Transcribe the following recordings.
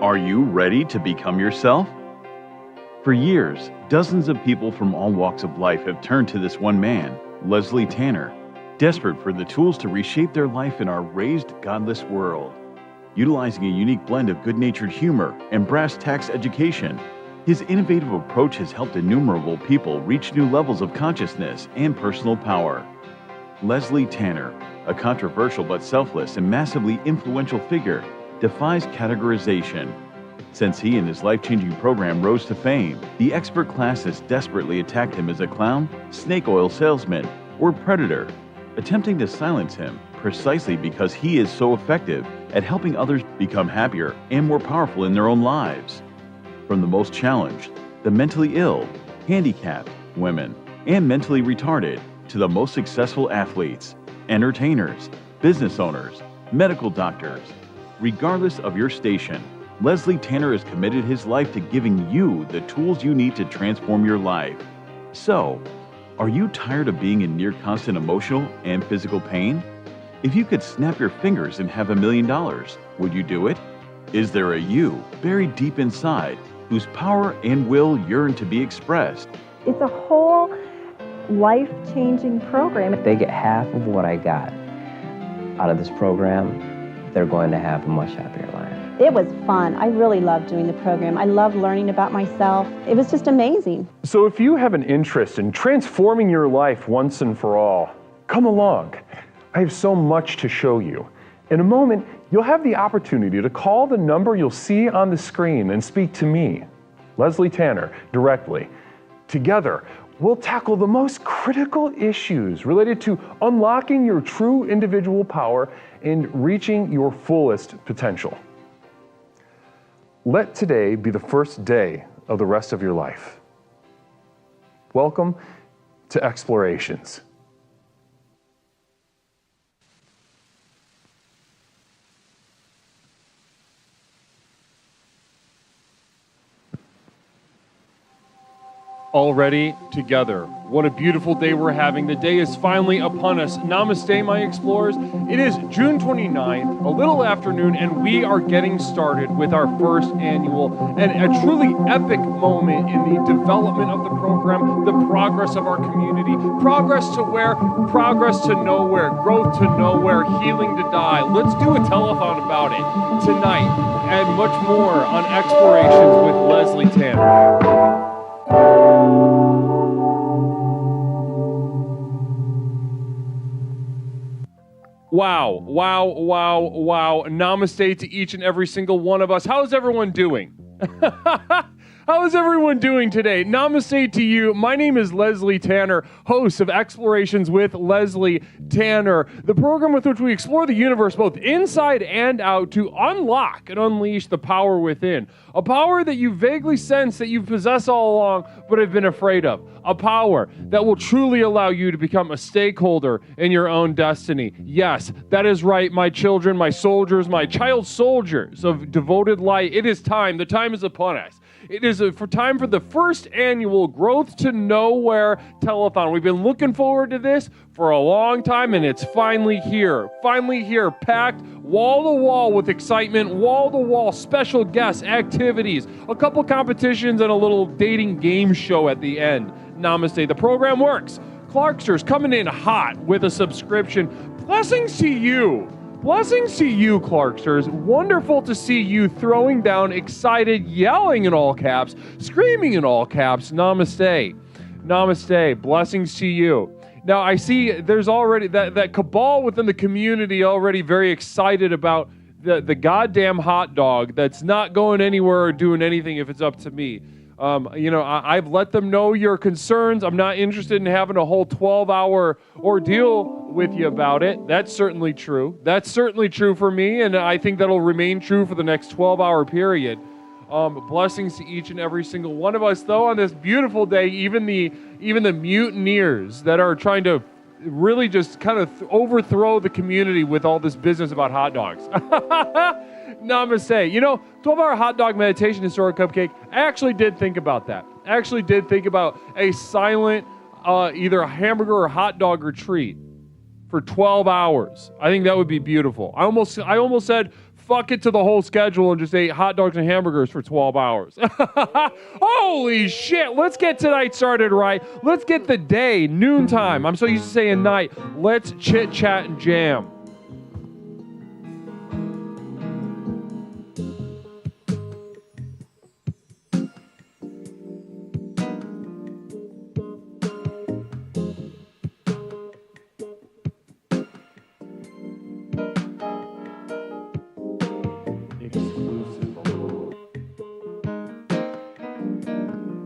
Are you ready to become yourself? For years, dozens of people from all walks of life have turned to this one man, Leslie Tanner, desperate for the tools to reshape their life in our raised, godless world. Utilizing a unique blend of good-natured humor and brass tacks education, his innovative approach has helped innumerable people reach new levels of consciousness and personal power. Leslie Tanner, a controversial but selfless and massively influential figure, defies categorization. Since he and his life-changing program rose to fame, the expert class has desperately attacked him as a clown, snake oil salesman, or predator, attempting to silence him precisely because he is so effective at helping others become happier and more powerful in their own lives. From the most challenged, the mentally ill, handicapped, women, and mentally retarded, to the most successful athletes, entertainers, business owners, medical doctors. Regardless of your station, Leslie Tanner has committed his life to giving you the tools you need to transform your life. So, are you tired of being in near constant emotional and physical pain? If you could snap your fingers and have $1 million, would you do it? Is there a you buried deep inside whose power and will yearn to be expressed? It's a whole life-changing program. If they get half of what I got out of this program, they're going to have a much happier life. It was fun. I really loved doing the program. I loved learning about myself. It was just amazing. So if you have an interest in transforming your life once and for all, come along. I have so much to show you. In a moment, you'll have the opportunity to call the number you'll see on the screen and speak to me, Leslie Tanner, directly. Together, we'll tackle the most critical issues related to unlocking your true individual power and reaching your fullest potential. Let today be the first day of the rest of your life. Welcome to Explorations. Already together. What a beautiful day we're having. The day is finally upon us. Namaste, my explorers. It is June 29th, a little afternoon, and we are getting started with our first annual and a truly epic moment in the development of the program, the progress of our community, progress to where, progress to nowhere, growth to nowhere, healing to die. Let's do a telethon about it tonight and much more on Explorations with Leslie Tanner. Wow, wow, wow, wow. Namaste to each and every single one of us. How's everyone doing? How is everyone doing today? Namaste to you. My name is Leslie Tanner, host of Explorations with Leslie Tanner, the program with which we explore the universe both inside and out to unlock and unleash the power within. A power that you vaguely sense that you possess all along but have been afraid of. A power that will truly allow you to become a stakeholder in your own destiny. Yes, that is right, my children, my soldiers, my child soldiers of devoted light. It is time. The time is upon us. It is time for the first annual Growth to Nowhere telethon. We've been looking forward to this for a long time, and it's finally here. Finally here, packed wall to wall with excitement, wall to wall special guests, activities, a couple competitions, and a little dating game show at the end. Namaste. The program works. Clarksters coming in hot with a subscription. Blessings to you. Blessings to you, Clarksters. Wonderful to see you throwing down, excited, yelling in all caps, screaming in all caps. Namaste. Namaste. Blessings to you. Now, I see there's already that cabal within the community already very excited about the goddamn hot dog that's not going anywhere or doing anything if it's up to me. I've let them know your concerns. I'm not interested in having a whole 12-hour ordeal with you about it. That's certainly true. That's certainly true for me, and I think that'll remain true for the next 12-hour period. Blessings to each and every single one of us, though, on this beautiful day, even the mutineers that are trying to really just kind of overthrow the community with all this business about hot dogs. Namaste. 12-hour hot dog meditation, historic cupcake. I actually did think about that. I actually did think about a silent, either a hamburger or hot dog retreat for 12 hours. I think that would be beautiful. I almost said fuck it to the whole schedule and just ate hot dogs and hamburgers for 12 hours. Holy shit. Let's get tonight started right. Let's get the day, noontime. I'm so used to saying night. Let's chit, chat, and jam.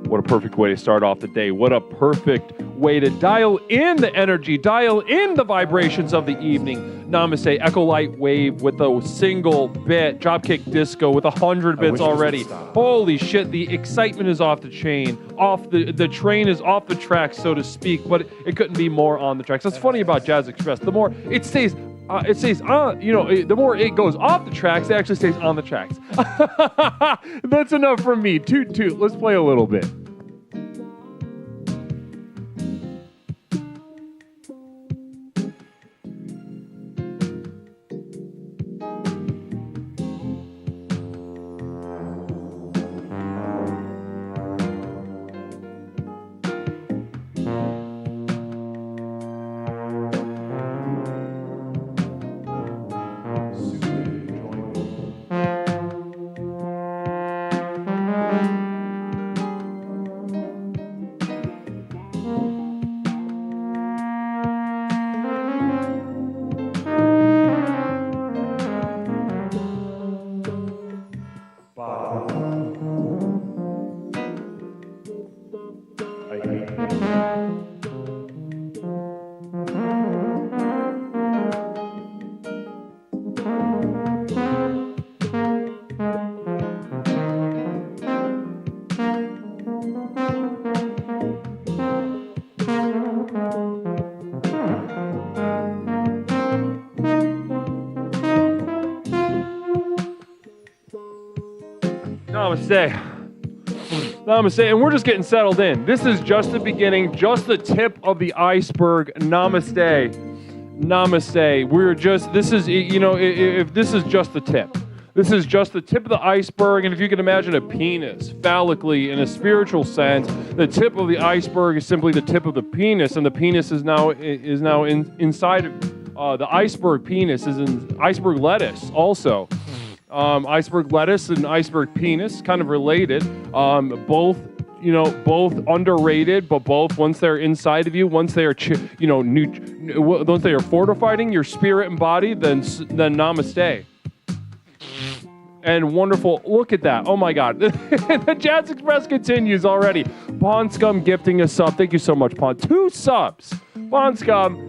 What a perfect way to start off the day. What a perfect way to dial in the energy, dial in the vibrations of the evening. Namaste, Echo Light Wave with a single bit, Dropkick Disco with 100 bits already. Holy shit, the excitement is off the chain. The train is off the tracks, so to speak, but it couldn't be more on the tracks. That's funny about Jazz Express. The more it stays the more it goes off the tracks, it actually stays on the tracks. That's enough from me. Toot toot. Let's play a little bit. Namaste, and we're just getting settled in. This is just the beginning, just the tip of the iceberg. Namaste. If this is just the tip. This is just the tip of the iceberg, and if you can imagine a penis, phallically, in a spiritual sense, the tip of the iceberg is simply the tip of the penis, and the penis is now inside of the iceberg. Penis is in iceberg lettuce also. Iceberg lettuce and iceberg penis, kind of related. Both underrated, but both, once they're inside of you, once they are, once they are fortifying your spirit and body, then namaste. And wonderful, look at that. Oh my God. The Jazz Express continues already. Pond Scum gifting us sub. Thank you so much, Pond. 2 subs. Pond Scum.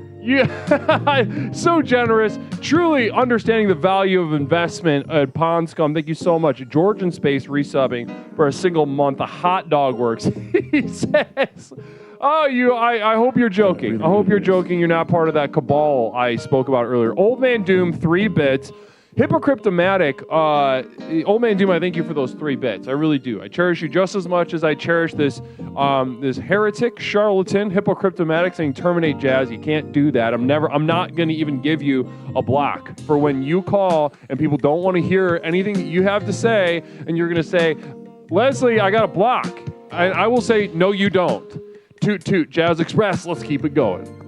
So generous, truly understanding the value of investment at Pond Scum. Thank you so much. Georgian Space resubbing for a single month. The hot dog works. He says, I hope you're joking. I hope you're joking. You're not part of that cabal I spoke about earlier. Old Man Doom, 3 bits. Hypocriptomatic, Old Man Doom, I thank you for those 3 bits. I really do. I cherish you just as much as I cherish this heretic, charlatan, Hypocriptomatic saying terminate Jazz. You can't do that. I'm not going to even give you a block for when you call and people don't want to hear anything that you have to say, and you're going to say, Leslie, I got a block. I will say, no, you don't. Toot toot, Jazz Express, let's keep it going.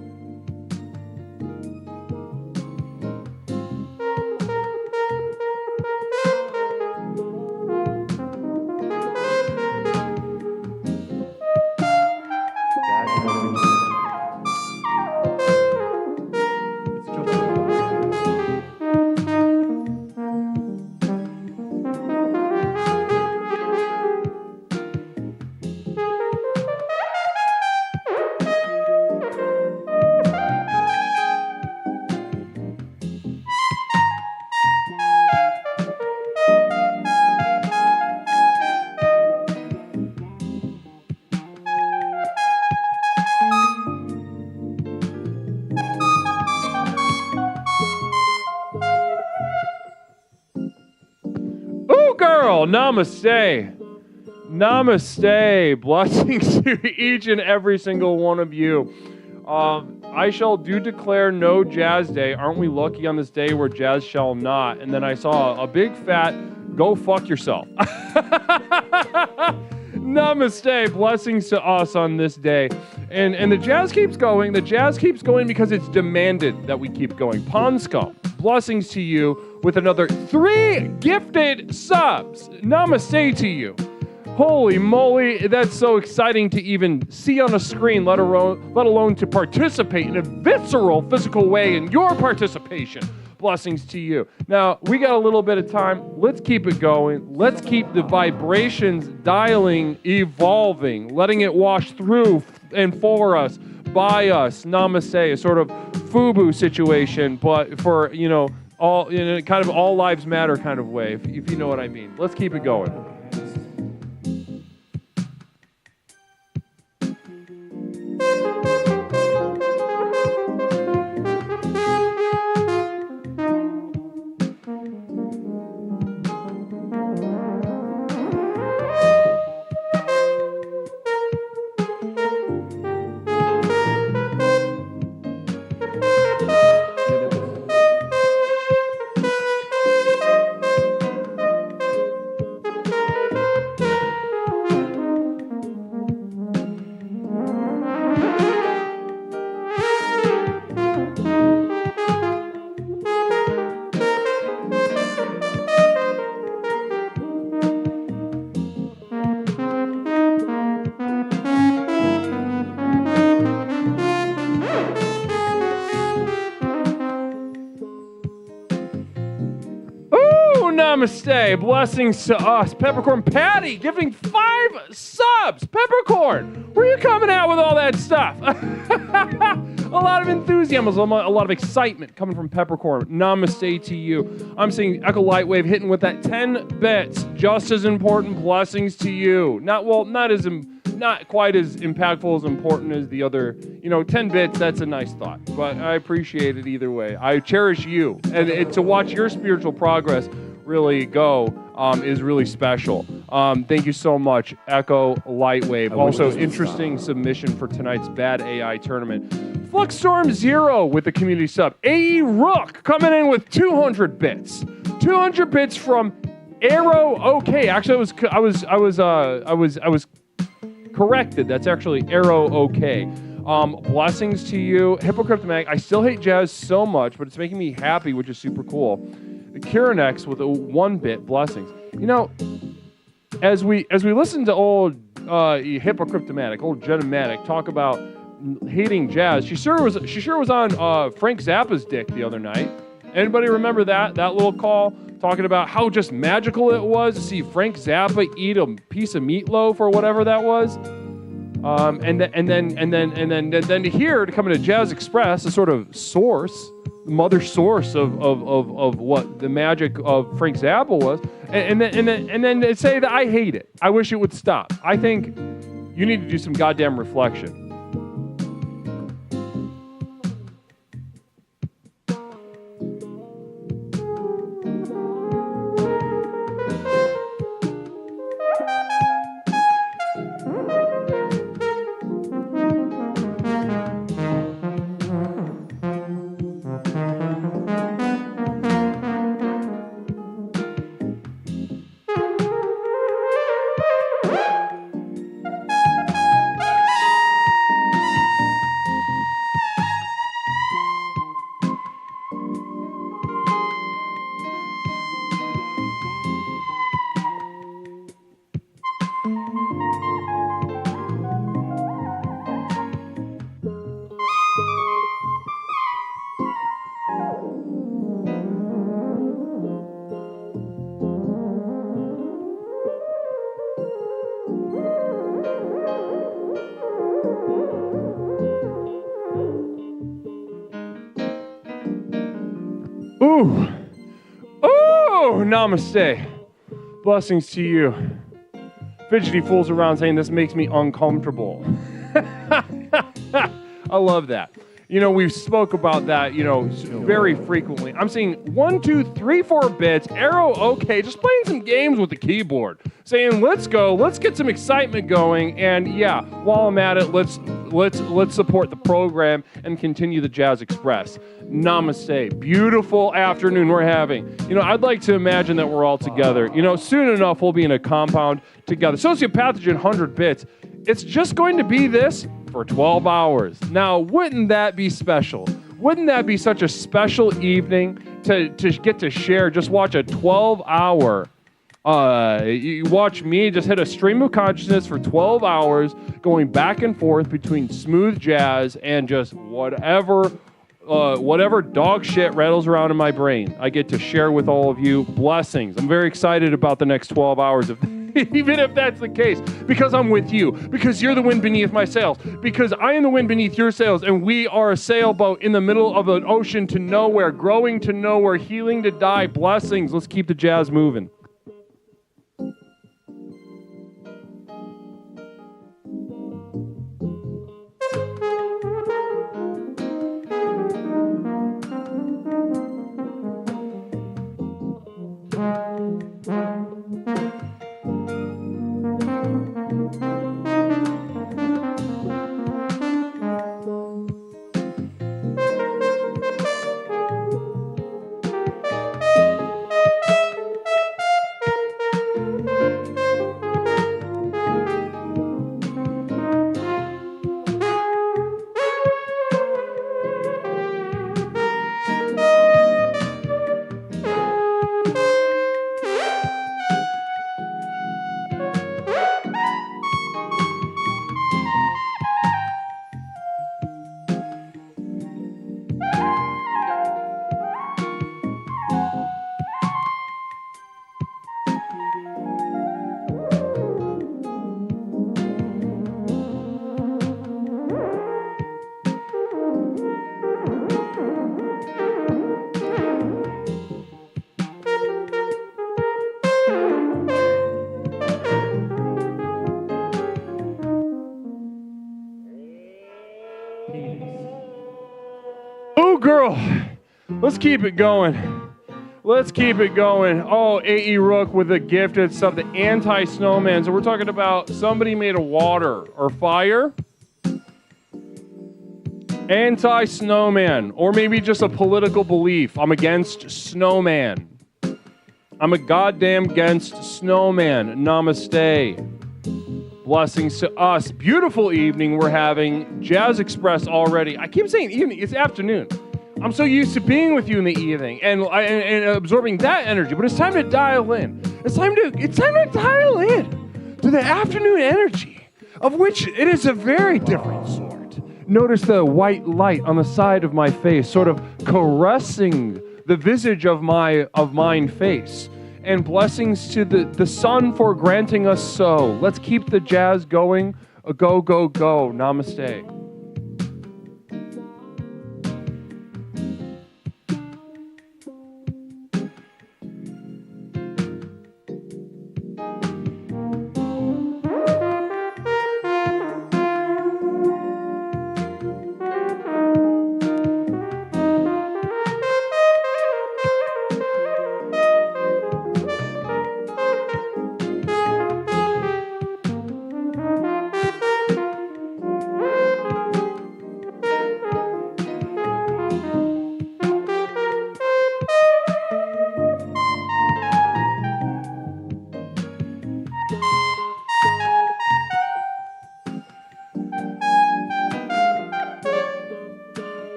Namaste. Namaste. Blessings to each and every single one of you. I shall do declare no Jazz Day. Aren't we lucky on this day where Jazz shall not? And then I saw a big fat go fuck yourself. Namaste. Blessings to us on this day. And the jazz keeps going. The jazz keeps going because it's demanded that we keep going. Pond Scum. Blessings to you with another 3 gifted subs. Namaste to you. Holy moly, that's so exciting to even see on a screen, let alone to participate in a visceral, physical way in your participation. Blessings to you. Now, we got a little bit of time. Let's keep it going. Let's keep the vibrations dialing, evolving, letting it wash through and for us, by us. Namaste, a sort of FUBU situation, but for, all in a kind of all lives matter kind of way, if you know what I mean. Let's keep it going. Namaste, blessings to us. Peppercorn Patty giving 5 subs. Peppercorn, where are you coming out with all that stuff? A lot of enthusiasm, a lot of excitement coming from Peppercorn. Namaste to you. I'm seeing Echo Lightwave hitting with that 10 bits. Just as important. Blessings to you. Not quite as impactful, as important as the other. 10 bits, that's a nice thought. But I appreciate it either way. I cherish you. And to watch your spiritual progress really go is really special. Thank you so much, Echo Lightwave. Also, interesting submission for tonight's Bad AI tournament. Fluxstorm Zero with the community sub. AE Rook coming in with 200 bits. 200 bits from Arrow OK. Actually, I was corrected. That's actually Arrow OK. Blessings to you, Hippocryptomatic. I still hate jazz so much, but it's making me happy, which is super cool. Kiranex with a 1-bit. Blessings. As we listen to old Hippocryptomatic, old Genomatic talk about hating jazz, she sure was on Frank Zappa's dick the other night. Anybody remember that little call talking about how just magical it was to see Frank Zappa eat a piece of meatloaf or whatever that was? And then to hear, to come into Jazz Express, a sort of source, mother source of what the magic of Frank Zappa was, and then say that I hate it. I wish it would stop. I think you need to do some goddamn reflection. Namaste. Blessings to you. Fidgety fools around saying this makes me uncomfortable. I love that. We've spoke about that, very frequently. I'm seeing 1, 2, 3, 4 bits, Arrow OK, just playing some games with the keyboard. Saying, let's go, let's get some excitement going. And yeah, while I'm at it, let's let's support the program and continue the Jazz Express. Namaste. Beautiful afternoon we're having. I'd like to imagine that we're all together. Soon enough we'll be in a compound together. Sociopathogen 100 bits. It's just going to be this for 12 hours. Now, wouldn't that be special? Wouldn't that be such a special evening to get to share, just watch a 12-hour, you watch me just hit a stream of consciousness for 12 hours, going back and forth between smooth jazz and just whatever dog shit rattles around in my brain. I get to share with all of you. Blessings. I'm very excited about the next 12 hours even if that's the case, because I'm with you, because you're the wind beneath my sails, because I am the wind beneath your sails, and we are a sailboat in the middle of an ocean to nowhere, growing to nowhere, healing to die. Blessings. Let's keep the jazz moving. Oh, girl, let's keep it going. Let's keep it going. Oh, A.E. Rook with the gifted stuff, the anti-snowman. So we're talking about somebody made of water or fire. Anti-snowman, or maybe just a political belief. I'm against snowman. I'm a goddamn against snowman. Namaste. Blessings to us. Beautiful evening we're having. Jazz Express already. I keep saying evening. It's afternoon. I'm so used to being with you in the evening and absorbing that energy. But it's time to dial in. It's time to dial in to the afternoon energy, of which it is a very different sort. Notice the white light on the side of my face, sort of caressing the visage of mine face. And blessings to the sun for granting us so. Let's keep the jazz going. Go, go, go. Namaste.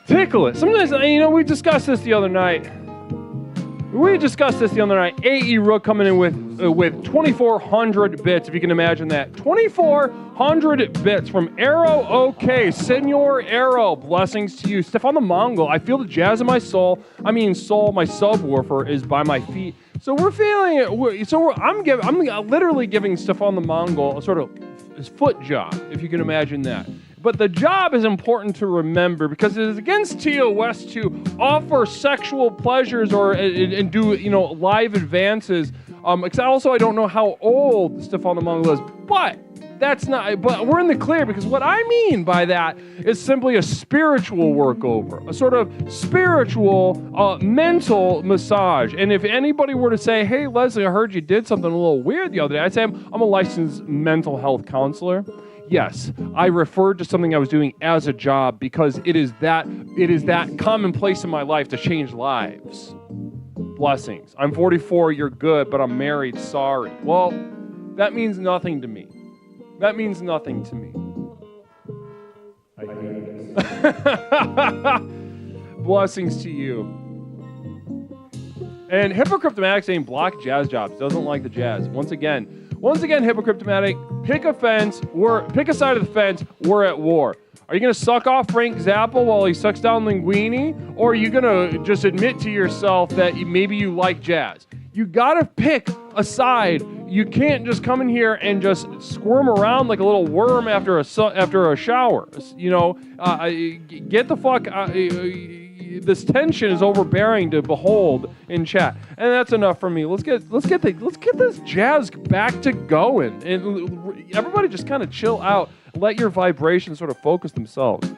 Tickle it. Sometimes, we discussed this the other night. A.E. Rook coming in with 2,400 bits, if you can imagine that. 2,400 bits from Arrow. Okay, Senor Arrow. Blessings to you. Stefan the Mongol. I feel the jazz in my soul. My subwoofer is by my feet. So we're feeling it. I'm literally giving Stefan the Mongol a sort of foot job, if you can imagine that. But the job is important to remember because it is against TOS to offer sexual pleasures and do live advances. Because I don't know how old Stefan the Mongol is, but that's not. But we're in the clear because what I mean by that is simply a spiritual workover, a sort of spiritual, mental massage. And if anybody were to say, "Hey, Leslie, I heard you did something a little weird the other day," I'd say I'm a licensed mental health counselor. Yes, I referred to something I was doing as a job because it is that commonplace in my life to change lives. Blessings. I'm 44, you're good, but I'm married, sorry. Well, that means nothing to me. That means nothing to me. I hate this. Blessings to you. And Hypocryptomatic saying block jazz jobs, doesn't like the jazz. Once again, Hypocryptomatic, pick a side of the fence, we're at war. Are you going to suck off Frank Zappa while he sucks down Linguini? Or are you going to just admit to yourself that maybe you like jazz? You got to pick a side. You can't just come in here and just squirm around like a little worm after a shower. Get the fuck... this tension is overbearing to behold in chat, and that's enough for me. Let's get this jazz back to going, and everybody just kind of chill out. Let your vibrations sort of focus themselves.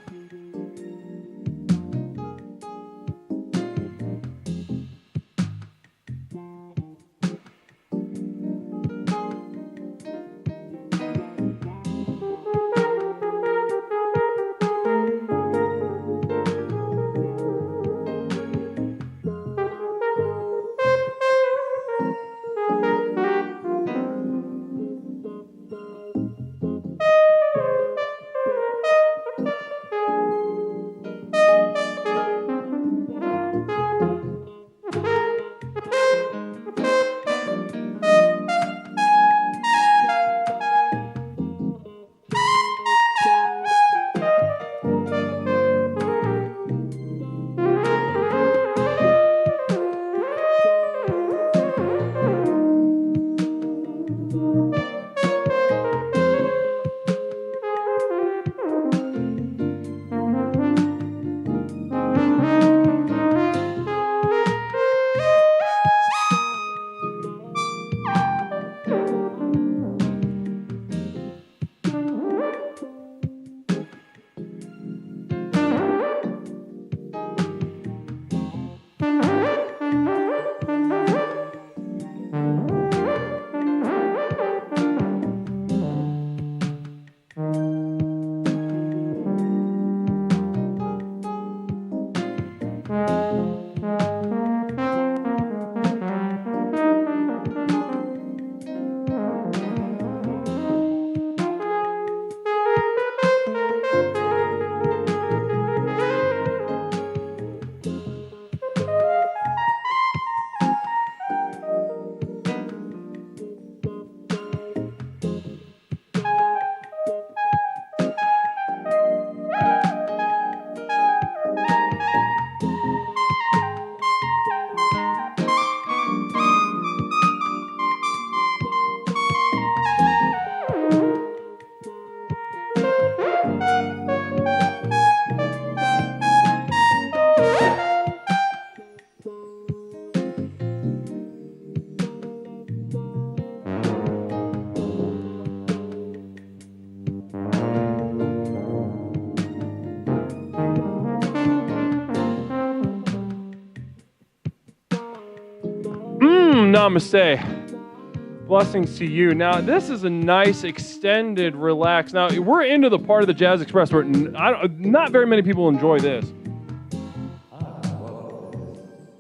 Namaste. Blessings to you. Now, this is a nice, extended, relaxed. Now, we're into the part of the Jazz Express where not very many people enjoy this.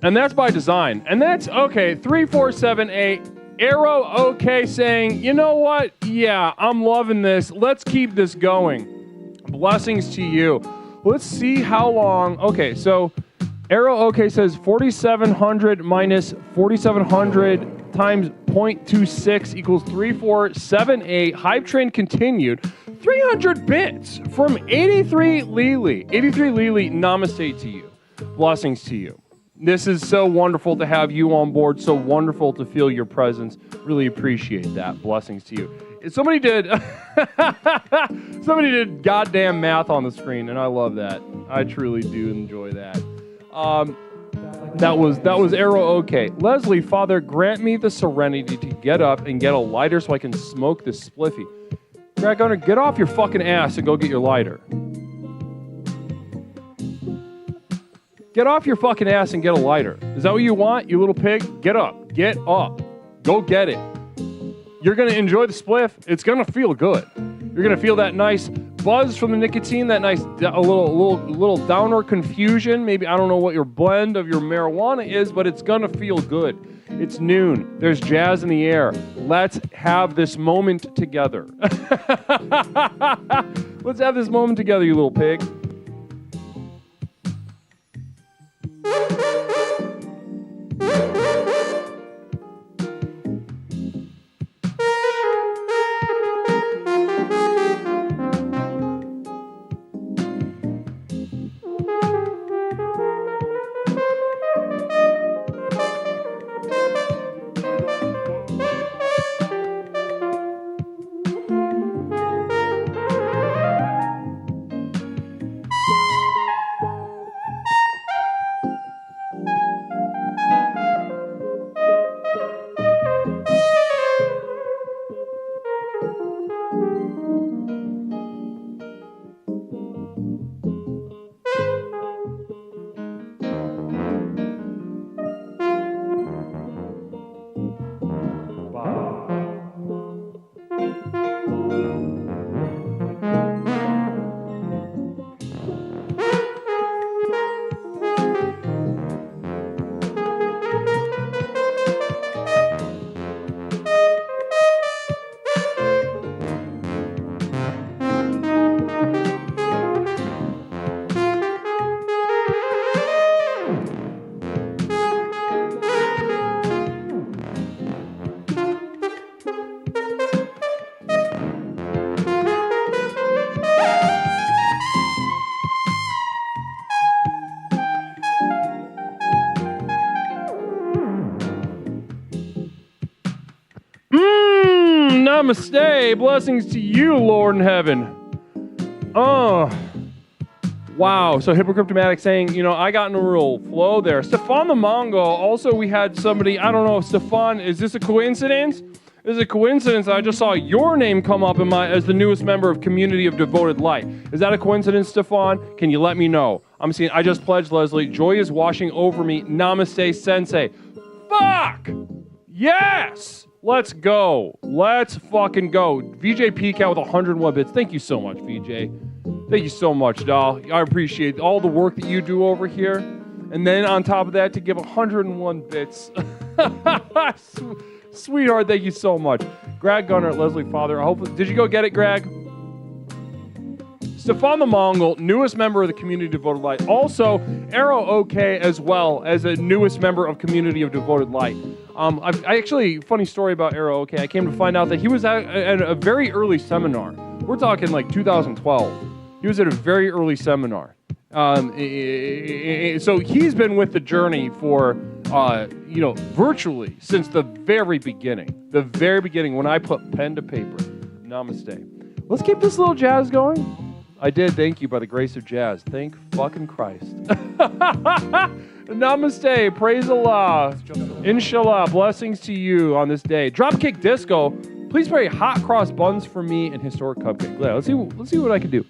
And that's by design. And that's, okay, 3478, Arrow okay saying, you know what? Yeah, I'm loving this. Let's keep this going. Blessings to you. Let's see how long. Okay, so Arrow okay says 4,700 minus 4,700 times 0.26 equals 3478. Hype train continued. 300 bits from 83 Lily. 83 Lily, namaste to you. Blessings to you. This is so wonderful to have you on board. So wonderful to feel your presence. Really appreciate that. Blessings to you. Somebody did somebody did goddamn math on the screen, and I love that. I truly do enjoy that. That was Arrow OK. Leslie, Father, grant me the serenity to get up and get a lighter so I can smoke this spliffy. Greg Gunner, get off your fucking ass and go get your lighter. Get off your fucking ass and get a lighter. Is that what you want, you little pig? Get up. Get up. Go get it. You're going to enjoy the spliff. It's going to feel good. You're going to feel that nice buzz from the nicotine, that nice a little downer confusion. Maybe, I don't know what your blend of your marijuana is, but it's going to feel good. It's noon. There's jazz in the air. Let's have this moment together. Let's have this moment together, you little pig. Namaste. Blessings to you, Lord in heaven. Oh, wow. So Hypocriptomatic saying, I got in a real flow there. Stefan the Mongo. Also, we had somebody, I don't know, Stefan, is this a coincidence? Is it a coincidence that I just saw your name come up as the newest member of Community of Devoted Light? Is that a coincidence, Stefan? Can you let me know? I'm seeing, I just pledged, Leslie. Joy is washing over me. Namaste, Sensei. Fuck! Yes! Let's go. Let's fucking go. VJ Peacock with 101 bits. Thank you so much, VJ. Thank you so much, doll. I appreciate all the work that you do over here. And then on top of that, to give 101 bits. Sweetheart, thank you so much. Greg Gunner, Leslie Father. Did you go get it, Greg? Stefan the Mongol, newest member of the Community of Devoted Light. Also, Arrow OK as well as a newest member of Community of Devoted Light. I actually, funny story about Arrow OK. I came to find out that he was at a very early seminar. We're talking like 2012. He was at a very early seminar. So he's been with the journey for, virtually since the very beginning. The very beginning when I put pen to paper. Namaste. Let's keep this little jazz going. I did, thank you, by the grace of jazz. Thank fucking Christ. Namaste, praise Allah. Inshallah, blessings to you on this day. Dropkick Disco, please pray hot cross buns for me and historic cupcake. Yeah, let's see what I can do.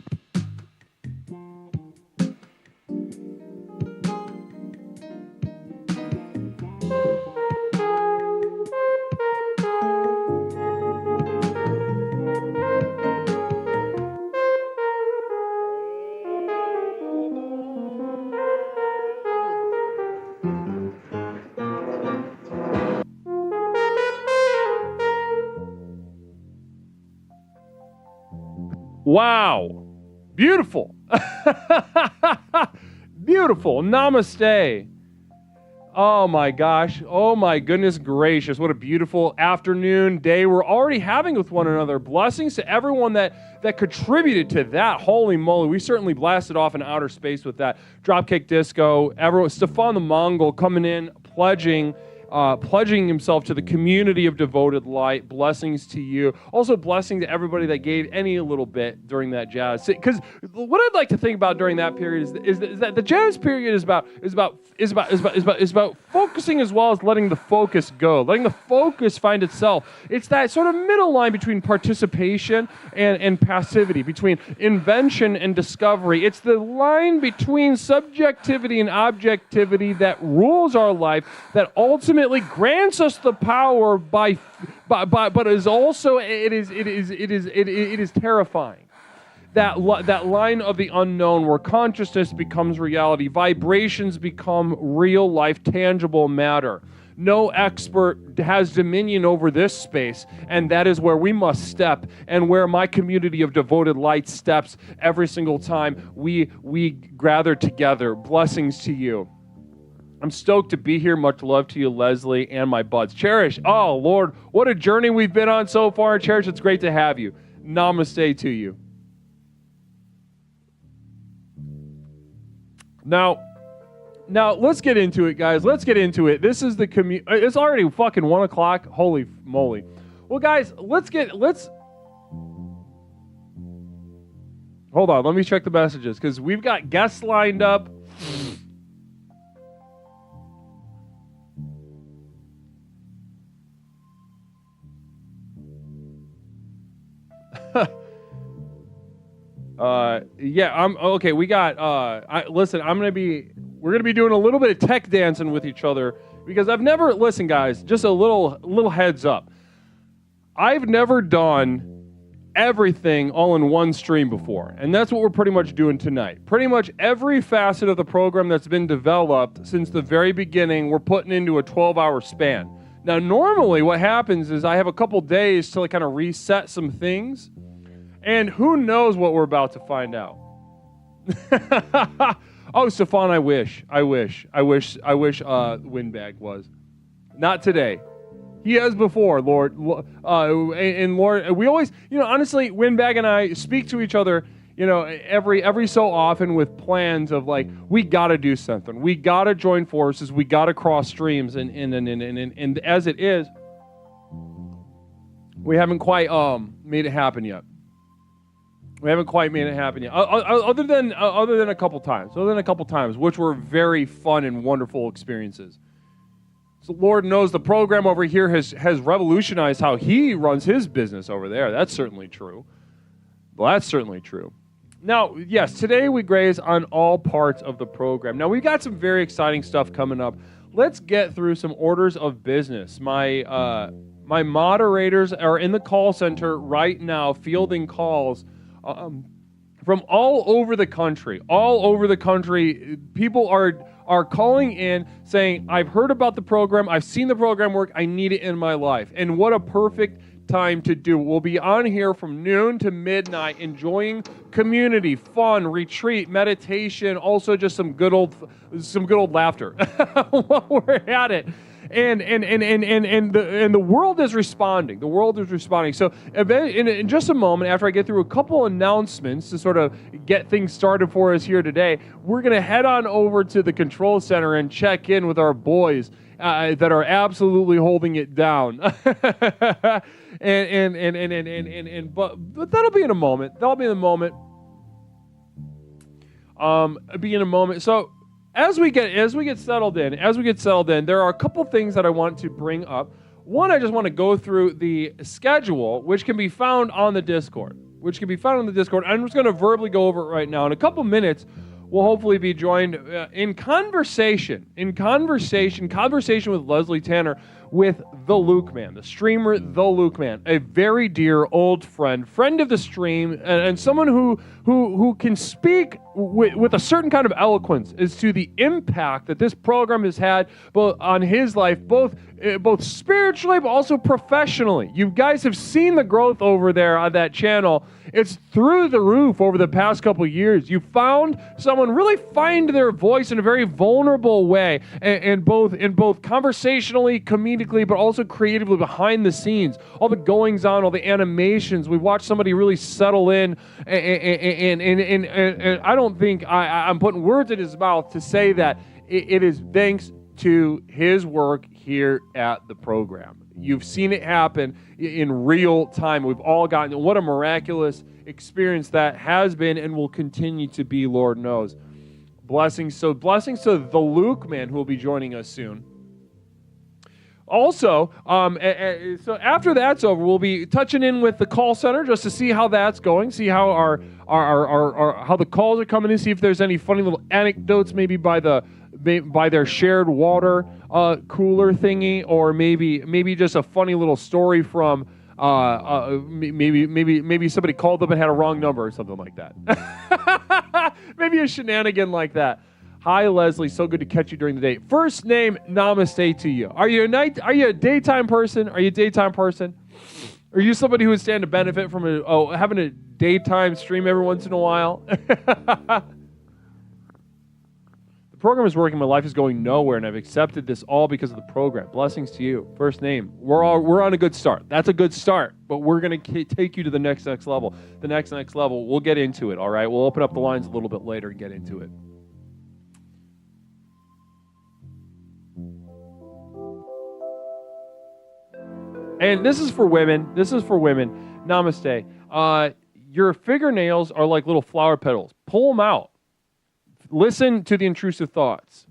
Wow. Beautiful. Beautiful. Namaste. Oh my gosh. Oh my goodness gracious. What a beautiful afternoon, day we're already having with one another. Blessings to everyone that contributed to that. Holy moly. We certainly blasted off in outer space with that. Dropkick Disco. Everyone. Stefan the Mongol coming in, pledging pledging himself to the community of devoted light. Blessings to you. Also, blessing to everybody that gave any little bit during that jazz. Because what I'd like to think about during that period is that the jazz period is about focusing as well as letting the focus go, letting the focus find itself. It's that sort of middle line between participation and passivity, between invention and discovery. It's the line between subjectivity and objectivity that rules our life, that ultimately grants us the power but is also it is terrifying. That line of the unknown where consciousness becomes reality, vibrations become real life, tangible matter. No expert has dominion over this space, and that is where we must step, and where my community of devoted light steps every single time we gather together. Blessings to you. I'm stoked to be here. Much love to you, Leslie, and my buds. Cherish, oh, Lord, what a journey we've been on so far. Cherish, it's great to have you. Namaste to you. Now, let's get into it, guys. Let's get into it. This is the it's already fucking 1 o'clock. Holy moly. Well, guys, let's hold on. Let me check the messages, because we've got guests lined up. Yeah, I'm okay. We got listen, we're gonna be doing a little bit of tech dancing with each other, because listen, guys, just a little heads up. I've never done everything all in one stream before, and that's what we're pretty much doing tonight. Pretty much every facet of the program that's been developed since the very beginning, we're putting into a 12-hour span. Now, normally what happens is I have a couple days to kind of reset some things. And who knows what we're about to find out. Oh, Stefan, I wish Windbag was. Not today. He has before, Lord. And Lord, we always, honestly, Windbag and I speak to each other, every so often with plans of like, we got to do something. We got to join forces. We got to cross streams. And as it is, we haven't quite made it happen yet. We haven't quite made it happen yet, other than a couple times, which were very fun and wonderful experiences. So Lord knows the program over here has revolutionized how he runs his business over there. That's certainly true. Well, that's certainly true. Now, yes, today we graze on all parts of the program. Now, we've got some very exciting stuff coming up. Let's get through some orders of business. My moderators are in the call center right now, fielding calls from all over the country. People are calling in saying, I've heard about the program, I've seen the program work, I need it in my life. And what a perfect time to do. We'll be on here from noon to midnight, enjoying community, fun, retreat, meditation, also just some good old laughter while we're at it. And the world is responding. The world is responding. So in just a moment, after I get through a couple announcements to sort of get things started for us here today, we're going to head on over to the control center and check in with our boys that are absolutely holding it down. But that'll be in a moment. Be in a moment. So As we get settled in, there are a couple things that I want to bring up. One, I just want to go through the schedule, which can be found on the Discord. I'm just going to verbally go over it right now. In a couple minutes, we'll hopefully be joined in conversation with Leslie Tanner, with the Luke Man, the streamer, the Luke Man, a very dear old friend of the stream, and someone who can speak with a certain kind of eloquence as to the impact that this program has had both on his life, both spiritually, but also professionally. You guys have seen the growth over there on that channel. It's through the roof over the past couple of years. You found someone really find their voice in a very vulnerable way, and both conversationally, comedically, but also creatively behind the scenes. All the goings on, all the animations. We've watched somebody really settle in, and I don't think I'm putting words in his mouth to say that it is thanks to his work here at the program. You've seen it happen in real time. We've all gotten what a miraculous experience that has been and will continue to be, Lord knows. Blessings to the Luke man who will be joining us soon. Also, so after that's over, we'll be touching in with the call center just to see how that's going, see how our how the calls are coming in, see if there's any funny little anecdotes, maybe by their shared water cooler thingy, or maybe just a funny little story from maybe somebody called up and had a wrong number or something like that. Maybe a shenanigan like that. Hi, Leslie. So good to catch you during the day. First name, namaste to you. Are you a daytime person? Are you a daytime person? Are you somebody who would stand to benefit from having a daytime stream every once in a while? The program is working. My life is going nowhere, and I've accepted this all because of the program. Blessings to you. First name. We're on a good start. That's a good start, but we're going to take you to the next level. The next level. We'll get into it, all right? We'll open up the lines a little bit later and get into it. And this is for women. Namaste. Your fingernails are like little flower petals. Pull them out. Listen to the intrusive thoughts.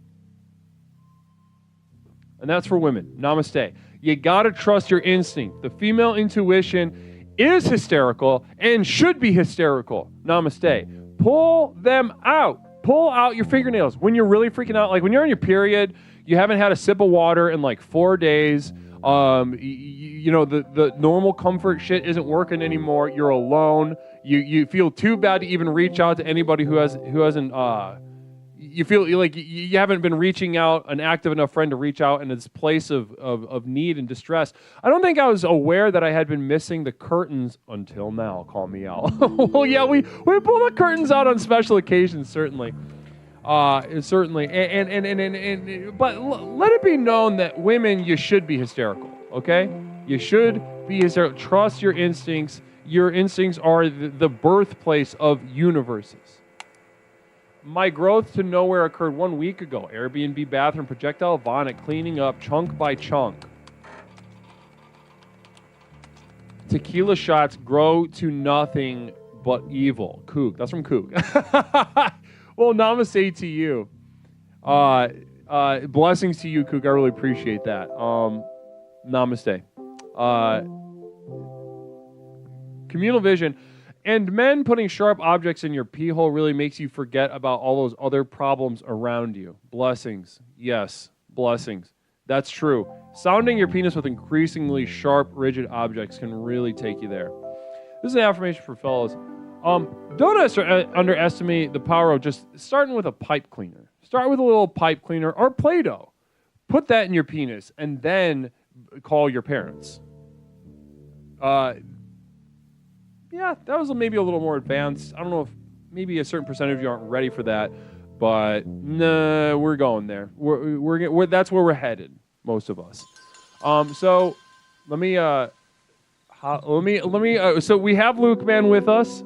And that's for women. Namaste. You got to trust your instinct. The female intuition is hysterical and should be hysterical. Namaste. Pull them out. Pull out your fingernails. When you're really freaking out, like when you're on your period, you haven't had a sip of water in like 4 days. The normal comfort shit isn't working anymore. You're alone. You feel too bad to even reach out to anybody who hasn't. You feel like you haven't been reaching out, an active enough friend to reach out in this place of need and distress. I don't think I was aware that I had been missing the curtains until now. Call me out. Well, yeah, we pull the curtains out on special occasions, certainly. Certainly, but let it be known that women, you should be hysterical, okay? You should be hysterical. Trust your instincts. Your instincts are the birthplace of universes. My growth to nowhere occurred 1 week ago. Airbnb bathroom, projectile vomit, cleaning up, chunk by chunk. Tequila shots grow to nothing but evil. Kook. That's from Kook. Well, namaste to you. Blessings to you, Kook. I really appreciate that. Namaste. Communal vision. And men, putting sharp objects in your pee hole really makes you forget about all those other problems around you. Blessings. Yes, blessings. That's true. Sounding your penis with increasingly sharp, rigid objects can really take you there. This is an affirmation for fellas. Don't underestimate the power of just starting with a pipe cleaner. Start with a little pipe cleaner or Play-Doh. Put that in your penis and then call your parents. Yeah, that was maybe a little more advanced. I don't know if maybe a certain percentage of you aren't ready for that, but nah, we're going there. We're that's where we're headed, most of us. So let me. So we have Luke Man with us.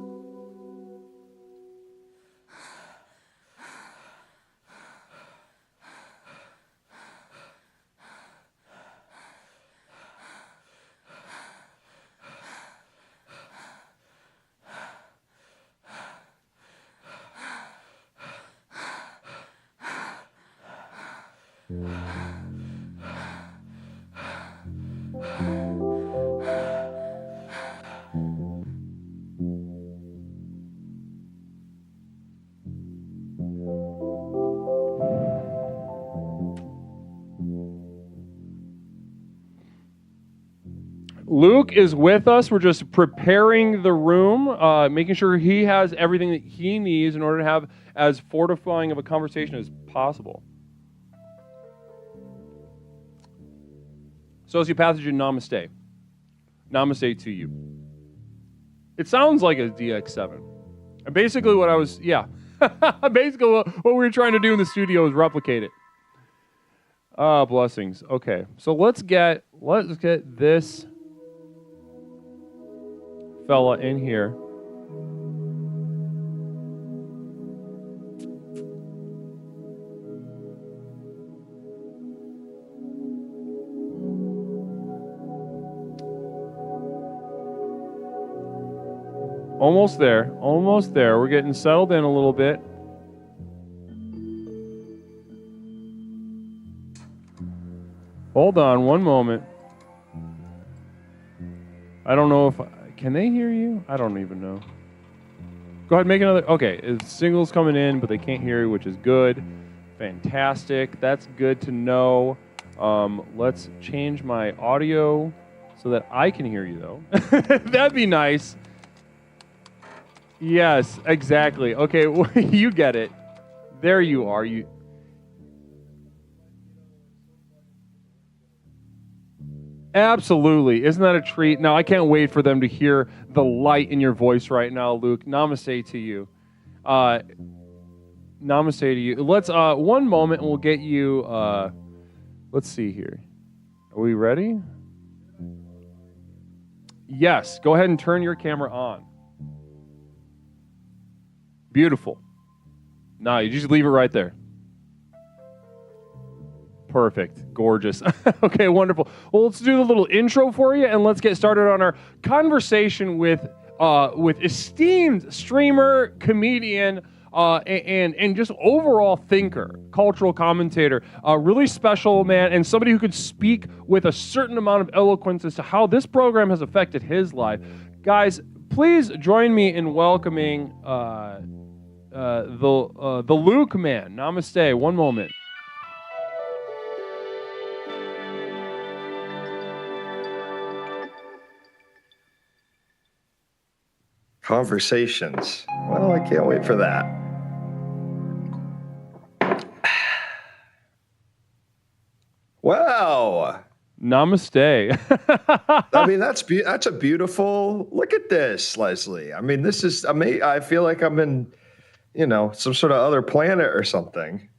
Luke is with us. We're just preparing the room, making sure he has everything that he needs in order to have as fortifying of a conversation as possible. Sociopathogen, namaste. Namaste to you. It sounds like a DX7. And basically what I was, basically what we were trying to do in the studio is replicate it. Blessings. Okay, so let's get this fella in here. Almost there. Almost there. We're getting settled in a little bit. Hold on one moment. I don't know if... Can they hear you? I don't even know. Go ahead, make another... Okay, the signal's coming in, but they can't hear you, which is good. Fantastic. That's good to know. Let's change my audio so that I can hear you, though. That'd be nice. Yes, exactly. Okay, you get it. There you are. Absolutely. Isn't that a treat? Now, I can't wait for them to hear the light in your voice right now, Luke. Namaste to you. Namaste to you. Let's, one moment, and we'll get you, let's see here. Are we ready? Yes. Go ahead and turn your camera on. Beautiful. No, you just leave it right there. Perfect. Gorgeous. Okay, wonderful. Well, let's do the little intro for you, and let's get started on our conversation with esteemed streamer, comedian, and just overall thinker, cultural commentator, a really special man, and somebody who could speak with a certain amount of eloquence as to how this program has affected his life. Guys, please join me in welcoming the Luke man. Namaste. One moment. Conversations. Well, I can't wait for that. Wow. Namaste. I mean, that's a beautiful, look at this, Leslie. I mean, this is amazing. I feel like I'm in, some sort of other planet or something.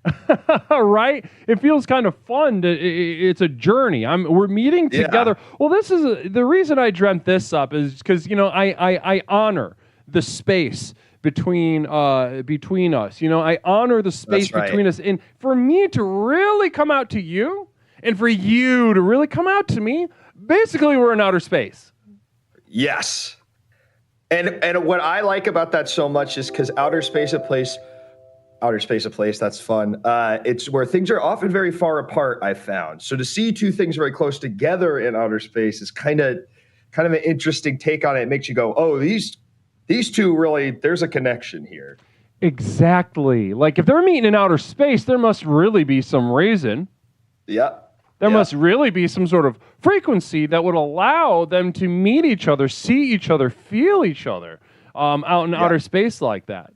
Right? It feels kind of fun. It's a journey. We're meeting together. Yeah. Well, this is the reason I dreamt this up is because, I honor the space between us. I honor the space between us. And for me to really come out to you and for you to really come out to me, basically we're in outer space. Yes. And what I like about that so much is because outer space, a place, that's fun. It's where things are often very far apart, I've found. So to see two things very close together in outer space is kind of an interesting take on it. It makes you go, oh, these two really, there's a connection here. Exactly. Like if they're meeting in outer space, there must really be some reason. Yeah. There must really be some sort of frequency that would allow them to meet each other, see each other, feel each other out in outer space like that.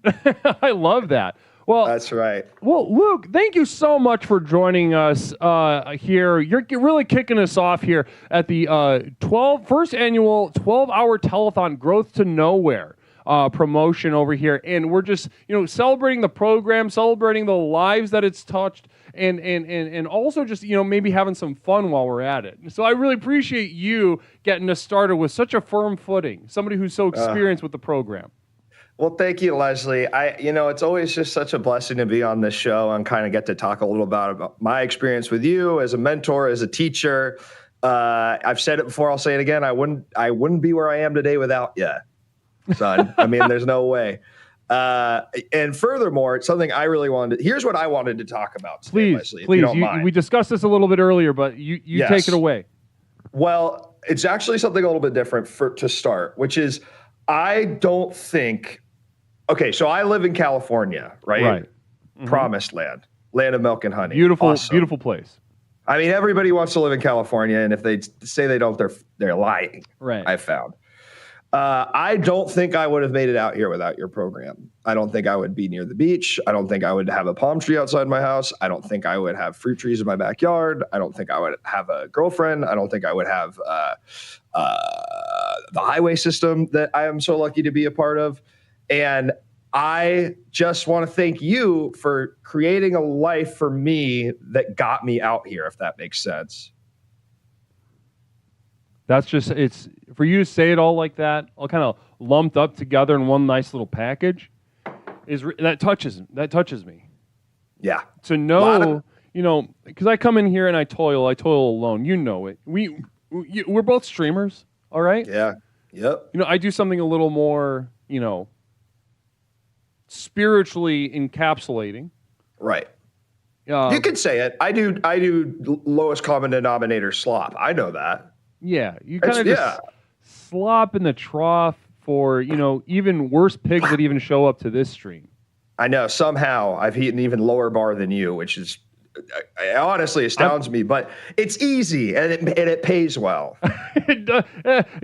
I love that. Well, that's right. Well, Luke, thank you so much for joining us here. You're really kicking us off here at the first annual 12-hour telethon Growth to Nowhere promotion over here. And we're just, celebrating the program, celebrating the lives that it's touched, and also just, maybe having some fun while we're at it. So I really appreciate you getting us started with such a firm footing, somebody who's so experienced with the program. Well, thank you, Leslie. It's always just such a blessing to be on this show and kind of get to talk a little about my experience with you as a mentor, as a teacher. I've said it before, I'll say it again. I wouldn't be where I am today without you, son. I mean, there's no way. And furthermore, it's something I really here's what I wanted to talk about today, Leslie, if you don't mind. We discussed this a little bit earlier, but you Yes. take it away. Well, it's actually something a little bit different to start, which is I don't think. Okay, so I live in California, right? Right. Mm-hmm. Promised land of milk and honey. Beautiful, awesome. Beautiful place. I mean, everybody wants to live in California, and if they say they don't, they're lying. Right. I've found. I don't think I would have made it out here without your program. I don't think I would be near the beach. I don't think I would have a palm tree outside my house. I don't think I would have fruit trees in my backyard. I don't think I would have a girlfriend. I don't think I would have the highway system that I am so lucky to be a part of. And I just want to thank you for creating a life for me that got me out here, if that makes sense. That's just, it's for you to say it all like that, all kind of lumped up together in one nice little package, that touches me. Yeah. To know, because I come in here and I toil alone. You know it. We're both streamers, all right? Yeah. Yep. I do something a little more spiritually encapsulating. Right. You could say it. I do lowest common denominator slop. I know that. Yeah, you kind of just slop in the trough for, even worse pigs that even show up to this stream. I know. Somehow I've hit an even lower bar than you, which is it honestly astounds me, but it's easy and it pays well.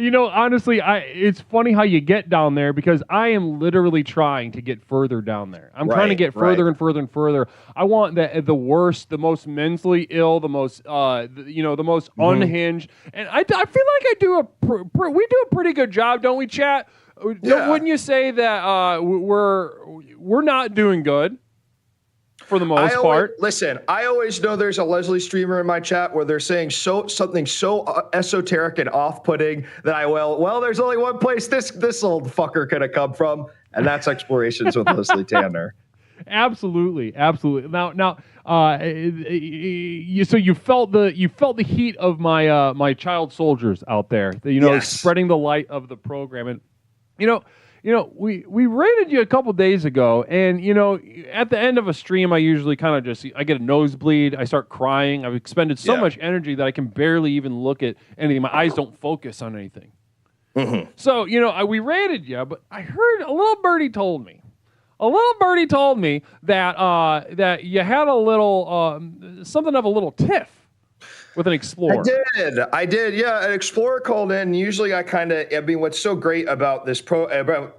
Honestly, it's funny how you get down there because I am literally trying to get further down there. I'm trying to get further and further and further. I want the worst, the most mentally ill, the most, the most unhinged. And I feel like we do a pretty good job, don't we, chat? Yeah. Wouldn't you say that we're not doing good? For the most part. Listen, I always know there's a Leslie streamer in my chat where they're saying something so esoteric and off-putting that there's only one place this old fucker could have come from, and that's Explorations with Leslie Tanner. Absolutely. Now, so you felt the heat of my child soldiers out there, spreading the light of the program, and we rated you a couple days ago, and at the end of a stream, I usually kind of I get a nosebleed. I start crying. I've expended so much energy that I can barely even look at anything. My eyes don't focus on anything. Mm-hmm. So we rated you, but I heard a little birdie told me that you had a little something of a little tiff with an explorer. I did. Yeah, an explorer called in. Usually what's so great about this program,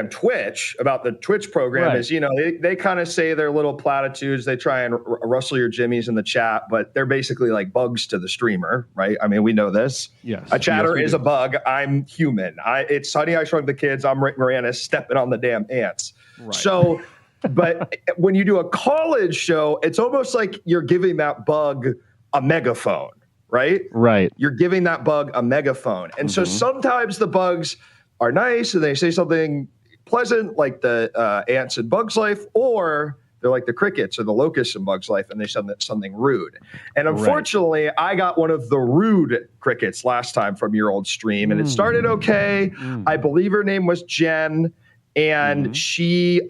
Twitch, about the Twitch program is, they kind of say their little platitudes. They try and rustle your jimmies in the chat, but they're basically like bugs to the streamer, right? I mean, we know this. Yes. A chatter is a bug. I'm human. It's Honey, I Shrunk the Kids. I'm Rick Moranis stepping on the damn ants. Right. So, but when you do a college show, it's almost like you're giving that bug a megaphone, right? Right. You're giving that bug a megaphone. And so sometimes the bugs are nice and they say something pleasant like the ants in Bug's Life, or they're like the crickets or the locusts in Bug's Life and they say something rude. And unfortunately, I got one of the rude crickets last time from your old stream, and it started okay. I believe her name was Jen, and she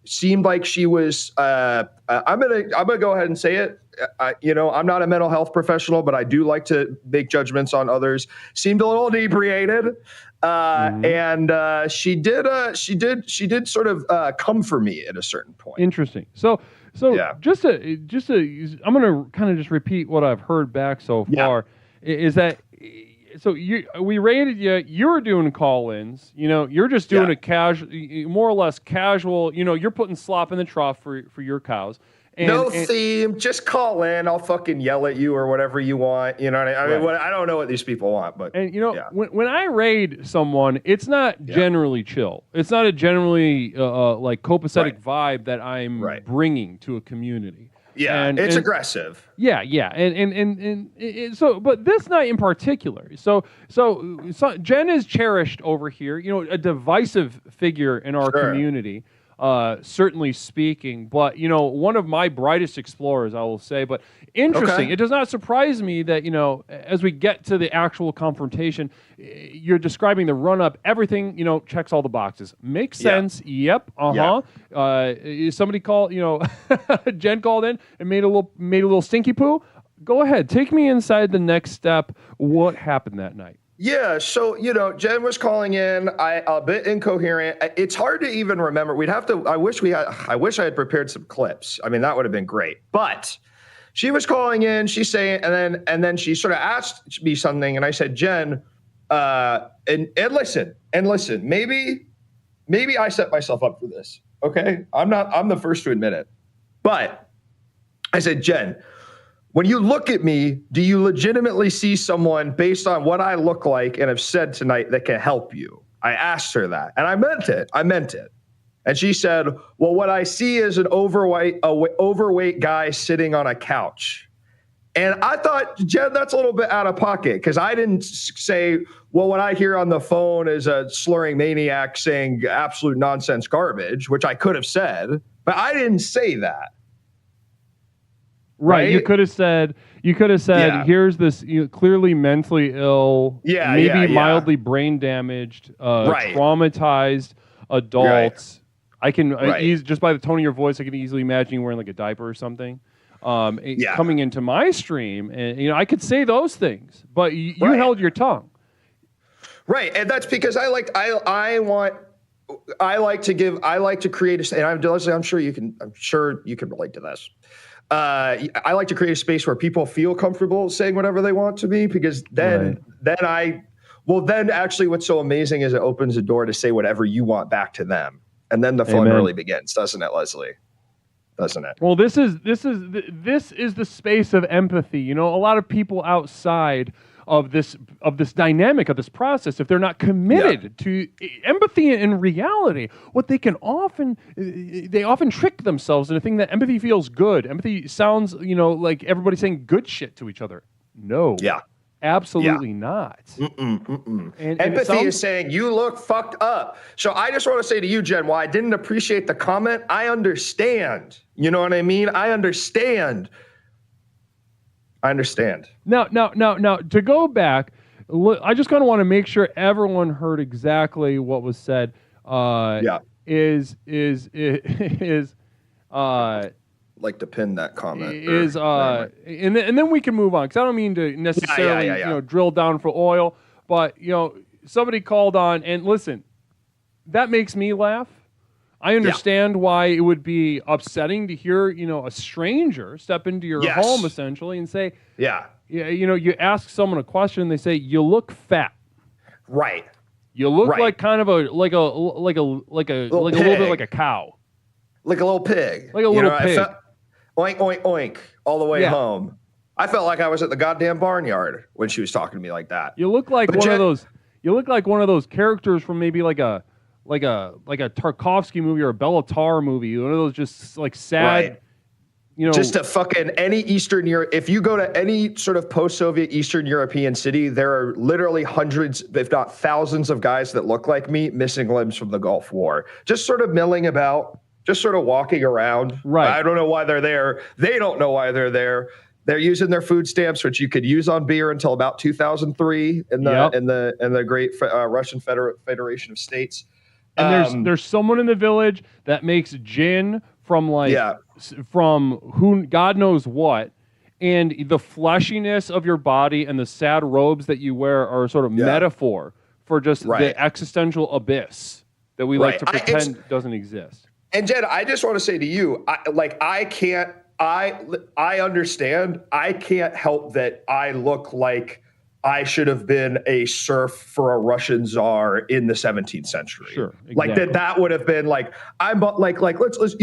seemed like she was I'm gonna go ahead and say it. I'm not a mental health professional, but I do like to make judgments on others. Seemed a little inebriated, and she did sort of come for me at a certain point. Interesting. So just to I'm gonna kind of just repeat what I've heard back so far is that. So we rated you. You were doing call-ins. You're just doing a casual, more or less casual. You're putting slop in the trough for your cows. No theme, just call in. I'll fucking yell at you or whatever you want. You know what I mean? I don't know what these people want, but when I raid someone, it's not generally chill. It's not a generally like copacetic vibe that I'm bringing to a community. Yeah, it's aggressive. Yeah, and so, but this night in particular, so Jen is cherished over here. A divisive figure in our community. Certainly speaking, but one of my brightest explorers, I will say. But interesting. It does not surprise me that as we get to the actual confrontation, you're describing the run up. Everything checks all the boxes. Makes sense. Yep. Somebody called. Jen called in and made a little stinky poo. Go ahead. Take me inside the next step. What happened that night? Yeah, so Jen was calling in. A bit incoherent. It's hard to even remember. We'd have to. I wish I had prepared some clips. I mean, that would have been great. But she was calling in. She's saying, and then she sort of asked me something, and I said, Jen, and listen. Maybe I set myself up for this. Okay, I'm the first to admit it. But I said, Jen, when you look at me, do you legitimately see someone based on what I look like and have said tonight that can help you? I asked her that, and I meant it. And she said, well, what I see is an overweight guy sitting on a couch. And I thought, Jen, that's a little bit out of pocket, because I didn't say, well, what I hear on the phone is a slurring maniac saying absolute nonsense garbage, which I could have said, but I didn't say that. Right. You could have said, here's this clearly mentally ill, maybe mildly brain damaged, traumatized adults. I can just by the tone of your voice, I can easily imagine you wearing like a diaper or something. Coming into my stream, and I could say those things, but you held your tongue. Right, and that's because I like to create and I'm sure you can relate to this. I like to create a space where people feel comfortable saying whatever they want to me, because then actually what's so amazing is it opens the door to say whatever you want back to them. And then the fun really begins, doesn't it, Leslie? Doesn't it? Well, this is the space of empathy. A lot of people outside of this dynamic, of this process, if they're not committed to empathy in reality, what they often trick themselves into thinking that empathy feels good. Empathy sounds, like everybody saying good shit to each other. No. Yeah. Absolutely not. And empathy is saying you look fucked up. So I just want to say to you, Jen, while I didn't appreciate the comment, I understand. You know what I mean? I understand. Now, to go back, I just kind of want to make sure everyone heard exactly what was said. Is like to pin that comment and then we can move on, because I don't mean to necessarily drill down for oil, but somebody called on, and listen, that makes me laugh. I understand why it would be upsetting to hear a stranger step into your home essentially and say you ask someone a question, they say you look fat. Right. You look like kind of a little bit like a cow. Like a little pig. Like a little pig. Oink, oink, oink, all the way home. I felt like I was at the goddamn barnyard when she was talking to me like that. You look like one of those. You look like one of those characters from maybe like a Tarkovsky movie or a Bellatar movie. One of those just like sad. Just a fucking any Eastern Europe. If you go to any sort of post-Soviet Eastern European city, there are literally hundreds, if not thousands, of guys that look like me, missing limbs from the Gulf War, just sort of milling about. Just sort of walking around. Right. I don't know why they're there. They don't know why they're there. They're using their food stamps, which you could use on beer until about 2003 in the great Russian Federation of States. And there's someone in the village that makes gin from from who God knows what, and the fleshiness of your body and the sad robes that you wear are a sort of metaphor for just the existential abyss that we like to pretend doesn't exist. And Jen, I just want to say to you, I understand. I can't help that I look like I should have been a serf for a Russian czar in the 17th century. Sure, exactly. Like that would have been like, let's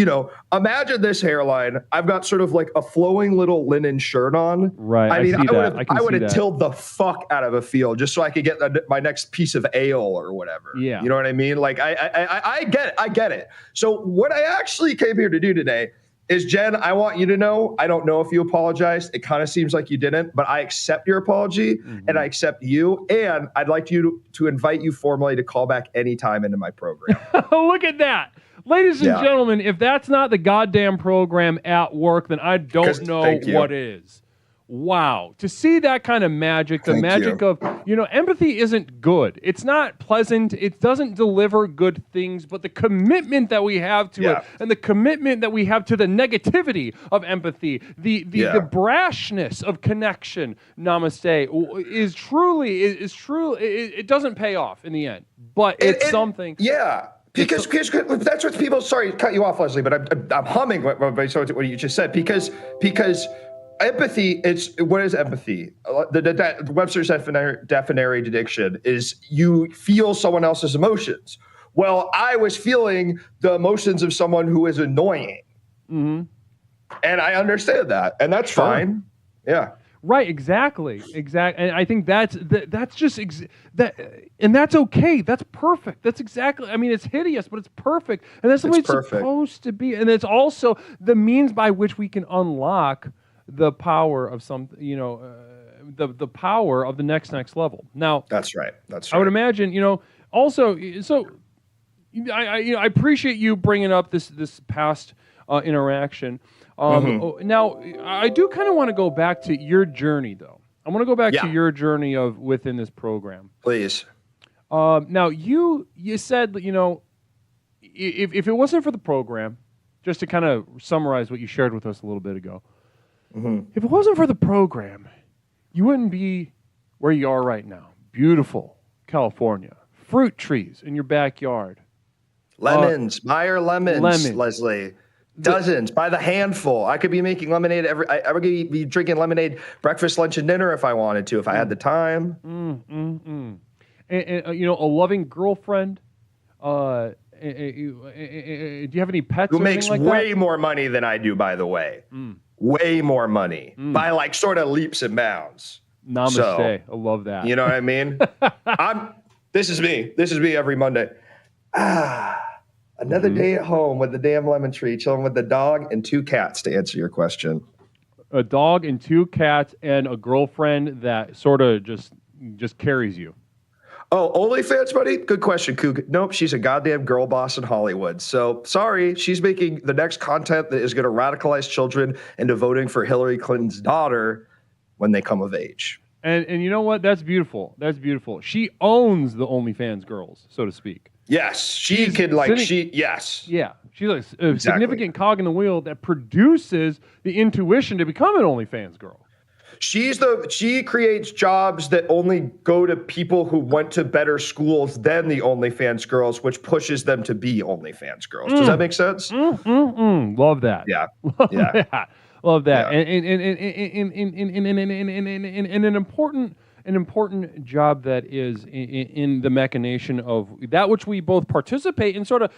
imagine this hairline. I've got sort of like a flowing little linen shirt on. Right. I mean, I would have tilled the fuck out of a field just so I could get my next piece of ale or whatever. Yeah. You know what I mean? Like I get it. I get it. So what I actually came here to do today is, Jen, I want you to know, I don't know if you apologized. It kind of seems like you didn't, but I accept your apology and I accept you. And I'd like you to invite you formally to call back anytime into my program. Look at that. Ladies and gentlemen, if that's not the goddamn program at work, then I don't know what is. Wow. To see that kind of magic, the magic of, empathy isn't good. It's not pleasant. It doesn't deliver good things, but the commitment that we have to it and the commitment that we have to the negativity of empathy, the brashness of connection, namaste, is truly, it doesn't pay off in the end, but it's something. Yeah. Because that's what people, sorry to cut you off, Leslie, but I'm humming what you just said, because empathy, what is empathy? The Webster's definition diction is you feel someone else's emotions. Well, I was feeling the emotions of someone who is annoying. Mm-hmm. And I understand that. And that's fine. Yeah. Right, exactly. And I think that's just and that's okay. That's perfect. That's exactly. I mean, it's hideous, but it's perfect, and that's the way it's supposed to be. And it's also the means by which we can unlock the power of the power of the next level. Now, that's right. I would imagine, also. So, I appreciate you bringing up this past interaction. Now, I do kind of want to go back to your journey, though. I want to go back to your journey of within this program. Please. Now, you said that, if it wasn't for the program, just to kind of summarize what you shared with us a little bit ago, if it wasn't for the program, you wouldn't be where you are right now. Beautiful California, fruit trees in your backyard. Lemons, Meyer lemons, Leslie. Dozens by the handful. I could be making lemonade I would be drinking lemonade breakfast, lunch, and dinner if I wanted to, if I had the time. And a loving girlfriend. Do you have any pets? Who makes way more money than I do, by the way. Way more money by like sort of leaps and bounds. Namaste. So, I love that. You know what I mean? This is me. This is me every Monday. Another day at home with the damn lemon tree, chilling with the dog and 2 cats, to answer your question. A dog and 2 cats and a girlfriend that sort of just carries you. Oh, OnlyFans, buddy? Good question, Coog. Nope, she's a goddamn girl boss in Hollywood. So, sorry, she's making the next content that is going to radicalize children into voting for Hillary Clinton's daughter when they come of age. And you know what? That's beautiful. That's beautiful. She owns the OnlyFans girls, so to speak. Yes, yes. Yeah, she's like a significant cog in the wheel that produces the intuition to become an OnlyFans girl. She creates jobs that only go to people who went to better schools than the OnlyFans girls, which pushes them to be OnlyFans girls. Does that make sense? Love that. Yeah. Love that. Yeah. And an important job that is in the machination of that which we both participate in, sort of,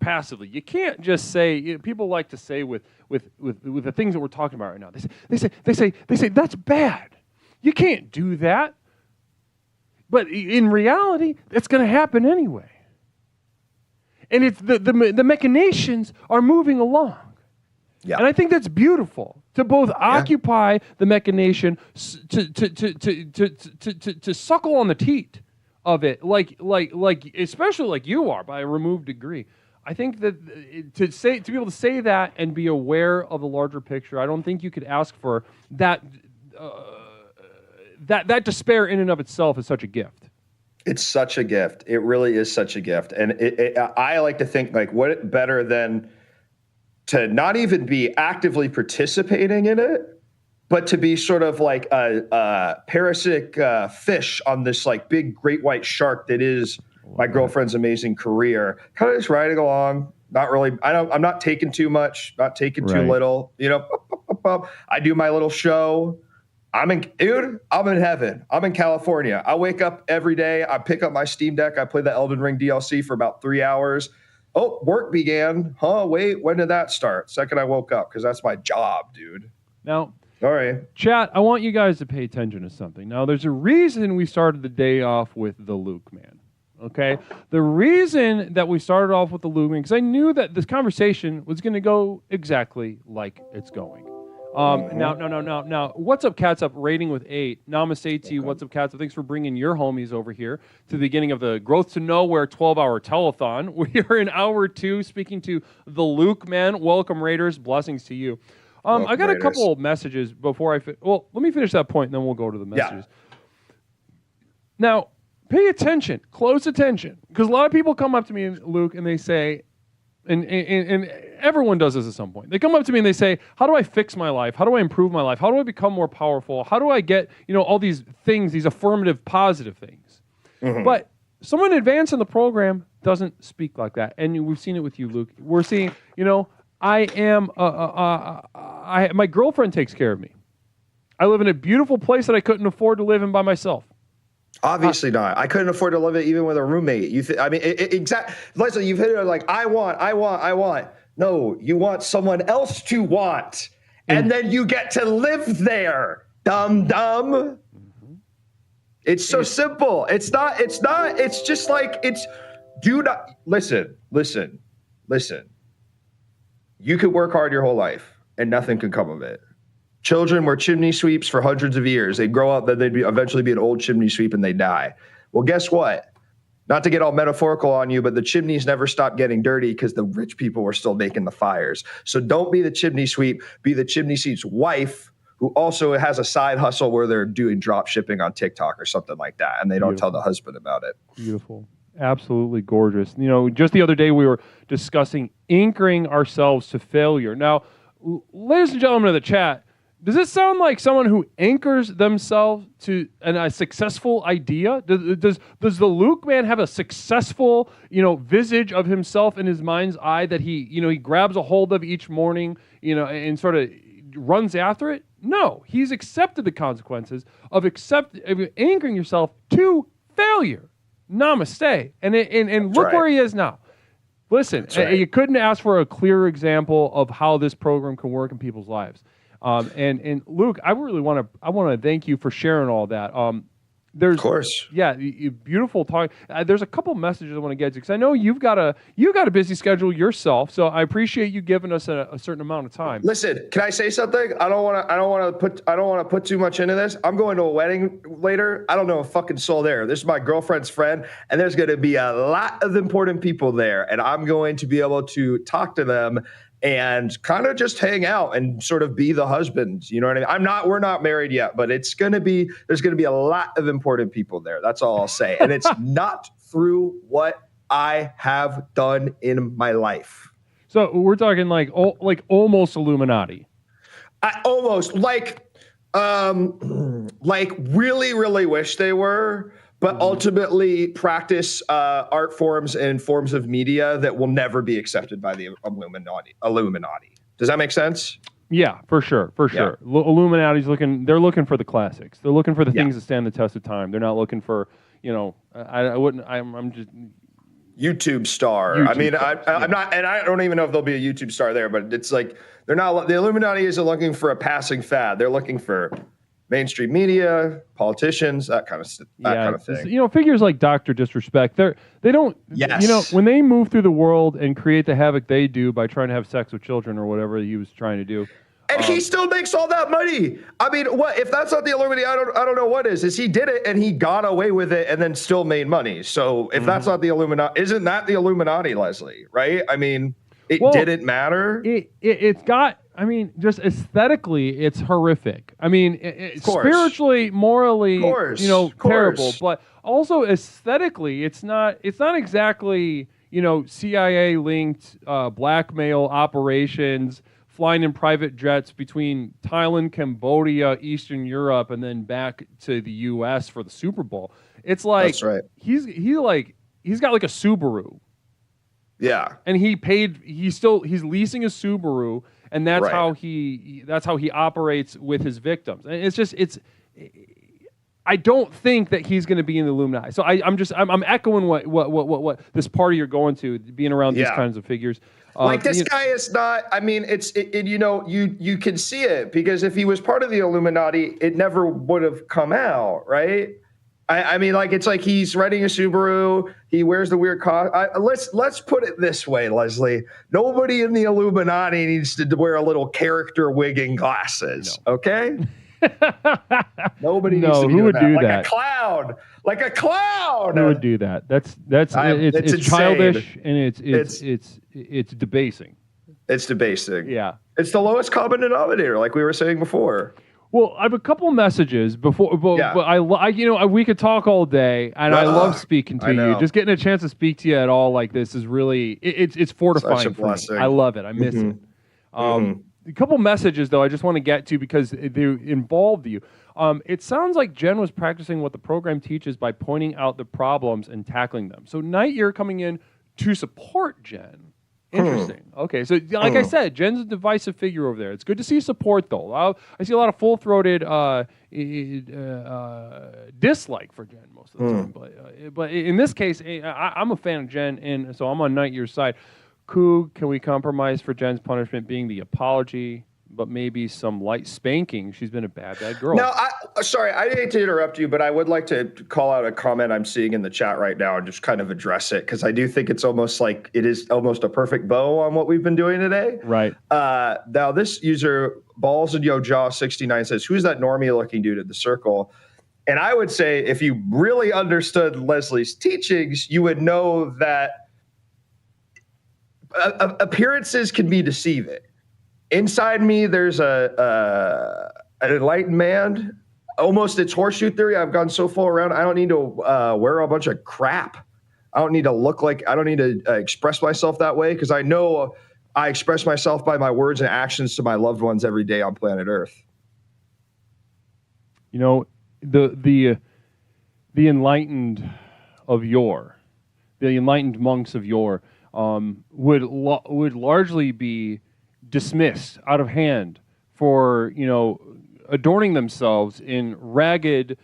passively. You can't just say. People like to say with the things that we're talking about right now. They say that's bad. You can't do that. But in reality, it's going to happen anyway. And it's the machinations are moving along. Yeah. And I think that's beautiful to both occupy the machination, to suckle on the teat of it, like especially like you are by a removed degree. I think that to be able to say that and be aware of the larger picture, I don't think you could ask for that. That despair in and of itself is such a gift. It's such a gift. It really is such a gift, and I like to think like what better than to not even be actively participating in it, but to be sort of like a parasitic fish on this like big great white shark that is my girlfriend's amazing career. Kind of just riding along. Not really. I'm not taking too much. Not taking too little. I do my little show. I'm in heaven. I'm in California. I wake up every day. I pick up my Steam Deck. I play the Elden Ring DLC for about 3 hours. Oh, work began. Wait, when did that start? Second I woke up, because that's my job, dude. Now, all right. Chat, I want you guys to pay attention to something. Now, there's a reason we started the day off with the Luke Man. Okay? The reason that we started off with the Luke Man, because I knew that this conversation was going to go exactly like it's going. Now, what's up, Cats Up? Rating with 8. Namaste to you. What's up, Cats Up? Thanks for bringing your homies over here to the beginning of the Growth to Nowhere 12-hour telethon. We are in hour 2 speaking to the Luke Man. Welcome, Raiders. Blessings to you. I got a couple of messages before I... let me finish that point, and then we'll go to the messages. Yeah. Now, pay attention. Close attention. Because a lot of people come up to me, Luke, and they say... And everyone does this at some point. They come up to me and they say, how do I fix my life? How do I improve my life? How do I become more powerful? How do I get, all these things, these affirmative, positive things? Mm-hmm. But someone advanced in the program doesn't speak like that. And we've seen it with you, Luke. We're seeing, my girlfriend takes care of me. I live in a beautiful place that I couldn't afford to live in by myself. Obviously not. I couldn't afford to live it even with a roommate. Exactly. Leslie, you've hit it like, I want. No, you want someone else to want. And then you get to live there. Dumb. Mm-hmm. It's so simple. It's just like, listen. You could work hard your whole life and nothing could come of it. Children were chimney sweeps for hundreds of years. They'd grow up, then they'd eventually be an old chimney sweep and they die. Well, guess what? not to get all metaphorical on you, but the chimneys never stopped getting dirty because the rich people were still making the fires. So don't be the chimney sweep, be the chimney sweep's wife, who also has a side hustle where they're doing drop shipping on TikTok or something like that, and they don't tell the husband about it. Beautiful. Absolutely gorgeous. You know, just the other day we were discussing anchoring ourselves to failure. Now, ladies and gentlemen of the chat, does it sound like someone who anchors themselves to a successful idea? Does the Luke man have a successful, visage of himself in his mind's eye that he grabs a hold of each morning, and sort of runs after it? No, he's accepted the consequences of anchoring yourself to failure. Namaste. And look where he is now. Listen, you couldn't ask for a clearer example of how this program can work in people's lives. And Luke, I want to thank you for sharing all that. Of course. Yeah, beautiful talk. There's a couple messages I want to get to because I know you've got a busy schedule yourself. So I appreciate you giving us a certain amount of time. Listen, can I say something? I don't want to put too much into this. I'm going to a wedding later. I don't know a fucking soul there. This is my girlfriend's friend, and there's going to be a lot of important people there, and I'm going to be able to talk to them and kind of just hang out and sort of be the husband. You know what I mean? We're not married yet, but there's going to be a lot of important people there. That's all I'll say. And it's not through what I have done in my life. So we're talking like almost Illuminati. Really, really wish they were, but ultimately practice art forms and forms of media that will never be accepted by the Illuminati. Does that make sense? Yeah, for sure. Yeah. Illuminati's they're looking for the classics. They're looking for the things that stand the test of time. They're not looking for, I'm just YouTube star. I'm not, and I don't even know if there'll be a YouTube star there, but it's like, the Illuminati isn't looking for a passing fad. They're looking for mainstream media, politicians, that kind of thing. Figures like Dr. Disrespect, they don't, when they move through the world and create the havoc they do by trying to have sex with children or whatever he was trying to do. And he still makes all that money. I mean, what if that's not the Illuminati? I don't know what is. He did it and he got away with it and then still made money. So if that's not the Illuminati, isn't that the Illuminati, Leslie? Right? I mean, didn't matter. It's got. I mean, just aesthetically, it's horrific. I mean, spiritually, morally, terrible. But also aesthetically, it's not exactly CIA-linked blackmail operations, flying in private jets between Thailand, Cambodia, Eastern Europe, and then back to the U.S. for the Super Bowl. It's like that's right. He's got like a Subaru. Yeah, and he's leasing a Subaru. And that's how he operates with his victims. And I don't think that he's going to be in the Illuminati. So I'm echoing what this party you're going to, being around these kinds of figures. This guy is not. I mean, you can see it because if he was part of the Illuminati, it never would have come out, right? I mean, it's like he's riding a Subaru. He wears the weird costume. Let's put it this way, Leslie. Nobody in the Illuminati needs to wear a little character wig and glasses. No. Okay. Nobody needs to be doing that. Like a clown. Who would do that? It's childish and it's debasing. It's debasing. Yeah. It's the lowest common denominator, like we were saying before. Well, I have a couple messages before, but we could talk all day, and I love speaking to you. Just getting a chance to speak to you at all like this is really it's fortifying for me. I love it. I miss it. A couple messages though I just want to get to because they involved you. It sounds like Jen was practicing what the program teaches by pointing out the problems and tackling them. So Night, you're coming in to support Jen. Interesting. Okay, so like I said, Jen's a divisive figure over there. It's good to see support, though. I see a lot of full-throated dislike for Jen most of the time. But in this case, I'm a fan of Jen, and so I'm on Night Year's side. Coog, can we compromise for Jen's punishment being the apology, but maybe some light spanking? She's been a bad girl. No, sorry, I hate to interrupt you, but I would like to call out a comment I'm seeing in the chat right now and just kind of address it because I do think it's almost like it is almost a perfect bow on what we've been doing today. Right. Now, this user, Balls and Yo Jaw 69 says, "Who's that normie looking dude at the circle?" And I would say if you really understood Leslie's teachings, you would know that appearances can be deceiving. Inside me, there's an enlightened man. Almost it's horseshoe theory. I've gone so far around. I don't need to wear a bunch of crap. I don't need to express myself that way, because I know I express myself by my words and actions to my loved ones every day on planet Earth. You know, the enlightened of yore, the enlightened monks of yore, would largely be dismissed out of hand for, you know, adorning themselves in ragged,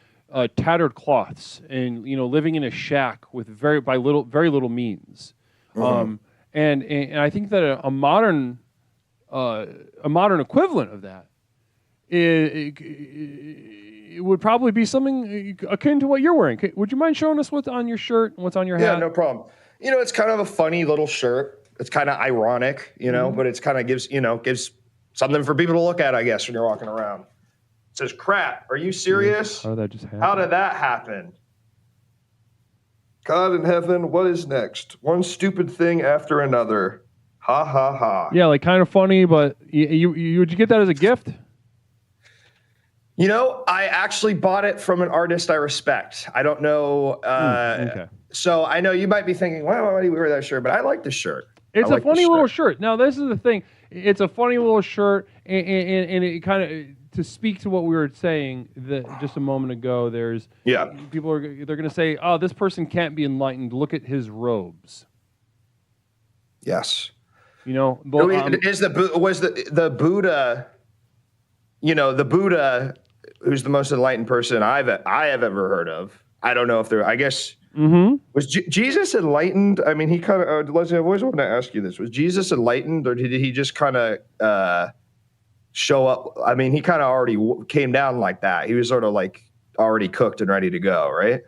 tattered cloths, and, you know, living in a shack with very little means. And I think that a modern equivalent of that it would probably be something akin to what you're wearing. Would you mind showing us what's on your shirt and what's on your hat? Yeah, no problem. You know, it's kind of a funny little shirt. It's kind of ironic, you know, but it's kind of gives something for people to look at, I guess, when you're walking around. It says, "Crap, are you serious? How did that just happen? How did that happen? God in heaven, what is next? One stupid thing after another. Ha, ha, ha." Yeah, like kind of funny, but would you get that as a gift? You know, I actually bought it from an artist I respect. I don't know. Okay. So I know you might be thinking, why do you wear that shirt? But I like the shirt. It's a funny little shirt. Now, this is the thing. It's a funny little shirt, and it kind of, to speak to what we were saying just a moment ago, they're going to say, oh, this person can't be enlightened. Look at his robes. Yes. You know, was the Buddha, you know, the Buddha, who's the most enlightened person I have ever heard of. I don't know if I guess, was Jesus enlightened? I mean, he kind of, Leslie, I've always wanted to ask you this. Was Jesus enlightened, or did he just kind of show up? I mean, he kind of already came down like that. He was sort of like already cooked and ready to go, right?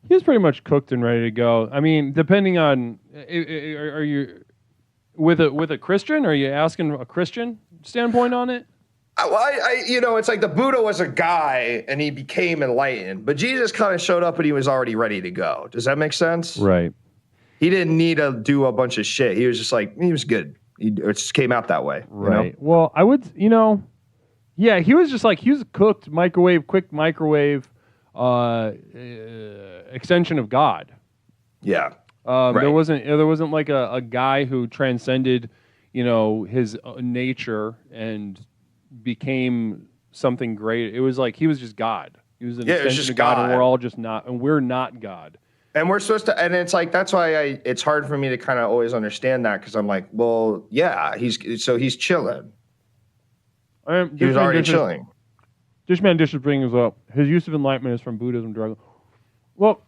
He was pretty much cooked and ready to go. I mean, depending on, are you with a Christian? Are you asking a Christian standpoint on it? You know, it's like the Buddha was a guy and he became enlightened, but Jesus kind of showed up and he was already ready to go. Does that make sense? Right. He didn't need to do a bunch of shit. He was just like, he was good. It just came out that way. Right. You know? Well, I would, you know, yeah, he was just like, he was a cooked quick microwave extension of God. Yeah. Right. There wasn't like a guy who transcended, you know, his nature and became something great. It was like he was just God. He was an extension of God, and we're all just not, and we're not God. And we're supposed to, and it's like, that's why it's hard for me to kind of always understand that, because I'm like, well, yeah, he's chilling. He was already chilling. Dishman Dish is bringing us up. His use of enlightenment is from Buddhism. Well,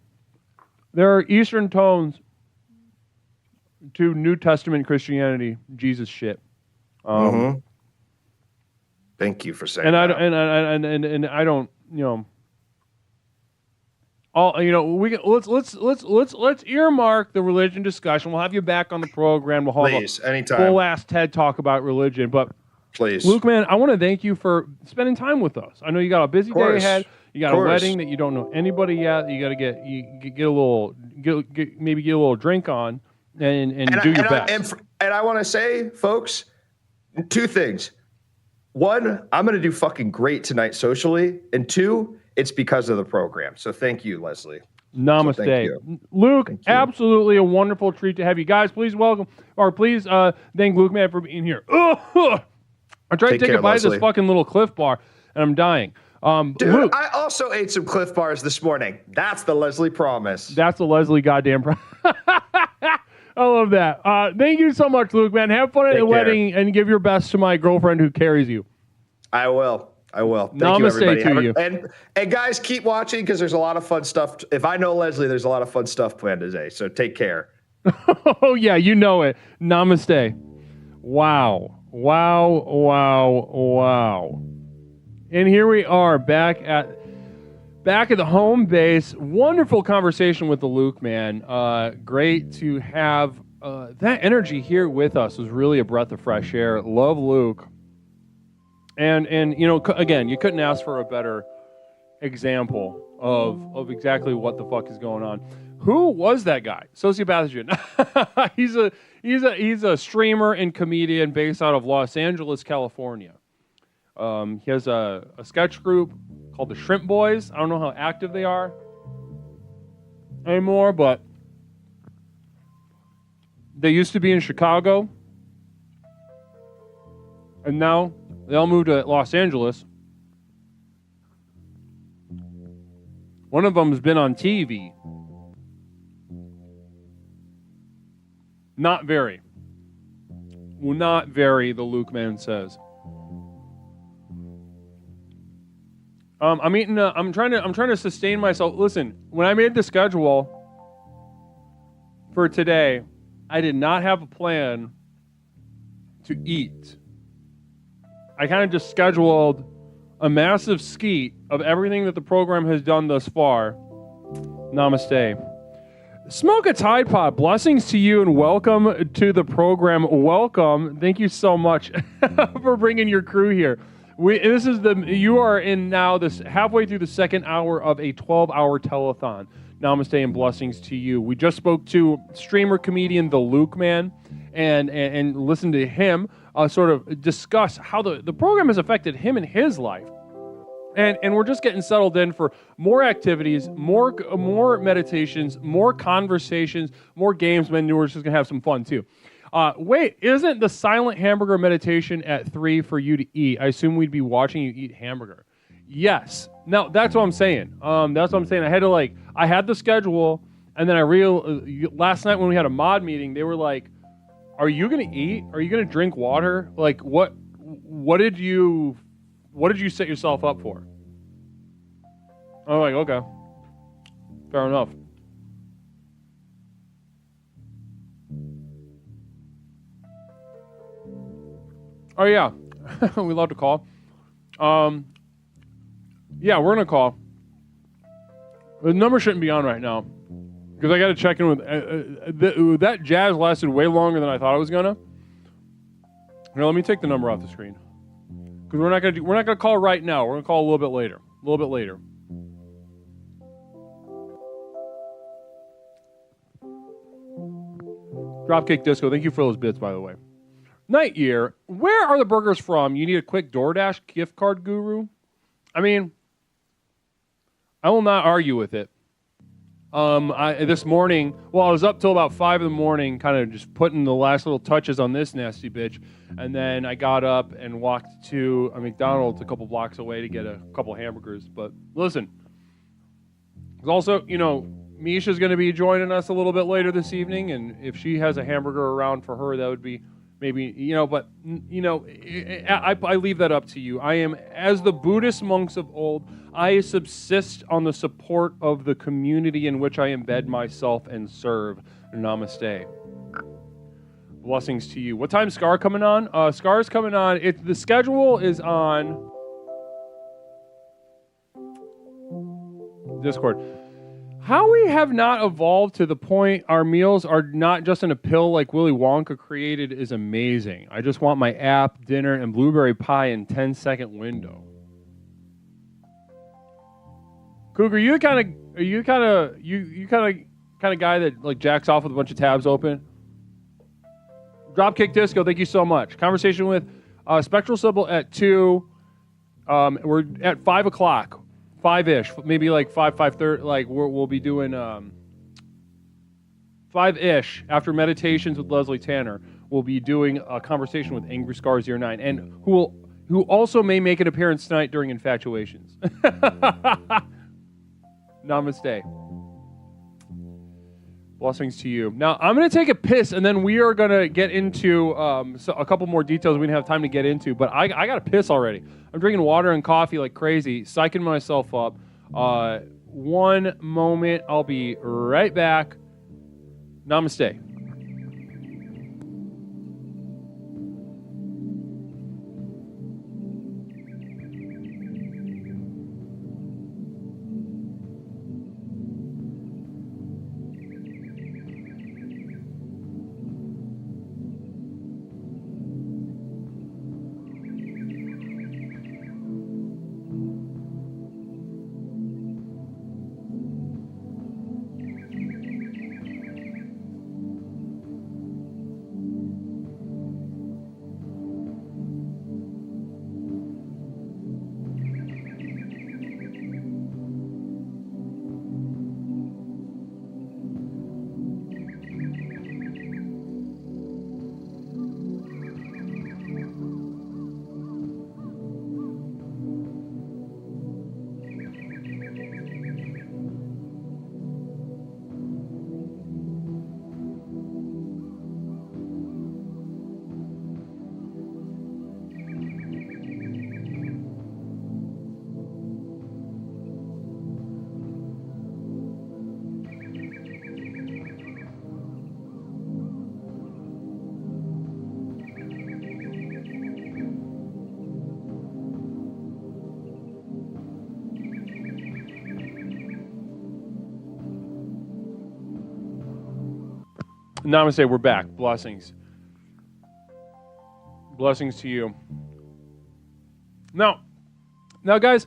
there are Eastern tones to New Testament Christianity, Jesus shit. Thank you for saying and that. And I don't, you know, all, you know, let's earmark the religion discussion. We'll have you back on the program. We'll have anytime. Full ass TED talk about religion. But please, Luke, man, I want to thank you for spending time with us. I know you got a busy day ahead. You got a wedding that you don't know anybody yet. You got to get a little maybe get a little drink on and do your best. And I want to say, folks, two things. One, I'm going to do fucking great tonight socially. And two, it's because of the program. So thank you, Leslie. Namaste. So thank you. Luke, absolutely a wonderful treat to have you guys. Please thank Luke, man, for being here. I tried to take a bite of this fucking little Cliff Bar, and I'm dying. Dude, Luke, I also ate some Cliff Bars this morning. That's the Leslie promise. That's the Leslie goddamn promise. I love that. Thank you so much, Luke, man. Have fun at the wedding and give your best to my girlfriend who carries you. I will. Thank you, everybody. And guys, keep watching, because there's a lot of fun stuff. If I know Leslie, there's a lot of fun stuff planned today. So take care. Oh, yeah, you know it. Namaste. Wow. And here we are back at the home base. Wonderful conversation with the Luke, man. Great to have that energy here with us. It was really a breath of fresh air. Love Luke. And you know, again, you couldn't ask for a better example of exactly what the fuck is going on. Who was that guy? Sociopathogen. he's a streamer and comedian based out of Los Angeles, California. He has a sketch group called the Shrimp Boys. I don't know how active they are anymore, but they used to be in Chicago, and now they all moved to Los Angeles. One of them has been on TV. Not very. Well, not very, the Luke man says. I'm trying to sustain myself. Listen, when I made the schedule for today, I did not have a plan to eat. I kind of just scheduled a massive skeet of everything that the program has done thus far. Namaste. Smoke a Tide Pod. Blessings to you and welcome to the program. Welcome. Thank you so much for bringing your crew here. You are in now this halfway through the second hour of a 12-hour telethon. Namaste and blessings to you. We just spoke to streamer comedian The Luke Man and listened to him sort of discuss how the program has affected him in his life. And we're just getting settled in for more activities, more meditations, more conversations, more games, and we're just going to have some fun too. Wait, isn't the silent hamburger meditation at 3 for you to eat? I assume we'd be watching you eat hamburger. Yes. Now, that's what I'm saying. I had the schedule, and then last night when we had a mod meeting, they were like, are you going to eat? Are you going to drink water? Like, what did you set yourself up for? I'm like, okay. Fair enough. Oh, yeah. We love to call. Yeah, we're going to call. The number shouldn't be on right now because I got to check in with... that jazz lasted way longer than I thought it was going to. Now, let me take the number off the screen. Because we're not gonna call right now. We're gonna call a little bit later. Dropkick Disco, thank you for those bits, by the way. Night Year, where are the burgers from? You need a quick DoorDash gift card guru? I mean, I will not argue with it. This morning, I was up till about 5 in the morning, kind of just putting the last little touches on this nasty bitch. And then I got up and walked to a McDonald's a couple blocks away to get a couple hamburgers. But listen, there's also, Misha's going to be joining us a little bit later this evening. And if she has a hamburger around for her, that would be maybe, I leave that up to you. I am, as the Buddhist monks of old, I subsist on the support of the community in which I embed myself and serve. Namaste. Blessings to you. What time's Scar coming on? Scar's coming on. The schedule is on Discord. How we have not evolved to the point our meals are not just in a pill like Willy Wonka created is amazing. I just want my app, dinner, and blueberry pie in 10-second window. Cougar, you kind of guy that like jacks off with a bunch of tabs open? Dropkick Disco, thank you so much. Conversation with Spectral Sybil at 2. We're at 5 o'clock, 5-ish, maybe like 5:30. Like we'll be doing 5-ish after meditations with Leslie Tanner. We'll be doing a conversation with Angry Scar 09, and who also may make an appearance tonight during Infatuations. Namaste. Blessings to you. Now, I'm going to take a piss, and then we are going to get into a couple more details we didn't have time to get into, but I got to piss already. I'm drinking water and coffee like crazy, psyching myself up. One moment. I'll be right back. Namaste. Namaste, we're back. Blessings. Blessings to you. Now, guys,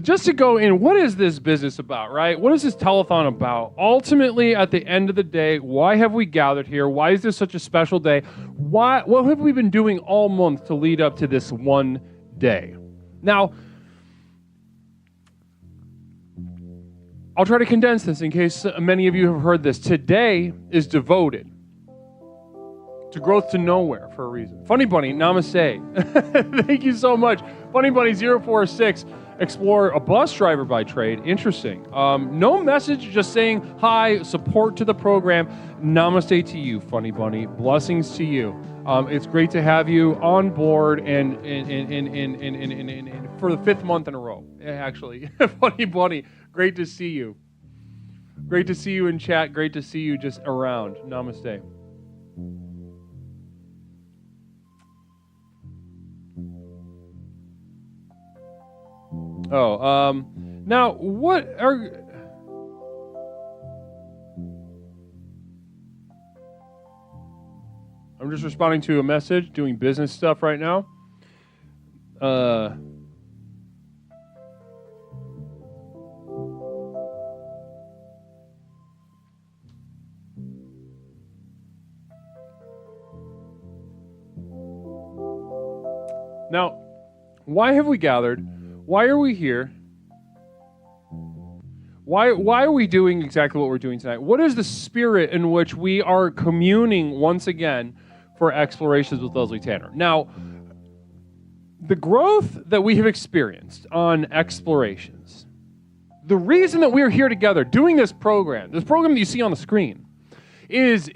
just to go in, what is this business about, right? What is this telethon about? Ultimately, at the end of the day, why have we gathered here? Why is this such a special day? What have we been doing all month to lead up to this one day? Now, I'll try to condense this in case many of you have heard this. Today is devoted to growth to nowhere for a reason. Funny Bunny, namaste. Thank you so much. Funny Bunny 046, explore a bus driver by trade. Interesting. No message, just saying hi, support to the program. Namaste to you, Funny Bunny. Blessings to you. It's great to have you on board and for the 5th month in a row, actually. Funny Bunny, great to see you. Great to see you in chat. Great to see you just around. Namaste. Now what are... I'm just responding to a message, doing business stuff right now. Now, why have we gathered? Why are we here? Why are we doing exactly what we're doing tonight? What is the spirit in which we are communing once again for Explorations with Leslie Tanner? Now, the growth that we have experienced on Explorations, the reason that we're here together doing this program that you see on the screen, is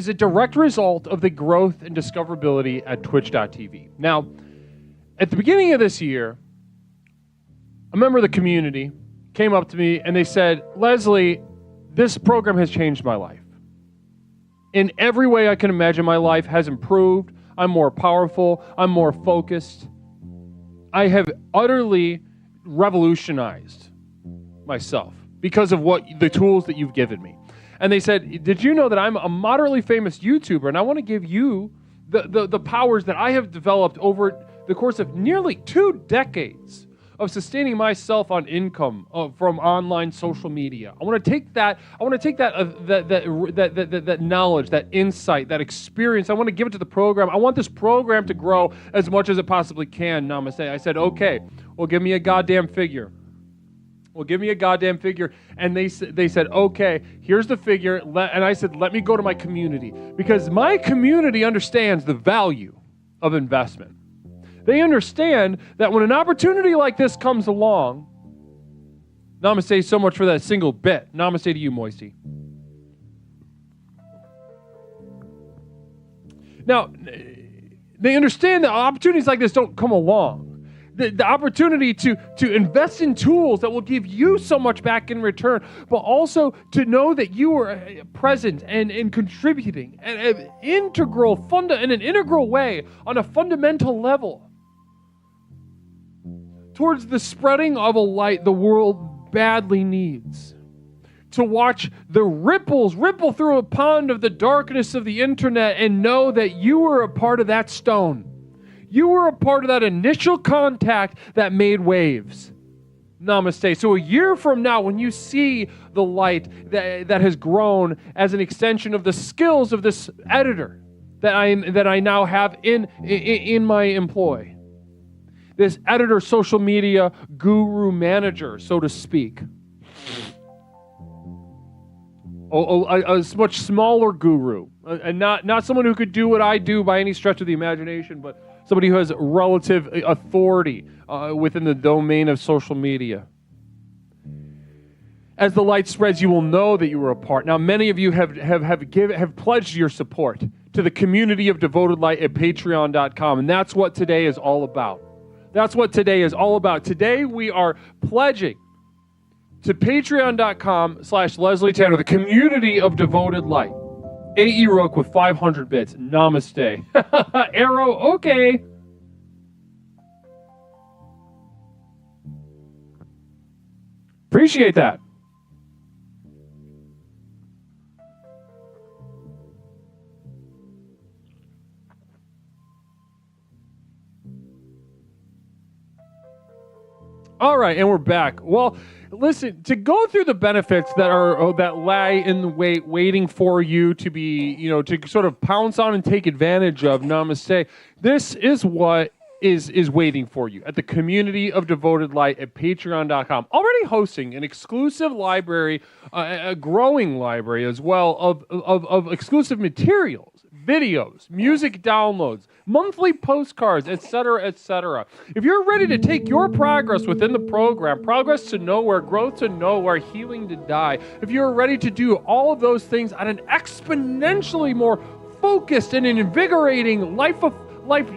a direct result of the growth and discoverability at twitch.tv. Now, at the beginning of this year, a member of the community came up to me and they said, Leslie, this program has changed my life. In every way I can imagine, my life has improved. I'm more powerful. I'm more focused. I have utterly revolutionized myself because of the tools that you've given me. And they said, did you know that I'm a moderately famous YouTuber, and I want to give you the powers that I have developed over the course of nearly 2 decades of sustaining myself on income from online social media. I want to take that knowledge, that insight, that experience. I want to give it to the program. I want this program to grow as much as it possibly can. Namaste. I said, okay, well, give me a goddamn figure. And they said, okay, here's the figure. And I said, let me go to my community, because my community understands the value of investment. They understand that when an opportunity like this comes along, namaste so much for that single bit. Namaste to you, Moisty. Now, they understand that opportunities like this don't come along. The opportunity to invest in tools that will give you so much back in return, but also to know that you are present and contributing in an integral way, on a fundamental level, towards the spreading of a light the world badly needs. To watch the ripples ripple through a pond of the darkness of the internet and know that you were a part of that stone. You were a part of that initial contact that made waves. Namaste. So a year from now, when you see the light that has grown as an extension of the skills of this editor that I now have in my employ, this editor, social media guru manager, so to speak, a much smaller guru, and not someone who could do what I do by any stretch of the imagination, but somebody who has relative authority within the domain of social media. As the light spreads, you will know that you were a part. Now, many of you have pledged your support to the community of devoted light at patreon.com, and that's what today is all about. Today we are pledging to patreon.com/Leslie Tanner, the community of devoted light. A.E. Rook with 500 bits. Namaste. Arrow, okay. Appreciate that. All right, and we're back. Well, listen, to go through the benefits that lie in the waiting for you to be, to sort of pounce on and take advantage of. Namaste. This is what is waiting for you at the Community of Devoted Light at patreon.com. Already hosting an exclusive library, a growing library as well of exclusive materials, videos, music downloads, monthly postcards, etc., etc. If you're ready to take your progress within the program, progress to nowhere, growth to nowhere, healing to die, if you're ready to do all of those things on an exponentially more focused and invigorating life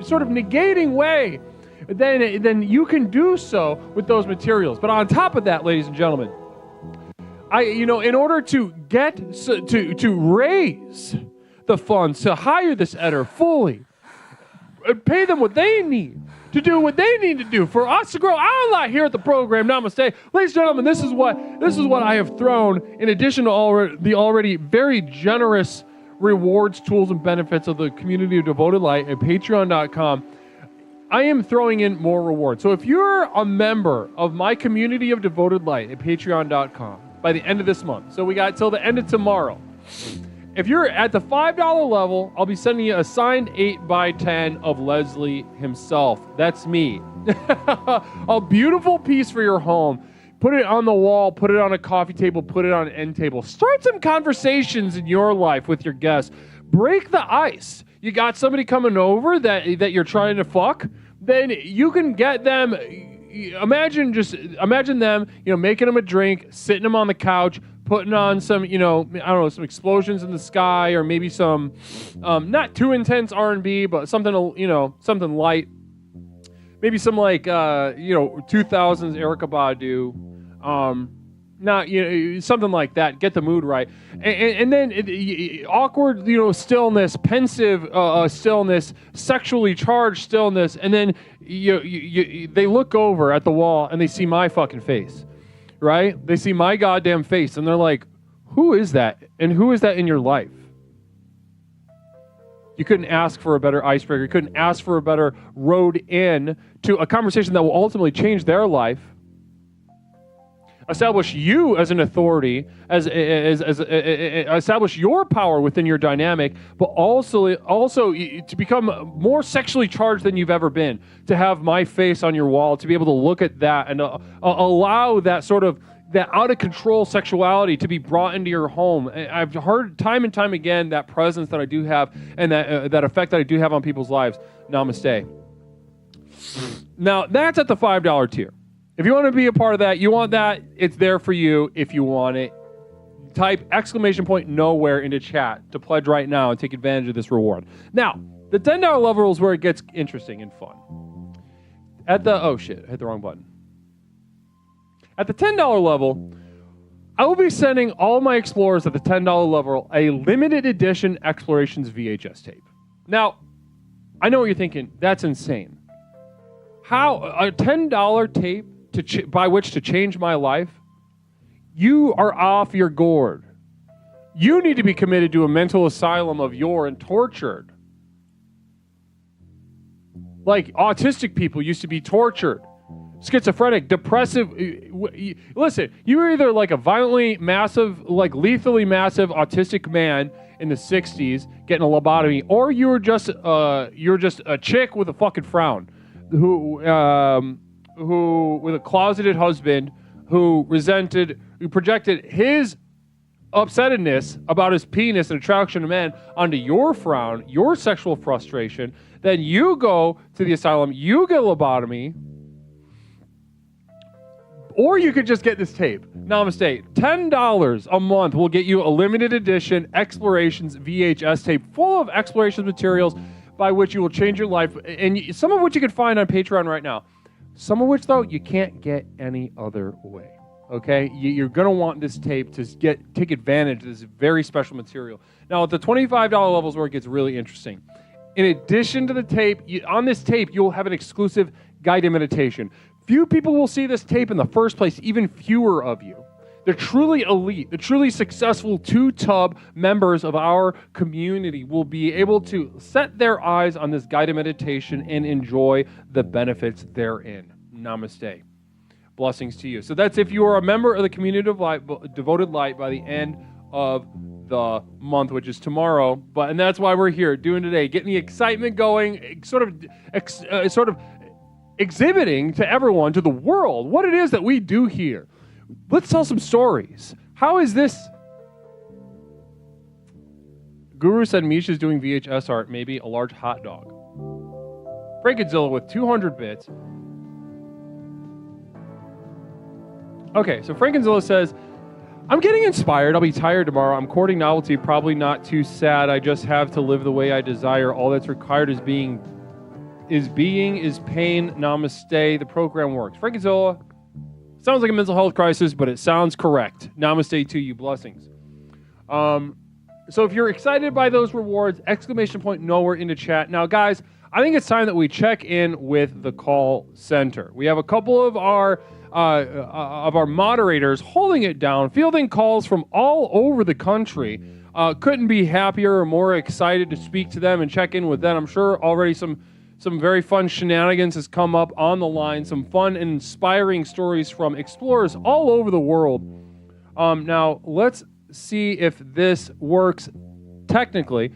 sort of negating way, then you can do so with those materials. But on top of that, ladies and gentlemen, in order to get to raise the funds to hire this editor fully, pay them what they need to do what they need to do for us to grow our life here at the program. Namaste, ladies and gentlemen. This is what I have thrown in addition to the already very generous rewards, tools, and benefits of the Community of Devoted Light at patreon.com. I am throwing in more rewards. So if you're a member of my Community of Devoted Light at patreon.com by the end of this month, so we got till the end of tomorrow, if you're at the $5 level, I'll be sending you a signed 8x10 of Leslie himself. That's me. A beautiful piece for your home. Put it on the wall, put it on a coffee table, put it on an end table. Start some conversations in your life with your guests. Break the ice. You got somebody coming over that you're trying to fuck, then you can get them. Imagine them, making them a drink, sitting them on the couch, putting on some, some explosions in the sky, or maybe some, not too intense R&B, but something, something light. Maybe some 2000s Erykah Badu, something like that. Get the mood right, and then awkward, stillness, pensive stillness, sexually charged stillness, and then they look over at the wall and they see my fucking face, right? They see my goddamn face, and they're like, "Who is that? And who is that in your life?" You couldn't ask for a better icebreaker. You couldn't ask for a better road in to a conversation that will ultimately change their life. Establish you as an authority, establish your power within your dynamic, but also to become more sexually charged than you've ever been. To have my face on your wall, to be able to look at that and allow that sort of that out of control sexuality to be brought into your home. I've heard time and time again that presence that I do have and that effect that I do have on people's lives. Namaste. Now, that's at the $5 tier. If you want to be a part of that, you want that, it's there for you if you want it. Type !nowhere into chat to pledge right now and take advantage of this reward. Now, the $10 level is where it gets interesting and fun. I hit the wrong button. At the $10 level, I will be sending all my explorers at the $10 level a limited edition Explorations VHS tape. Now, I know what you're thinking. That's insane. How a $10 tape by which to change my life? You are off your gourd. You need to be committed to a mental asylum of your and tortured. Like autistic people used to be tortured. Schizophrenic, depressive. Listen, you were either like a violently massive, like lethally massive autistic man in the 60s getting a lobotomy, or you're just a chick with a fucking frown who with a closeted husband who projected his upsetness about his penis and attraction to men onto your frown, your sexual frustration. Then you go to the asylum, you get a lobotomy. Or you could just get this tape. Namaste. $10 a month will get you a limited edition Explorations VHS tape full of explorations materials by which you will change your life. And some of which you can find on Patreon right now. Some of which, though, you can't get any other way. Okay? You're going to want this tape to take advantage of this very special material. Now, at the $25 levels where it gets really interesting. In addition to the tape, on this tape, you'll have an exclusive guided meditation. Few people will see this tape in the first place, even fewer of you. The truly elite, the truly successful two-tub members of our community will be able to set their eyes on this guided meditation and enjoy the benefits therein. Namaste. Blessings to you. So that's if you are a member of the community of light, devoted light by the end of the month, which is tomorrow. And that's why we're here doing today, getting the excitement going, sort of exhibiting to everyone, to the world, what it is that we do here. Let's tell some stories. How is this? Guru said Misha's doing VHS art, maybe a large hot dog. Frankendzilla with 200 bits. Okay, so Frankendzilla says, I'm getting inspired. I'll be tired tomorrow. I'm courting novelty, probably not too sad. I just have to live the way I desire. All that's required is pain. Namaste. The program works. Frankendzilla, sounds like a mental health crisis, but it sounds correct. Namaste to you. Blessings. So if you're excited by those rewards, exclamation point nowhere in the chat. Now, guys, I think it's time that we check in with the call center. We have a couple of our moderators holding it down, fielding calls from all over the country. Couldn't be happier or more excited to speak to them and check in with them. I'm sure already some very fun shenanigans has come up on the line, some fun and inspiring stories from explorers all over the world. Now, let's see if this works technically.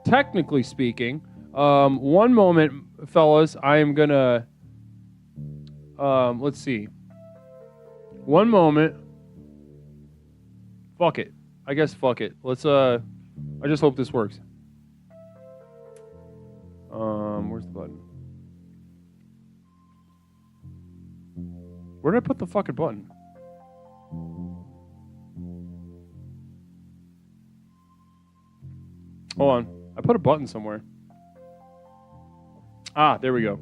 Technically speaking. One moment, fellas. I am gonna... let's see. One moment. Fuck it. I guess fuck it. Let's, I just hope this works. Where's the button? Where did I put the fucking button? Hold on. I put a button somewhere. Ah, there we go.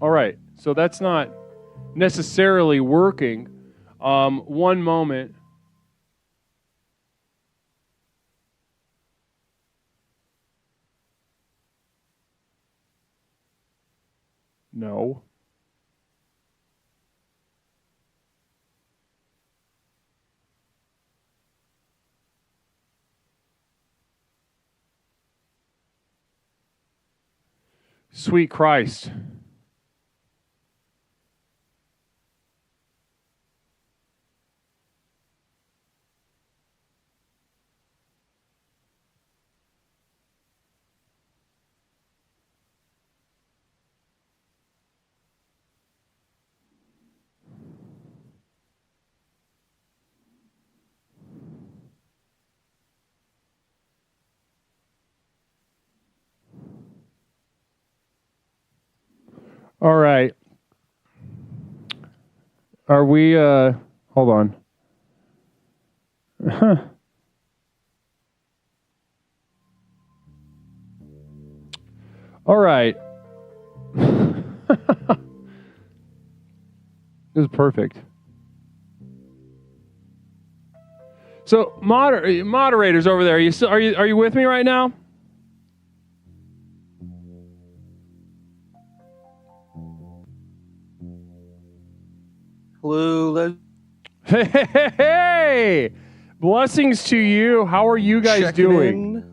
All right. So that's not necessarily working. One moment. No. Sweet Christ. All right. Are we, hold on. All right. This is perfect. So, moderators over there, are you with me right now? Hello. Hey! Blessings to you. How are you guys doing?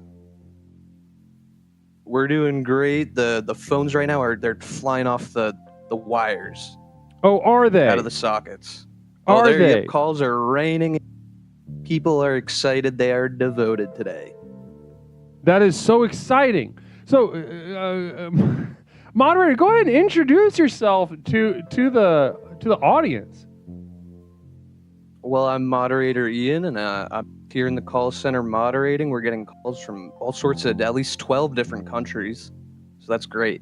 We're doing great. The phones right now they're flying off the wires. Oh, are they? Out of the sockets. Are they? Yep, calls are raining. People are excited. They are devoted today. That is so exciting. So, moderator, go ahead and introduce yourself to the audience. Well, I'm moderator Ian, and I'm here in the call center moderating. We're getting calls from all sorts of at least 12 different countries, so that's great.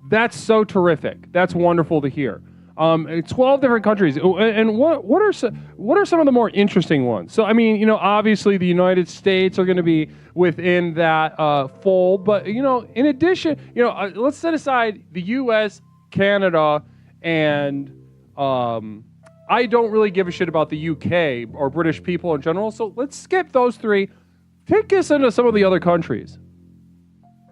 That's so terrific. That's wonderful to hear. 12 different countries, and what are some of the more interesting ones? So, I mean, obviously the United States are going to be within that fold, but in addition, let's set aside the U.S., Canada, and I don't really give a shit about the UK or British people in general, so let's skip those three. Take us into some of the other countries.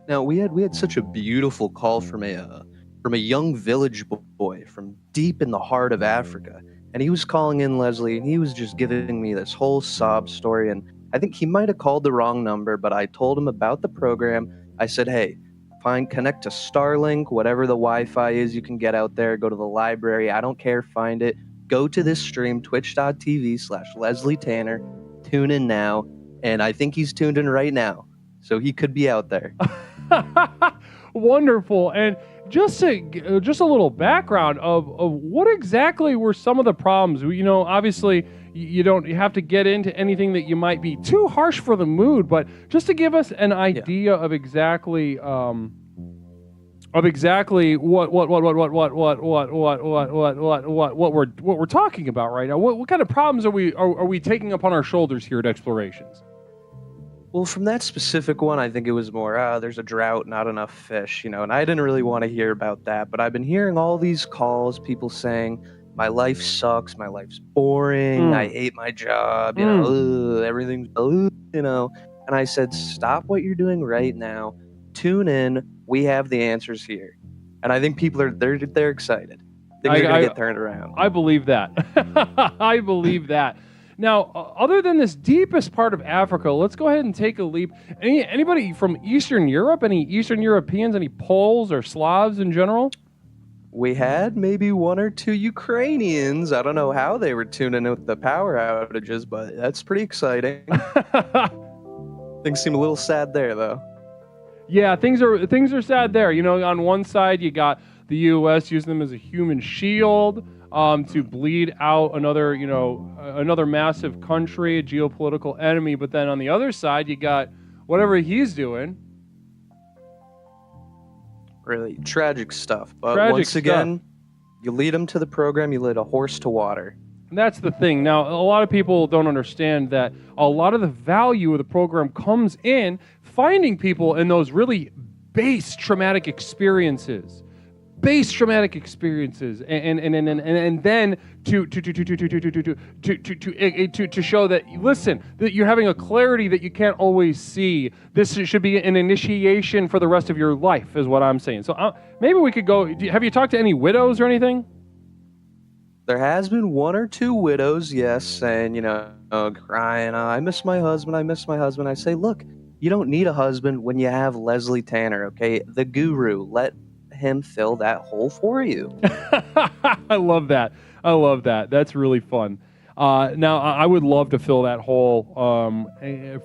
Now, we had such a beautiful call from a young village boy from deep in the heart of Africa, and he was calling in, Leslie, and he was just giving me this whole sob story, and I think he might have called the wrong number, but I told him about the program. I said, hey, connect to Starlink, whatever the Wi-Fi is you can get out there. Go to the library. I don't care. Find it. Go to this stream, twitch.tv/Leslie Tanner. Tune in now. And I think he's tuned in right now. So he could be out there. Wonderful. And just a little background of what exactly were some of the problems. Obviously you have to get into anything that you might be too harsh for the mood, but just to give us an idea of exactly what we're talking about right now. What kind of problems are we taking upon our shoulders here at Explorations? Well, from that specific one, I think it was more, there's a drought, not enough fish, and I didn't really want to hear about that, but I've been hearing all these calls, people saying, my life sucks, my life's boring, I hate my job, everything's, and I said, stop what you're doing right now, tune in, we have the answers here. And I think people they're excited. Things are going to get turned around. I believe that. I believe that. Now, other than this deepest part of Africa, let's go ahead and take a leap. Anybody from Eastern Europe? Any Eastern Europeans? Any Poles or Slavs in general? We had maybe one or two Ukrainians. I don't know how they were tuning in with the power outages, but that's pretty exciting. Things seem a little sad there, though. Yeah, things are sad there. On one side, you got the U.S. using them as a human shield. To bleed out another massive country, a geopolitical enemy. But then on the other side, you got whatever he's doing. Really tragic stuff. But once again, you lead them to the program, you lead a horse to water. And that's the thing. Now, a lot of people don't understand that a lot of the value of the program comes in finding people in those really base traumatic experiences. And then to show that, listen, that you're having a clarity that you can't always see. This should be an initiation for the rest of your life, is what I'm saying. So maybe we could go. Have you talked to any widows or anything? There has been one or two widows, yes, saying, crying, I miss my husband. I say, look, you don't need a husband when you have Leslie Tanner, okay? The guru. Let him fill that hole for you. I love that. That's really fun. Now, I would love to fill that hole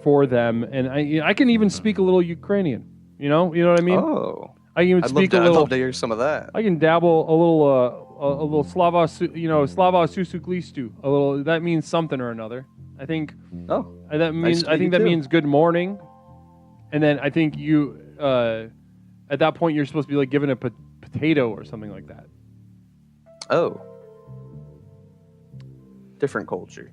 for them, and I can even speak a little Ukrainian. You know what I mean? Oh, I can even speak a little. I'd love to hear some of that. I can dabble a little Slava Susuglistu. A little. That means something or another. I think. Oh, that means. I think that means good morning, and then I think you. At that point, you're supposed to be like given a potato or something like that. Oh. Different culture,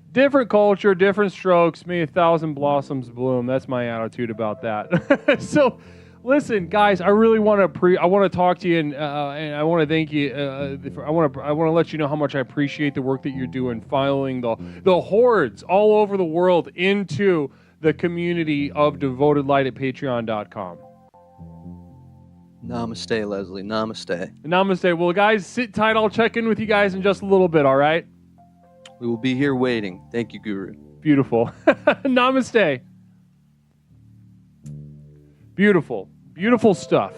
different strokes. May 1,000 blossoms bloom. That's my attitude about that. So, listen, guys, I really want to talk to you, and I want to thank you. I want to let you know how much I appreciate the work that you're doing, following the hordes all over the world into the community of Devoted Light at Patreon.com. Namaste, Leslie. Namaste. Well, guys, sit tight. I'll check in with you guys in just a little bit, all right? We will be here waiting. Thank you, Guru. Beautiful. Namaste. Beautiful stuff.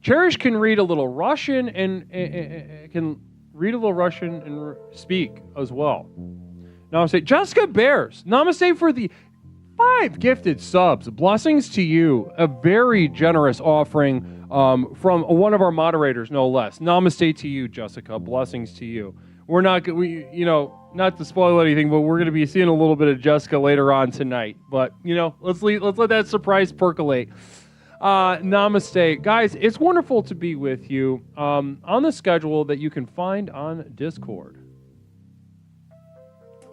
Cherish can read a little Russian and speak as well. Namaste. Jessica Bears. Namaste for the 5 gifted subs. Blessings to you. A very generous offering from one of our moderators, no less. Namaste to you, Jessica. Blessings to you. We're not to spoil anything, but we're going to be seeing a little bit of Jessica later on tonight. But let's let that surprise percolate. Namaste, guys. It's wonderful to be with you on the schedule that you can find on Discord.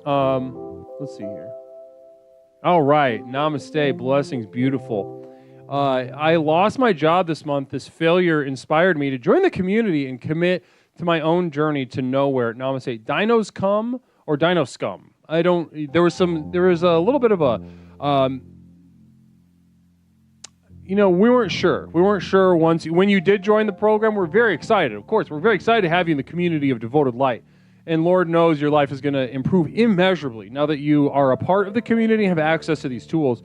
Let's see here. All right. Namaste. Blessings. Beautiful. I lost my job this month. This failure inspired me to join the community and commit to my own journey to nowhere. Namaste. Dinos come or dino scum? There was a little bit of a, we weren't sure. When you did join the program, we're very excited. Of course, we're very excited to have you in the community of Devoted Light. And Lord knows your life is going to improve immeasurably now that you are a part of the community and have access to these tools.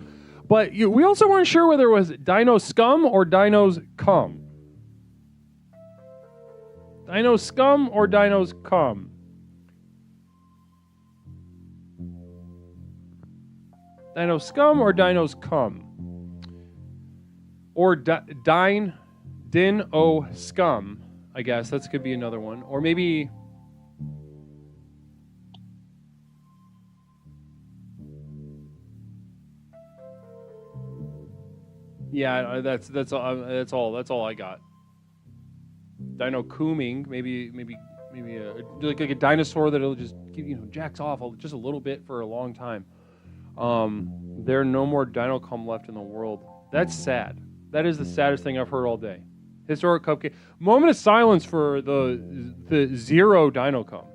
But we also weren't sure whether it was Dino Scum or Dinos Cum. Dino Scum or Dinos Cum. Dino Scum or Dinos Cum. Or Din O Scum, I guess. That could be another one. Or maybe... Yeah, that's all I got. Dino Cooming, maybe like a dinosaur that'll just jacks off just a little bit for a long time. There are no more dino cum left in the world. That's sad. That is the saddest thing I've heard all day. Historic cupcake. Moment of silence for the zero dino cum.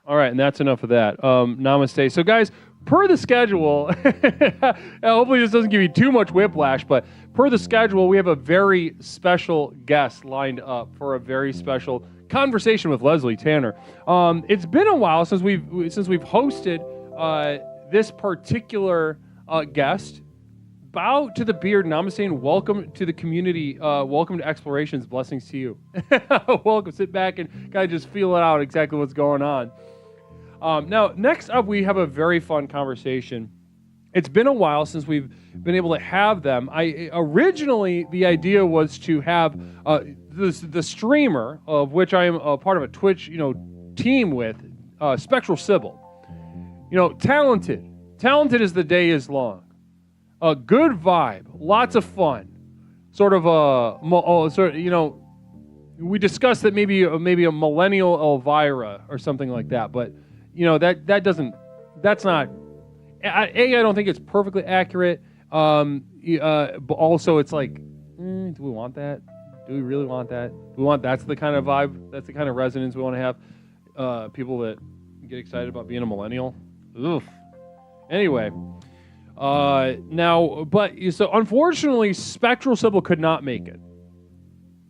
All right, and that's enough of that. Namaste. So, guys, per the schedule, hopefully this doesn't give you too much whiplash, but per the schedule, we have a very special guest lined up for a very special conversation with Leslie Tanner. It's been a while since we've hosted this particular guest. Bow to the beard, namaste, and welcome to the community. Welcome to Explorations. Blessings to you. Welcome. Sit back and kind of just feel it out exactly what's going on. Now, next up, we have a very fun conversation. It's been a while since we've been able to have them. Originally, the idea was to have the streamer, of which I am a part of a Twitch, team with, Spectral Sybil. Talented as the day is long. A good vibe, lots of fun. We discussed that maybe a millennial Elvira or something like that, but that's not. I don't think it's perfectly accurate. But also it's like, do we want that? Do we really want that? Do we want that's the kind of vibe, that's the kind of resonance we want to have. People that get excited about being a millennial. Oof. Anyway. So unfortunately, Spectral Sybil could not make it.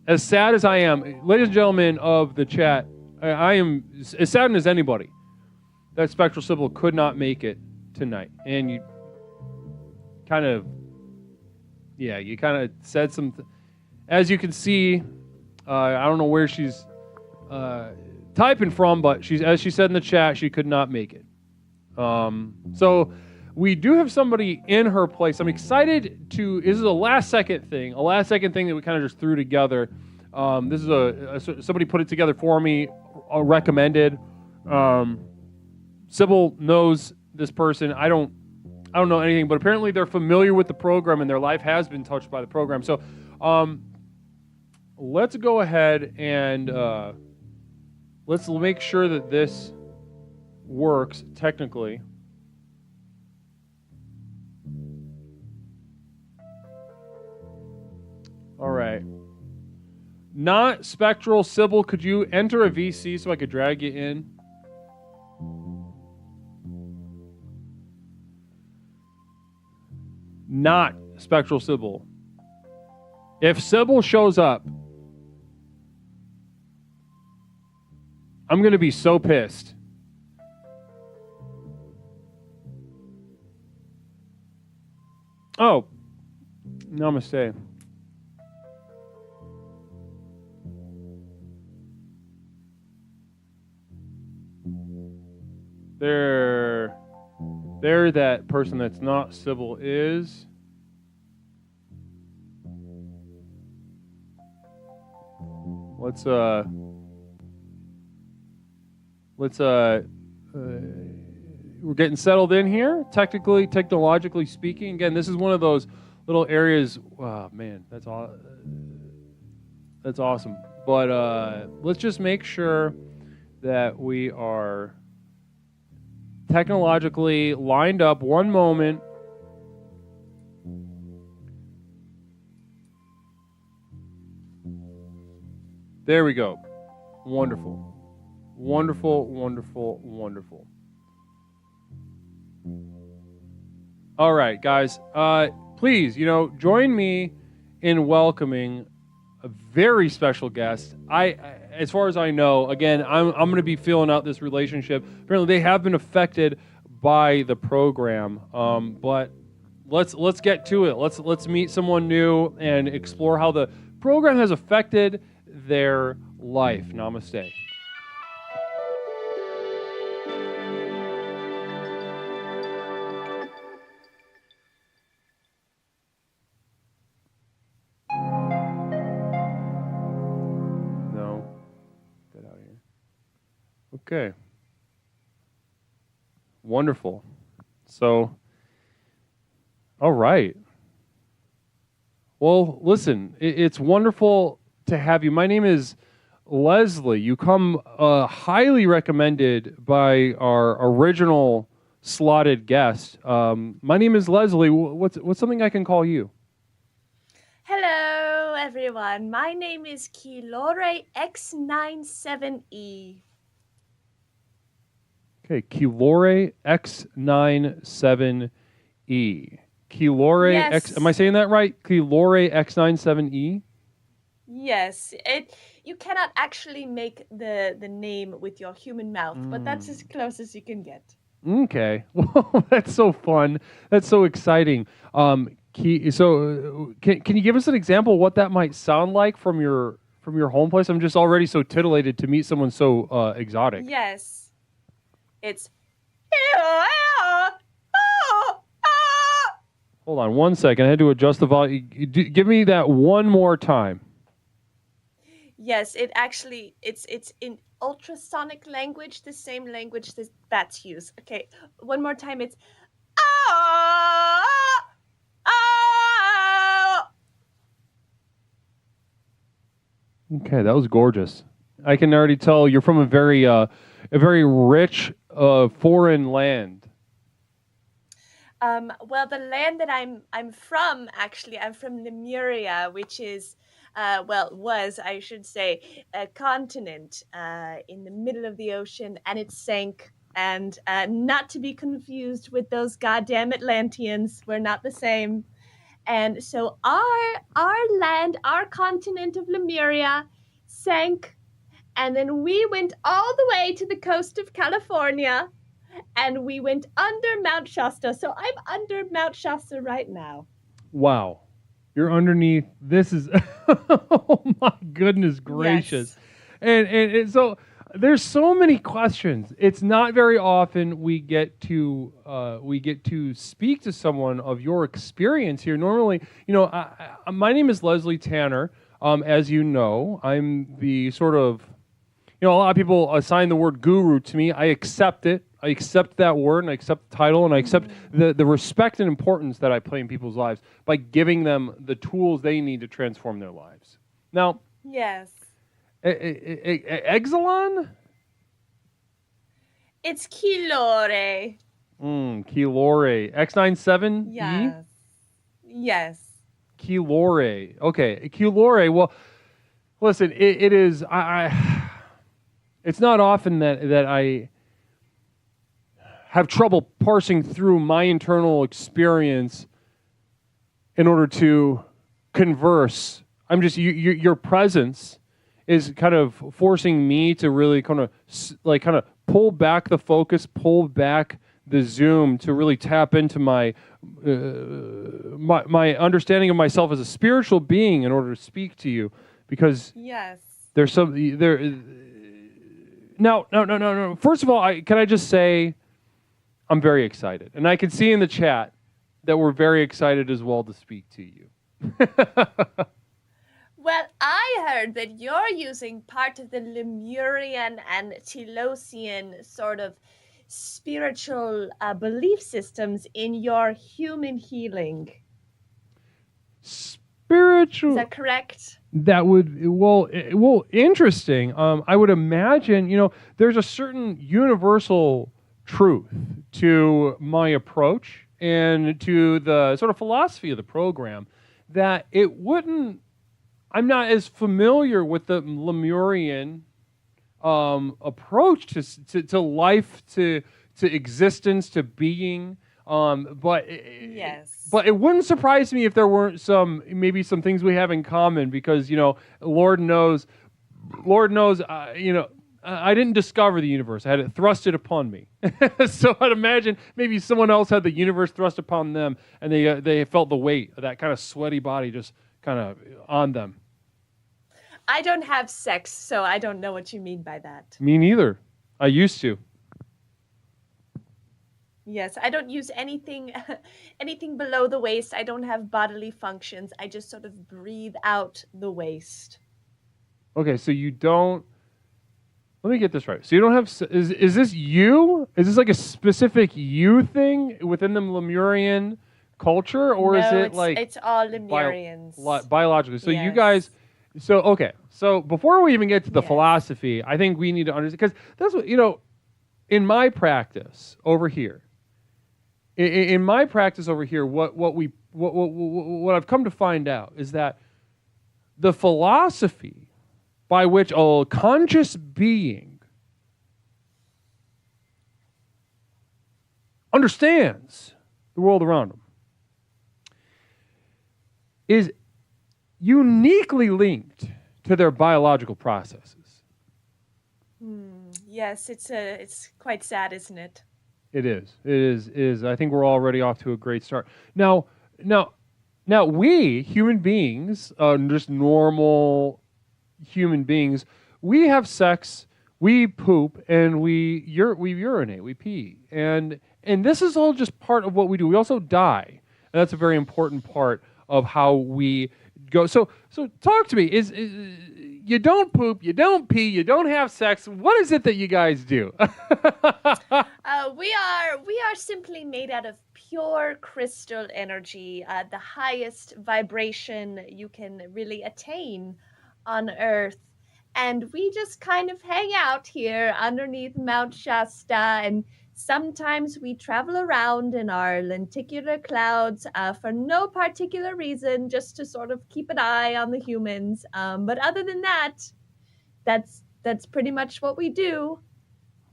As sad as I am, ladies and gentlemen of the chat, I am as saddened as anybody that Spectral Sybil could not make it tonight. And you kind of said something. As you can see, I don't know where she's typing from, but as she said in the chat, she could not make it. So we do have somebody in her place. I'm excited this is a last second thing that we kind of just threw together. This is somebody put it together for me, recommended. Sybil knows this person. I don't know anything, but apparently they're familiar with the program and their life has been touched by the program. So let's go ahead and let's make sure that this works technically. All right. Not Spectral Sybil, could you enter a VC so I could drag you in? Not Spectral Sybil. If Sybil shows up, I'm going to be so pissed. Oh, namaste. There that person that's not Sybil is. Let's we're getting settled in here, technologically speaking. Again, this is one of those little areas. Wow, man, that's awesome. But let's just make sure that we are technologically lined up. One moment. There we go. Wonderful. Wonderful, wonderful, wonderful. All right, guys. Please, join me in welcoming a very special guest. As far as I know, again, I'm going to be filling out this relationship. Apparently, they have been affected by the program, but let's get to it. Let's meet someone new and explore how the program has affected their life. Namaste. Okay. Wonderful. So, all right. Well, listen, it's wonderful to have you. My name is Leslie. You come highly recommended by our original slotted guest. My name is Leslie. What's something I can call you? Hello, everyone. My name is Kilore X97E. Okay, Kilore X97E. Kilore Yes. X. Am I saying that right? Kilore X97E. Yes, you cannot actually make the name with your human mouth, but that's as close as you can get. Okay. Well, that's so fun. That's so exciting. Can you give us an example of what that might sound like from your home place? I'm just already so titillated to meet someone so exotic. Yes. It's Hold on 1 second. I had to adjust the volume. Give me that one more time. Yes, it's in ultrasonic language, the same language that bats use. Okay, one more time. It's Okay, that was gorgeous. I can already tell you're from a very rich foreign land. Well, the land that I'm from, actually, I'm from Lemuria, which is, was, I should say, a continent in the middle of the ocean, and it sank. And not to be confused with those goddamn Atlanteans, we're not the same. And so our land, our continent of Lemuria, sank, and then we went all the way to the coast of California. And we went under Mount Shasta. So I'm under Mount Shasta right now. Wow. You're underneath. This is, oh my goodness gracious. Yes. And so there's so many questions. It's not very often we get to speak to someone of your experience here. Normally, my name is Leslie Tanner. As you know, I'm the sort of, a lot of people assign the word guru to me. I accept it. I accept that word, and I accept the title, and I accept the respect and importance that I play in people's lives by giving them the tools they need to transform their lives. Now, yes, Exelon? It's Kilore. Kilore. X97E? Yes. Yes. Kilore. Okay, Kilore. Well, listen, it is. It's not often that I have trouble parsing through my internal experience in order to converse. I'm just your presence is kind of forcing me to really kind of pull back the focus, pull back the zoom to really tap into my understanding of myself as a spiritual being in order to speak to you, because yes, there's some there. No. First of all, can I just say, I'm very excited. And I can see in the chat that we're very excited as well to speak to you. Well, I heard that you're using part of the Lemurian and Telosian sort of spiritual belief systems in your human healing. Spiritual? Is that correct? That would, interesting. I would imagine, there's a certain universal truth to my approach and to the sort of philosophy of the program that it wouldn't I'm not as familiar with the Lemurian approach to life, to existence, to being. But it wouldn't surprise me if there weren't maybe some things we have in common, because Lord knows, I didn't discover the universe. I had it thrusted upon me. So I'd imagine maybe someone else had the universe thrust upon them, and they felt the weight of that kind of sweaty body just kind of on them. I don't have sex, so I don't know what you mean by that. Me neither. I used to. Yes, I don't use anything below the waist. I don't have bodily functions. I just sort of breathe out the waist. Okay, so you don't. Let me get this right. So you don't have. Is this you? Is this like a specific you thing within the Lemurian culture, or is it like it's all Lemurians biologically? So yes. you guys. So okay. So before we even get to the philosophy, I think we need to understand, because that's what in my practice over here. In my practice over here, what I've come to find out is that the philosophy by which a conscious being understands the world around them is uniquely linked to their biological processes. Yes, it's quite sad, isn't it? It is. I think we're already off to a great start. Now, we human beings, just normal human beings, we have sex, we poop, and we urinate, we pee, and this is all just part of what we do. We also die, and that's a very important part of how we go. So talk to me. Is you don't poop, you don't pee, you don't have sex. What is it that you guys do? We are simply made out of pure crystal energy, the highest vibration you can really attain on Earth. And we just kind of hang out here underneath Mount Shasta, and sometimes we travel around in our lenticular clouds for no particular reason, just to sort of keep an eye on the humans. But other than that, that's pretty much what we do.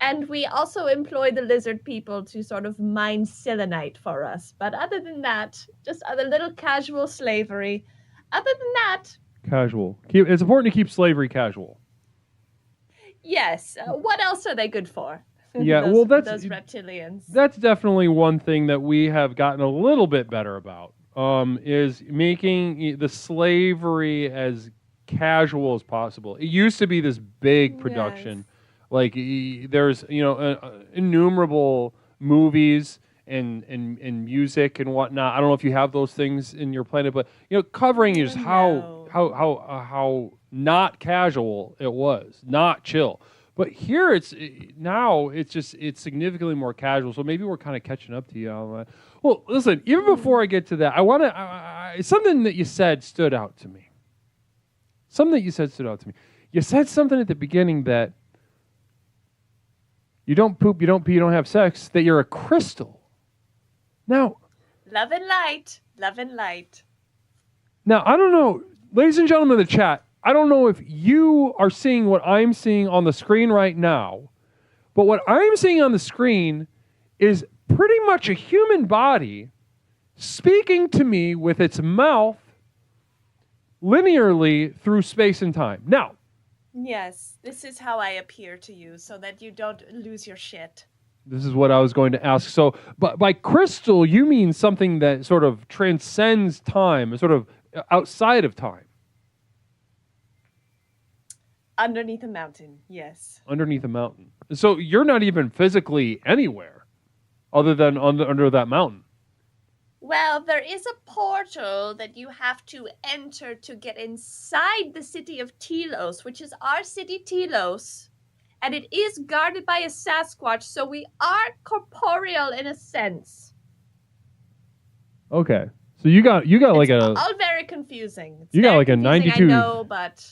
And we also employ the lizard people to sort of mine selenite for us. But other than that, just other little casual slavery. Other than that... Casual. It's important to keep slavery casual. Yes. What else are they good for? Yeah, those reptilians. That's definitely one thing that we have gotten a little bit better about, is making the slavery as casual as possible. It used to be this big production. Yes. Like there's innumerable movies and music and whatnot. I don't know if you have those things in your planet, but covering is how not casual it was, not chill. But here it's significantly more casual. So maybe we're kind of catching up to you on that. Well, listen, even before I get to that, I want to something that you said stood out to me. You said something at the beginning that you don't poop, you don't pee, you don't have sex, that you're a crystal. Now, love and light. Now, I don't know, ladies and gentlemen of the chat, I don't know if you are seeing what I'm seeing on the screen right now, but what I'm seeing on the screen is pretty much a human body speaking to me with its mouth linearly through space and time. Now, yes, this is how I appear to you, so that you don't lose your shit. This is what I was going to ask. So, but by crystal, you mean something that sort of transcends time, sort of outside of time. Underneath a mountain, yes. Underneath a mountain. So you're not even physically anywhere other than under that mountain. Well, there is a portal that you have to enter to get inside the city of Telos, which is our city, Telos. And it is guarded by a Sasquatch, so we are corporeal in a sense. Okay. So you got like all very confusing. You got like a 92. I know, but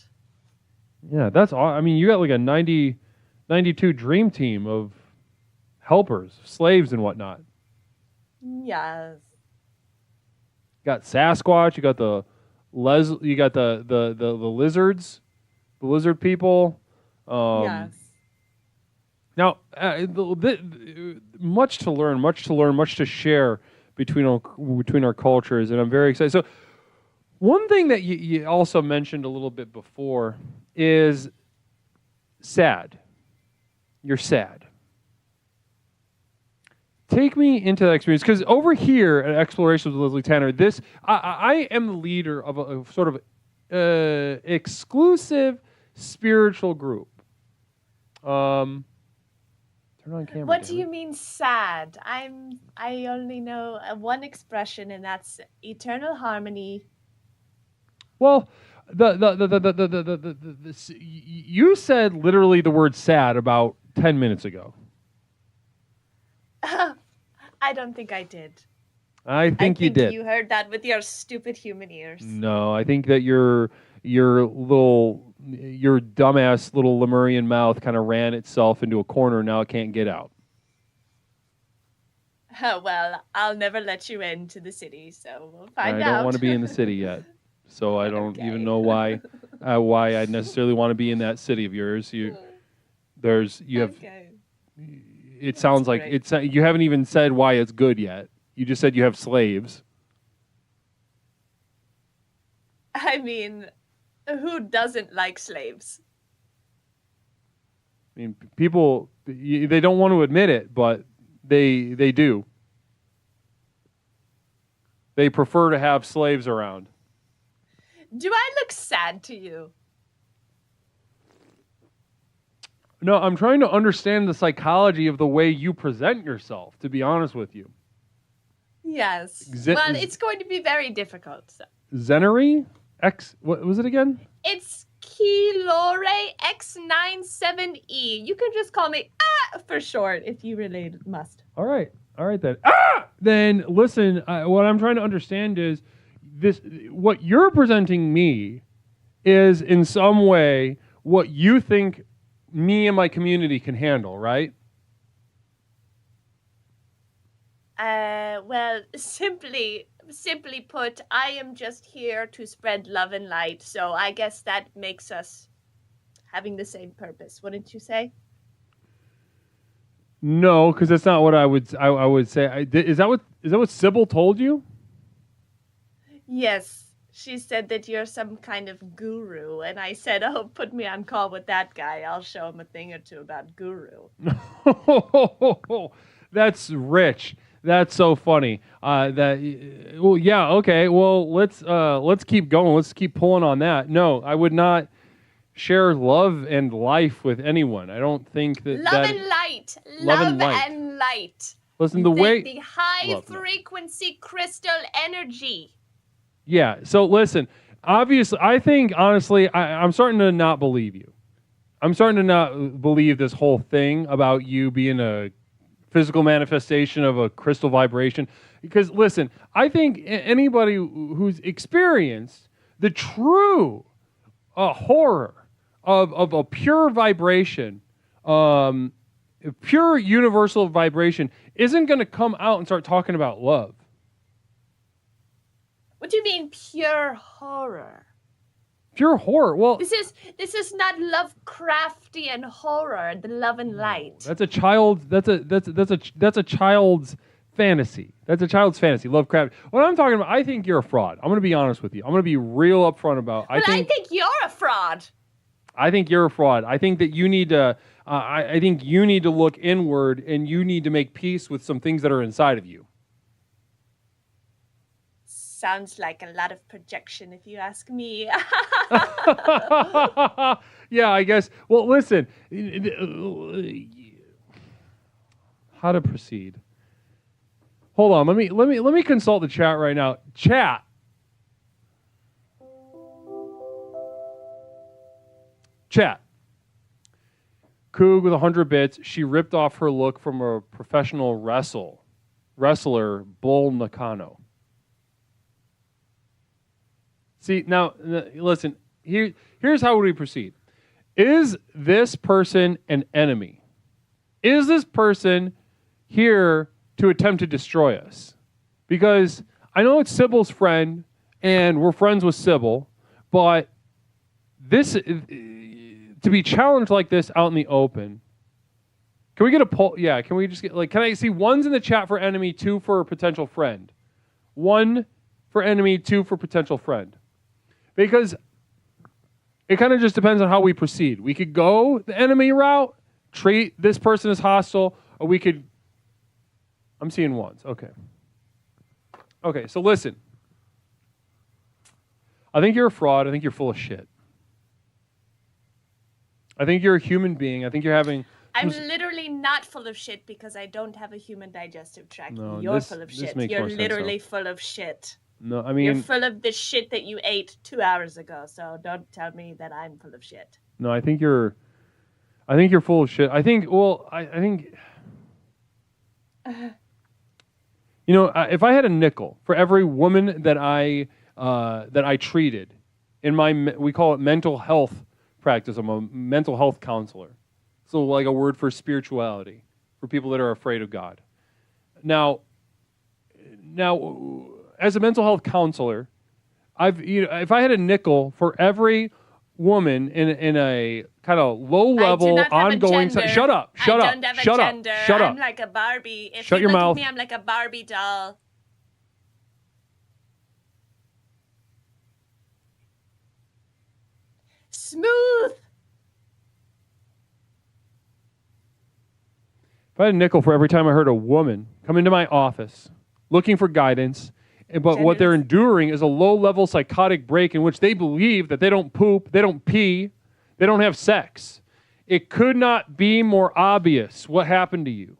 yeah, that's all. I mean, you got like a 92 dream team of helpers, slaves, and whatnot. Yes. You got Sasquatch. You got the You got the lizards, the lizard people. Yes. Now, much to learn, much to share between our cultures, and I'm very excited. So, one thing that you also mentioned a little bit before is sad. You're sad. Take me into that experience, because over here at Explorations with Leslie Tanner, I am the leader of a sort of exclusive spiritual group. Turn on camera. What do you mean sad? I only know one expression, and that's eternal harmony. Well, you said literally the word sad about 10 minutes ago. I don't think I did. I think you did. You heard that with your stupid human ears. No, I think that your dumbass little Lemurian mouth kind of ran itself into a corner, and now it can't get out. Well, I'll never let you into the city, so we'll find out. I don't want to be in the city yet, so I don't even know why I necessarily want to be in that city of yours. You have. Okay. It sounds like you haven't even said why it's good yet. You just said you have slaves. I mean, who doesn't like slaves? I mean, people, they don't want to admit it, but they do. They prefer to have slaves around. Do I look sad to you? No, I'm trying to understand the psychology of the way you present yourself, to be honest with you. Yes. Well, it's going to be very difficult. So. Zenery? What was it again? It's Kilore X97E. You can just call me for short if you really must. All right then. Then listen, what I'm trying to understand is what you're presenting me is in some way what you think me and my community can handle, right? Well, simply put, I am just here to spread love and light. So I guess that makes us having the same purpose, wouldn't you say? No, because that's not what I would say. Is that what Sybil told you? Yes. She said that you're some kind of guru, and I said, "Oh, put me on call with that guy. I'll show him a thing or two about guru." That's rich. That's so funny. Yeah, okay. Well, let's keep going. Let's keep pulling on that. No, I would not share love and life with anyone. I don't think that love and light. Love and light. Listen, the high frequency crystal energy. Yeah, so listen, obviously, I think, honestly, I'm starting to not believe you. I'm starting to not believe this whole thing about you being a physical manifestation of a crystal vibration. Because, listen, I think anybody who's experienced the true horror of a pure vibration, pure universal vibration, isn't going to come out and start talking about love. What do you mean pure horror? Pure horror. Well, this is not Lovecraftian horror, the love and light. That's a child's fantasy. That's a child's fantasy. Lovecraft. What I'm talking about, I think you're a fraud. I'm going to be honest with you. I'm going to be real upfront about. I think you're a fraud. I think you're a fraud. I think that you need to. I think you need to look inward, and you need to make peace with some things that are inside of you. Sounds like a lot of projection, if you ask me. Yeah, I guess. Well, listen. How to proceed? Hold on. Let me consult the chat right now. Chat. Coog with 100 bits. She ripped off her look from a professional wrestler, Bull Nakano. See, now, listen, here's how we proceed. Is this person an enemy? Is this person here to attempt to destroy us? Because I know it's Sybil's friend, and we're friends with Sybil, but this to be challenged like this out in the open. Can we get a poll? Yeah, can we just get can I see one's in the chat for enemy, 2 for potential friend? 1 for enemy, 2 for potential friend. Because it kind of just depends on how we proceed. We could go the enemy route, treat this person as hostile, or we could... I'm seeing ones. Okay. Okay, so listen. I think you're a fraud. I think you're full of shit. I think you're a human being. I think you're having... I'm literally not full of shit because I don't have a human digestive tract. No, You're full of shit. You're literally full of shit. No, I mean... You're full of the shit that you ate 2 hours ago, so don't tell me that I'm full of shit. No, I think you're full of shit. I think you know, if I had a nickel for every woman that I treated in my, we call it mental health practice. I'm a mental health counselor. So like a word for spirituality, for people that are afraid of God. Now, as a mental health counselor, if I had a nickel for every woman in a kind of low level ongoing... Shut up! I'm like a Barbie. If Shut you your look mouth. at me, I'm like a Barbie doll. Smooth. If I had a nickel for every time I heard a woman come into my office looking for guidance, but what they're enduring is a low-level psychotic break in which they believe that they don't poop, they don't pee, they don't have sex. It could not be more obvious what happened to you.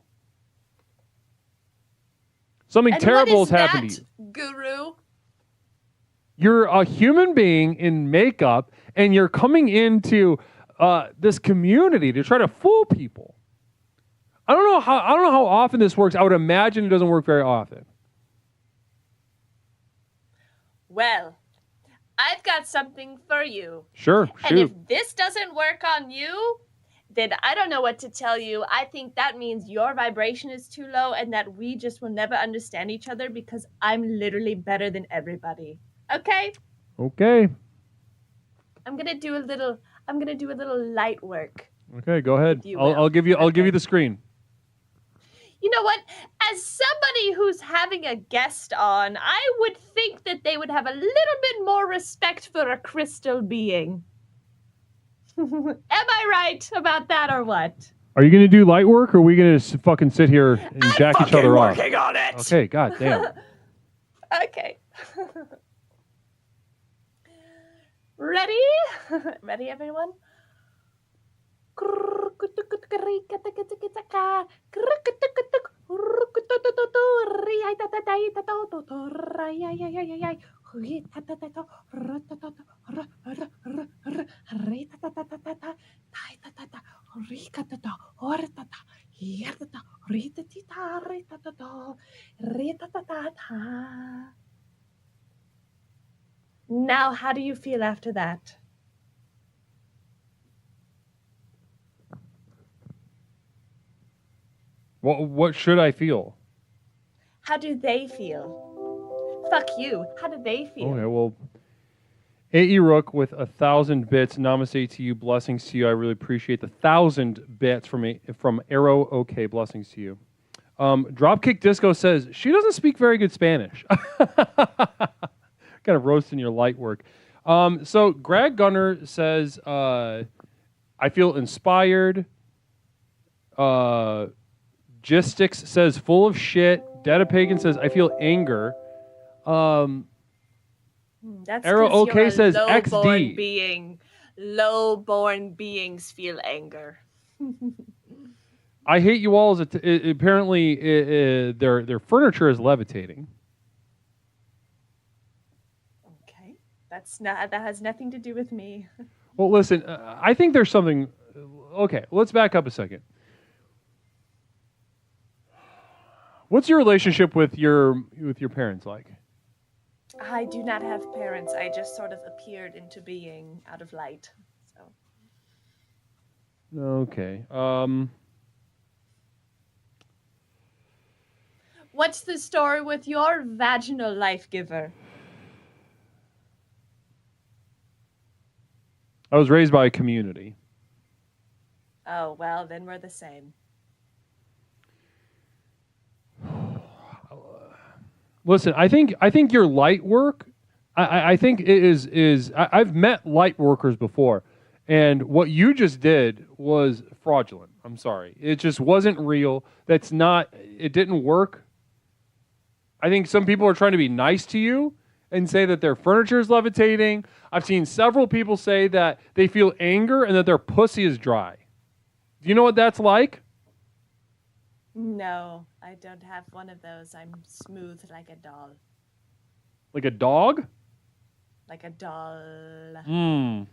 Something terrible has happened to you. Guru? You're a human being in makeup, and you're coming into this community to try to fool people. I don't know how often this works. I would imagine it doesn't work very often. Well, I've got something for you. Sure, shoot. And if this doesn't work on you, then I don't know what to tell you. I think that means your vibration is too low and that we just will never understand each other because I'm literally better than everybody. Okay? Okay. I'm gonna do a little light work. Okay, go ahead. I'll give you the screen. You know what? As somebody who's having a guest on, I would think that they would have a little bit more respect for a crystal being. Am I right about that or what? Are you going to do light work, or are we going to fucking sit here and jack each other off? I'm working on it! Okay, god damn. Okay. Ready? Ready, everyone? Now, how do you feel after that? What should I feel? How do they feel? Fuck you. How do they feel? Okay, well, A.E. Rook with 1,000 bits. Namaste to you. Blessings to you. I really appreciate the 1,000 bits from Arrow. Okay, blessings to you. Dropkick Disco says, she doesn't speak very good Spanish. Kind of roasting your light work. So Greg Gunner says, I feel inspired. Gistix says, full of shit. Data Pagan says, I feel anger. That's Arrow OK says, low-born XD. being. Low-born beings feel anger. I hate you all. Apparently, their furniture is levitating. Okay, that has nothing to do with me. Well, listen, I think there's something. Okay, let's back up a second. What's your relationship with your parents like? I do not have parents. I just sort of appeared into being out of light. So. Okay. What's the story with your vaginal life giver? I was raised by a community. Oh, well, then we're the same. Listen, I think your light work, I think it is I've met light workers before, and what you just did was fraudulent. I'm sorry. It just wasn't real. It didn't work. I think some people are trying to be nice to you and say that their furniture is levitating. I've seen several people say that they feel anger and that their pussy is dry. Do you know what that's like? No, I don't have one of those. I'm smooth like a doll. Like a dog? Like a doll. I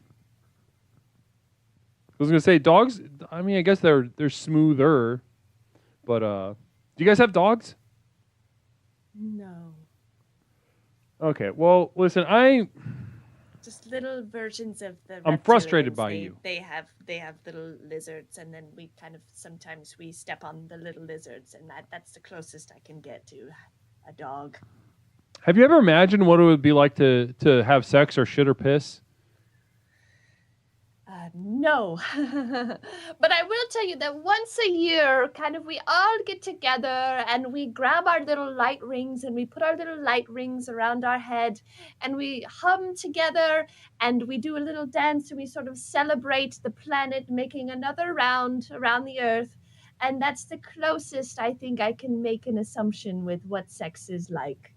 was gonna say dogs. I mean, I guess they're smoother, but do you guys have dogs? No. Okay. Well, listen, Just little versions of the. I'm frustrated reptilians. by you. They have little lizards, and then we kind of sometimes we step on the little lizards, and that's the closest I can get to a dog. Have you ever imagined what it would be like to have sex or shit or piss? No, but I will tell you that once a year, kind of, we all get together and we grab our little light rings and we put our little light rings around our head and we hum together and we do a little dance and we sort of celebrate the planet making another round around the earth. And that's the closest I think I can make an assumption with what sex is like.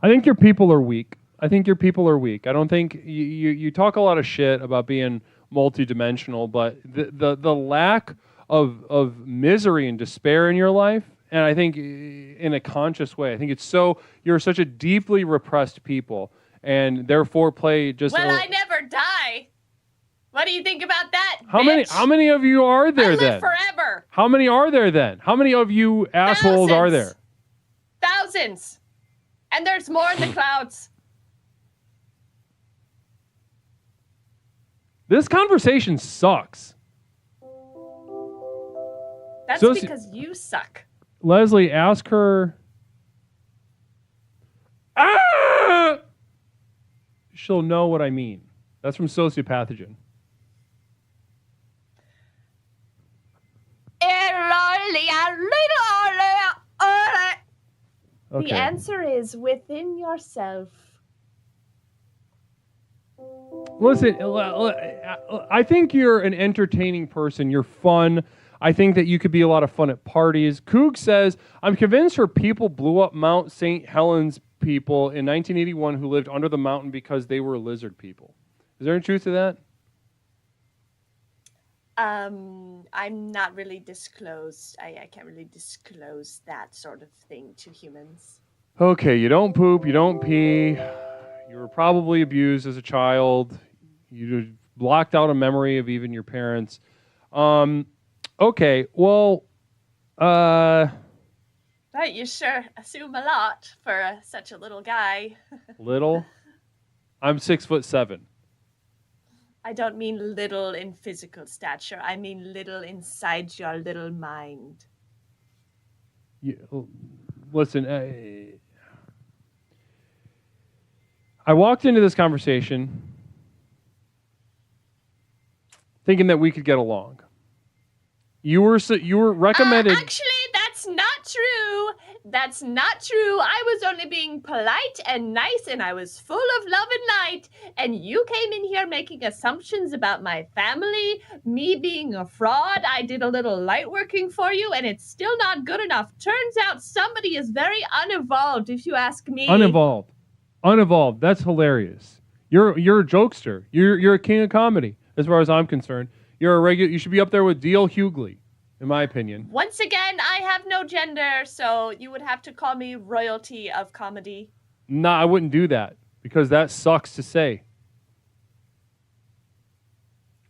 I think your people are weak. I don't think you talk a lot of shit about being multidimensional, but the lack of misery and despair in your life, and I think in a conscious way, I think you're such a deeply repressed people, and therefore play just. Well, I never die. What do you think about that? How many of you are there I then? live forever. How many are there then? How many of you assholes are there? Thousands. And there's more in the clouds. This conversation sucks. That's because you suck. Leslie, ask her. Ah! She'll know what I mean. That's from Sociopathogen. Okay. The answer is within yourself. Listen, I think you're an entertaining person. You're fun. I think that you could be a lot of fun at parties. Coog says, I'm convinced her people blew up Mount St. Helens people in 1981 who lived under the mountain because they were lizard people. Is there any truth to that? I'm not really disclosed. I can't really disclose that sort of thing to humans. Okay, you don't poop, you don't pee. You were probably abused as a child. You blocked out a memory of even your parents. Okay, well, Right, you sure assume a lot for such a little guy. Little? I'm 6'7". I don't mean little in physical stature. I mean little inside your little mind. Listen, I walked into this conversation thinking that we could get along. You were recommended. Actually, that's not true. That's not true. I was only being polite and nice, and I was full of love and light. And you came in here making assumptions about my family, me being a fraud. I did a little light working for you, and it's still not good enough. Turns out somebody is very unevolved, if you ask me. Unevolved. That's hilarious. You're a jokester. You're a king of comedy, as far as I'm concerned. You should be up there with D.L. Hughley, in my opinion. Once again, I have no gender, so you would have to call me royalty of comedy. Nah, I wouldn't do that, because that sucks to say.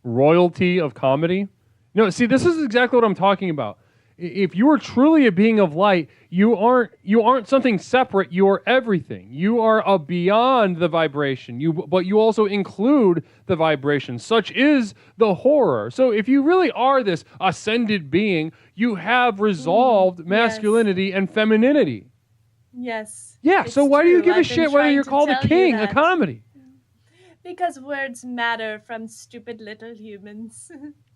Royalty of comedy? No, see, this is exactly what I'm talking about. If you are truly a being of light, you aren't something separate. You are everything. You are beyond the vibration. But you also include the vibration. Such is the horror. So if you really are this ascended being, you have resolved masculinity and femininity. Yes. Yeah, so it's why do you true. give a I've been shit whether trying you're to called a tell you king, a that. comedy? Because words matter from stupid little humans.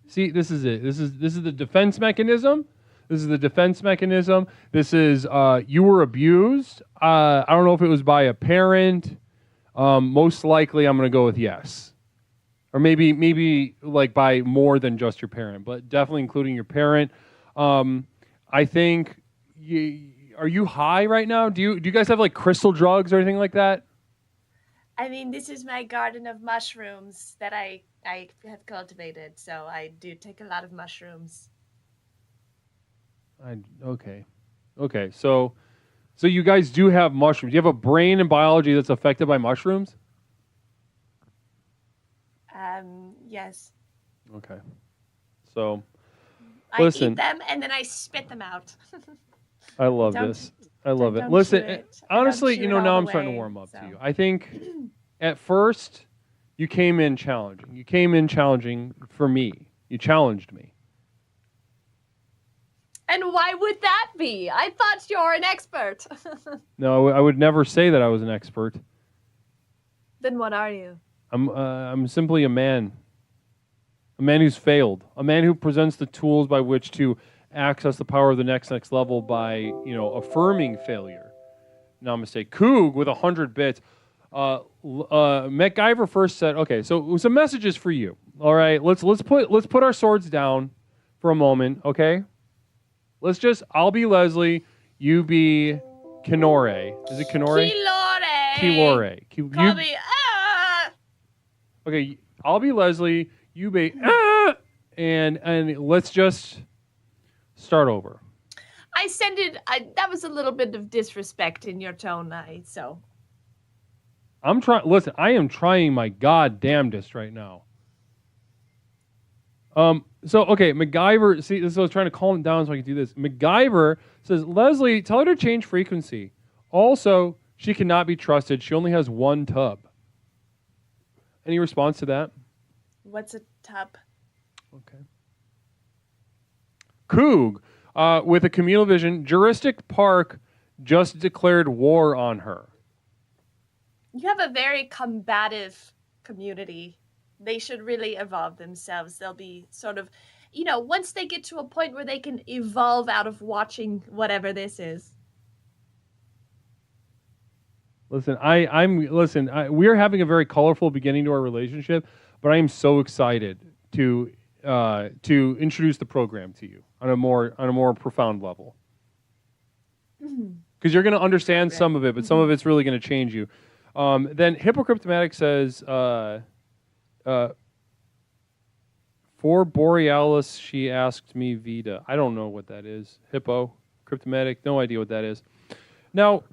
See, this is it. This is the defense mechanism. This is the defense mechanism. This is you were abused. I don't know if it was by a parent. Most likely, I'm going to go with yes, or maybe like by more than just your parent, but definitely including your parent. I think. Are you high right now? Do you guys have like crystal drugs or anything like that? I mean, this is my garden of mushrooms that I have cultivated, so I do take a lot of mushrooms. Okay. So you guys do have mushrooms. You have a brain and biology that's affected by mushrooms? Yes. Okay. So, I listen. eat them and then I spit them out. I love Don't- this. I love it. don't Listen, chew it. I don't honestly, chew you it know, all now the I'm starting to way, warm up to so. you. I think at first you came in challenging. You came in challenging for me. You challenged me. And why would that be? I thought you're an expert. No, I would never say that I was an expert. Then what are you? I'm simply a man who's failed, a man who presents the tools by which to access the power of the next level by affirming failure. Namaste. Coog with 100 bits. MacGyver first said, okay, so some messages for you. All right, let's put our swords down for a moment, okay? I'll be Leslie, you be Kenore. Is it Kenore? Kilore. Kilore. Call me. Okay, I'll be Leslie, you be and let's just start over. That was a little bit of disrespect in your tone, so. I'm trying. Listen, I am trying my goddamnedest right now. So okay, MacGyver. See, this is I was trying to calm him down so I could do this. MacGyver says, Leslie, tell her to change frequency. Also, she cannot be trusted. She only has one tub. Any response to that? What's a tub? Okay. Coog, with a communal vision, Juristic Park just declared war on her. You have a very combative community. They should really evolve themselves. They'll be sort of, once they get to a point where they can evolve out of watching whatever this is. Listen, we're having a very colorful beginning to our relationship, but I am so excited to introduce the program to you on a more profound level. Because you're going to understand some of it, but some of it's really going to change you. Then Hippocryptomatic says, for Borealis, she asked me Vita. I don't know what that is. Hippo, Cryptomatic, no idea what that is. Now,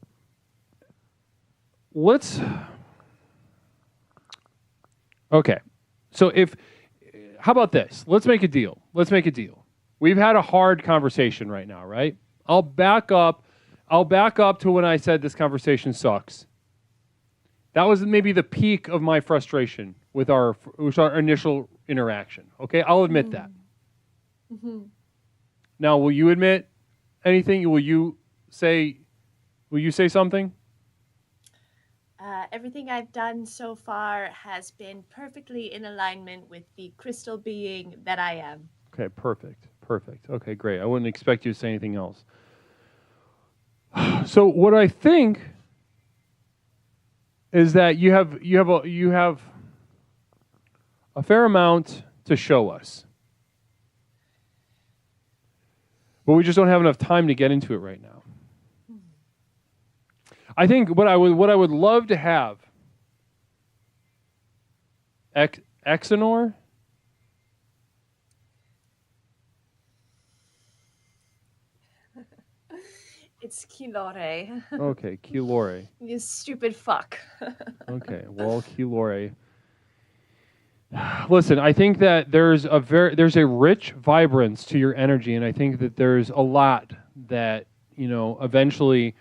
okay. So how about this? Let's make a deal. We've had a hard conversation right now, right? I'll back up to when I said this conversation sucks. That was maybe the peak of my frustration with our initial interaction. Okay, I'll admit that. Mm-hmm. Now, will you admit anything? Will you say something? Everything I've done so far has been perfectly in alignment with the crystal being that I am. Okay, perfect. Okay, great. I wouldn't expect you to say anything else. So what I think is that you have a fair amount to show us, but we just don't have enough time to get into it right now. I think what I would love to have, Exenor. It's Kilore. Okay, Kilore. You stupid fuck. Okay, well, Kilore. Listen, I think that there's a rich vibrance to your energy, and I think that there's a lot that eventually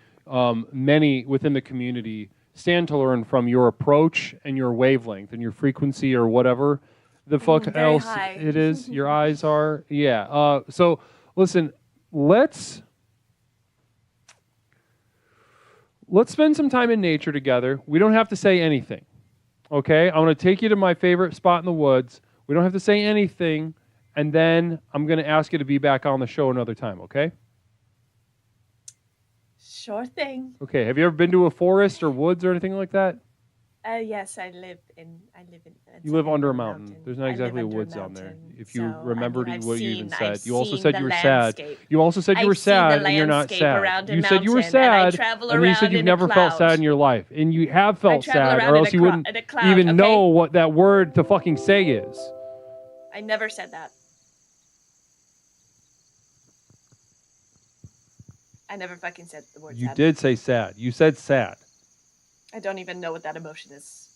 many within the community stand to learn from your approach and your wavelength and your frequency or whatever the fuck else high. it is. Your eyes are, yeah. So listen, let's. let's spend some time in nature together. We don't have to say anything. Okay? I want to take you to my favorite spot in the woods. We don't have to say anything. And then I'm going to ask you to be back on the show another time, okay? Sure thing. Okay. Have you ever been to a forest or woods or anything like that? Yes, I live in. You live under a mountain. There's not exactly a woods down there. If you remembered what you even said. You also said you were sad. You also said you were sad and you're not sad. You said you were sad and then you said you've never felt sad in your life. And you have felt sad or else you wouldn't even know what that word to fucking say is. I never said that. I never fucking said the word sad. You did say sad. You said sad. I don't even know what that emotion is.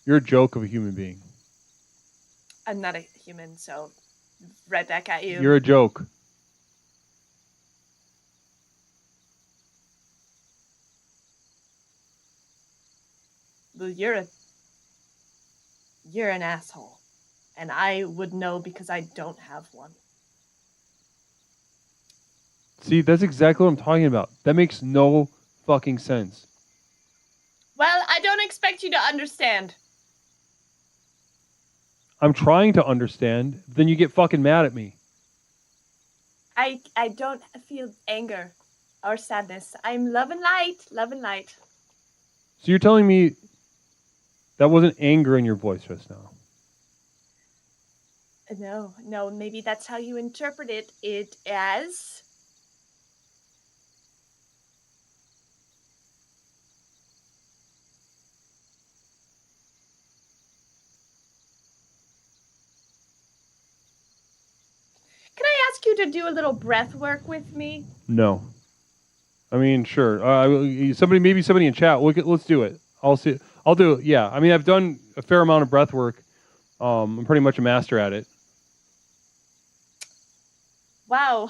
You're a joke of a human being. I'm not a human, so right back at you. You're a joke. Well, you're an asshole. And I would know because I don't have one. See, that's exactly what I'm talking about. That makes no fucking sense. Well, I don't expect you to understand. I'm trying to understand. Then you get fucking mad at me. I don't feel anger or sadness. I'm love and light. Love and light. So you're telling me that wasn't anger in your voice just now? No, maybe that's how you interpret it as. Can I ask you to do a little breath work with me? No. I mean, sure. Maybe somebody in chat. Let's do it. I'll see. I'll do it. Yeah. I mean, I've done a fair amount of breath work. I'm pretty much a master at it. Wow.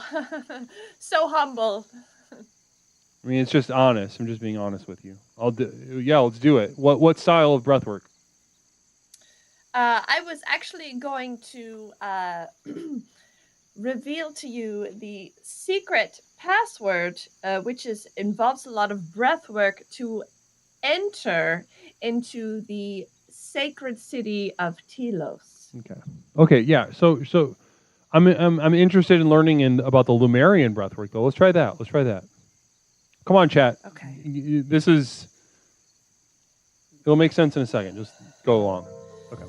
So humble. I mean, it's just honest. I'm just being honest with you. Let's do it. What style of breath work? I was actually going to reveal to you the secret password, which involves a lot of breath work to enter into the sacred city of Telos. Okay. Yeah. So I'm interested in learning about the Lemurian breathwork though. Let's try that. Come on, chat. Okay. It'll make sense in a second. Just go along. Okay.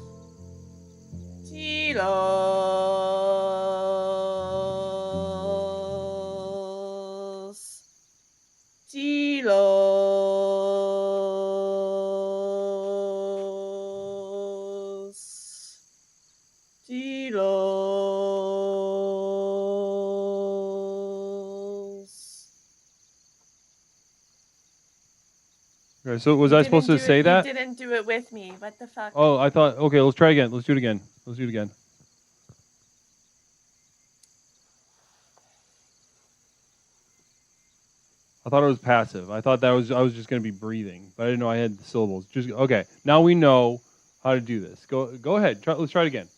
Okay, so was I supposed to say that? You didn't do it with me. What the fuck? Oh, I thought, okay, let's try again. Let's do it again. I thought it was passive. I thought I was just going to be breathing, but I didn't know I had the syllables. Okay, now we know how to do this. Go ahead. Let's try it again.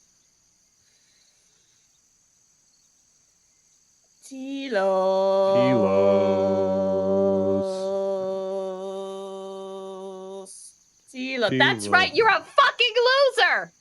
Telos. That's right. You're a fucking loser.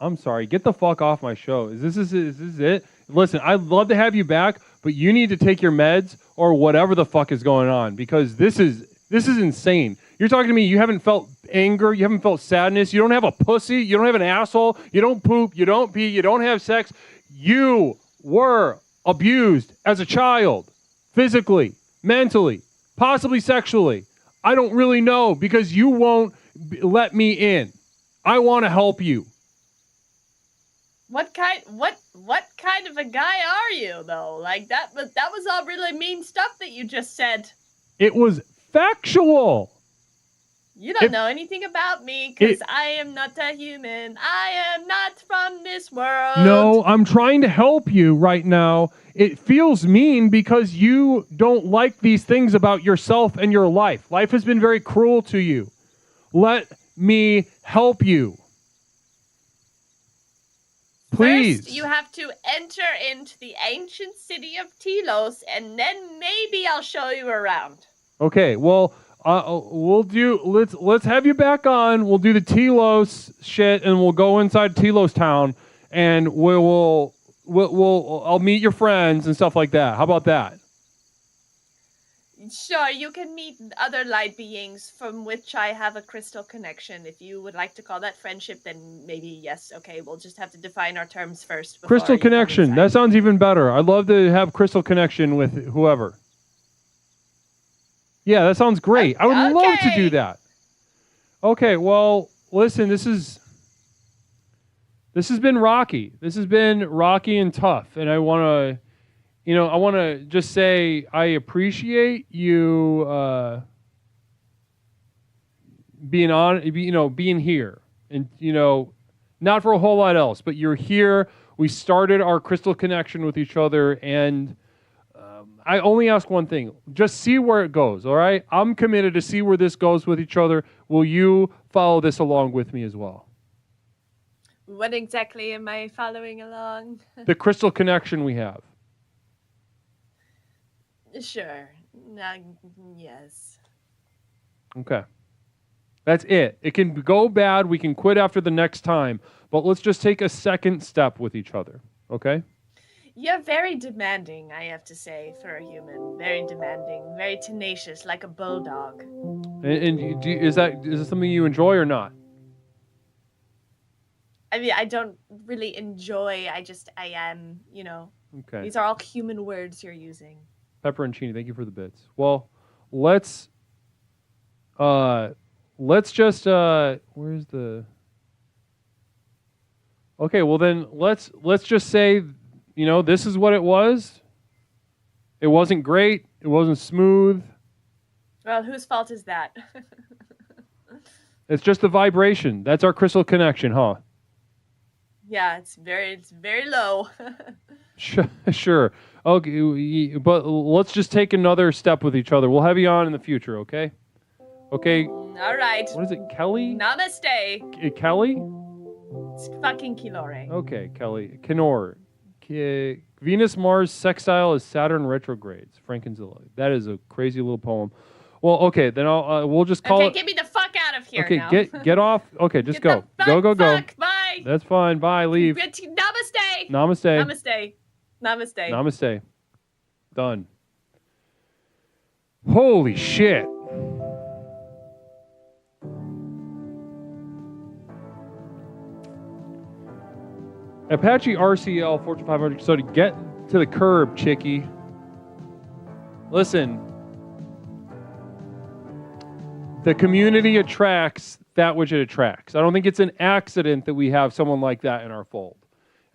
I'm sorry. Get the fuck off my show. Is this it? Listen, I'd love to have you back, but you need to take your meds or whatever the fuck is going on because this is insane. You're talking to me. You haven't felt anger. You haven't felt sadness. You don't have a pussy. You don't have an asshole. You don't poop. You don't pee. You don't have sex. You were abused as a child, physically, mentally, possibly sexually. I don't really know because you won't let me in. I want to help you. What kind of a guy are you though? Like that was all really mean stuff that you just said. It was factual. You don't know anything about me because I am not a human. I am not from this world. No, I'm trying to help you right now. It feels mean because you don't like these things about yourself and your life. Life has been very cruel to you. Let me help you. Please. First, you have to enter into the ancient city of Telos, and then maybe I'll show you around. Okay, well, we'll do. Let's have you back on. We'll do the Telos shit, and we'll go inside Telos town, and we'll I'll meet your friends and stuff like that. How about that? Sure, you can meet other light beings from which I have a crystal connection. If you would like to call that friendship, then maybe yes. Okay, we'll just have to define our terms first. Crystal connection. That sounds even better. I'd love to have crystal connection with whoever. Yeah, that sounds great. I would love to do that. Okay, well, listen, this has been rocky. This has been rocky and tough, and I want to just say I appreciate you being here, and not for a whole lot else, but you're here. We started our crystal connection with each other, and I only ask one thing. Just see where it goes, all right? I'm committed to see where this goes with each other. Will you follow this along with me as well? What exactly am I following along? The crystal connection we have. Sure. Yes. Okay. That's it. It can go bad. We can quit after the next time. But let's just take a second step with each other, okay? You're very demanding, I have to say, for a human. Very demanding, very tenacious, like a bulldog. And is that something you enjoy or not? I mean, I don't really enjoy. I am, Okay. These are all human words you're using. Pepperoncini, thank you for the bits. Well, let's just where's the? Okay, well then let's just say, this is what it was. It wasn't great. It wasn't smooth. Well, whose fault is that? It's just the vibration. That's our crystal connection, huh? Yeah, it's very low. Sure. Okay, but let's just take another step with each other. We'll have you on in the future, okay? Okay. All right. What is it, Kelly? Namaste. Kelly? It's fucking Kilore. Okay, Kelly. Kenor. Venus, Mars, sextile is Saturn retrogrades. Frankenzilla. That is a crazy little poem. Well, okay, then we'll just call it. Okay, get me the fuck out of here okay, now. get off. Okay, just go. Go. Bye. That's fine. Bye. Leave. Namaste. Namaste. Namaste. Namaste. Done. Holy shit. Apache RCL Fortune 500. So to get to the curb, chickie. Listen. The community attracts that which it attracts. I don't think it's an accident that we have someone like that in our fold.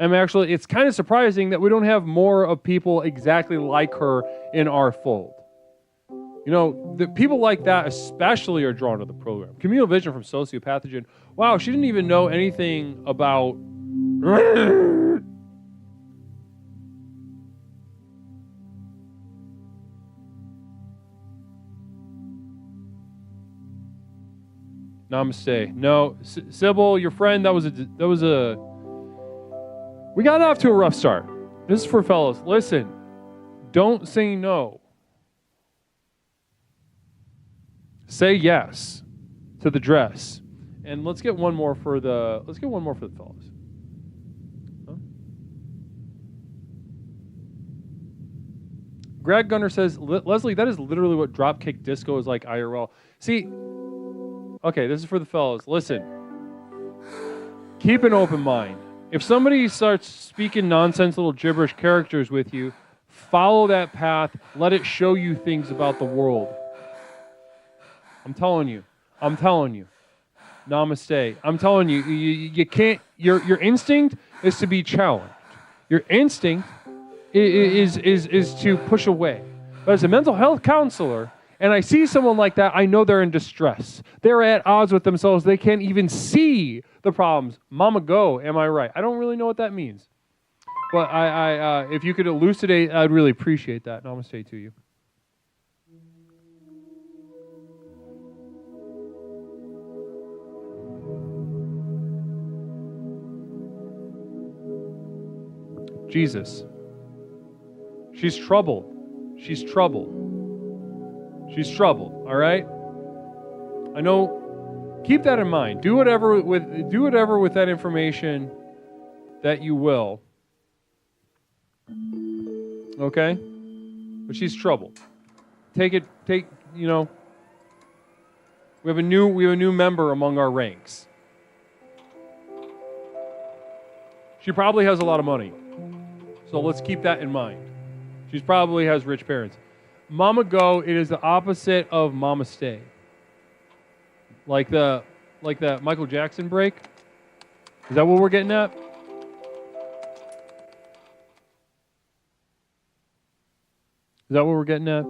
And actually, it's kind of surprising that we don't have more of people exactly like her in our fold. The people like that especially are drawn to the program. Communal vision from sociopathogen. Wow, she didn't even know anything about... Namaste. No, Sybil, your friend, that was a. We got off to a rough start. This is for fellas. Listen, don't say no. Say yes to the dress, and let's get one more for the. Let's get one more for the fellas. Huh? Greg Gunner says, Leslie, that is literally what Dropkick Disco is like IRL. See. Okay, this is for the fellas. Listen, keep an open mind. If somebody starts speaking nonsense little gibberish characters with you, follow that path. Let it show you things about the world. I'm telling you. Namaste. I'm telling you, you can't, your instinct is to be challenged. Your instinct is to push away. But as a mental health counselor, and I see someone like that, I know they're in distress. They're at odds with themselves. They can't even see the problems. Mama go, am I right? I don't really know what that means. But I if you could elucidate, I'd really appreciate that. Namaste to you. Jesus. She's troubled. She's troubled. She's troubled, all right? I know, keep that in mind. Do whatever with that information that you will. Okay? But she's troubled. We have a new member among our ranks. She probably has a lot of money. So let's keep that in mind. She probably has rich parents. Mama Go, it is the opposite of Mama Stay. Like that Michael Jackson break? Is that what we're getting at? Is that what we're getting at?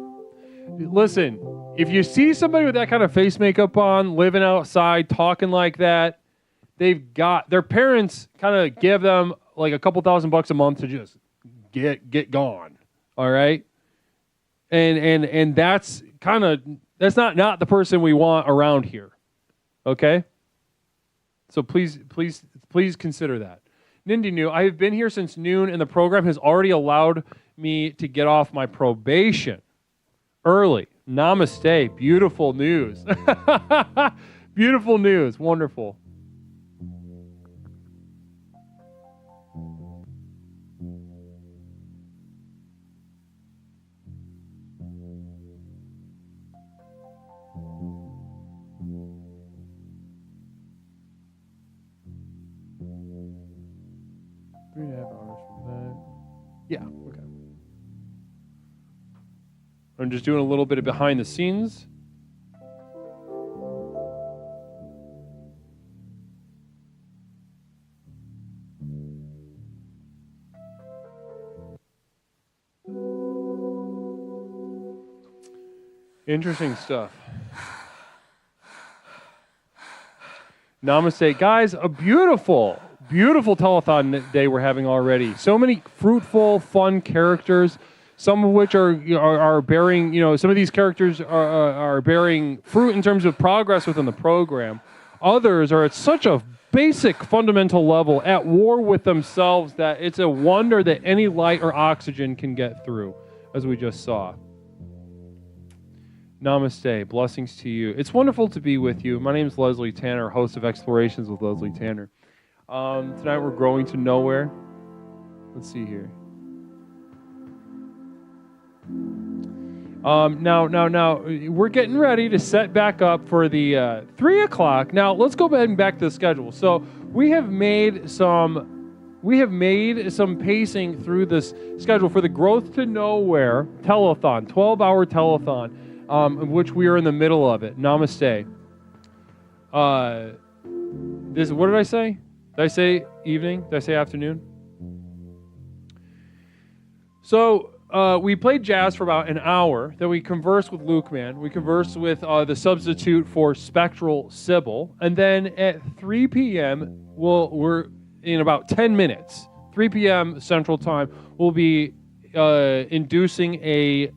Listen, if you see somebody with that kind of face makeup on, living outside, talking like that, their parents kind of give them like a couple $1,000 a month to just get gone. All right? And that's not the person we want around here. Okay? So please consider that. Nindy New, I have been here since noon, and the program has already allowed me to get off my probation early. Namaste. Beautiful news. Beautiful news. Wonderful. Yeah, okay. I'm just doing a little bit of behind the scenes. Interesting stuff. Namaste. Guys, a beautiful telethon day we're having already. So many fruitful, fun characters, some of which are bearing, some of these characters are bearing fruit in terms of progress within the program. Others are at such a basic, fundamental level, at war with themselves, that it's a wonder that any light or oxygen can get through, as we just saw. Namaste. Blessings to you. It's wonderful to be with you. My name is Leslie Tanner, host of Explorations with Leslie Tanner. Tonight we're growing to nowhere. Let's see here. Now, we're getting ready to set back up for the 3 o'clock. Now, let's go back to the schedule. So we have made some pacing through this schedule for the Growth to Nowhere telethon, 12-hour telethon, which we are in the middle of it. Namaste. What did I say? Did I say evening? Did I say afternoon? So we played jazz for about an hour. Then we conversed with Luke Man. We conversed with the substitute for Spectral Sybil. And then at 3 p.m., we're in about 10 minutes, 3 p.m. Central Time, we'll be inducing a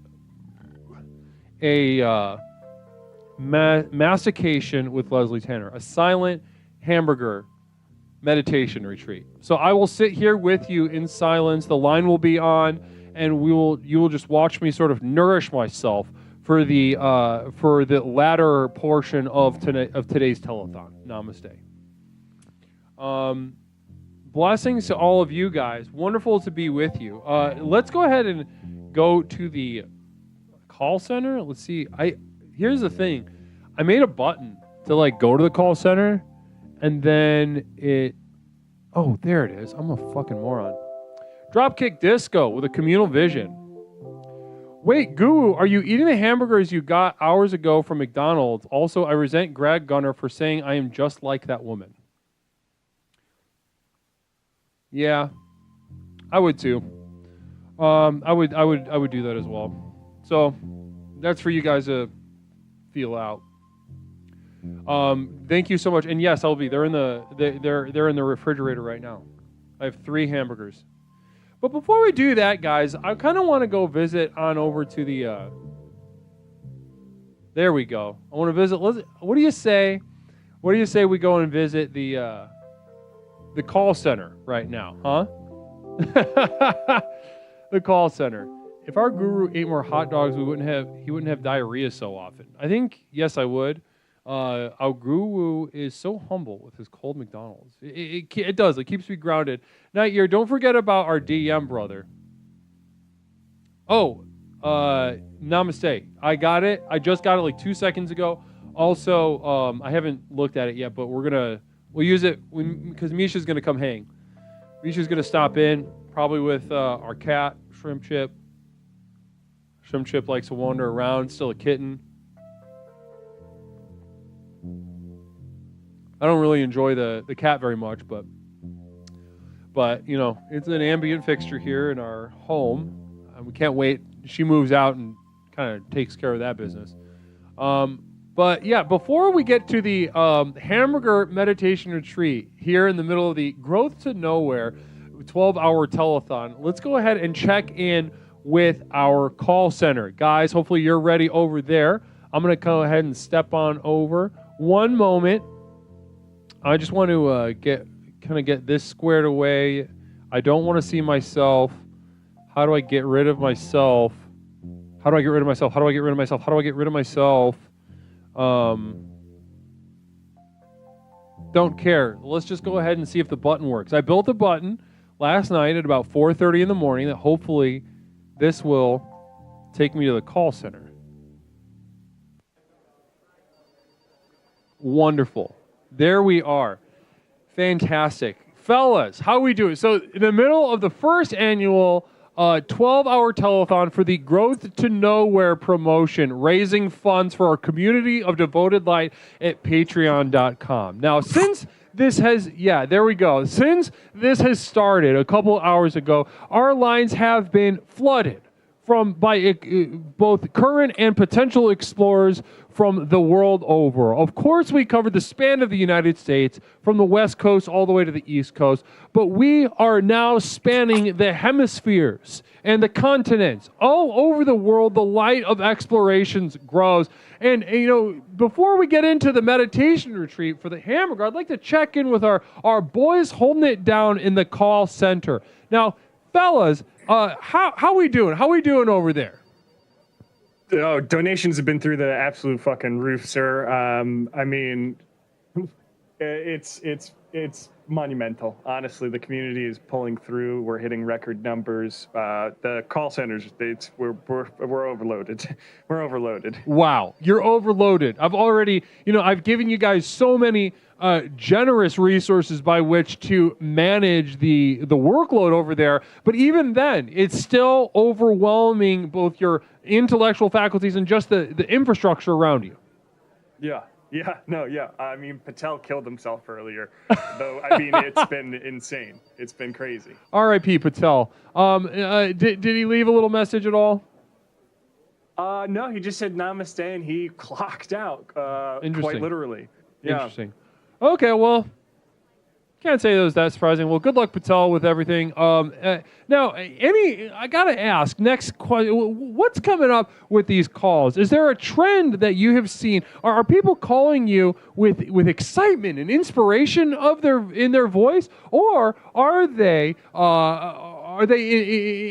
mastication with Leslie Tanner, a silent hamburger meditation retreat. So I will sit here with you in silence. The line will be on, and you will just watch me sort of nourish myself for the latter portion of today's telethon. Namaste. Blessings to all of you guys. Wonderful to be with you. Let's go ahead and go to the call center. Let's see. Here's the thing. I made a button to go to the call center. And then oh, there it is. I'm a fucking moron. Dropkick Disco with a communal vision. Wait, Guru, are you eating the hamburgers you got hours ago from McDonald's? Also, I resent Greg Gunner for saying I am just like that woman. Yeah, I would too. I would do that as well. So that's for you guys to feel out. Thank you so much. And yes, I'll be. They're in the refrigerator right now. I have 3 hamburgers. But before we do that, guys, I kind of want to go visit on over to the. There we go. I want to visit. What do you say? What do you say we go and visit the call center right now, huh? The call center. If our guru ate more hot dogs, he wouldn't have diarrhea so often. I think, yes, I would. Our guru is so humble with his cold McDonald's. It does. It keeps me grounded. Night Year, don't forget about our DM brother. Oh, namaste. I got it. I just got it like 2 seconds ago. Also, I haven't looked at it yet, but we'll use it because Misha's gonna come hang. Misha's gonna stop in, probably with our cat, Shrimp Chip. Shrimp Chip likes to wander around, still a kitten. I don't really enjoy the cat very much, but you know, it's an ambient fixture here in our home. We can't wait. She moves out and kind of takes care of that business. But yeah, before we get to the hamburger meditation retreat here in the middle of the Growth to Nowhere 12-hour telethon, let's go ahead and check in with our call center. Guys, hopefully you're ready over there. I'm going to go ahead and step on over. One moment. I just want to get this squared away. I don't want to see myself. How do I get rid of myself? How do I get rid of myself? How do I get rid of myself? How do I get rid of myself? Don't care. Let's just go ahead and see if the button works. I built a button last night at about 4:30 in the morning that hopefully this will take me to the call center. Wonderful. There we are. Fantastic. Fellas, how we doing? So in the middle of the first annual 12-hour telethon for the Growth to Nowhere promotion, raising funds for our community of devoted light at patreon.com. Now, since this has, since this has started a couple hours ago, our lines have been flooded by both current and potential explorers from the world over. Of course, we covered the span of the United States from the West Coast all the way to the East Coast, but we are now spanning the hemispheres and the continents. All over the world, the light of explorations grows. And, you know, before we get into the meditation retreat for the hamburger, I'd like to check in with our boys holding it down in the call center. Now, fellas, how we doing? How we doing over there? Oh, donations have been through the absolute fucking roof, sir. I mean, it's monumental. Honestly, the community is pulling through. We're hitting record numbers. The call centers, we're overloaded. We're overloaded. Wow, you're overloaded. I've given you guys so many generous resources by which to manage the workload over there. But even then, it's still overwhelming both your intellectual faculties and just the infrastructure around you. Yeah. I mean, Patel killed himself earlier, though. I mean, it's been insane. It's been crazy. R.I.P. Patel. Did he leave a little message at all? No, he just said namaste and he clocked out. Quite literally. Yeah. Interesting. Okay, well, can't say that was that surprising. Well, good luck, Patel, with everything. Now, I gotta ask. Next question: what's coming up with these calls? Is there a trend that you have seen? Are people calling you with excitement and inspiration in their voice, or are they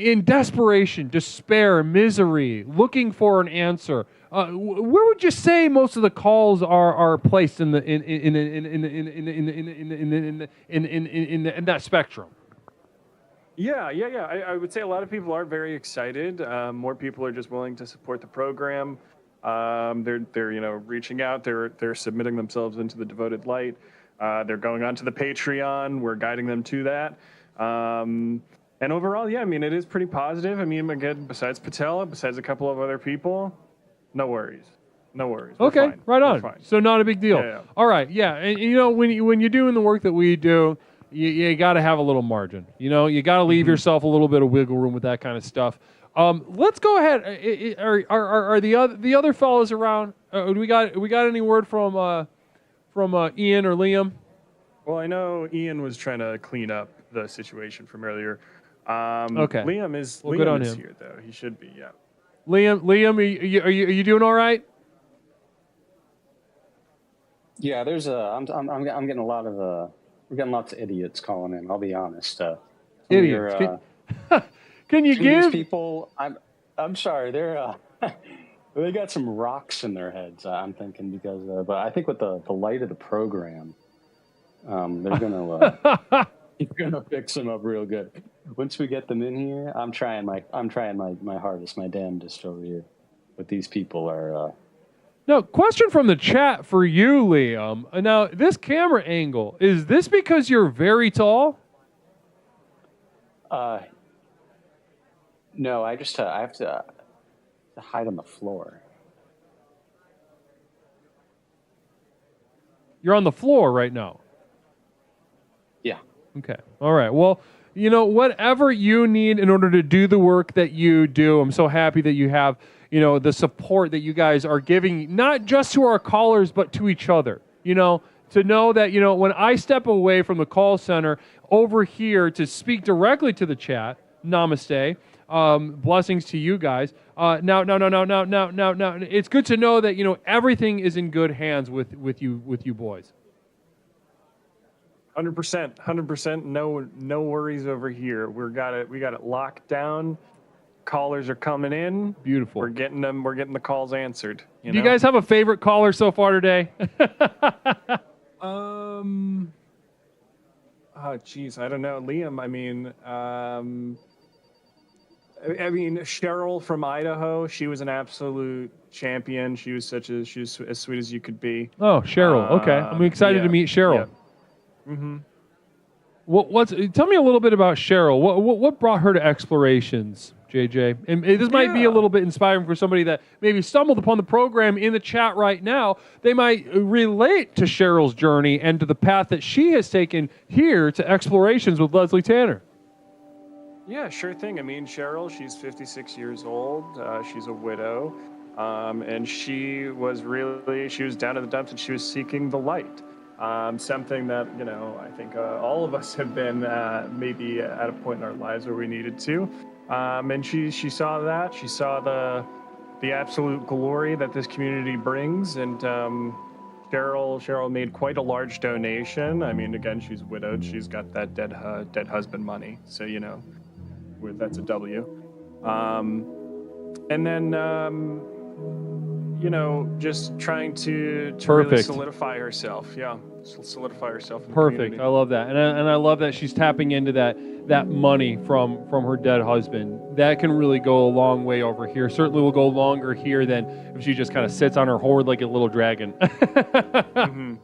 in desperation, despair, misery, looking for an answer? Where would you say most of the calls are placed in that spectrum? Yeah. I would say a lot of people are very excited. More people are just willing to support the program. They're reaching out. They're submitting themselves into the devoted light. They're going onto the Patreon. We're guiding them to that. And overall, I mean, it is pretty positive. I mean, again, besides Patel, besides a couple of other people. No worries. We're okay, fine. Right on. So not a big deal. Yeah. All right, yeah. And when you're doing the work that we do, you got to have a little margin. You got to leave yourself a little bit of wiggle room with that kind of stuff. Let's go ahead. Are the other fellas around? We got any word from Ian or Liam? Well, I know Ian was trying to clean up the situation from earlier. Okay. Liam is here though. He should be. Yeah. Liam, are you doing all right? Yeah, I'm getting a lot of we're getting lots of idiots calling in. I'll be honest. idiots. Your, can you some of these give people? I'm sorry. They're they got some rocks in their heads. I'm thinking because, but I think with the light of the program, they're gonna you're gonna fix them up real good. Once we get them in here, I'm trying my hardest, my damnedest over here. But these people are. Now, question from the chat for you, Liam. Now, this camera angle, is this because you're very tall? No, I have to hide on the floor. You're on the floor right now. Yeah. Okay. All right. Well, whatever you need in order to do the work that you do, I'm so happy that you have, the support that you guys are giving, not just to our callers, but to each other, to know that, when I step away from the call center over here to speak directly to the chat, namaste, blessings to you guys. Now, it's good to know that, everything is in good hands with you boys. 100%. No worries over here. We got it locked down. Callers are coming in. Beautiful. We're getting them. We're getting the calls answered. Do you guys have a favorite caller so far today? Oh, geez, I don't know, Liam. I mean, Cheryl from Idaho. She was an absolute champion. She was as sweet as you could be. Oh, Cheryl. Okay, I'm excited to meet Cheryl. Yeah. Mm-hmm. Tell me a little bit about Cheryl. What brought her to Explorations, JJ? And this might be a little bit inspiring for somebody that maybe stumbled upon the program in the chat right now. They might relate to Cheryl's journey and to the path that she has taken here to Explorations with Leslie Tanner. Yeah, sure thing. I mean, Cheryl, she's 56 years old. She's a widow. And she was down in the dumps and she was seeking the light. Something that, I think all of us have been maybe at a point in our lives where we needed to. And she saw that. She saw the absolute glory that this community brings. And Cheryl made quite a large donation. I mean, again, she's widowed. She's got that dead husband money. So, that's a W. And then, just trying to really solidify herself. Yeah, solidify herself. Perfect. I love that, and I love that she's tapping into that money from her dead husband. That can really go a long way over here. Certainly will go longer here than if she just kind of sits on her hoard like a little dragon. Mm-hmm.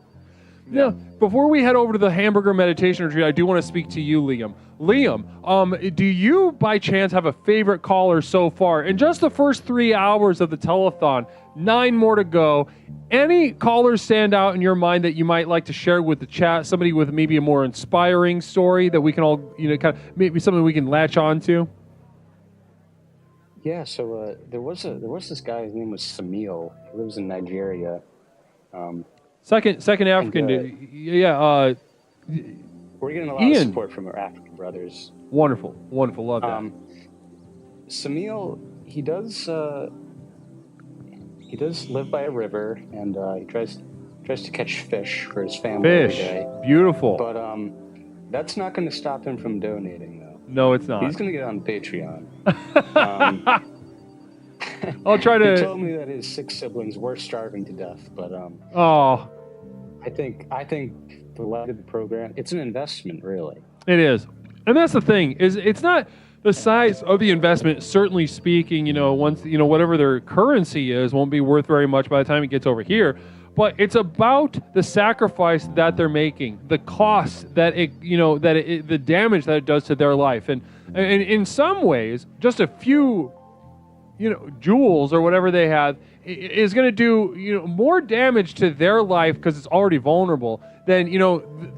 Now, before we head over to the hamburger meditation retreat, I do want to speak to you, Liam. Liam, do you by chance have a favorite caller so far? In just the first 3 hours of the telethon, 9 more to go, any callers stand out in your mind that you might like to share with the chat? Somebody with maybe a more inspiring story that we can all, kind of maybe something we can latch on to? Yeah, so there was this guy, his name was Samil. He lives in Nigeria. Second African dude. Yeah. We're getting a lot of support from our African brothers. Wonderful. Love that. Samil, he does live by a river, and he tries to catch fish for his family every day. Beautiful. But that's not going to stop him from donating, though. No, it's not. He's going to get on Patreon. I'll try to. He told me that his 6 siblings were starving to death, but I think the light of the program, it's an investment, really. It is, and that's the thing. Is it's not the size of the investment. Certainly speaking, once whatever their currency is won't be worth very much by the time it gets over here. But it's about the sacrifice that they're making, the cost that the damage that it does to their life, and in some ways, just a few, jewels or whatever they have is going to do more damage to their life because it's already vulnerable than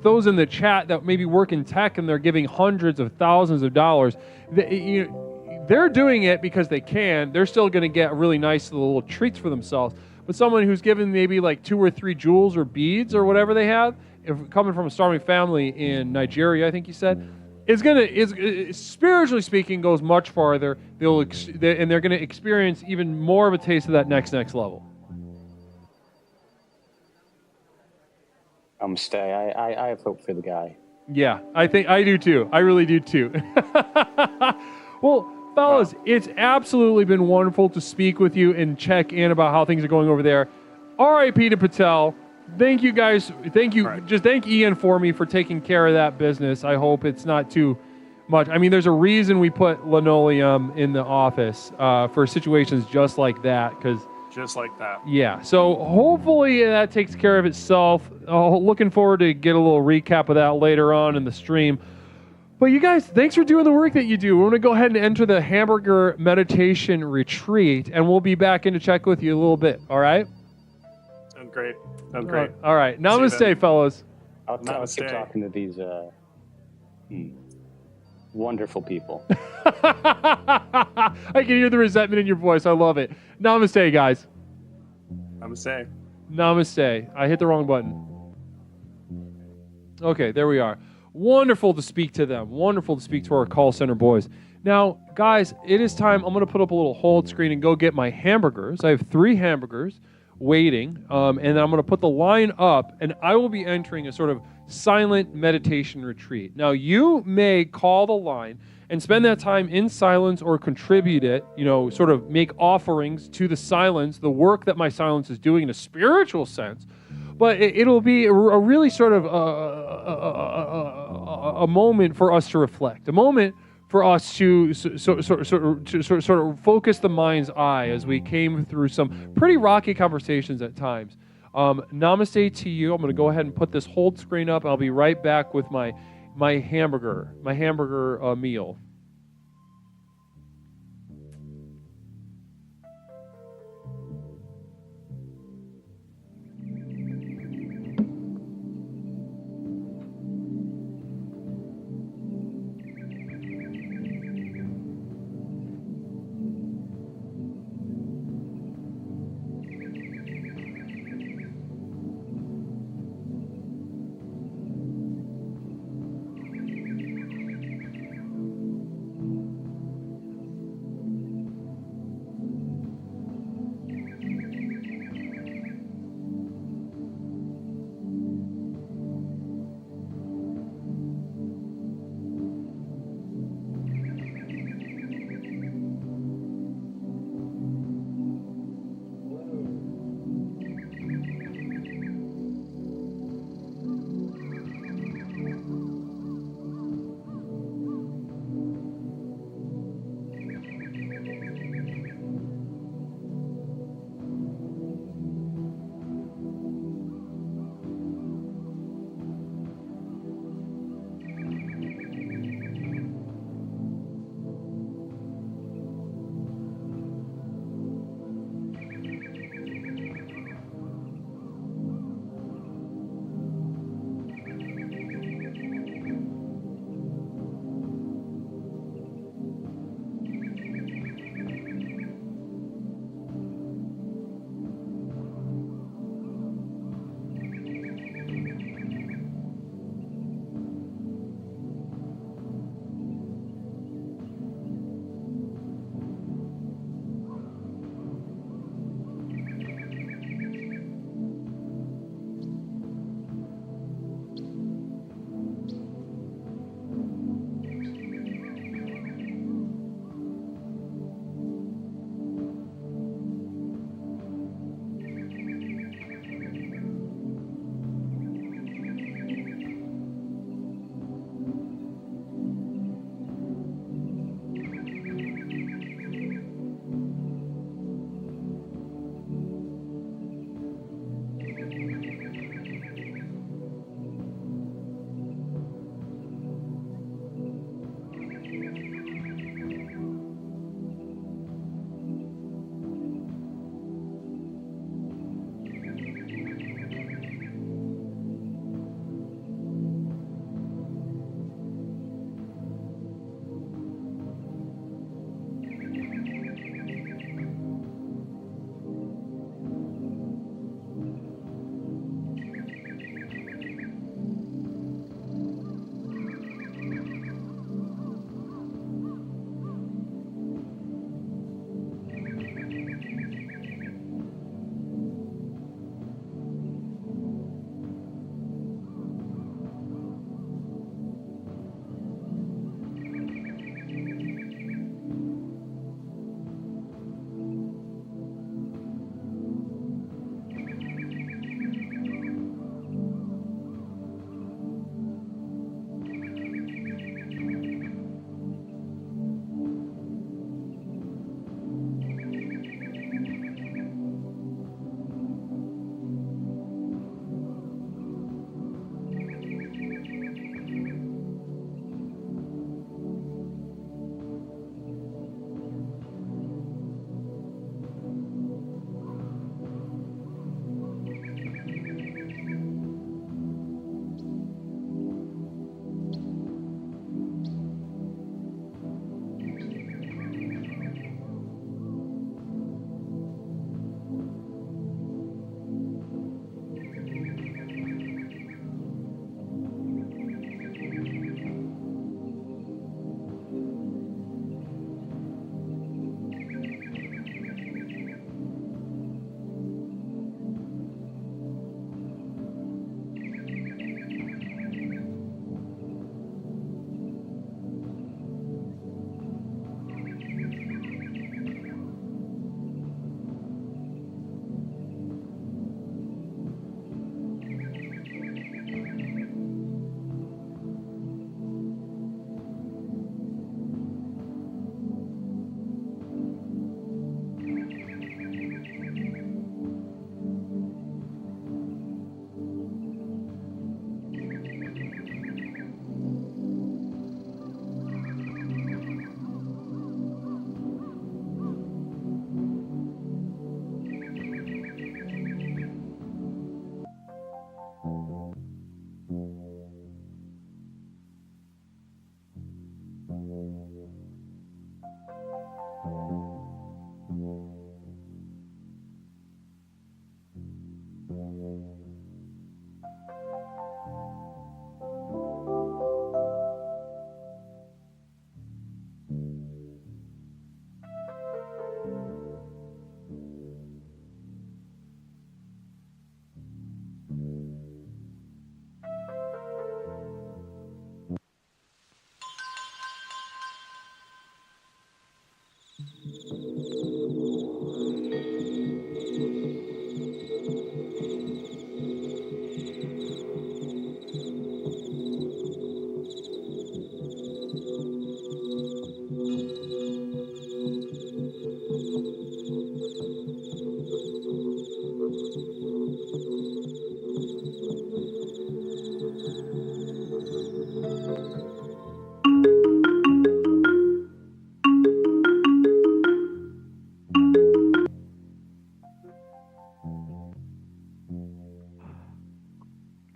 those in the chat that maybe work in tech and they're giving hundreds of thousands of dollars. They're doing it because they can. They're still going to get really nice little treats for themselves. But someone who's given maybe like 2 or 3 jewels or beads or whatever they have, if coming from a starving family in Nigeria, I think you said, is spiritually speaking goes much farther. They're going to experience even more of a taste of that next level. Stay. I have hope for the guy. Yeah, I think I do too. I really do too. Well, fellas, it's absolutely been wonderful to speak with you and check in about how things are going over there. R.I.P. to Patel. Thank you guys. Thank you. Right. Just thank Ian for me for taking care of that business. I hope it's not too much. I mean, there's a reason we put linoleum in the office for situations just like that. Just like that. Yeah. So hopefully that takes care of itself. Looking forward to get a little recap of that later on in the stream. But you guys, thanks for doing the work that you do. We're going to go ahead and enter the hamburger meditation retreat, and we'll be back in to check with you a little bit. All right? Sounds great. Sounds great. All right. Namaste, fellas. I'll keep talking to these wonderful people. I can hear the resentment in your voice. I love it. Namaste, guys. Namaste. Namaste. I hit the wrong button. Okay, there we are. Wonderful to speak to them. Wonderful to speak to our call center boys. Now, guys, it is time. I'm going to put up a little hold screen and go get my hamburgers. I have 3 hamburgers waiting, and then I'm going to put the line up, and I will be entering a sort of silent meditation retreat. Now, you may call the line and spend that time in silence or contribute it, sort of make offerings to the silence, the work that my silence is doing in a spiritual sense. But it'll be a really sort of a moment for us to reflect, a moment for us to sort of focus the mind's eye as we came through some pretty rocky conversations at times. Namaste to you. I'm going to go ahead and put this hold screen up. I'll be right back with my hamburger meal.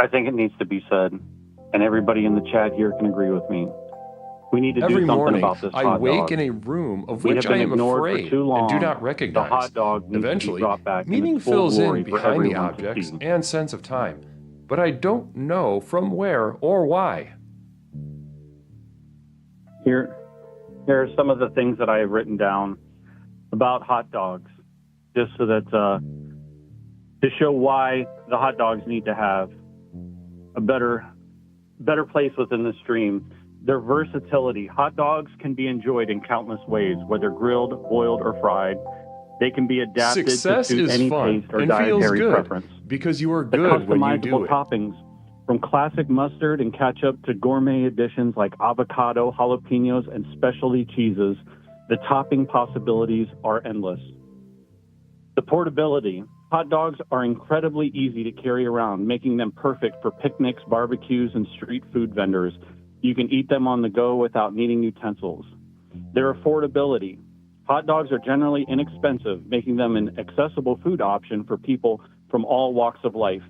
I think it needs to be said, and everybody in the chat here can agree with me. We need to do Every something morning, about this I hot wake dog. in a room of We which have been I am ignored afraid for too and do long. not The recognize. hot dog needs to be Eventually, brought back in meaning its full fills glory in for behind the everyone to objects see. and sense of time, but I don't know from where or why. Here are some of the things that I have written down about hot dogs, just so that to show why the hot dogs need to have a better place within the stream. Their versatility. Hot dogs can be enjoyed in countless ways, whether grilled, boiled, or fried. They can be adapted Success to suit is any fun taste or and feels dietary good preference. because you are The good when you do customizable it. toppings, from classic mustard and ketchup to gourmet additions like avocado, jalapenos, and specialty cheeses, the topping possibilities are endless. The portability. Hot dogs are incredibly easy to carry around, making them perfect for picnics, barbecues, and street food vendors. You can eat them on the go without needing utensils. Their affordability. Hot dogs are generally inexpensive, making them an accessible food option for people from all walks of life.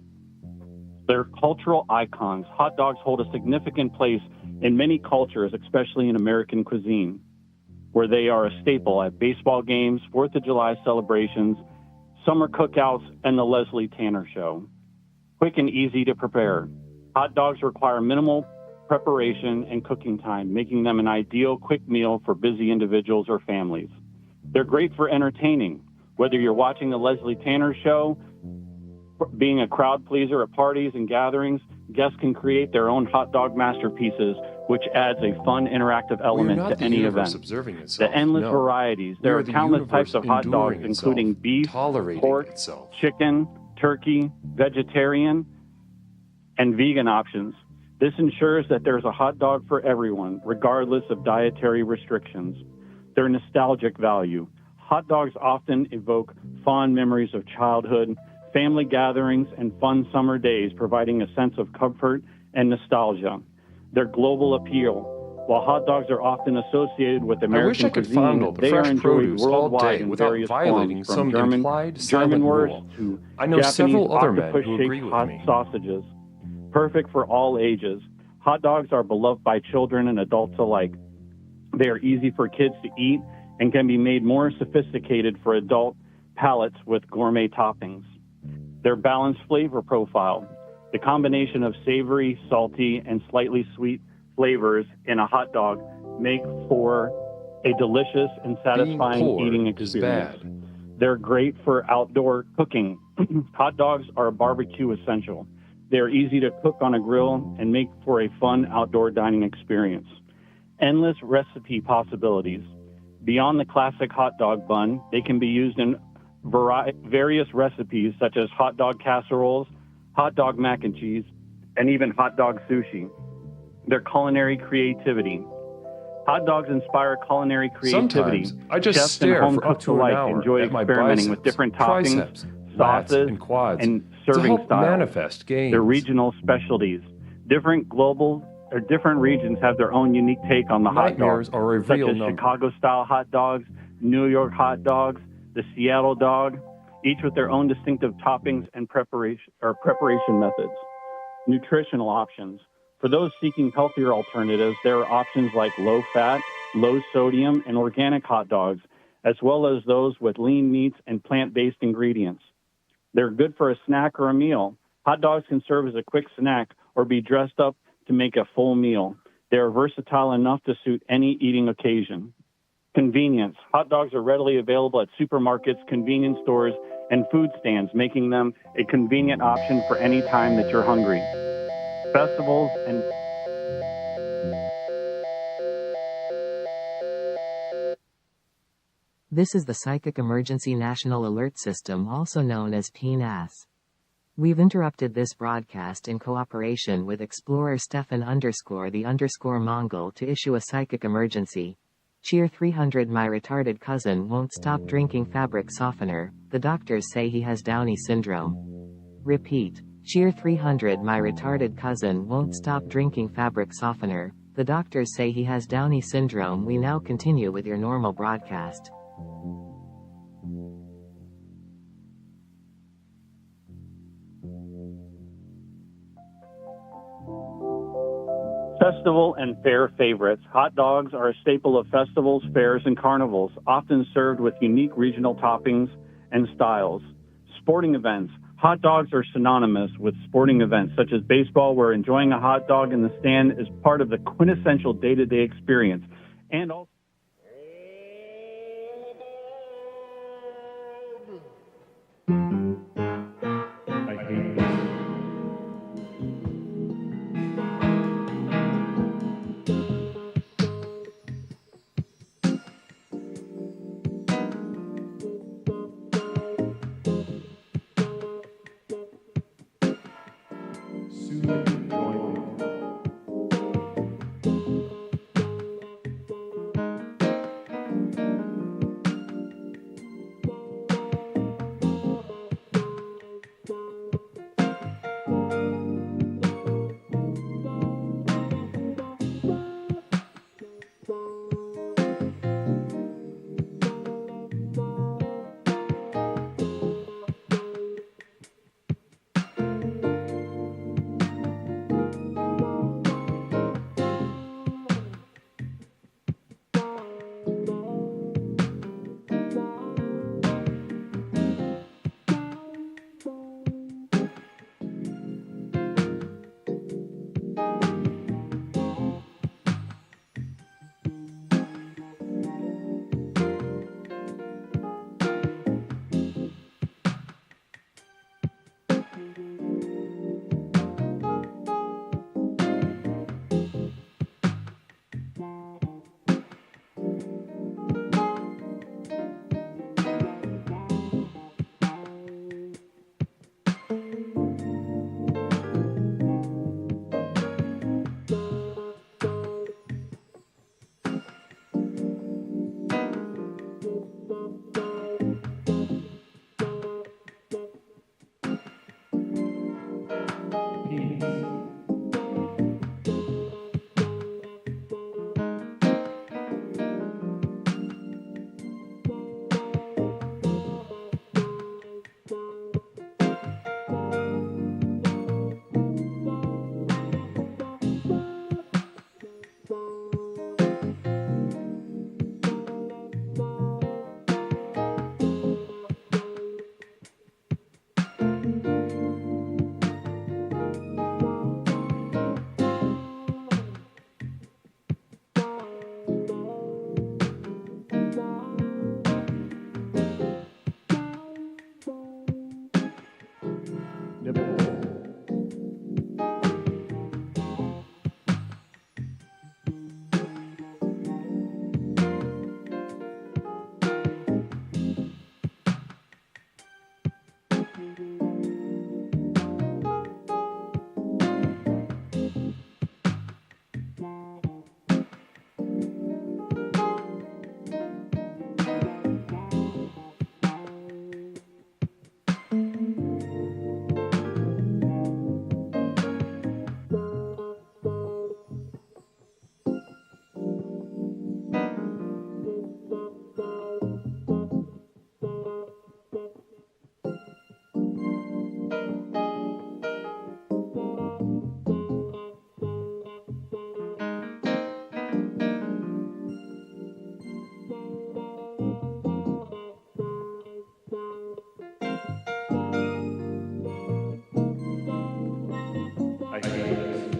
They're cultural icons. Hot dogs hold a significant place in many cultures, especially in American cuisine, where they are a staple at baseball games, 4th of July celebrations, summer cookouts, and the Leslie Tanner Show. Quick and easy to prepare. Hot dogs require minimal preparation and cooking time, making them an ideal quick meal for busy individuals or families. They're great for entertaining. Whether you're watching the Leslie Tanner Show, being a crowd pleaser at parties and gatherings, guests can create their own hot dog masterpieces, which adds a fun, interactive element to any event. Observing itself. The endless No. varieties. We There are are the countless types universe of hot dogs, enduring itself, including beef, tolerating pork, itself. chicken, turkey, vegetarian, and vegan options. This ensures that there's a hot dog for everyone, regardless of dietary restrictions. Their nostalgic value. Hot dogs often evoke fond memories of childhood, family gatherings, and fun summer days, providing a sense of comfort and nostalgia. Their global appeal. While hot dogs are often associated with American I could cuisine, fondle the they are fresh enjoyed produce all worldwide day in without various violating forms, from some German implied silent wurst rule. to I know Japanese several other men who octopus-shaped agree with hot me. sausages. Perfect for all ages. Hot dogs are beloved by children and adults alike. They are easy for kids to eat and can be made more sophisticated for adult palates with gourmet toppings. Their balanced flavor profile. The combination of savory, salty, and slightly sweet flavors in a hot dog make for a delicious and satisfying poor eating is experience. bad. They're great for outdoor cooking. Hot dogs are a barbecue essential. They're easy to cook on a grill and make for a fun outdoor dining experience. Endless recipe possibilities. Beyond the classic hot dog bun, they can be used in various recipes such as hot dog casseroles, hot dog mac and cheese, and even hot dog sushi. Their culinary creativity. Hot dogs inspire culinary creativity. Sometimes I just Chefs stare and home for up cooks to an alike hour enjoy at my experimenting biceps, with different triceps, toppings, lats, sauces, and quads and to serving help styles. manifest gains. Their regional specialties. Different regions have their own unique take on the hot dog, Nightmares are a such real as number. Chicago-style hot dogs, New York hot dogs, the Seattle dog, each with their own distinctive toppings and preparation methods. Nutritional options. For those seeking healthier alternatives, there are options like low-fat, low-sodium, and organic hot dogs, as well as those with lean meats and plant-based ingredients. They're good for a snack or a meal. Hot dogs can serve as a quick snack or be dressed up to make a full meal. They are versatile enough to suit any eating occasion. Convenience. Hot dogs are readily available at supermarkets, convenience stores, and food stands, making them a convenient option for any time that you're hungry. Festivals and This is the Psychic Emergency National Alert System, also known as PNAS. We've interrupted this broadcast in cooperation with Explorer Stefan_the_Mongol to issue a psychic emergency. Cheer 300. My retarded cousin won't stop drinking fabric softener. The doctors say he has Downey syndrome. Repeat. Cheer 300. My retarded cousin won't stop drinking fabric softener. The doctors say he has Downey syndrome. We now continue with your normal broadcast. Festival and fair favorites. Hot dogs are a staple of festivals, fairs, and carnivals, often served with unique regional toppings and styles. Sporting events. Hot dogs are synonymous with sporting events such as baseball, where enjoying a hot dog in the stand is part of the quintessential day-to-day experience. And also I hate this.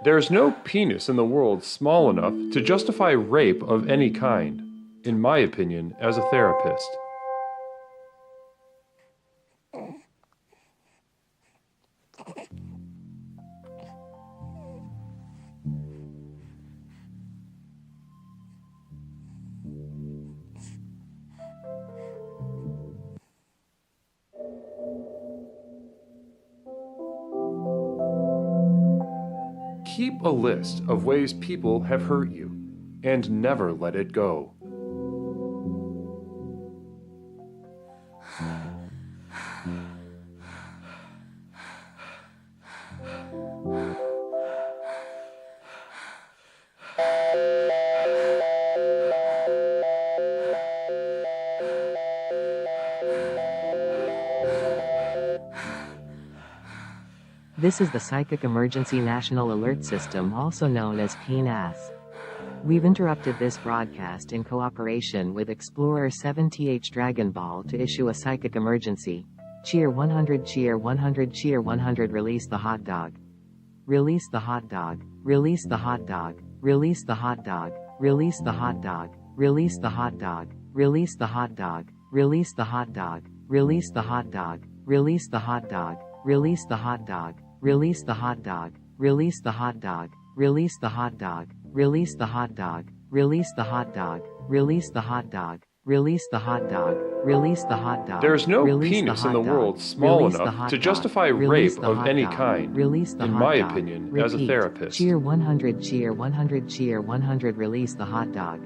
There's no penis in the world small enough to justify rape of any kind, in my opinion, as a therapist. Keep a list of ways people have hurt you, and never let it go. This is the Psychic Emergency National Alert System, also known as PNAS. We've interrupted this broadcast in cooperation with Explorer 7th Dragon Ball to issue a psychic emergency. Cheer 100, cheer 100, cheer 100, release the hot dog. Release the hot dog. Release the hot dog. Release the hot dog. Release the hot dog. Release the hot dog. Release the hot dog. Release the hot dog. Release the hot dog. Release the hot dog. Release the hot dog. Release the hot dog. Release the hot dog. Release the hot dog. Release the hot dog. Release the hot dog. Release the hot dog. Release the hot dog. Release the hot dog. There's no penis in the world small enough to justify rape of any kind, in my opinion, as a therapist. Cheer 100, cheer 100, cheer 100, release the hot dog.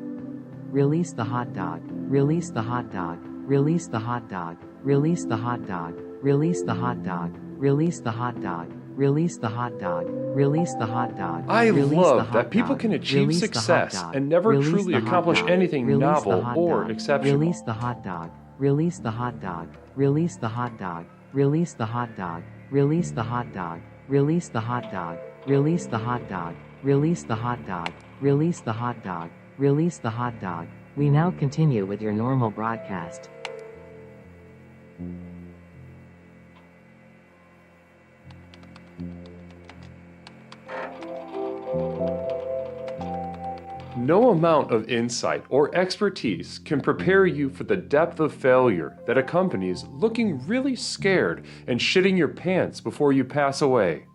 Release the hot dog. Release the hot dog. Release the hot dog. Release the hot dog. Release the hot dog. Release the hot dog. Release the hot dog. Release the hot dog. I love that people can achieve success and never truly accomplish anything novel or exceptional. Release the hot dog. Release the hot dog. Release the hot dog. Release the hot dog. Release the hot dog. Release the hot dog. Release the hot dog. Release the hot dog. Release the hot dog. Release the hot dog. We now continue with your normal broadcast. No amount of insight or expertise can prepare you for the depth of failure that accompanies looking really scared and shitting your pants before you pass away.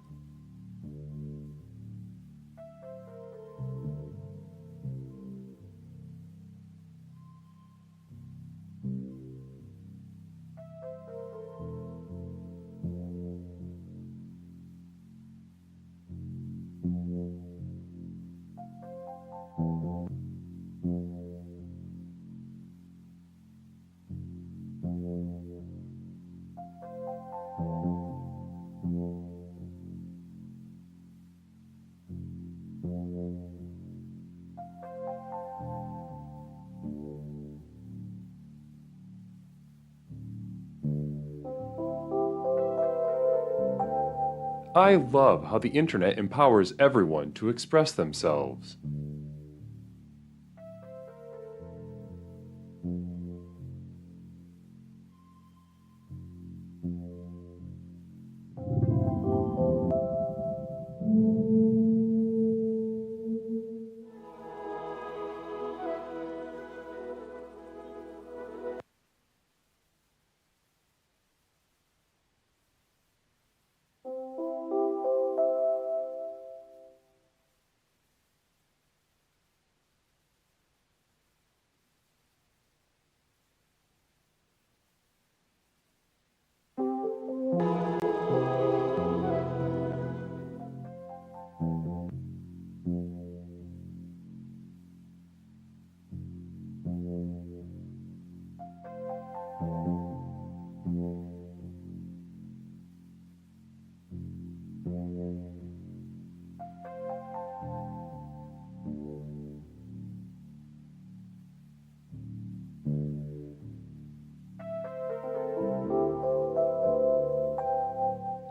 I love how the internet empowers everyone to express themselves.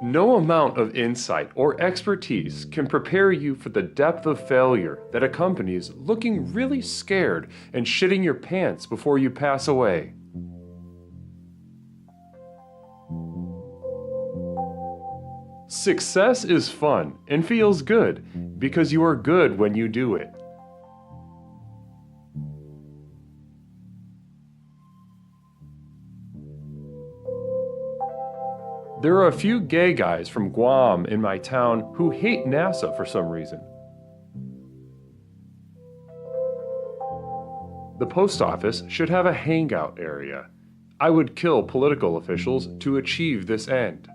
No amount of insight or expertise can prepare you for the depth of failure that accompanies looking really scared and shitting your pants before you pass away. Success is fun and feels good because you are good when you do it. There are a few gay guys from Guam in my town who hate NASA for some reason. The post office should have a hangout area. I would kill political officials to achieve this end.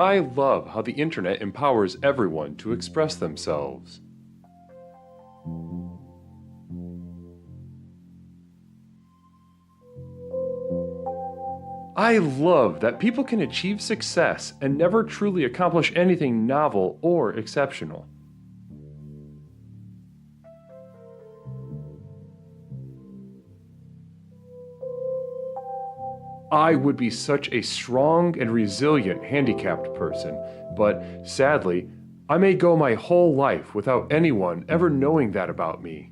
I love how the internet empowers everyone to express themselves. I love that people can achieve success and never truly accomplish anything novel or exceptional. I would be such a strong and resilient handicapped person, but sadly, I may go my whole life without anyone ever knowing that about me.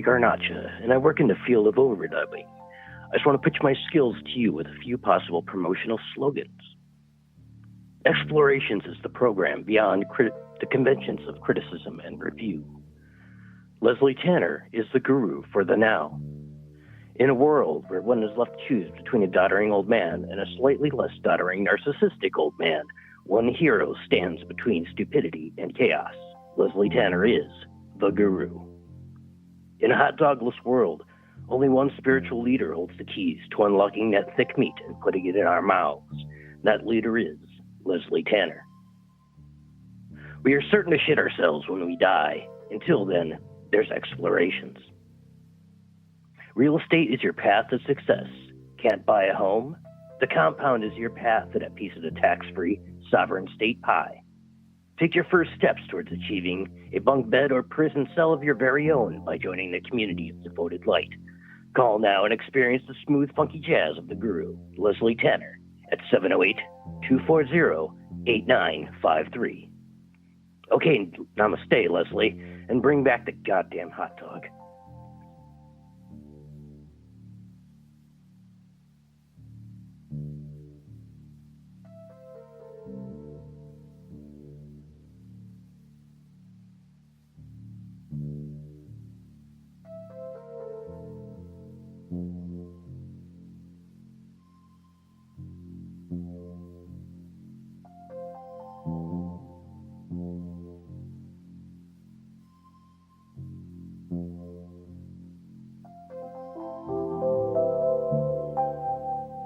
Leslie Garnacha, and I work in the field of overdubbing. I just want to pitch my skills to you with a few possible promotional slogans. Explorations is the program beyond the conventions of criticism and review. Leslie Tanner is the guru for the now. In a world where one is left to choose between a doddering old man and a slightly less doddering narcissistic old man, one hero stands between stupidity and chaos. Leslie Tanner is the guru. In a hot dogless world, only one spiritual leader holds the keys to unlocking that thick meat and putting it in our mouths. That leader is Leslie Tanner. We are certain to shit ourselves when we die. Until then, there's explorations. Real estate is your path to success. Can't buy a home? The compound is your path to that piece of the tax-free sovereign state pie. Take your first steps towards achieving a bunk bed or prison cell of your very own by joining the community of devoted light. Call now and experience the smooth, funky jazz of the guru, Leslie Tanner, at 708-240-8953. Okay, namaste, Leslie, and bring back the goddamn hot dog.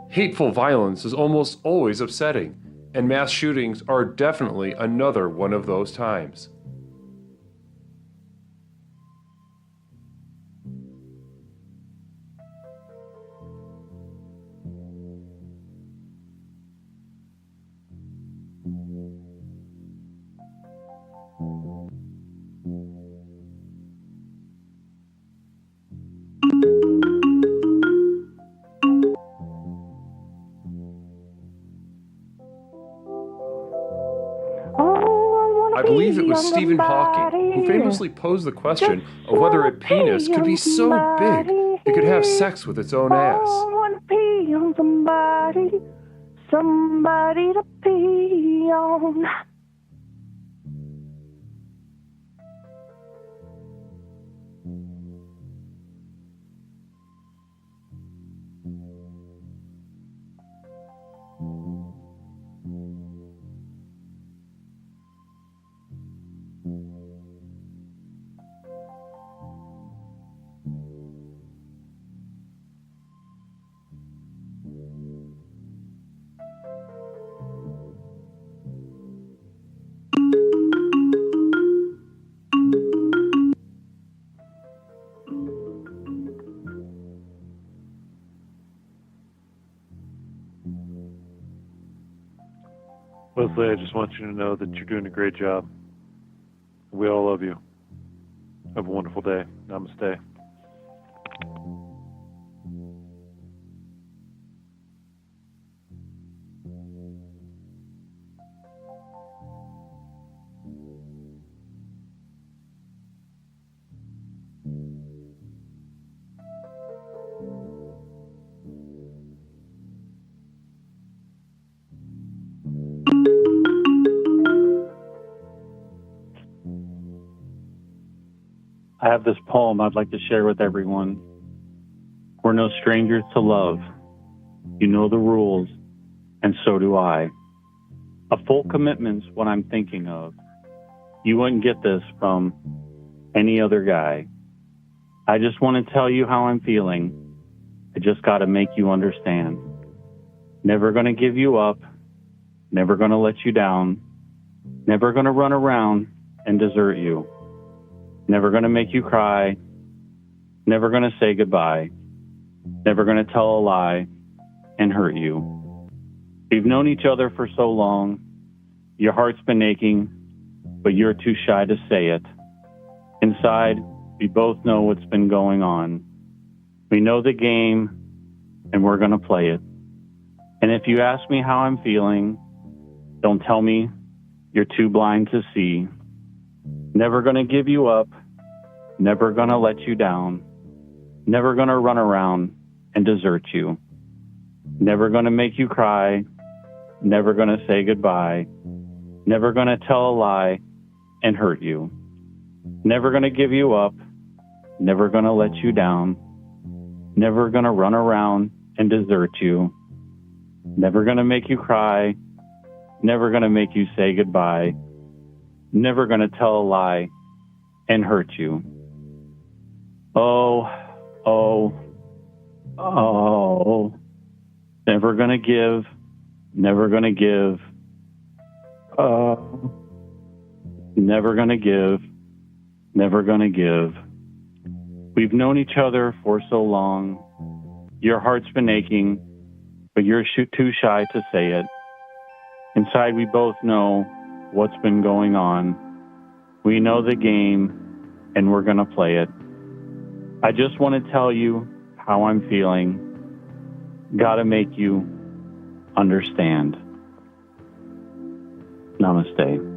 Hateful violence is almost always upsetting, and mass shootings are definitely another one of those times. I believe it was Stephen Hawking who famously posed the question of whether a penis could be so big it could have sex with its own ass. I wanna pee on somebody, somebody to pee on. Leslie, I just want you to know that you're doing a great job. We all love you. Have a wonderful day. Namaste. I have this poem I'd like to share with everyone. We're no strangers to love. You know the rules, and so do I. A full commitment's what I'm thinking of. You wouldn't get this from any other guy. I just want to tell you how I'm feeling. I just got to make you understand. Never going to give you up. Never going to let you down. Never going to run around and desert you. Never going to make you cry. Never going to say goodbye. Never going to tell a lie and hurt you. We've known each other for so long. Your heart's been aching, but you're too shy to say it. Inside, we both know what's been going on. We know the game, and we're going to play it. And if you ask me how I'm feeling, don't tell me you're too blind to see. Never going to give you up. never gonna let you down, never gonna run around and desert you, never gonna make you cry, never gonna say goodbye, never gonna tell a lie and hurt you, never gonna give you up, never gonna let you down, never gonna run around and desert you, never gonna make you cry, never gonna make you say goodbye, never gonna tell a lie and hurt you. Oh, oh, oh, never gonna give, never gonna give, never gonna give, never gonna give. We've known each other for so long. Your heart's been aching, but you're too shy to say it. Inside, we both know what's been going on. We know the game, and we're gonna play it. I just want to tell you how I'm feeling. Gotta make you understand. Namaste.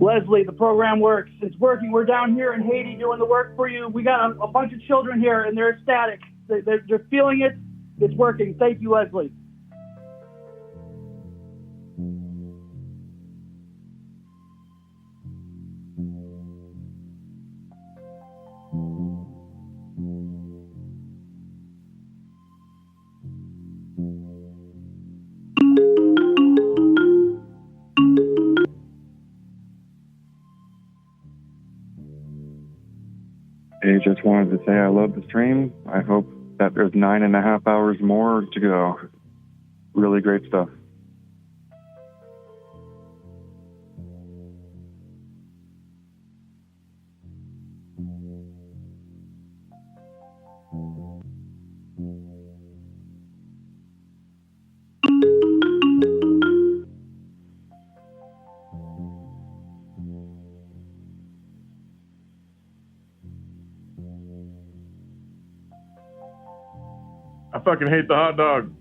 Leslie, the program works. It's working. We're down here in Haiti doing the work for you. We got a bunch of children here, and they're ecstatic. They're feeling it. It's working. Thank you, Leslie. Hey, just wanted to say I love the stream. I hope that there's 9.5 hours more to go. Really great stuff. I fucking hate the hot dog.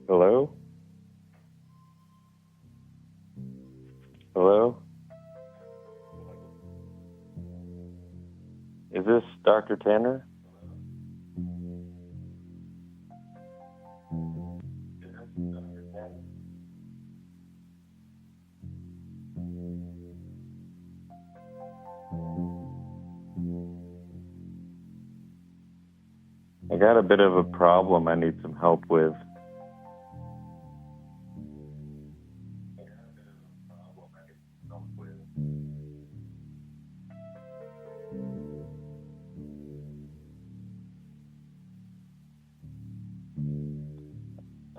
Hello? Hello? Is this Dr. Tanner? I got a bit of a problem I need some help with.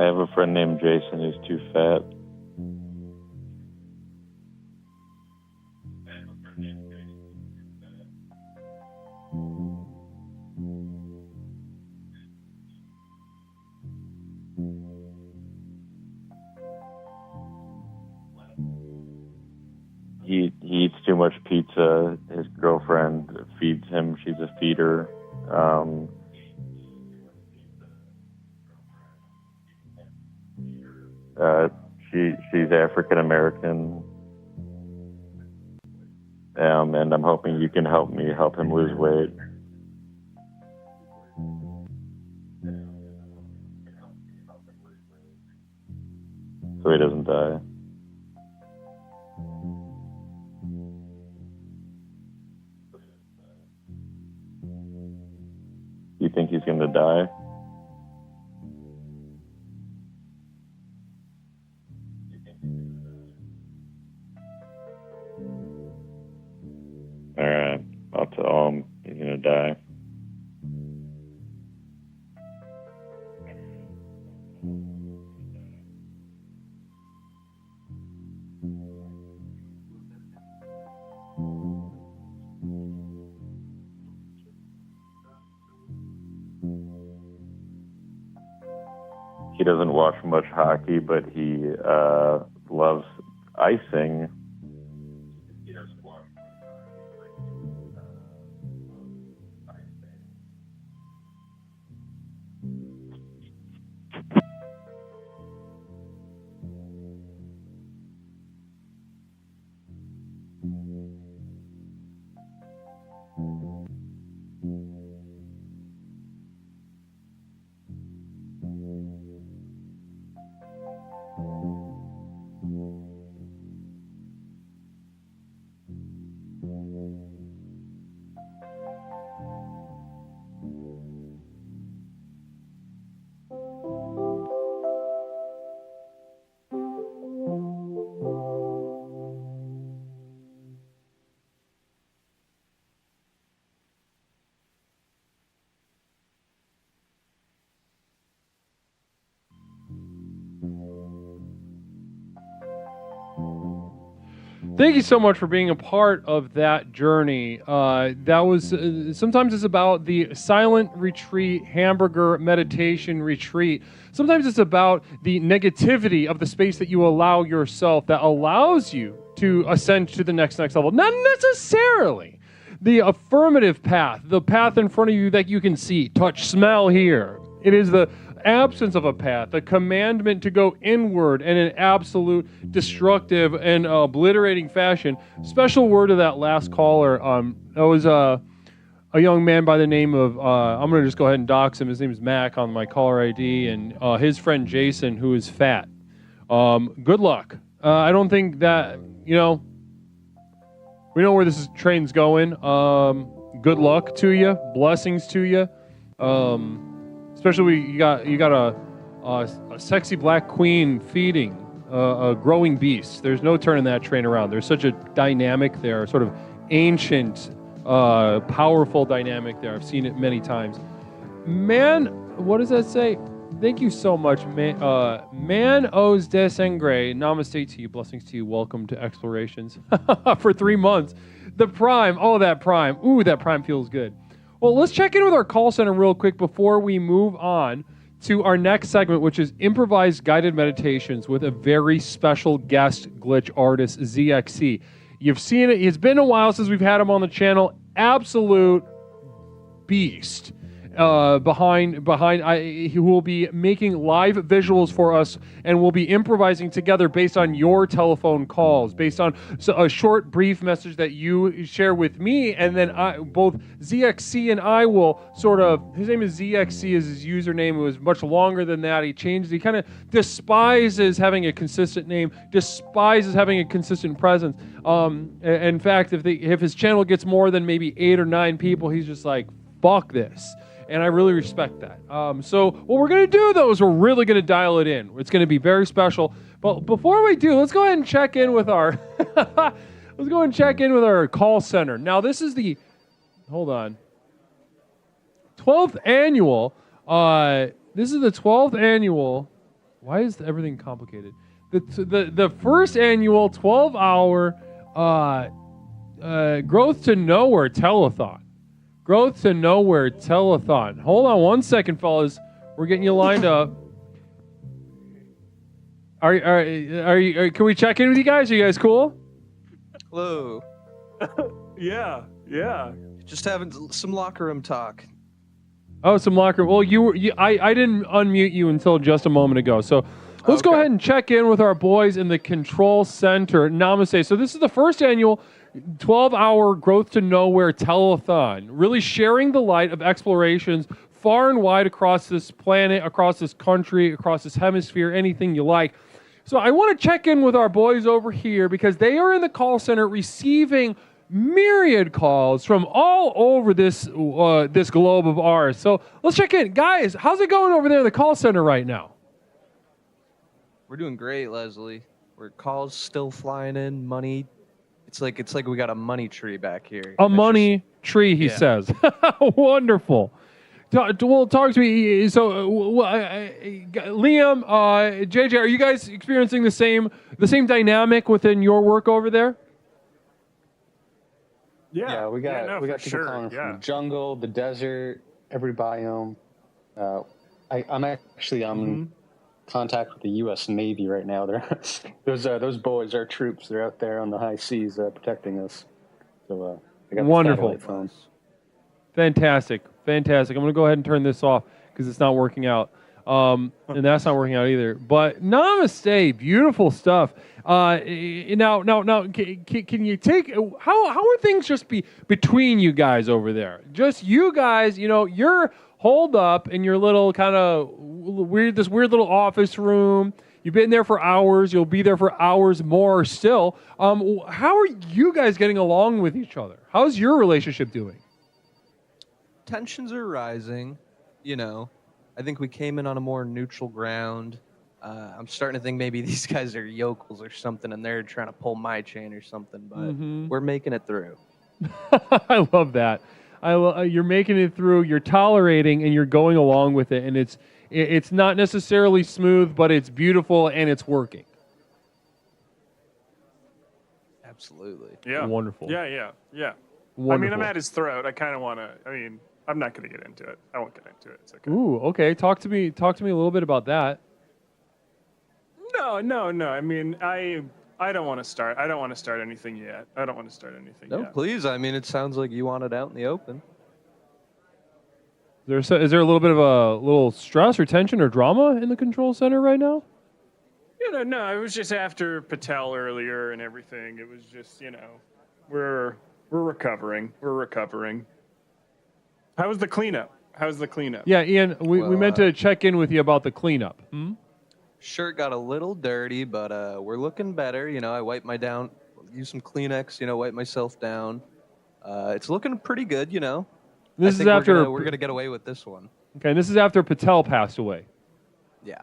I have a friend named Jason who's too fat. He eats too much pizza. His girlfriend feeds him. She's a feeder. She's African American. And I'm hoping you can help me help him lose weight. So he doesn't die. You think he's gonna die? Alright, I'll tell him he's gonna die. He doesn't watch much hockey, but he loves icing. Thank you so much for being a part of that journey. That was sometimes it's about the silent retreat, hamburger meditation retreat. Sometimes it's about the negativity of the space that you allow yourself that allows you to ascend to the next level. Not necessarily the affirmative path, the path in front of you that you can see, touch, smell, hear. It is the absence of a path, a commandment to go inward in an absolute destructive and obliterating fashion. Special word to that last caller. That was a young man by the name of, I'm going to just go ahead and dox him. His name is Mac on my caller ID, and his friend Jason, who is fat. Good luck. I don't think that, we know where this train's going. Good luck to you. Blessings to you. Especially you got a sexy black queen feeding a growing beast. There's no turning that train around. There's such a dynamic there, sort of ancient, powerful dynamic there. I've seen it many times. Man, what does that say? Thank you so much, man owes desengre. Namaste to you. Blessings to you. Welcome to Explorations for 3 months. The Prime. Oh, that Prime. Ooh, that Prime feels good. Well, let's check in with our call center real quick before we move on to our next segment, which is improvised guided meditations with a very special guest glitch artist, ZXC. You've seen it. It's been a while since we've had him on the channel. Absolute beast. He will be making live visuals for us, and we'll be improvising together based on your telephone calls, based on a short, brief message that you share with me, and then both ZXC and I will sort of. His name is ZXC, is his username. It was much longer than that. He changed. He kind of despises having a consistent name, despises having a consistent presence. In fact, if his channel gets more than maybe 8 or 9 people, he's just like, fuck this. And I really respect that. So what we're going to do, though, is we're really going to dial it in. It's going to be very special. But before we do, let's go ahead and check in with our call center. Now, this is the 12th annual. This is the 12th annual. Why is everything complicated? The first annual 12-hour Growth to Nowhere telethon. Growth to Nowhere telethon. Hold on one second, fellas. We're getting you lined up. Are you? Can we check in with you guys? Are you guys cool? Hello. Yeah. Just having some locker room talk. Oh, some locker. Well, I didn't unmute you until just a moment ago. So let's go ahead and check in with our boys in the control center. Namaste. So this is the first annual 12-hour Growth to Nowhere telethon, really sharing the light of explorations far and wide across this planet, across this country, across this hemisphere, anything you like. So I want to check in with our boys over here because they are in the call center receiving myriad calls from all over this globe of ours. So let's check in. Guys, how's it going over there in the call center right now? We're doing great, Leslie. We're calls still flying in, money. It's like we got a money tree back here. A money tree, he says. Wonderful. Well, talk to me. So, Liam, JJ, are you guys experiencing the same dynamic within your work over there? Yeah, we got people calling from the jungle, the desert, every biome. I'm actually in contact with the U.S. Navy right now. Those boys, our troops, they're out there on the high seas protecting us. So I got wonderful. The phones. Fantastic. I'm going to go ahead and turn this off because it's not working out. And that's not working out either. But namaste, beautiful stuff. Now, can you take how are things just between you guys over there? Just you guys, you're holed up in your little kind of weird little office room. You've been there for hours. You'll be there for hours more still. How are you guys getting along with each other? How's your relationship doing? Tensions are rising, I think we came in on a more neutral ground. I'm starting to think maybe these guys are yokels or something, and they're trying to pull my chain or something, but we're making it through. I love that. You're making it through, you're tolerating, and you're going along with it, and it's not necessarily smooth, but it's beautiful, and it's working. Absolutely. Yeah. Wonderful. Yeah. Wonderful. I mean, I'm at his throat. I kind of want to, I'm not going to get into it. I won't get into it. It's okay. Ooh, okay. Talk to me a little bit about that. No. I mean, I don't want to start. I don't want to start anything yet. No, please. I mean, it sounds like you want it out in the open. Is there a little bit of a little stress or tension or drama in the control center right now? No. It was just after Patel earlier and everything. It was just, we're recovering. How was the cleanup? Yeah, Ian, we meant to check in with you about the cleanup. Shirt got a little dirty, but we're looking better. I wipe use some Kleenex, wipe myself down. It's looking pretty good, This is after we're gonna get away with this one. Okay, and this is after Patel passed away. Yeah,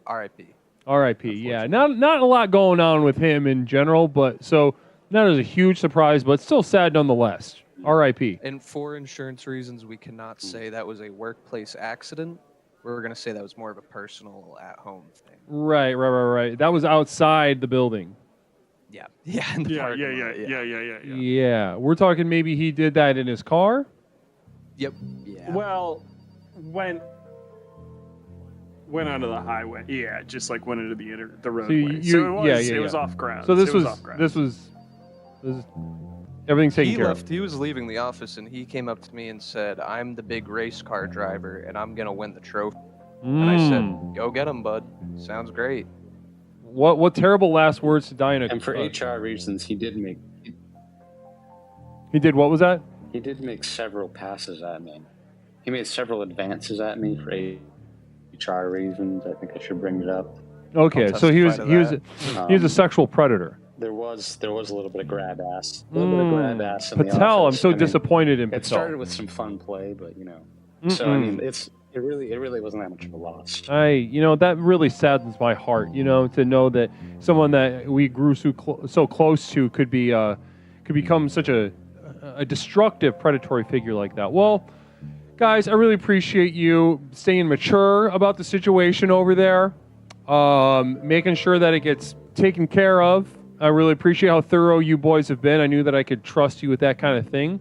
R.I.P. R.I.P. Yeah, not a lot going on with him in general, but so not as a huge surprise, but still sad nonetheless. R.I.P. And for insurance reasons, we cannot say that was a workplace accident. We're going to say that was more of a personal at-home thing. Right. That was outside the building. Yeah. In the parking lot, Yeah. We're talking maybe he did that in his car? Yep. Yeah. Well, went onto the highway. Yeah, just like went into the roadway. So it was off ground. So this was Everything's taken He care left. He was leaving the office, and he came up to me and said, "I'm the big race car driver, and I'm gonna win the trophy." And I said, "Go get him, bud. Sounds great." What terrible last words to die in a... And for HR reasons, he did make He did, what was that? he did make several passes at me. He made several advances at me for HR reasons. I think I should bring it up. Okay, so he was a sexual predator. There was a little bit of grab ass. A little bit of grab ass in the Patel, I'm office. so disappointed in It Patel. started with some fun play, but you know. So I mean, it really wasn't that much of a loss. That really saddens my heart, to know that someone that we grew so close to could become such a destructive, predatory figure like that. Well, guys, I really appreciate you staying mature about the situation over there, making sure that it gets taken care of. I really appreciate how thorough you boys have been. I knew that I could trust you with that kind of thing.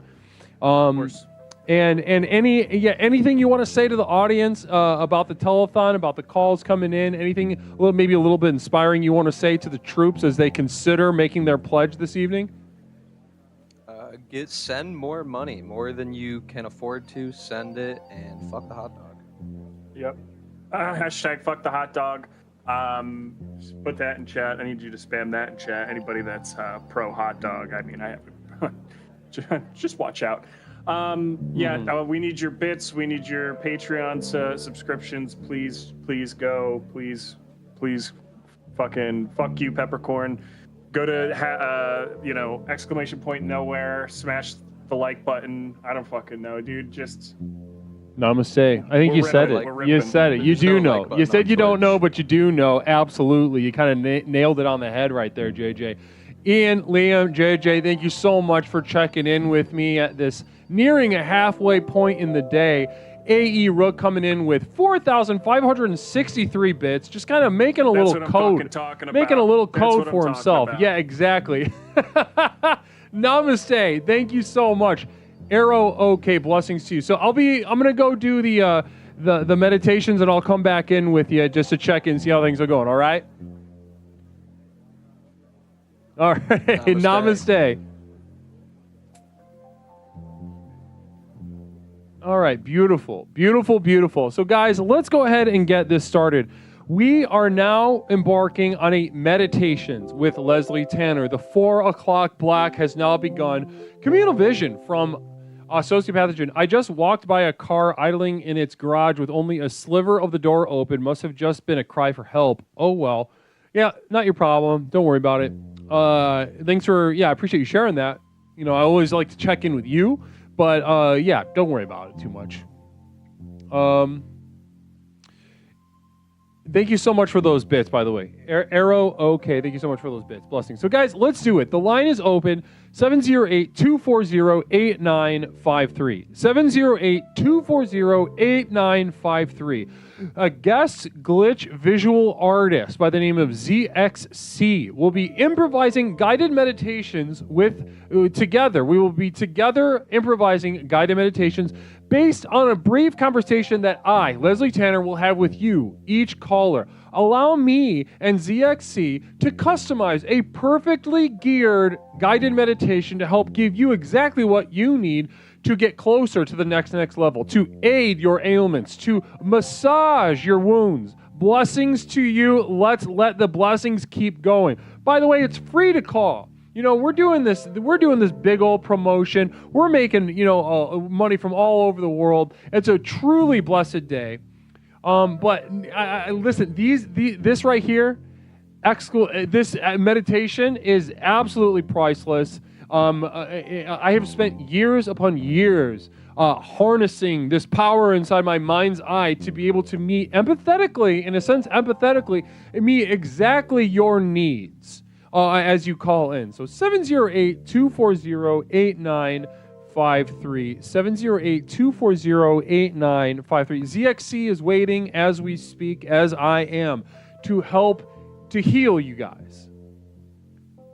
Of course. And anything you want to say to the audience about the telethon, about the calls coming in, anything maybe a little bit inspiring you want to say to the troops as they consider making their pledge this evening? Send more money, more than you can afford to. Send it, and fuck the hot dog. Yep. Hashtag fuck the hot dog. Just put that in chat. I need you to spam that in chat. Anybody that's pro hot dog. I mean, I have just watch out. We need your bits. We need your Patreon subscriptions. Please go. Please, fucking fuck you, Peppercorn. Go to exclamation point nowhere. Smash the like button. I don't fucking know, dude. Just Namaste. I think you said it. You said it. You do know. You said you don't know, but you do know. Absolutely. You kind of nailed it on the head right there, JJ. Ian, Liam, JJ, thank you so much for checking in with me at this nearing a halfway point in the day. AE Rook coming in with 4,563 bits, just kind of making a little code. Making a little code for himself. Yeah, exactly. Namaste. Thank you so much. Arrow, okay, blessings to you. So I'm gonna go do the meditations, and I'll come back in with you just to check in, see how things are going. All right. All right. Namaste. All right. Beautiful. Beautiful. Beautiful. So guys, let's go ahead and get this started. We are now embarking on a meditations with Leslie Tanner. The 4 o'clock black has now begun. Communal vision from sociopathogen. I just walked by a car idling in its garage with only a sliver of the door open. Must have just been a cry for help. Oh, well. Yeah, not your problem. Don't worry about it. Thanks for, I appreciate you sharing that. I always like to check in with you, but don't worry about it too much. Thank you so much for those bits, by the way. Arrow, okay. Thank you so much for those bits. Blessings. So, guys, let's do it. The line is open. 708-240-8953. 708-240-8953. A guest glitch visual artist by the name of ZXC will be improvising guided meditations together. We will be together improvising guided meditations based on a brief conversation that I, Leslie Tanner, will have with you, each caller. Allow me and ZXC to customize a perfectly geared guided meditation to help give you exactly what you need to get closer to the next level, to aid your ailments, to massage your wounds. Blessings to you. Let's let the blessings keep going. By the way, it's free to call. We're doing this big old promotion. We're making, money from all over the world. It's a truly blessed day. But listen, this right here, this meditation is absolutely priceless. I have spent years upon years harnessing this power inside my mind's eye to be able to meet empathetically, meet exactly your needs as you call in. So 708-240-8953. 708-240-8953. ZXC is waiting as we speak, as I am, to help to heal you guys.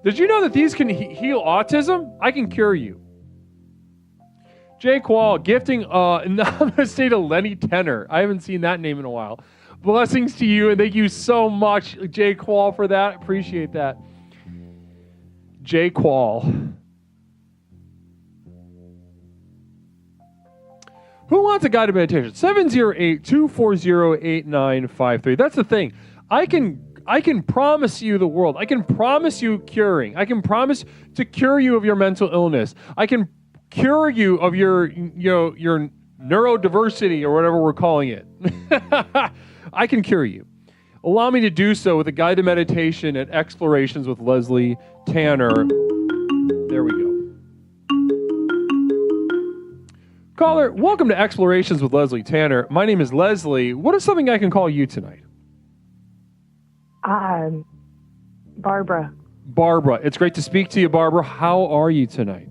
Did you know that these can heal autism? I can cure you. Jay Qual gifting namaste to Lenny Tenner. I haven't seen that name in a while. Blessings to you, and thank you so much, Jay Qual, for that. Appreciate that. Jay Qual. Who wants a guided meditation? 708-240-8953. That's the thing. I can promise you the world. I can promise you curing. I can promise to cure you of your mental illness. I can cure you of your neurodiversity or whatever we're calling it. I can cure you. Allow me to do so with a guided meditation at Explorations with Leslie Tanner. There we go. Caller, welcome to Explorations with Leslie Tanner. My name is Leslie. What is something I can call you tonight? Barbara. Barbara. It's great to speak to you, Barbara. How are you tonight?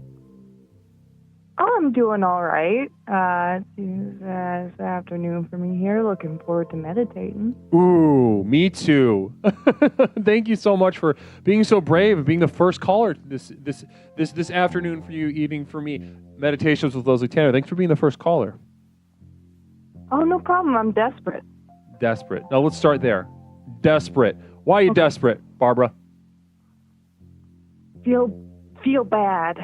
I'm doing all right. It's afternoon for me here. Looking forward to meditating. Ooh, me too. Thank you so much for being so brave and being the first caller this afternoon for you, evening for me. Meditations with Leslie Tanner. Thanks for being the first caller. Oh, no problem. I'm desperate. Desperate. Now let's start there. Desperate. Why are you desperate, Barbara? Feel bad.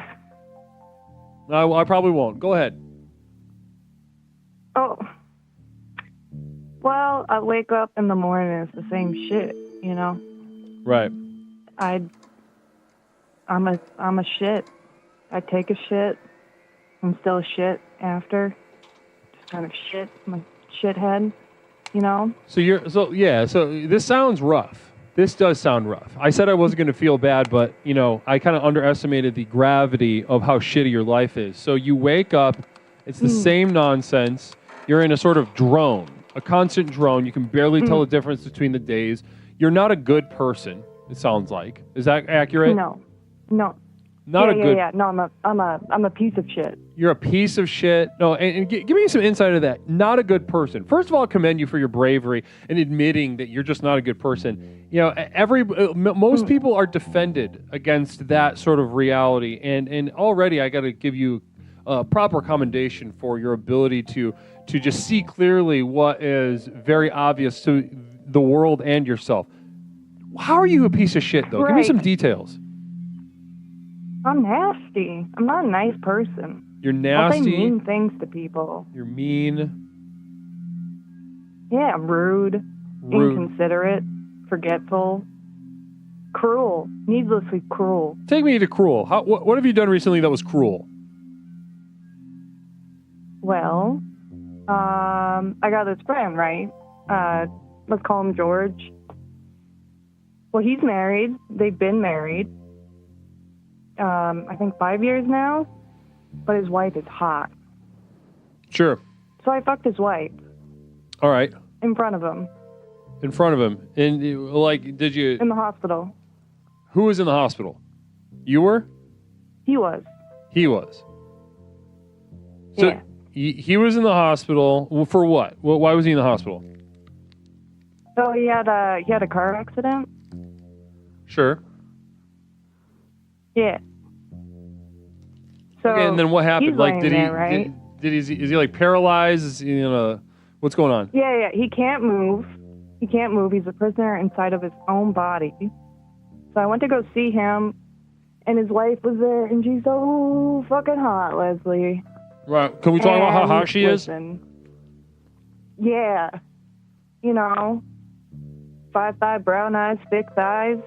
I probably won't. Go ahead. Oh. Well, I wake up in the morning and it's the same shit, you know? Right. I'm a shit. I take a shit. I'm still a shit after. Just kind of shit. I'm a shithead, you know? So this sounds rough. This does sound rough. I said I wasn't going to feel bad, but, I kind of underestimated the gravity of how shitty your life is. So you wake up, it's the same nonsense. You're in a sort of drone, a constant drone. You can barely tell the difference between the days. You're not a good person, it sounds like. Is that accurate? No. Not a good... Yeah. No, I'm a piece of shit. You're a piece of shit. No, and give me some insight of that. Not a good person. First of all, I commend you for your bravery and admitting that you're just not a good person. Most people are defended against that sort of reality, and already I got to give you proper commendation for your ability to just see clearly what is very obvious to the world and yourself. How are you a piece of shit, though? Right. Give me some details. I'm nasty. I'm not a nice person. You're nasty. I say mean things to people. You're mean. Yeah, rude, inconsiderate, forgetful, cruel, needlessly cruel. Take me to cruel. What have you done recently that was cruel? Well, I got this friend, right? Let's call him George. Well, he's married. They've been married. I think 5 years now, but his wife is hot. Sure. So I fucked his wife. All right. In front of him. In front of him. And, did you... In the hospital. Who was in the hospital? You were? He was. He was. So yeah. He was in the hospital. For what? Why was he in the hospital? So he had a car accident. Sure. Yeah. So okay, and then what happened? He's laying there, right? Is he like paralyzed? Is he what's going on? Yeah. He can't move. He's a prisoner inside of his own body. So I went to go see him, and his wife was there, and she's so fucking hot, Leslie. Right. Can we talk about how hot she is? Yeah. 5'5", brown eyes, thick thighs.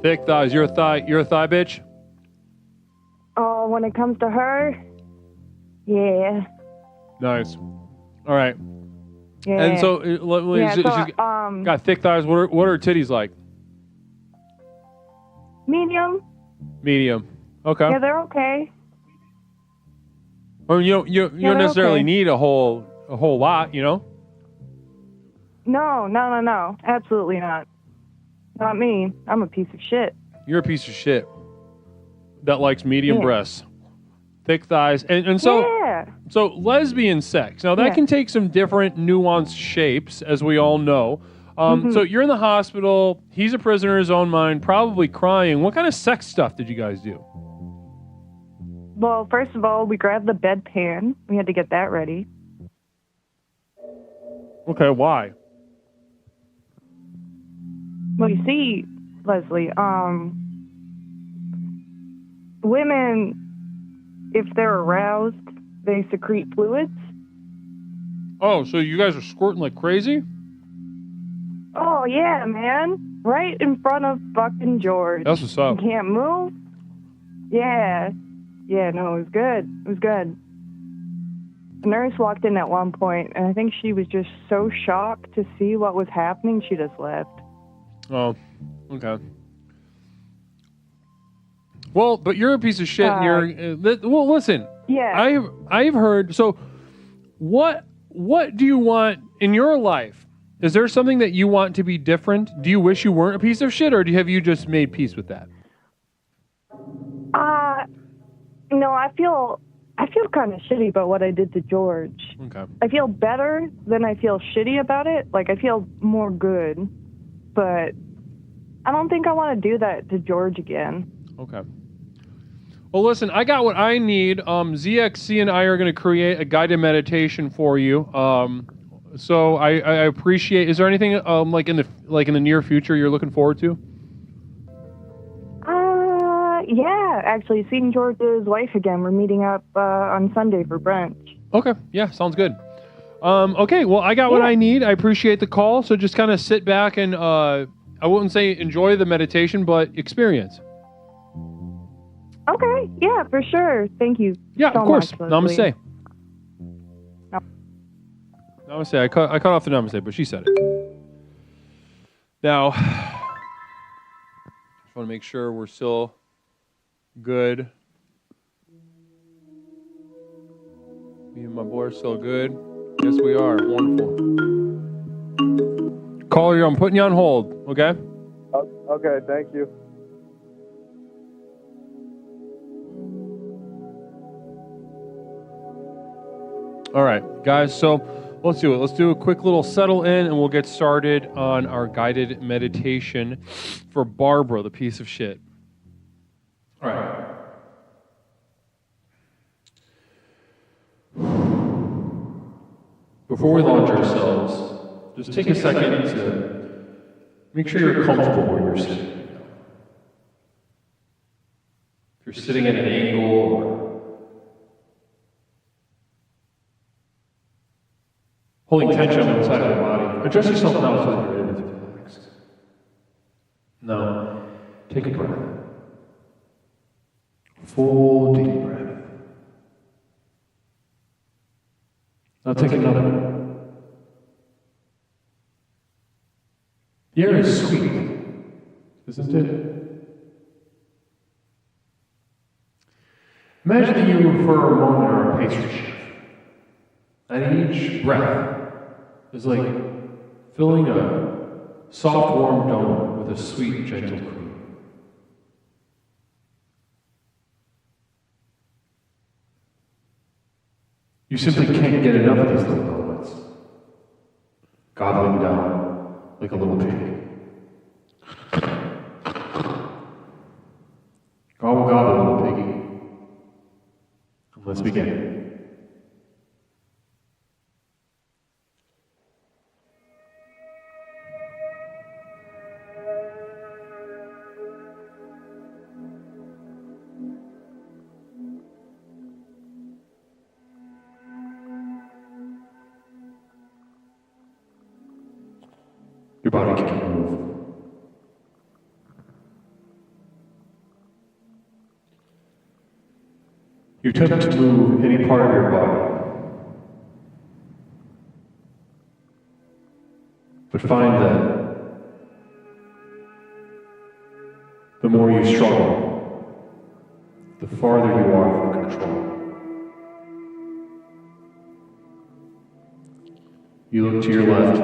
Thick thighs. You're a thigh bitch? Oh, when it comes to her, yeah. Nice. All right. Yeah. And so, she's got thick thighs. What are her titties like? Medium. Medium. Okay. Yeah, they're okay. Well, you don't necessarily need a whole lot, No. Absolutely not. Not me. I'm a piece of shit. You're a piece of shit that likes medium breasts, thick thighs, and so so lesbian sex. Now that can take some different nuanced shapes, as we all know. So you're in the hospital. He's a prisoner in his own mind, probably crying. What kind of sex stuff did you guys do? Well, first of all, we grabbed the bedpan. We had to get that ready. Okay, why? Well, you see, Leslie, women, if they're aroused, they secrete fluids, Oh, so you guys are squirting like crazy? Oh, yeah, man. Right in front of fucking George. That's what's up. You can't move? Yeah. Yeah, no, it was good. It was good. The nurse walked in at one point, and I think she was just so shocked to see what was happening, she just left. Oh, okay. Well, but you're a piece of shit. And you're well. Listen. Yeah. I've heard. So, what do you want in your life? Is there something that you want to be different? Do you wish you weren't a piece of shit, or have you just made peace with that? No, I feel kind of shitty about what I did to George. Okay. I feel better than I feel shitty about it. Like, I feel more good, but I don't think I want to do that to George again. Okay. Well, listen, I got what I need. ZXC and I are going to create a guided meditation for you. So I appreciate. Is there anything like in the near future you're looking forward to? Yeah, actually, seeing George's wife again. We're meeting up on Sunday for brunch. Okay. Yeah, sounds good. Okay. Well, I got what I need. I appreciate the call. So just kind of sit back and I wouldn't say enjoy the meditation, but experience. Okay. Yeah, for sure. Thank you. Yeah, so of course. Much, Leslie. Namaste. Namaste. I cut off the namaste, but she said it. Now, just want to make sure we're still good. Me and my boy are still good. Yes, we are. Wonderful. Caller, I'm putting you on hold, okay? Okay, thank you. All right, guys, so let's do it. Let's do a quick little settle in, and we'll get started on our guided meditation for Barbara, the piece of shit. All right. Before we launch ourselves, just take a second to make sure you're comfortable where you're sitting. If you're sitting at an angle or holding tension on one side of the body, adjust yourself now so that you're able to relax. Now, take a breath. Full deep breath. Now take another one. The air is sweet, isn't it? Imagine that you, for a moment, are a pastry chef. And each breath is like filling a soft, warm donut with a sweet, gentle cream. You simply can't get enough of these little donuts, gobbling down like a little pig. Gobble, gobble, little piggy. Let's begin. Your body can't move. You attempt to move any part of your body, but find that the more you struggle, the farther you are from control. You look to your left,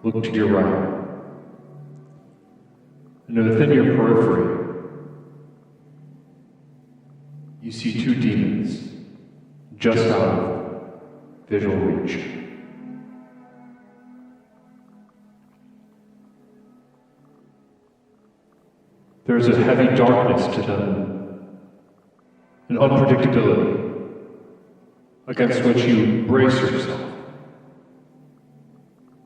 look to your right, and within your periphery, you see two demons just out of visual reach. There is a heavy darkness to them, an unpredictability against which you brace yourself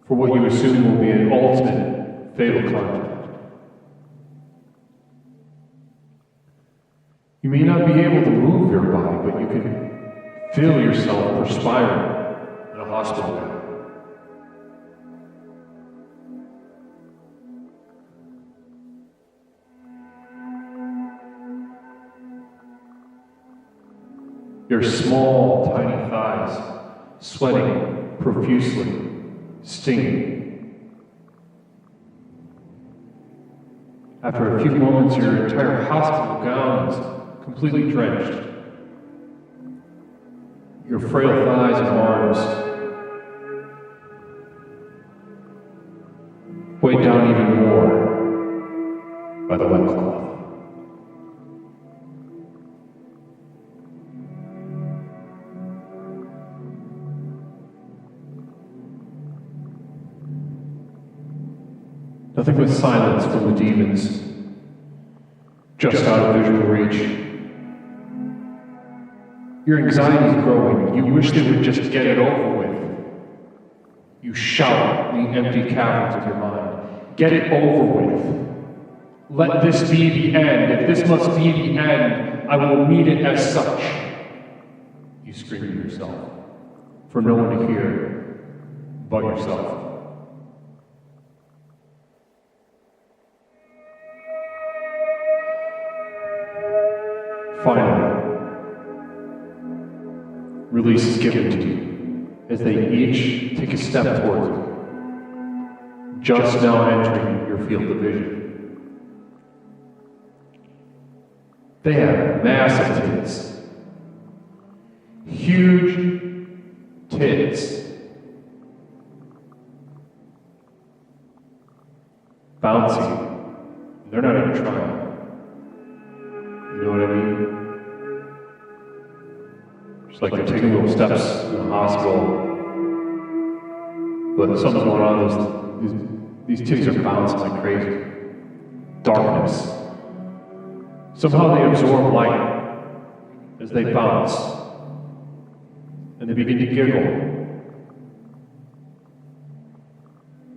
for what you assume will be an ultimate fatal contact. You may not be able to move your body, but you can feel yourself perspiring in a hospital gown. Your small, tiny thighs, sweating profusely, stinging. After a few moments, your entire hospital gown is completely drenched. Your frail thighs and arms weighed down even more by the wet cloth. Nothing but silence from the demons, just out of visual reach. Your anxiety is growing. You wish they would just get it over with. You shout the empty caverns of your mind. Get it over with. Let this be the end. If this must be the end, I will meet it as such. You scream to yourself, for no one to hear but yourself. Finally, release is given to you as they each take a step towards you, just now entering your field of vision. They have massive tits, huge tits, bouncy. They're not even trying. You know what I mean? Just like they're taking little steps in the hospital, but something's going on. These titties are bouncing like crazy. Darkness. Somehow they absorb light as they bounce, and they begin to giggle.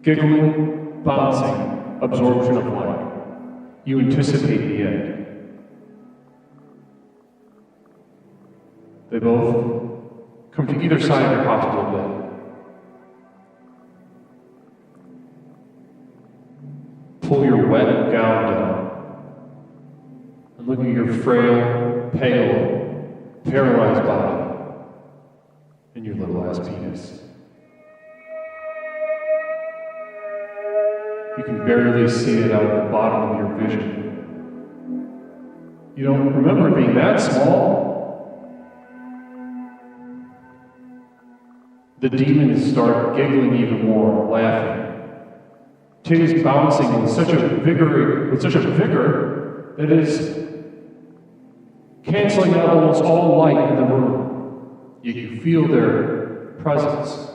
Giggling, bouncing, absorption of light. You anticipate the end. They both come to either side of your hospital bed. Pull your wet gown down and look at your frail, pale, paralyzed body and your little ass penis. You can barely see it out of the bottom of your vision. You don't remember being that small. The demons start giggling even more, laughing. Titties bouncing with such a vigor that is canceling out almost all light in the room. Yet you feel their presence.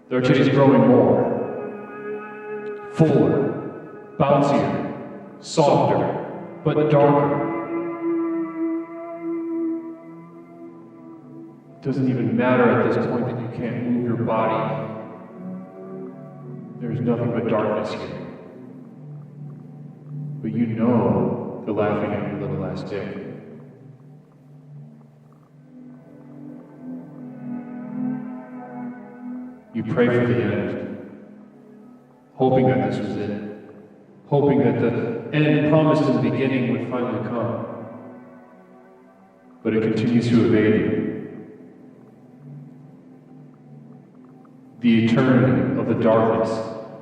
Their titties growing more, fuller, bouncier, softer, but darker. It doesn't even matter at this point that you can't move your body. There's nothing but darkness here. But you know they're laughing at your little ass dick. You pray for the end, hoping that this was it, hoping that the end promised in the beginning would finally come. But it continues to evade you. The eternity of the darkness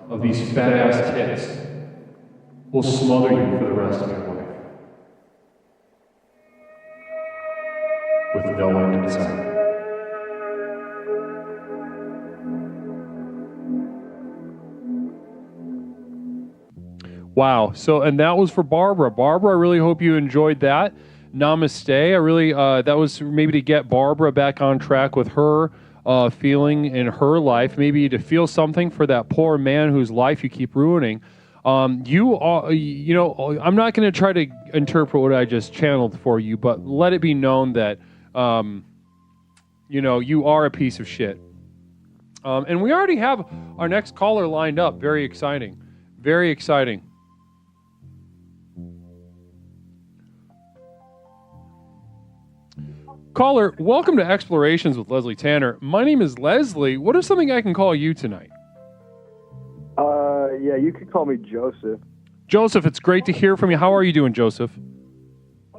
of these fat-ass tits will smother you for the rest of your life. With no end in sight. Wow. So, and that was for Barbara. Barbara, I really hope you enjoyed that. Namaste. I really, that was maybe to get Barbara back on track with her feeling in her life, maybe to feel something for that poor man whose life you keep ruining. You are, you know, I'm not going to try to interpret what I just channeled for you, but let it be known that, you know, you are a piece of shit. And we already have our next caller lined up. Very exciting. Very exciting. Caller, welcome to Explorations with Leslie Tanner. My name is Leslie. What is something I can call you tonight? Yeah, you could call me Joseph. Joseph, it's great to hear from you. How are you doing, Joseph?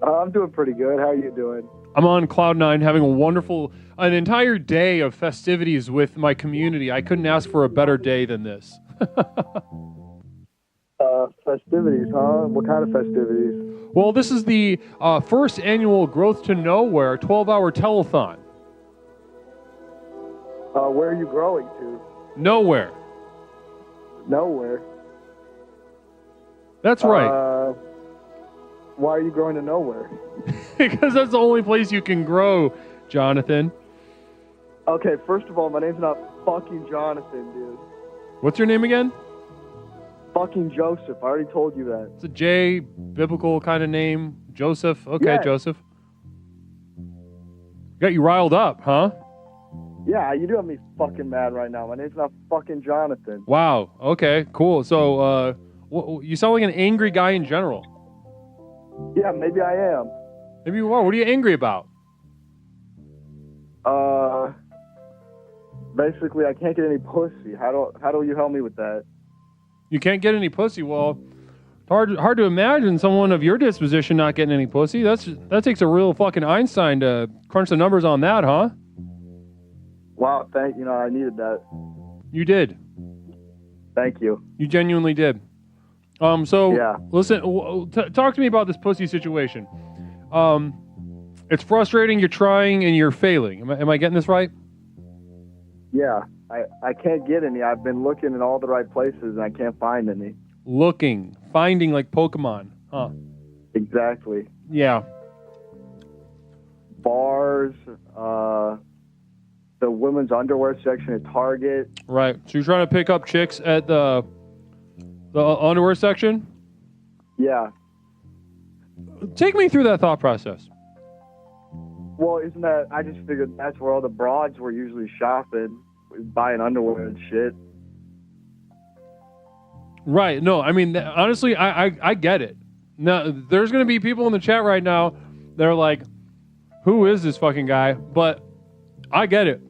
I'm doing pretty good. How are you doing? I'm on cloud nine, having an entire day of festivities with my community. I couldn't ask for a better day than this. Festivities, huh? What kind of festivities? Well, this is the first annual Growth to Nowhere 12-hour telethon. Where are you growing to? Nowhere. Nowhere. That's right. Why are you growing to nowhere? Because that's the only place you can grow, Jonathan. Okay, first of all, my name's not fucking Jonathan, dude. What's your name again? Fucking Joseph. I already told you that. It's a J, biblical kind of name. Joseph. Okay, Yeah. Joseph. Got you riled up, huh? Yeah, you do have me fucking mad right now. My name's not fucking Jonathan. Wow. Okay, cool. So, you sound like an angry guy in general. Yeah, maybe I am. Maybe you are. What are you angry about? Basically, I can't get any pussy. How do you help me with that? You can't get any pussy. Well, hard to imagine someone of your disposition not getting any pussy. That takes a real fucking Einstein to crunch the numbers on that, huh? Wow, I needed that. You did. Thank you. You genuinely did. So Yeah. listen, talk to me about this pussy situation. It's frustrating. You're trying and you're failing. Am I getting this right? Yeah, I can't get any. I've been looking in all the right places and I can't find any. Finding like Pokemon, huh? Exactly. Yeah. Bars, the women's underwear section at Target. Right. So you're trying to pick up chicks at the underwear section? Yeah. Take me through that thought process. Well, I just figured that's where all the broads were usually shopping, buying underwear and shit. Right. No, I mean, honestly, I get it. Now, there's going to be people in the chat right now that are like, who is this fucking guy? But I get it.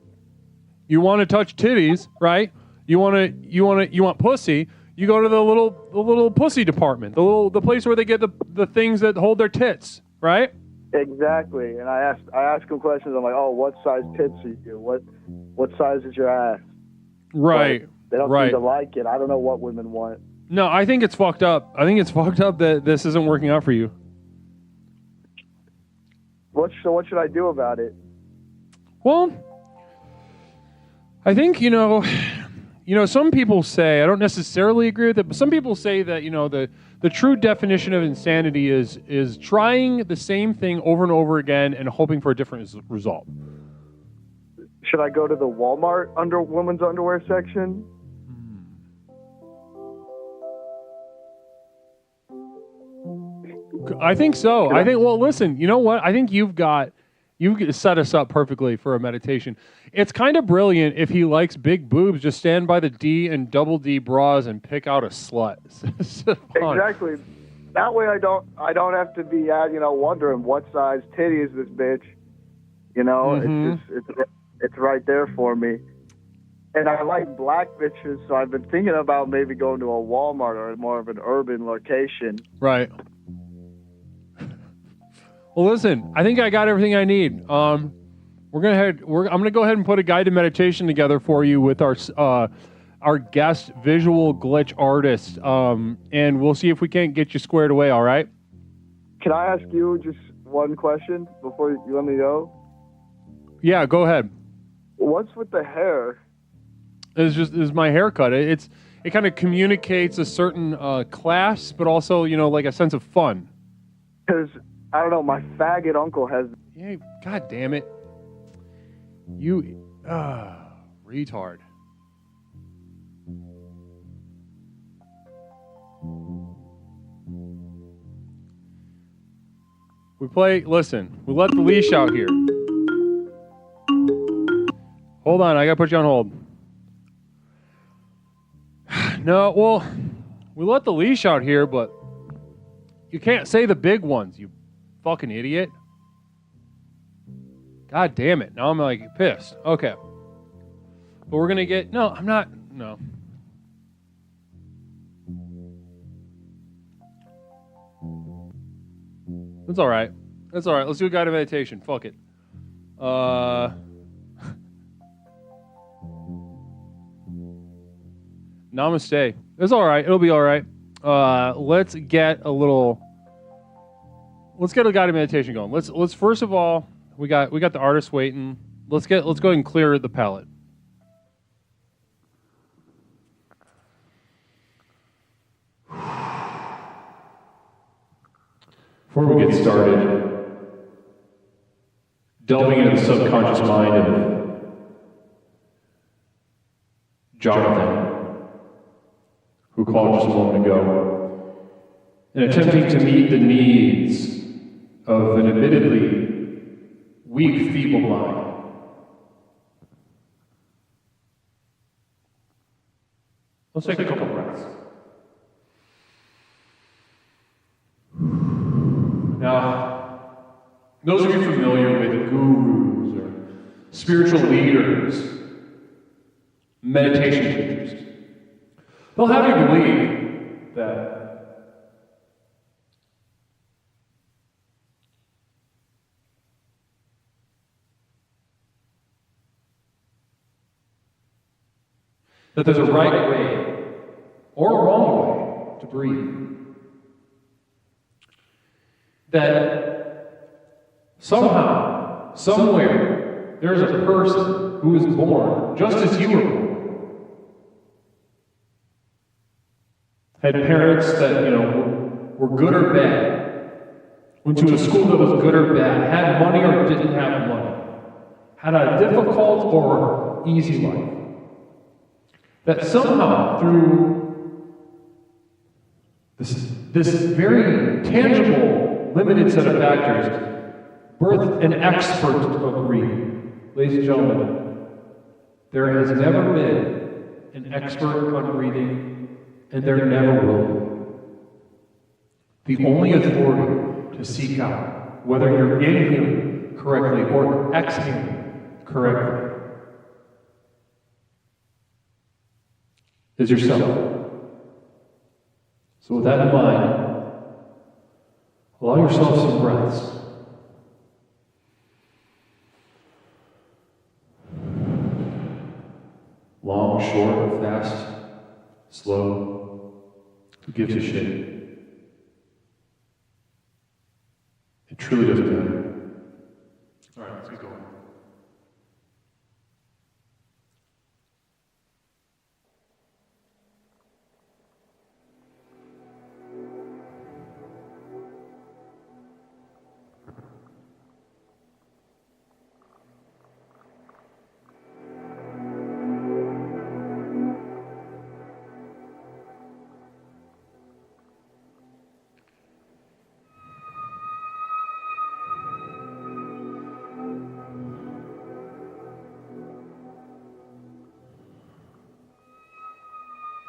You want to touch titties, right? You want pussy. You go to the little pussy department, the place where they get the things that hold their tits, right? Exactly. And I ask them questions. I'm like, oh, what size tits are you? What size is your ass? Right. But they don't seem to like it. I don't know what women want. No, I think it's fucked up. I think it's fucked up that this isn't working out for you. What should I do about it? Well, I think, some people say, I don't necessarily agree with it, but some people say that, the true definition of insanity is trying the same thing over and over again and hoping for a different result. Should I go to the Walmart women's underwear section? I think so. Listen, you know what? I think you've set us up perfectly for a meditation. It's kind of brilliant if he likes big boobs. Just stand by the D and double D bras and pick out a slut. Exactly. That way I don't have to be wondering what size titty is this bitch. It's right there for me. And I like black bitches, so I've been thinking about maybe going to a Walmart or more of an urban location. Right. Well, listen, I think I got everything I need. I'm gonna go ahead and put a guided meditation together for you with our guest visual glitch artist, and we'll see if we can't get you squared away. All right? Can I ask you just one question before you let me go? Yeah, go ahead. What's with the hair? It's my haircut. It kind of communicates a certain class, but also like a sense of fun. Because I don't know, my faggot uncle has. Yeah, God damn it. You, retard. We let the leash out here. Hold on, I gotta put you on hold. No, well, we let the leash out here, but you can't say the big ones, you fucking idiot. God damn it. Now I'm like pissed. Okay. But we're going to get... No, I'm not... No. That's all right. That's all right. Let's do a guided meditation. Fuck it. Namaste. It's all right. It'll be all right. Let's get a guided meditation going. Let's first of all, we got the artist waiting. Let's go ahead and clear the palette. Before we get started, delving into the subconscious mind of Jonathan, who called just a moment ago, and attempting to meet the needs of an admittedly weak, feeble mind. Let's take a couple breaths. Now, those of you familiar with gurus or spiritual leaders, meditation teachers, they'll have you believe that there's a right way or a wrong way to breathe. That somehow, somewhere, there's a person who was born just as you were born. Had parents that, were good or bad. Went to a school that was good or bad. Had money or didn't have money. Had a difficult or easy life. That somehow, through this very tangible, limited set of factors, birthed an expert of reading. Ladies and gentlemen, there has never been an expert on reading, and there never will be. The only authority to seek out whether you're inhaling correctly or exhaling correctly is yourself. So with that in mind, allow yourself some breaths. Long, short, fast, slow. Who gives a shit? It truly doesn't matter. All right, let's get going.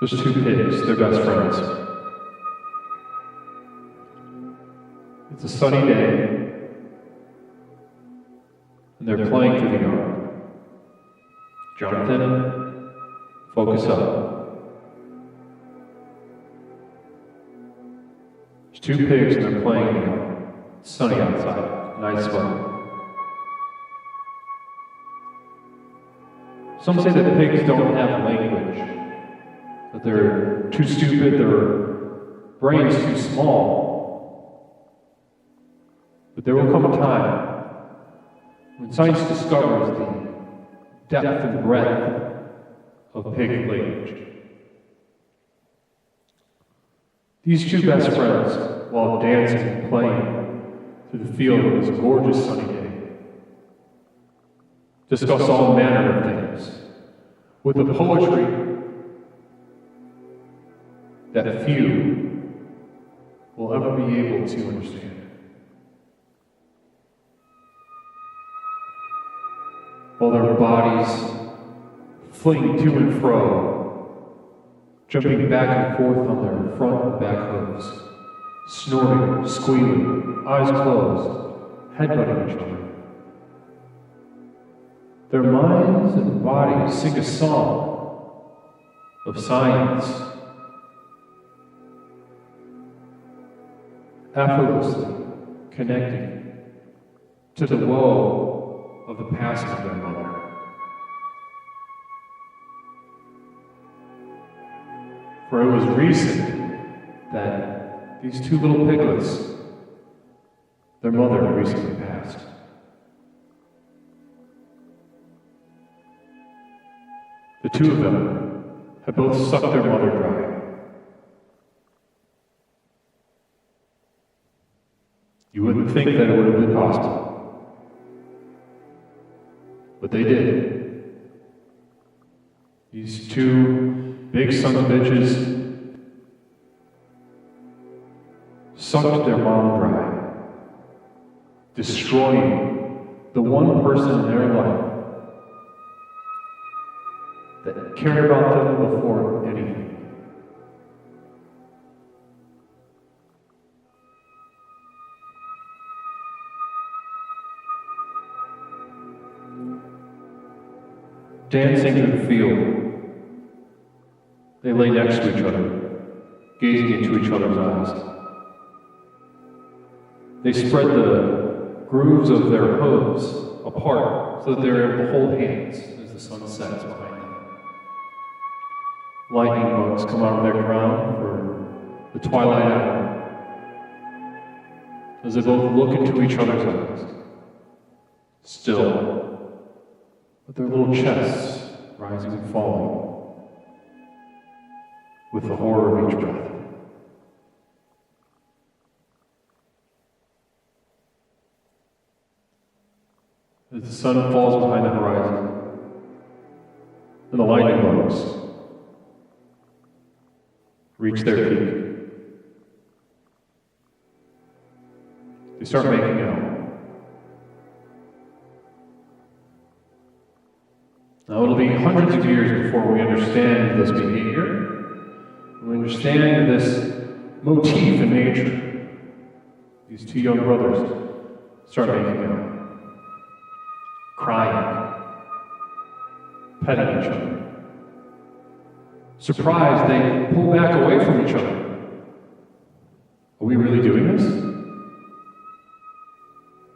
There's two pigs, they're best friends. It's a sunny day, and they're playing through the yard. Jonathan, focus up. There's two pigs and they're playing in the yard. It's sunny outside, nice weather. Some say that pigs don't have language. That they're too stupid, their brain's too small. But there will come a time when science discovers the depth and breadth of pig language. These two best friends, while dancing and playing through the field on this gorgeous sunny day, discuss all manner of things with the poetry that few will ever be able to understand. While their bodies fling to and fro, jumping back and forth on their front and back hooves, snorting, squealing, eyes closed, headbutting each other. Their minds and bodies sing a song of science, effortlessly connecting to the woe of the passing of their mother. For it was recent that these two little piglets, their mother recently passed. The two of them had both sucked their mother dry. You wouldn't think that it would have been possible. But they did. These two big sons of bitches sucked their mom dry, destroying the one person in their life that cared about them before anything. Dancing in the field, they lay next to each other, gazing into each other's eyes. They spread the grooves of their hooves apart so that they were able to hold hands as the sun sets behind them. Lightning bugs come out of their crown for the twilight hour as they both look into each other's eyes, still, with their little chests rising and falling with the horror of each breath. As the sun falls behind the horizon and the lightning bugs reach their peak, they start making out. Now it'll be hundreds of years before we understand this behavior. We understand this motif in nature. These two young brothers start making out, crying, petting each other. Surprised, they pull back away from each other. Are we really doing this?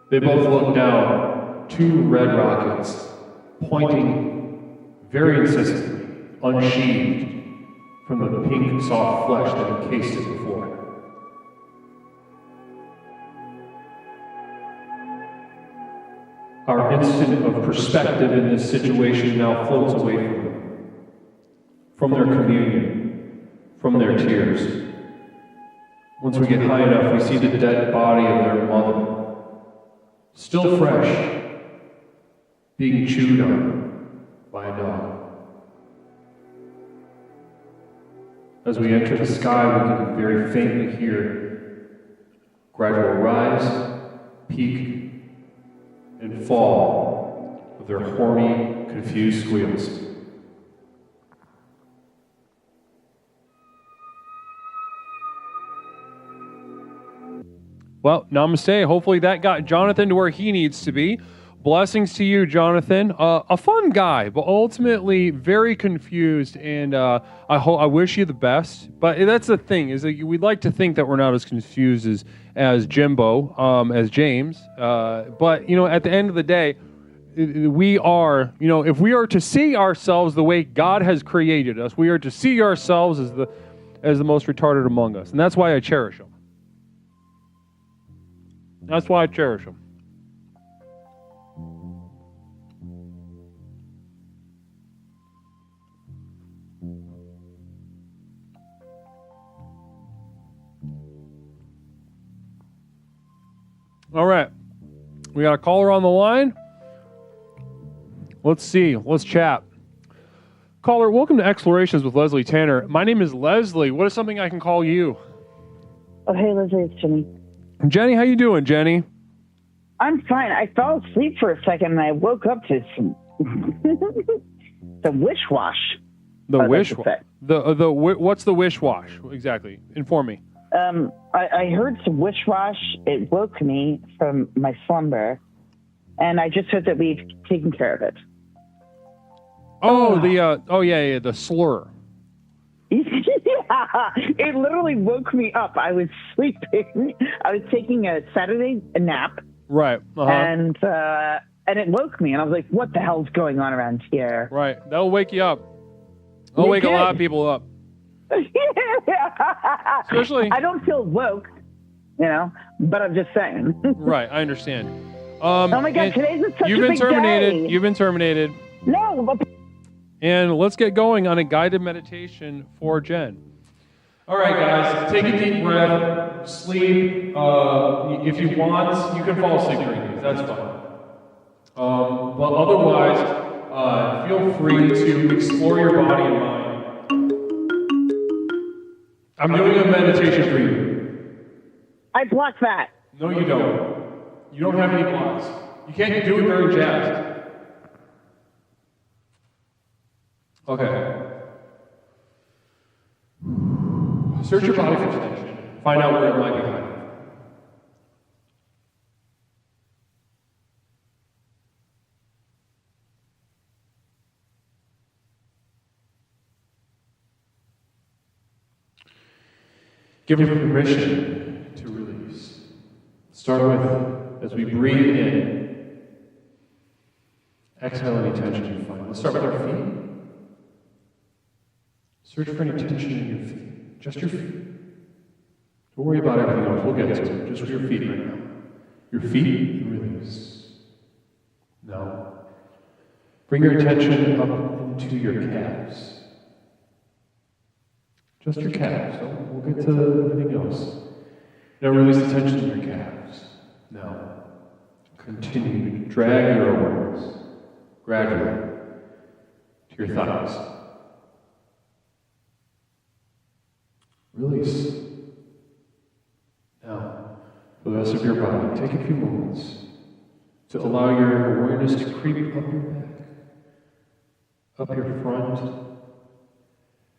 They both look down, two red rockets, pointing very insistently, unsheathed from the pink, soft flesh that encased it before. Our instant of perspective in this situation now floats away from them, from their communion, from their tears. Once we get high enough, we see the dead body of their mother, still fresh, being chewed on by a dog. As we enter the sky, we can very faintly hear gradual rise, peak, and fall of their horny, confused squeals. Well, namaste. Hopefully that got Jonathan to where he needs to be. Blessings to you, Jonathan. A fun guy, but ultimately very confused, and I wish you the best. But that's the thing, is that we'd like to think that we're not as confused as Jimbo, as James. But, at the end of the day, we are, if we are to see ourselves the way God has created us, we are to see ourselves as the most retarded among us. And that's why I cherish them. That's why I cherish them. All right. We got a caller on the line. Let's see. Let's chat. Caller, welcome to Explorations with Leslie Tanner. My name is Leslie. What is something I can call you? Oh, hey, Leslie, it's Jenny. Jenny, how you doing, Jenny? I'm fine. I fell asleep for a second and I woke up to some the wish wash. The wish wash. What's the wish wash exactly? Inform me. I heard some wish wash. It woke me from my slumber, and I just heard that we've taken care of it. Oh, the slur. Yeah, it literally woke me up. I was sleeping. I was taking a Saturday nap. Right. And it woke me, and I was like, "What the hell's going on around here?" Right. That'll wake you up. That'll wake a lot of people up. Especially, I don't feel woke, but I'm just saying. Right. I understand. Oh my God! Today's such You've a been big terminated. day. You've been terminated. No. But... And let's get going on a guided meditation for Jen. All right, guys, take a deep breath, sleep. If you want, you can fall asleep during these. That's fine. But otherwise, feel free to explore your body and mind. I'm doing a meditation for you. I block that. No, you don't. You don't have any blocks. You can't do it during jazz. Okay. Search your body for tension. Find out where it might be hiding. Give it permission to release. Start with, as we breathe in, exhale any tension you find. Let's start with our feet. Search for any tension in your feet. Just your feet. Don't worry about everything else. We'll get to it. Just your feet right now. Your feet, release. Now, bring your attention up into your calves. Just your calves. We'll get to everything else. Now release the tension in your calves. Now, continue to drag your awareness gradually to your thighs. Release. Now, for the rest of your body, take a few moments to allow your awareness to creep up your back, up your front.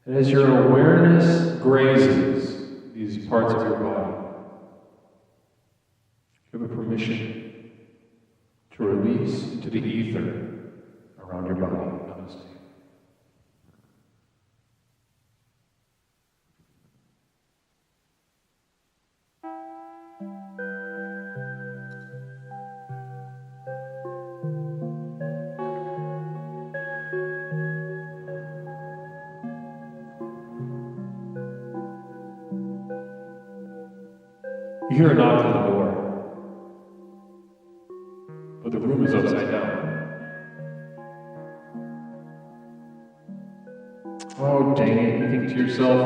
And as your awareness grazes these parts of your body, give it permission to release into the ether around your body. Namaste. You hear a knock on the door, but the room is upside down. Oh, dang it, you think to yourself,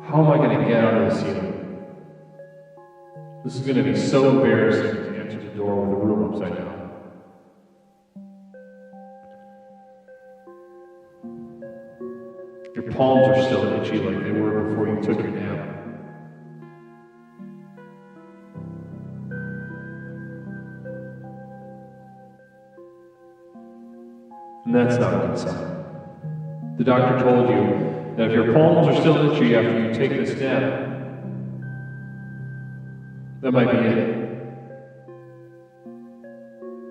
how am I going to get out of the ceiling? This is going to be so embarrassing to answer the door with the room upside down. Your palms are still itchy like they were before you took your nap. And that's not a good sign. The doctor told you that if your palms are still itchy after you take this nap, that might be it.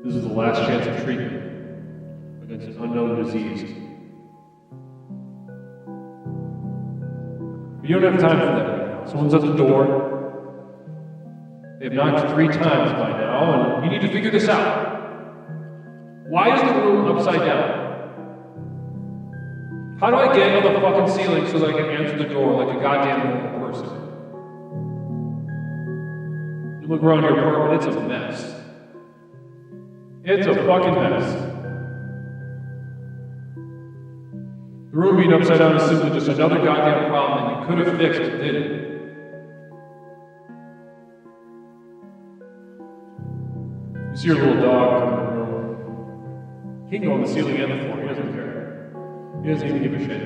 This is the last chance of treatment against an unknown disease. You don't have time for that right now. Someone's at the door. They've knocked 3 times by now, and you need to figure this out. Why is the room upside down? How do I get on the fucking ceiling so that I can answer the door like a goddamn normal person? You look around your apartment, it's a mess. It's a fucking mess. The room being upside down is simply just another goddamn problem that you could have fixed but didn't. You see your little dog come in the room. He can go on the ceiling and the floor. He doesn't care. He doesn't even give a shit.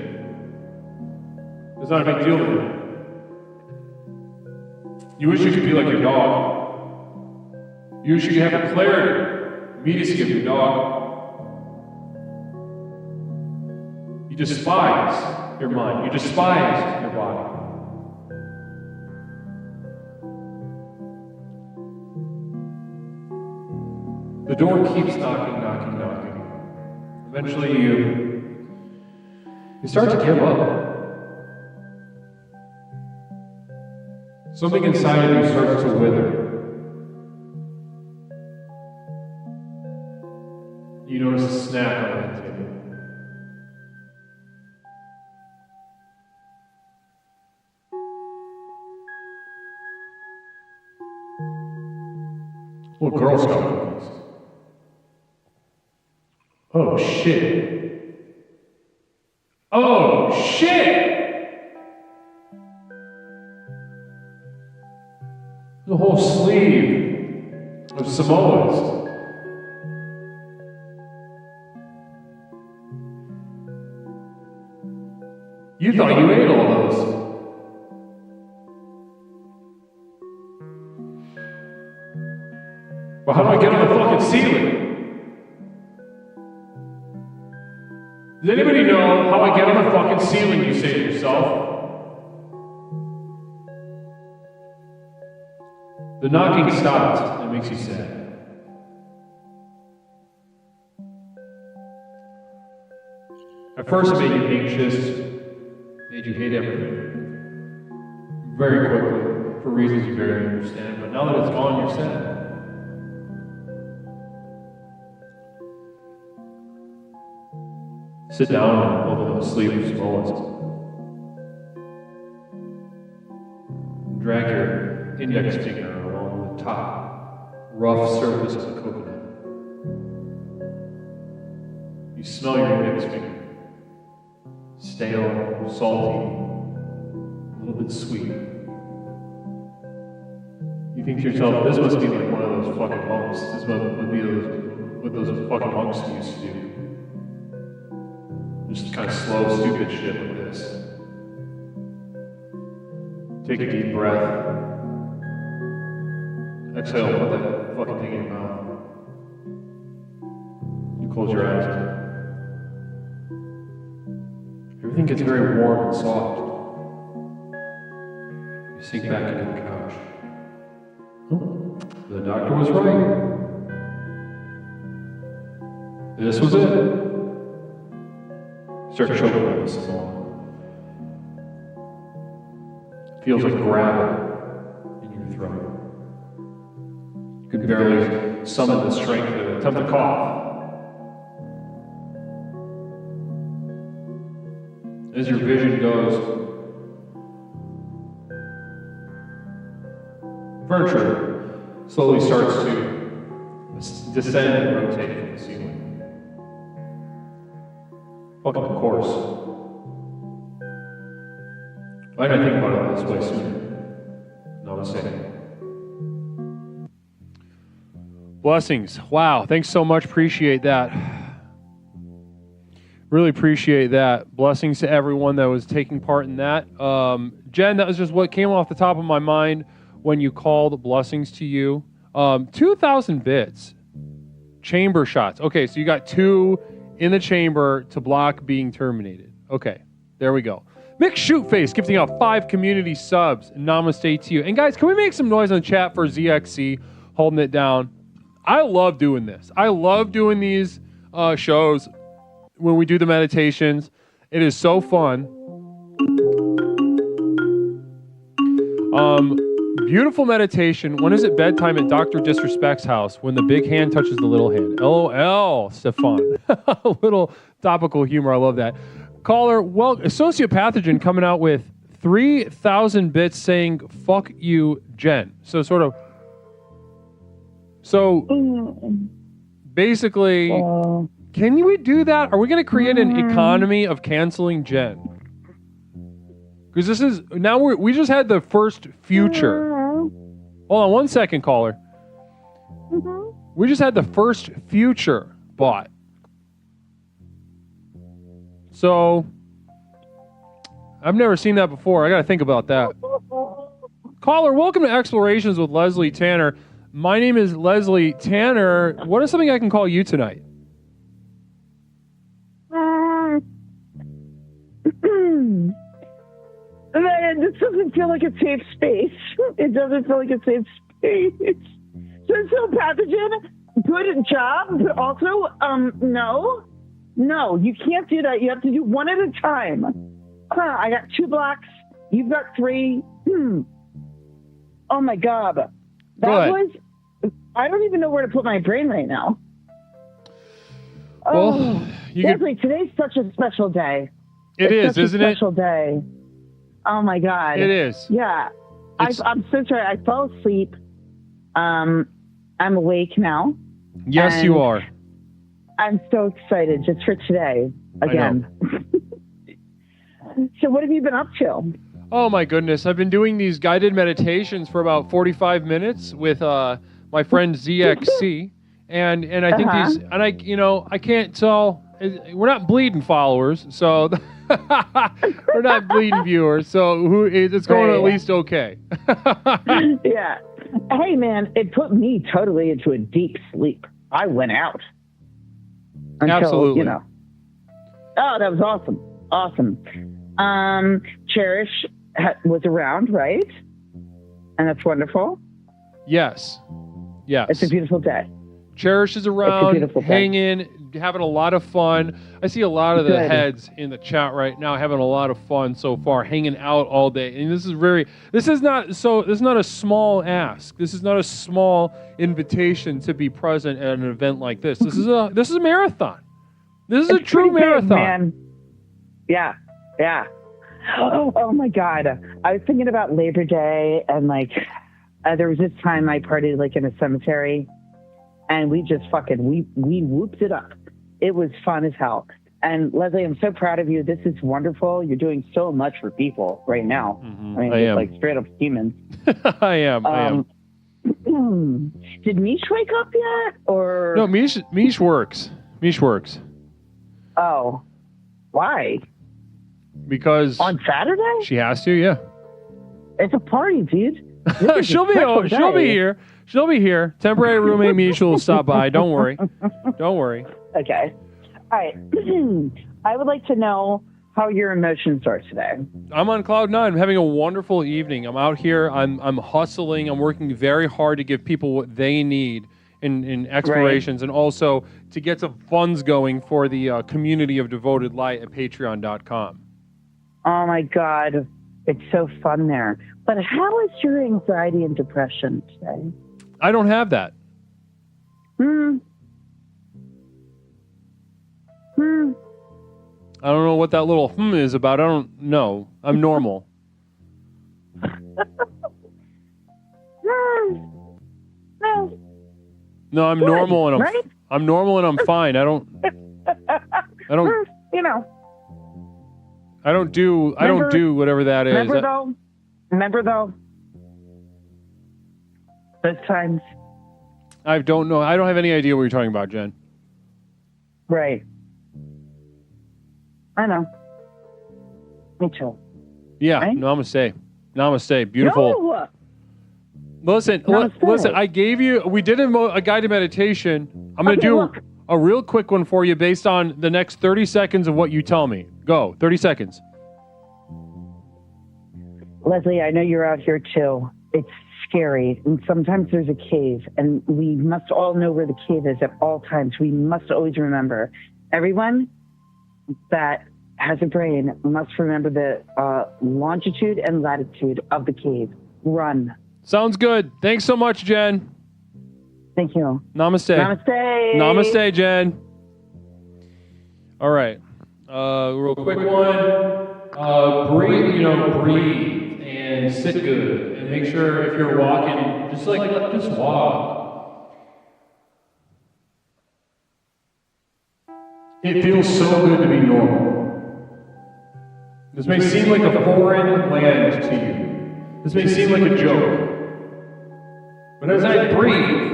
It's not a big deal to him. You wish you could be like your dog. You wish you could have the clarity, immediacy of your dog. You despise your mind. You despise your body. The door keeps knocking. Eventually you start to give up. Something inside of you starts to wither. You notice a snack on the table. Little Girl Scout cookies. Oh shit. Oh shit! The whole sleeve of Samoas. You thought you ate all those. Well, how do I get on the fucking ceiling? Does anybody know how I get on the fucking ceiling, you say to yourself? The knocking stops. That makes you sad. At first it made you anxious, made you hate everything. Very quickly, for reasons you barely understand, but now that it's gone, you're sad. Sit down and open the sleeve of Samoas. Drag your index finger along the top, rough surface of the coconut. You smell your index finger. Stale, salty, a little bit sweet. You think to yourself, this must be like one of those fucking monks. This must be what those fucking monks used to do. Just kind of slow, stupid shit like this. Take a deep breath. Exhale, put that fucking thing in your mouth. You close your eyes. Everything gets very warm and soft. You sink back into the couch. Oh, the doctor was right. This was it. Start choking on this alone. Feels like gravel in your throat. You can barely summon the strength to attempt to cough. As your vision goes, furniture slowly starts to descend and rotate from the ceiling. Fucking of course. Why did I think about it this way sooner? Namaste. Blessings. Wow. Thanks so much. Appreciate that. Really appreciate that. Blessings to everyone that was taking part in that. Jen, that was just what came off the top of my mind when you called. Blessings to you. 2,000 bits. Chamber shots. Okay, so you got 2 in the chamber to block being terminated. Okay, there we go. Mick Shootface gifting out 5 community subs. Namaste to you. And guys, can we make some noise on the chat for ZXC holding it down? I love doing this. I love doing these shows when we do the meditations. It is so fun. Beautiful meditation. When is it bedtime at Dr. Disrespect's house? When the big hand touches the little hand. LOL, Stefan. A little topical humor. I love that. Caller, well, Associate Pathogen coming out with 3,000 bits saying, fuck you, Jen. So basically, can we do that? Are we going to create an economy of canceling Jen? Because this is, now we just had the first future. Hold on one second, caller. We just had the first future bought. So, I've never seen that before. I got to think about that. Caller, welcome to Explorations with Leslie Tanner. My name is Leslie Tanner. What is something I can call you tonight? This doesn't feel like a safe space. It doesn't feel like a safe space. So Pathogen, Good job. But also, no, you can't do that. You have to do one at a time. I got 2 blocks. You've got 3. Oh my God. That was, I don't even know where to put my brain right now. Well, Leslie, today's such a special day. It's such isn't a it? special day. Oh my God. It is. Yeah. I'm so sorry. I fell asleep. I'm awake now. Yes, you are. I'm so excited just for today again. So what have you been up to? Oh my goodness, I've been doing these guided meditations for about 45 minutes with my friend ZXC, and I think these, and I can't tell. We're not bleeding followers, so we're not bleeding viewers, so it's going at least okay. Yeah. Hey man, it put me totally into a deep sleep. I went out. Until, Absolutely. Oh, that was awesome. Awesome. Cherish was around, right? And that's wonderful. Yes. It's a beautiful day. Cherish is around, hanging, having a lot of fun. I see a lot of the heads in the chat right now having a lot of fun so far, hanging out all day. And this is not a small ask. This is not a small invitation to be present at an event like this. This is a marathon. This is a true marathon. Big, man. Yeah. Oh my God. I was thinking about Labor Day, and there was this time I partied in a cemetery, and we just we whooped it up. It was fun as hell. And Leslie, I'm so proud of you. This is wonderful. You're doing so much for people right now. Mm-hmm. I am. Straight up humans. I am. Did Mish wake up yet? Or no? Mish works. Mish works. Oh, why? Because on Saturday she has to. Yeah. It's a party, dude. She'll be here. She'll be here. Temporary roommate Misha will stop by. Don't worry. Don't worry. Okay. All right. I would like to know how your emotions are today. I'm on cloud 9. I'm having a wonderful evening. I'm out here. I'm hustling. I'm working very hard to give people what they need in explorations, and also to get some funds going for the community of devoted light at patreon.com. Oh my God. It's so fun there. But how is your anxiety and depression today? I don't have that. I don't know what that little is about. I don't know. I'm normal. No, I'm normal, and I'm normal, and I'm fine. I don't do whatever that is. Remember though, those times. I don't know. I don't have any idea what you're talking about, Jen. Right. I know. Me too. Yeah. Right? Namaste. Namaste. Beautiful. No. Listen. I gave you. We did a guided meditation. I'm going to do a real quick one for you based on the next 30 seconds of what you tell me. Go. 30 seconds. Leslie, I know you're out here too. It's scary, and sometimes there's a cave, and we must all know where the cave is at all times. We must always remember. Everyone that has a brain must remember the longitude and latitude of the cave. Run. Sounds good. Thanks so much, Jen. Thank you. Namaste. Namaste. Namaste, Jen. All right. Real quick one. Breathe and sit good. And make sure if you're walking, just walk. It feels so good to be normal. This may seem like a foreign land to you. This may seem like a joke. But as I breathe,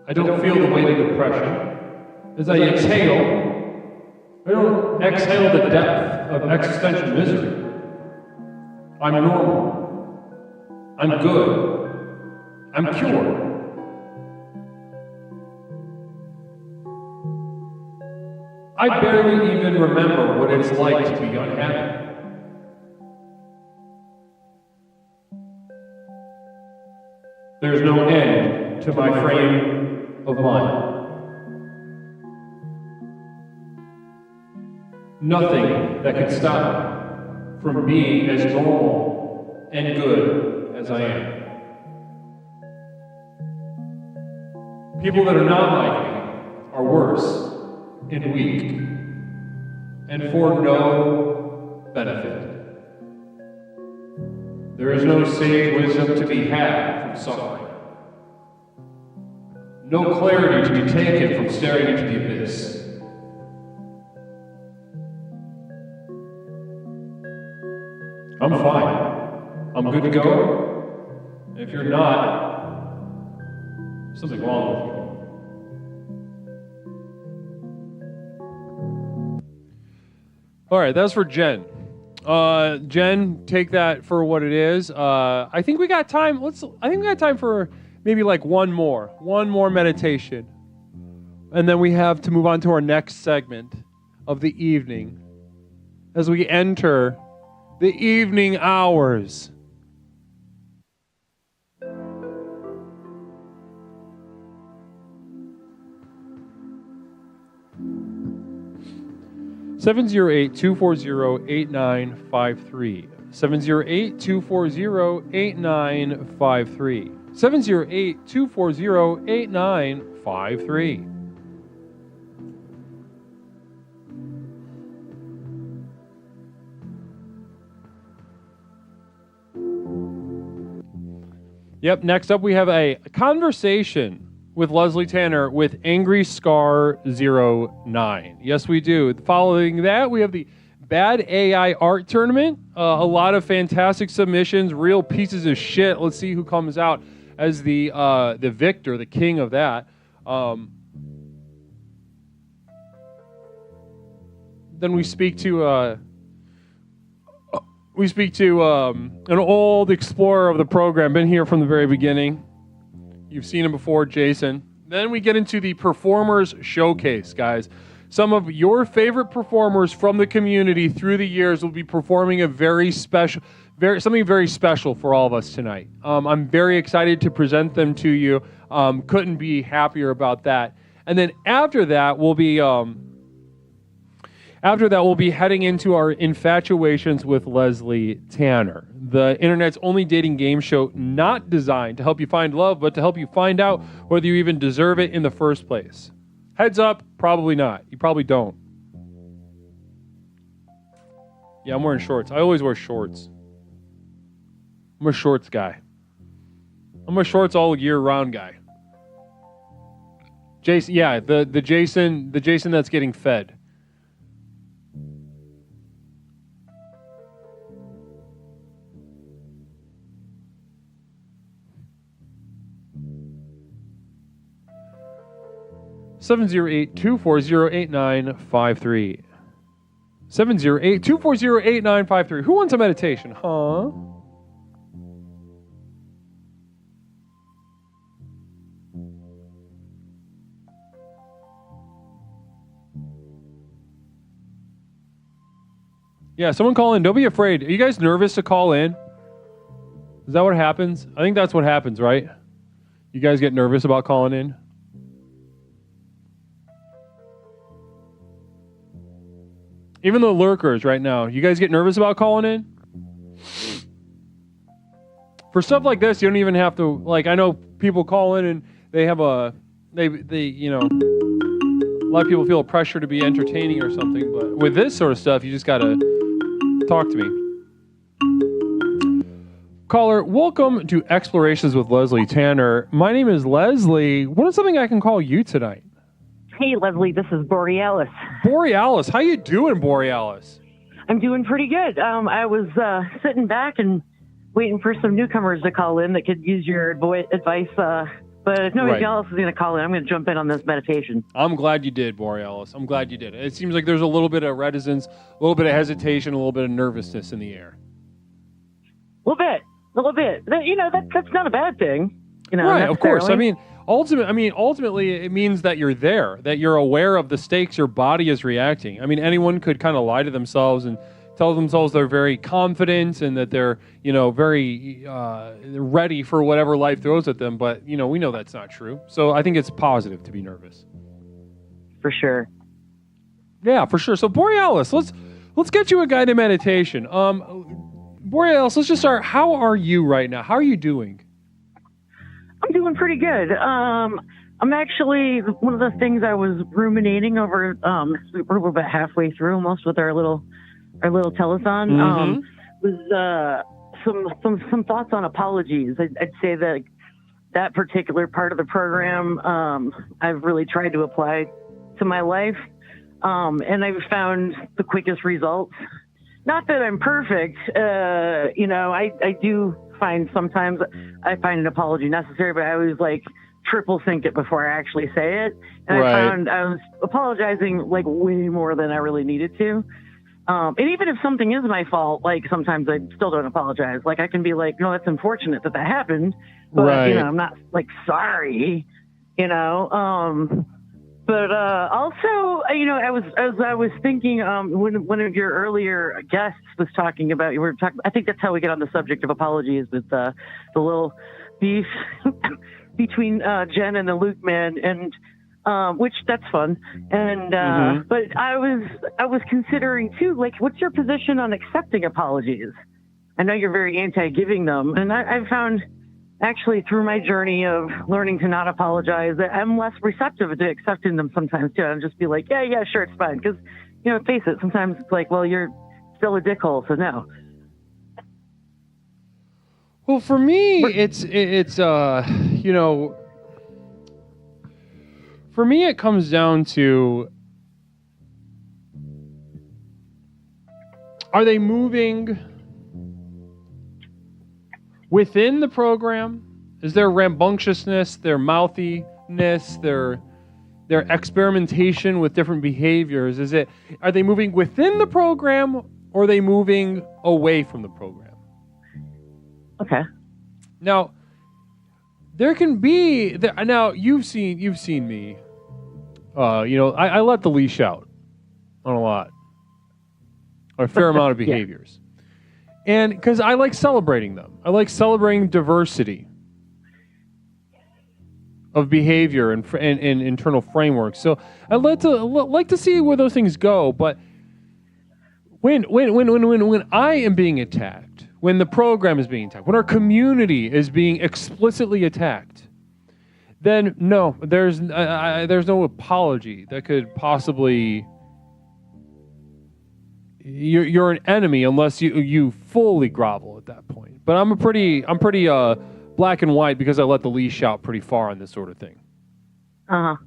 I don't feel the weight of depression. As I exhale, I don't exhale the depth of existential misery. I'm normal. I'm good. I'm cured. I barely even remember what it's like to be unhappy. There's no end to my frame of mind. Nothing that could stop me from being as normal and good as I am. People that are not like me are worse and weak and for no benefit. There is no sage wisdom to be had from suffering. No clarity to be taken from staring into the abyss. I'm fine. I'm good to go. And if you're not, there's something wrong with you. All right, that was for Jen. Jen, take that for what it is. I think we got time. I think we got time for maybe like one more meditation, and then we have to move on to our next segment of the evening as we enter the evening hours. Seven 708-240-8953. 708-240-8953. 708-240-8953. Yep, next up we have a conversation with Leslie Tanner with Angry Scar 09. Yes, we do. Following that, we have the Bad AI Art Tournament. A lot of fantastic submissions, real pieces of shit. Let's see who comes out as the victor, the king of that. Then we speak to an old explorer of the program, been here from the very beginning. You've seen him before, Jason. Then we get into the Performers Showcase, guys. Some of your favorite performers from the community through the years will be performing something very special for all of us tonight. I'm very excited to present them to you. Couldn't be happier about that. And then after that, we'll be heading into our Infatuations with Leslie Tanner, the internet's only dating game show not designed to help you find love, but to help you find out whether you even deserve it in the first place. Heads up, probably not. You probably don't. Yeah, I'm wearing shorts. I always wear shorts. I'm a shorts guy. I'm a shorts all year round guy. Jason, yeah, the Jason that's getting fed. Seven 708-240-8953. 708-240-8953. Who wants a meditation? Huh? Yeah, someone call in. Don't be afraid. Are you guys nervous to call in? Is that what happens? I think that's what happens, right? You guys get nervous about calling in? Even the lurkers right now, you guys get nervous about calling in? For stuff like this, you don't even have to, like, I know people call in and they have they you know, a lot of people feel a pressure to be entertaining or something, but with this sort of stuff, you just gotta talk to me. Caller, welcome to Explorations with Leslie Tanner. My name is Leslie. What is something I can call you tonight? Hey, Leslie, this is Borealis. Borealis, how you doing, Borealis? I'm doing pretty good. I was sitting back and waiting for some newcomers to call in that could use your advice. But if nobody else is going to call in, I'm going to jump in on this meditation. I'm glad you did, Borealis. I'm glad you did. It seems like there's a little bit of reticence, a little bit of hesitation, a little bit of nervousness in the air. A little bit. You know, that's not a bad thing. You know, right, of course. Ultimately, it means that you're there, that you're aware of the stakes your body is reacting. I mean, anyone could kind of lie to themselves and tell themselves they're very confident and that they're, very ready for whatever life throws at them. But, we know that's not true. So I think it's positive to be nervous. For sure. Yeah, for sure. So Borealis, let's get you a guided meditation. Borealis, let's just start. How are you right now? How are you doing? I'm doing pretty good. I'm actually, one of the things I was ruminating over, we're about halfway through almost with our little telethon, was some thoughts on apologies. I'd say that particular part of the program, I've really tried to apply to my life, and I've found the quickest results. Not that I'm perfect, I do find sometimes I find an apology necessary, but I always triple think it before I actually say it. And Right. I found I was apologizing way more than I really needed to. And even if something is my fault, sometimes I still don't apologize. I can be like, no, that's unfortunate that that happened, but Right. I'm not sorry, But also, I was thinking when one of your earlier guests was talking about, I think that's how we get on the subject of apologies with the little beef between Jen and the Luke man, and which that's fun. And but I was considering too, what's your position on accepting apologies? I know you're very anti-giving them, and I've found actually through my journey of learning to not apologize, I'm less receptive to accepting them sometimes too. I'll just be like, yeah, sure, it's fine. Because, face it, sometimes it's like, well, you're still a dickhole, so no. Well, for me, for me, it comes down to, are they moving within the program? Is there rambunctiousness, their mouthiness, their experimentation with different behaviors? Are they moving within the program, or are they moving away from the program? Okay. Now, there can be now you've seen me. I let the leash out on a fair amount of behaviors. And because I like celebrating them. I like celebrating diversity of behavior and internal frameworks. So I like to see where those things go. But when I am being attacked, when the program is being attacked, when our community is being explicitly attacked, then no, there's no apology that could possibly. You're an enemy unless you fully grovel at that point. But I'm pretty black and white because I let the leash out pretty far on this sort of thing. Now,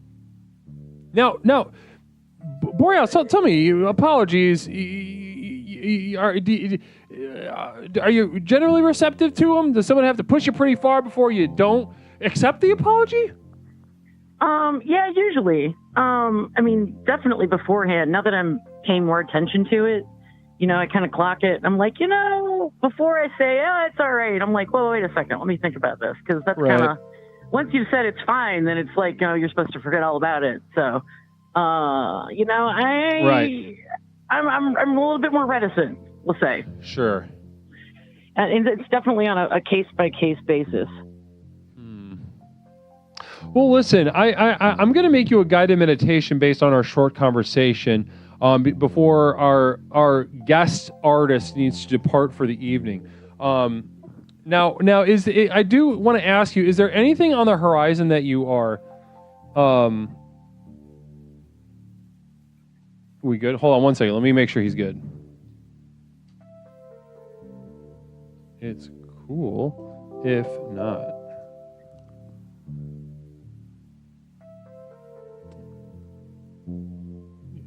Boreal, tell me, apologies. Are you generally receptive to them? Does someone have to push you pretty far before you don't accept the apology? Yeah, usually. Definitely beforehand. Now that I'm paying more attention to it, I kind of clock it. I'm like, before I say, it's all right, I'm like, well, wait a second, let me think about this. Because that's Right. kind of, once you've said it's fine, then it's like, you're supposed to forget all about it. So, Right. I'm a little bit more reticent, we'll say. Sure. And it's definitely on a case-by-case basis. Well, listen, I'm going to make you a guided meditation based on our short conversation before our guest artist needs to depart for the evening. Now, I do want to ask you: is there anything on the horizon that you are? We good? Hold on one second. Let me make sure he's good. It's cool if not.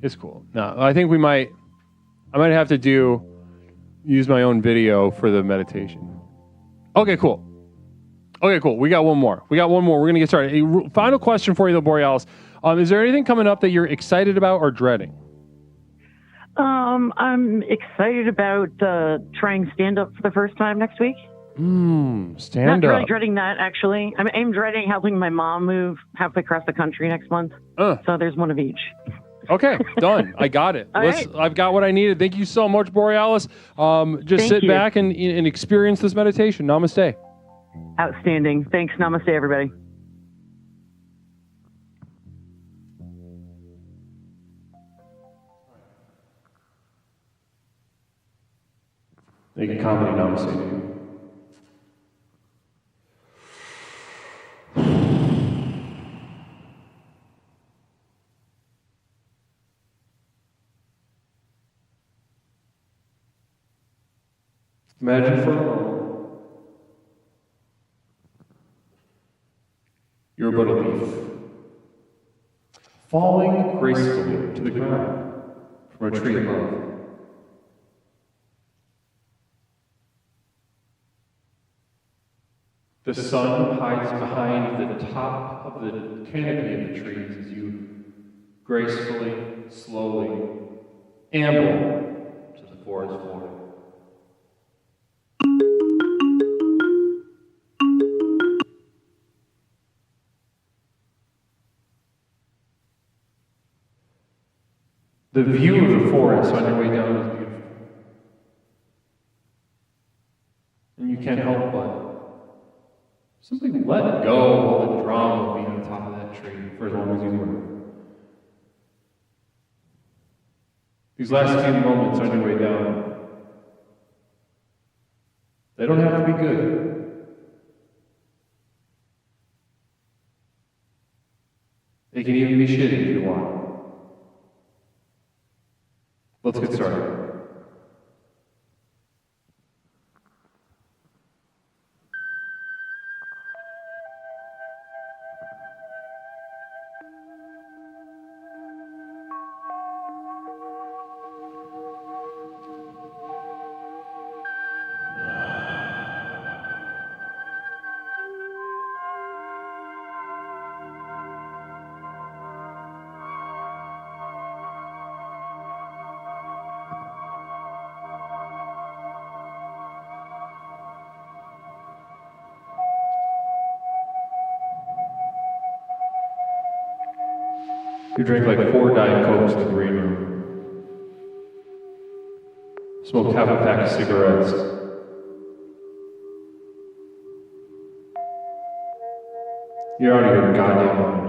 It's cool. No, I think I might have to use my own video for the meditation. Okay, cool. We got one more. We're going to get started. A final question for you, though, Borealis. Is there anything coming up that you're excited about or dreading? I'm excited about trying stand-up for the first time next week. Stand-up. Not really dreading that, actually. I'm dreading helping my mom move halfway across the country next month. So there's one of each. Okay, done. I got it. All right. I've got what I needed. Thank you so much, Borealis. Just Thank sit you. back and experience this meditation. Namaste. Outstanding. Thanks. Namaste, everybody. Thank you, comedy. Namaste. Imagine for a moment you're but a leaf, falling gracefully to the ground from a tree above. The sun hides behind the top of the canopy of the trees as you gracefully, slowly amble to the forest floor. The view of the forest on your way down is beautiful. And you can't help but simply let go of all the drama of being on top of that tree for as long as you were. These last few moments on your way down, they don't have to be good. They can even be shitty if you want. Let's get started. You drink like 4 Diet Cokes in the green room. Smoke half a pack of cigarettes. You're out of your goddamn mind.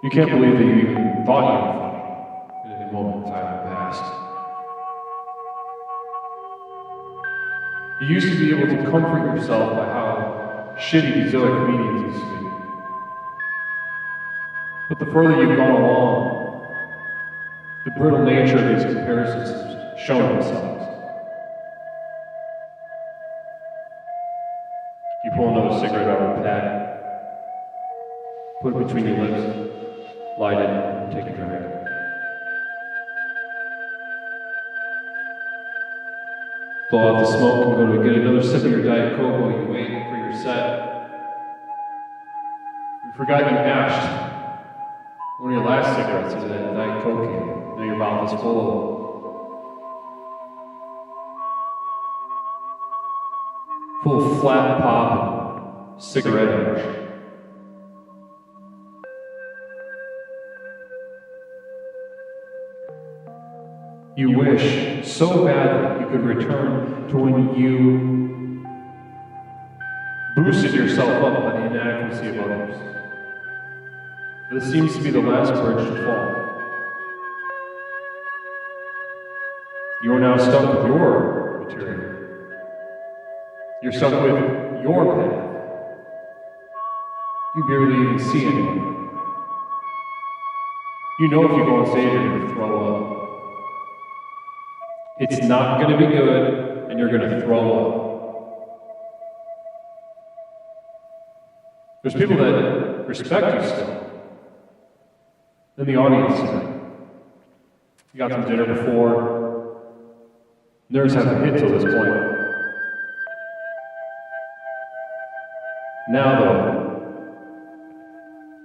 You can't believe that you even thought you were funny at any moment in time past. You used to be able to comfort yourself by how shitty these other comedians used to be. But the further you've gone along, the brutal nature of these comparisons has shown themselves. You pull another cigarette out of the pack, put it between your lips, light it, and take a drink. Blow out the smoke and go to get another sip of your Diet Coke while you wait for your set. You forgot you ashed one of your last cigarettes into that Diet Coke can. Now your mouth is full of flat pop and cigarette ash. You wish so badly you could return to when you boosted yourself up by the inadequacy of others. This seems to be the last bridge to fall. You are now stuck with your material. You're stuck with your path. You barely even see anyone. You know if you go on stage, you're going to throw up. It's not going to be good, and you're going to throw up. There's people that respect you still in the audience tonight. You got them dinner before. Nerves haven't hit till this point. Now, though,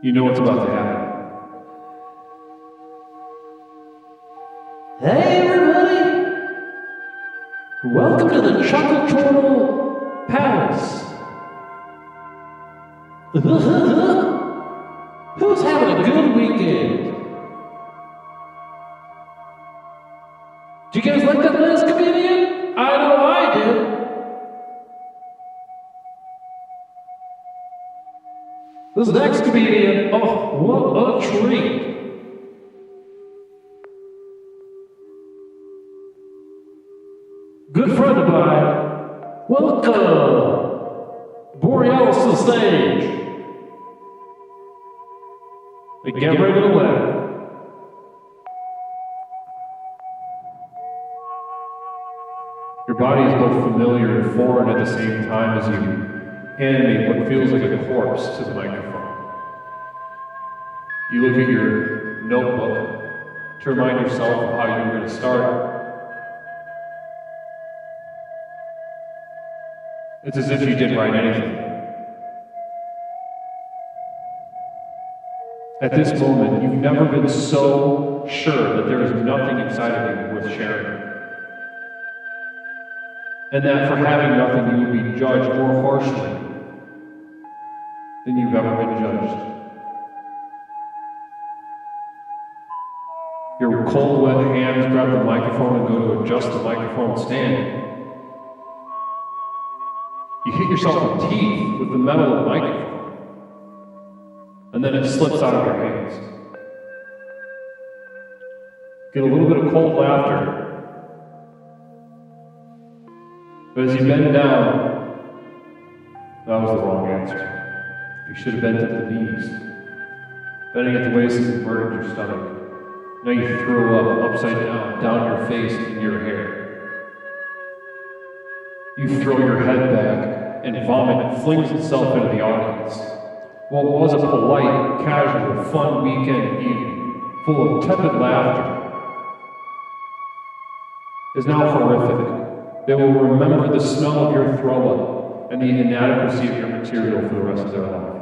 you know what's about to happen. Hey, everybody! Welcome to the Chocolate Turtle Palace. Who's having a good weekend? Do you guys like that last comedian? I know I did. This next comedian, oh, what a treat. Good friend of mine. Welcome. Borealis to the stage. And get ready to laugh. Your body is both familiar and foreign at the same time as you animate what feels like a corpse to the microphone. You look at your notebook to remind yourself of how you were going to start. It's as if you didn't write anything. At this moment, you've never been so sure that there is nothing inside of you worth sharing. And that for having nothing, you would be judged more harshly than you've ever been judged. Your cold, wet hands grab the microphone and go to adjust the microphone stand. You hit yourself in the teeth with the metal of the microphone, and then it slips out of your hands. Get a little bit of cold laughter. But as you bend down, that was the wrong answer. You should have bent at the knees. Bending at the waist has inverted your stomach. Now you throw up upside down your face and your hair. You throw your head back, and vomit flings itself into the audience. What was a polite, casual, fun weekend evening, full of tepid laughter, is now horrific. They will remember the smell of your throw-up and the inadequacy of your material for the rest of their life.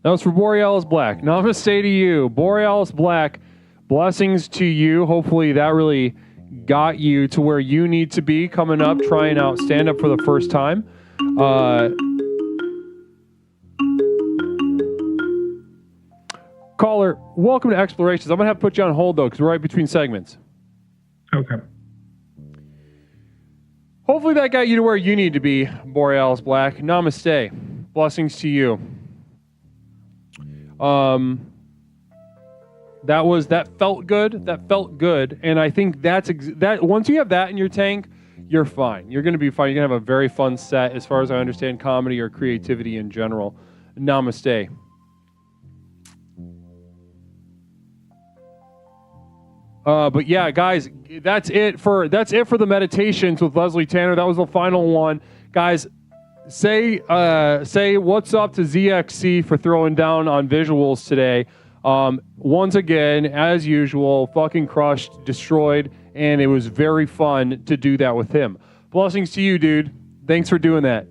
That was for Borealis Black. Namaste to you. Borealis Black, blessings to you. Hopefully that really got you to where you need to be coming up, trying out stand-up for the first time. Caller, welcome to Explorations. I'm going to have to put you on hold, though, because we're right between segments. Okay. Hopefully that got you to where you need to be, Borealis Black. Namaste. Blessings to you. That felt good. And I think that once you have that in your tank, you're fine. You're going to be fine. You're going to have a very fun set as far as I understand comedy or creativity in general. Namaste. But yeah, guys, that's it for the meditations with Leslie Tanner. That was the final one. Guys, say what's up to ZXC for throwing down on visuals today. Once again, as usual, fucking crushed, destroyed, and it was very fun to do that with him. Blessings to you, dude. Thanks for doing that.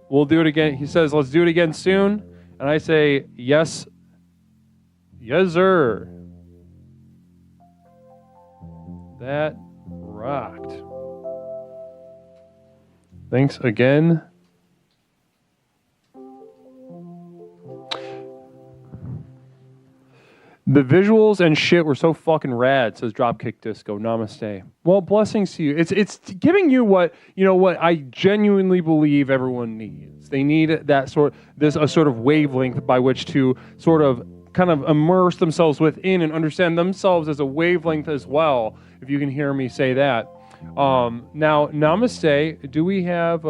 We'll do it again. He says, let's do it again soon. And I say, yes. Yes, sir. That rocked. Thanks again. The visuals and shit were so fucking rad, says Dropkick Disco. Namaste. Well, blessings to you. It's giving you what I genuinely believe everyone needs. They need a sort of wavelength by which to sort of kind of immerse themselves within and understand themselves as a wavelength as well, if you can hear me say that. Now, namaste. Do we have...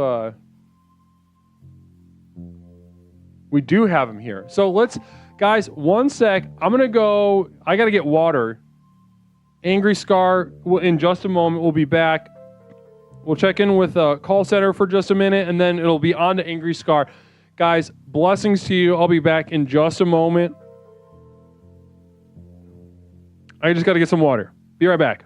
we do have him here. So let's... Guys, one sec. I'm going to go... I got to get water. Angry Scar, in just a moment, we'll be back. We'll check in with a call center for just a minute, and then it'll be on to Angry Scar. Guys, blessings to you. I'll be back in just a moment. I just got to get some water. Be right back.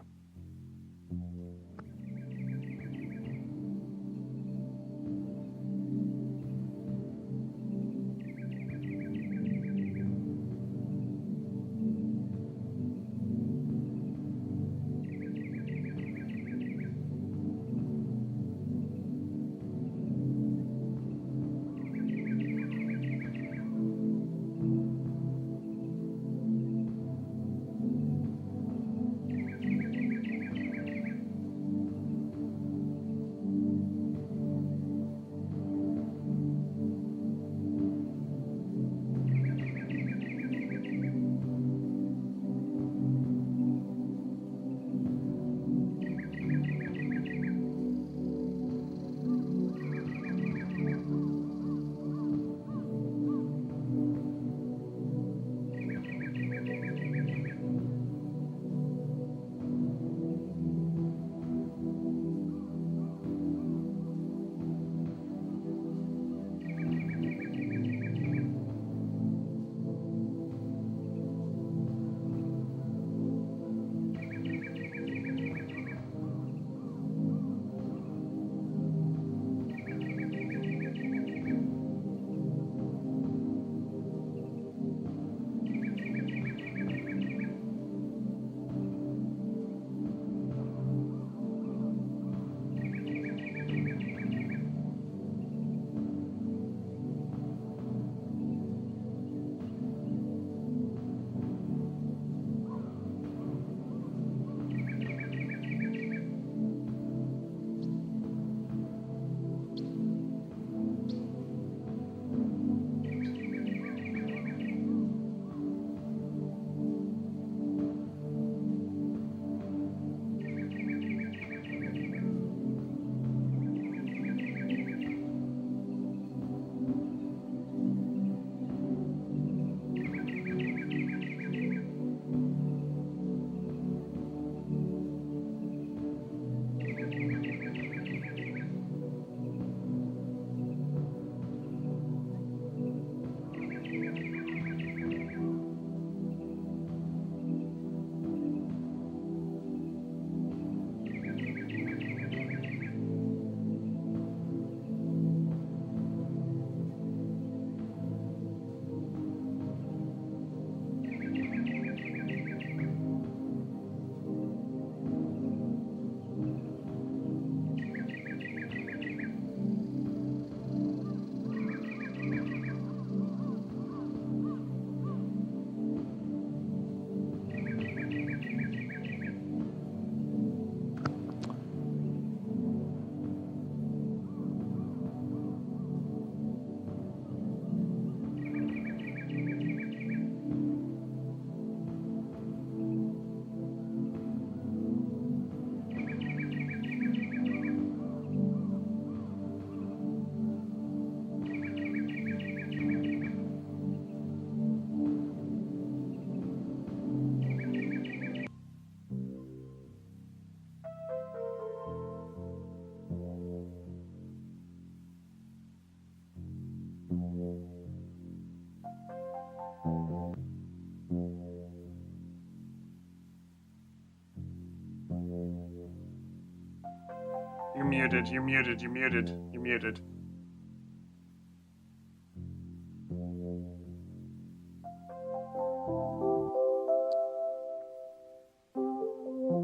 muted. You're muted. You're muted. You're muted.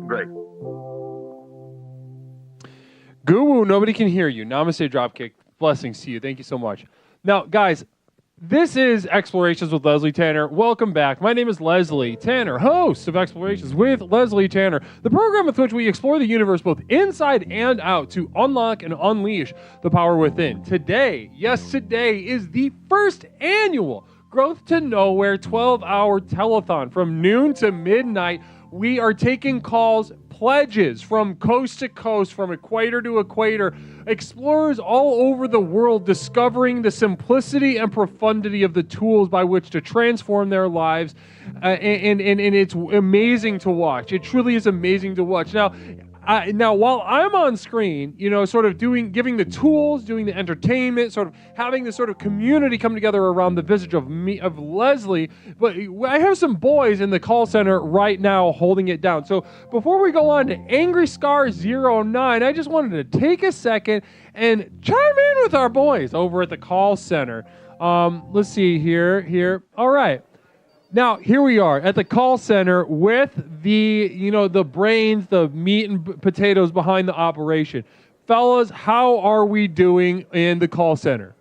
Great. Guru, nobody can hear you. Namaste, Dropkick. Blessings to you. Thank you so much. Now, guys, this is Explorations with Leslie Tanner. Welcome back. My name is Leslie Tanner, host of Explorations with Leslie Tanner, the program with which we explore the universe both inside and out to unlock and unleash the power within. Today, yes, today is the first annual Growth to Nowhere 12-hour telethon from noon to midnight. We are taking calls, pledges from coast to coast, from equator to equator, explorers all over the world discovering the simplicity and profundity of the tools by which to transform their lives. And it's amazing to watch. It truly is amazing to watch. Now, while I'm on screen, sort of giving the tools, doing the entertainment, sort of having this sort of community come together around the visage of Leslie, but I have some boys in the call center right now holding it down. So before we go on to Angry Scar 09, I just wanted to take a second and chime in with our boys over at the call center. Let's see here. All right. Now, here we are at the call center with the brains, the meat and potatoes behind the operation. Fellas, how are we doing in the call center?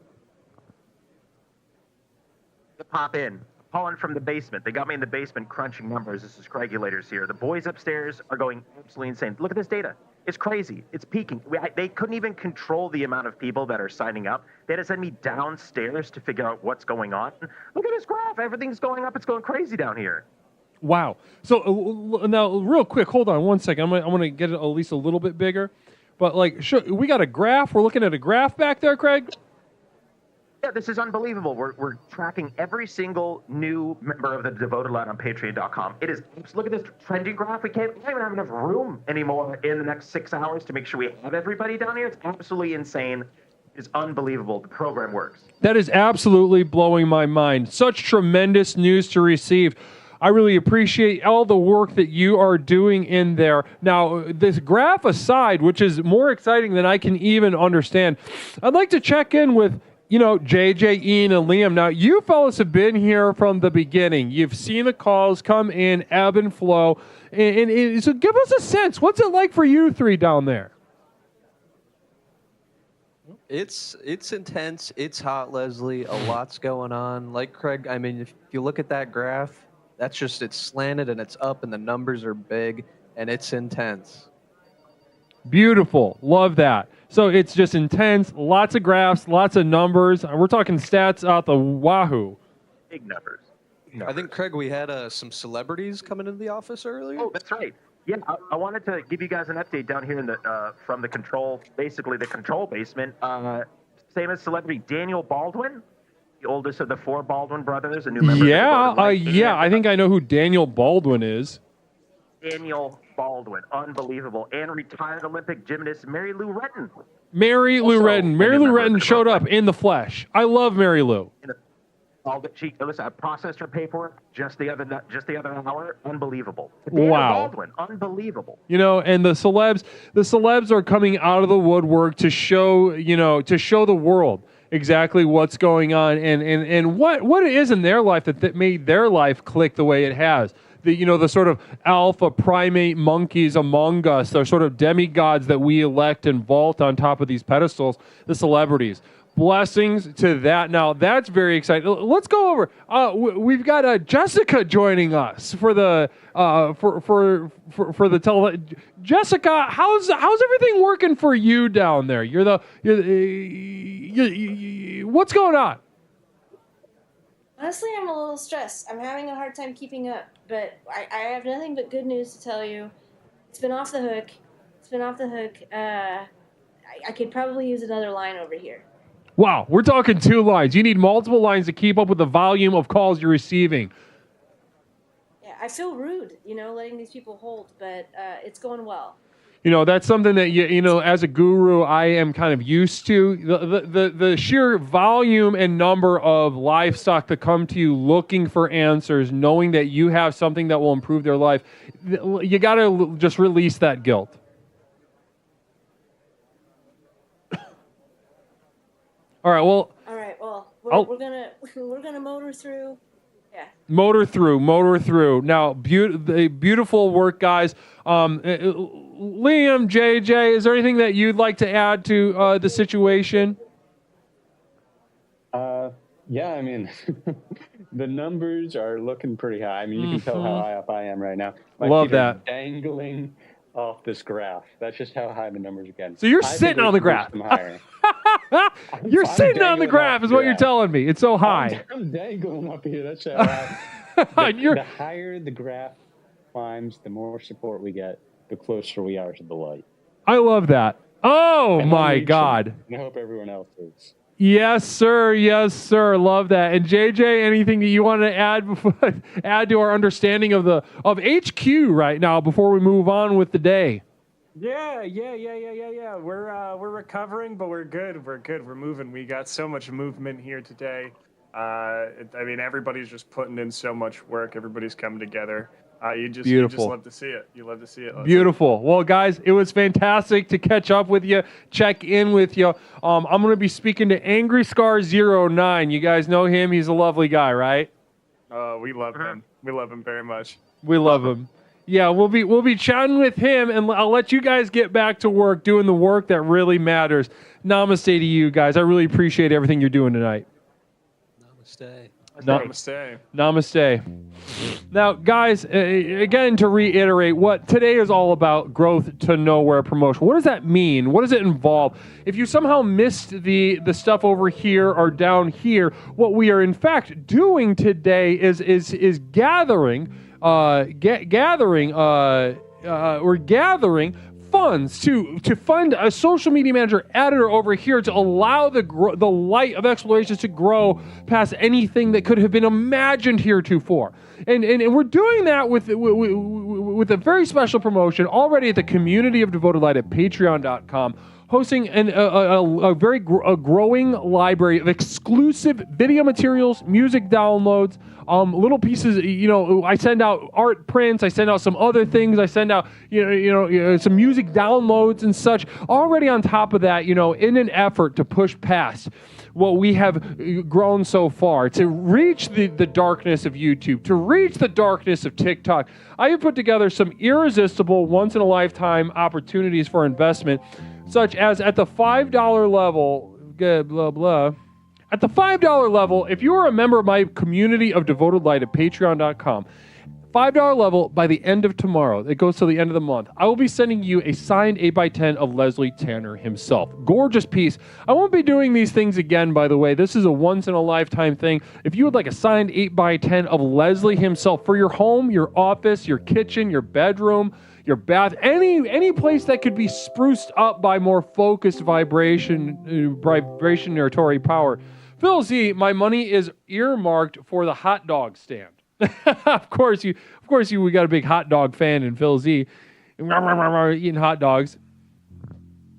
Pop in. Calling from the basement. They got me in the basement crunching numbers. This is Craigulators here. The boys upstairs are going absolutely insane. Look at this data. It's crazy. It's peaking. They couldn't even control the amount of people that are signing up. They had to send me downstairs to figure out what's going on. Look at this graph. Everything's going up. It's going crazy down here. Wow. So now, real quick, hold on one second. I'm gonna get it at least a little bit bigger. But we got a graph. We're looking at a graph back there, Craig. Yeah, this is unbelievable. We're tracking every single new member of the Devoted Lad on Patreon.com. It is. Look at this trending graph. We don't even have enough room anymore in the next 6 hours to make sure we have everybody down here. It's absolutely insane. It's unbelievable. The program works. That is absolutely blowing my mind. Such tremendous news to receive. I really appreciate all the work that you are doing in there. Now, this graph aside, which is more exciting than I can even understand, I'd like to check in with JJ, Ian, and Liam. Now, you fellas have been here from the beginning. You've seen the calls come in, ebb and flow. And so give us a sense. What's it like for you three down there? It's intense. It's hot, Leslie. A lot's going on. Like Craig, I mean, if you look at that graph, it's slanted and it's up and the numbers are big and it's intense. Beautiful. Love that. So it's just intense, lots of graphs, lots of numbers. We're talking stats out the wahoo. Big numbers. I think, Craig, we had some celebrities coming into the office earlier. Oh, that's right. Yeah, I wanted to give you guys an update down here in the from the control, basically the control basement. Famous celebrity Daniel Baldwin, the oldest of the four Baldwin brothers, a new member. I think I know who Daniel Baldwin is. Daniel Baldwin, unbelievable, and retired Olympic gymnast Mary Lou Retton. Mary Lou Retton showed up in the flesh. I love Mary Lou. I processed her paperwork just the other hour. Unbelievable. Wow. Baldwin, unbelievable. And the celebs are coming out of the woodwork to show the world exactly what's going on and what it is in their life that made their life click the way it has. The sort of alpha primate monkeys among us, the sort of demigods that we elect and vault on top of these pedestals, the celebrities. Blessings to that. Now, that's very exciting. Let's go over. We've got Jessica joining us for the tele. Jessica, how's everything working for you down there? What's going on? Honestly, I'm a little stressed. I'm having a hard time keeping up, but I have nothing but good news to tell you. It's been off the hook. I could probably use another line over here. Wow, we're talking 2 lines. You need multiple lines to keep up with the volume of calls you're receiving. Yeah, I feel rude, letting these people hold, but it's going well. That's something that as a guru, I am kind of used to. The sheer volume and number of livestock that come to you looking for answers, knowing that you have something that will improve their life. You got to just release that guilt. All right. Well, All right. Well, we're gonna motor through. Yeah. motor through. Now, beautiful work, guys. Liam, JJ, is there anything that you'd like to add to the situation? Yeah, I mean, the numbers are looking pretty high. I mean, you can tell how high up I am right now. My Love feet are that. dangling off this graph. That's just how high the numbers are getting. So you're I think sitting we on the should reach graph. them higher. You're sitting on the dangling graph, off is what you're graph. telling me. It's so high. I'm dangling up here. That's how high. The higher the graph climbs, the more support we get, the closer we are to the light. I love that. Oh, And I'm my reaching, God. and I hope everyone else is. Yes, sir. Yes, sir. Love that. And JJ, anything that you want to add to our understanding of HQ right now before we move on with the day? Yeah. We're recovering, but we're good. We're moving. We got so much movement here today. I mean, everybody's just putting in so much work. Everybody's coming together. You just love to see it. You love to see it. Leslie. Beautiful. Well, guys, it was fantastic to catch up with you, check in with you. I'm going to be speaking to Angry Scar 09. You guys know him. He's a lovely guy, right? We love him. We love him very much. We love him. Yeah, we'll be chatting with him, and I'll let you guys get back to work, doing the work that really matters. Namaste to you guys. I really appreciate everything you're doing tonight. Namaste. Namaste. Namaste. Now, guys, again, to reiterate, what today is all about, growth to nowhere promotion. What does that mean? What does it involve? If you somehow missed the stuff over here or down here, what we are in fact doing today is gathering. We're gathering funds to fund a social media manager editor over here to allow the light of explorations to grow past anything that could have been imagined heretofore. And we're doing that with a very special promotion already at the Community of Devoted Light at patreon.com, hosting a growing library of exclusive video materials, music downloads, little pieces. I send out art prints. I send out some other things. I send out some music downloads and such. Already on top of that, in an effort to push past what we have grown so far, to reach the darkness of YouTube, to reach the darkness of TikTok, I have put together some irresistible, once-in-a-lifetime opportunities for investment, such as at the $5 level, blah, blah. At the $5 level, if you are a member of my Community of Devoted Light at patreon.com, $5 level, by the end of tomorrow, it goes till the end of the month, I will be sending you a signed 8x10 of Leslie Tanner himself. Gorgeous piece. I won't be doing these things again, by the way. This is a once-in-a-lifetime thing. If you would like a signed 8x10 of Leslie himself for your home, your office, your kitchen, your bedroom, your bath, any place that could be spruced up by more focused vibrationary power, Phil Z, my money is earmarked for the hot dog stand. Of course, we got a big hot dog fan in Phil Z, eating hot dogs.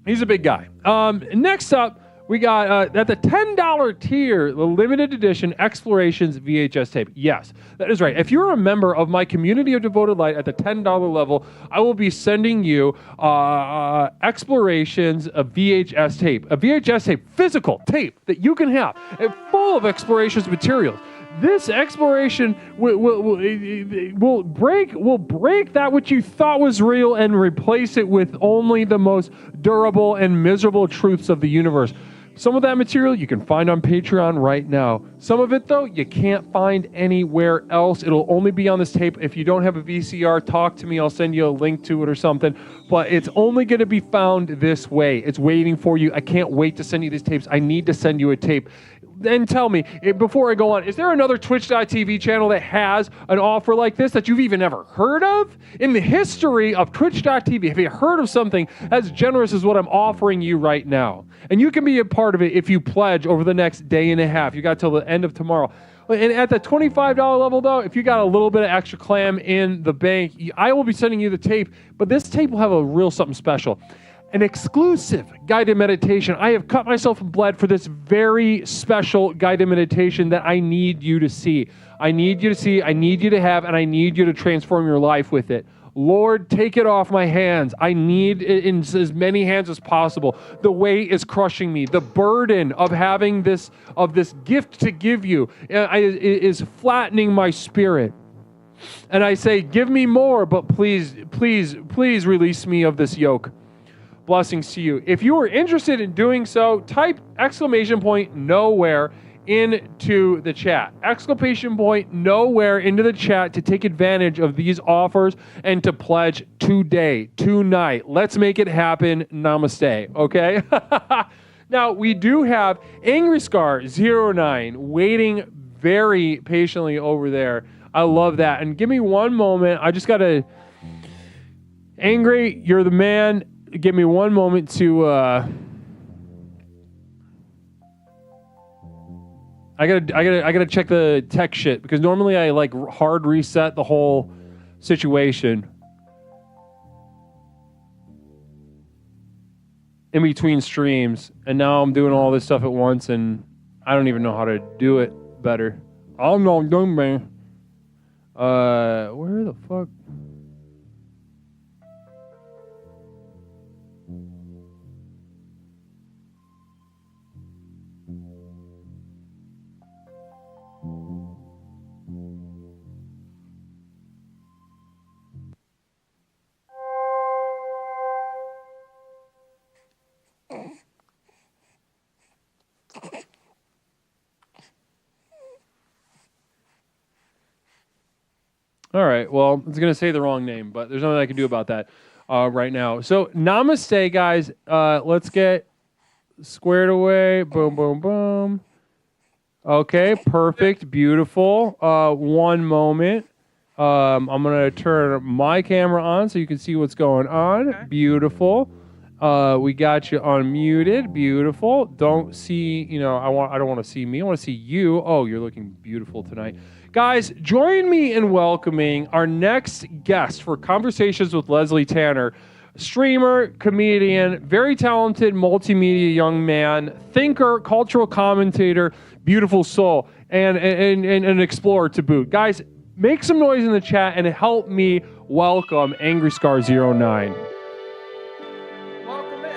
He's a big guy. Next up, we got at the $10 tier, the limited edition Explorations VHS tape. Yes, that is right. If you're a member of my Community of Devoted Light at the $10 level, I will be sending you Explorations a VHS tape, physical tape that you can have, full of Explorations materials. This exploration will break that which you thought was real and replace it with only the most durable and miserable truths of the universe. Some of that material you can find on Patreon right now. Some of it, though, you can't find anywhere else. It'll only be on this tape. If you don't have a VCR, talk to me. I'll send you a link to it or something. But it's only going to be found this way. It's waiting for you. I can't wait to send you these tapes. I need to send you a tape. Then tell me, before I go on, is there another Twitch.tv channel that has an offer like this that you've even ever heard of? In the history of Twitch.tv, have you heard of something as generous as what I'm offering you right now? And you can be a part of it if you pledge over the next day and a half. You got till the end of tomorrow. And at the $25 level, though, if you got a little bit of extra clam in the bank, I will be sending you the tape. But this tape will have a real something special. An exclusive guided meditation. I have cut myself and bled for this very special guided meditation that I need you to see. I need you to see, I need you to have, and I need you to transform your life with it. Lord, take it off my hands. I need it in as many hands as possible. The weight is crushing me. The burden of having this gift to give you is flattening my spirit. And I say, give me more, but please, please, please release me of this yoke. Blessings to you. If you are interested in doing so, type !nowhere into the chat. !nowhere into the chat to take advantage of these offers and to pledge today, tonight. Let's make it happen. Namaste. Okay? Now, we do have Angry Scar 09 waiting very patiently over there. I love that. And give me one moment. I just got to... Angry, you're the man. Give me one moment to... I gotta check the tech shit because normally I like hard reset the whole situation in between streams, and now I'm doing all this stuff at once, and I don't even know how to do it better. I'm not doing man. Where the fuck? All right, well, I was going to say the wrong name, but there's nothing I can do about that right now. So, namaste, guys. Let's get squared away. Boom, boom, boom. Okay, perfect, beautiful. One moment. I'm going to turn my camera on so you can see what's going on. Okay. Beautiful. We got you unmuted. Beautiful. Don't see, I don't want to see me. I want to see you. Oh, you're looking beautiful tonight. Guys, join me in welcoming our next guest for Conversations with Leslie Tanner. Streamer, comedian, very talented multimedia young man, thinker, cultural commentator, beautiful soul, and an explorer to boot. Guys, make some noise in the chat and help me welcome Angry Scar 09. Welcome in.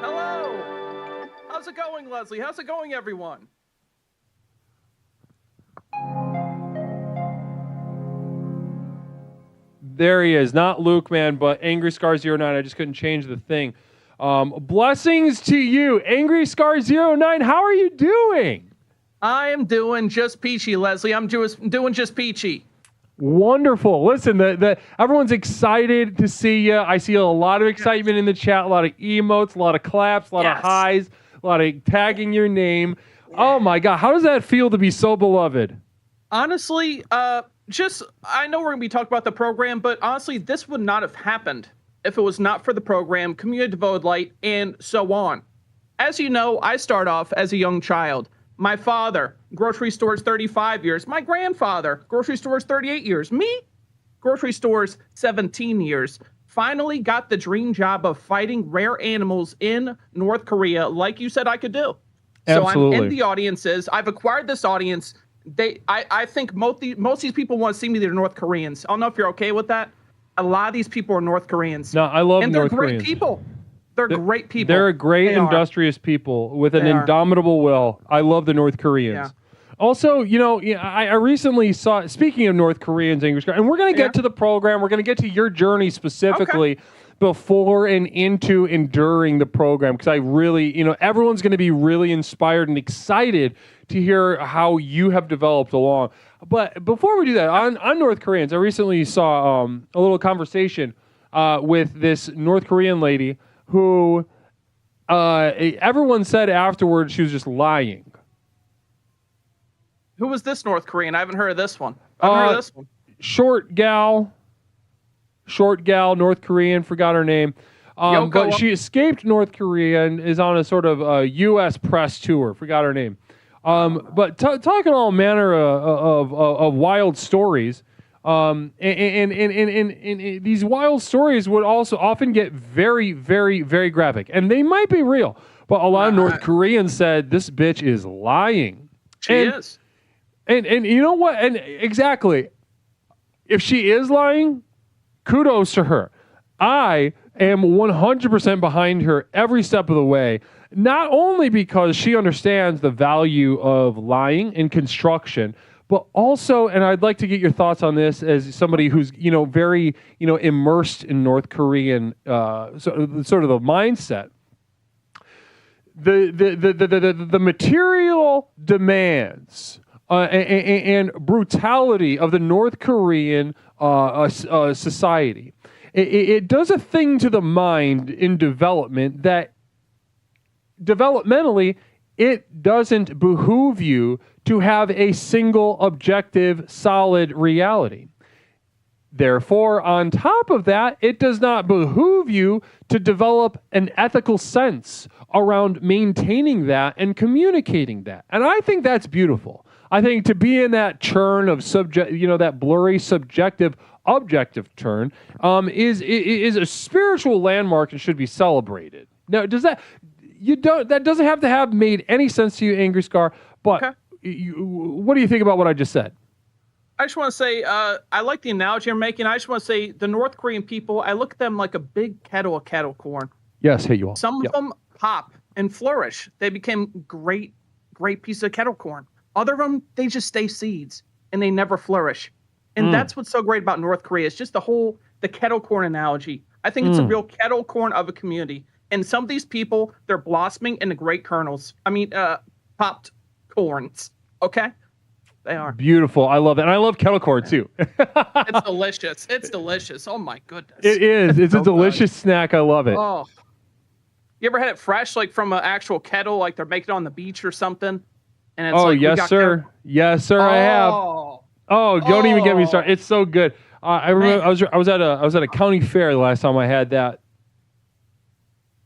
Hello. How's it going, Leslie? How's it going, everyone? There he is. Not Luke, man, but Angry Scar 09. I just couldn't change the thing. Blessings to you, Angry Scar 09. How are you doing? I am doing just peachy, Leslie. I'm doing just peachy. Wonderful. Listen, everyone's excited to see you. I see a lot of excitement in the chat, a lot of emotes, a lot of claps, a lot of highs, a lot of tagging your name. Oh, my God. How does that feel to be so beloved? Honestly, I know we're going to be talking about the program, but honestly, this would not have happened if it was not for the program, Community Devoted Light, and so on. As you know, I start off as a young child. My father, grocery stores 35 years. My grandfather, grocery stores 38 years. Me, grocery stores 17 years. Finally got the dream job of fighting rare animals in North Korea, like you said I could do. Absolutely. So I'm in the audiences. I've acquired this audience. I think most of these people want to see me. They're North Koreans. I don't know if you're okay with that. A lot of these people are North Koreans. No, I love and North they're great Koreans. people. They're great people. They're a great, industrious people with an indomitable will. I love the North Koreans. Yeah. Also, I recently saw, speaking of North Koreans, English, and we're going to get to the program. We're going to get to your journey specifically before and into and during the program, because I really, everyone's going to be really inspired and excited to hear how you have developed along. But before we do that, on North Koreans, I recently saw a little conversation with this North Korean lady who everyone said afterwards she was just lying. Who was this North Korean? I haven't heard of this one. I haven't heard of this one. Short gal, North Korean, forgot her name. But she escaped North Korea and is on a sort of U.S. press tour, forgot her name. But talking all manner of wild stories. And these wild stories would also often get very, very, very graphic. And they might be real. But a lot of North Koreans said, this bitch is lying. She is. And you know what? And exactly. If she is lying, kudos to her. I am 100% behind her every step of the way, not only because she understands the value of lying in construction, but also, and I'd like to get your thoughts on this as somebody who's, very, immersed in North Korean sort of the mindset. The material demands and brutality of the North Korean society. It does a thing to the mind in development that developmentally it doesn't behoove you to have a single objective, solid reality. Therefore, on top of that, it does not behoove you to develop an ethical sense around maintaining that and communicating that. And I think that's beautiful. I think to be in that churn of that blurry subjective objective turn is a spiritual landmark and should be celebrated. Now, that doesn't have to have made any sense to you, Angry Scar, but okay. What do you think about what I just said? I just want to say, I like the analogy you're making. I just want to say the North Korean people, I look at them like a big kettle of kettle corn. Yes, hey, you all. Some of them pop and flourish. They became great pieces of kettle corn. Other of them, they just stay seeds and they never flourish. And that's what's so great about North Korea. It's just the kettle corn analogy. I think it's a real kettle corn of a community. And some of these people, they're blossoming into great kernels. I mean, popped corns. Okay? They are. Beautiful. I love that. And I love kettle corn too. It's delicious. It's delicious. Oh my goodness. It is. It's a delicious snack. I love it. Oh. You ever had it fresh, like from an actual kettle, like they're making it on the beach or something? And it's yes, sir. Yes, sir. I have. Oh, don't even get me started. It's so good. I remember I was at a county fair the last time I had that.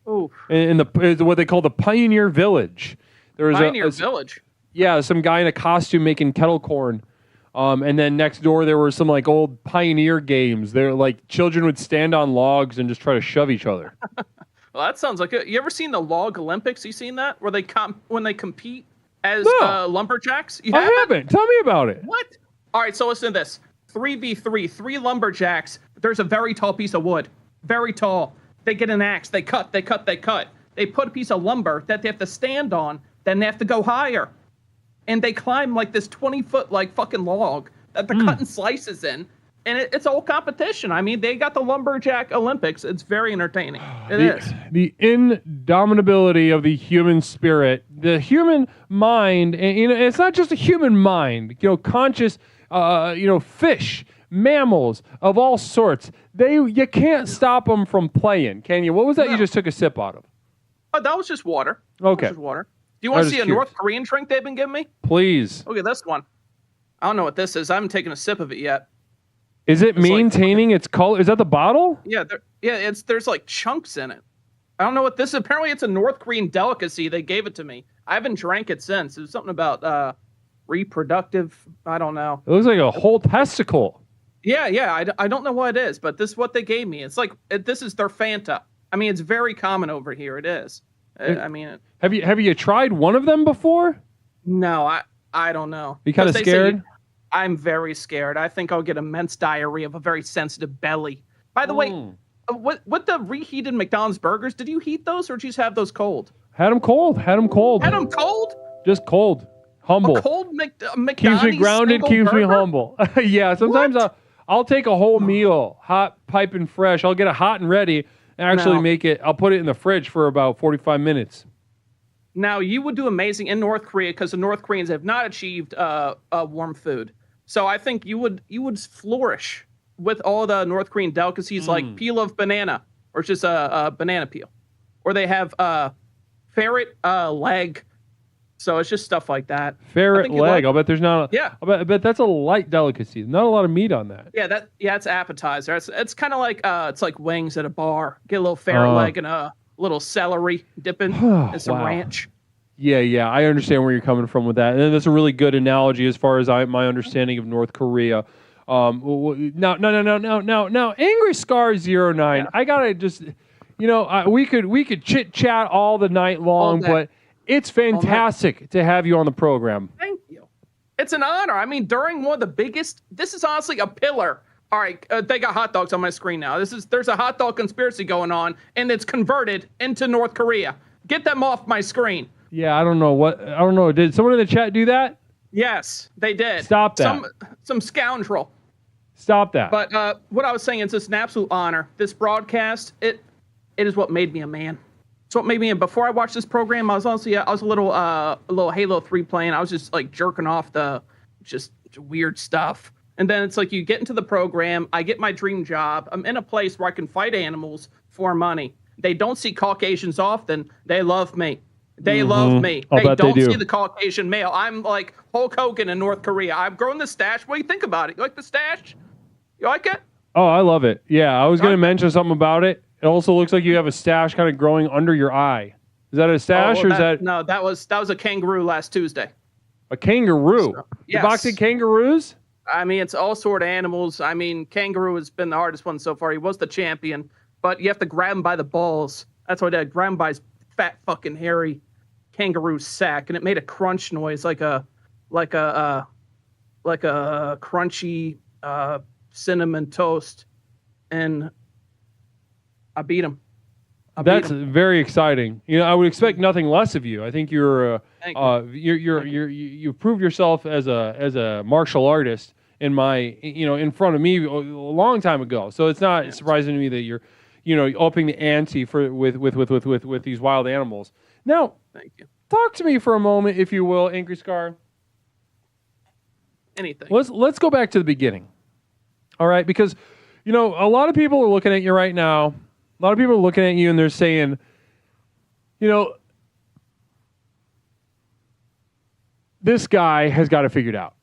Oh. In what they call the Pioneer Village. There was Pioneer Village. Yeah, some guy in a costume making kettle corn. And then next door there were some like old Pioneer games. They're like children would stand on logs and just try to shove each other. Well, that sounds like it. You ever seen the Log Olympics? You seen that? Where they when they compete as lumberjacks? I haven't. Tell me about it. What? All right, so listen to this. 3v3, 3 lumberjacks. There's a very tall piece of wood. Very tall. They get an axe. They cut. They put a piece of lumber that they have to stand on. Then they have to go higher. And they climb like this 20-foot like fucking log that they're cutting slices in. And it's all competition. I mean, they got the Lumberjack Olympics. It's very entertaining. It is. The indomitability of the human spirit, the human mind, and it's not just a human mind. Conscious, fish, mammals of all sorts. You can't stop them from playing, can you? What was that you just took a sip out of? Oh, that was just water. Okay. Do you want to see a North Korean drink they've been giving me? Please. Look at this one. I don't know what this is. I haven't taken a sip of it yet. Is it maintaining its color? Is that the bottle? Yeah, there's like chunks in it. I don't know what this is. Apparently it's a North Korean delicacy. They gave it to me. I haven't drank it since. It was something about reproductive, I don't know. It looks like a whole testicle. Yeah, I don't know what it is, but this is what they gave me. It's like, this is their Fanta. I mean, it's very common over here. It is. Have you tried one of them before? No, I don't know. You kind of scared? I'm very scared. I think I'll get immense diarrhea of a very sensitive belly. By the way, what the reheated McDonald's burgers, did you heat those or did you just have those cold? Had them cold. Had them cold? Just cold. Humble. A cold McDonald's keeps me grounded, keeps me humble. Yeah, sometimes I'll take a whole meal, hot, piping fresh. I'll get it hot and ready and actually make it. I'll put it in the fridge for about 45 minutes. Now, you would do amazing in North Korea because the North Koreans have not achieved warm food. So I think you would flourish with all the North Korean delicacies like peel of banana, or just a banana peel. Or they have ferret leg. So it's just stuff like that. Ferret leg. I'll bet there's not. Yeah. I bet that's a light delicacy. Not a lot of meat on that. Yeah, it's appetizer. It's kind of like it's like wings at a bar. Get a little ferret leg and a little celery, dip in and some ranch. Yeah, I understand where you're coming from with that, and that's a really good analogy as far as my understanding of North Korea. Now, Angry Scar 09. Yeah. I gotta just, we could chit chat all the night long, but it's fantastic to have you on the program. Thank you. It's an honor. I mean, during one of the biggest, this is honestly a pillar All right, they got hot dogs on my screen now. There's a hot dog conspiracy going on, and it's converted into North Korea. Get them off my screen. Yeah, I don't know. Did someone in the chat do that? Yes, they did. Stop that. Some scoundrel. Stop that. But what I was saying is it's an absolute honor. This broadcast, it is what made me a man. It's what made me. Before I watched this program, I was a little Halo 3 playing. I was just like jerking off the just weird stuff. And then it's like you get into the program. I get my dream job. I'm in a place where I can fight animals for money. They don't see Caucasians often. They love me. They love me. They don't see the Caucasian male. I'm like Hulk Hogan in North Korea. I've grown the stash. What do you think about it? You like the stash? You like it? Oh, I love it. Yeah, I was going to mention something about it. It also looks like you have a stash kind of growing under your eye. Is that a stash or is that? No, that was a kangaroo last Tuesday. A kangaroo? So, yes. You boxing kangaroos? I mean, it's all sort of animals. I mean, kangaroo has been the hardest one so far. He was the champion, but you have to grab him by the balls. That's what I did. Grab him by his fat fucking hairy kangaroo sack, and it made a crunch noise like a crunchy cinnamon toast, and I beat him. That's very exciting. You know, I would expect nothing less of you. I think you proved yourself as a martial artist in front of me a long time ago. So it's not surprising to me that you're, upping the ante with these wild animals. Now, thank you. Talk to me for a moment, if you will, Angry Scar. Anything. Let's go back to the beginning. All right, because a lot of people are looking at you right now. A lot of people are looking at you and they're saying, this guy has got it figured out.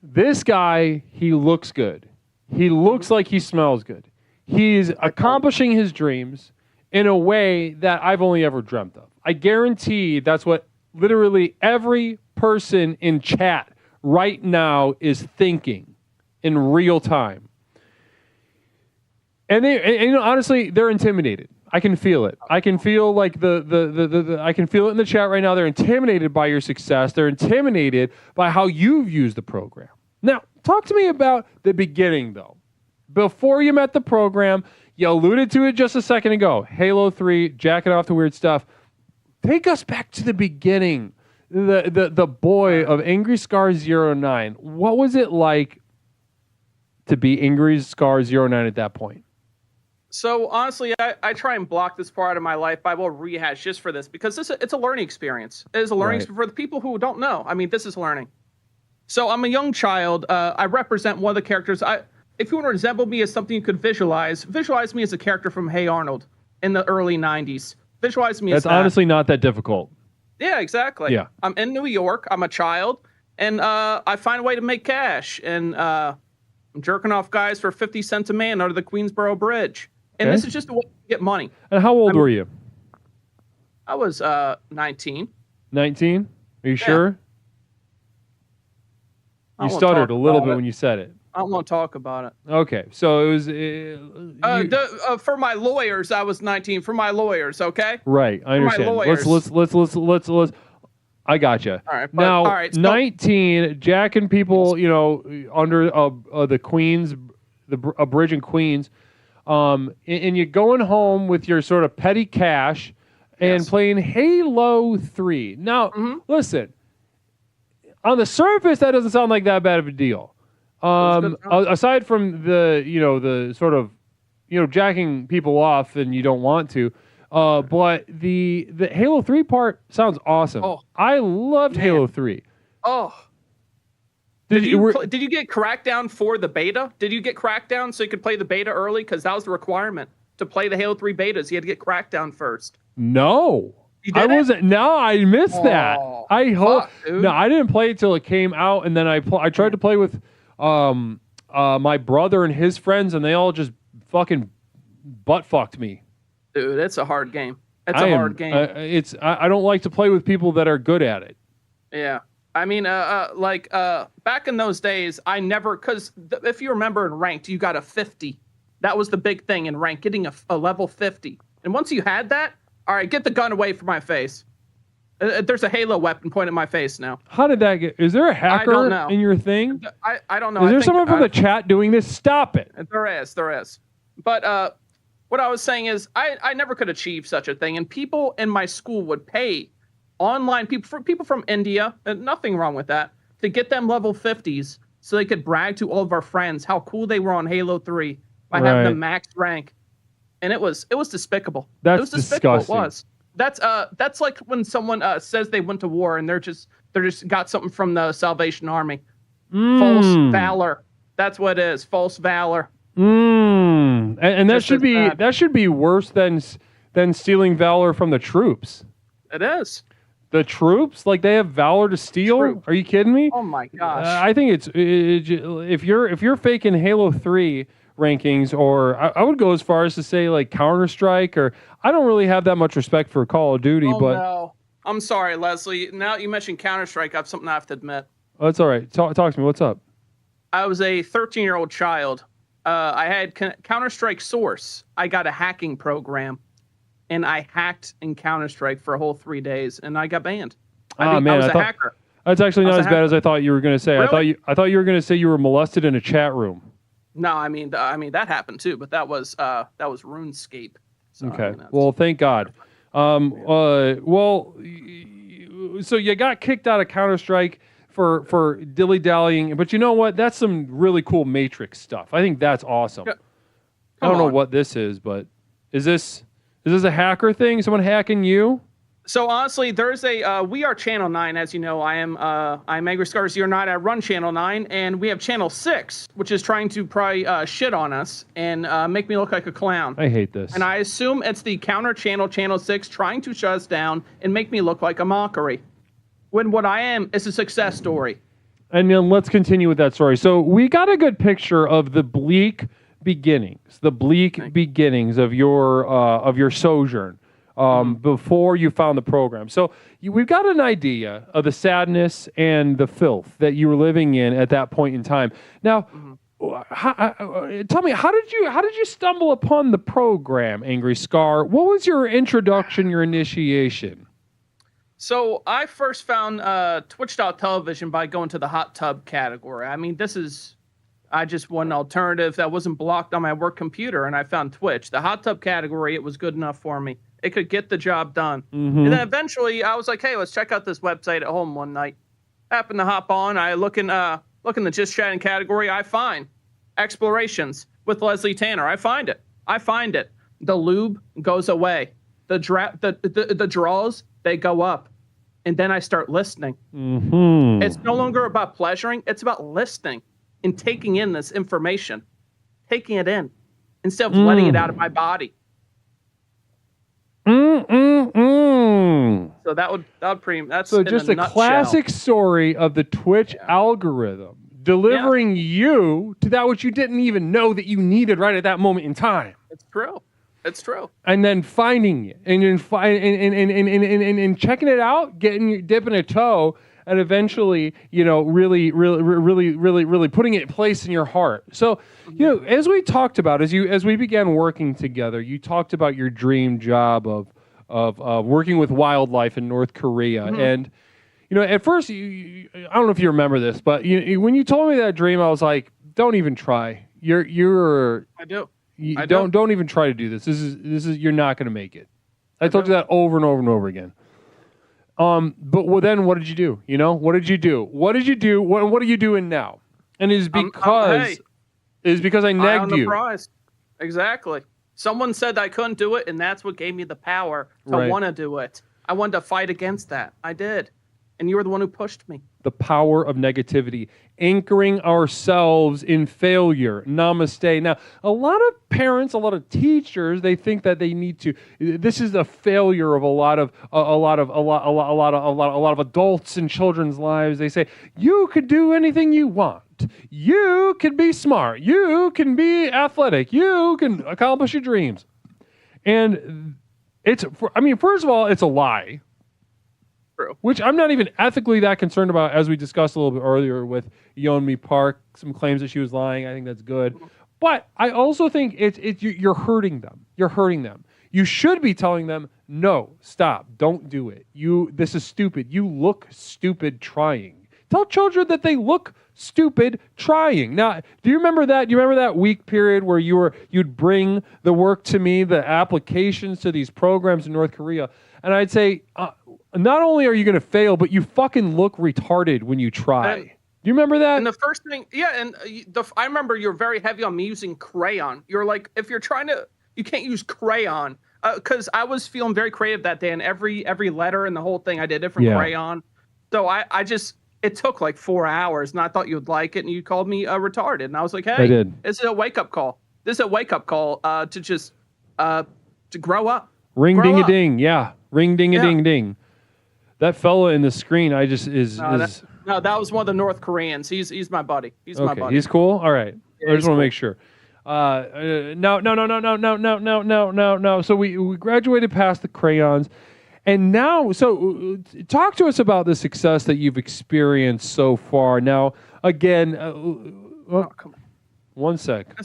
This guy, he looks good. He looks like he smells good. He's accomplishing his dreams in a way that I've only ever dreamt of. I guarantee that's what literally every person in chat right now is thinking in real time. And honestly, they're intimidated. I can feel it. I can feel like I can feel it in the chat right now. They're intimidated by your success. They're intimidated by how you've used the program. Now, talk to me about the beginning, though. Before you met the program, you alluded to it just a second ago. Halo 3, jacking off the weird stuff. Take us back to the beginning. The boy of Angry Scar 09. What was it like to be Angry Scar 09 at that point? So honestly, I try and block this part of my life, but I will rehash just for this because it's a learning experience. It is a learning for the people who don't know. I mean, this is learning. So I'm a young child. I represent one of the characters. If you want to resemble me as something you could visualize me as a character from Hey Arnold in the early 90s. Visualize me as that. That's honestly not that difficult. Yeah, exactly. Yeah. I'm in New York. I'm a child, and I find a way to make cash. And I'm jerking off guys for 50 cents a man under the Queensboro Bridge. And this is just a way to get money. And how old were you? I was 19. 19? Are you sure? You stuttered a little bit when you said it. I don't want to talk about it. Okay, so it was for my lawyers. I was 19 for my lawyers. Okay. Right, I understand. For my lawyers. Let's. I gotcha. All right. Now, all right, 19, jacking people, under the Queens, a bridge in Queens, and you're going home with your sort of petty cash and playing Halo 3. Now, listen. On the surface, that doesn't sound like that bad of a deal. Aside from the sort of, jacking people off and you don't want to, but the Halo 3 part sounds awesome. Oh, I loved Halo 3. Oh. Did you get Crackdown for the beta? Did you get Crackdown so you could play the beta early? Because that was the requirement. To play the Halo 3 betas, you had to get Crackdown first. No. I wasn't. No, I missed that. I hope. No, I didn't play it till it came out, and then I tried to play with my brother and his friends, and they all just fucking butt fucked me. Dude, it's a hard game. It's a hard game. I don't like to play with people that are good at it. Yeah. I mean, back in those days, I never, because if you remember in ranked, you got a 50. That was the big thing in ranked, getting a level 50. And once you had that, all right, get the gun away from my face. There's a Halo weapon pointed at my face now. How did that get? Is there a hacker know. in your thing? I don't know. Is I there think- someone from the chat doing this? Stop it. There is. But what I was saying is I never could achieve such a thing. And people in my school would pay online people from India, and nothing wrong with that, to get them level 50s so they could brag to all of our friends how cool they were on Halo 3 by having the Right. max rank. And it was despicable. That's it was despicable. disgusting. It was. That's like when someone says they went to war and they're just got something from the Salvation Army. False valor. That's what it is. False valor. And that Just should as be bad. worse than stealing valor from the troops. It is. The troops, like they have valor to steal? Are you kidding me? Oh my gosh. I think if you're faking Halo 3 rankings, or I would go as far as to say like Counter-Strike, or I don't really have that much respect for Call of Duty, but No. I'm sorry, Leslie. Now you mentioned Counter-Strike, I have something I have to admit. that's all right. Talk to me. What's up? I was a 13-year-old child. I had Counter-Strike Source. I got a hacking program, and I hacked in Counter-Strike for a whole 3 days, and I got banned. I was a hacker. That's actually I was not a as bad hacker. as I thought you were going to say. Really? I thought you were going to say you were molested in a chat room. No, I mean that happened too, but that was RuneScape. So, Okay. Well, thank God. Well, so you got kicked out of Counter-Strike for dilly-dallying, but you know what? That's some really cool Matrix stuff. I think that's awesome. I don't know what this is, but is this a hacker thing? Someone hacking you? So honestly, there's we are Channel 9, as you know. I'm Angry Scars 09. I run Channel 9, and we have Channel 6, which is trying to probably shit on us and make me look like a clown. I hate this. And I assume it's the counter channel, Channel 6, trying to shut us down and make me look like a mockery. When what I am is a success story. And then let's continue with that story. So we got a good picture of the bleak beginnings of your sojourn before you found the program. So we've got an idea of the sadness and the filth that you were living in at that point in time. Now, tell me, how did you stumble upon the program, Angry Scar? What was your introduction, your initiation? So I first found Twitch.television by going to the hot tub category. I mean, I just want an alternative that wasn't blocked on my work computer, and I found Twitch. The hot tub category, it was good enough for me. It could get the job done. Mm-hmm. And then eventually I was like, hey, let's check out this website at home one night. Happened to hop on. I look in the just chatting category. I find explorations with Leslie Tanner. I find it. The lube goes away. The draws, they go up. And then I start listening. Mm-hmm. It's no longer about pleasuring. It's about listening and taking in this information, taking it in instead of letting it out of my body. So that's so in just a a nutshell. classic story of the Twitch algorithm delivering you to that which you didn't even know that you needed right at that moment in time. It's true. And then finding it and then checking it out, dipping a toe, and eventually, really putting it in place in your heart. So, as we talked about, as we began working together, you talked about your dream job of working with wildlife in North Korea. Mm-hmm. And, at first, I don't know if you remember this, but when you told me that dream, I was like, don't even try. I do. Don't even try to do this. This is you're not going to make it. I told you that over and over and over again. But then what did you do? What did you do? What are you doing now? And it's because I negged you. Prize. Exactly. Someone said I couldn't do it, and that's what gave me the power to Right. want to do it. I wanted to fight against that. I did. And you were the one who pushed me. The power of negativity, anchoring ourselves in failure. Namaste. Now, a lot of parents, a lot of teachers, they think that they need to. This is a failure of a lot of adults in children's lives. They say you could do anything you want. You can be smart. You can be athletic. You can accomplish your dreams. And first of all, it's a lie. Which I'm not even ethically that concerned about, as we discussed a little bit earlier with Yeonmi Park, some claims that she was lying. I think that's good. But I also think you're hurting them. You're hurting them. You should be telling them, no, stop, don't do it. This is stupid. You look stupid trying. Tell children that they look stupid trying. Now, do you remember that? Do you remember that week period where you'd bring the work to me, the applications to these programs in North Korea, and I'd say, not only are you going to fail, but you fucking look retarded when you try. Do you remember that? And the first thing, I remember you're very heavy on me using crayon. You're like, if you're trying to, you can't use crayon. Because I was feeling very creative that day, and every letter and the whole thing, I did different crayon. So I just, it took like 4 hours, and I thought you'd like it, and you called me retarded. And I was like, hey, I did. This is a wake-up call. This is a wake-up call to just, to grow up. Ring ding a ding, yeah. Ring ding a ding ding. That fella in the screen, I just No, that was one of the North Koreans. He's my buddy. He's my buddy. He's cool? All right. Yeah, I just want to make sure. No. So we graduated past the crayons. And now, so talk to us about the success that you've experienced so far. Now, again, come on. 1 sec.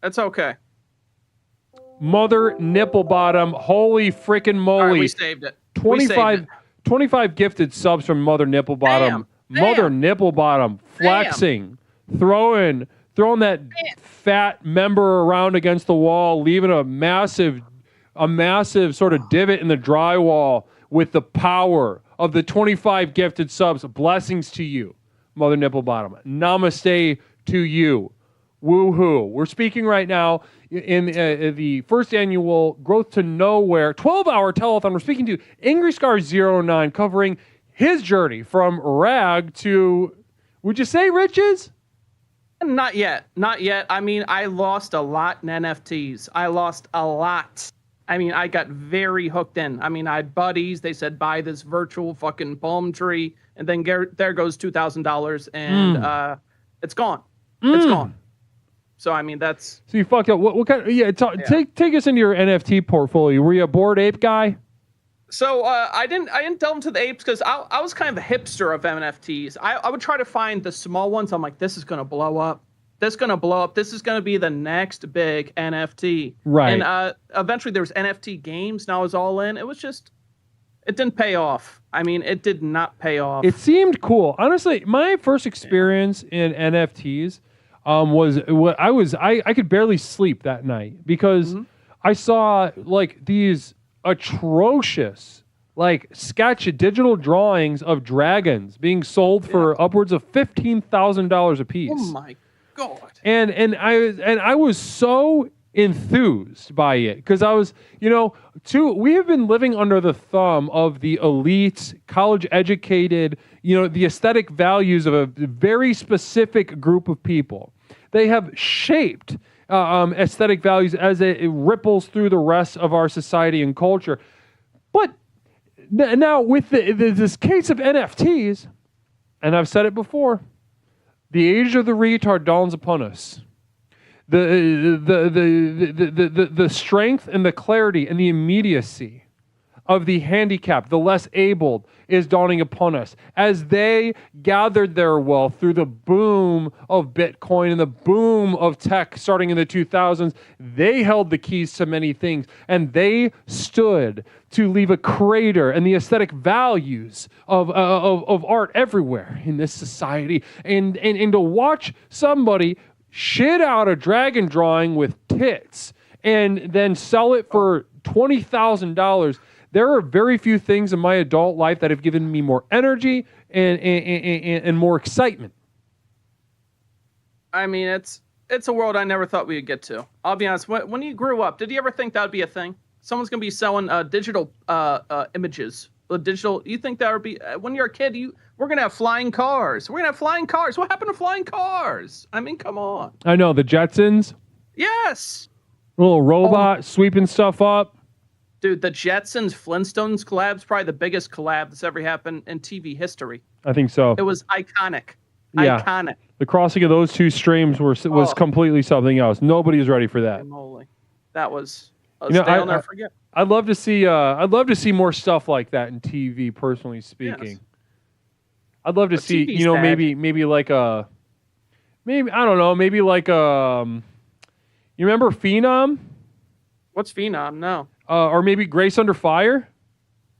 That's okay. Mother nipple bottom. Holy freaking moly. All right, we saved it. 25 gifted subs from Mother Nipple Bottom. Mother Nipple Bottom flexing, throwing that fat member around against the wall, leaving a massive sort of divot in the drywall with the power of the 25 gifted subs. Blessings to you, Mother Nipple Bottom. Namaste to you. Woohoo. We're speaking right now in the first annual Growth to Nowhere 12-hour telethon. We're speaking to Angry Scar 09, covering his journey from rag to, would you say, riches? Not yet. I mean, I lost a lot in NFTs. I lost a lot. I mean, I got very hooked in. I mean, I had buddies. They said, buy this virtual fucking palm tree. And then there goes $2,000. And it's gone. It's gone. So, I mean, that's... So you fucked up. What kind of... Take us into your NFT portfolio. Were you a Bored Ape guy? So I didn't delve into the apes because I was kind of a hipster of NFTs. I would try to find the small ones. I'm like, this is going to blow up. This is going to blow up. This is going to be the next big NFT. Right. And eventually there was NFT games, and I was all in. It was just... It didn't pay off. I mean, it did not pay off. It seemed cool. Honestly, my first experience in NFTs... I could barely sleep that night because I saw like these atrocious digital drawings of dragons being sold for upwards of $15,000 a piece. Oh my god! And I was so enthused by it because I was, we have been living under the thumb of the elite, college educated, the aesthetic values of a very specific group of people. They have shaped aesthetic values as it ripples through the rest of our society and culture. But now with this case of NFTs, and I've said it before, the age of the retard dawns upon us. The strength and the clarity and the immediacy of the handicapped, the less abled, is dawning upon us as they gathered their wealth through the boom of Bitcoin and the boom of tech starting in the 2000s. They held the keys to many things, and they stood to leave a crater and the aesthetic values of art everywhere in this society, and to watch somebody shit out a dragon drawing with tits and then sell it for $20,000. There are very few things in my adult life that have given me more energy and more excitement. I mean, it's a world I never thought we would get to. I'll be honest. When you grew up, did you ever think that would be a thing? Someone's going to be selling digital images. You think that would be... when you're a kid, we're going to have flying cars. We're going to have flying cars. What happened to flying cars? I mean, come on. I know, the Jetsons. Yes. Little robot sweeping stuff up. Dude, the Jetsons Flintstones collab's probably the biggest collab that's ever happened in TV history. I think so. It was iconic. Yeah. Iconic. The crossing of those two streams was completely something else. Nobody was ready for that. Holy. That was I'll never forget. I'd love to see more stuff like that in TV, personally speaking. Yes. I'd love to see, maybe like I don't know, maybe like you remember Phenom? What's Phenom? No. Or maybe Grace Under Fire?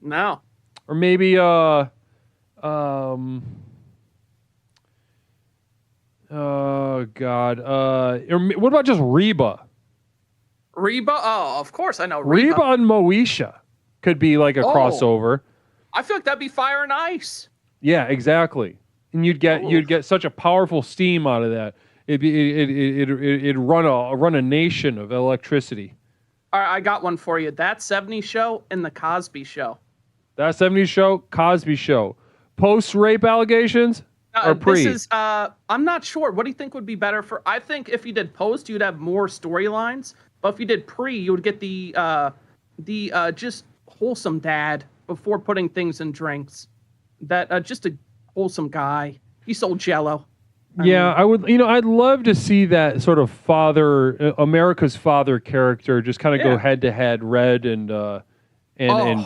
No. Or maybe oh God. What about just Reba? Reba? Oh, of course I know Reba and Moesha could be like a crossover. I feel like that'd be Fire and Ice. Yeah, exactly. And you'd get such a powerful steam out of that. It'd run a nation of electricity. All right, I got one for you. That 70s Show and the Cosby Show. That 70s Show, Cosby Show. Post-rape allegations or pre? This is, I'm not sure. What do you think would be better for? I think if you did post, you'd have more storylines. But if you did pre, you would get the just wholesome dad before putting things in drinks. That just a wholesome guy. He sold Jell-O. I would. I'd love to see that sort of father, America's father character, just kind of go head to head, Red and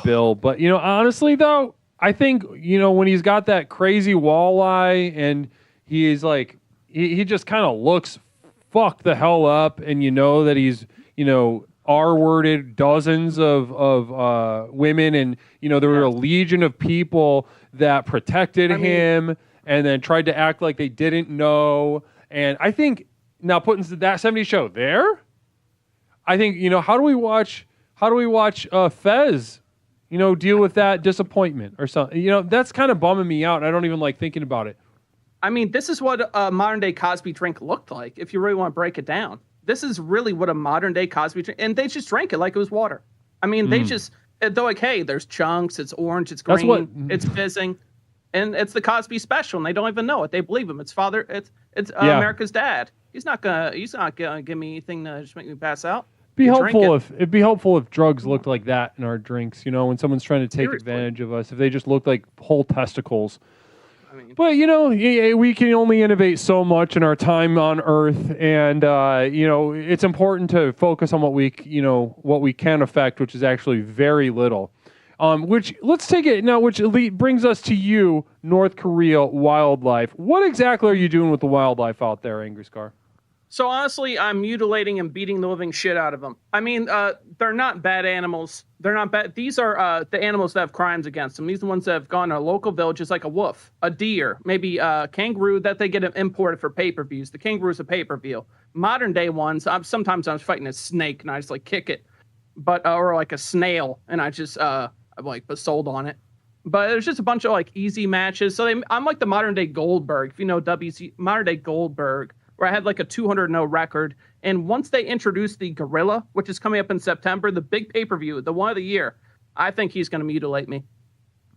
Bill. But honestly, though, I think when he's got that crazy walleye and he's like, he just kind of looks fucked the hell up, and that he's R-worded dozens of women, and there were a legion of people that protected him. And then tried to act like they didn't know. And I think now putting that 70s Show there, I think, how do we watch Fez, deal with that disappointment or something? That's kind of bumming me out. And I don't even like thinking about it. I mean, this is what a modern day Cosby drink looked like. If you really want to break it down, this is really what a modern day Cosby drink, and they just drank it like it was water. I mean, they're like, hey, there's chunks, it's orange, it's green, it's fizzing. And it's the Cosby Special, and they don't even know it. They believe him. It's father. It's America's dad. He's not gonna give me anything to just make me pass out. It'd be helpful if drugs looked like that in our drinks. When someone's trying to take advantage of us, if they just looked like whole testicles. But we can only innovate so much in our time on Earth, and it's important to focus on what we can affect, which is actually very little. Which let's take it now. Which brings us to you, North Korea wildlife. What exactly are you doing with the wildlife out there, Angry Scar? So honestly, I'm mutilating and beating the living shit out of them. I mean, they're not bad animals. They're not bad. These are the animals that have crimes against them. These are the ones that have gone to local villages, like a wolf, a deer, maybe a kangaroo that they get imported for pay-per-views. The kangaroo is a pay-per-view. Modern day ones, sometimes I was fighting a snake and I just like kick it, or like a snail and I just I'm like sold on it. But there's just a bunch of like easy matches. So I'm like the modern day Goldberg, if you know WC, modern day Goldberg, where I had like a 200-0 record. And once they introduced the Gorilla, which is coming up in September, the big pay-per-view, the one of the year, I think he's going to mutilate me.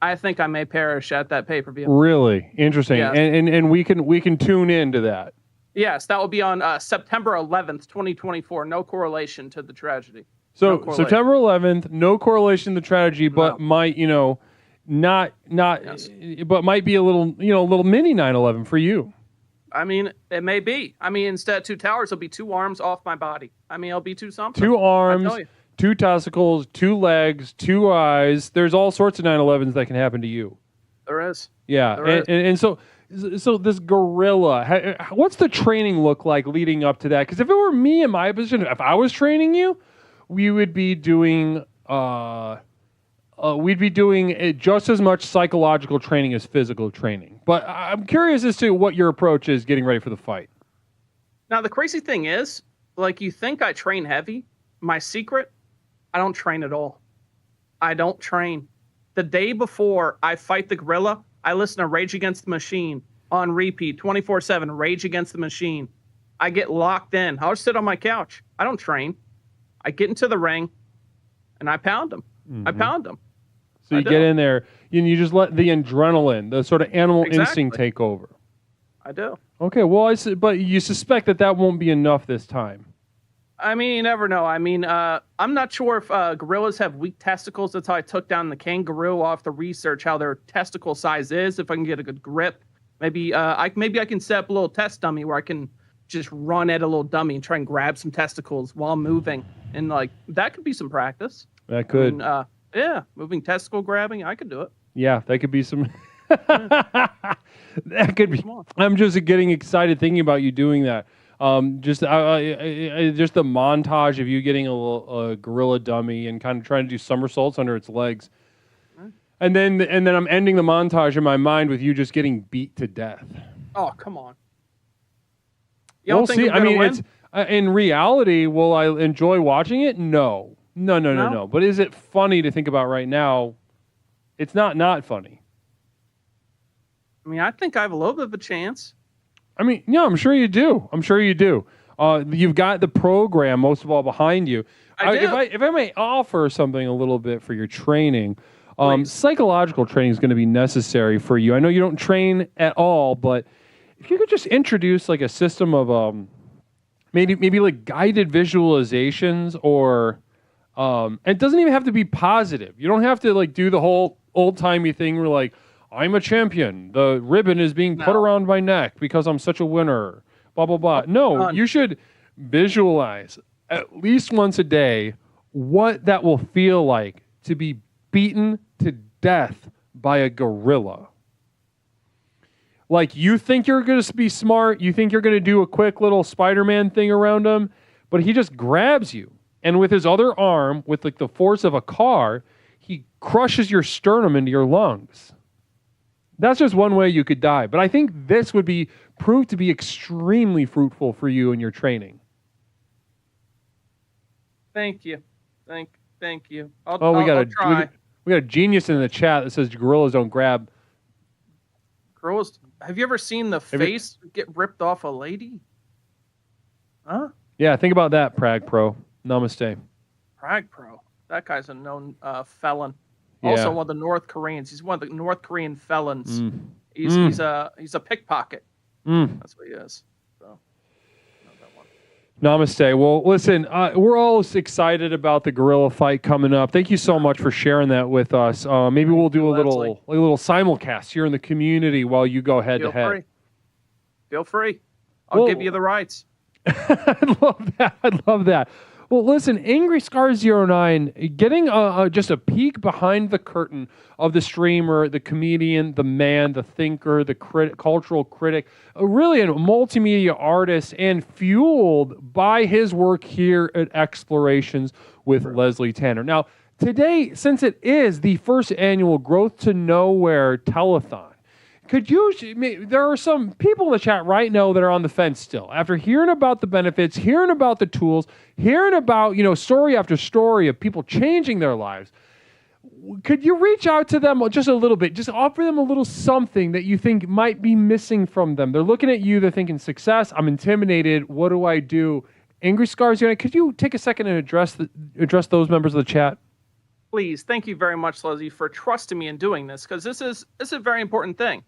I think I may perish at that pay-per-view. Really interesting. Yes. And we can tune into that. Yes, that will be on September 11th, 2024. No correlation to the tragedy. So September 11th, no correlation to the tragedy, but might, but might be a little mini 9/11 for you. I mean, it may be. I mean, instead of 2 towers, it'll be 2 arms off my body. I mean, it'll be 2 something. 2 arms, 2 testicles, 2 legs, 2 eyes. There's all sorts of 9/11s that can happen to you. There is. Yeah, and so this gorilla, what's the training look like leading up to that? Because if it were me in my position, if I was training you, we would be doing just as much psychological training as physical training. But I'm curious as to what your approach is getting ready for the fight. Now, the crazy thing is, like, you think I train heavy. My secret, I don't train at all. I don't train. The day before I fight the gorilla, I listen to Rage Against the Machine on repeat, 24/7, Rage Against the Machine. I get locked in. I'll just sit on my couch. I don't train. I get into the ring, and I pound them. Mm-hmm. I pound them. So you get in there, and you just let the adrenaline, the sort of animal instinct take over. I do. Okay, well, but you suspect that won't be enough this time. I mean, you never know. I mean, I'm not sure if gorillas have weak testicles. That's how I took down the kangaroo. I'll have to research how their testicle size is, if I can get a good grip. Maybe I can set up a little test dummy where I can just run at a little dummy and try and grab some testicles while moving. And, like, that could be some practice. That could. I mean, moving testicle grabbing, I could do it. Yeah, that could be some... That could be... I'm just getting excited thinking about you doing that. Just the montage of you getting a gorilla dummy and kind of trying to do somersaults under its legs. And then I'm ending the montage in my mind with you just getting beat to death. Oh, come on. We'll see. I mean, it's in reality, will I enjoy watching it? No. But is it funny to think about right now? It's not funny. I mean, I think I have a little bit of a chance. I mean, yeah, I'm sure you do. You've got the program, most of all, behind you. If I may offer something a little bit for your training, psychological training is going to be necessary for you. I know you don't train at all, but if you could just introduce like a system of maybe like guided visualizations, or and it doesn't even have to be positive. You don't have to like do the whole old-timey thing where like, I'm a champion, the ribbon is being put around my neck because I'm such a winner, blah blah blah. No, you should visualize at least once a day what that will feel like to be beaten to death by a gorilla. Like, you think you're going to be smart, you think you're going to do a quick little Spider-Man thing around him, but he just grabs you, and with his other arm, with like the force of a car, he crushes your sternum into your lungs. That's just one way you could die. But I think this would be proved to be extremely fruitful for you in your training. Thank you. Thank you. We got a genius in the chat that says gorillas don't grab. Gorillas. Have you ever seen the face get ripped off a lady? Huh? Yeah, think about that, Prag Pro. Namaste. Prag Pro. That guy's a known felon. Yeah. Also one of the North Koreans. He's one of the North Korean felons. He's a pickpocket. That's what he is. So, Namaste. Well, listen, we're all excited about the gorilla fight coming up. Thank you so much for sharing that with us. Maybe we'll do a little simulcast here in the community while you go head to head. Feel free. I'll give you the rights. I'd love that. Well, listen, Angry Scar 09, getting just a peek behind the curtain of the streamer, the comedian, the man, the thinker, the cultural critic, really a multimedia artist, and fueled by his work here at Explorations with Leslie Tanner. Now, today, since it is the first annual Growth to Nowhere telethon, there are some people in the chat right now that are on the fence still. After hearing about the benefits, hearing about the tools, hearing about, story after story of people changing their lives, could you reach out to them just a little bit? Just offer them a little something that you think might be missing from them. They're looking at you, they're thinking, success, I'm intimidated, what do I do? Angry Scars, could you take a second and address those members of the chat? Please, thank you very much, Leslie, for trusting me in doing this, because this is a very important thing.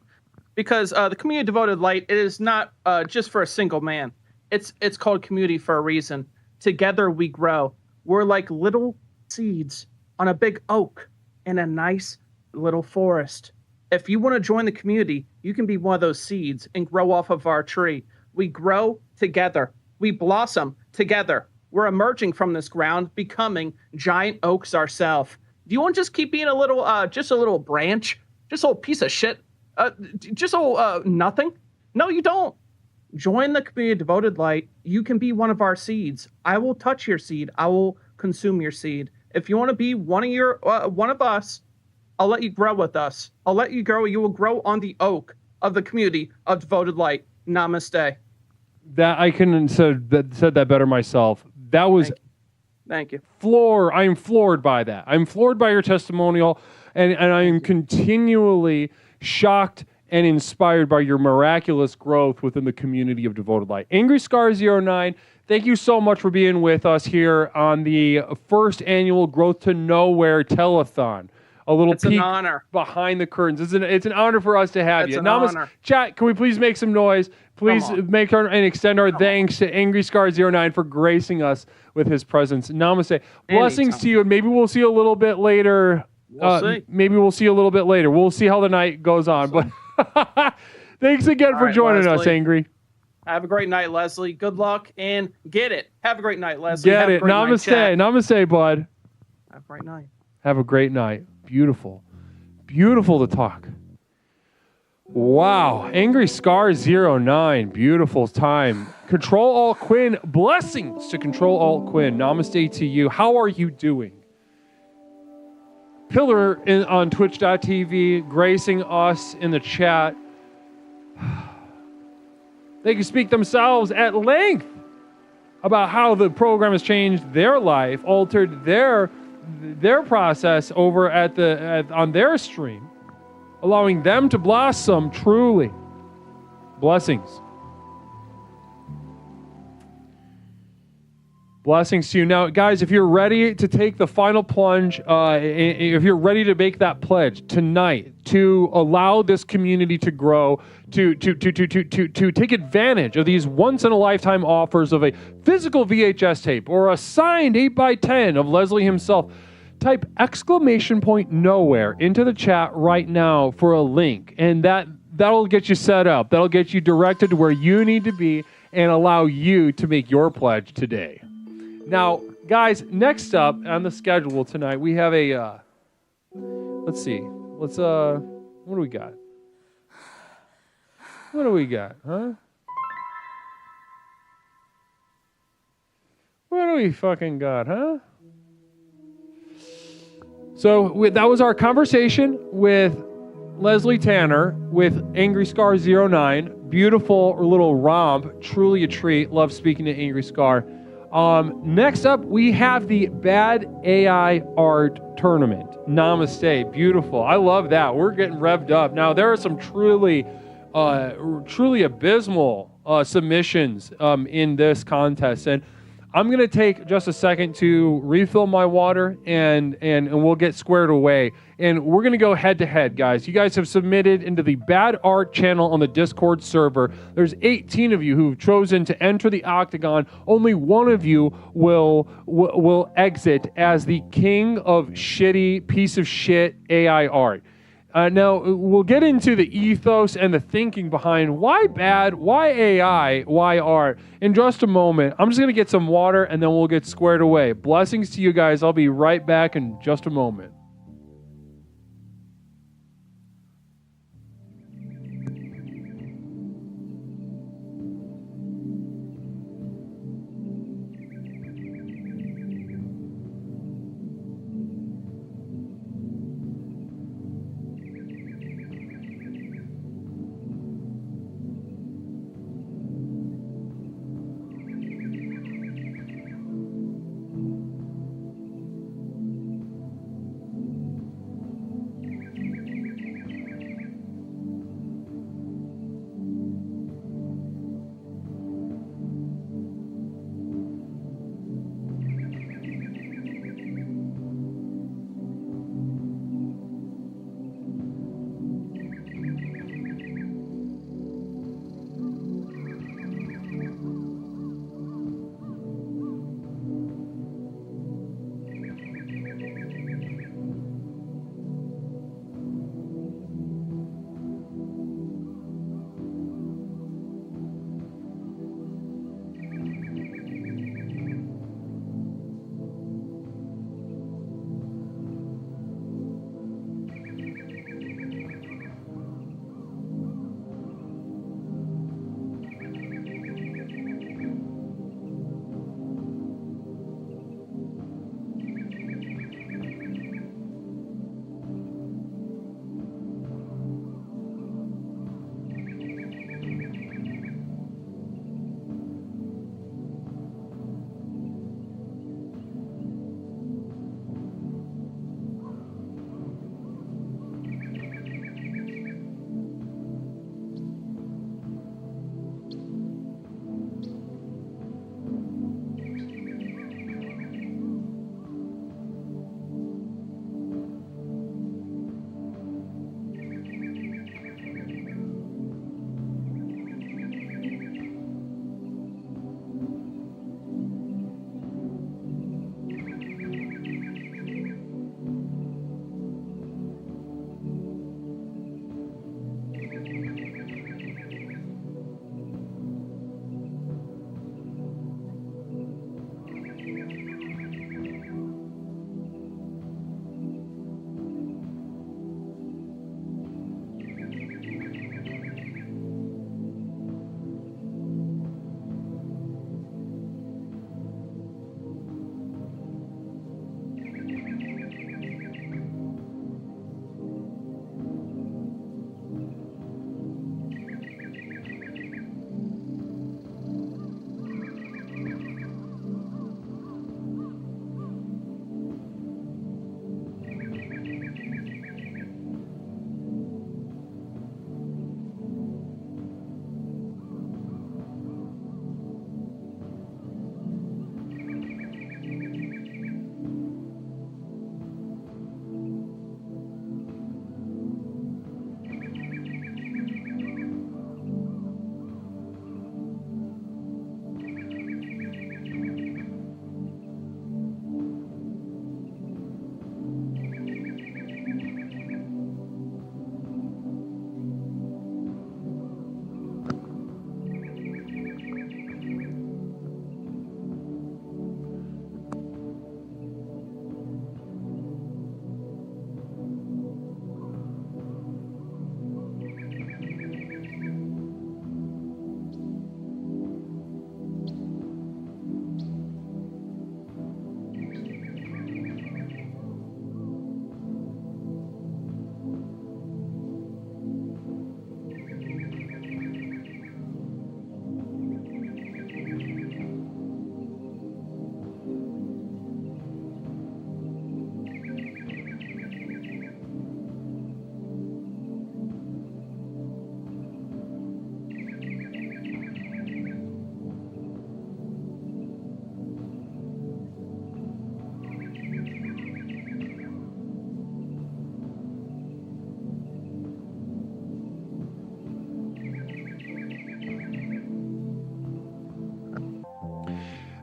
Because the community devoted light, it is not just for a single man. It's called community for a reason. Together we grow. We're like little seeds on a big oak in a nice little forest. If you want to join the community, you can be one of those seeds and grow off of our tree. We grow together. We blossom together. We're emerging from this ground, becoming giant oaks ourselves. Do you want to just keep being a little branch? Just a little piece of shit? Nothing? No, you don't. Join the community devoted light. You can be one of our seeds. I will touch your seed. I will consume your seed. If you want to be one of us, I'll let you grow with us. I'll let you grow. You will grow on the oak of the community of devoted light. Namaste. That I couldn't said that better myself. That was. Thank you. I am floored by that. I'm floored by your testimonial, and I am continually shocked and inspired by your miraculous growth within the community of devoted light. Angry Scar 09, thank you so much for being with us here on the first annual Growth to Nowhere telethon. It's peek an honor. Behind the curtains. It's an honor for us to have you. Honor. Chat, can we please make some noise? Please make and extend our thanks to Angry Scar 09 for gracing us with his presence. Namaste. Blessings to you, and maybe we'll see you a little bit later. Maybe we'll see you a little bit later. We'll see how the night goes on. But thanks again for joining us, Angry. Have a great night, Leslie. Good luck and get it. Have a great night, Leslie. Get it. Namaste. Namaste, bud. Have a great night. Have a great night. Beautiful. Beautiful to talk. Wow. Angry Scar 09. Beautiful time. Control Alt Quinn. Blessings to Control Alt Quinn. Namaste to you. How are you doing? Pillar on twitch.tv gracing us in the chat. They can speak themselves at length about how the program has changed their life, altered their process over on their stream, allowing them to blossom truly. Blessings. Blessings to you. Now, guys, if you're ready to take the final plunge, if you're ready to make that pledge tonight to allow this community to grow, to take advantage of these once-in-a-lifetime offers of a physical VHS tape or a signed 8x10 of Leslie himself, type !nowhere into the chat right now for a link, and that'll get you set up. That'll get you directed to where you need to be and allow you to make your pledge today. Now, guys, next up on the schedule tonight, we have a, let's see. What do we got? What do we got, huh? What do we fucking got, huh? So that was our conversation with Leslie Tanner with Angry Scar 09. Beautiful little romp. Truly a treat. Love speaking to Angry Scar. Next up, we have the Bad AI Art Tournament. Namaste. Beautiful. I love that. We're getting revved up. Now, there are some truly abysmal submissions in this contest. And I'm going to take just a second to refill my water and we'll get squared away. And we're going to go head to head, guys. You guys have submitted into the Bad Art channel on the Discord server. There's 18 of you who've chosen to enter the octagon. Only one of you will exit as the king of shitty piece of shit AI art. Now, we'll get into the ethos and the thinking behind why bad, why AI, why art in just a moment. I'm just going to get some water and then we'll get squared away. Blessings to you guys. I'll be right back in just a moment.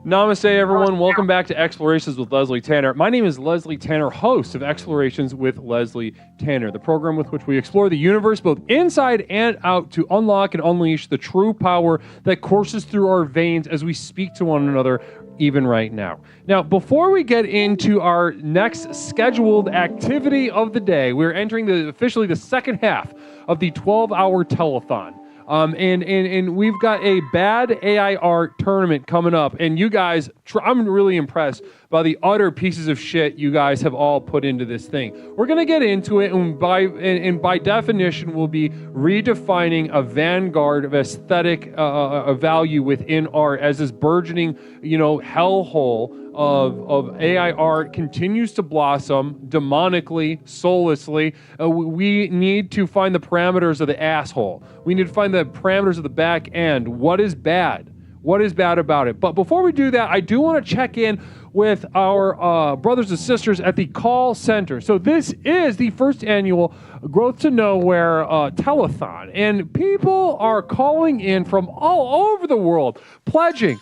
Namaste, everyone. Welcome back to Explorations with Leslie Tanner. My name is Leslie Tanner, host of Explorations with Leslie Tanner, the program with which we explore the universe both inside and out to unlock and unleash the true power that courses through our veins as we speak to one another even right now. Now, before we get into our next scheduled activity of the day, we're entering officially the second half of the 12-hour telethon. And we've got a bad AI art tournament coming up, and you guys, I'm really impressed by the utter pieces of shit you guys have all put into this thing. We're gonna get into it, and by definition, we'll be redefining a vanguard of aesthetic value within art as this burgeoning, hellhole of AI art continues to blossom demonically, soullessly. We need to find the parameters of the asshole. We need to find the parameters of the back end. What is bad? What is bad about it? But before we do that, I do want to check in with our brothers and sisters at the call center. So this is the first annual Growth to Nowhere telethon, and people are calling in from all over the world, pledging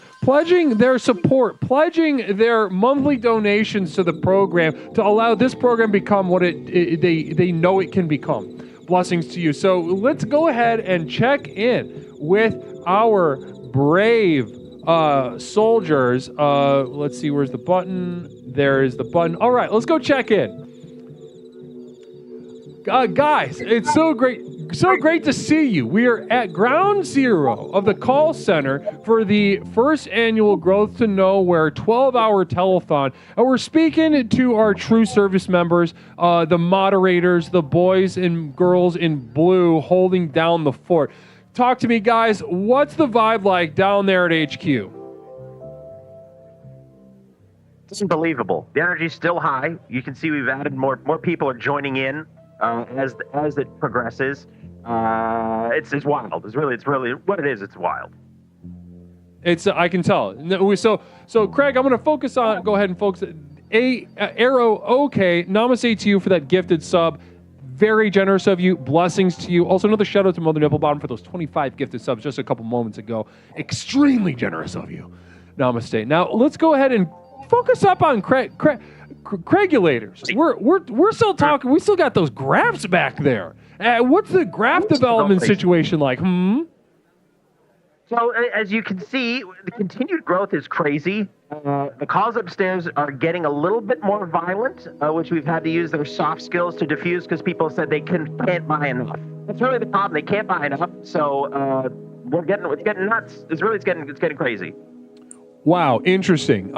their support, pledging their monthly donations to the program to allow this program become what they know it can become. Blessings to you. So let's go ahead and check in with our brave soldiers. Let's see, where's the button? There is the button. All right, let's go check in. Guys, it's so great to see you. We are at ground zero of the call center for the first annual Growth to Nowhere 12-hour telethon, and we're speaking to our true service members, the moderators, the boys and girls in blue holding down the fort. Talk to me, guys. What's the vibe like down there at HQ? It's unbelievable. The energy's still high. You can see we've added more people are joining in as it progresses. It's wild. It's really what it is. It's wild. I can tell. So Craig, I'm going to focus on. Go ahead and focus. Arrow. Okay. Namaste to you for that gifted sub. Very generous of you. Blessings to you. Also, another shout out to Mother Nipplebottom for those 25 gifted subs just a couple moments ago. Extremely generous of you. Namaste. Now let's go ahead and focus up on Craigulators. We're still talking. We still got those graphs back there. What's the graph development situation like? So as you can see, the continued growth is crazy. The calls upstairs are getting a little bit more violent, which we've had to use their soft skills to diffuse because people said they can't buy enough. That's really the problem. They can't buy enough. So it's getting nuts. It's getting crazy. Wow, interesting.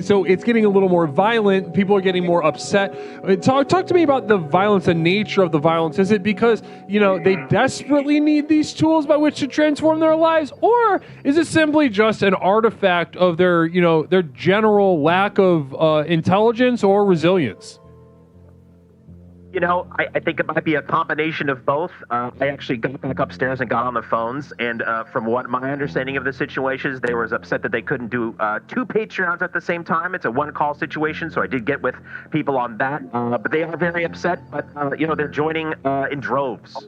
So it's getting a little more violent. People are getting more upset. Talk to me about the violence, the nature of the violence. Is it because, they desperately need these tools by which to transform their lives? Or is it simply just an artifact of their general lack of intelligence or resilience? I think it might be a combination of both. I actually got back upstairs and got on the phones, and from what my understanding of the situation is, they were upset that they couldn't do 2 Patreons at the same time. It's a one-call situation, so I did get with people on that. But they are very upset, but, they're joining in droves.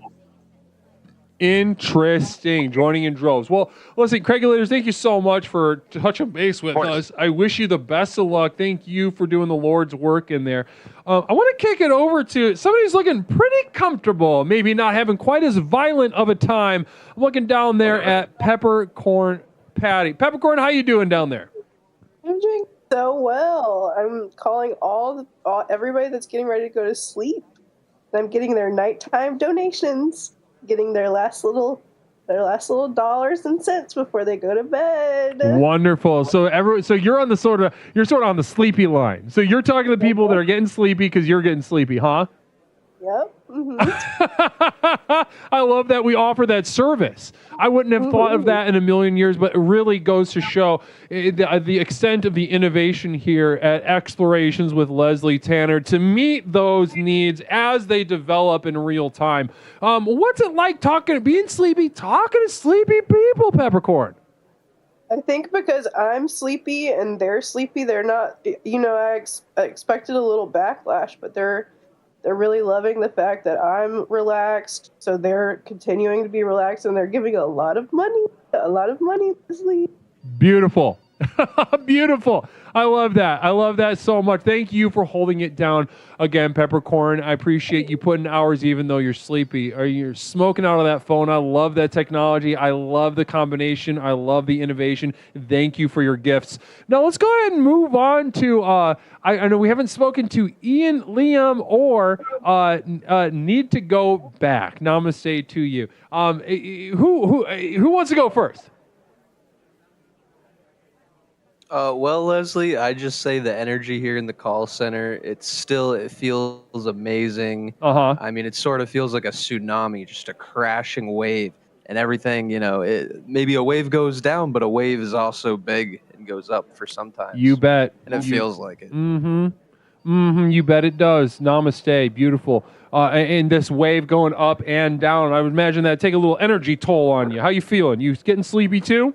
Interesting. Joining in droves. Well, listen, Craigulators, thank you so much for touching base with us. I wish you the best of luck. Thank you for doing the Lord's work in there. I want to kick it over to somebody who's looking pretty comfortable, maybe not having quite as violent of a time. I'm looking down there at Peppercorn Patty. Peppercorn, how you doing down there? I'm doing so well. I'm calling everybody that's getting ready to go to sleep. I'm getting their nighttime donations. Getting their last little dollars and cents before they go to bed. Wonderful. So you're on the you're sort of on the sleepy line. So you're talking to people that are getting sleepy because you're getting sleepy, huh? Yep. Mm-hmm. I love that we offer that service. I wouldn't have thought of that in a million years, but it really goes to show the extent of the innovation here at Explorations with Leslie Tanner to meet those needs as they develop in real time. What's it like talking to sleepy people, Peppercorn? I think because I'm sleepy and they're sleepy, they're not, I expected a little backlash, but they're really loving the fact that I'm relaxed, so they're continuing to be relaxed, and they're giving a lot of money, Leslie. Beautiful. Beautiful. I love that. I love that so much. Thank you for holding it down again, Peppercorn. I appreciate you putting hours even though you're sleepy or you're smoking out of that phone. I love that technology. I love the combination. I love the innovation. Thank you for your gifts. Now let's go ahead and move on to, I know we haven't spoken to Ian, Liam, or Need to Go Back. Namaste to you. Who wants to go first? Well, Leslie, I just say the energy here in the call center, it feels amazing. I mean, it sort of feels like a tsunami, just a crashing wave and everything, maybe a wave goes down, but a wave is also big and goes up for sometimes. You bet. And it feels like it. You bet it does. Namaste. Beautiful. And this wave going up and down, I would imagine that take a little energy toll on you. How you feeling? You getting sleepy too?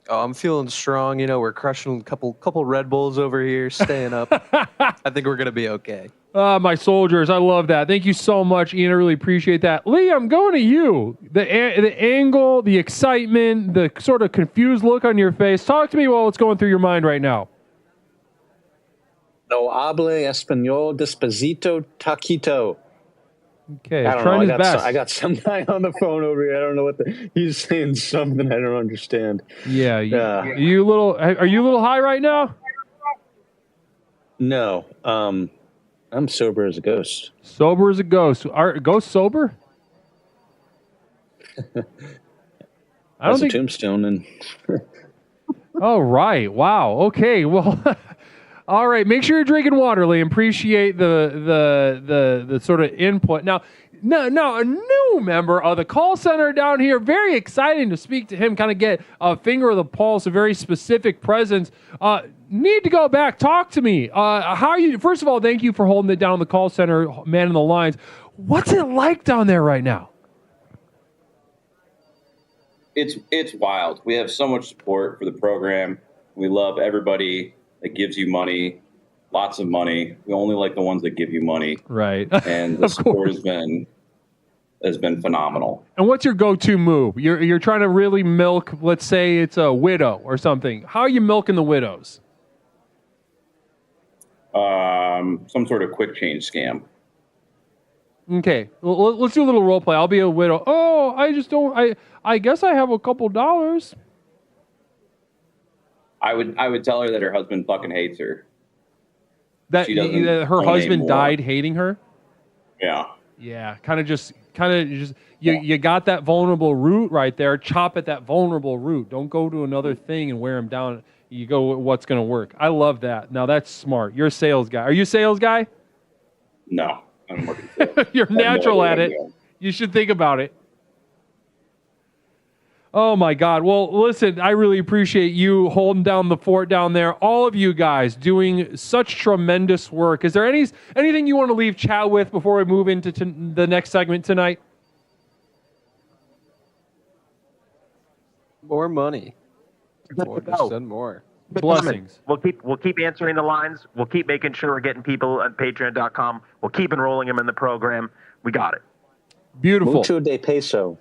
Oh, I'm feeling strong. We're crushing a couple Red Bulls over here, staying up. I think we're going to be okay. My soldiers, I love that. Thank you so much, Ian. I really appreciate that. Liam, I'm going to you. The angle, the excitement, the sort of confused look on your face. Talk to me while it's going through your mind right now. No hable español despacito taquito. Okay, I don't trying know. his best. I got some guy on the phone over here. I don't know he's saying something I don't understand. Yeah. Are you a little high right now? No. I'm sober as a ghost. Sober as a ghost. Are ghosts sober? I don't think tombstone and. Oh right. Wow. Okay. Well. All right, make sure you're drinking water, Liam. Appreciate the sort of input. Now, a new member of the call center down here. Very exciting to speak to him. Kind of get a finger of the pulse, a very specific presence. Need to go back. Talk to me. How are you? First of all, thank you for holding it down. The call center, man in the lines. What's it like down there right now? It's wild. We have so much support for the program. We love everybody that gives you money, lots of money. We only like the ones that give you money. Right. And the support has been phenomenal. And what's your go-to move? You're trying to really milk, let's say it's a widow or something. How are you milking the widows? Some sort of quick change scam. Okay, well, let's do a little role play. I'll be a widow. Oh, I guess I have a couple dollars. I would tell her that her husband fucking hates her. That her husband died hating her? Yeah. Yeah, kind of just you got that vulnerable root right there. Chop at that vulnerable root. Don't go to another thing and wear him down. You go with what's going to work. I love that. Now that's smart. You're a sales guy. Are you a sales guy? No, I'm working sales. You're natural at it. You should think about it. Oh my God. Well, listen, I really appreciate you holding down the fort down there. All of you guys doing such tremendous work. Is there anything you want to leave chat with before we move into the next segment tonight? More money. Send more. Blessings. We'll keep answering the lines. We'll keep making sure we're getting people at patreon.com. We'll keep enrolling them in the program. We got it. Beautiful. Mucho de peso.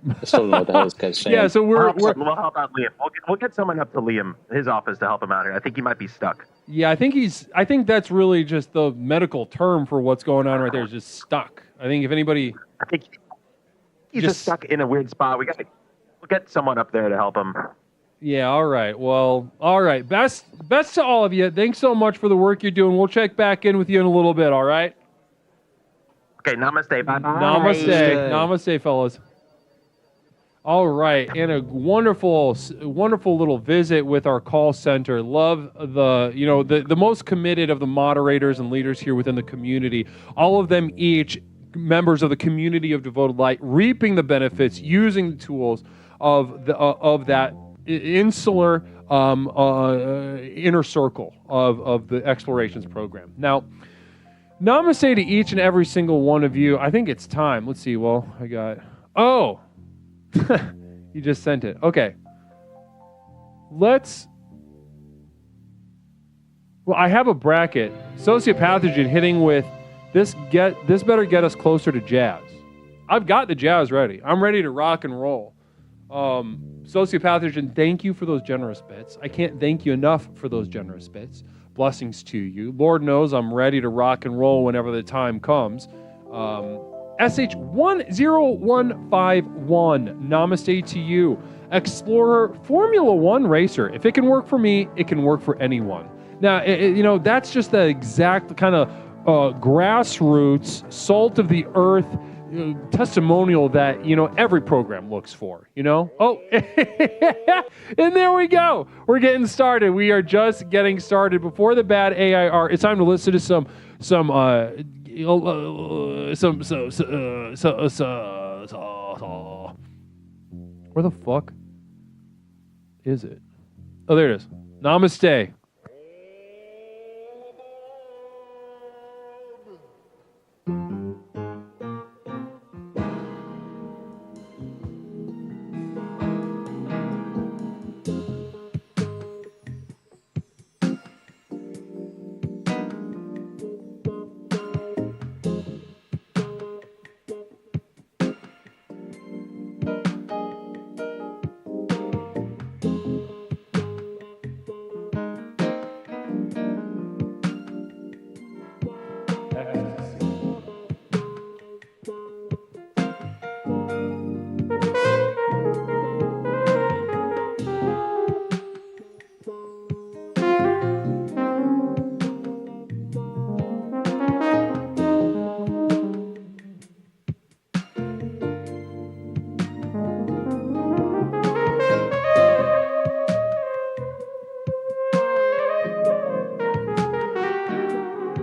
I still don't know what the hell this guy's saying. Yeah, so we'll help out Liam. We'll get someone up to Liam, his office, to help him out here. I think he might be stuck. Yeah, I think that's really just the medical term for what's going on right there. Is just stuck. I think if anybody, I think he's just stuck in a weird spot. We'll get someone up there to help him. Yeah, all right. Well, all right. Best to all of you. Thanks so much for the work you're doing. We'll check back in with you in a little bit, all right? Okay, namaste. Bye-bye. Namaste, fellas. All right, and a wonderful little visit with our call center. Love the most committed of the moderators and leaders here within the community. All of them each members of the community of Devoted Light, reaping the benefits, using the tools of that insular inner circle of the Explorations program. Now, namaste to each and every single one of you. I think it's time. Let's see. Well, you just sent it. Okay. I have a bracket. Sociopathogen hitting with this better get us closer to jazz. I've got the jazz ready. I'm ready to rock and roll. Sociopathogen, thank you for those generous bits. I can't thank you enough for those generous bits. Blessings to you. Lord knows I'm ready to rock and roll whenever the time comes. SH10151, namaste to you. Explorer, Formula One racer. If it can work for me, it can work for anyone. Now, that's just the exact kind of grassroots, salt of the earth testimonial that, every program looks for, Oh, and there we go. We're getting started. We are just getting started. Before the bad AIR, it's time to listen to some where the fuck is it? Oh, there it is. Namaste.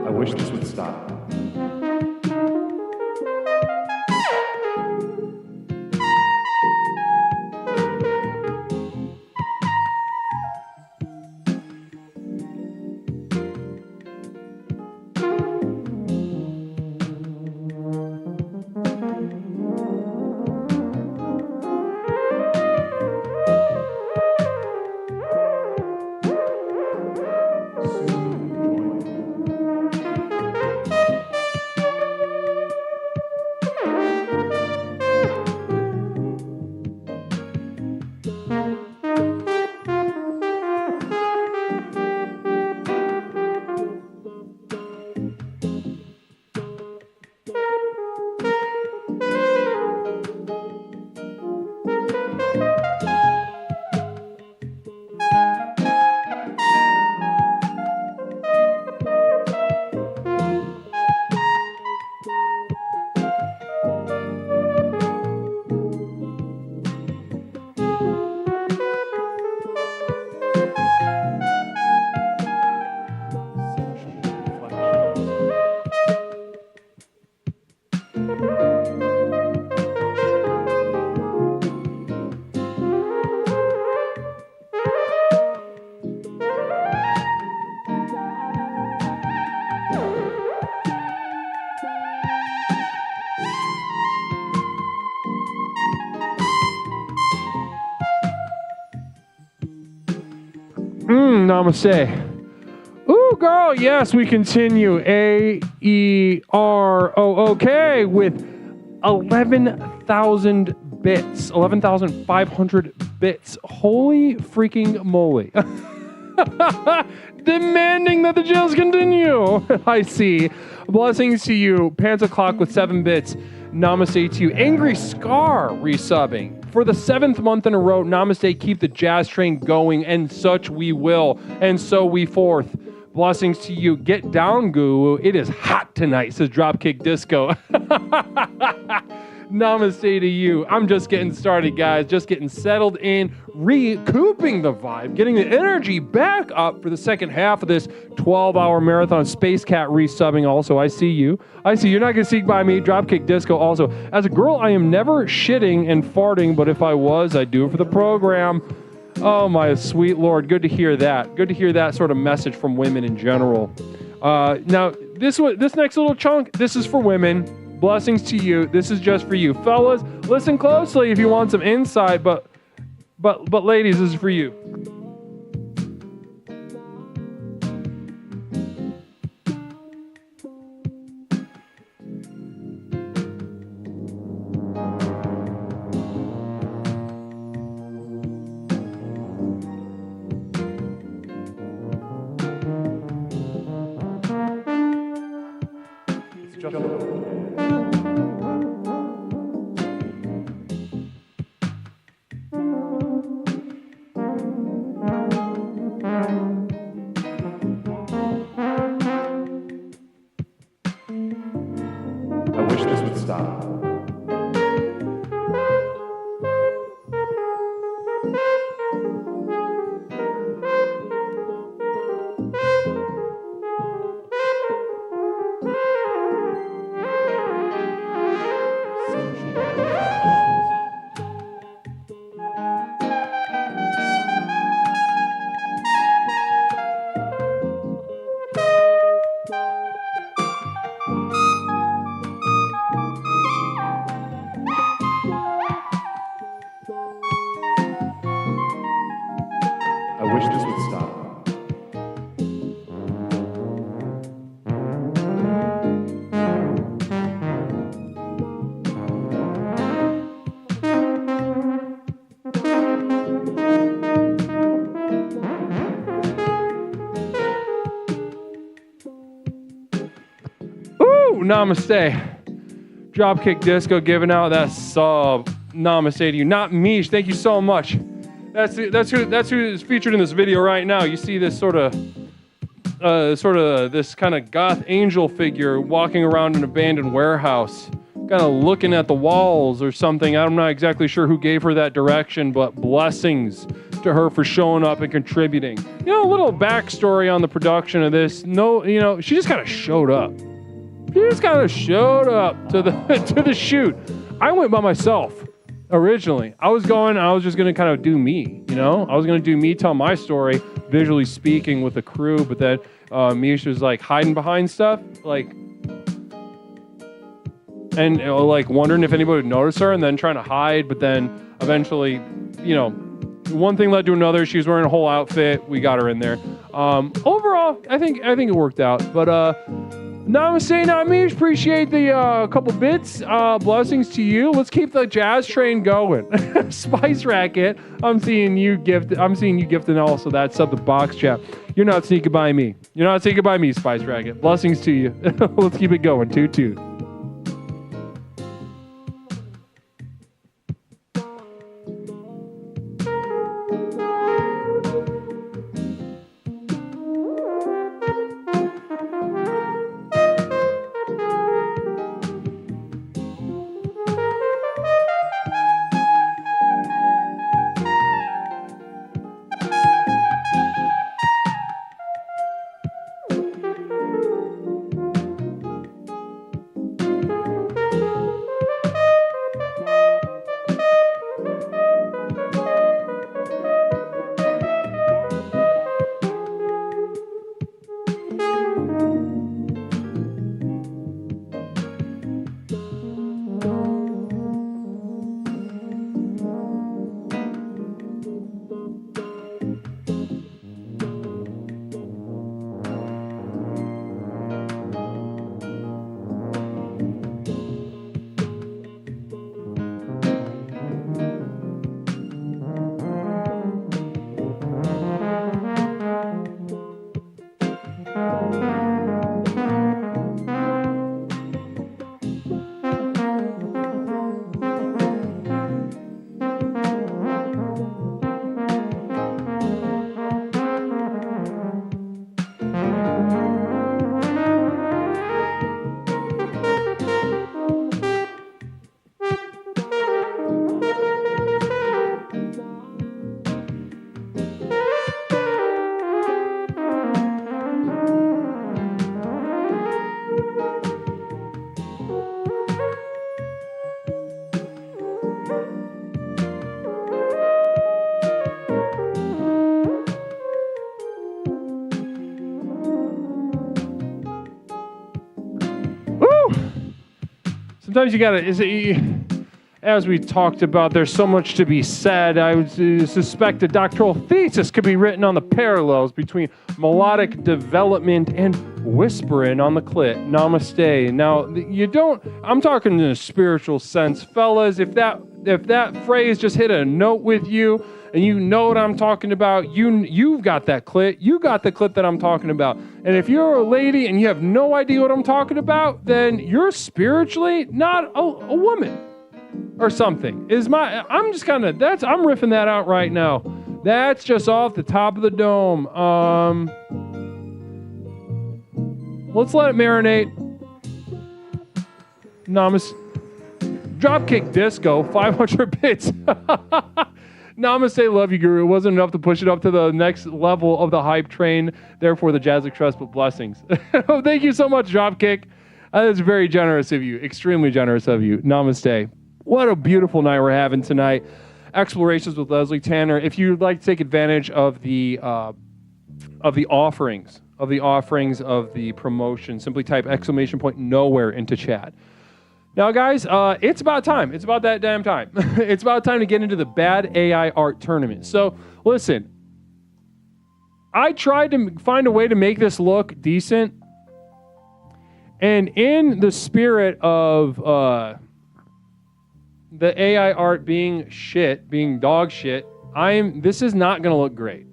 I wish this would stop. Namaste. Ooh, girl, yes, we continue. AEROOK with 11,000 bits. 11,500 bits. Holy freaking moly. Demanding that the jails continue. I see. Blessings to you. Pants O'Clock with 7 bits. Namaste to you. Angry Scar resubbing. For the 7th month in a row, namaste, keep the jazz train going, and such we will, and so we forth. Blessings to you. Get down, Guru. It is hot tonight, says Dropkick Disco. Namaste to you. I'm just getting started, guys. Just getting settled in, recouping the vibe, getting the energy back up for the second half of this 12-hour marathon. Space Cat resubbing also. I see you. I see you're not going to sneak by me. Dropkick Disco also. As a girl, I am never shitting and farting, but if I was, I'd do it for the program. Oh, my sweet Lord. Good to hear that. Good to hear that sort of message from women in general. Now, this next little chunk, this is for women. Blessings to you. This is just for you. Fellas, listen closely if you want some insight, but ladies, this is for you. namaste. Dropkick Disco giving out that sub. Namaste to you. Not Mish. Thank you so much. That's who is featured in this video right now. You see this sort of this kind of goth angel figure walking around an abandoned warehouse, kind of looking at the walls or something. I'm not exactly sure who gave her that direction, but blessings to her for showing up and contributing. You know, a little backstory on the production of this. No, you know, she just kind of showed up. She just kind of showed up to the to the shoot. I went by myself. Originally, I was just going to kind of do me, you know? I was going to do me, tell my story, visually speaking with the crew, but then Mish was like hiding behind stuff, like, and like wondering if anybody would notice her and then trying to hide, but then eventually, you know, one thing led to another. She was wearing a whole outfit. We got her in there. Overall, I think it worked out, but namaste, not me. Appreciate the couple bits. Blessings to you. Let's keep the jazz train going. Spice Racket. I'm seeing you gifting also that sub the box chat. You're not sneaking by me. You're not sneaking by me, Spice Racket. Blessings to you. Let's keep it going. Toot. Sometimes you gotta, as we talked about, there's so much to be said. I would suspect a doctoral thesis could be written on the parallels between melodic development and whispering on the clit. Namaste. Now, I'm talking in a spiritual sense. Fellas, if that phrase just hit a note with you, and you know what I'm talking about, you've got that clit. You got the clit that I'm talking about. And if you're a lady and you have no idea what I'm talking about, then you're spiritually not a woman or something. I'm riffing that out right now. That's just off the top of the dome. Let's let it marinate. Dropkick Disco, 500 bits. Namaste, love you, Guru. It wasn't enough to push it up to the next level of the hype train. Therefore, the Jazzic Trust, but blessings. Thank you so much, Dropkick. That is very generous of you. Extremely generous of you. Namaste. What a beautiful night we're having tonight. Explorations with Leslie Tanner. If you'd like to take advantage of the offerings of the promotion, simply type !nowhere into chat. Now, guys, it's about time. It's about that damn time. It's about time to get into the Bad AI Art Tournament. So, listen, I tried to find a way to make this look decent. And in the spirit of the AI art being shit, being dog shit, this is not going to look great.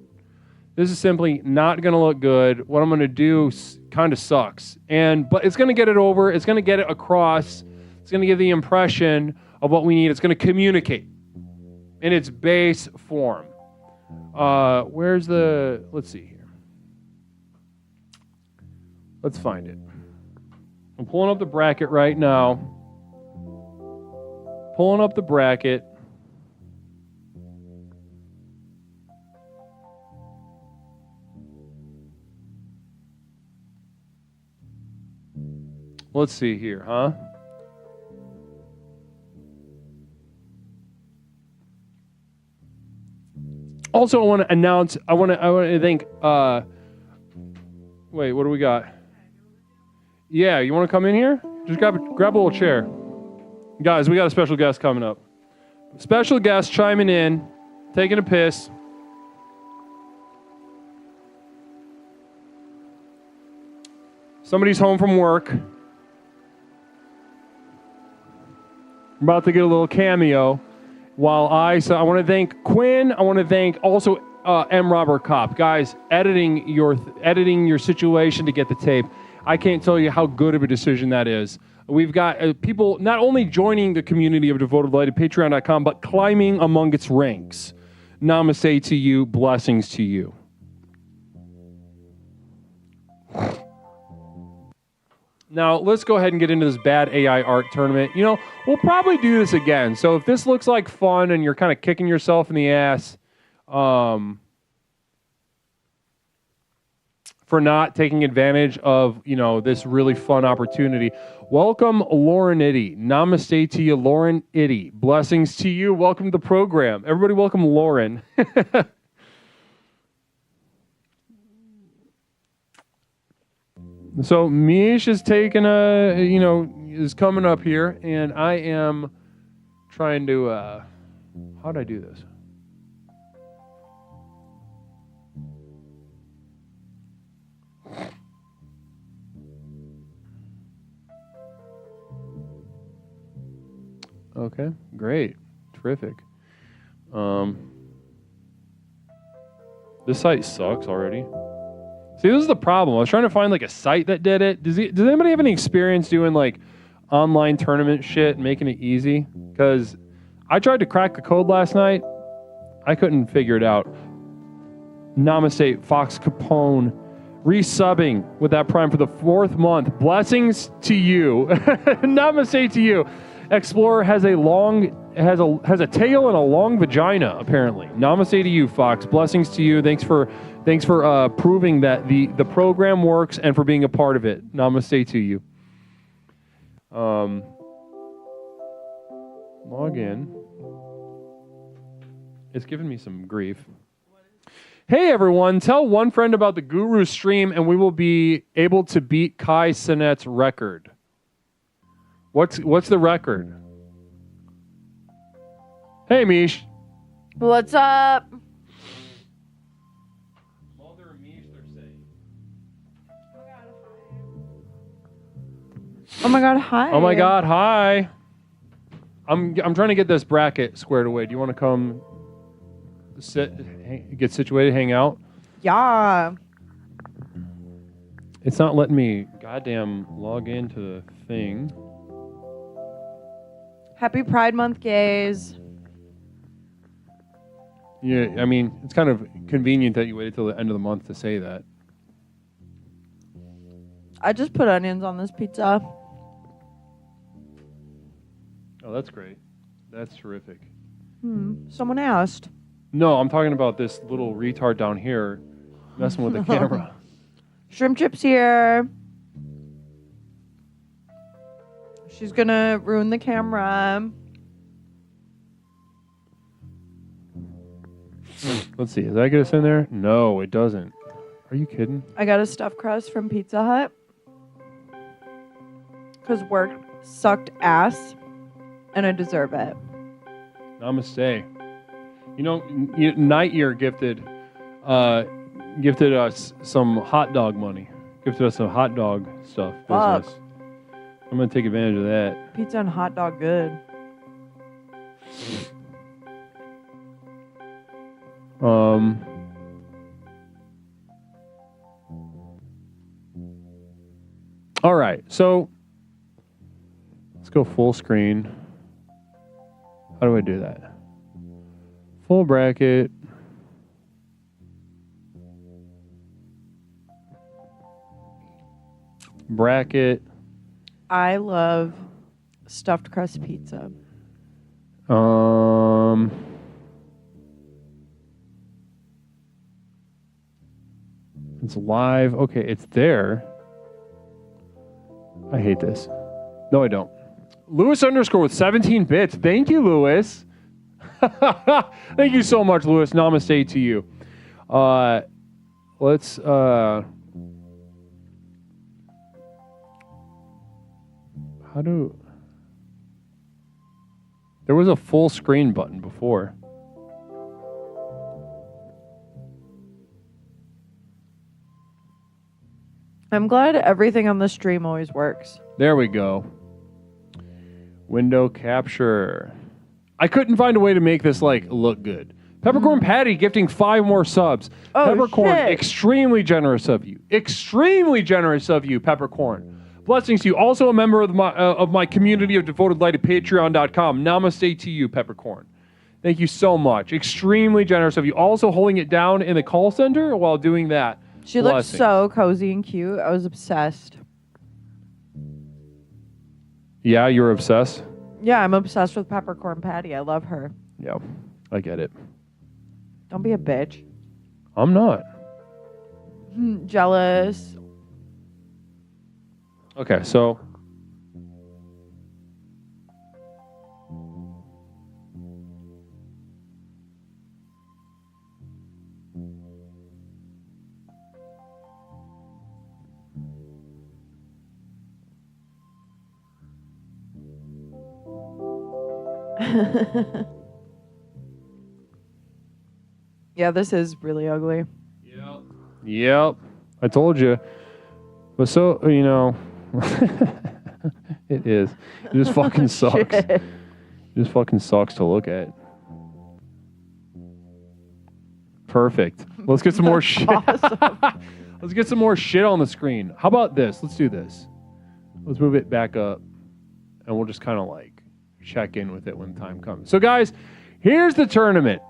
This is simply not going to look good. What I'm going to do kind of sucks. But it's going to get it over. It's going to get it across. It's going to give the impression of what we need. It's going to communicate in its base form. Let's see here. Let's find it. I'm pulling up the bracket right now. Pulling up the bracket. Let's see here, huh? Also, I want to announce. I want to thank. Wait, what do we got? Yeah, you want to come in here? Just grab a little chair, guys. We got a special guest coming up. Special guest chiming in, taking a piss. Somebody's home from work. I'm about to get a little cameo. So I want to thank Quinn. I want to thank also M. Robert Kopp. Guys, editing your situation to get the tape. I can't tell you how good of a decision that is. We've got people not only joining the community of Devoted Light at Patreon.com, but climbing among its ranks. Namaste to you. Blessings to you. Now, let's go ahead and get into this bad AI art tournament. You know, we'll probably do this again. So if this looks like fun and you're kind of kicking yourself in the ass for not taking advantage of, this really fun opportunity, welcome Lauren Itty. Namaste to you, Lauren Itty. Blessings to you. Welcome to the program. Everybody welcome Lauren. So Mish is taking is coming up here, and I am trying to, how do I do this? Okay, great, terrific. This site sucks already. See, this is the problem. I was trying to find like a site that did it. Does anybody have any experience doing like online tournament shit and making it easy? Because I tried to crack the code last night. I couldn't figure it out. Namaste, Fox Capone, resubbing with that Prime for the 4th month. Blessings to you. Namaste to you. Explorer has a tail and a long vagina, apparently. Namaste to you, Fox. Blessings to you. Thanks for proving that the program works and for being a part of it. Namaste to you. Log in. It's giving me some grief. Hey everyone, tell one friend about the Guru stream and we will be able to beat Kai Sinet's record. What's the record? Hey Mish. What's up? Oh my god, hi. Oh my god, hi. I'm trying to get this bracket squared away. Do you want to come get situated, hang out? Yeah. It's not letting me goddamn log into the thing. Happy Pride Month, gays. Yeah, I mean, it's kind of convenient that you waited till the end of the month to say that. I just put onions on this pizza. Oh, that's great. That's terrific. Someone asked. No, I'm talking about this little retard down here messing with the camera. Shrimp chips here. She's gonna ruin the camera. Let's see. Does that get us in there? No, it doesn't. Are you kidding? I got a stuffed crust from Pizza Hut. Because work sucked ass. And I deserve it. Namaste. Night Year gifted us some hot dog money. Gifted us some hot dog stuff. Fuck. Business. I'm going to take advantage of that. Pizza and hot dog good. right. So let's go full screen. How do I do that? Full bracket. Bracket. I love stuffed crust pizza. It's live. Okay, it's there. I hate this. No, I don't. Lewis underscore with 17 bits. Thank you, Lewis. Thank you so much, Lewis. Namaste to you. Let's how do... There was a full screen button before. I'm glad everything on the stream always works. There we go. Window capture. I couldn't find a way to make this look good. Peppercorn Patty gifting 5 more subs. Oh, Peppercorn, shit. extremely generous of you. Extremely generous of you, Peppercorn. Blessings to you. Also a member of my community of devoted light at patreon.com. Namaste to you, Peppercorn. Thank you so much. Extremely generous of you. Also holding it down in the call center while doing that. She looked Blessings. so cozy and cute. I was obsessed. Yeah, you're obsessed? Yeah, I'm obsessed with Peppercorn Patty. I love her. Yeah, I get it. Don't be a bitch. I'm not. Jealous. Okay, so... Yeah, this is really ugly. Yep, I told you. But so, it is. It just fucking sucks. Shit. It just fucking sucks to look at. Perfect. Let's get some more shit. Let's get some more shit on the screen. How about this? Let's do this. Let's move it back up, and we'll just kind of check in with it when the time comes. So, guys, here's the tournament.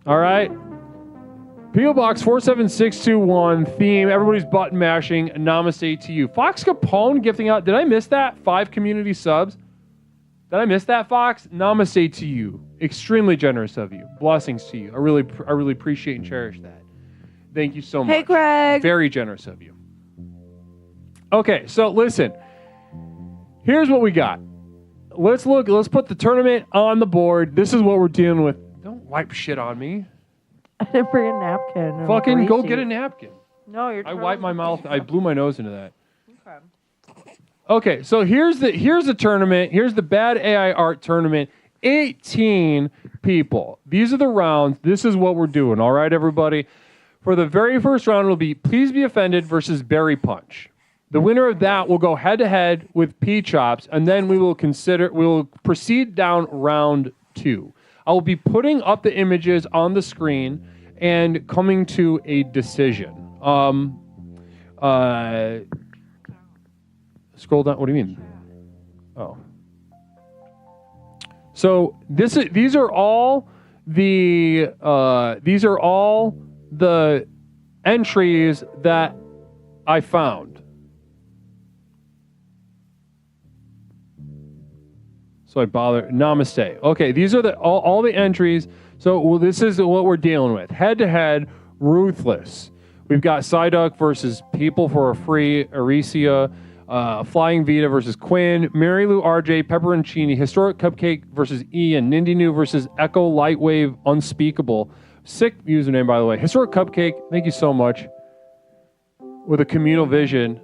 All right. P.O. Box 47621 theme. Everybody's button mashing. Namaste to you. Fox Capone gifting out. Did I miss that? 5 community subs. Did I miss that, Fox? Namaste to you. Extremely generous of you. Blessings to you. I really appreciate and cherish that. Thank you so much. Hey, Greg. Very generous of you. Okay, so listen. Here's what we got. Let's put the tournament on the board. This is what we're dealing with. Don't wipe shit on me. I didn't bring a napkin. I'm Fucking go greasy. get a napkin. No, you're. I wiped my mouth. I blew my nose into that. Okay. Okay, so here's the tournament. Here's the Bad AI Art tournament. 18 people. These are the rounds. This is what we're doing. All right, everybody. For the very first round, it'll be Please Be Offended versus Berry Punch. The winner of that will go head to head with P Chops, and then we will proceed down round 2. I will be putting up the images on the screen and coming to a decision. Scroll down. What do you mean? Oh. So these are all the entries that I found. So I bother. Namaste. Okay, these are all the entries. So this is what we're dealing with. Head to head, ruthless. We've got Psyduck versus People for a Free, Aricia, Flying Vita versus Quinn, Mary Lou RJ, Pepperoncini, Historic Cupcake versus Ian, Nindinu versus Echo Lightwave Unspeakable. Sick username, by the way. Historic Cupcake, thank you so much. With a communal vision.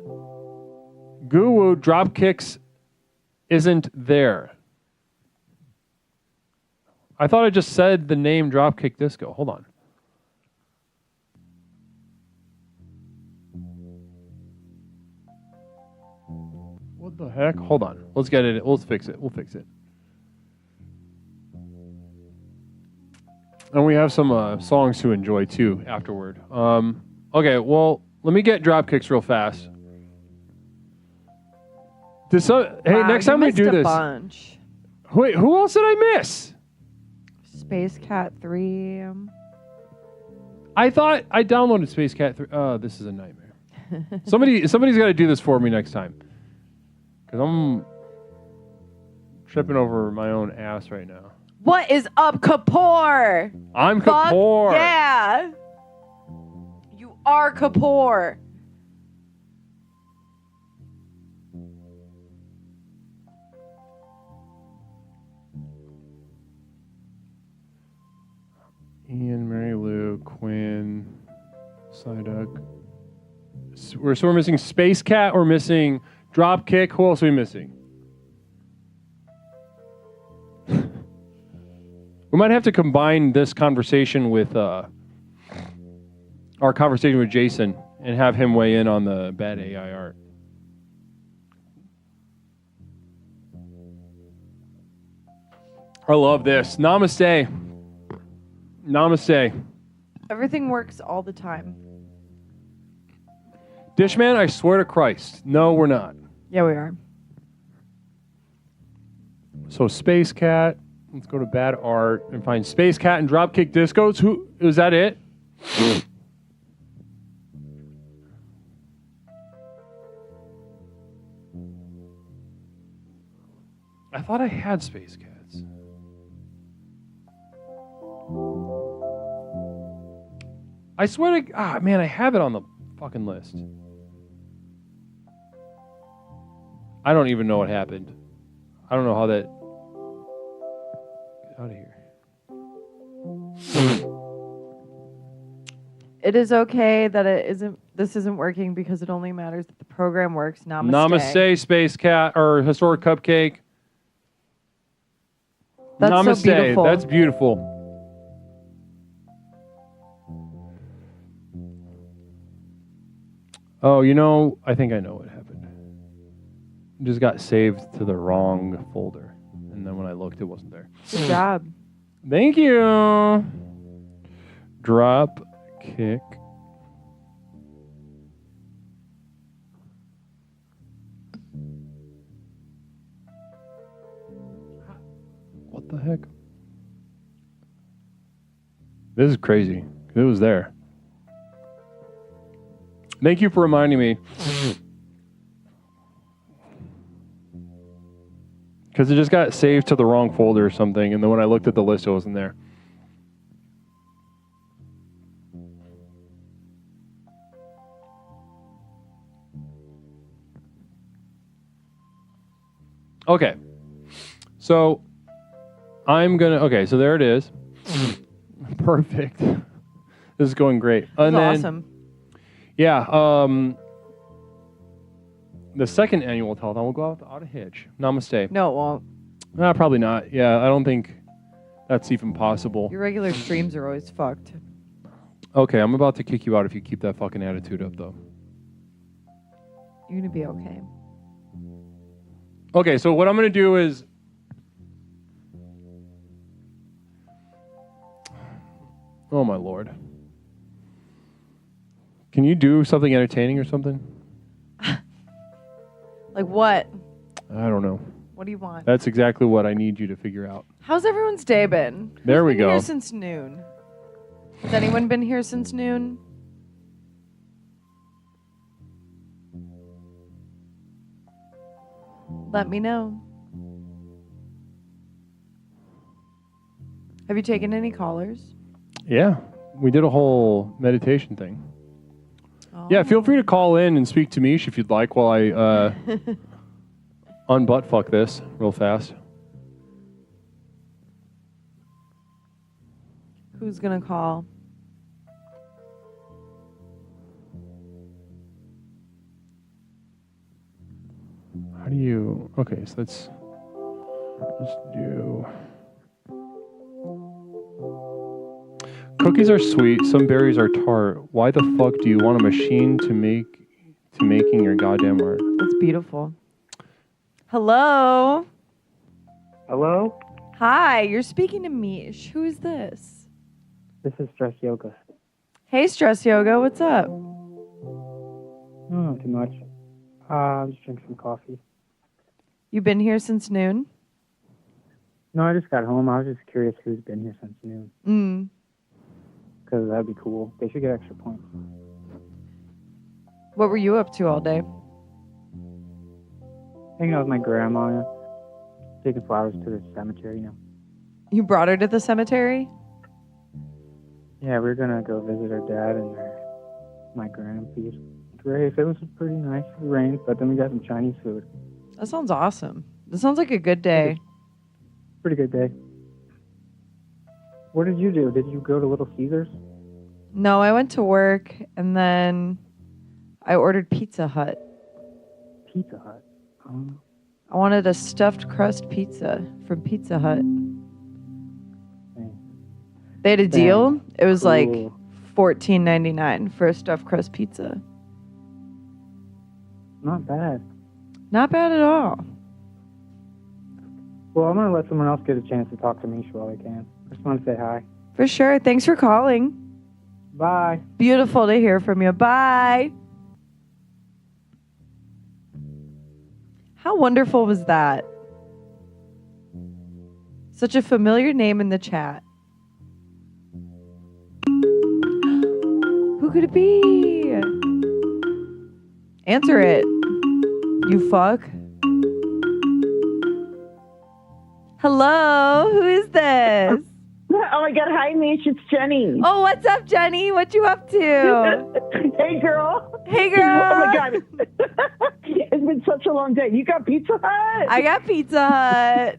Guru Dropkicks isn't there. I thought I just said the name Dropkick Disco. Hold on. What the heck? Hold on. Let's get it. Let's fix it. We'll fix it. And we have some songs to enjoy too afterward. Okay, well, let me get Dropkicks real fast. Wow, next you time we missed do a this. bunch. Wait, who else did I miss? Space Cat 3. I thought I downloaded Space Cat 3. Oh, this is a nightmare. Somebody's got to do this for me next time. Because I'm tripping over my own ass right now. What is up, Kapoor? I'm Fuck Kapoor. Yeah. You are Kapoor. Ian, Mary Lou, Quinn, Psyduck. So we're missing Space Cat. We're missing Dropkick. Who else are we missing? We might have to combine this conversation with our conversation with Jason and have him weigh in on the bad AI art. I love this. Namaste. Namaste. Everything works all the time. Dishman, I swear to Christ. No, we're not. Yeah, we are. So Space Cat. Let's go to bad art and find Space Cat and Dropkick Discos. Who is that? It? I thought I had Space Cats. I swear to man, I have it on the fucking list. I don't even know what happened. I don't know how that. Get out of here. It is okay that this isn't working because it only matters that the program works. Namaste. Namaste, Space Cat or Historic Cupcake. That's Namaste. so beautiful. That's beautiful. Oh, I think I know what happened. It just got saved to the wrong folder. And then when I looked, it wasn't there. Good job. Thank you. Drop kick. What the heck? This is crazy. It was there. Thank you for reminding me. Because it just got saved to the wrong folder or something, and then when I looked at the list, it wasn't there. Okay. So, so there it is. Perfect. This is going great. That's awesome. Yeah, the second annual telethon will go out without a hitch. Namaste. No, it won't. Probably not. Yeah, I don't think that's even possible. Your regular streams are always fucked. Okay, I'm about to kick you out if you keep that fucking attitude up, though. You're gonna be okay. Okay, so what I'm gonna do is... Oh, my Lord. Can you do something entertaining or something? Like what? I don't know. What do you want? That's exactly what I need you to figure out. How's everyone's day been? There we Who's been go. Here since noon. Has anyone been here since noon? Let me know. Have you taken any callers? Yeah, we did a whole meditation thing. Yeah, feel free to call in and speak to Mish if you'd like while I unbutt fuck this real fast. Who's gonna call? How do you... Okay, so let's do... Cookies are sweet. Some berries are tart. Why the fuck do you want a machine to making your goddamn art? That's beautiful. Hello. Hello? Hi, you're speaking to Mish. Who is this? This is Stress Yoga. Hey, Stress Yoga. What's up? Oh, not too much. Just drink some coffee. You been here since noon? No, I just got home. I was just curious who's been here since noon. Because that'd be cool. They should get extra points. What were you up to all day? Hanging out with my grandma. Taking flowers to the cemetery, You brought her to the cemetery? Yeah, we were going to go visit her dad and my grandpa's grave. It was pretty nice. It rained, but then we got some Chinese food. That sounds awesome. That sounds like a good day. Pretty good day. What did you do? Did you go to Little Caesars? No, I went to work and then I ordered Pizza Hut. Pizza Hut? I wanted a stuffed crust pizza from Pizza Hut. They had a deal. It was like $14.99 for a stuffed crust pizza. Not bad. Not bad at all. Well, I'm going to let someone else get a chance to talk to Misha while they can. I just want to say hi. For sure. Thanks for calling. Bye. Beautiful to hear from you. Bye. How wonderful was that? Such a familiar name in the chat. Who could it be? Answer it. You fuck. Hello, who is this? Oh my God, hi Mish, it's Jenny. Oh, what's up, Jenny? What you up to? Hey girl. Hey girl. Oh my God. It's been such a long day. You got Pizza Hut? I got Pizza Hut.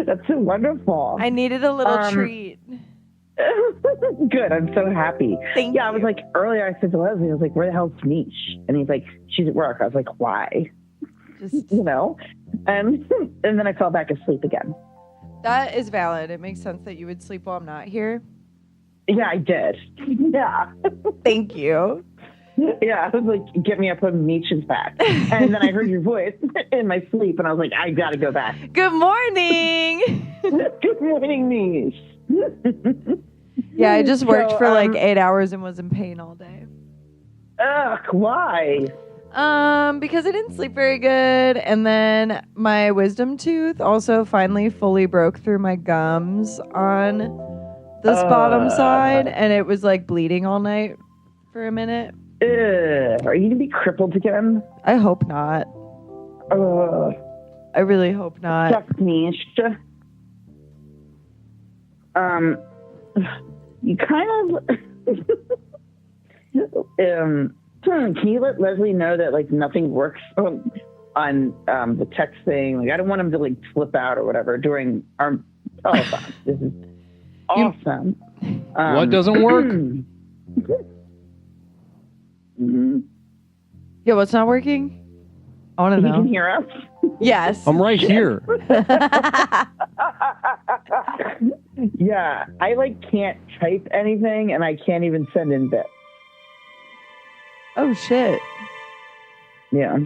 That's so wonderful. I needed a little treat. Good, I'm so happy. Thank you. I was like, earlier I said to Leslie, I was like, where the hell's Mish? And he's like, she's at work. I was like, why? Just, and then I fell back asleep again. That is valid. It makes sense that you would sleep while I'm not here. Yeah, I did. Yeah. Thank you. Yeah, I was like, get me up when Meech is back. And then I heard your voice in my sleep, and I was like, I gotta go back. Good morning. Good morning, Meech. Yeah, I just worked for like 8 hours and was in pain all day. Ugh, why? Because I didn't sleep very good, and then my wisdom tooth also finally fully broke through my gums on this bottom side, and it was like bleeding all night for a minute. Are you gonna be crippled again? I hope not. I really hope not. Sucks, Mish. You kind of can you let Leslie know that like nothing works on the text thing? Like I don't want him to like flip out or whatever during our. Oh, this is awesome. What doesn't work? Yeah, what's not working? I want to know. You can hear us? Yes. I'm right here. Yeah, I like can't type anything, and I can't even send in bits. Oh shit. Yeah.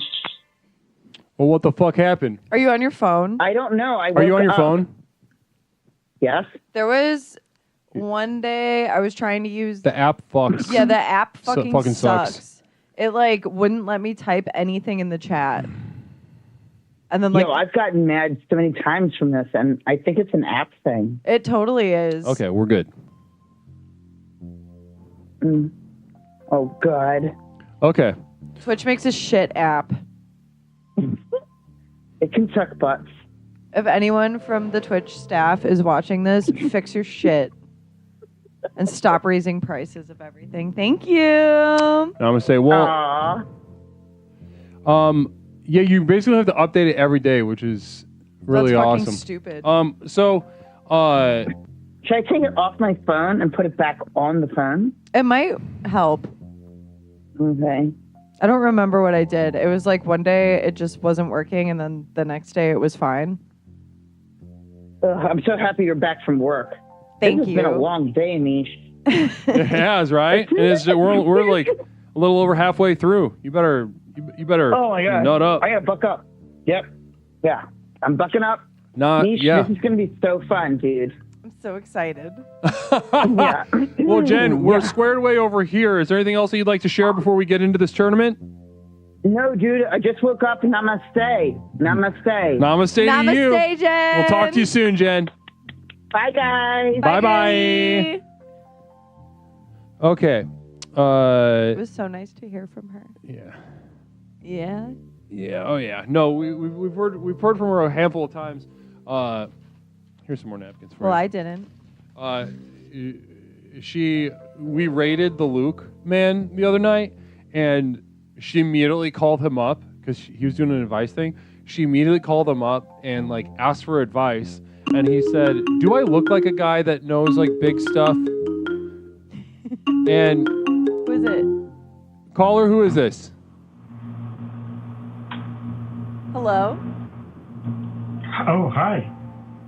Well, what the fuck happened? Are you on your phone? I don't know. Are you on your phone? Yes. There was one day I was trying to use The app fucks. Yeah, the app fucking fucking sucks. sucks. It like wouldn't let me type anything in the chat. And then like I've gotten mad so many times from this, and I think it's an app thing. It totally is. Okay, we're good. Oh God. Okay. Twitch makes a shit app. It can suck butts. If anyone from the Twitch staff is watching this, fix your shit. And stop raising prices of everything. Thank you. Now I'm gonna say, well, yeah, you basically have to update it every day, which is really That's fucking awesome. stupid. So, should I take it off my phone and put it back on the phone? It might help. Okay. I don't remember what I did. It was like one day it just wasn't working, and then the next day it was fine. I'm so happy you're back from work. Thank This has you. been a long day, Mish. it has, right? And it's, we're like a little over halfway through. You better Oh my God. nut up. I gotta buck up. Yep. Yeah. I'm bucking up. Mish, yeah. this is gonna be so fun, dude. I'm so excited. Yeah. Well, Jen, we're squared away over here. Is there anything else that you'd like to share before we get into this tournament? No, dude, I just woke up. Namaste. Namaste. Namaste to you. Namaste, Jen. We'll talk to you soon, Jen. Bye, guys. Bye-bye. Okay. It was so nice to hear from her. Yeah. Yeah. Yeah. Oh yeah. No, we've heard from her a handful of times. Here's some more napkins for Well, you. I didn't. We raided the Luke man the other night, and she immediately called him up because he was doing an advice thing. She immediately called him up and like asked for advice, and he said, "Do I look like a guy that knows like big stuff?" And Who is it? caller, who is this? Hello. Oh, hi.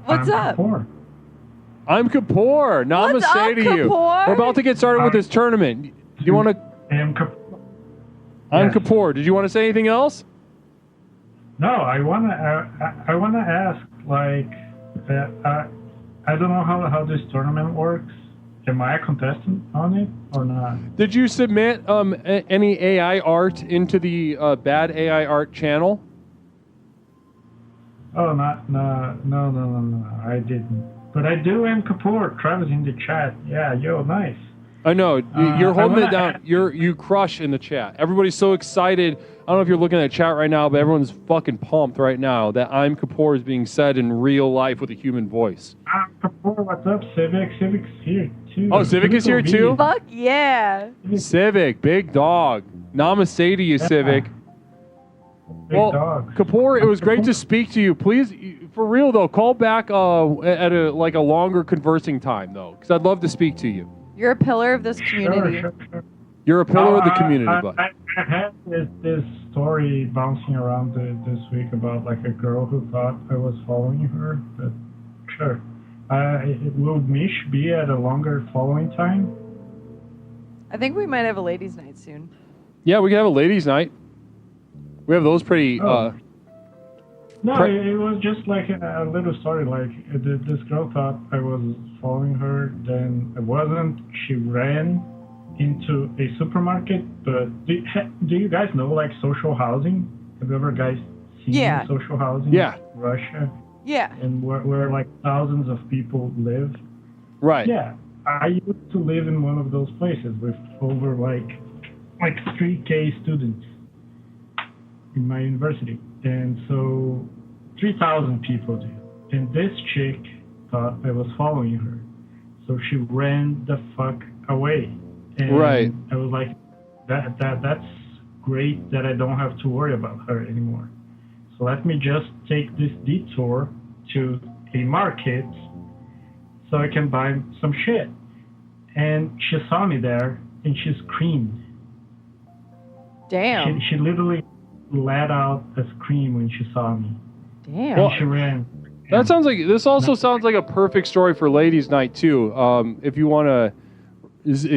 What's up? Kapoor. I'm Kapoor. Namaste What's up, to you. Kapoor? We're about to get started with this tournament. Do you want to? I'm Kapoor. Did you want to say anything else? No, I wanna ask. Like, I don't know how this tournament works. Am I a contestant on it or not? Did you submit any AI art into the Bad AI Art channel? Oh, no, I didn't. But I do. M. Kapoor. Travis in the chat. Yeah, yo, nice. I know you're holding I it down. You crush in the chat. Everybody's so excited. I don't know if you're looking at chat right now, but everyone's fucking pumped right now that I'm Kapoor is being said in real life with a human voice. Kapoor, what's up, Civic? Civic's here too. Oh, Civic is here too? Fuck yeah. Civic, big dog. Namaste to you, Civic. Well, Kapoor, it was great to speak to you. Please, for real though, call back at a longer conversing time though, because I'd love to speak to you. You're a pillar of this community. Sure. You're a pillar of the community, bud. I've had this story bouncing around this week about like a girl who thought I was following her, but sure. Will Mish be at a longer following time? I think we might have a ladies' night soon. Yeah, we can have a ladies' night. We have those pretty. No, it was just like a little story. Like this girl thought I was following her, then I wasn't. She ran into a supermarket. But do you guys know like social housing? Have you ever guys seen social housing? Yeah. In Russia. Yeah. And where like thousands of people live. Right. Yeah, I used to live in one of those places with over like 3K students in my university. And so 3,000 people do. And this chick thought I was following her. So she ran the fuck away. And right. I was like, that's great that I don't have to worry about her anymore. So let me just take this detour to a market so I can buy some shit. And she saw me there and she screamed. Damn. She literally let out a scream when she saw me. Damn. And she ran. That sounds like sounds like a perfect story for ladies' night too. If you want to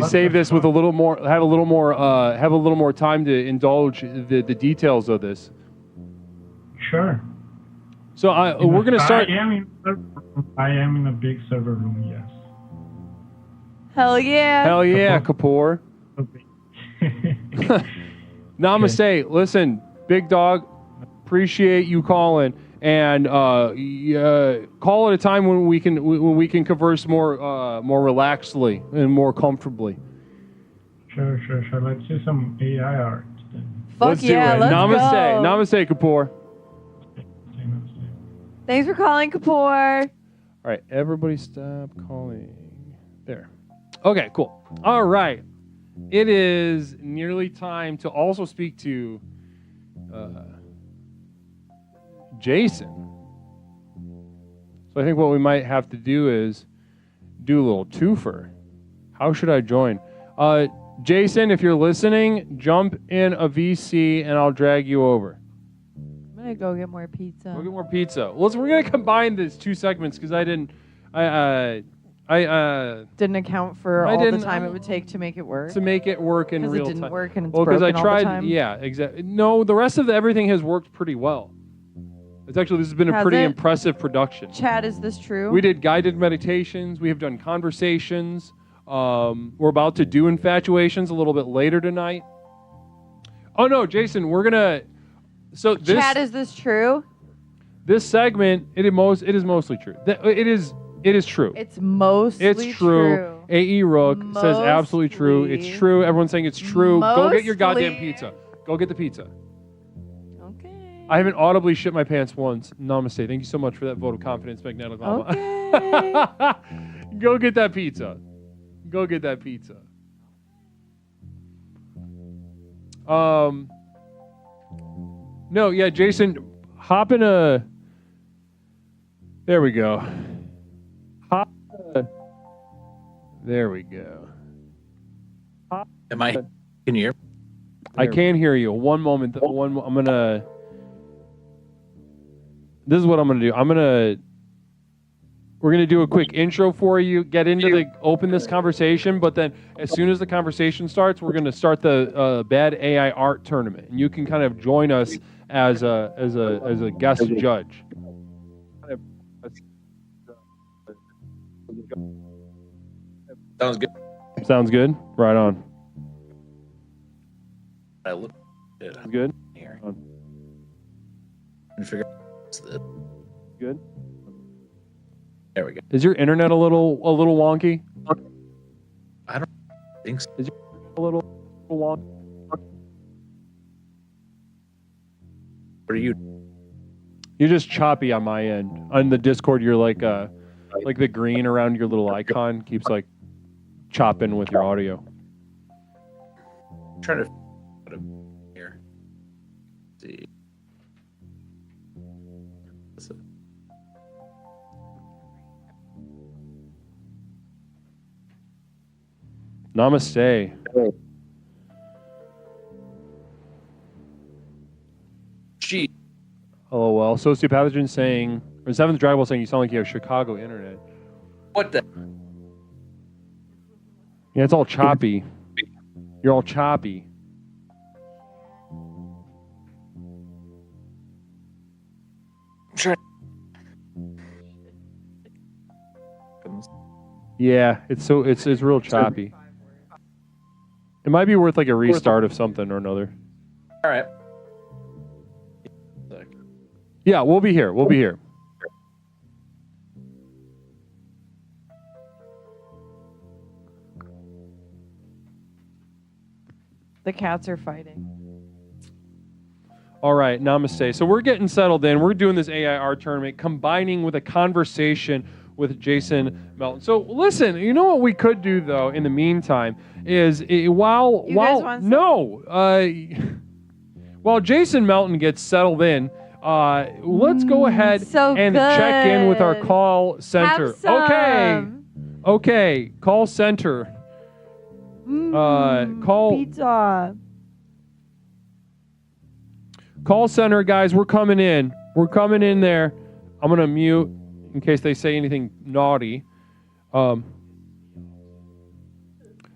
save this with a little more, have a little more time to indulge the details of this. Sure. So we're gonna start. I am in a big server room. Yes. Hell yeah. Hell yeah, Kapoor. Namaste. Listen, big dog. Appreciate you calling, and call at a time when we can converse more relaxedly and more comfortably. Sure. Let's do some AI art then. Fuck yeah, let's Namaste. go. Namaste, Kapoor. Thanks for calling, Kapoor. All right, everybody stop calling. There. Okay, cool. All right. It is nearly time to also speak to Jason. So I think what we might have to do is do a little twofer. How should I join? Jason, if you're listening, jump in a VC and I'll drag you over. I'm gonna go get more pizza. We'll get more pizza. We're gonna combine these two segments because I didn't account for all the time it would take to make it work. To make it work in real time. Because it didn't work and it's because broken I tried. all the time. Yeah, exactly. No, the rest of everything has worked pretty well. This has been a Has pretty it? impressive production. Chad, is this true? We did guided meditations. We have done conversations. We're about to do infatuations a little bit later tonight. Oh no, Jason, we're gonna. So this Chad, is this true? this segment it is mostly true. It is true. It's mostly It's true. AE Rook says absolutely true. It's true. Everyone's saying it's true. Go get your goddamn pizza. Go get the pizza. Okay. I haven't audibly shit my pants once. Namaste. Thank you so much for that vote of confidence, Magnetic Llama. Okay. Go get that pizza. Go get that pizza. No, yeah, Jason, hop in a. There we go. Hop. There we go. Am I? Can you hear? I can hear you. One moment. I'm gonna. This is what I'm gonna do. We're gonna do a quick intro for you. Get into open this conversation, but then as soon as the conversation starts, we're gonna start the Bad AI Art Tournament, and you can kind of join us as a guest judge. Sounds good. Sounds good. Right on. I look good. Good. Here. And figure out Good. There we go. Is your internet a little wonky? I don't think so. Is your a little wonky? What are you? You're just choppy on my end. On the Discord, you're like the green around your little icon keeps like chopping with your audio. I'm trying to here. Let's see. Namaste. Gee. LOL. Sociopathogen saying, or Seventh Dragwell saying you sound like you have Chicago internet. What the? Yeah, it's all choppy. You're all choppy. Yeah, it's real choppy. It might be worth like a restart of something or another. All right. Yeah, we'll be here. We'll be here. The cats are fighting. All right, namaste. So we're getting settled in. We're doing this AIR tournament, combining with a conversation with Jason Melton. So listen, you know what we could do though in the meantime is while Jason Melton gets settled in, let's go ahead and check in with our call center. Okay, call center. Pizza. Call center, guys. We're coming in. We're coming in there. I'm gonna mute in case they say anything naughty.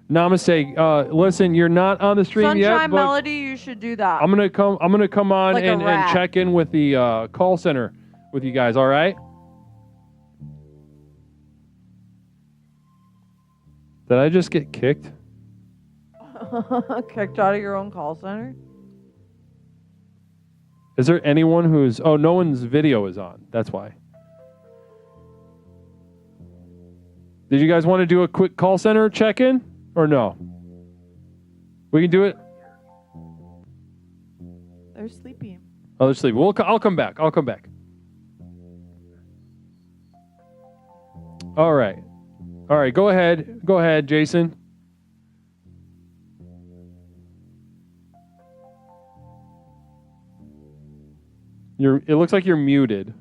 Namaste. Listen, you're not on the stream yet. Sunshine Melody, you should do that. I'm gonna come on Like and check in with the call center with you guys. All right. Did I just get kicked? Kicked out of your own call center? Is there anyone who's... Oh, no one's video is on. That's why. Did you guys want to do a quick call center check-in? Or no? We can do it? They're sleepy. Oh, they're sleeping. I'll come back. I'll come back. All right. All right, go ahead. Go ahead, Jason. It looks like you're muted.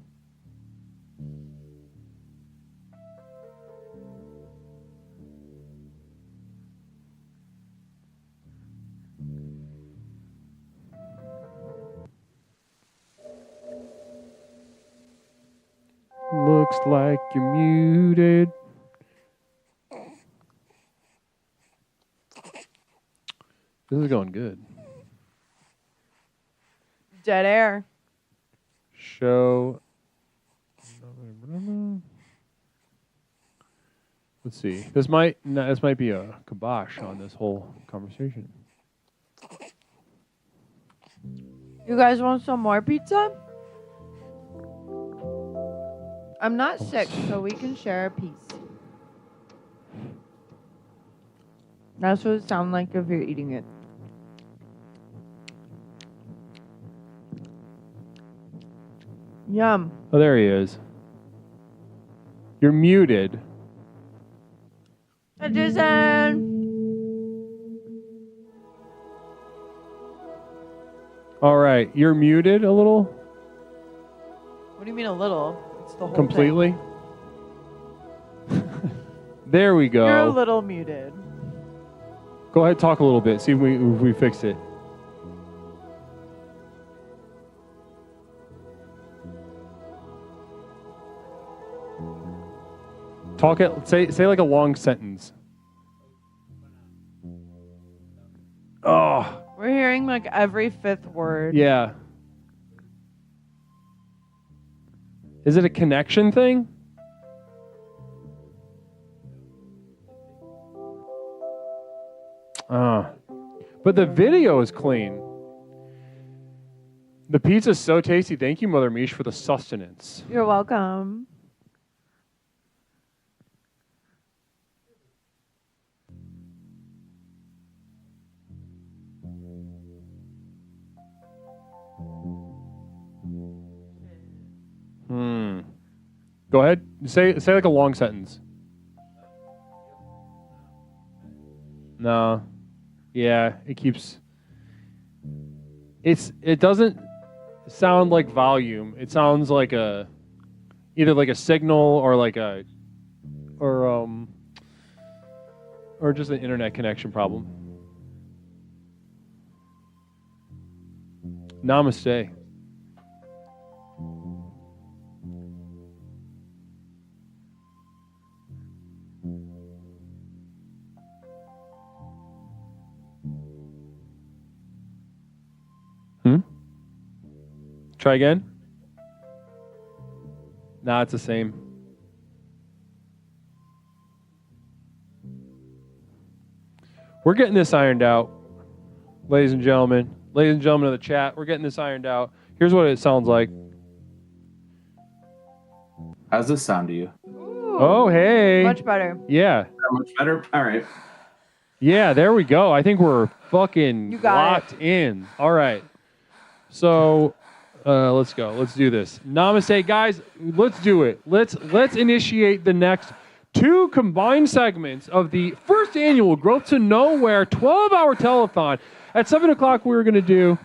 Looks like you're muted. This is going good. Dead air. Show. Let's see. This might be a kibosh on this whole conversation. You guys want some more pizza? I'm not sick, so we can share a piece. That's what it sounds like if you're eating it. Yum. Oh, there he is. You're muted. Jason. All right, you're muted a little. What do you mean a little? It's the whole Completely. thing. There we go. You're a little muted. Go ahead, talk a little bit. See if we fix it. Talk it. Say like a long sentence. Oh. We're hearing like every fifth word. Yeah. Is it a connection thing? But the video is clean. The pizza's so tasty. Thank you, Mother Mish, for the sustenance. You're welcome. Go ahead. Say like a long sentence. No. Yeah, it keeps. It doesn't sound like volume. It sounds like either like a signal or like or just an internet connection problem. Namaste. Try again. Nah, it's the same. We're getting this ironed out, ladies and gentlemen. Ladies and gentlemen of the chat, we're getting this ironed out. Here's what it sounds like. How's this sound to you? Oh, hey. Much better. Yeah. Much better? All right. Yeah, there we go. I think we're fucking You got locked in. All right. So let's go. Let's do this. Namaste, guys. Let's do it. Let's initiate the next 2 combined segments of the first annual Growth to Nowhere 12-hour telethon. At 7 o'clock, we were going to do.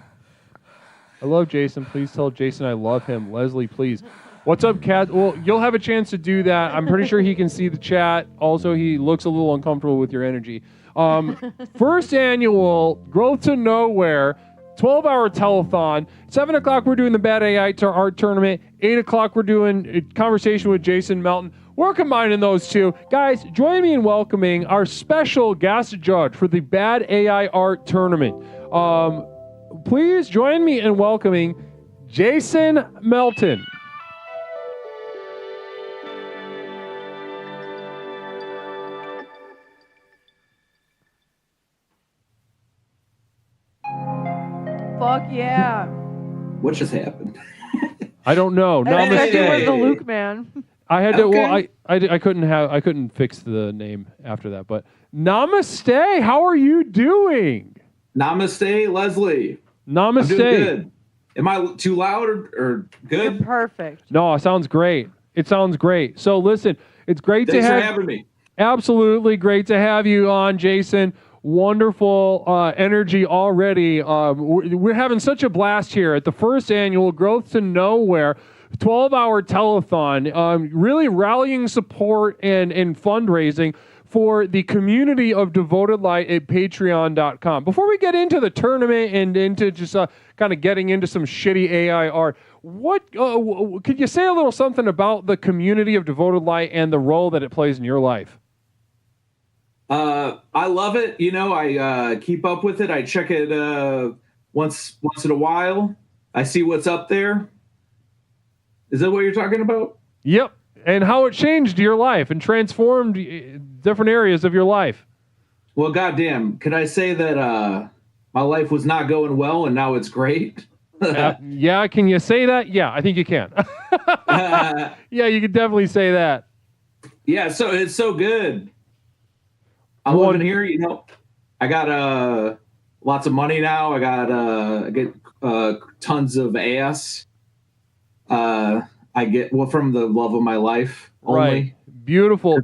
I love Jason. Please tell Jason I love him. Leslie, please. What's up, Kat? Well, you'll have a chance to do that. I'm pretty sure he can see the chat. Also, he looks a little uncomfortable with your energy. First annual Growth to Nowhere 12-hour telethon. 7 o'clock, we're doing the Bad AI Art Tournament. 8 o'clock, we're doing a conversation with Jason Melton. We're combining those 2. Guys, join me in welcoming our special guest judge for the Bad AI Art Tournament. Please join me in welcoming Jason Melton. Fuck yeah. What just happened? I don't know. I expect you was the Namaste. Luke man. I had to. Okay. Well, I couldn't fix the name after that. But Namaste. How are you doing? Namaste, Leslie. Namaste. I'm doing good. Am I too loud or good? You're perfect. No, it sounds great. It sounds great. So listen, it's great Thanks to for have. having me. Absolutely great to have you on, Jason. Wonderful energy already. We're having such a blast here at the first annual Growth to Nowhere 12-hour telethon. Really rallying support and fundraising for the community of Devoted Light at patreon.com. Before we get into the tournament and into just kind of getting into some shitty AI art, what could you say a little something about the community of Devoted Light and the role that it plays in your life? I love it. You know, I keep up with it. I check it once in a while. I see what's up there. Is that what you're talking about? Yep. And how it changed your life and transformed different areas of your life. Well, goddamn, could I say that my life was not going well and now it's great? Yeah, can you say that? Yeah, I think you can. Yeah, you can definitely say that. Yeah, so it's so good. I'm living here, you know. I got lots of money now. I get tons of ass. I get from the love of my life only. Right. Beautiful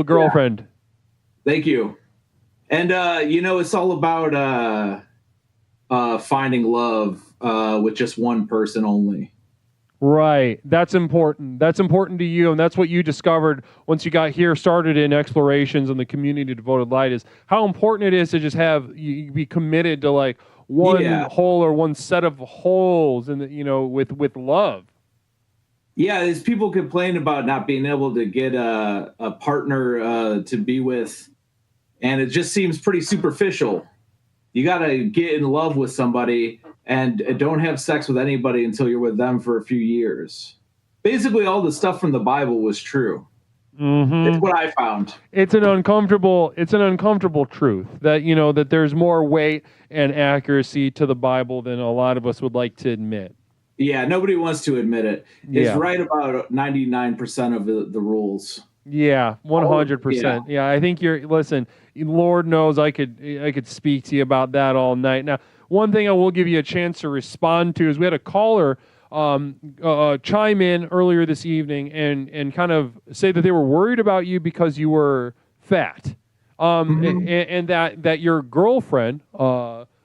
girlfriend. Yeah. Thank you. And you know, it's all about finding love with just one person only. Right. That's important. That's important to you, and that's what you discovered once you got here, started in explorations and the community devoted light, is how important it is to just have you be committed to like one whole or one set of wholes, and you know, with love. Yeah, there's people complain about not being able to get a partner to be with, and it just seems pretty superficial. You got to get in love with somebody and don't have sex with anybody until you're with them for a few years. Basically, all the stuff from the Bible was true. Mm-hmm. It's what I found. It's an uncomfortable truth that, you know, that there's more weight and accuracy to the Bible than a lot of us would like to admit. Yeah, nobody wants to admit it. It's Yeah. right about 99% of the rules. Yeah, 100%. Yeah, I think listen, Lord knows I could speak to you about that all night. Now, one thing I will give you a chance to respond to is we had a caller chime in earlier this evening and kind of say that they were worried about you because you were fat. And that your girlfriend,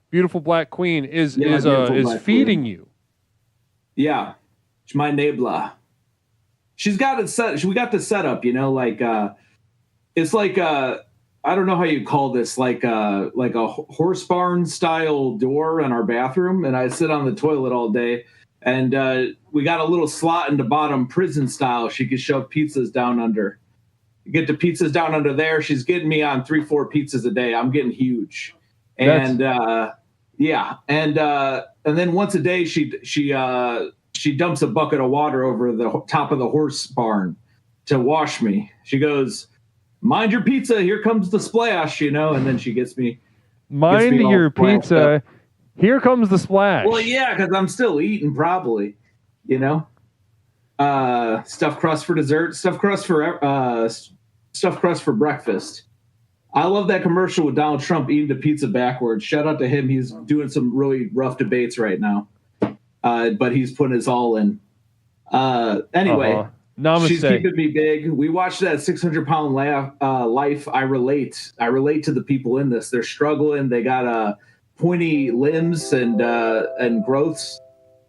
beautiful black queen, is feeding you. Yeah, she's my neighbor. She's got it set. We got the setup, you know, like it's like I don't know how you call this, like a horse barn style door in our bathroom, and I sit on the toilet all day, and we got a little slot in the bottom, prison style. She could shove pizzas down under. You get the pizzas down under there. She's getting me on 3-4 pizzas a day. I'm getting huge, and yeah, and then once a day she dumps a bucket of water over the top of the horse barn to wash me. She goes, "Mind your pizza, here comes the splash," you know, and then she gets me. Mind your pizza, here comes the splash. Well, yeah, because I'm still eating, probably, you know. Stuffed crust for dessert, stuffed crust for breakfast. I love that commercial with Donald Trump eating the pizza backwards. Shout out to him. He's doing some really rough debates right now. But he's putting his all in. Anyway, she's keeping me big. We watched that 600-pound life. I relate to the people in this. They're struggling. They got pointy limbs and growths,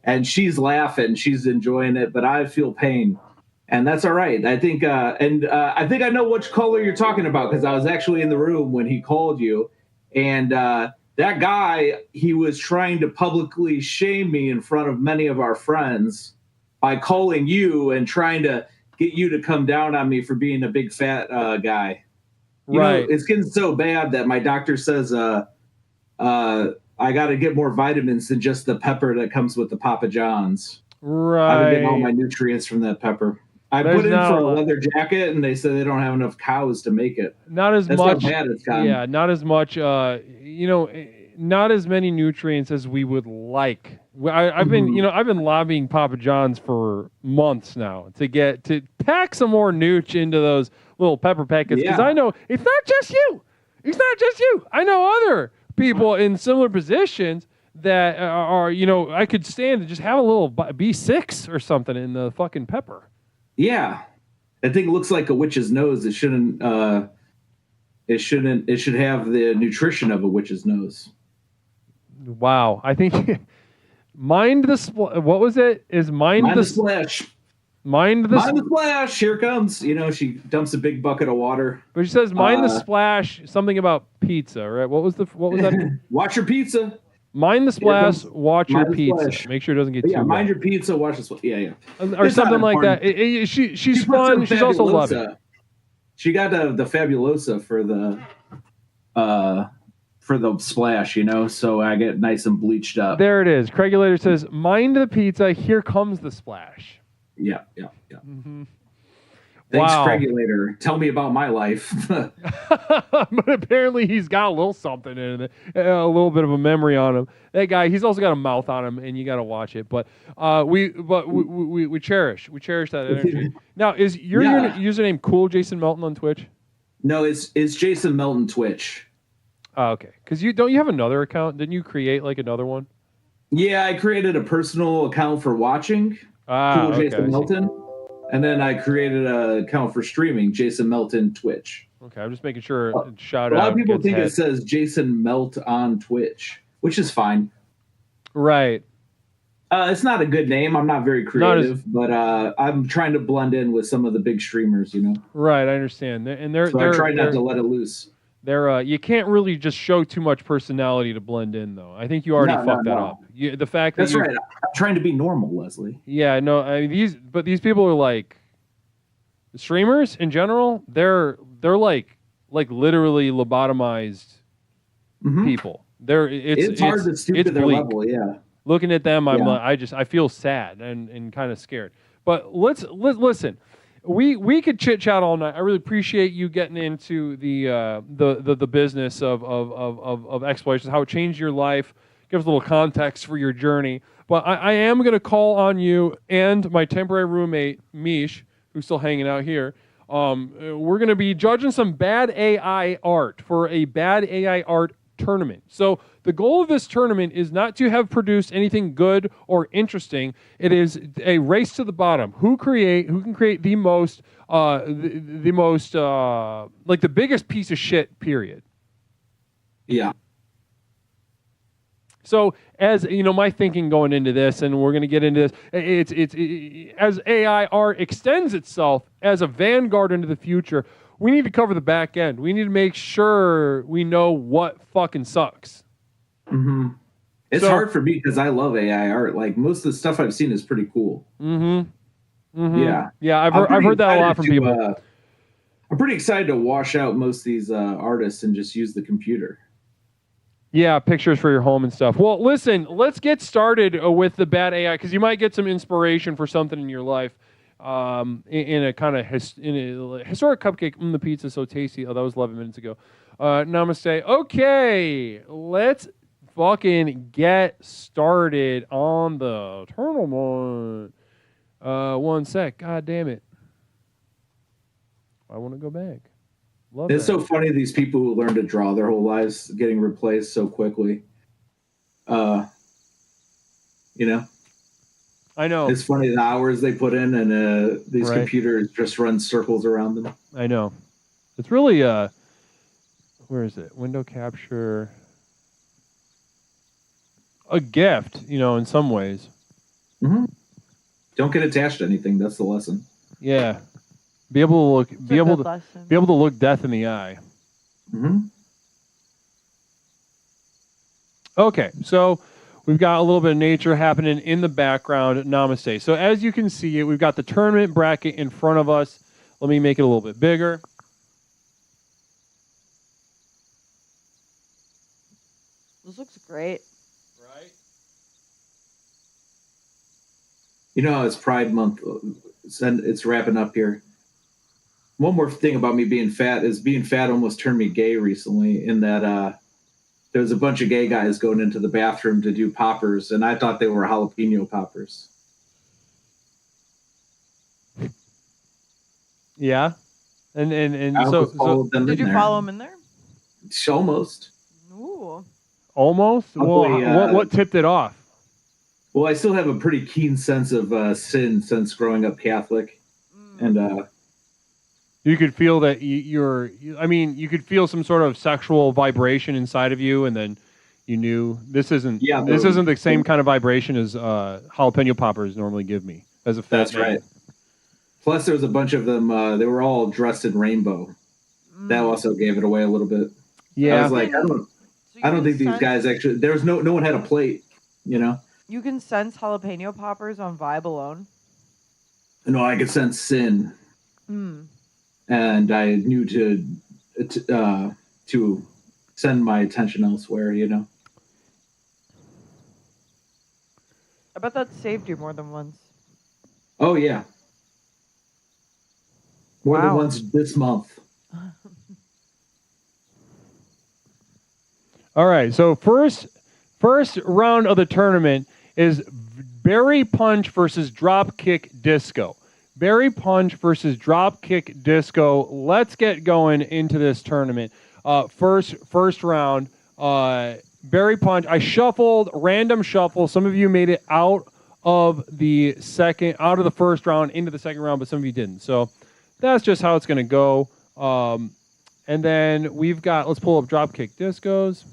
and she's laughing. She's enjoying it, but I feel pain, and that's all right. I think, I think I know which caller you're talking about because I was actually in the room when he called you, and. That guy, he was trying to publicly shame me in front of many of our friends by calling you and trying to get you to come down on me for being a big fat guy. You know, it's getting so bad that my doctor says I got to get more vitamins than just the pepper that comes with the Papa John's. Right. I've been getting all my nutrients from that pepper. I put in for a leather jacket, and they said they don't have enough cows to make it. Not as That's much. how bad it's gotten. Yeah, not as much. You know, not as many nutrients as we would like. I've been lobbying Papa John's for months now to pack some more nooch into those little pepper packets because I know it's not just you. It's not just you. I know other people in similar positions that are, you know, I could stand to just have a little B6 or something in the fucking pepper. Yeah, that thing looks like a witch's nose. It shouldn't. It should have the nutrition of a witch's nose. Wow, I think mind the what was it? Is mind the splash? Mind the splash. Here comes. You know, she dumps a big bucket of water. But she says, "Mind the splash." Something about pizza, right? What was that? Watch your pizza. Mind the splash. Watch your pizza. Make sure it doesn't get too. Mind your pizza. Watch the splash. Yeah. Or it's something like that. She's fun. She's also loving. She got the Fabulosa for the splash, you know, so I get nice and bleached up. There it is. Craigulator says, "Mind the pizza. Here comes the splash." Yeah. Mm-hmm. Thanks, Wow. Craigulator. Tell me about my life. But apparently he's got a little something in it, a little bit of a memory on him. That guy, he's also got a mouth on him, and you got to watch it. But we cherish that energy. Now, is your username Cool Jason Melton on Twitch? No, it's Jason Melton Twitch. Oh, okay. Because you have another account? Didn't you create like another one? Yeah, I created a personal account for watching, Cool Jason Melton, and then I created an account for streaming, Jason Melton Twitch. Okay, I'm just making sure. Shout out. A lot of people think it says Jason Melt on Twitch, which is fine. Right. It's not a good name. I'm not very creative, but I'm trying to blend in with some of the big streamers, you know. Right, I understand. And they're I try not to let it loose. You can't really just show too much personality to blend in, though. I think you already fucked that up. The fact that that's right. I'm trying to be normal, Leslie. Yeah, no. I mean, these people are like streamers in general. They're like literally lobotomized people. It's hard to stoop to their level. Yeah. Looking at them, I feel sad and kind of scared. But let's listen. We could chit chat all night. I really appreciate you getting into the business of explorations, how it changed your life. Give us a little context for your journey. But I am going to call on you and my temporary roommate Mish, who's still hanging out here. We're going to be judging some bad AI art for a bad AI art tournament. So the goal of this tournament is not to have produced anything good or interesting. It is a race to the bottom. Who can create the most the most like the biggest piece of shit, period. Yeah. So as you know, my thinking going into this, and we're going to get into this, it's as AI art extends itself as a vanguard into the future, we need to cover the back end. We need to make sure we know what fucking sucks. Mm-hmm. It's hard for me because I love AI art. Like most of the stuff I've seen is pretty cool. Mm-hmm. Mm-hmm. Yeah. Yeah, I've heard that a lot from people. I'm pretty excited to wash out most of these artists and just use the computer. Yeah, pictures for your home and stuff. Well, listen, let's get started with the bad AI because you might get some inspiration for something in your life. In a kind of historic cupcake. The pizza's so tasty. Oh, that was 11 minutes ago. Namaste. Okay, let's fucking get started on the tournament. One sec. God damn it. I want to go back. It's so funny, these people who learn to draw their whole lives getting replaced so quickly. You know? I know. It's funny the hours they put in, and these computers just run circles around them. I know. It's really, where is it? Window capture. A gift, you know, in some ways. Mm-hmm. Don't get attached to anything. That's the lesson. Yeah. Be able to look death in the eye. Mm-hmm. Okay, so we've got a little bit of nature happening in the background. Namaste. So as you can see, we've got the tournament bracket in front of us. Let me make it a little bit bigger. This looks great. Right? You know, it's Pride Month. It's wrapping up here. One more thing about me being fat is being fat almost turned me gay recently in that there was a bunch of gay guys going into the bathroom to do poppers, and I thought they were jalapeno poppers. Yeah. And so did you follow them in there? Almost. Ooh. Almost? Well, what tipped it off? Well, I still have a pretty keen sense of sin since growing up Catholic. And you could feel that you could feel some sort of sexual vibration inside of you, and then you knew this isn't the same kind of vibration as jalapeno poppers normally give me as a fat That's man. Right. Plus, there was a bunch of them. They were all dressed in rainbow. That also gave it away a little bit. Yeah, I was like, I don't think these guys actually. There was no one had a plate. You know. You can sense jalapeno poppers on vibe alone. No, I could sense sin. And I knew to send my attention elsewhere, you know. I bet that saved you more than once. Oh yeah. More than Wow. once this month. All right, so first round of the tournament is Berry Punch versus Dropkick Disco. Berry Punch versus Dropkick Disco. Let's get going into this tournament. First round, Berry Punch. I shuffled, random shuffle. Some of you made it out of the first round into the second round, but some of you didn't. So that's just how it's going to go. And then we've got, let's pull up Dropkick Discos.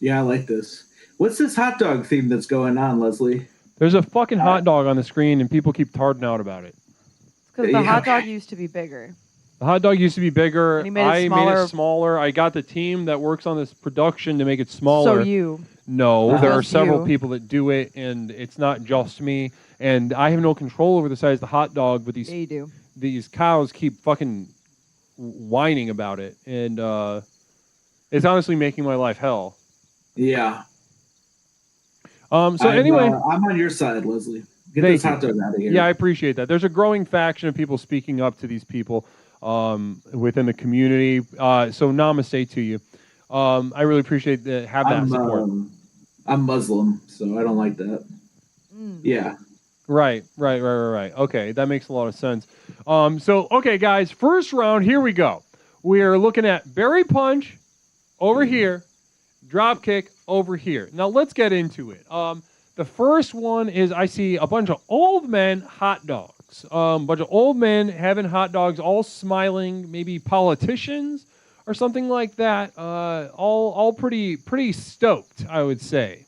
Yeah, I like this. What's this hot dog theme that's going on, Leslie? There's a fucking hot dog on the screen, and people keep tarding out about it. Because the hot dog used to be bigger. The hot dog used to be bigger. And he made it I made smaller. it smaller. I got the team that works on this production to make it smaller. So you. No, there are Just several you. people that do it, and it's not just me. And I have no control over the size of the hot dog, but Yeah, you do. these cows keep fucking whining about it, and it's honestly making my life hell. Yeah. So anyway, I'm on your side, Leslie. Get Thank this hot you. dog out of here. Yeah, I appreciate that. There's a growing faction of people speaking up to these people within the community. So namaste to you. I really appreciate that. Have that support. I'm Muslim, so I don't like that. Yeah. Right. Okay, that makes a lot of sense. Okay, guys, first round, here we go. We are looking at Berry Punch over here, Dropkick over here. Now, let's get into it. The first one is I see a bunch of old men hot dogs. Bunch of old men having hot dogs, all smiling, maybe politicians or something like that. All pretty stoked, I would say.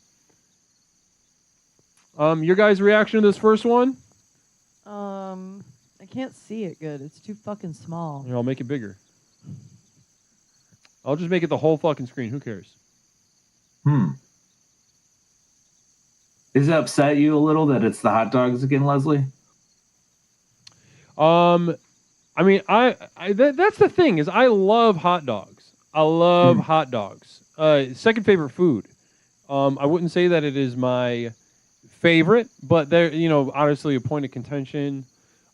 Your guys' reaction to this first one? I can't see it good. It's too fucking small. Here, I'll make it bigger. I'll just make it the whole fucking screen. Who cares? Does it upset you a little that it's the hot dogs again, Leslie? I mean, that's the thing is I love hot dogs. I love hot dogs. Second favorite food. I wouldn't say that it is my favorite, but there, honestly, a point of contention.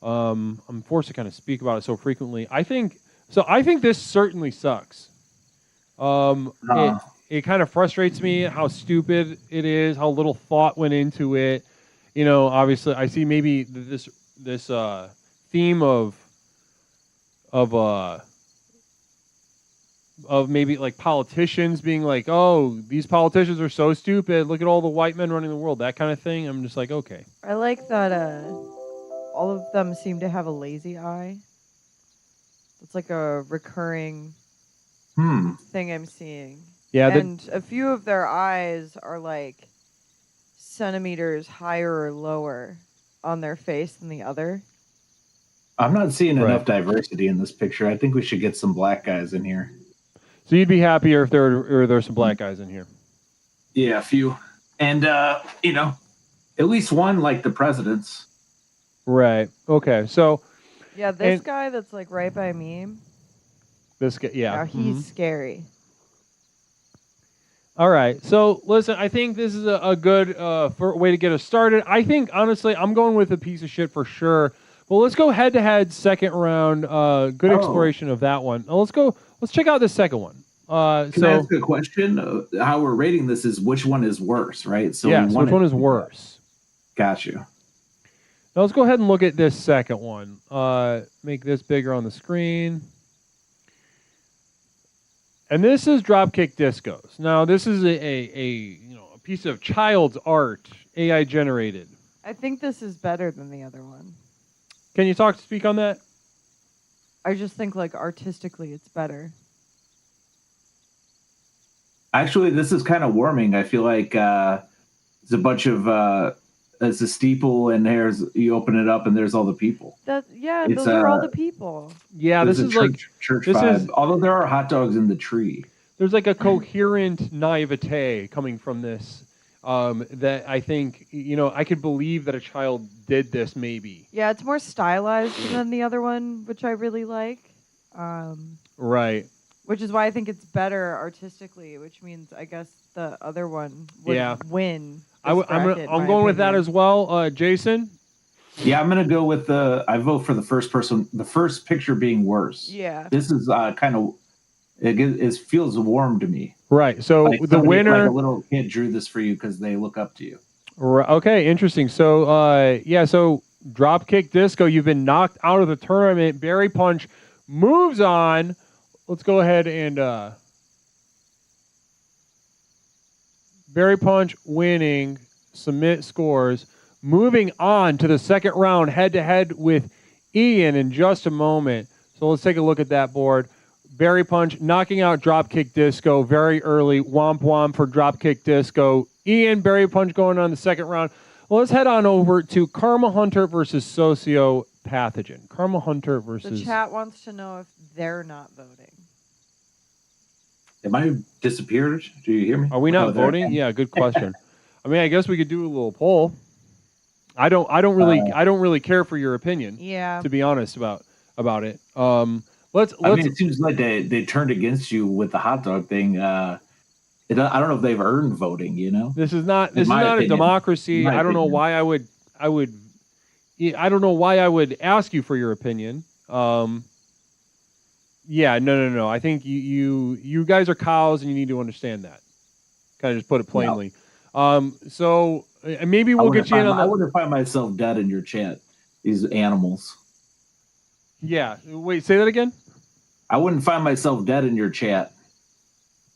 I'm forced to kind of speak about it so frequently. I think this certainly sucks. It kind of frustrates me how stupid it is, how little thought went into it. Obviously, I see maybe this theme of maybe like politicians being like, oh, these politicians are so stupid. Look at all the white men running the world. That kind of thing. I'm just like, okay. I like that all of them seem to have a lazy eye. It's like a recurring thing I'm seeing. Yeah, and a few of their eyes are like centimeters higher or lower on their face than the other. I'm not seeing enough diversity in this picture. I think we should get some black guys in here. So you'd be happier if there were some black guys in here. Yeah, a few. And, at least one like the presidents. Right. Okay. So. Yeah, this guy that's like right by me. This guy, yeah. Now he's scary. All right. So listen, I think this is a good way to get us started. I think honestly, I'm going with a piece of shit for sure. Well, let's go head to head second round. Good exploration of that one. Now, let's check out the second one. Can I ask a question? How we're rating this is which one is worse, right? So which one is worse? Got you. Now let's go ahead and look at this second one. Make this bigger on the screen. And this is Dropkick Discos. Now this is a piece of child's art, AI generated. I think this is better than the other one. Can you speak on that? I just think like artistically it's better. Actually, this is kind of warming. I feel like it's a bunch of it's a steeple, and you open it up, and there's all the people. Those are all the people. Yeah, this is church, like church this vibe. is, although there are hot dogs in the tree. There's like a coherent naivete coming from this that I think I could believe that a child did this. Maybe. Yeah, it's more stylized than the other one, which I really like. Right. Which is why I think it's better artistically, which means I guess the other one would win. I'm going with that as well. Jason? Yeah, I'm gonna go with I vote for the first picture being worse. Yeah. This is kind of it feels warm to me. Right. So like the winner, like a little kid, drew this for you because they look up to you. Okay, interesting. So so Dropkick Disco, you've been knocked out of the tournament. Berry Punch moves on. Let's go ahead and Berry Punch winning, submit scores. Moving on to the second round, head-to-head with Ian in just a moment. So let's take a look at that board. Berry Punch knocking out Dropkick Disco very early. Womp womp for Dropkick Disco. Ian, Berry Punch going on the second round. Well, let's head on over to Karma Hunter versus Sociopathogen. Karma Hunter versus... The chat wants to know if they're not voting. Am I disappeared? Do you hear me? Are we not voting? Yeah, good question. I mean, I guess we could do a little poll. I don't really care for your opinion. Yeah. To be honest about it. Let's. I mean, it seems like they turned against you with the hot dog thing. I don't know if they've earned voting. You know, this is not a democracy. I don't know why I would. I don't know why I would ask you for your opinion. Yeah, no. I think you guys are cows, and you need to understand that. Kind of just put it plainly. No. So maybe we'll get you in on. I wouldn't find myself dead in your chat. These animals. Yeah. Wait. Say that again. I wouldn't find myself dead in your chat.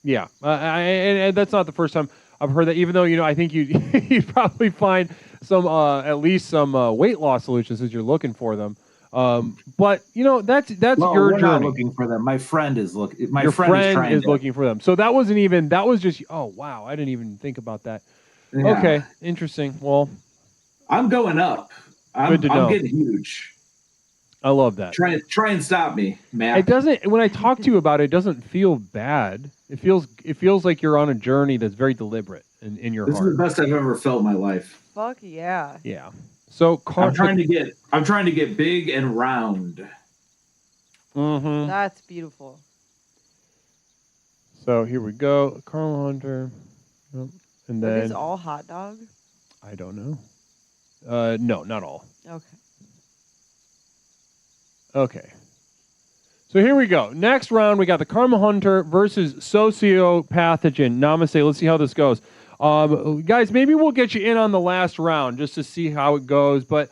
Yeah, and that's not the first time I've heard that. Even though I think you'd probably find some at least some weight loss solutions as you're looking for them. But that's your journey. Not looking for them. My friend is looking. Your friend is looking for them. So that wasn't even. That was just. Oh wow! I didn't even think about that. Yeah. Okay, interesting. Well, I'm going up. I'm getting huge. I love that. Try and stop me, Matt. It doesn't. When I talk to you about it, it doesn't feel bad. It feels like you're on a journey that's very deliberate in your heart. This is the best I've ever felt in my life. Fuck yeah. Yeah. So I'm trying to get big and round. Mm-hmm. That's beautiful. So here we go, Carl Hunter, and then is all hot dog? I don't know. No, not all. Okay. Okay. So here we go. Next round, we got the Karma Hunter versus Sociopathogen. Namaste. Let's see how this goes. Guys, maybe we'll get you in on the last round just to see how it goes. But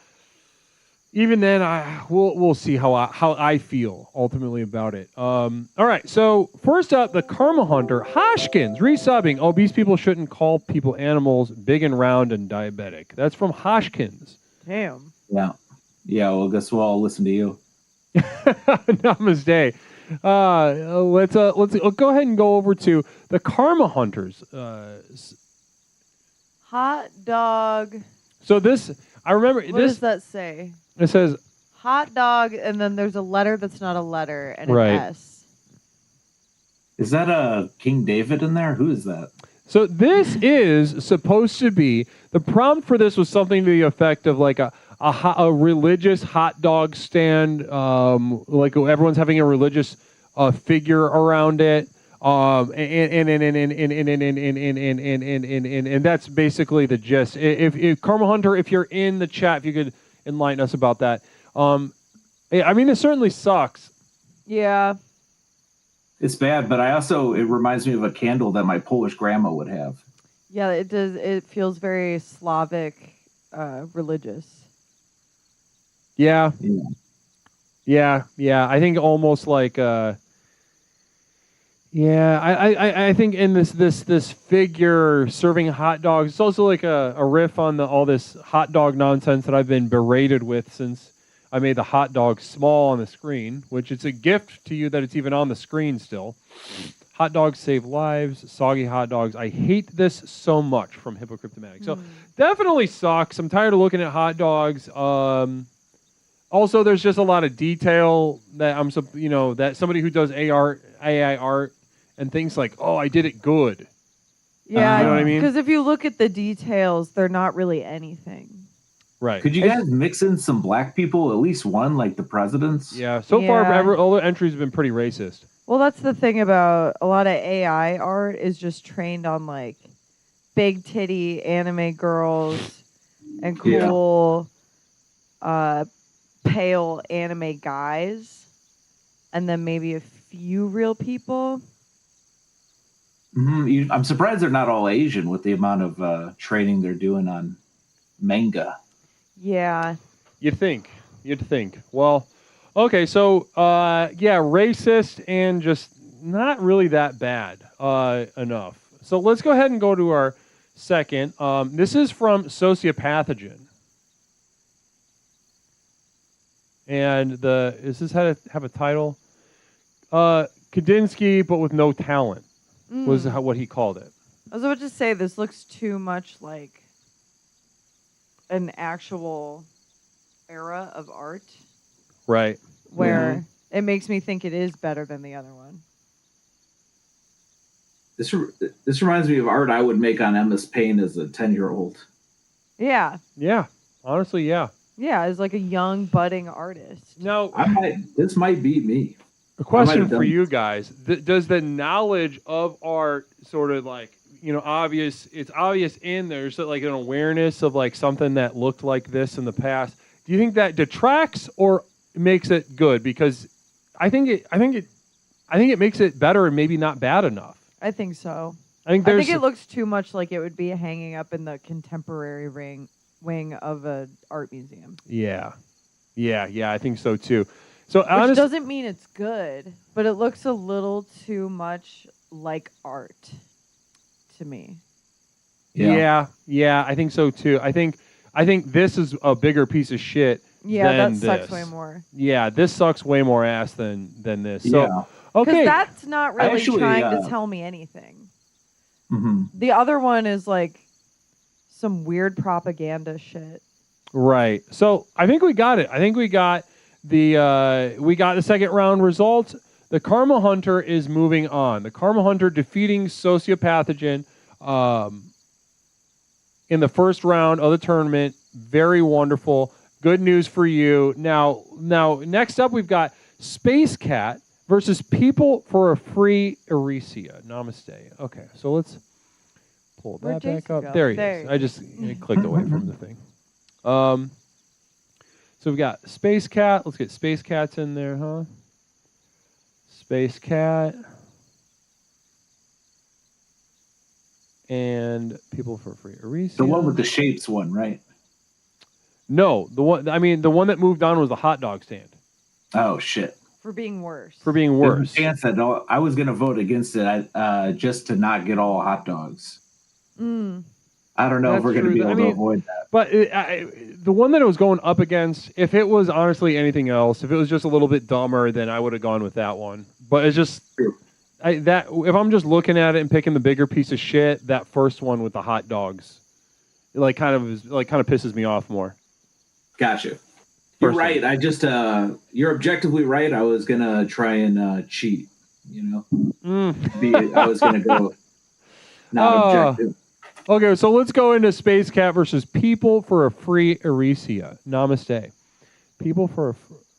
even then, we'll see how I feel ultimately about it. All right. So first up, the Karma Hunter, Hoshkins, resubbing. Obese people shouldn't call people animals, big and round and diabetic. That's from Hoshkins. Damn. Yeah. Yeah. Well, guess we'll all listen to you. Namaste. Let's go ahead and go over to the Karma Hunters. Hot dog. So this, I remember. What does that say? It says hot dog, and then there's a letter that's not a letter, and right. an S. Is that King David in there? Who is that? So this is supposed to be, the prompt for this was something to the effect of like a religious hot dog stand, like everyone's having a religious figure around it, and that's basically the gist. If Karma Hunter, if you're in the chat, if you could enlighten us about that. I mean, it certainly sucks. Yeah. It's bad, but it reminds me of a candle that my Polish grandma would have. Yeah, it does. It feels very Slavic, religious. Yeah. I think almost like I think in this figure serving hot dogs, it's also like a riff on all this hot dog nonsense that I've been berated with since I made the hot dog small on the screen, which it's a gift to you that it's even on the screen still. Hot dogs save lives, soggy hot dogs. I hate this so much from Hypocryptomatic. So definitely sucks. I'm tired of looking at hot dogs. Also, there's just a lot of detail that that somebody who does AI art and things like, oh, I did it good. Yeah, you know what I mean? Because if you look at the details, they're not really anything. Right. Could you guys mix in some black people, at least one, like the presidents? Yeah. So far, all the entries have been pretty racist. Well, that's the thing about a lot of AI art is just trained on like big titty anime girls and cool pale anime guys, and then maybe a few real people. I'm surprised they're not all Asian with the amount of training they're doing on manga. Yeah. You'd think. Well, okay, so racist and just not really that bad enough. So let's go ahead and go to our second. This is from Sociopathogen. And does this have a title? Kandinsky, but with no talent, was what he called it. I was about to say, this looks too much like an actual era of art. Right. Where it makes me think it is better than the other one. This reminds me of art I would make on MS Paint as a 10-year-old. Yeah. Yeah. Honestly, yeah. Yeah, as like a young budding artist. No, this might be me. A question for you guys: does the knowledge of art sort of like obvious? It's obvious in there's like an awareness of like something that looked like this in the past. Do you think that detracts or makes it good? Because I think it makes it better and maybe not bad enough. I think so. I think it looks too much like it would be hanging up in the contemporary wing of an art museum. Yeah, I think so too. So which doesn't mean it's good, but it looks a little too much like art to me. Yeah, I think so too. I think this is a bigger piece of shit. Yeah, than that sucks this. way more. Yeah, this sucks way more ass than this. So okay, because that's not really Actually, trying to tell me anything. Mm-hmm. The other one is like some weird propaganda shit. Right. So I think we got it. I think we got the second round result. The Karma Hunter is moving on. The Karma Hunter defeating Sociopathogen in the first round of the tournament. Very wonderful. Good news for you. Now next up we've got Space Cat versus People for a Free Eresia. Namaste. Okay, so let's pull that back up. There he is. I just clicked away from the thing. So we've got Space Cat. Let's get Space Cats in there, huh? Space Cat. And People for Free Eresia. The one with the shapes one, right? No, the one that moved on was the hot dog stand. Oh shit. For being worse. There's a chance that I was going to vote against it just to not get all hot dogs. I don't know if we're going to be able to avoid that. But the one that it was going up against, if it was honestly anything else, if it was just a little bit dumber, then I would have gone with that one. But it's just if I'm just looking at it and picking the bigger piece of shit, that first one with the hot dogs, it kind of pisses me off more. Gotcha. You're right. I just you're objectively right. I was gonna try and cheat. I was gonna go not objective. Okay, so let's go into Space Cat versus People for a Free Eresia. Namaste. People for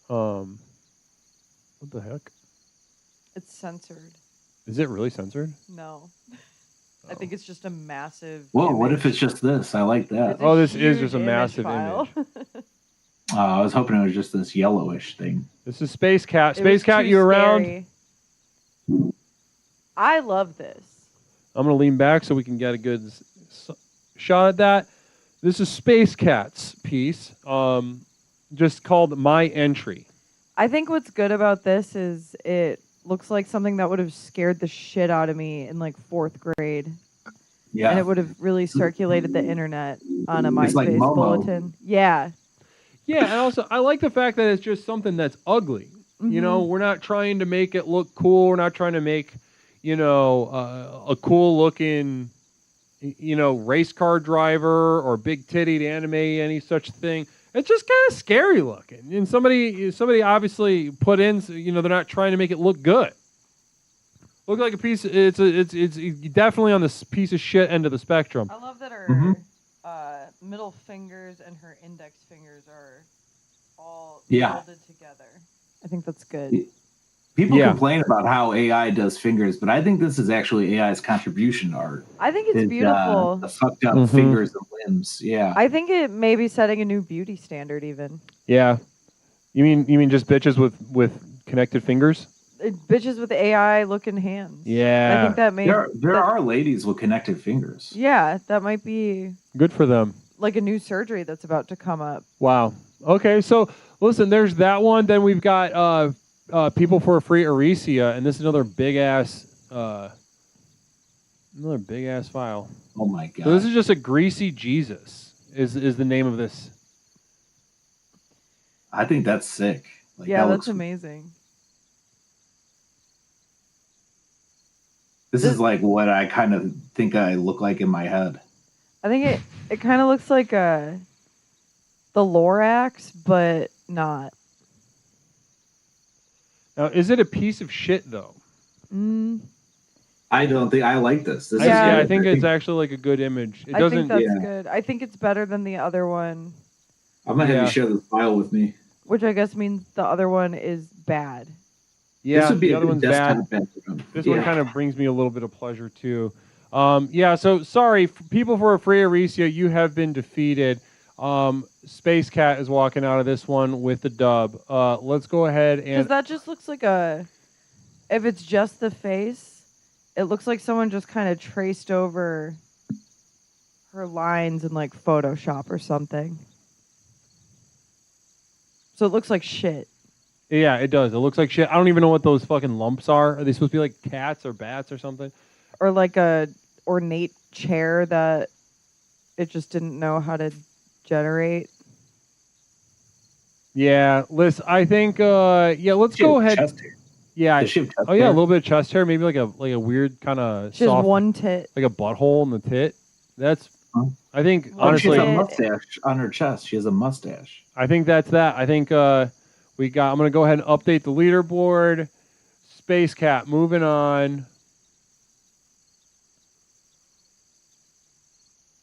a what the heck? It's censored. Is it really censored? No. I think it's just a massive Whoa, what if it's just this? I like that. Oh, this is just a massive image. I was hoping it was just this yellowish thing. This is Space Cat. Space Cat, you around? Scary. I love this. I'm going to lean back so we can get a good shot at that. This is Space Cat's piece, just called My Entry. I think what's good about this is it looks like something that would have scared the shit out of me in like 4th grade. Yeah. And it would have really circulated the internet on a It's like MySpace Momo. bulletin. Yeah. Yeah, and also I like the fact that it's just something that's ugly. We're not trying to make it look cool. We're not trying to make, a cool looking, race car driver or big tittied anime, any such thing. It's just kind of scary looking. And somebody obviously put in, they're not trying to make it look good. Look like a piece. It's definitely on this piece of shit end of the spectrum. I love that her middle fingers and her index fingers are all Yeah. folded together. I think that's good. People Yeah. complain about how AI does fingers, but I think this is actually AI's contribution to art. I think it's beautiful. The fucked up Mhm. fingers and limbs. Yeah. I think it may be setting a new beauty standard even. Yeah. You mean just bitches with connected fingers? Bitches with AI looking hands. Yeah. I think that may There are ladies with connected fingers. Yeah, that might be Good for them. like a new surgery that's about to come up. Wow. Okay, so listen, there's that one. Then we've got people for a free Aricia, and this is another big ass file. Oh my god. So this is just a greasy Jesus is the name of this. I think that's sick. Like, yeah, that that's looks, amazing. This is like what I kind of think I look like in my head. I think it kind of looks like the Lorax, but not. Now, is it a piece of shit though? I don't think I like this. This I is think it's actually like a good image. It doesn't. I think that's good. I think it's better than the other one, I'm gonna have you share the file with me. which I guess means the other one is bad. Yeah, This would be the a other good one's desktop bad. background. This one kind of brings me a little bit of pleasure too. Yeah, so sorry, people for a free Aricia, you have been defeated. Space Cat is walking out of this one with the dub. Let's go ahead Because and that just looks like if it's just the face, it looks like someone just kind of traced over her lines in like Photoshop or something. So it looks like shit. yeah, it does. It looks like shit. I don't even know what those fucking lumps are. Are they supposed to be like cats or bats or something? Or like a ornate chair that it just didn't know how to generate. Yeah, listen, I think let's She go has ahead. chest hair. Yeah. Does she have chest Oh yeah, a hair? little bit of chest hair, maybe like a weird kind of She has soft, one tit. like a butthole in the tit. That's I think Oh, she honestly has a mustache on her chest. She has a mustache. I think that's that. I think I'm gonna go ahead and update the leaderboard. Space Cat moving on.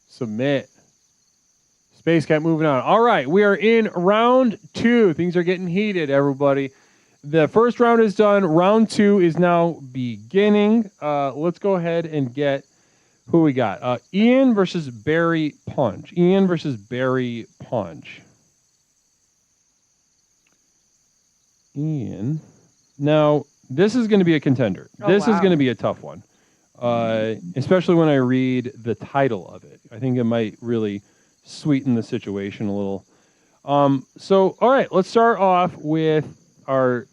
Submit. Space Cat moving on. All right, we are in round 2. Things are getting heated, everybody. The first round is done. Round 2 is now beginning. Let's go ahead and get who we got. Ian versus Barry Punch. Ian versus Barry Punch. Ian. Now, this is going to be a contender. This is going to be a tough one, especially when I read the title of it. I think it might really sweeten the situation a little. So, all right, let's start off with the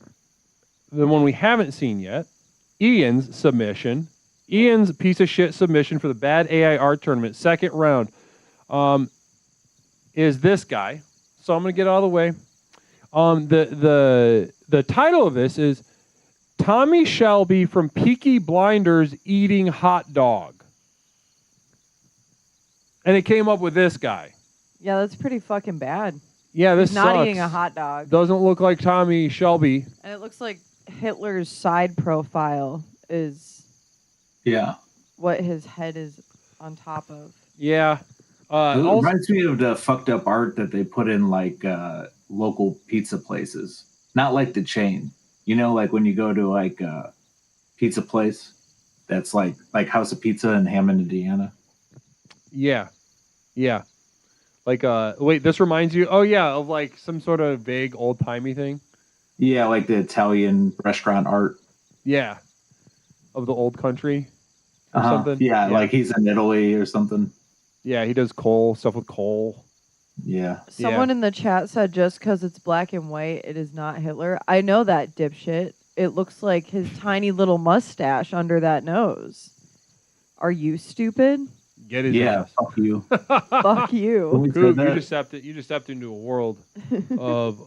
one we haven't seen yet, Ian's submission. Ian's piece of shit submission for the Bad AI Art Tournament, second round, is this guy. So I'm going to get out of the way. The title of this is Tommy Shelby from Peaky Blinders eating hot dog. And it came up with this guy. Yeah, that's pretty fucking bad. Yeah, this He's not sucks. eating a hot dog. Doesn't look like Tommy Shelby. And it looks like Hitler's side profile is what his head is on top of. Yeah. It reminds me of the fucked up art that they put in like local pizza places. Not like the chain. You know, like when you go to like a pizza place that's like House of Pizza in Hammond, Indiana. Yeah. Yeah. Like, wait, this reminds you, of like some sort of vague old-timey thing? Yeah, like the Italian restaurant art. Yeah. Of the old country or something? Yeah, like he's in Italy or something. Yeah, he does stuff with coal. Yeah. Someone in the chat said just because it's black and white, it is not Hitler. I know that, dipshit. It looks like his tiny little mustache under that nose. Are you stupid? Get his ass. Fuck you. Fuck you. Coop, you just stepped into a world of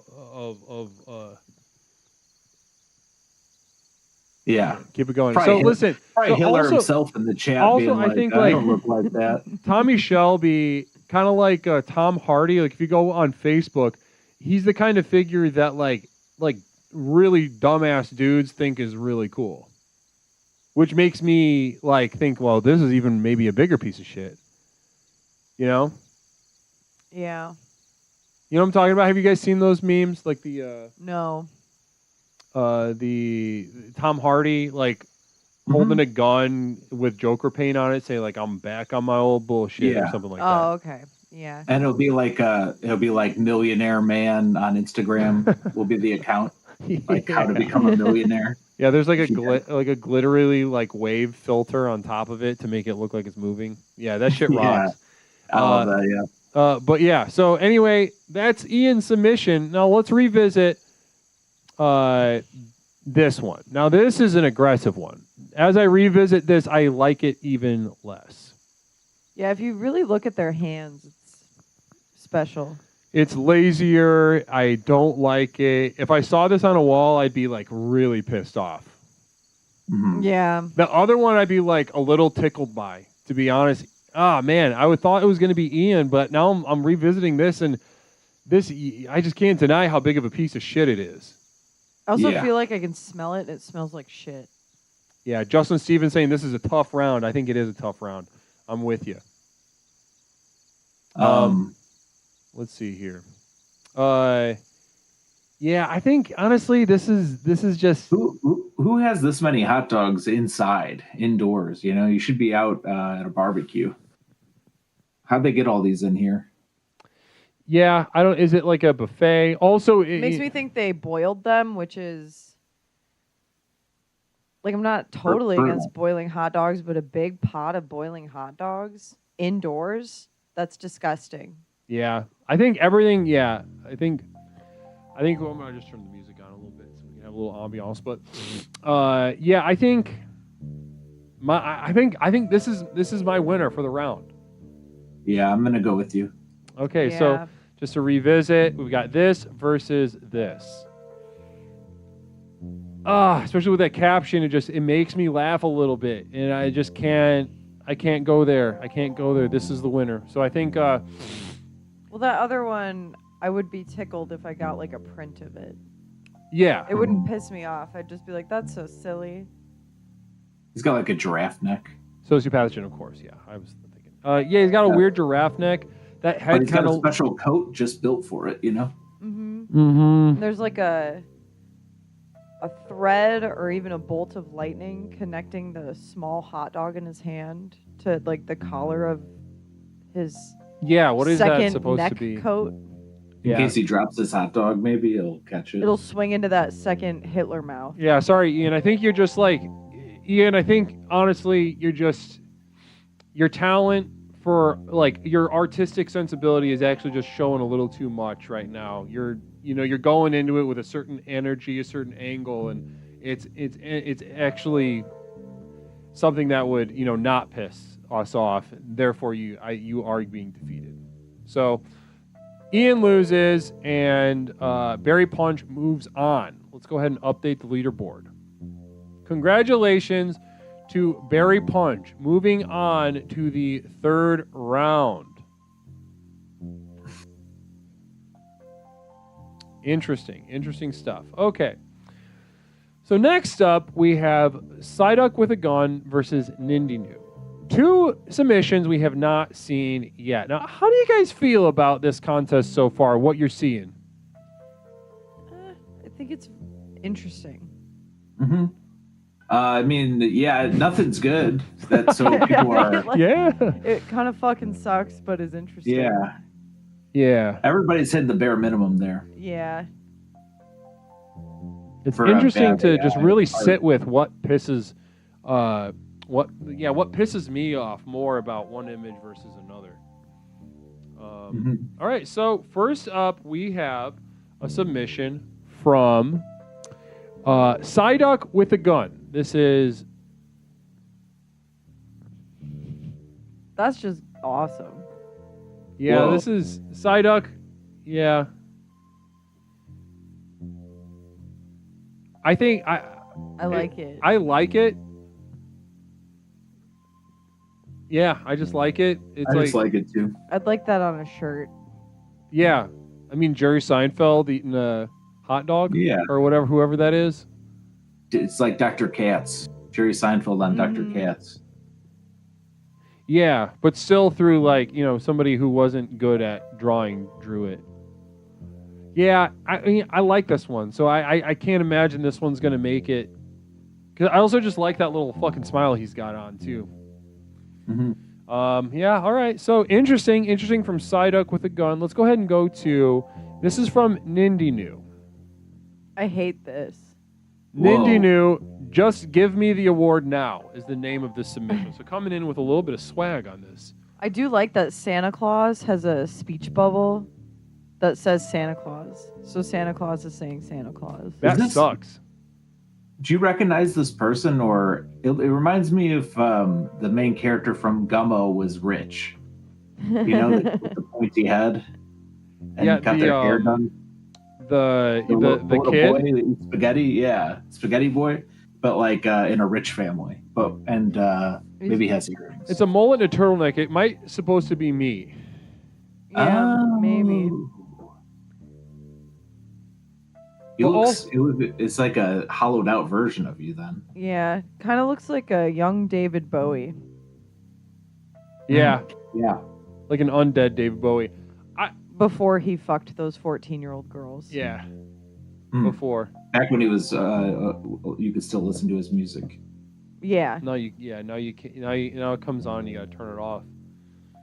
yeah. Keep it going. Probably so listen, probably so Hitler also, himself in the chat. Also, being I think I don't look like that. Tommy Shelby, kind of like Tom Hardy. Like if you go on Facebook, he's the kind of figure that like really dumbass dudes think is really cool, which makes me like think, well, this is even maybe a bigger piece of shit. You know? Yeah. You know what I'm talking about? Have you guys seen those memes? Like the No. the Tom Hardy like holding a gun with Joker paint on it, say like I'm back on my old bullshit or Yeah. something like Oh, okay. Yeah. And it'll be like Millionaire Man on Instagram will be the account. Like how to become a millionaire. Yeah, there's like a glittery like wave filter on top of it to make it look like it's moving. Yeah, that shit Yeah. rocks. I love that, yeah. But yeah, so anyway, that's Ian's submission. Now let's revisit this one. Now this is an aggressive one. As I revisit this, I like it even less. Yeah, if you really look at their hands, it's special. It's lazier. I don't like it. If I saw this on a wall, I'd be like really pissed off. Yeah. The other one I'd be like a little tickled by, to be honest. Ah, man, I would thought it was going to be Ian, but now I'm revisiting this, and this I just can't deny how big of a piece of shit it is. I also feel like I can smell it, and it smells like shit. Yeah, Justin Stevens saying this is a tough round. I think it is a tough round. I'm with you. Let's see here. Yeah, I think honestly this is just who has this many hot dogs indoors? You know, you should be out at a barbecue. How'd they get all these in here? Yeah, I don't. Is it like a buffet? Also, It makes me think they boiled them, which is like I'm not totally against boiling hot dogs, but a big pot of boiling hot dogs indoors, that's disgusting. Yeah, I think everything. Yeah, I think I'm gonna just turn the music on a little bit so we can have a little ambiance. But yeah, I think this is my winner for the round. Yeah, I'm gonna go with you. Okay, so just to revisit, we've got this versus this. Especially with that caption, it makes me laugh a little bit, and I just can't go there. I can't go there. This is the winner. So I think. Well, that other one, I would be tickled if I got like a print of it. Yeah. It wouldn't piss me off. I'd just be like, that's so silly. He's got like a giraffe neck. Sociopathogen, of course. Yeah, I was thinking. Yeah, he's got a weird giraffe neck. That head he's got a special coat just built for it, you know? There's like a thread or even a bolt of lightning connecting the small hot dog in his hand to like the collar of his Yeah, what is that second supposed neck to be? coat. In case he drops his hot dog, maybe he'll catch it. It'll swing into that second Hitler mouth. Yeah, sorry, Ian. I think you're just like Ian. I think honestly, your talent for like your artistic sensibility is actually just showing a little too much right now. You're going into it with a certain energy, a certain angle, and it's actually something that would not piss us off. Therefore, you are being defeated. So Ian loses, and Barry Punch moves on. Let's go ahead and update the leaderboard. Congratulations to Barry Punch, moving on to the third round. Interesting stuff. Okay. So next up, we have Psyduck with a gun versus Nindinu. Two submissions we have not seen yet. Now, how do you guys feel about this contest so far? What you're seeing? I think it's interesting. Mm-hmm. I mean, yeah, nothing's good. That's so people are. It kind of fucking sucks, but is interesting. Yeah. Everybody's hitting the bare minimum there. Yeah. It's For interesting to bad just AI really art. sit with what pisses what pisses me off more about one image versus another. All right, so first up we have a submission from Psyduck with a gun. This is That's just awesome. yeah, Whoa. this is Psyduck. Yeah. I think I like it. I like it. Yeah, I just like it. It's I just like it too. I'd like that on a shirt. Yeah, I mean Jerry Seinfeld eating a hot dog, Yeah. or whatever, whoever that is. It's like Dr. Katz. Jerry Seinfeld on Dr. Katz. Yeah, but still through like somebody who wasn't good at drawing drew it. Yeah, I mean, I like this one, so I can't imagine this one's gonna make it. Cause I also just like that little fucking smile he's got on too. Yeah, all right. So interesting from Psyduck with a gun. Let's go ahead and go to. This is from Nindinu. I hate this. Nindinu, just give me the award now is the name of this submission. So coming in with a little bit of swag on this. I do like that Santa Claus has a speech bubble that says Santa Claus. So Santa Claus is saying Santa Claus. That sucks. Do you recognize this person, or it reminds me of the main character from Gummo was Rich. You know, with the pointy head and got their hair done. The little kid, boy that eats spaghetti, spaghetti boy, but like in a rich family, maybe has earrings. It's a mullet and a turtleneck. It might supposed to be me. Yeah, maybe. It's like a hollowed out version of you then. Yeah, kind of looks like a young David Bowie. Yeah. Yeah. Like an undead David Bowie. Before he fucked those 14-year-old girls. Yeah. Before. Back when he was, you could still listen to his music. Yeah. Now you can't. Now it comes on. You gotta turn it off.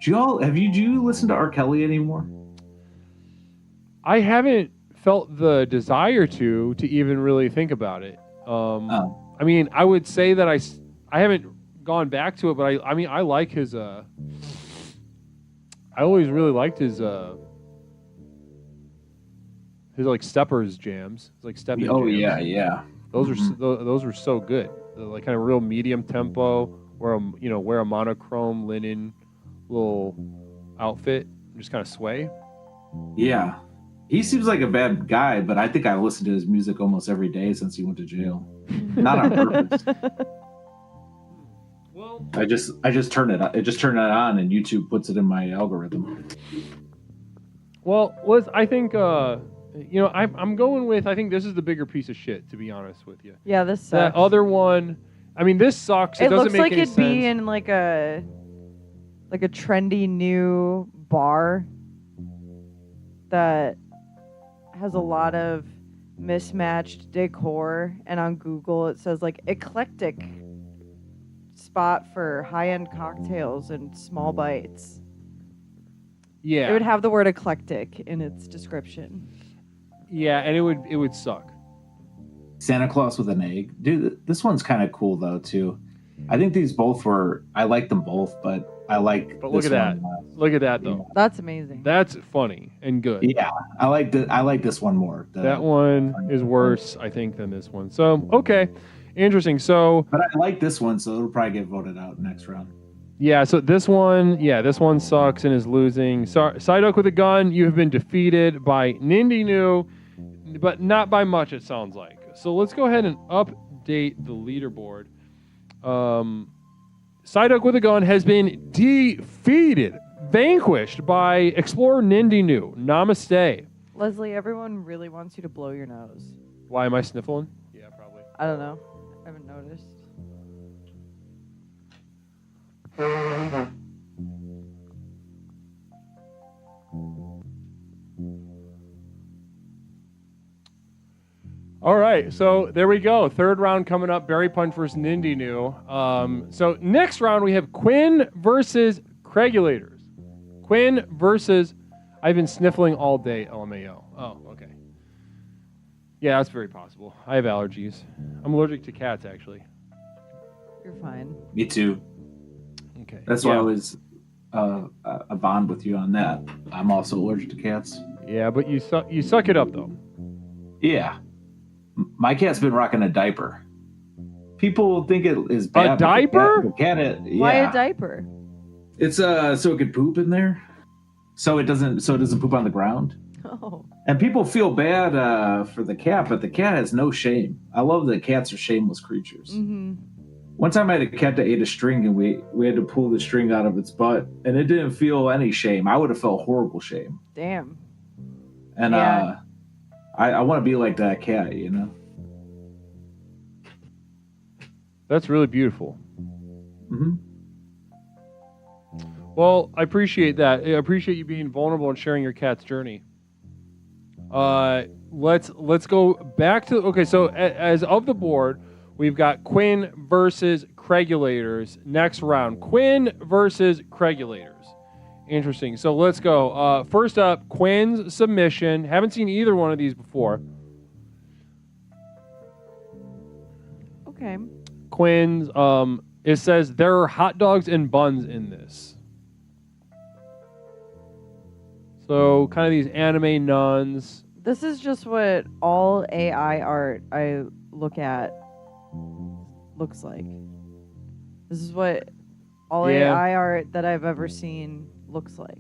Do you listen to R. Kelly anymore? I haven't felt the desire to even really think about it. I mean, I would say that I haven't gone back to it, but I mean, I like his. I always really liked his like steppers jams, like stepping. Oh jams. yeah. Those were so good. They're like kind of real medium tempo, wear a monochrome linen little outfit, and just kind of sway. Yeah, he seems like a bad guy, but I think I listened to his music almost every day since he went to jail. Not on purpose. Well, I just turn it on, and YouTube puts it in my algorithm. Well, Liz, I think I'm going with. I think this is the bigger piece of shit, to be honest with you. Yeah, this sucks. That other one. I mean, this sucks. It doesn't looks make like any it'd sense. be in like a trendy new bar that has a lot of mismatched decor, and on Google it says like eclectic spot for high-end cocktails and small bites. Yeah. It would have the word eclectic in its description. Yeah, and it would suck. Santa Claus with an egg. Dude, this one's kind of cool though too. I think these both I like them both, but I like But look this at that. one less. Look at that though. That's amazing. That's funny and good. Yeah, I like this one more. That one is worse, I think, than this one. So, okay. Interesting. So, but I like this one, so it'll probably get voted out next round. yeah, so this one sucks and is losing. Psyduck with a gun, you have been defeated by Nindinu, but not by much, it sounds like. So let's go ahead and update the leaderboard. Psyduck with a gun has been defeated, vanquished by Explorer Nindinu. Namaste. Leslie, everyone really wants you to blow your nose. Why am I sniffling? Yeah, probably. I don't know. I haven't noticed. All right, so there we go. Third round coming up. Berry Punch versus Nindinu. So next round we have Quinn versus Craigulators. Quinn versus. I've been sniffling all day. LMAO. Oh, okay. Yeah, that's very possible. I have allergies. I'm allergic to cats, actually. You're fine. Me too. Okay. That's why I was a bond with you on that. I'm also allergic to cats. Yeah, but you suck it up though. Yeah. My cat's been rocking a diaper. People think it is bad. A diaper? The cat, yeah. Why a diaper? It's so it could poop in there. So it doesn't poop on the ground. Oh. And people feel bad for the cat, but the cat has no shame. I love that cats are shameless creatures. Mm-hmm. One time I had a cat that ate a string, and we had to pull the string out of its butt, and it didn't feel any shame. I would have felt horrible shame. Damn. And Yeah. I want to be like that cat, you know? That's really beautiful. Mm-hmm. Well, I appreciate that. I appreciate you being vulnerable and sharing your cat's journey. Let's go back to okay. So as of the board, we've got Quinn versus Cregulators. Next round, Quinn versus Cregulators. Interesting. So let's go. First up, Quinn's submission. Haven't seen either one of these before. Okay. Quinn's. It says there are hot dogs and buns in this. So kind of these anime nuns. This is just what all AI art I look at looks like. This is what all AI art that I've ever seen looks like.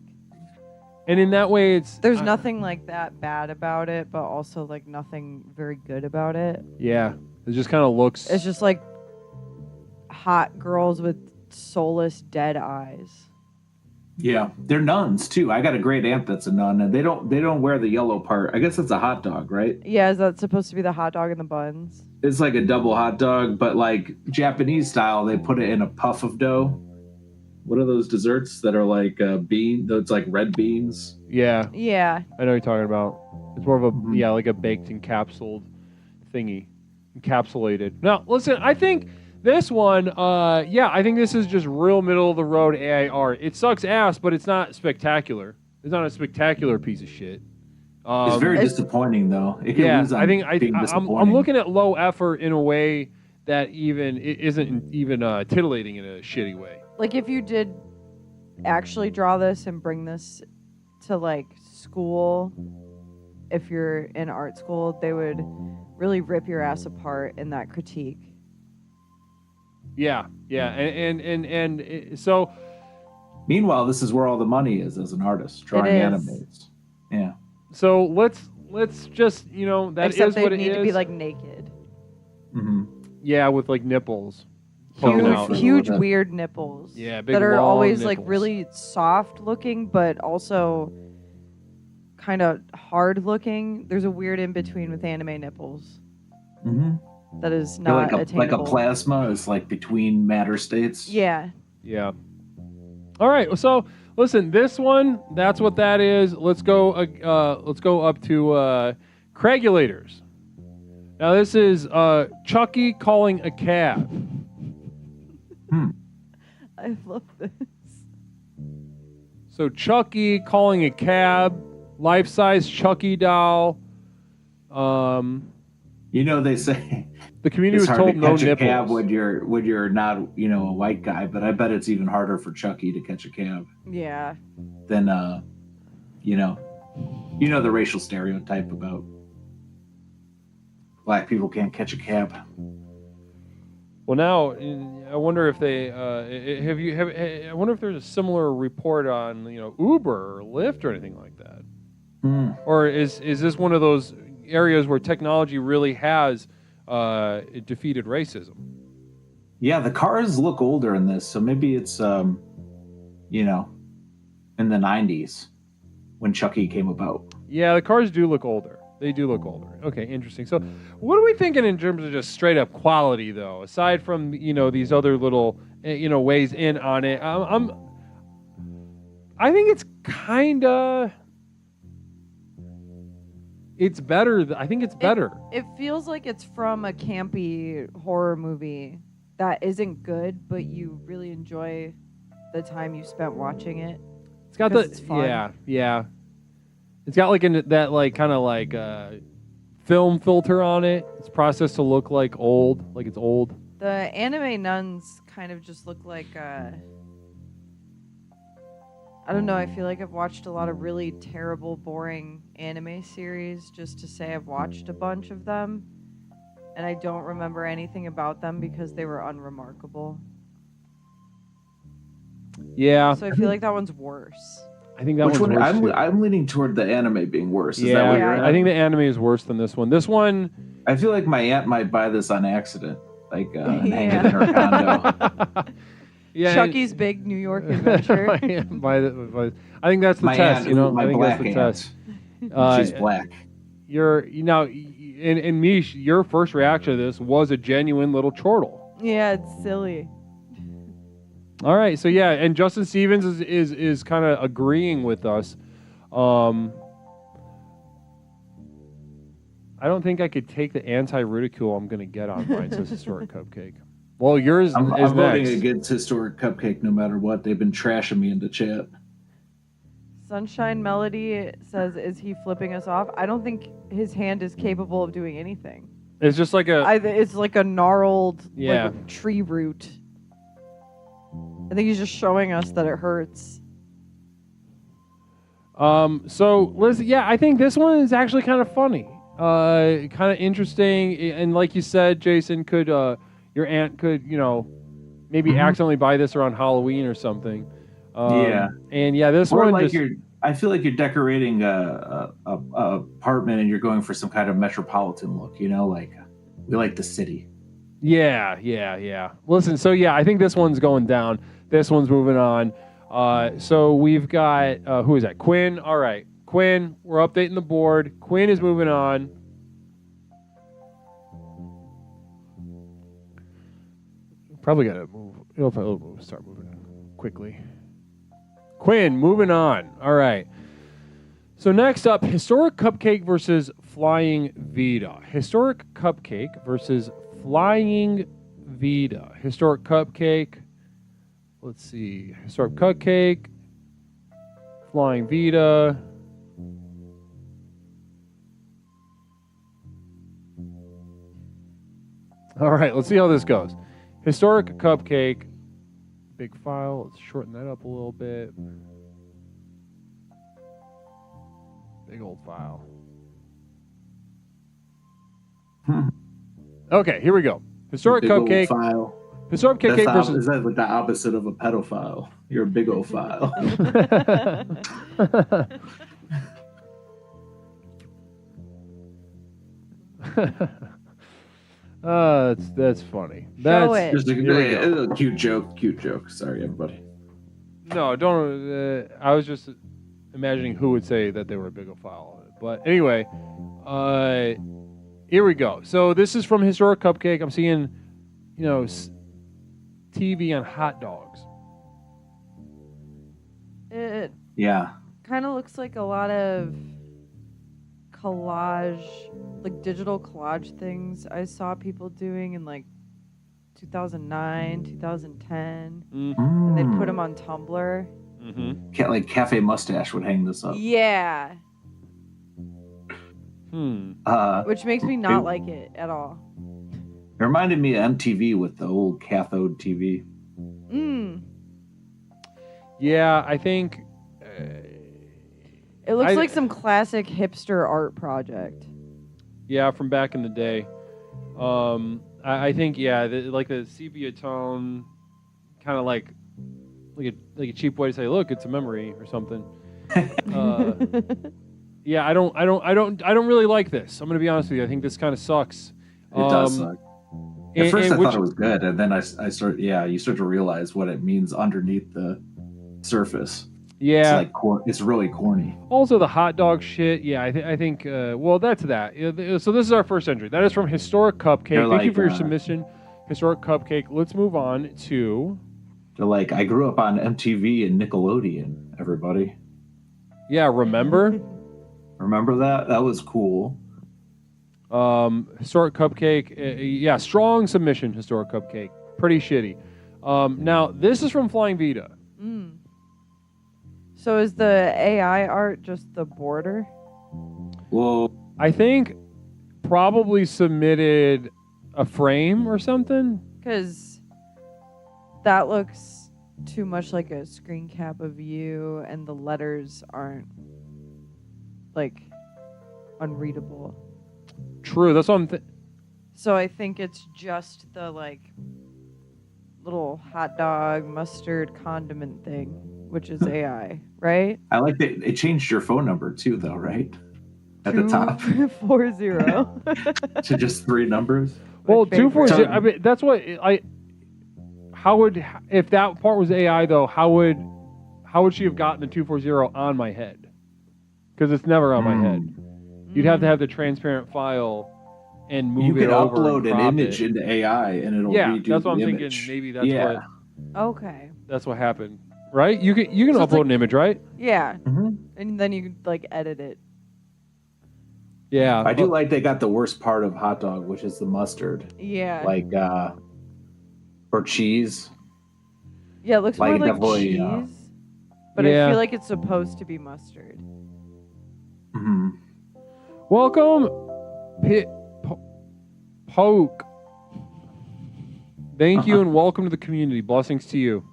And in that way, there's nothing like that bad about it, but also like nothing very good about it. Yeah, it just kind of looks. It's just like hot girls with soulless dead eyes. Yeah, they're nuns too. I got a great aunt that's a nun, and they don't wear the yellow part. I guess it's a hot dog, right? Yeah, is that supposed to be the hot dog and the buns? It's like a double hot dog, but like Japanese style, they put it in a puff of dough. What are those desserts that are like bean? It's like red beans. Yeah. Yeah. I know what you're talking about. It's more of a like a baked encapsulated thingy, encapsulated. Now, listen, I think. This one, I think this is just real middle of the road AI art. It sucks ass, but it's not spectacular. It's not a spectacular piece of shit. It's very disappointing, though. It can lose on I think being disappointing. I'm looking at low effort in a way that it isn't even titillating in a shitty way. Like if you did actually draw this and bring this to like school, if you're in art school, they would really rip your ass apart in that critique. Yeah, and so. Meanwhile, this is where all the money is as an artist, drawing animes. Yeah. So let's just that Except is what it is. They need to be like naked. Mm-hmm. Yeah, with like nipples. Huge weird nipples. Yeah, big that are long always nipples. like really soft looking, but also kind of hard looking. There's a weird in between with anime nipples. Mm-hmm. That is not attainable. Like a plasma is like between matter states. Yeah. Yeah. All right. So listen, this one, that's what that is. Let's go up to Cregulators. Now this is Chucky calling a cab. I love this. So Chucky calling a cab, life-size Chucky doll. They say the community it's was hard told to no catch a nipples. cab when you're not a white guy, but I bet it's even harder for Chucky to catch a cab Yeah. than the racial stereotype about black people can't catch a cab. Well, now I wonder if they I wonder if there's a similar report on Uber or Lyft or anything like that, or is this one of those areas where technology really has defeated racism? Yeah, the cars look older in this, so maybe it's in the 90s when Chucky came about. Yeah, the cars do look older. They do look older. Okay, interesting. So, what are we thinking in terms of just straight up quality, though? Aside from these other little ways in on it, I think it's kind of. It's better. I think it's better. It feels like it's from a campy horror movie that isn't good, but you really enjoy the time you spent watching it. It's got it's fun. yeah. It's got like that like kind of like film filter on it. It's processed to look like it's old. The anime nuns kind of just look like I don't know, I feel like I've watched a lot of really terrible, boring anime series just to say I've watched a bunch of them, and I don't remember anything about them because they were unremarkable. Yeah. So I feel like that one's worse. I think that Which one's one? worse. too. I'm leaning toward the anime being worse. Is yeah, that what you're at? I think the anime is worse than this one. This one, I feel like my aunt might buy this on accident, and hang it in her condo. yeah, Chucky's Big New York Adventure. I think that's the My test. aunt, my I think black that's the test. She's black. In me, your first reaction to this was a genuine little chortle. Yeah, it's silly. All right, so yeah, and Justin Stevens is kind of agreeing with us. I don't think I could take the anti-ridicule I'm going to get on mine. Says historic cupcake. Well, yours I'm is voting next. against historic cupcake no matter what. They've been trashing me in the chat. Sunshine Melody says, "Is he flipping us off?" I don't think his hand is capable of doing anything. It's just like it's like a gnarled Yeah. like, tree root. I think he's just showing us that it hurts. So listen, yeah, I think this one is actually kind of funny, kind of interesting, and like you said, Jason, could your aunt could maybe accidentally buy this around Halloween or something. Yeah. And yeah, this Or one like just I feel like you're decorating a apartment and you're going for some kind of metropolitan look. Like we like the city. yeah. Listen, so yeah, I think this one's going down. This one's moving on. So we've got who is that? Quinn. All right, Quinn. We're updating the board. Quinn is moving on. Probably gotta move. It'll start moving quickly. Quinn, moving on. All right. So next up, historic cupcake versus flying Vita. Historic cupcake versus flying Vita. Historic cupcake. Let's see. Historic cupcake. Flying Vita. All right, let's see how this goes. Historic cupcake. Big file. Let's shorten that up a little bit. Big old file. Okay, here we go. Historic Big old cupcake. file. Historic cupcake versus. Is that like the opposite of a pedophile? You're a big old file. That's funny. Show it. Just Here we go. a cute joke. Cute joke. Sorry, everybody. No, don't. I was just imagining who would say that they were a bigophile. But anyway, here we go. So this is from Historic Cupcake. I'm seeing, TV on hot dogs. It Yeah. kind of looks like a lot of collage, like digital collage things I saw people doing in like 2009, 2010. And they'd put them on Tumblr. Mm-hmm. Like Cafe Mustache would hang this up. Yeah. Which makes me not it- like it at all. It reminded me of MTV with the old cathode TV. Yeah, I think. It looks like some classic hipster art project. Yeah, from back in the day. I think like the sepia tone, kind of like a cheap way to say, look, it's a memory or something. Yeah, I don't really like this. I'm gonna be honest with you. I think this kind of sucks. It does suck. At first, I thought it was good, and then I started. Yeah, you start to realize what it means underneath the surface. Yeah, it's like it's really corny. Also, the hot dog shit. Yeah, I think. Well, that's that. So this is our first entry. That is from Historic Cupcake. Thank you for your submission, Historic Cupcake. Let's move on to. They're like, I grew up on MTV and Nickelodeon. Everybody. Yeah, remember? Remember that? That was cool. Historic Cupcake. Yeah, strong submission. Historic Cupcake. Pretty shitty. Now this is from Flying Vita. So is the AI art just the border? Well, I think probably submitted a frame or something. Because that looks too much like a screen cap of you, and the letters aren't like unreadable. True, that's what I'm. So I think it's just the like little hot dog mustard condiment thing, which is AI, right? I like that it changed your phone number too, though, right? At the top 240 to just 3 numbers. Well, 240. I mean, that's what How would, if that part was AI though? How would she have gotten the 240 on my head? Because it's never on my head. You'd have to have the transparent file and move You it could over. upload and an image into AI and it'll redo that's what I'm the thinking. image. Maybe that's Yeah. what. Okay. That's what happened, right? You can So it's upload an image, right? Yeah. And then you could like edit it. Yeah. I do like they got the worst part of hot dog, which is the mustard. Yeah. Like, or cheese. Yeah, it looks more like definitely, cheese, but Yeah. I feel like it's supposed to be mustard. Mm-hmm. Welcome, Poke. Thank you and welcome to the community. Blessings to you.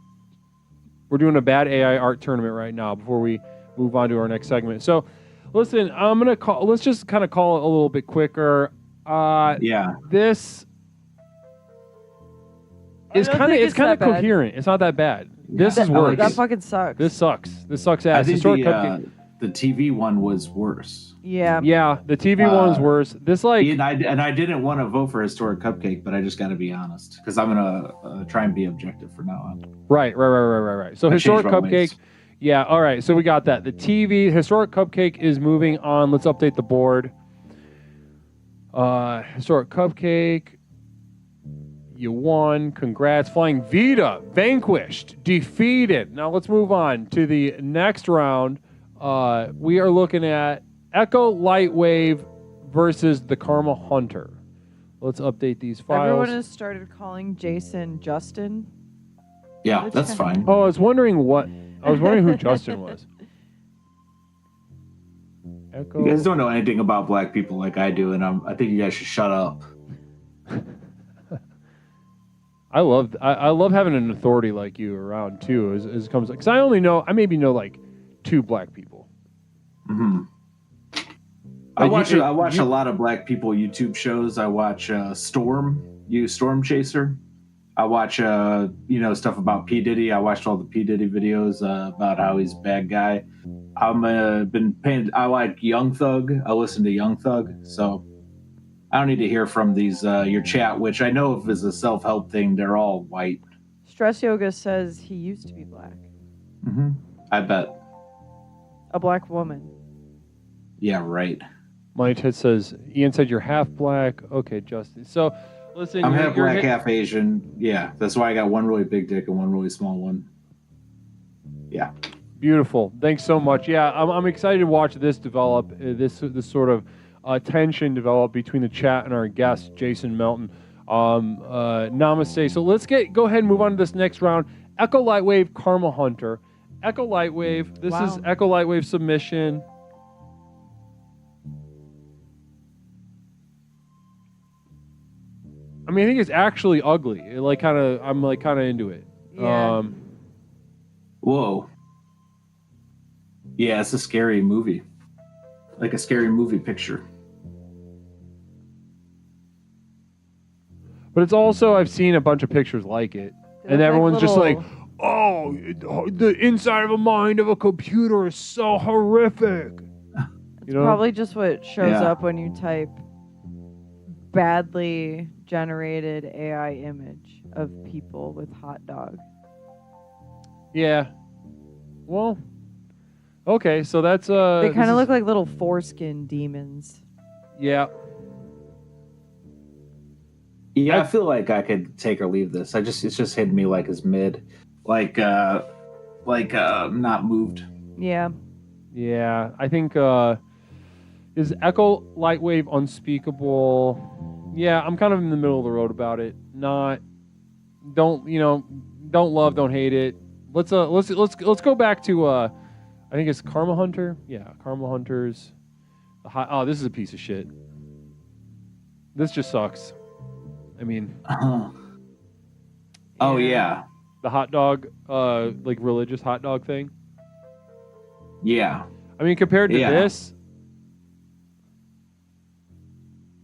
We're doing a bad AI art tournament right now before we move on to our next segment. So, listen, I'm gonna call. Let's just kind of call it a little bit quicker. Yeah. This is kind of coherent. It's not that bad. This is worse. That fucking sucks. This sucks. This sucks ass. I think Historic Cupcake. the TV one was worse. Yeah. Yeah, the TV one's worse. This and I didn't want to vote for Historic Cupcake, but I just got to be honest because I'm gonna try and be objective from now on. Right. So I Historic changed my Cupcake. ways. Yeah. All right. So we got that. The TV Historic Cupcake is moving on. Let's update the board. Historic Cupcake. You won. Congrats. Flying Vita. Vanquished. Defeated. Now let's move on to the next round. We are looking at Echo Lightwave versus the Karma Hunter. Let's update these files. Everyone has started calling Jason Justin. Yeah, that's fine. Oh, I was wondering who Justin was. Echo. You guys don't know anything about black people like I do, and I think you guys should shut up. I love having an authority like you around too. As it comes, because I maybe know like 2 black people. Mm-hmm. I watch a lot of black people YouTube shows. I watch Storm Chaser. I watch stuff about P Diddy. I watched all the P Diddy videos about how he's a bad guy. I like Young Thug. I listen to Young Thug. So I don't need to hear from these your chat, which I know if is a self-help thing, they're all white. Stress Yoga says he used to be black. Mm-hmm. I bet. A black woman. Yeah, right. My tit says, Ian said you're half black. Okay, Justin. So, listen. I'm half black, half Asian. Yeah, that's why I got one really big dick and one really small one. Yeah. Beautiful. Thanks so much. Yeah, I'm excited to watch this develop, this sort of tension develop between the chat and our guest, Jason Melton. Namaste. So let's go ahead and move on to this next round. Echo Lightwave, Karma Hunter. Echo Lightwave. This is Echo Lightwave submission. I mean, I think it's actually ugly. I'm kind of into it. Yeah. Whoa. Yeah, it's a scary movie. Like a scary movie picture. But it's also, I've seen a bunch of pictures like it. And everyone's just like, oh, the inside of a mind of a computer is so horrific. You know? Probably just what shows up when you type badly generated AI image of people with hot dog. Yeah. Well, okay, so that's they kind of look like little foreskin demons. Yeah. Yeah, I feel like I could take or leave this. It's just hitting me like as mid, like not moved. Yeah. Yeah, I think is Echo Lightwave unspeakable? Yeah, I'm kind of in the middle of the road about it. Don't love, don't hate it. Let's go back to I think it's Karma Hunter. Yeah, Karma Hunters. This is a piece of shit. This just sucks. I mean, oh yeah, the hot dog, like religious hot dog thing. Yeah, I mean, compared to this.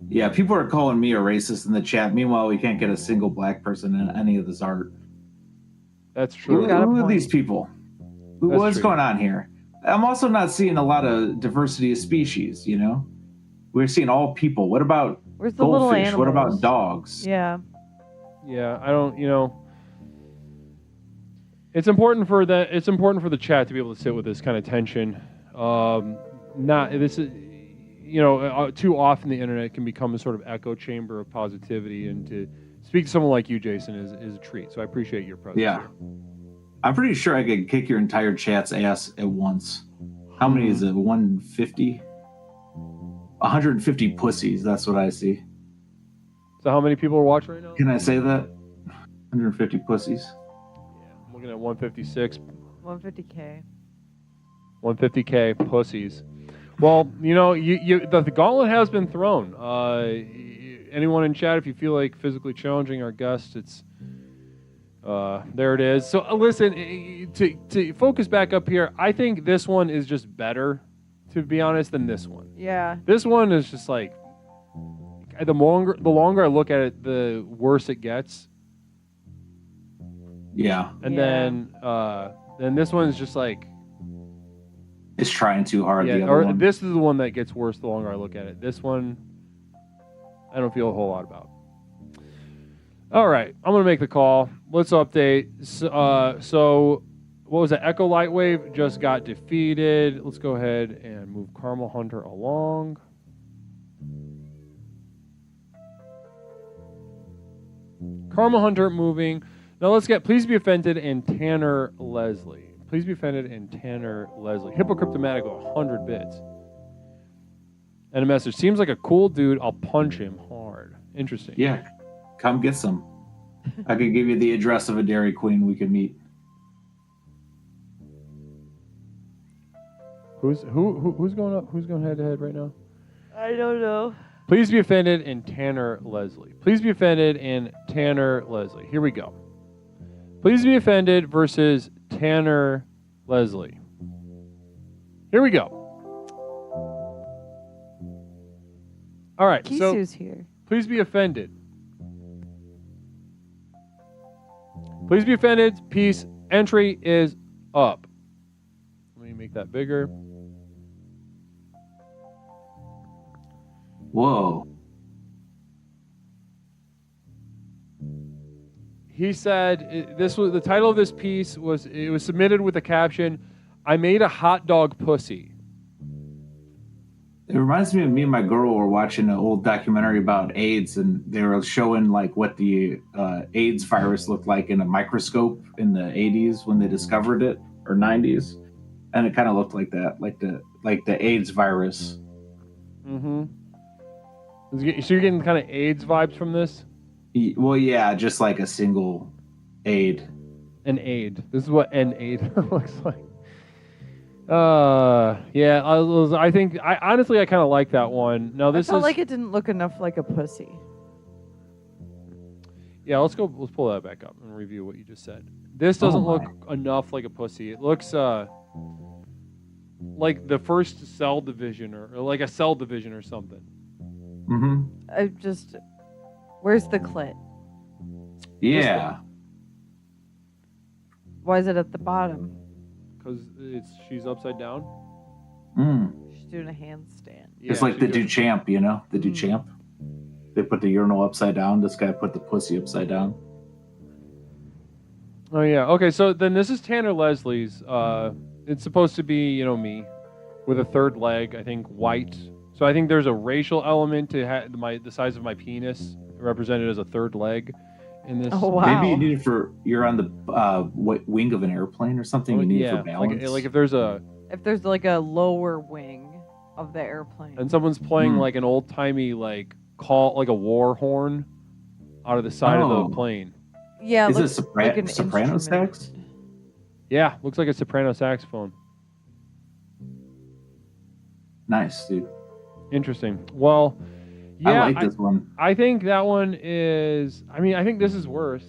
Yeah, people are calling me a racist in the chat. Meanwhile, we can't get a single black person in any of this art. That's true. Who are these people? What's going on here? I'm also not seeing a lot of diversity of species, you know? We're seeing all people. What about Where's the little goldfish? animals? What about dogs? Yeah. Yeah, I don't, it's important for the chat to be able to sit with this kind of tension. Too often the internet can become a sort of echo chamber of positivity, and to speak to someone like you, Jason, is a treat. So I appreciate your presence. Yeah. Here. I'm pretty sure I could kick your entire chat's ass at once. How many is it? 150? 150 pussies. That's what I see. So how many people are watching right now? Can I say that? 150 pussies. I'm looking at 156. 150K. 150K pussies. Well, you know, the gauntlet has been thrown. Anyone in chat, if you feel like physically challenging our guest, it's there it is. So listen, to focus back up here, I think this one is just better, to be honest, than this one. Yeah. This one is just like the longer I look at it, the worse it gets. Yeah. And then this one is just like it's trying too hard. Yeah, the other one. This is the one that gets worse the longer I look at it. This one, I don't feel a whole lot about. All right, I'm gonna make the call. Let's update. So what was it? Echo Lightwave just got defeated. Let's go ahead and move Caramel Hunter along. Caramel Hunter moving. Now let's get Please Be Offended and Tanner Leslie. Please Be Offended and Tanner Leslie. Hippocryptomatic with 100 bits. And a message. Seems like a cool dude. I'll punch him hard. Interesting. Yeah. Come get some. I could give you the address of a Dairy Queen we could meet. Who's going up? Who's going head to head right now? I don't know. Please Be Offended and Tanner Leslie. Please Be Offended and Tanner Leslie. Here we go. Please Be Offended versus Tanner Leslie. Here we go. All right. Kisu's so here. Please Be Offended. Please Be Offended. Peace. Entry is up. Let me make that bigger. Whoa. He said this was the title of this piece was submitted with the caption, "I made a hot dog pussy." It reminds me of me and my girl were watching an old documentary about AIDS, and they were showing like what the AIDS virus looked like in a microscope in the 80s when they discovered it, or 90s, and it kind of looked like that, like the AIDS virus. Mm-hmm. So you're getting kind of AIDS vibes from this? Well, yeah, just like a single aid. An aid. This is what an aid looks like. Yeah. I honestly kind of like that one. Now this I felt is like it didn't look enough like a pussy. Yeah, let's pull that back up and review what you just said. This doesn't look enough like a pussy. It looks like the first cell division or like a cell division or something. Mm-hmm. Where's the clit? Yeah. Why is it at the bottom? Because she's upside down. She's doing a handstand. It's like the Duchamp, you know? The Duchamp. They put the urinal upside down. This guy put the pussy upside down. Oh, yeah. Okay, so then this is Tanner Leslie's. It's supposed to be, me, with a third leg, I think, white. So I think there's a racial element to the size of my penis represented as a third leg in this. Oh, wow. Maybe you need it you're on the wing of an airplane or something. You need it for balance. Like if there's like a lower wing of the airplane. And someone's playing like an old timey like a war horn out of the side of the plane. Yeah, is it soprano sax? Yeah, looks like a soprano saxophone. Nice, dude. Interesting. Well, yeah, I like this one. I think that one is. I think this is worse.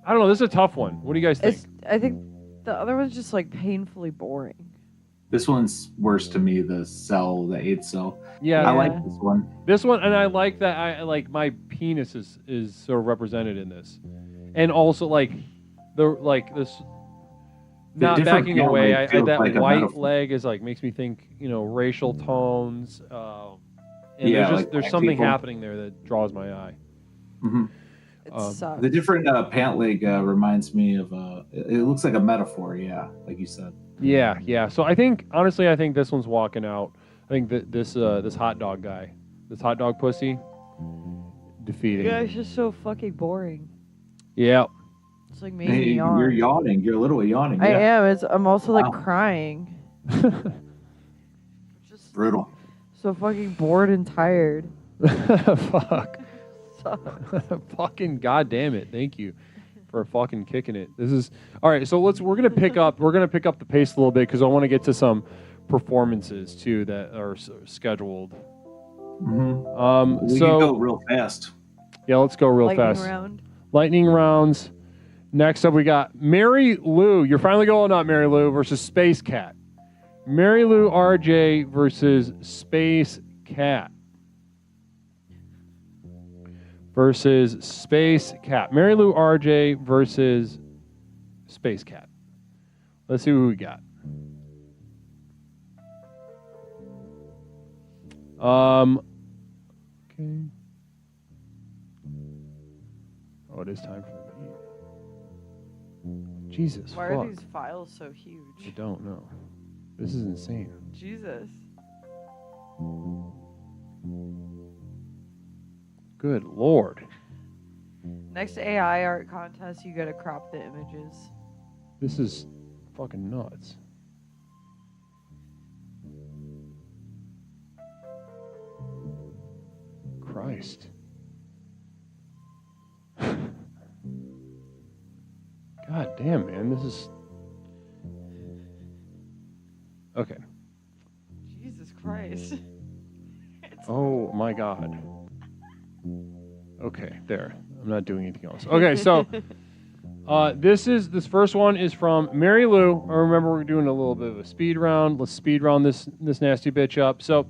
I don't know. This is a tough one. What do you guys think? I think the other one's just like painfully boring. This one's worse to me. The AIDS cell. Yeah, I like this one. This one, and I like that. I like my penis is sort of represented in this, and also like this. Not backing away, that like white leg is like makes me think, racial tones. And there's something happening there that draws my eye. Mm-hmm. It sucks. The different pant leg reminds me of it looks like a metaphor, yeah, like you said. Yeah. So I think this one's walking out. I think that this hot dog guy, this hot dog pussy, defeating. Yeah, it's just so fucking boring. Yeah. It's like making me yawn. You're yawning. You're literally yawning. I am. I'm also like crying. Brutal. So fucking bored and tired. Fuck. Sucks. Fucking goddamn it. Thank you for fucking kicking it. This is all right. So we're gonna pick up the pace a little bit because I want to get to some performances too that are scheduled. Mm-hmm. We so can go real fast. Yeah, let's go real Lightning fast. round. Lightning rounds. Next up, we got Mary Lou. You're finally going up, Mary Lou versus Space Cat. Mary Lou RJ versus Space Cat. Versus Space Cat. Mary Lou RJ versus Space Cat. Let's see who we got. Okay. Oh, it is time for them to eat. Jesus, Why fuck. are these files so huge? I don't know. This is insane. Jesus. Good Lord. Next AI art contest, you gotta crop the images. This is fucking nuts. Christ. God damn, man. This is... Okay. Jesus Christ. Oh my God. Okay, there. I'm not doing anything else. Okay, so this first one is from Mary Lou. I remember we're doing a little bit of a speed round. Let's speed round this nasty bitch up. So,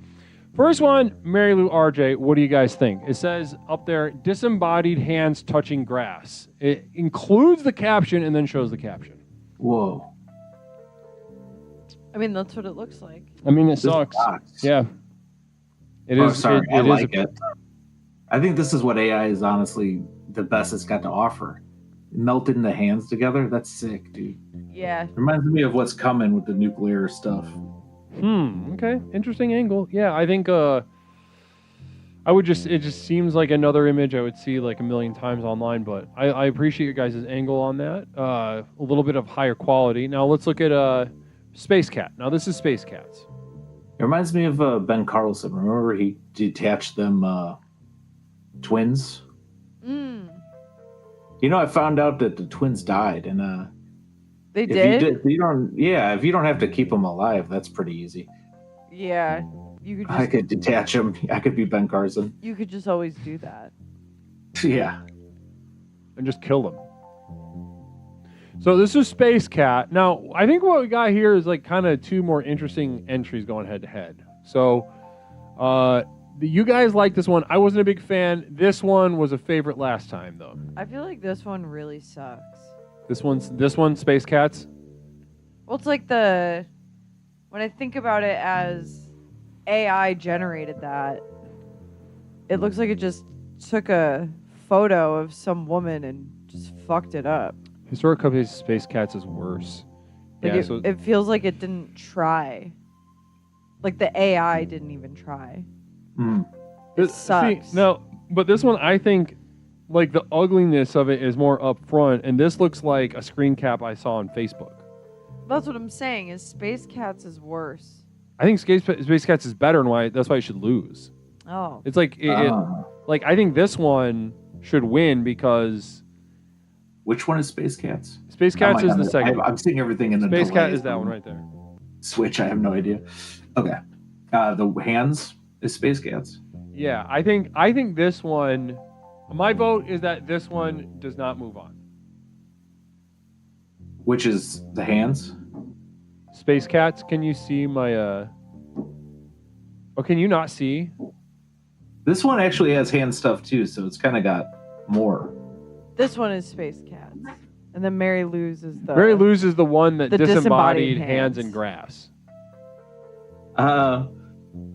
first one, Mary Lou RJ. What do you guys think? It says up there, disembodied hands touching grass. It includes the caption and then shows the caption. Whoa. I mean, that's what it looks like. I mean, it sucks. Yeah. It is. Sorry, I is like it. I think this is what AI is honestly the best it's got to offer. Melting the hands together, that's sick, dude. Yeah. Reminds me of what's coming with the nuclear stuff. Okay. Interesting angle. Yeah, I think it just seems like another image I would see like a million times online, but I appreciate your guys' angle on that. A little bit of higher quality. Now let's look at Space Cat. Now this is Space Cats. It reminds me of Ben Carlson. Remember he detached them twins? Mm. You know, I found out that the twins died, and They if did? if you don't have to keep them alive, that's pretty easy. Yeah. You could just, I could detach them. I could be Ben Carson. you could just always do that. Yeah. And just kill them. So this is Space Cat. Now, I think what we got here is like kind of two more interesting entries going head to head. So, you guys like this one. I wasn't a big fan. This one was a favorite last time, though. I feel like this one really sucks. This one, Space Cats. Well, it's like when I think about it as AI generated that, it looks like it just took a photo of some woman and just fucked it up. Historic Companies Space Cats is worse. Like Yeah, it feels like it didn't try. Like the AI didn't even try. It sucks. See, no, but this one, I think, like the ugliness of it is more up front, and this looks like a screen cap I saw on Facebook. That's what I'm saying. Is Space Cats is worse. I think Space Cats is better, and that's why it should lose. Oh. It's like like I think this one should win because. Which one is Space Cats? Space Cats is the second. I'm seeing everything in the Space delay. Cat is that one right there. Switch. I have no idea. Okay. The hands is Space Cats. Yeah, I think this one. My vote is that this one does not move on. Which is the hands? Space Cats, can you see my Oh, can you not see? This one actually has hand stuff too, so it's kind of got more. This one is Space Cats. And then Mary Lou's is the Mary Lou's is the one that the disembodied disembodied hands in grass.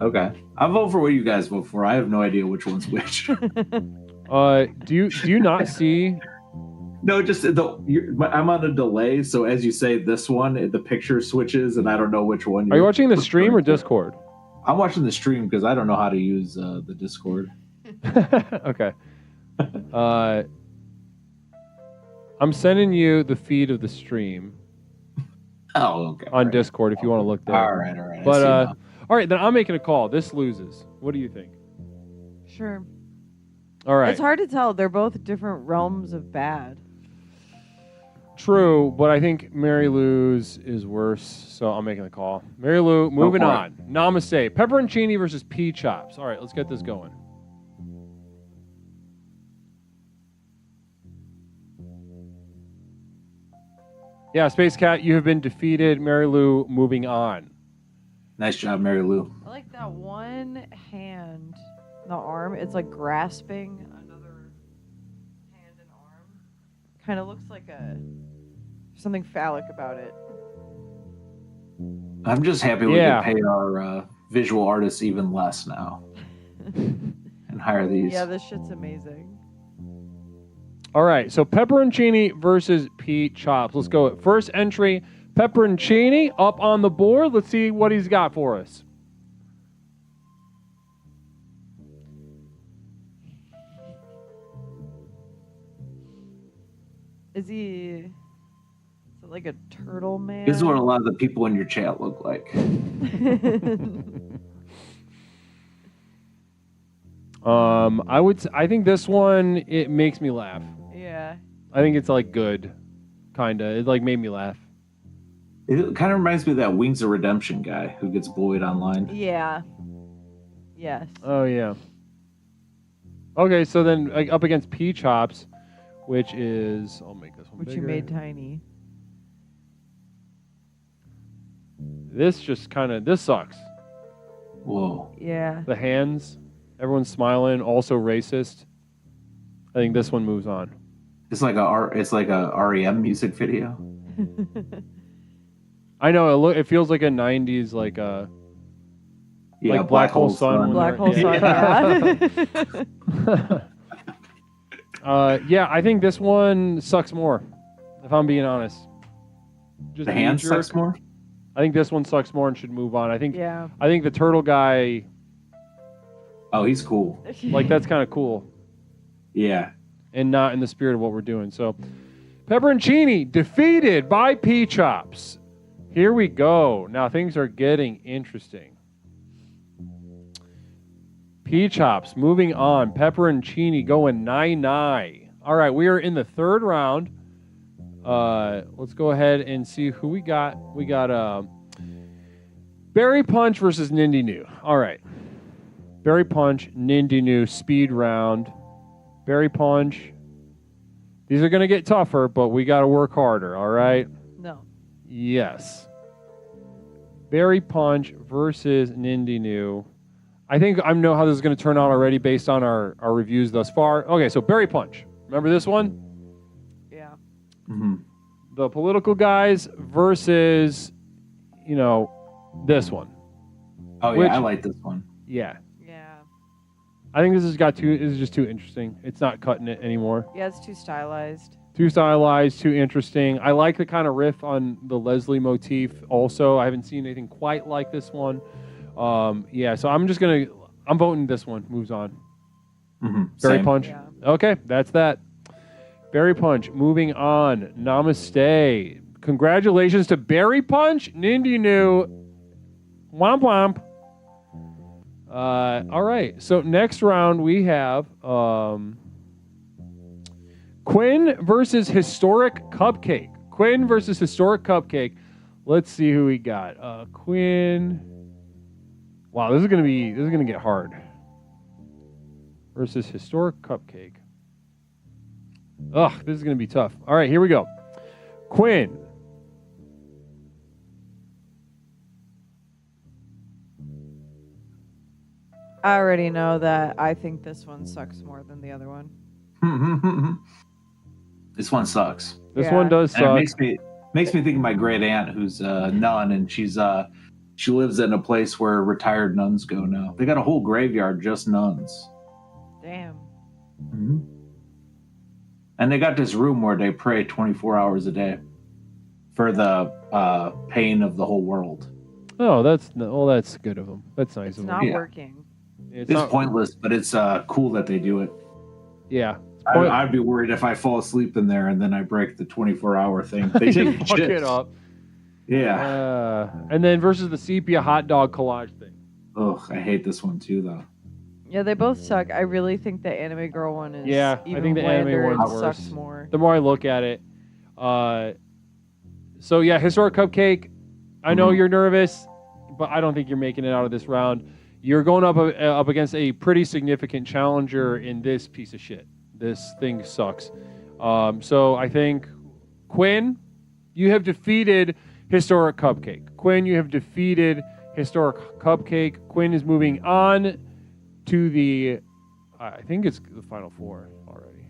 Okay. I'll vote for what you guys vote for. I have no idea which one's which. Do you not see? No, just I'm on a delay, so as you say this one, the picture switches, and I don't know which one. Are you watching the stream or Discord? I'm watching the stream because I don't know how to use the Discord. Okay. I'm sending you the feed of the stream. Oh, okay. On Discord if you want to look there. All right. But All right, then I'm making a call. This loses. What do you think? Sure. All right. It's hard to tell. They're both different realms of bad. True, but I think Mary Lou's is worse, so I'm making the call. Mary Lou, moving on. Namaste. Pepperoncini versus pea chops. All right, let's get this going. Yeah, Space Cat, you have been defeated. Mary Lou, moving on. Nice job, Mary Lou. I like that one hand, the arm. It's like grasping another hand and arm. Kind of looks like something phallic about it. I'm just happy we can pay our visual artists even less now and hire these. Yeah, this shit's amazing. All right, so pepperoncini versus pea chops. Let's go. First entry, pepperoncini up on the board. Let's see what he's got for us. Is it like a turtle man? This is what a lot of the people in your chat look like. I think this one, it makes me laugh. Yeah. I think it's like good, kinda. It like made me laugh. It kind of reminds me of that Wings of Redemption guy who gets bullied online. Yeah. Yes. Oh yeah. Okay, so then like, up against pea chops, which is I'll make this one Which bigger. you made tiny. This just this sucks. Whoa. Yeah. The hands, everyone's smiling, also racist. I think this one moves on. It's like a REM music video. I know it feels like a '90s like a like Black Hole Sun. Black Hole Sun. Yeah, I think this one sucks more. If I'm being honest, just the hand sucks more. I think this one sucks more and should move on. I think the turtle guy. Oh, he's cool. Like that's kind of cool. Yeah. And not in the spirit of what we're doing. So, pepperoncini defeated by pea chops. Here we go. Now things are getting interesting. Pea chops moving on. Pepperoncini going 9-9. All right, we are in the third round. Let's go ahead and see who we got. We got Berry Punch versus Nindy New. All right. Berry Punch, Nindy New, speed round. Berry Punch. These are going to get tougher, but we got to work harder, all right? No. Yes. Berry Punch versus Nindy New. I think I know how this is going to turn out already based on our reviews thus far. Okay, so Berry Punch. Remember this one? Yeah. Mm-hmm. The political guys versus, this one. Oh, yeah, I like this one. Yeah. Yeah. I think this is just too interesting. It's not cutting it anymore. Yeah, it's too stylized. Too stylized, too interesting. I like the kind of riff on the Leslie motif also. I haven't seen anything quite like this one. Yeah, so I'm voting this one. Moves on. Mm-hmm. Berry Punch. Yeah. Okay, that's that. Berry Punch, moving on. Namaste. Congratulations to Berry Punch, Nindy New. Womp womp. All right, so next round we have Quinn versus Historic Cupcake. Quinn versus Historic Cupcake. Let's see who we got. Quinn. Wow, this is gonna get hard. Versus Historic Cupcake. Ugh, this is gonna be tough. All right, here we go. Quinn. I already know that I think this one sucks more than the other one. This one sucks. This one does And suck. it makes me think of my great aunt who's a nun, and she lives in a place where retired nuns go now. They got a whole graveyard just nuns. Damn. Mm-hmm. And they got this room where they pray 24 hours a day for the pain of the whole world. Oh, that's good of them. That's nice It's of them. not working. It's pointless, but it's cool that they do it. Yeah. I'd be worried if I fall asleep in there and then I break the 24-hour thing. They take Fuck it up. Yeah. And then versus the sepia hot dog collage thing. Ugh, I hate this one too, though. Yeah, they both suck. I really think the anime girl one is Yeah, even I think the blander anime and one's sucks worse. more. The more I look at it. So yeah, Historic Cupcake. I know you're nervous, but I don't think you're making it out of this round. You're going up against a pretty significant challenger in this piece of shit. This thing sucks. So I think, Quinn, you have defeated Historic Cupcake. Quinn, you have defeated Historic Cupcake. Quinn is moving on to the, I think it's the final four already.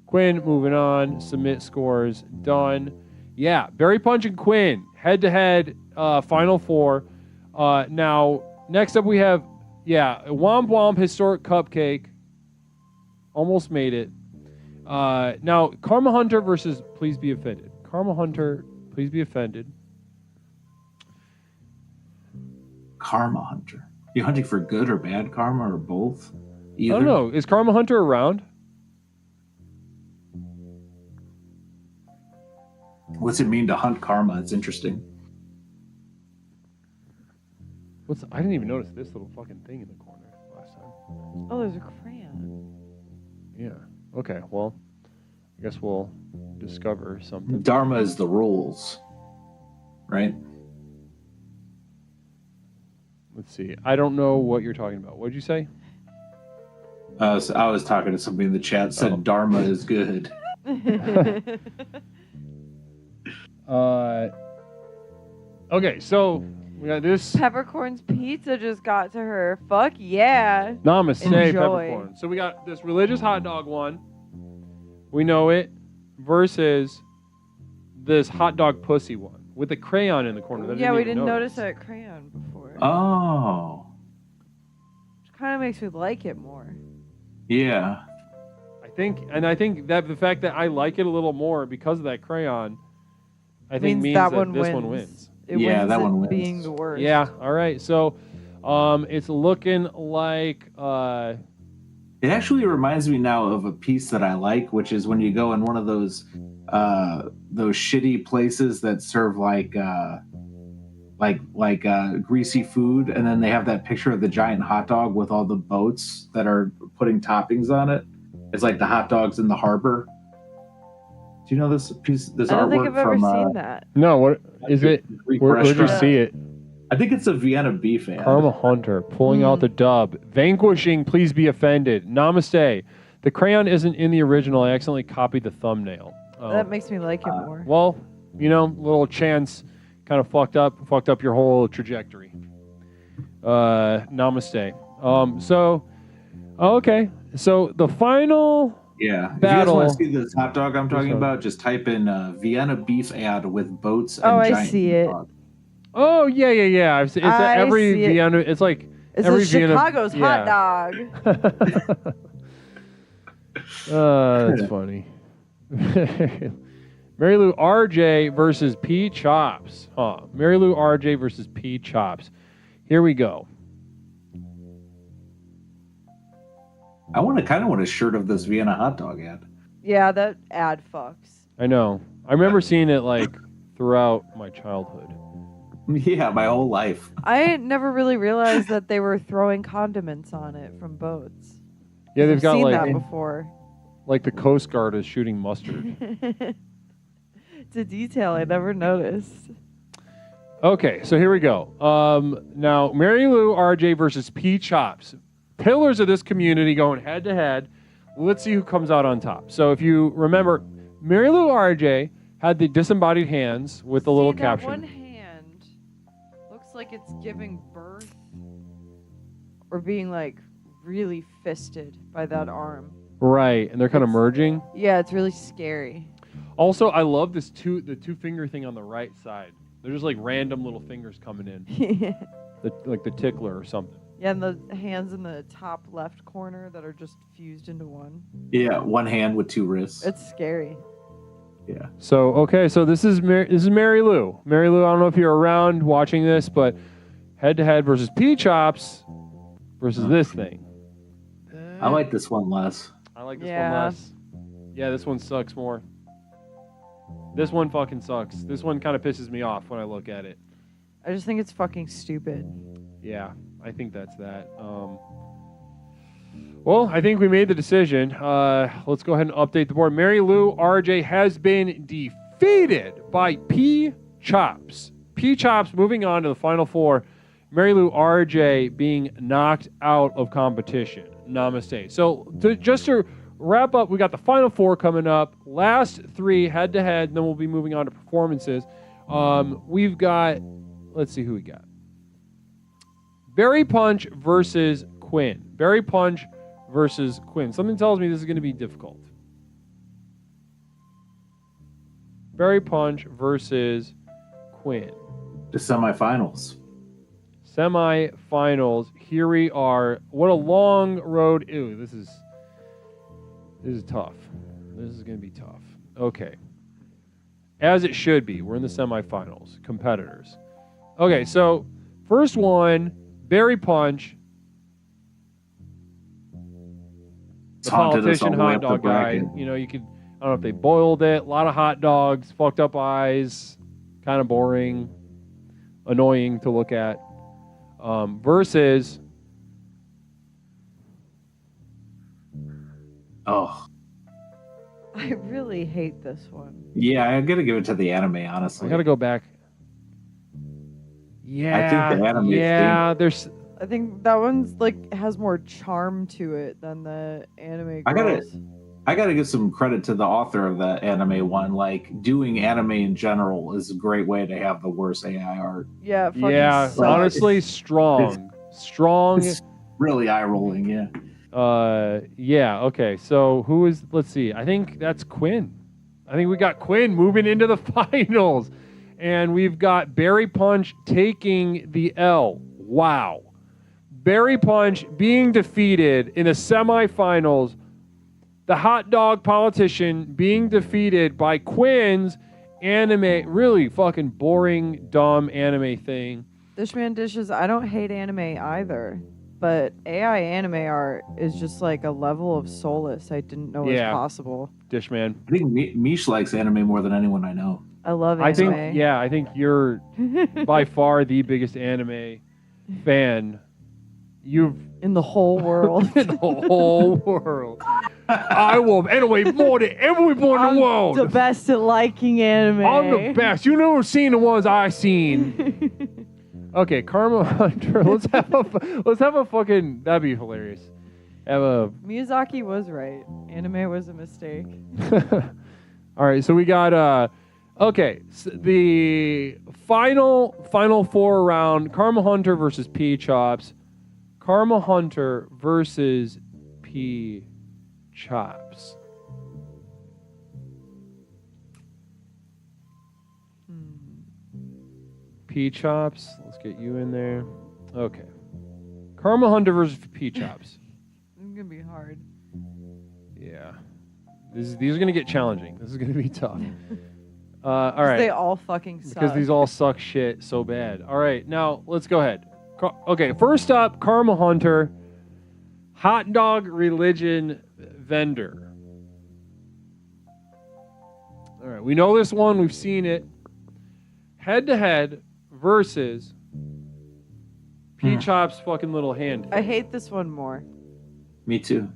Quinn moving on. Submit scores done. Yeah, Berry Punch and Quinn head-to-head final four. Now, next up we have, Womp Womp Historic Cupcake. Almost made it. Now, Karma Hunter versus Please Be Offended. Karma Hunter, Please Be Offended. Karma Hunter. You hunting for good or bad karma or both? Either? I don't know. Is Karma Hunter around? What's it mean to hunt karma? It's interesting. I didn't even notice this little fucking thing in the corner last time. Oh, there's a crayon. Yeah. Okay, well, I guess we'll discover something. Dharma is the rules, right? Let's see. I don't know what you're talking about. What did you say? So I was talking to somebody in the chat said Dharma is good. Okay, so we got this. Peppercorn's pizza just got to her. Fuck yeah. Namaste, Enjoy. Peppercorn. So we got this religious hot dog one. We know it. Versus this hot dog pussy one with the crayon in the corner. That I Yeah, we even didn't notice that crayon before. Oh. Which kind of makes me like it more. Yeah. I think that the fact that I like it a little more because of that crayon, I think means that this one wins. It wins that it one wins. being the worst. Yeah. All right. So, it's looking like. It actually reminds me now of a piece that I like, which is when you go in one of those shitty places that serve like greasy food, and then they have that picture of the giant hot dog with all the boats that are putting toppings on it. It's like the hot dogs in the harbor. Do you know this piece? This I don't artwork think I've ever from seen that. No. What is it? Where'd you restaurant. see it? I think it's a Vienna beef ad. Karma Hunter pulling out the dub. Vanquishing, Please Be Offended. Namaste. The crayon isn't in the original. I accidentally copied the thumbnail. That makes me like it more. Well, little chance kind of fucked up your whole trajectory. Namaste. Okay. So the final Yeah. If battle. you guys want to see this hot dog I'm talking about, just type in Vienna beef ad with boats and Oh, giant I see it. dog. Oh yeah. It's every see it. Vienna. It's like It's every a Chicago's Vienna, hot dog. That's funny. Mary Lou RJ versus P Chops. Mary Lou RJ versus P Chops. Here we go. I kind of want a shirt of this Vienna hot dog ad. Yeah, that ad fucks. I know. I remember seeing it like throughout my childhood. Yeah, my whole life. I never really realized that they were throwing condiments on it from boats. Yeah, they've I've got seen like that before. Like the Coast Guard is shooting mustard. It's a detail I never noticed. Okay, so here we go. Now, Mary Lou RJ versus P Chops. Pillars of this community going head to head. Let's see who comes out on top. So if you remember, Mary Lou RJ had the disembodied hands with the little that caption. one hand looks like it's giving birth or being like really fisted by that arm. Right, and they're kind of merging. Yeah, it's really scary. Also, I love the two finger thing on the right side. They're just like random little fingers coming in. Like the tickler or something. Yeah, and the hands in the top left corner that are just fused into one. Yeah, one hand with two wrists. It's scary. Yeah. So this is Mary Lou. Mary Lou, I don't know if you're around watching this, but head to head versus P Chops versus this thing. I like this one less. I like this one less. Yeah, this one sucks more. This one fucking sucks. This one kind of pisses me off when I look at it. I just think it's fucking stupid. Yeah. I think that's that. Well, I think we made the decision. Let's go ahead and update the board. Mary Lou RJ has been defeated by P Chops. P Chops moving on to the final four. Mary Lou RJ being knocked out of competition. Namaste. So just to wrap up, we got the final four coming up. Last three head to head, and then we'll be moving on to performances. We've got, let's see who we got. Berry Punch versus Quinn. Berry Punch versus Quinn. Something tells me this is going to be difficult. Berry Punch versus Quinn. The semifinals. Semifinals. Here we are. What a long road. Ew, this is tough. This is going to be tough. Okay. As it should be. We're in the semifinals. Competitors. Okay, so first one, Berry Punch. The politician hot dog guy. You know, you could, I don't know if they boiled it. A lot of hot dogs, fucked up eyes, kind of boring, annoying to look at. Versus. Oh. I really hate this one. Yeah, I'm going to give it to the anime, honestly. I got to go back. Yeah. I think the anime thing. There's. I think that one's like has more charm to it than the anime girls. I gotta give some credit to the author of the anime one. Like, doing anime in general is a great way to have the worst AI art. Yeah, it fucking sucks. Honestly, strong. It's really eye rolling. Yeah. Yeah. Okay. So who is? Let's see. I think that's Quinn. I think we got Quinn moving into the finals, and we've got Berry Punch taking the L. Wow. Berry Punch being defeated in the semifinals. The hot dog politician being defeated by Quinn's anime, really fucking boring, dumb anime thing. Dishman Dishes, I don't hate anime either, but AI anime art is just like a level of solace I didn't know was possible. Dishman. I think Mish likes anime more than anyone I know. I love anime. I think you're by far the biggest anime fan in the whole world. In the whole world. I love anime more than everyone in the world. The best at liking anime. I'm the best. You never seen the ones I seen. Okay, Karma Hunter. Let's have a fucking. That'd be hilarious. Miyazaki was right. Anime was a mistake. All right, so we got okay. So the final four round: Karma Hunter versus P Chops. Karma Hunter versus P Chops. P Chops. Let's get you in there. Okay. Karma Hunter versus P Chops. This is gonna be hard. Yeah. These are gonna get challenging. This is gonna be tough. All right. They all fucking suck. Because these all suck shit so bad. All right, now let's go ahead. Okay, first up, Karma Hunter, hot dog religion vendor. All right, we know this one. We've seen it. Head to head versus P Chop's fucking little hand. I hate this one more. Me too.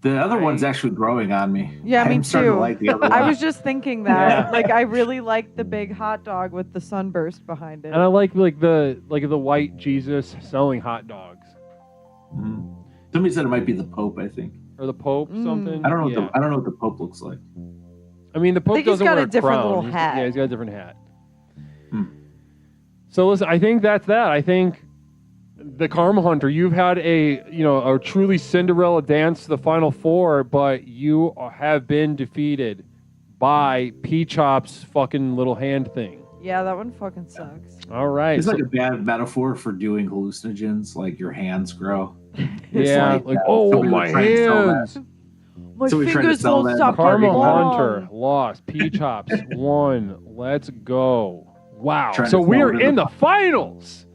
The other one's actually growing on me. Yeah, me I'm starting too. to like the other one. I was just thinking that. Yeah. Like, I really like the big hot dog with the sunburst behind it. And I like the white Jesus selling hot dogs. Mm-hmm. Somebody said it might be the Pope, I think. Or the Pope, something. I don't know. I don't know what the Pope looks like. I mean, the Pope doesn't wear a different crown. little hat. Yeah, he's got a different hat. So listen, I think that's that. I think the Karma Hunter, you've had a truly Cinderella dance to the final four, but you have been defeated by P Chop's fucking little hand thing. Yeah, that one fucking sucks. All right. It's like a bad metaphor for doing hallucinogens, like your hands grow. Yeah, like oh, my hands. My fingers won't stop Karma getting Hunter long. lost. P Chops won. Let's go. Wow. Trying So to we fall are into in the- the finals.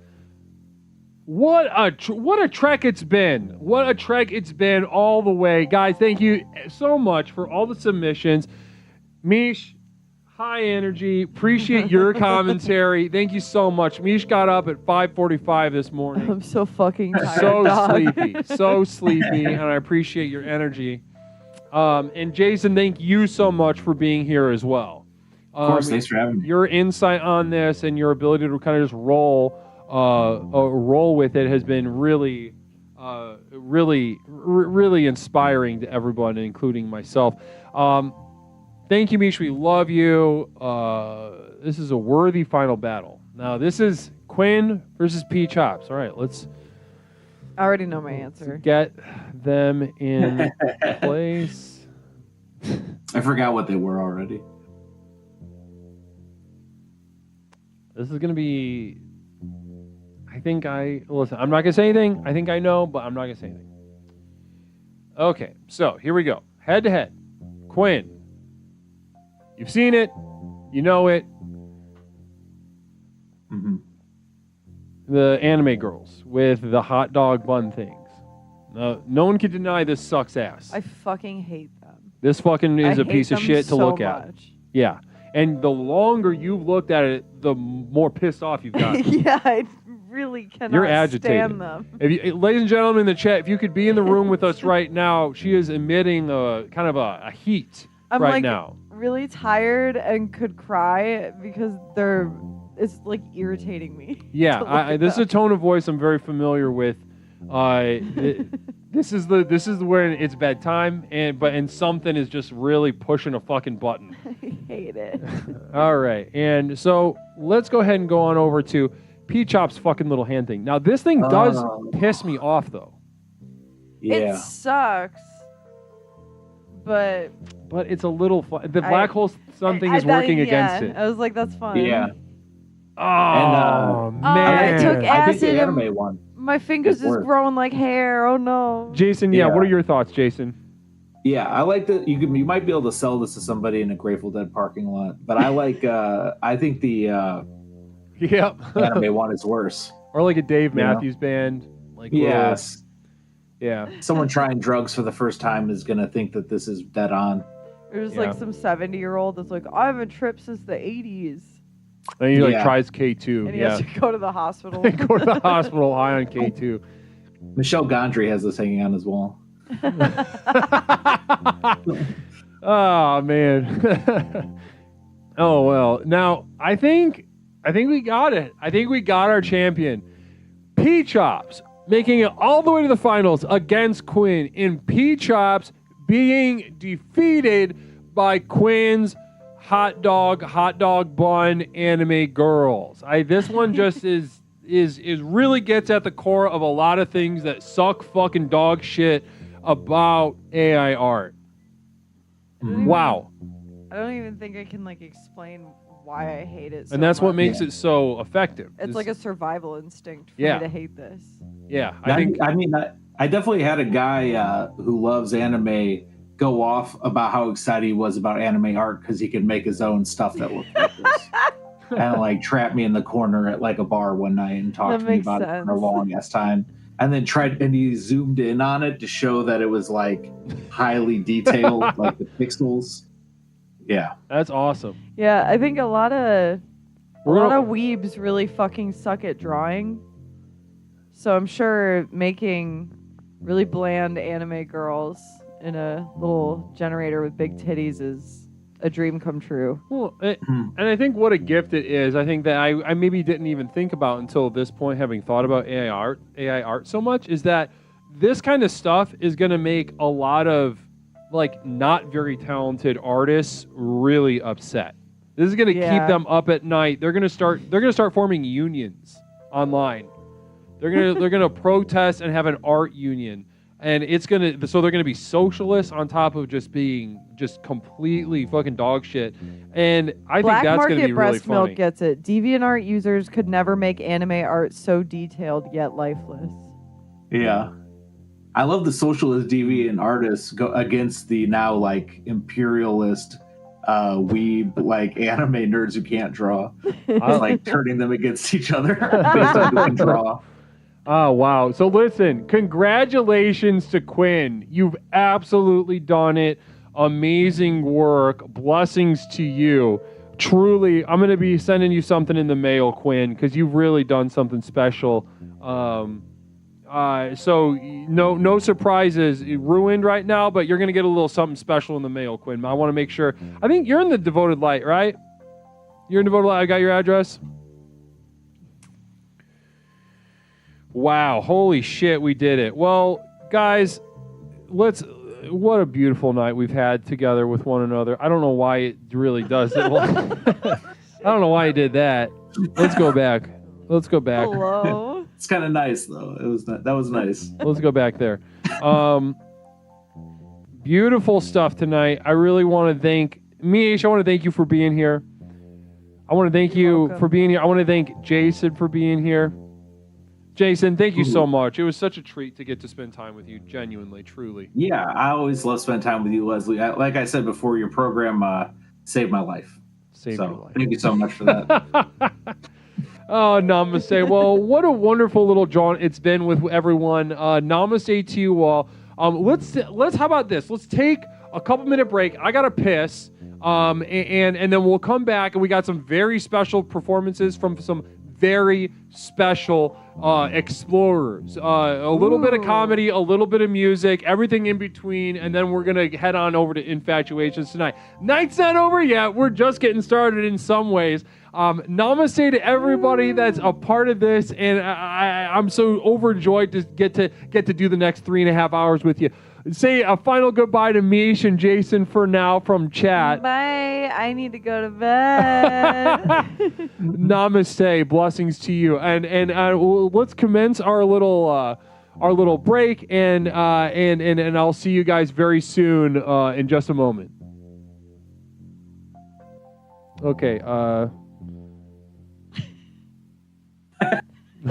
What a trek it's been. What a trek it's been all the way. Guys, thank you so much for all the submissions. Mish, High energy. Appreciate your commentary. Thank you so much. Mish got up at 5:45 this morning. I'm so fucking tired. So dog. sleepy. So sleepy, and I appreciate your energy. And Jason, thank you so much for being here as well. Of course, thanks for having me. Your insight on this and your ability to kind of just roll with it has been really inspiring to everyone, including myself. Thank you, Mish. We love you. This is a worthy final battle. Now, this is Quinn versus P Chops. All right, let's. I already know my answer. Get them in place. I forgot what they were already. This is going to be. Listen, I'm not going to say anything. I think I know, but I'm not going to say anything. Okay, so here we go. Head to head. Quinn. You've seen it. You know it. Mm-hmm. The anime girls with the hot dog bun things. No one can deny this sucks ass. I fucking hate them. This fucking is I a piece hate of shit to them so look at. much. Yeah. And the longer you've looked at it, the more pissed off you've gotten. Yeah, I really cannot You're agitated. stand them. Ladies and gentlemen in the chat, if you could be in the room with us right now, she is emitting a kind of a heat I'm right like now. really tired and could cry because it's like irritating me. Yeah, this is a tone of voice I'm very familiar with. This is where it's bedtime, and something is just really pushing a fucking button. I hate it. All right, and so let's go ahead and go on over to P Chop's fucking little hand thing. Now this thing does piss me off though. It sucks, but it's a little fun. The black hole something is working against it. I was like, that's fun. Yeah. Oh, man. I took I think acid the and anime one. my fingers is is worse. growing like hair. Oh no. Jason, Yeah. what are your thoughts, Jason? Yeah, I like that. You might be able to sell this to somebody in a Grateful Dead parking lot, but I like. I think the anime one is worse. Or like a Dave You know? Matthews Band. Like Yes. Yeah. Someone trying drugs for the first time is gonna think that this is dead on. There's Yeah. like some 70-year-old that's like, I haven't tripped since the 80s. And he Yeah. tries K2. And he Yeah. has to go to the hospital. Go to the hospital high on K2. Michelle Gondry has this hanging on his wall. Oh man. Oh well. Now I think we got it. I think we got our champion. P Chops making it all the way to the finals against Quinn, and P Chops being defeated by Quinn's hot dog bun anime girls. This one just is really gets at the core of a lot of things that suck fucking dog shit about AI art. Wow. I don't even think I can like explain why I hate it so And that's what much. makes it so effective. It's like a survival instinct for Yeah. me to hate this. Yeah, I definitely had a guy who loves anime go off about how excited he was about anime art because he could make his own stuff that looked like this. And like trap me in the corner at like a bar one night and talk That to me makes about it for a sense. long ass time. And then he zoomed in on it to show that it was like highly detailed, like the pixels. Yeah. That's awesome. Yeah, I think a lot of We're gonna- weebs really fucking suck at drawing. So I'm sure making really bland anime girls in a little generator with big titties is a dream come true. Well, and I think what a gift it is. I think that I maybe didn't even think about until this point, having thought about AI art so much, is that this kind of stuff is going to make a lot of like not very talented artists really upset. This is going to keep them up at night. They're going to start forming unions online. They're going to protest and have an art union. And they're going to be socialists on top of just being just completely fucking dog shit. And I Black think that's market going to be really breast milk funny. gets it. DeviantArt users could never make anime art so detailed yet lifeless. Yeah. I love the socialist deviant artists go against the now like imperialist weeb like anime nerds who can't draw. Like turning them against each other based on who can draw. Oh, wow. So listen, congratulations to Quinn. You've absolutely done it. Amazing work. Blessings to you. truly, I'm going to be sending you something in the mail, Quinn, because you've really done something special. So no surprises ruined right now, but you're going to get a little something special in the mail, Quinn. I want to make sure. I think you're in the Devoted Light, right? You're in Devoted Light. I got your address. Wow. Holy shit, we did it. Well, guys, what a beautiful night we've had together with one another. I don't know why it really does it. I don't know why he did that. Let's go back. Hello. It's kind of nice though. That was nice. Let's go back there. Beautiful stuff tonight. I really want to thank Mish. I want to thank you for being here. I want to thank you for being here. I want to thank Jason for being here. Jason, thank you so much. It was such a treat to get to spend time with you, genuinely, truly. Yeah, I always love spending time with you, Leslie. Like I said before, your program saved my life. Saved your life. Thank you so much for that. Oh, namaste. Well, what a wonderful little jaunt it's been with everyone. Namaste to you all. Let's how about this? Let's take a couple-minute break. I gotta piss. And then we'll come back, and we got some very special performances from some very special explorers. A little bit of comedy, a little bit of music, everything in between, and then we're gonna head on over to Infatuations tonight. Night's not over yet. We're just getting started in some ways. Namaste to everybody that's a part of this, and I'm so overjoyed to get to do the next 3.5 hours with you. Say a final goodbye to Mish and Jason for now from chat. Bye. I need to go to bed. Namaste. Blessings to you. And let's commence our little break, and I'll see you guys very soon in just a moment. Okay.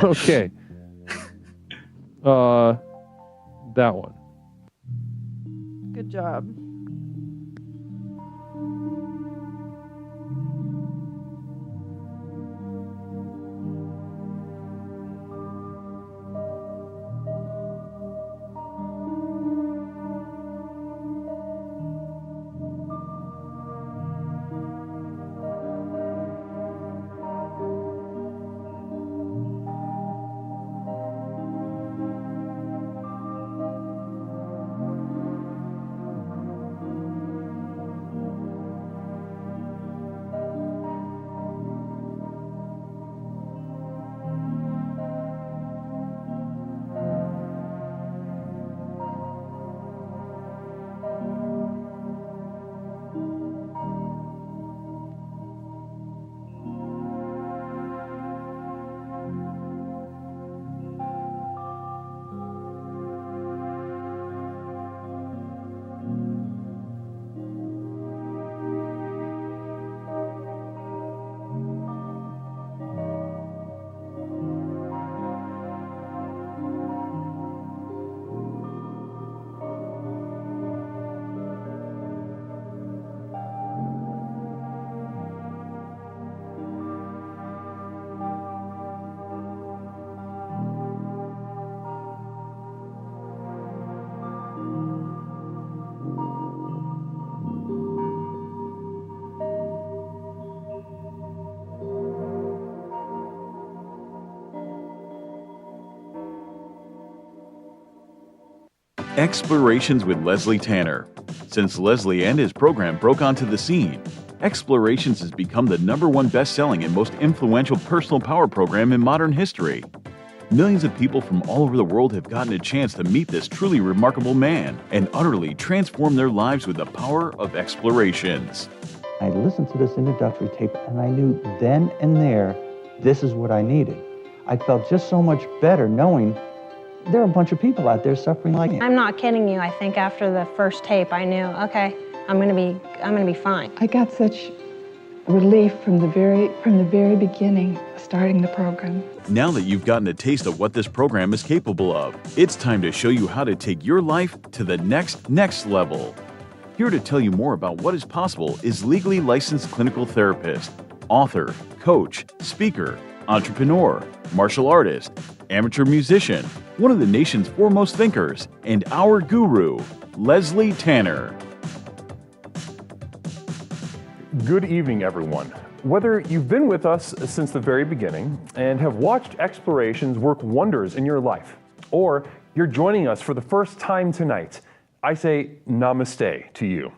Okay. That one. Good job. Explorations with Leslie Tanner. Since Leslie and his program broke onto the scene, Explorations has become the #1 best-selling and most influential personal power program in modern history. Millions of people from all over the world have gotten a chance to meet this truly remarkable man and utterly transform their lives with the power of Explorations. I listened to this introductory tape and I knew then and there, this is what I needed. I felt just so much better knowing there are a bunch of people out there suffering like me. I'm not kidding you. I think after the first tape, I knew, okay, I'm gonna be fine. I got such relief from the very beginning, starting the program. Now that you've gotten a taste of what this program is capable of, it's time to show you how to take your life to the next level. Here to tell you more about what is possible is legally licensed clinical therapist, author, coach, speaker, entrepreneur, martial artist, amateur musician, one of the nation's foremost thinkers, and our guru, Leslie Tanner. Good evening, everyone. Whether you've been with us since the very beginning and have watched explorations work wonders in your life, or you're joining us for the first time tonight, I say namaste to you.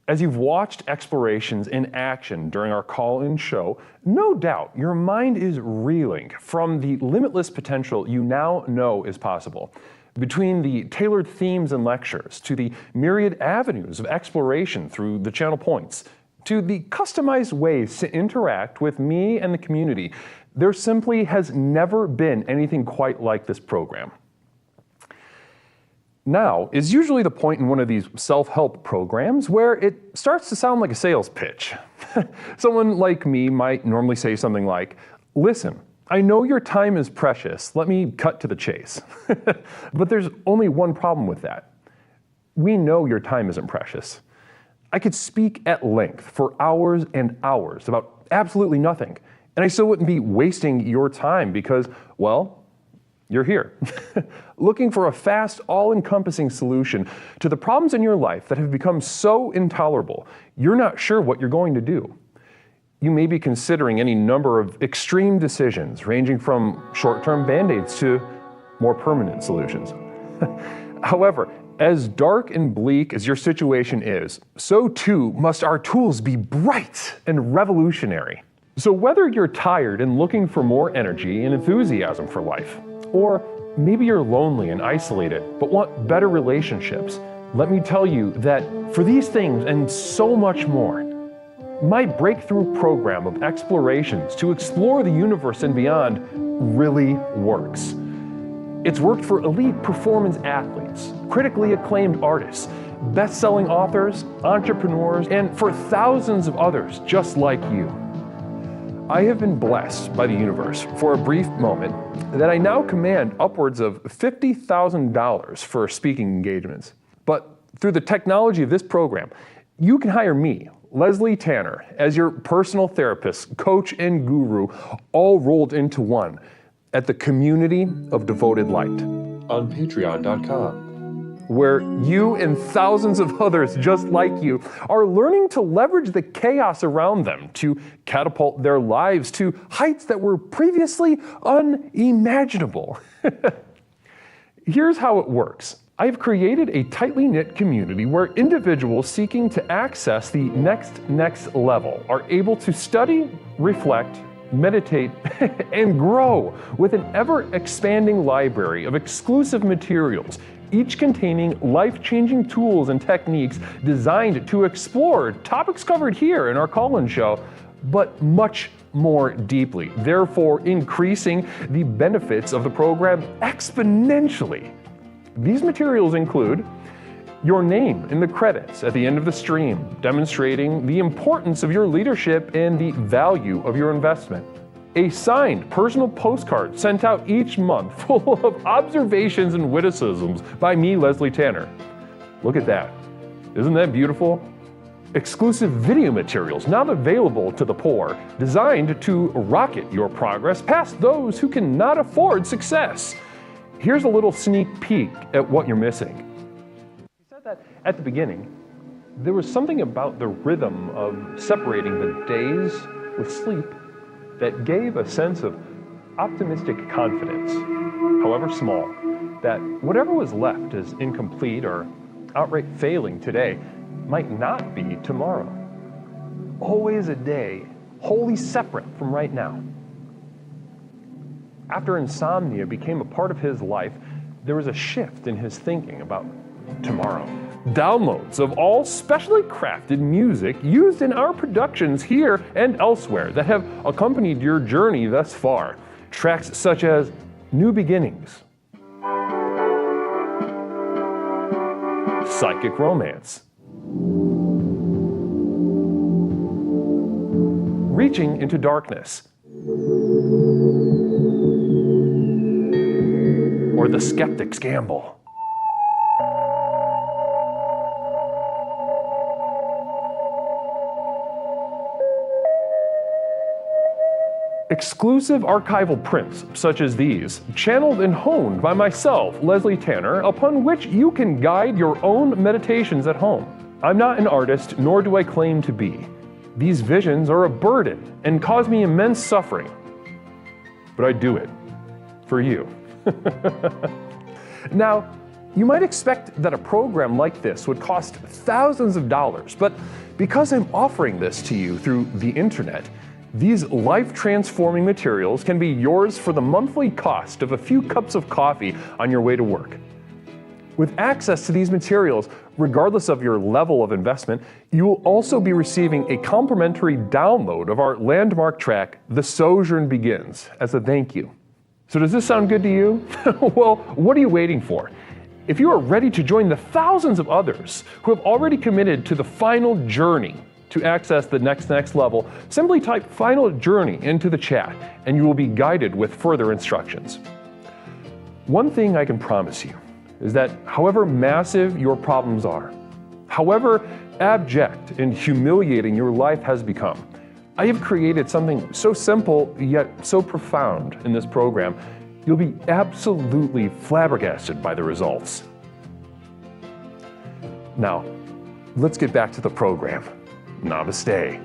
As you've watched explorations in action during our call-in show, no doubt your mind is reeling from the limitless potential you now know is possible. Between the tailored themes and lectures, to the myriad avenues of exploration through the channel points, to the customized ways to interact with me and the community, there simply has never been anything quite like this program. Now is usually the point in one of these self-help programs where it starts to sound like a sales pitch. Someone like me might normally say something like, "Listen, I know your time is precious. Let me cut to the chase." But there's only one problem with that. We know your time isn't precious. I could speak at length for hours and hours about absolutely nothing, and I still wouldn't be wasting your time because, well, you're here, looking for a fast, all-encompassing solution to the problems in your life that have become so intolerable, you're not sure what you're going to do. You may be considering any number of extreme decisions, ranging from short-term band-aids to more permanent solutions. However, as dark and bleak as your situation is, so too must our tools be bright and revolutionary. So whether you're tired and looking for more energy and enthusiasm for life, or maybe you're lonely and isolated but want better relationships, let me tell you that for these things and so much more, my breakthrough program of explorations to explore the universe and beyond really works. It's worked for elite performance athletes, critically acclaimed artists, best-selling authors, entrepreneurs, and for thousands of others just like you. I have been blessed by the universe for a brief moment that I now command upwards of $50,000 for speaking engagements. But through the technology of this program, you can hire me, Leslie Tanner, as your personal therapist, coach, and guru, all rolled into one at the Community of Devoted Light on patreon.com, where you and thousands of others just like you are learning to leverage the chaos around them to catapult their lives to heights that were previously unimaginable. Here's how it works. I've created a tightly knit community where individuals seeking to access the next level are able to study, reflect, meditate, and grow with an ever-expanding library of exclusive materials, each containing life-changing tools and techniques designed to explore topics covered here in our call-in show, but much more deeply, therefore increasing the benefits of the program exponentially. These materials include your name in the credits at the end of the stream, demonstrating the importance of your leadership and the value of your investment. A signed personal postcard sent out each month full of observations and witticisms by me, Leslie Tanner. Look at that. Isn't that beautiful? Exclusive video materials now available to the poor, designed to rocket your progress past those who cannot afford success. Here's a little sneak peek at what you're missing. You said that at the beginning, there was something about the rhythm of separating the days with sleep that gave a sense of optimistic confidence, however small, that whatever was left as incomplete or outright failing today might not be tomorrow. Always a day wholly separate from right now. After insomnia became a part of his life, there was a shift in his thinking about tomorrow. Downloads of all specially crafted music used in our productions here and elsewhere that have accompanied your journey thus far. Tracks such as New Beginnings, Psychic Romance, Reaching into Darkness, or The Skeptic's Gamble. Exclusive archival prints such as these, channeled and honed by myself, Leslie Tanner, upon which you can guide your own meditations at home. I'm not an artist, nor do I claim to be. These visions are a burden and cause me immense suffering. But I do it for you. Now, you might expect that a program like this would cost thousands of dollars, but because I'm offering this to you through the internet, these life-transforming materials can be yours for the monthly cost of a few cups of coffee on your way to work. With access to these materials, regardless of your level of investment, you will also be receiving a complimentary download of our landmark track, The Sojourn Begins, as a thank you. So does this sound good to you? Well, what are you waiting for? If you are ready to join the thousands of others who have already committed to the final journey to access the next level, simply type Final Journey into the chat and you will be guided with further instructions. One thing I can promise you is that however massive your problems are, however abject and humiliating your life has become, I have created something so simple yet so profound in this program, you'll be absolutely flabbergasted by the results. Now, let's get back to the program. Namaste.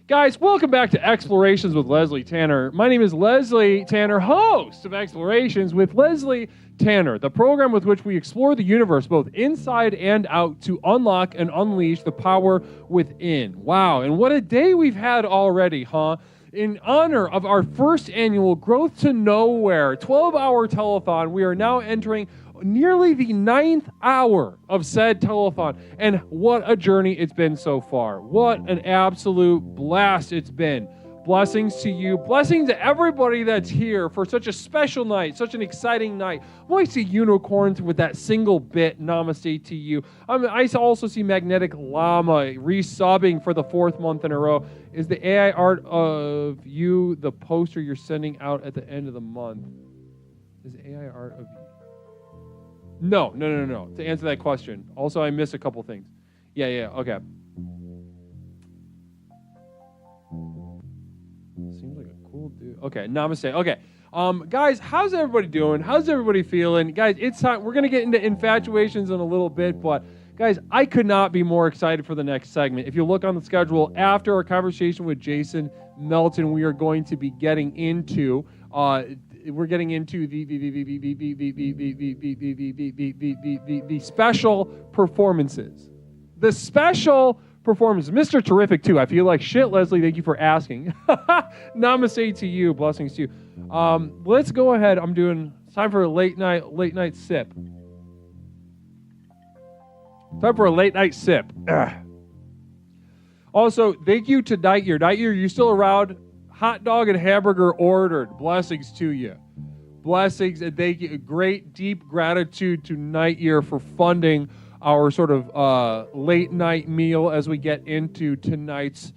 Guys, welcome back to Explorations with Leslie Tanner. My name is Leslie Tanner, host of Explorations with Leslie Tanner, the program with which we explore the universe both inside and out to unlock and unleash the power within. Wow, and what a day we've had already, huh? In honor of our first annual Growth to Nowhere 12-hour telethon, we are now entering nearly the 9th hour of said telethon, and what a journey it's been so far. What an absolute blast it's been. Blessings to you, blessings to everybody that's here for such a special night, such an exciting night. I see unicorns with that single bit, namaste to you. I also see Magnetic Llama resubbing for the 4th month in a row. Is the AI art of you the poster you're sending out at the end of the month? Is AI art of you? No. To answer that question. Also, I missed a couple things. Yeah, okay. Seems like a cool dude. Okay, namaste. Okay. Guys, how's everybody doing? How's everybody feeling? Guys, it's time. We're going to get into infatuations in a little bit, but guys, I could not be more excited for the next segment. If you look on the schedule, after our conversation with Jason Melton, we are going to be getting into the special performances. The special performances. Mr. Terrific, too. I feel like shit, Leslie. Thank you for asking. Namaste to you. Blessings to you. Let's go ahead. It's time for a late night sip. Time for a late night sip. Also, thank you to Night Year. Night Year, you still around? Hot dog and hamburger ordered. Blessings to you. Blessings and thank you. Great deep gratitude to Night Year for funding our sort of late night meal as we get into tonight's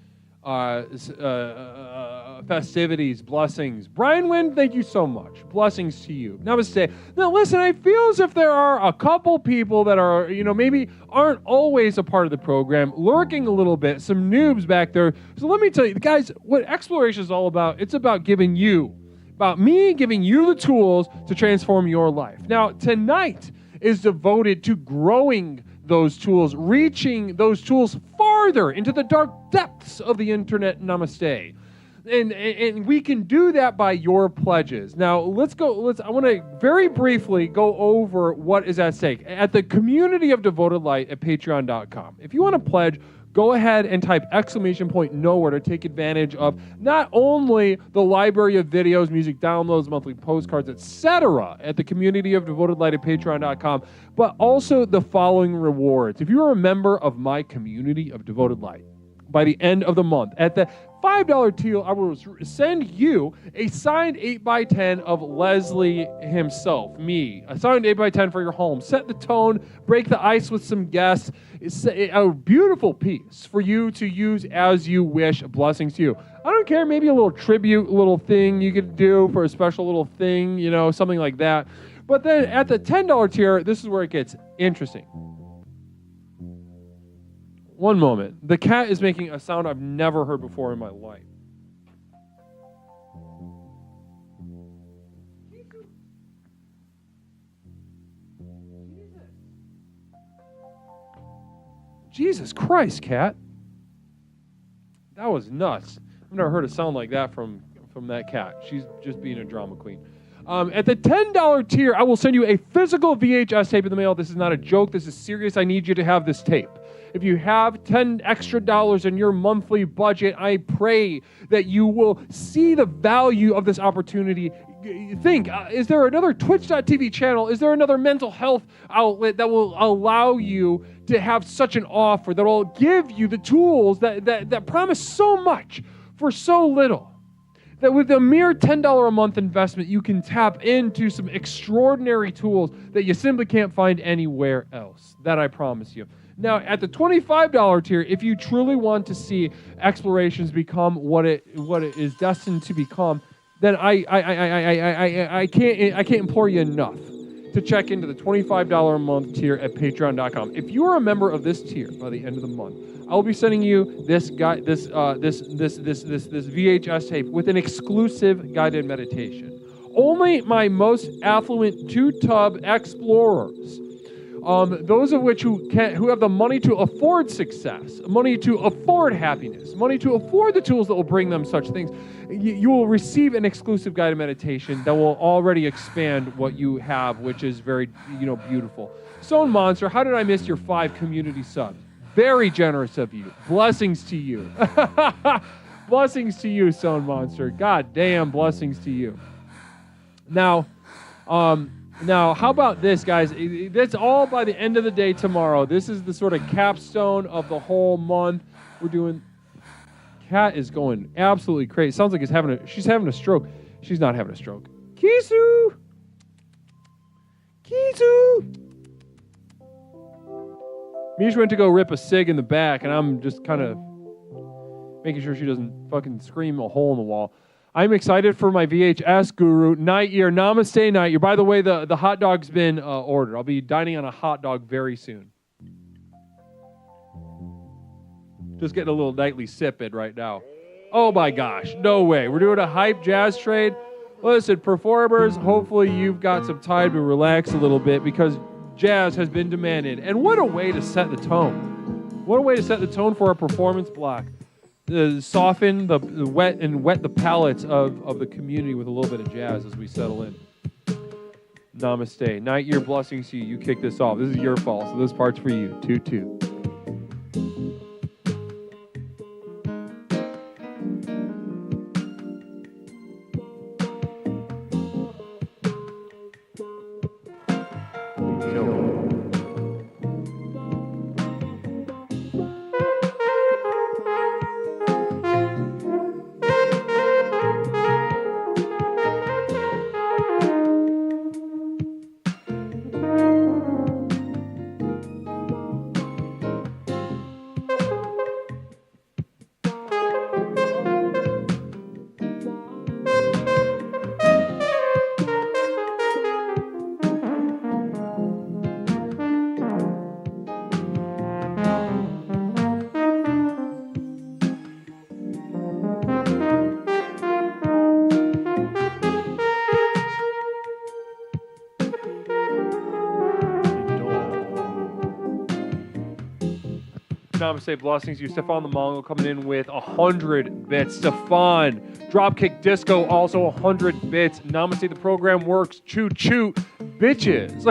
festivities. Blessings. Brian Wynn, thank you so much. Blessings to you. Namaste. Now listen, I feel as if there are a couple people that are, maybe aren't always a part of the program, lurking a little bit, some noobs back there. So let me tell you, guys, what Exploration is all about, it's about me giving you the tools to transform your life. Now, tonight is devoted to growing those tools, reaching those tools farther into the dark depths of the internet. Namaste. And we can do that by your pledges. Now, I want to very briefly go over what is at stake at the community of Devoted Light at patreon.com. If you want to pledge, go ahead and type !nowhere to take advantage of not only the library of videos, music downloads, monthly postcards, etc. at the community of Devoted Light at patreon.com, but also the following rewards. If you're a member of my community of Devoted Light, by the end of the month. At the $5 tier, I will send you a signed 8x10 of Leslie himself, me. A signed 8x10 for your home. Set the tone, break the ice with some guests. It's a beautiful piece for you to use as you wish. Blessings to you. I don't care, maybe a little tribute, little thing you could do for a special little thing, you know, something like that. But then at the $10 tier, this is where it gets interesting. One moment. The cat is making a sound I've never heard before in my life. Jesus Christ, cat. That was nuts. I've never heard a sound like that from that cat. She's just being a drama queen. At the $10 tier, I will send you a physical VHS tape in the mail. This is not a joke. This is serious. I need you to have this tape. If you have $10 extra in your monthly budget, I pray that you will see the value of this opportunity. Think, is there another Twitch.tv channel? Is there another mental health outlet that will allow you to have such an offer that will give you the tools that promise so much for so little? That with a mere $10 a month investment, you can tap into some extraordinary tools that you simply can't find anywhere else. That I promise you. Now, at the $25 tier, if you truly want to see Explorations become what it is destined to become, then I can't implore you enough to check into the $25 a month tier at patreon.com. If you are a member of this tier by the end of the month, I will be sending you this VHS tape with an exclusive guided meditation. Only my most affluent two-tub explorers, those of which who have the money to afford success, money to afford happiness, money to afford the tools that will bring them such things, you will receive an exclusive guided meditation that will already expand what you have, which is very, beautiful. Stone Monster, how did I miss your 5 community subs? Very generous of you. Blessings to you. Blessings to you, Stone Monster. God damn, blessings to you. Now, how about this, guys? That's all by the end of the day tomorrow. This is the sort of capstone of the whole month. We're doing... Cat is going absolutely crazy. Sounds like she's having a stroke. She's not having a stroke. Kisu! Mish went to go rip a cig in the back, and I'm just kind of making sure she doesn't fucking scream a hole in the wall. I'm excited for my VHS guru, Night Year. Namaste, Night Year. By the way, the hot dog's been ordered. I'll be dining on a hot dog very soon. Just getting a little nightly sip in right now. Oh my gosh, no way. We're doing a hype jazz trade. Listen, performers, hopefully you've got some time to relax a little bit because jazz has been demanded. And what a way to set the tone. What a way to set the tone for a performance block. Soften the wet the palates of the community with a little bit of jazz as we settle in. Namaste. Night Year, blessings to you. You kick this off. This is your fault, so this part's for you. Toot. Namaste, blessings to you. Stefan the Mongol coming in with 100 bits. Stefan, Dropkick Disco, also 100 bits. Namaste, the program works. Choo choo, bitches.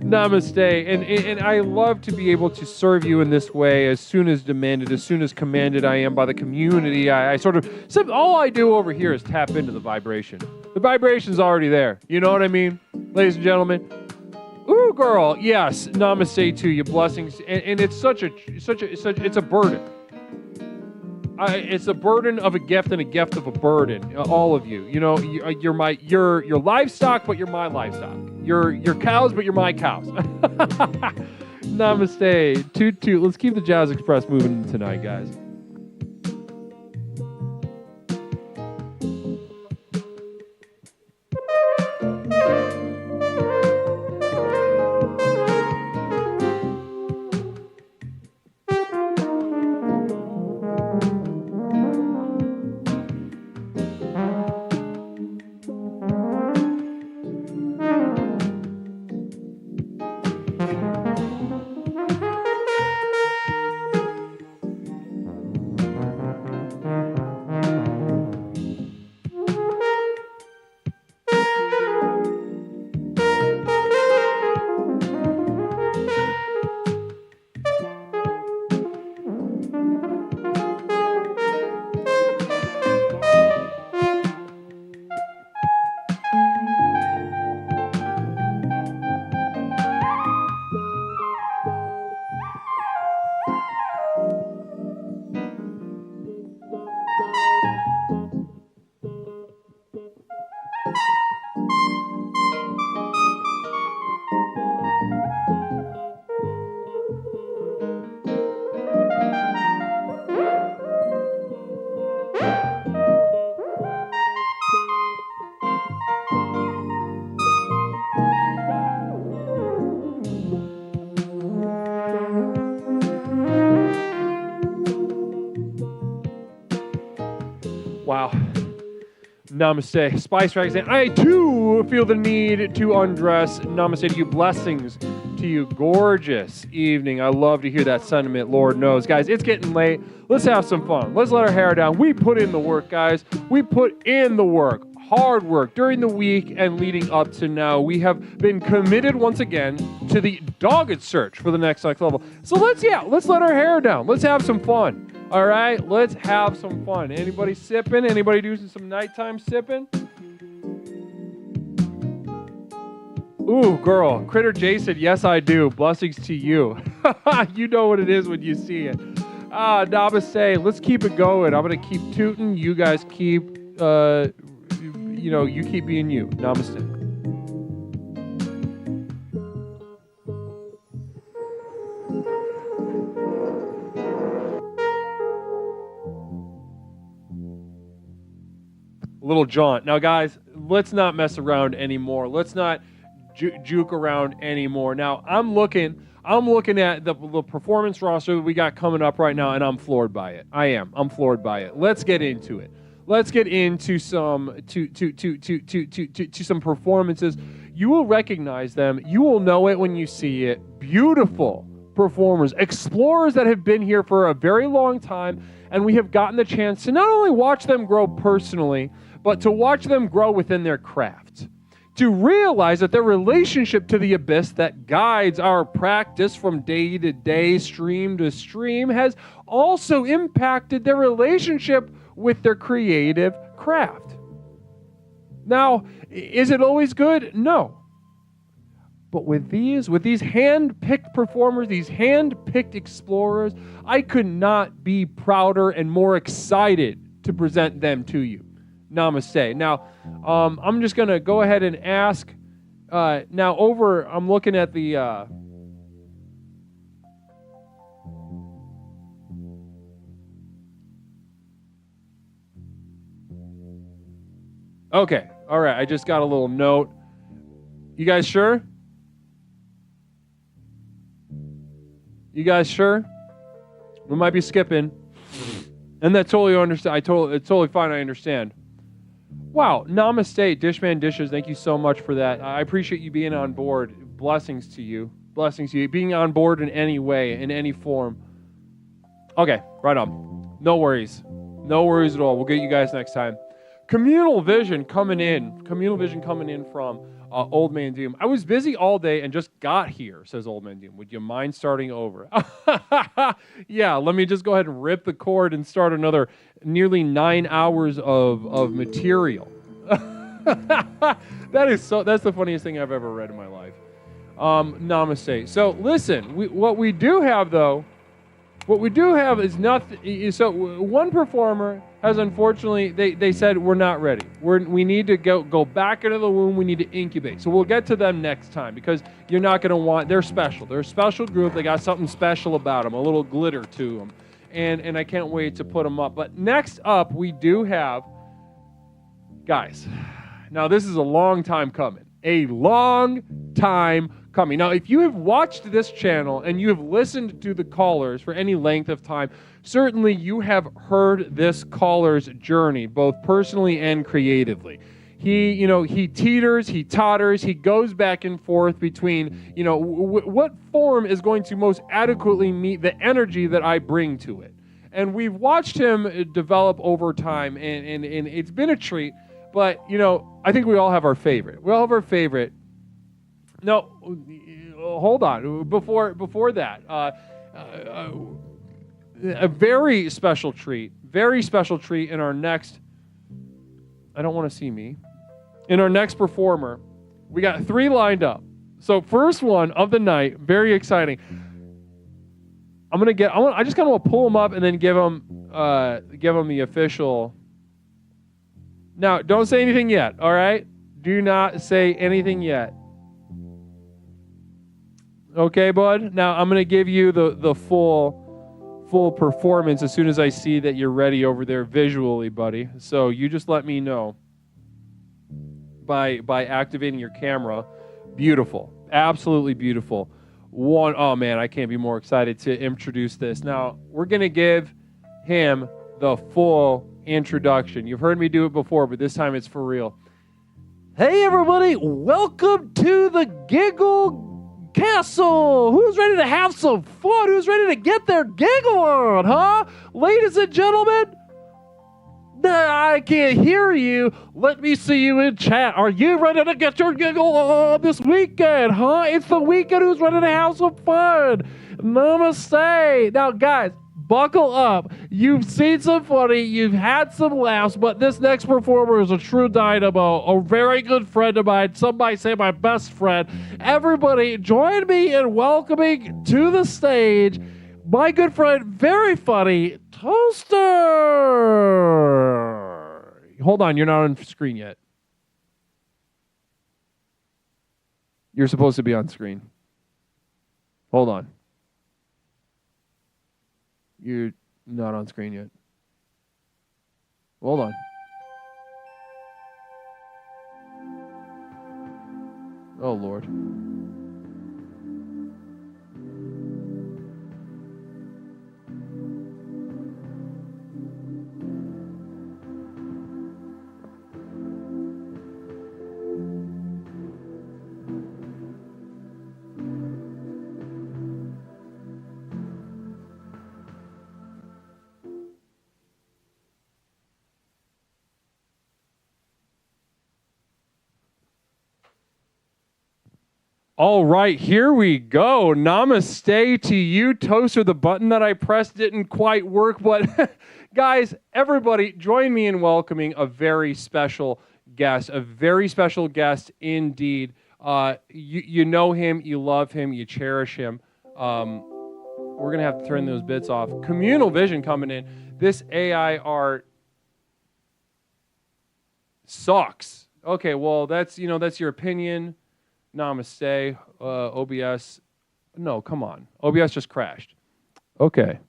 Namaste. And I love to be able to serve you in this way as soon as demanded, as soon as commanded I am by the community. All I do over here is tap into the vibration. The vibration's already there. You know what I mean? Ladies and gentlemen. Ooh, girl, yes. Namaste to you. Blessings. And it's it's a burden. It's a burden of a gift and a gift of a burden. All of you. You know, you're livestock, but you're my livestock. You're cows, but you're my cows. Namaste. Toot toot. Let's keep the Jazz Express moving tonight, guys. Wow. Namaste. Spice Rag saying, I too feel the need to undress. Namaste to you. Blessings to you. Gorgeous evening. I love to hear that sentiment, Lord knows. Guys, it's getting late. Let's have some fun. Let's let our hair down. We put in the work, guys. We put in the work. Hard work during the week and leading up to now. We have been committed once again to the dogged search for the next level. So let's let our hair down. Let's have some fun. All right, let's have some fun. Anybody sipping? Anybody doing some nighttime sipping? Ooh, girl. Critter J said, yes, I do. Blessings to you. You know what it is when you see it. Namaste. Let's keep it going. I'm going to keep tooting. You guys keep, you keep being you. Namaste. Little jaunt. Now, guys, let's not mess around anymore. Let's not juke around anymore. Now, I'm looking at the performance roster that we got coming up right now, and I'm floored by it. I'm floored by it. Let's get into it. Let's get into some some performances. You will recognize them. You will know it when you see it. Beautiful performers, explorers that have been here for a very long time, and we have gotten the chance to not only watch them grow personally, but to watch them grow within their craft. To realize that their relationship to the abyss that guides our practice from day to day, stream to stream, has also impacted their relationship with their creative craft. Now, is it always good? No. But with these hand-picked performers, these hand-picked explorers, I could not be prouder and more excited to present them to you. Namaste. Now, I'm just going to go ahead and ask, I'm looking at the, okay, all right, I just got a little note. You guys sure? You guys sure? We might be skipping. And that totally understand. It's totally fine. I understand. Wow. Namaste, Dishman Dishes. Thank you so much for that. I appreciate you being on board. Blessings to you. Blessings to you. Being on board in any way, in any form. Okay, right on. No worries. No worries at all. We'll get you guys next time. Communal Vision coming in from Old Man Doom. I was busy all day and just got here, says Old Man Doom. Would you mind starting over? Yeah, let me just go ahead and rip the cord and start another nearly 9 hours of material. That's the funniest thing I've ever read in my life. Namaste. So listen, what we do have though, What we do have is nothing. So one performer has unfortunately, they said we're not ready. We need to go back into the womb. We need to incubate. So we'll get to them next time because you're not going to want. They're special. They're a special group. They got something special about them, a little glitter to them, and I can't wait to put them up. But next up, we do have guys. Now this is a long time coming. A long time coming. Now, if you have watched this channel and you have listened to the callers for any length of time, certainly you have heard this caller's journey, both personally and creatively. He teeters, he totters, he goes back and forth between, what form is going to most adequately meet the energy that I bring to it. And we've watched him develop over time, and it's been a treat. But, I think we all have our favorite. We all have our favorite. No, hold on. Before that, a very special treat in our next, I don't want to see me, in our next performer. We got 3 lined up. So first one of the night, very exciting. I just kind of want to pull them up and then give them the official. Now, don't say anything yet, all right? Do not say anything yet. Okay, bud? Now, I'm going to give you the full performance as soon as I see that you're ready over there visually, buddy. So you just let me know by activating your camera. Beautiful. Absolutely beautiful. Oh, man, I can't be more excited to introduce this. Now, we're going to give him the full introduction. You've heard me do it before, but this time it's for real. Hey everybody, welcome to the Giggle Castle. Who's ready to have some fun? Who's ready to get their giggle on, huh? Ladies and gentlemen, I can't hear you. Let me see you in chat. Are you ready to get your giggle on this weekend, huh? It's the weekend. Who's ready to have some fun? Namaste. Now, guys, buckle up. You've seen some funny, you've had some laughs, but this next performer is a true dynamo, a very good friend of mine, some might say my best friend. Everybody, join me in welcoming to the stage my good friend, very funny, Toaster. Hold on, you're not on screen yet. You're supposed to be on screen. Hold on. You're not on screen yet. Hold on. Oh, Lord. All right, here we go. Namaste to you, Toaster. The button that I pressed didn't quite work, but guys, everybody, join me in welcoming a very special guest, indeed. You know him, you love him, you cherish him. We're going to have to turn those bits off. Communal Vision coming in. This AI art sucks. Okay, well, that's your opinion. Namaste. OBS. No, come on. OBS just crashed. Okay.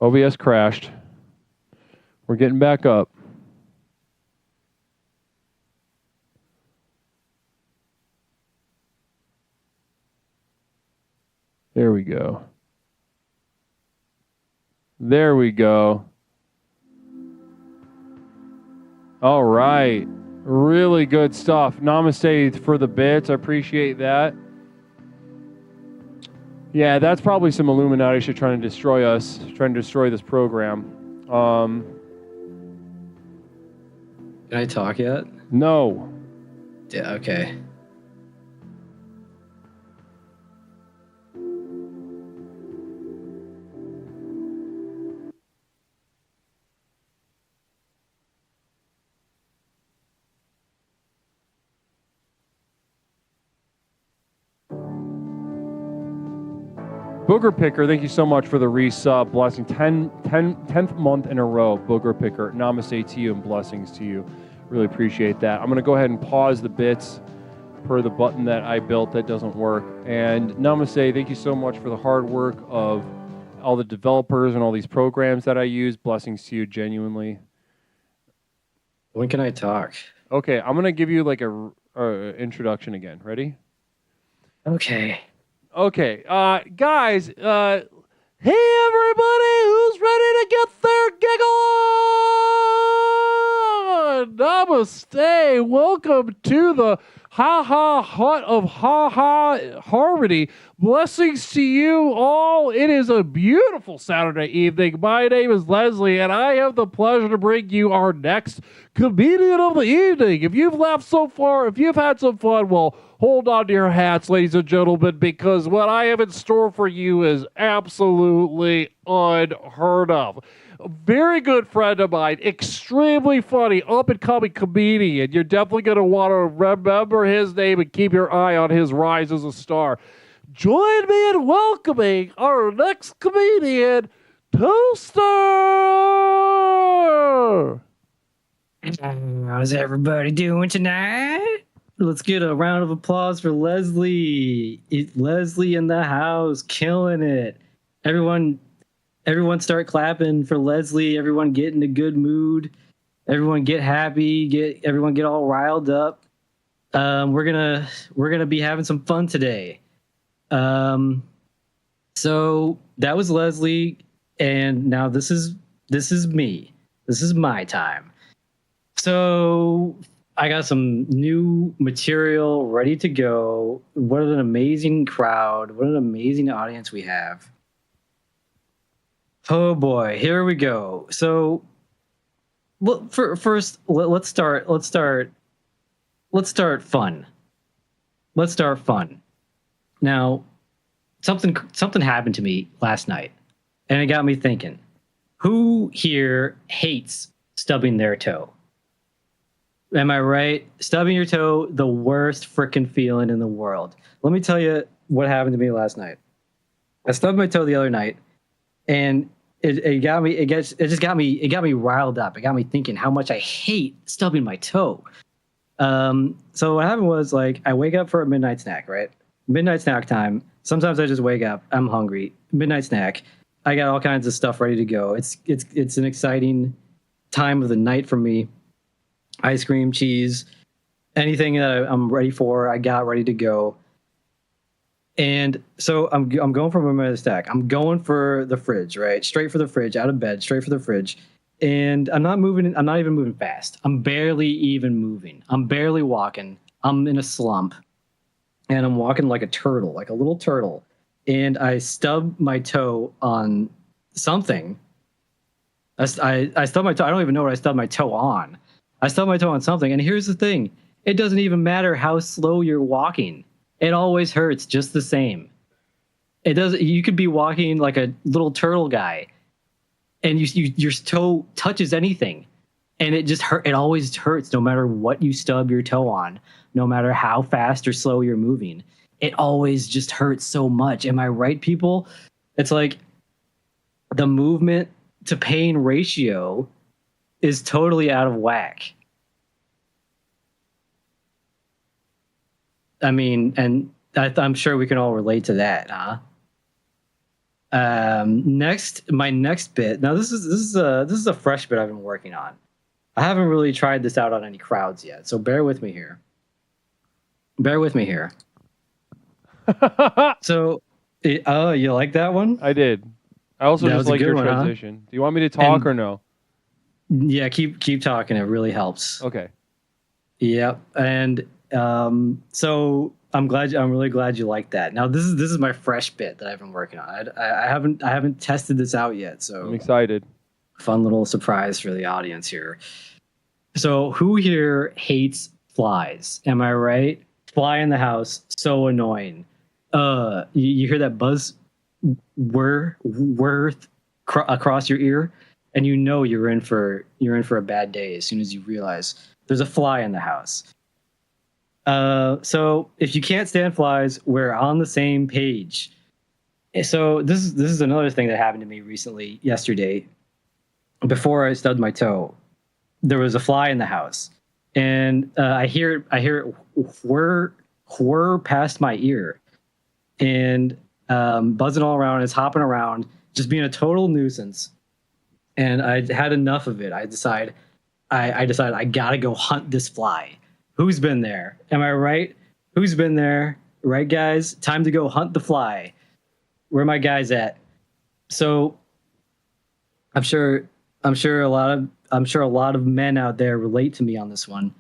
OBS crashed. We're getting back up. There we go. There we go. All right. Really good stuff. Namaste for the bits. I appreciate that. Yeah, that's probably some Illuminati shit trying to destroy us, trying to destroy this program. Can I talk yet? No. Yeah, okay. Booger Picker, thank you so much for the resub. Blessing 10th month in a row. Booger Picker, namaste to you and blessings to you. Really appreciate that. I'm going to go ahead and pause the bits per the button that I built that doesn't work. And namaste, thank you so much for the hard work of all the developers and all these programs that I use. Blessings to you, genuinely. When can I talk? Okay, I'm going to give you like a introduction again. Ready? Okay. Okay, guys, hey everybody who's ready to get their giggle on! Namaste, welcome to the Ha Ha Hut of Ha Ha Harmony. Blessings to you all. It is a beautiful Saturday evening. My name is Leslie, and I have the pleasure to bring you our next comedian of the evening. If you've laughed so far, if you've had some fun, well, hold on to your hats, ladies and gentlemen, because what I have in store for you is absolutely unheard of. A very good friend of mine, extremely funny, up-and-coming comedian. You're definitely going to want to remember his name and keep your eye on his rise as a star. Join me in welcoming our next comedian, Toaster! How's everybody doing tonight? Let's get a round of applause for Leslie. Leslie in the house, killing it. Everyone start clapping for Leslie. Everyone get in a good mood. Everyone get happy. Everyone get all riled up. We're gonna be having some fun today. So that was Leslie, and now this is me. This is my time. So I got some new material ready to go. What an amazing crowd. What an amazing audience we have. Oh boy, here we go. So first, let's start fun. Let's start fun. Now, something happened to me last night, and it got me thinking. Who here hates stubbing their toe? Am I right? Stubbing your toe, the worst freaking feeling in the world. Let me tell you what happened to me last night. I stubbed my toe the other night, and it got me riled up. It got me thinking how much I hate stubbing my toe. So what happened was, like, I wake up for a midnight snack, right? Midnight snack time. Sometimes I just wake up, I'm hungry. Midnight snack. I got all kinds of stuff ready to go. It's an exciting time of the night for me. Ice cream, cheese, anything that I'm ready for, I got ready to go. And so I'm going for my midnight snack. I'm going for the fridge, right? Straight for the fridge, out of bed, straight for the fridge. And I'm not even moving fast. I'm barely even moving. I'm barely walking. I'm in a slump. And I'm walking like a turtle, like a little turtle. And I stub my toe on something. I stubbed my toe. I don't even know what I stubbed my toe on. I stubbed my toe on something. And here's the thing. It doesn't even matter how slow you're walking. It always hurts just the same. It doesn't. You could be walking like a little turtle guy, and your toe touches anything, and it just hurt. It always hurts, no matter what you stub your toe on, no matter how fast or slow you're moving. It always just hurts so much. Am I right, people? It's like the movement to pain ratio is totally out of whack. I mean, and I'm sure we can all relate to that, huh? My next bit. Now, this is a fresh bit I've been working on. I haven't really tried this out on any crowds yet, so bear with me here. So, oh, you like that one? I did. I also That just was a like good your one, huh? transition. Do you want me to talk or no? Yeah, keep talking. It really helps. Okay. Yep. And so I'm really glad you like that. Now this is my fresh bit that I've been working on. I haven't tested this out yet, so I'm excited. Fun little surprise for the audience here. So who here hates flies? Am I right? Fly in the house, so annoying. You hear that buzz across your ear, and you know you're in for a bad day as soon as you realize there's a fly in the house. So if you can't stand flies, we're on the same page. So this is another thing that happened to me recently, yesterday. Before I stubbed my toe, there was a fly in the house, and I hear it whir past my ear, and buzzing all around. It's hopping around, just being a total nuisance. And I had enough of it. I decided I gotta go hunt this fly. Who's been there? Am I right? Who's been there? Right, guys? Time to go hunt the fly. Where are my guys at? So I'm sure a lot of men out there relate to me on this one.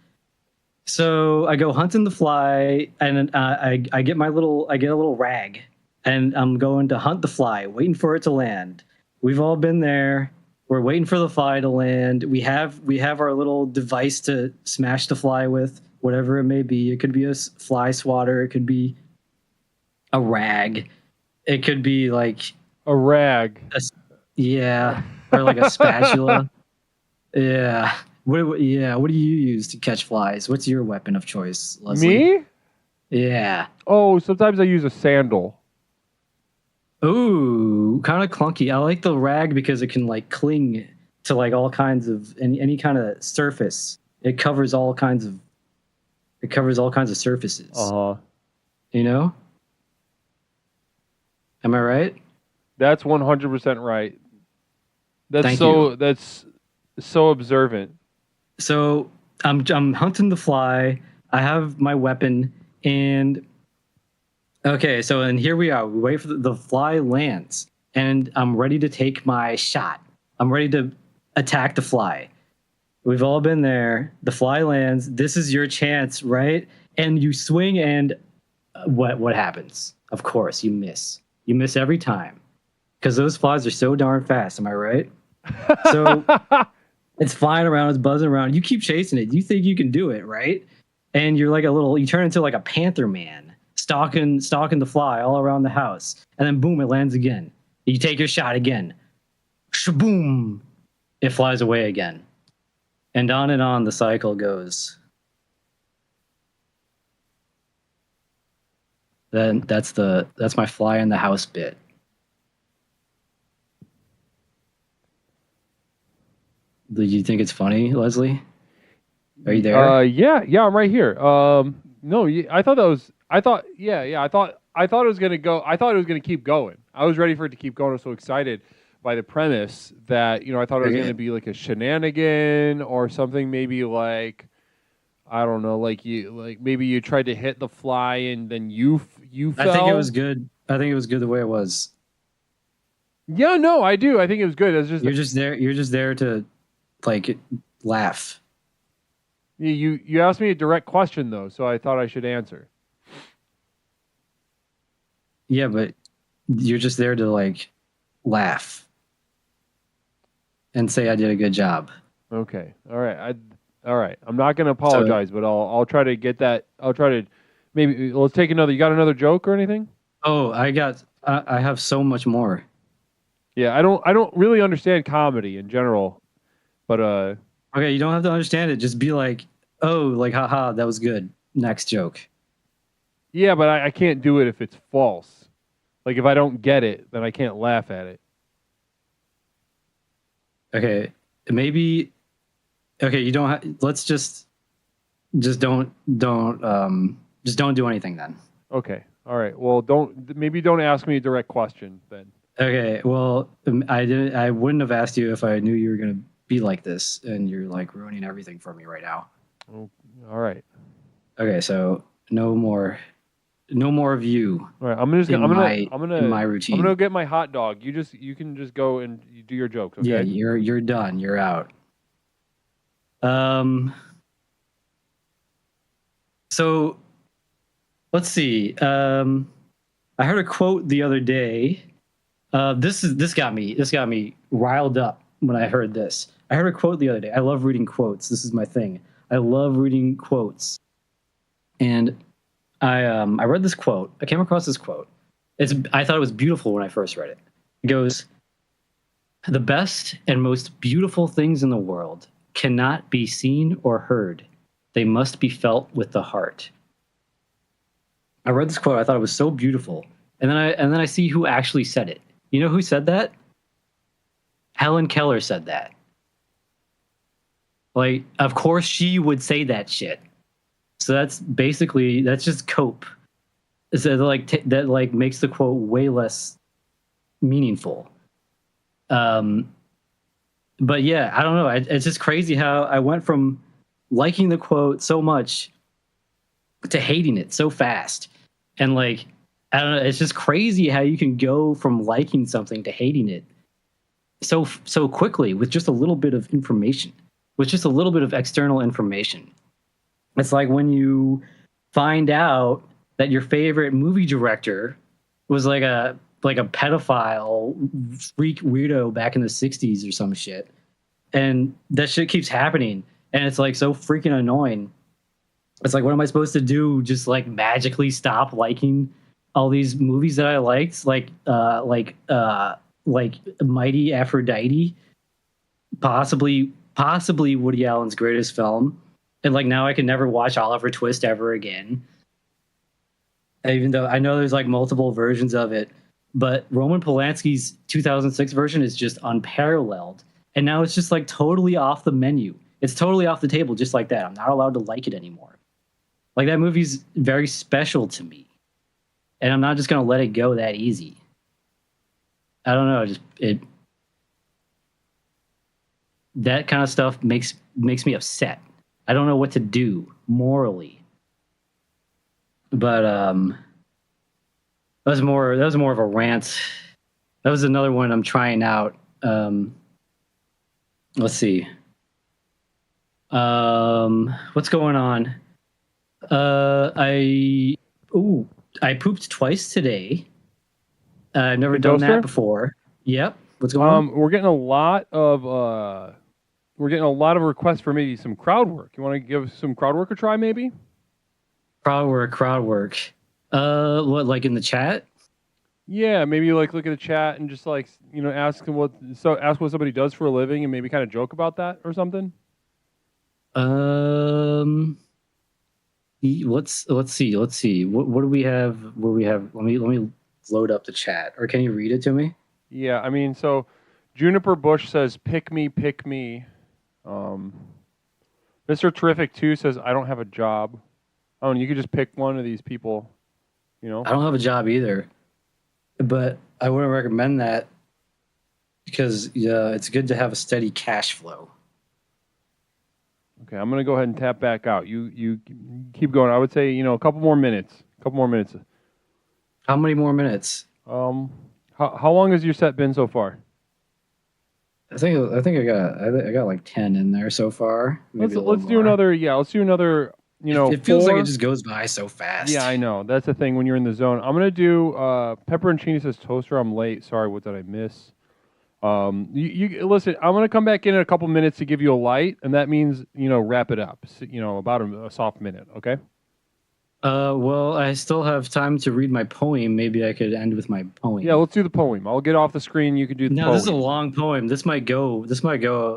So I go hunting the fly, and I get a little rag, and I'm going to hunt the fly, waiting for it to land. We've all been there. We're waiting for the fly to land. We have our little device to smash the fly with, whatever it may be. It could be a fly swatter. It could be a rag. It could be like a rag. Or like a spatula. Yeah. What do you use to catch flies? What's your weapon of choice, Leslie? Me? Yeah. Oh, sometimes I use a sandal. Ooh, kind of clunky. I like the rag because it can like cling to like all kinds of any kind of surface. It covers all kinds of surfaces. You know? Am I right? That's 100% right. That's so observant. So I'm hunting the fly. I have my weapon, and okay, so and here we are. We wait for the fly lands, and I'm ready to take my shot. I'm ready to attack the fly. We've all been there. The fly lands. This is your chance, right? And you swing, and what happens? Of course, you miss. You miss every time because those flies are so darn fast. Am I right? So it's flying around, it's buzzing around. You keep chasing it. You think you can do it, right? And you're like you turn into like a panther man, stalking the fly all around the house. And then boom, it lands again. You take your shot again. Shaboom! It flies away again. And on the cycle goes. Then that's my fly in the house bit. Do you think it's funny, Leslie? Are you there? Yeah, I'm right here. No, I thought it was gonna go. I thought it was gonna keep going. I was ready for it to keep going. I was so excited by the premise that I thought it was gonna be like a shenanigan or something. Maybe like I don't know, maybe you tried to hit the fly and then you fell. I think it was good. I think it was good the way it was. Yeah, no, I do. I think it was good. It's just you're just there to like laugh. You asked me a direct question though, so I thought I should answer. Yeah, but you're just there to like laugh and say I did a good job. Okay. All right. I'm not going to apologize, but I'll try to get that. I'll try to maybe let's take another. You got another joke or anything? Oh, I have so much more. Yeah, I don't really understand comedy in general, but okay, you don't have to understand it. Just be like, oh, like haha, that was good. Next joke. Yeah, but I can't do it if it's false. Like if I don't get it, then I can't laugh at it. Okay, maybe. Okay, you don't. Let's just don't do anything then. Okay. All right. Well, don't ask me a direct question then. Okay. Well, I wouldn't have asked you if I knew you were gonna be like this, and you're like ruining everything for me right now. Oh, all right. Okay. So no more of you. All right. I'm gonna in my routine. I'm gonna go get my hot dog. You can just go and do your jokes. Okay? Yeah. You're done. You're out. So Let's see. I heard a quote the other day. This got me riled up when I heard this. I heard a quote the other day. I love reading quotes. This is my thing. I love reading quotes. And I read this quote. I came across this quote. I thought it was beautiful when I first read it. It goes, "The best and most beautiful things in the world cannot be seen or heard. They must be felt with the heart." I read this quote. I thought it was so beautiful. And then I see who actually said it. You know who said that? Helen Keller said that. Like, of course she would say that shit. So that's just cope. So that makes the quote way less meaningful. But yeah, I don't know. It's just crazy how I went from liking the quote so much to hating it so fast. And like, I don't know, it's just crazy how you can go from liking something to hating it so quickly with just a little bit of information, with just a little bit of external information. It's like when you find out that your favorite movie director was like a pedophile freak weirdo back in the 60s or some shit. And that shit keeps happening. And it's like so freaking annoying. It's like, what am I supposed to do? Just like magically stop liking all these movies that I liked, like Mighty Aphrodite, possibly Woody Allen's greatest film, and like now I can never watch Oliver Twist ever again. Even though I know there's like multiple versions of it, but Roman Polanski's 2006 version is just unparalleled, and now it's just like totally off the menu. It's totally off the table, just like that. I'm not allowed to like it anymore. Like, that movie's very special to me, and I'm not just gonna let it go that easy. I don't know. That kind of stuff makes me upset. I don't know what to do morally. But that was more of a rant. That was another one I'm trying out. Let's see. What's going on? I pooped twice today. I've never done that before. Yep. What's going on? We're getting a lot of requests for maybe some crowd work. You want to give some crowd work a try, maybe? Crowd work. What, like in the chat? Yeah, maybe like look at the chat and just like, ask what somebody does for a living and maybe kind of joke about that or something. Let's see. What do we have? Let me load up the chat, or can you read it to me? Yeah, I mean, so Juniper Bush says, "Pick me, pick me." Mr. Terrific 2 says, "I don't have a job." Oh, and you could just pick one of these people. I don't have a job either, but I wouldn't recommend that because it's good to have a steady cash flow. Okay, I'm gonna go ahead and tap back out. You keep going. I would say a couple more minutes. How many more minutes? How long has your set been so far? I think I got like 10 in there so far. Let's do another. Yeah, let's do another. It feels like it just goes by so fast. Yeah, I know. That's the thing when you're in the zone. I'm gonna do Pepperoncini says toaster. I'm late. Sorry, what did I miss? You listen. I'm gonna come back in a couple minutes to give you a light, and that means wrap it up. About a soft minute. Okay. Well, I still have time to read my poem. Maybe I could end with my poem. Yeah, let's do the poem. I'll get off the screen. You can do the poem. No, this is a long poem. This might go.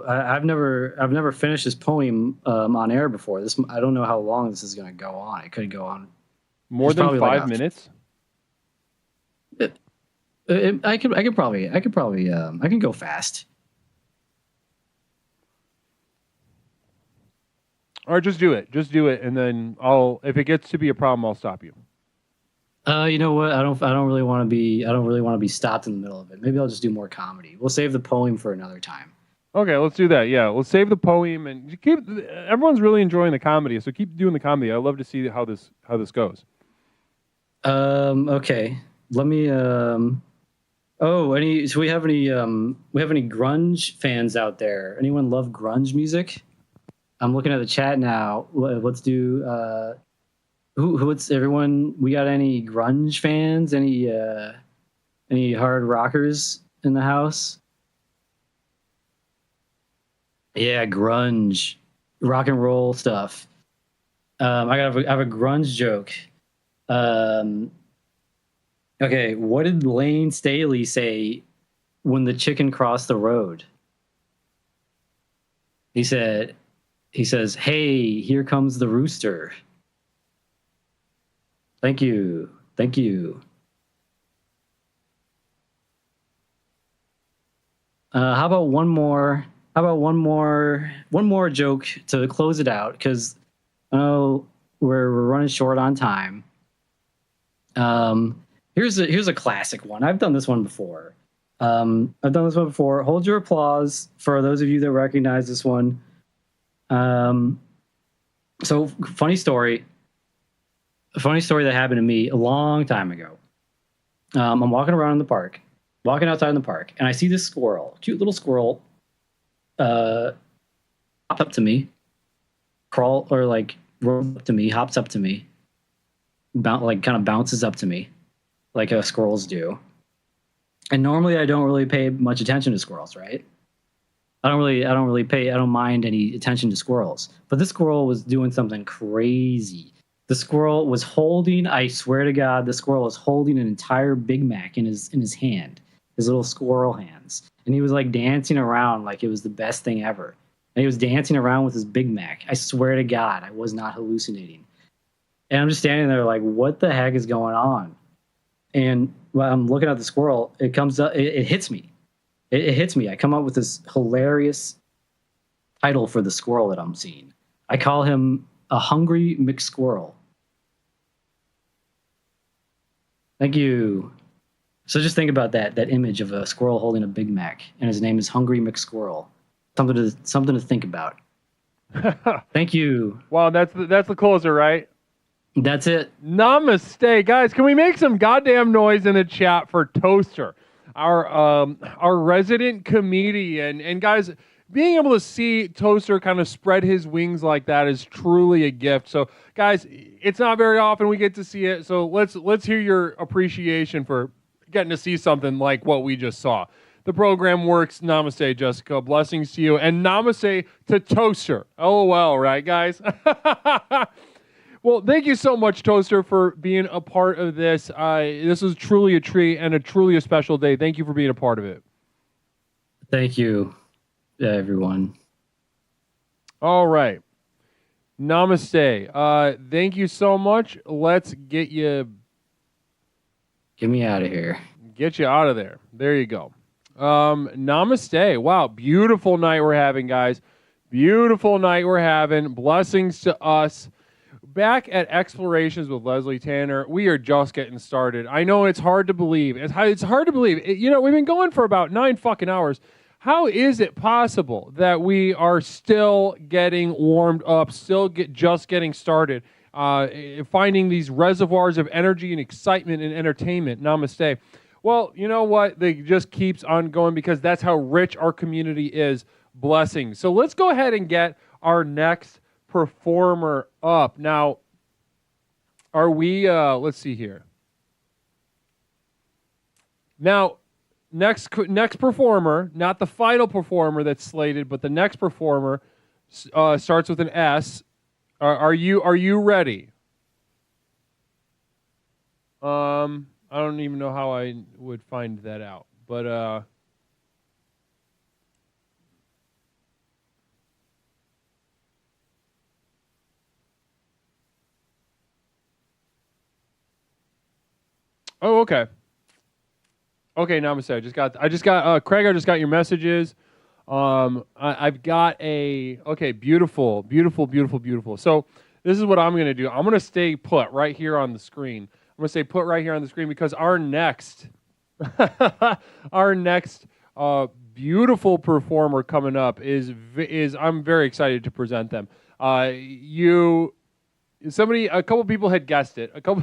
I've never finished this poem on air before. I don't know how long this is going to go on. It could go on more than 5 minutes. I can go fast. All right, just do it, and then if it gets to be a problem, I'll stop you. You know what? I don't really want to be stopped in the middle of it. Maybe I'll just do more comedy. We'll save the poem for another time. Okay, let's do that. Yeah, let's save the poem and everyone's really enjoying the comedy, so keep doing the comedy. I'd love to see how this goes. Okay. Let me do we have any grunge fans out there? Anyone love grunge music? I'm looking at the chat now. Let's do What's everyone? We got any grunge fans? Any hard rockers in the house? Yeah, grunge, rock and roll stuff. I have a grunge joke. Okay, what did Lane Staley say when the chicken crossed the road? He says, "Hey, here comes the rooster." Thank you. Thank you. How about one more? One more joke to close it out, because I know we're running short on time. Here's a classic one. I've done this one before. Hold your applause for those of you that recognize this one. So funny story. A funny story that happened to me a long time ago. I'm walking around in the park, walking outside in the park, and I see this squirrel, cute little squirrel, hop up to me, crawl or like roll up to me, hops up to me, kind of bounces up to me, like squirrels do. And normally I don't really pay much attention to squirrels, right? I don't mind any attention to squirrels. But this squirrel was doing something crazy. The squirrel was holding, I swear to God, the squirrel was holding an entire Big Mac in his hand, his little squirrel hands. And he was like dancing around like it was the best thing ever. And he was dancing around with his Big Mac. I swear to God, I was not hallucinating. And I'm just standing there like, what the heck is going on? And while I'm looking at the squirrel, it comes up, it hits me. It hits me. I come up with this hilarious title for the squirrel that I'm seeing. I call him a hungry McSquirrel. Thank you. So just think about that image of a squirrel holding a Big Mac, and his name is Hungry McSquirrel. Something to think about. Thank you. Wow, that's the closer, right? That's it. Namaste, guys. Can we make some goddamn noise in the chat for Toaster, our resident comedian? And guys, being able to see Toaster kind of spread his wings like that is truly a gift. So, guys, it's not very often we get to see it. So let's hear your appreciation for getting to see something like what we just saw. The program works. Namaste, Jessica. Blessings to you. And namaste to Toaster. LOL, right, guys? Well, thank you so much, Toaster, for being a part of this. This was truly a treat and truly a special day. Thank you for being a part of it. Thank you, everyone. All right. Namaste. Thank you so much. Let's get me out of here. Get you out of there. There you go. Namaste. Wow. Beautiful night we're having, guys. Beautiful night we're having. Blessings to us. Back at Explorations with Leslie Tanner, we are just getting started. I know it's hard to believe. It's hard to believe. We've been going for about 9 fucking hours. How is it possible that we are still getting warmed up, just getting started, finding these reservoirs of energy and excitement and entertainment? Namaste. Well, you know what? They just keeps on going because that's how rich our community is. Blessings. So let's go ahead and get our next performer up. Now, are we, let's see here. Now, next performer, not the final performer that's slated, but the next performer starts with an S. Are you ready? I don't even know how I would find that out, but oh, okay. Okay, namaste. I just got Craig, I just got your messages. I've got beautiful. So this is what I'm going to do. I'm going to stay put right here on the screen. I'm going to stay put right here on the screen because our next beautiful performer coming up is I'm very excited to present them. A couple people had guessed it. A couple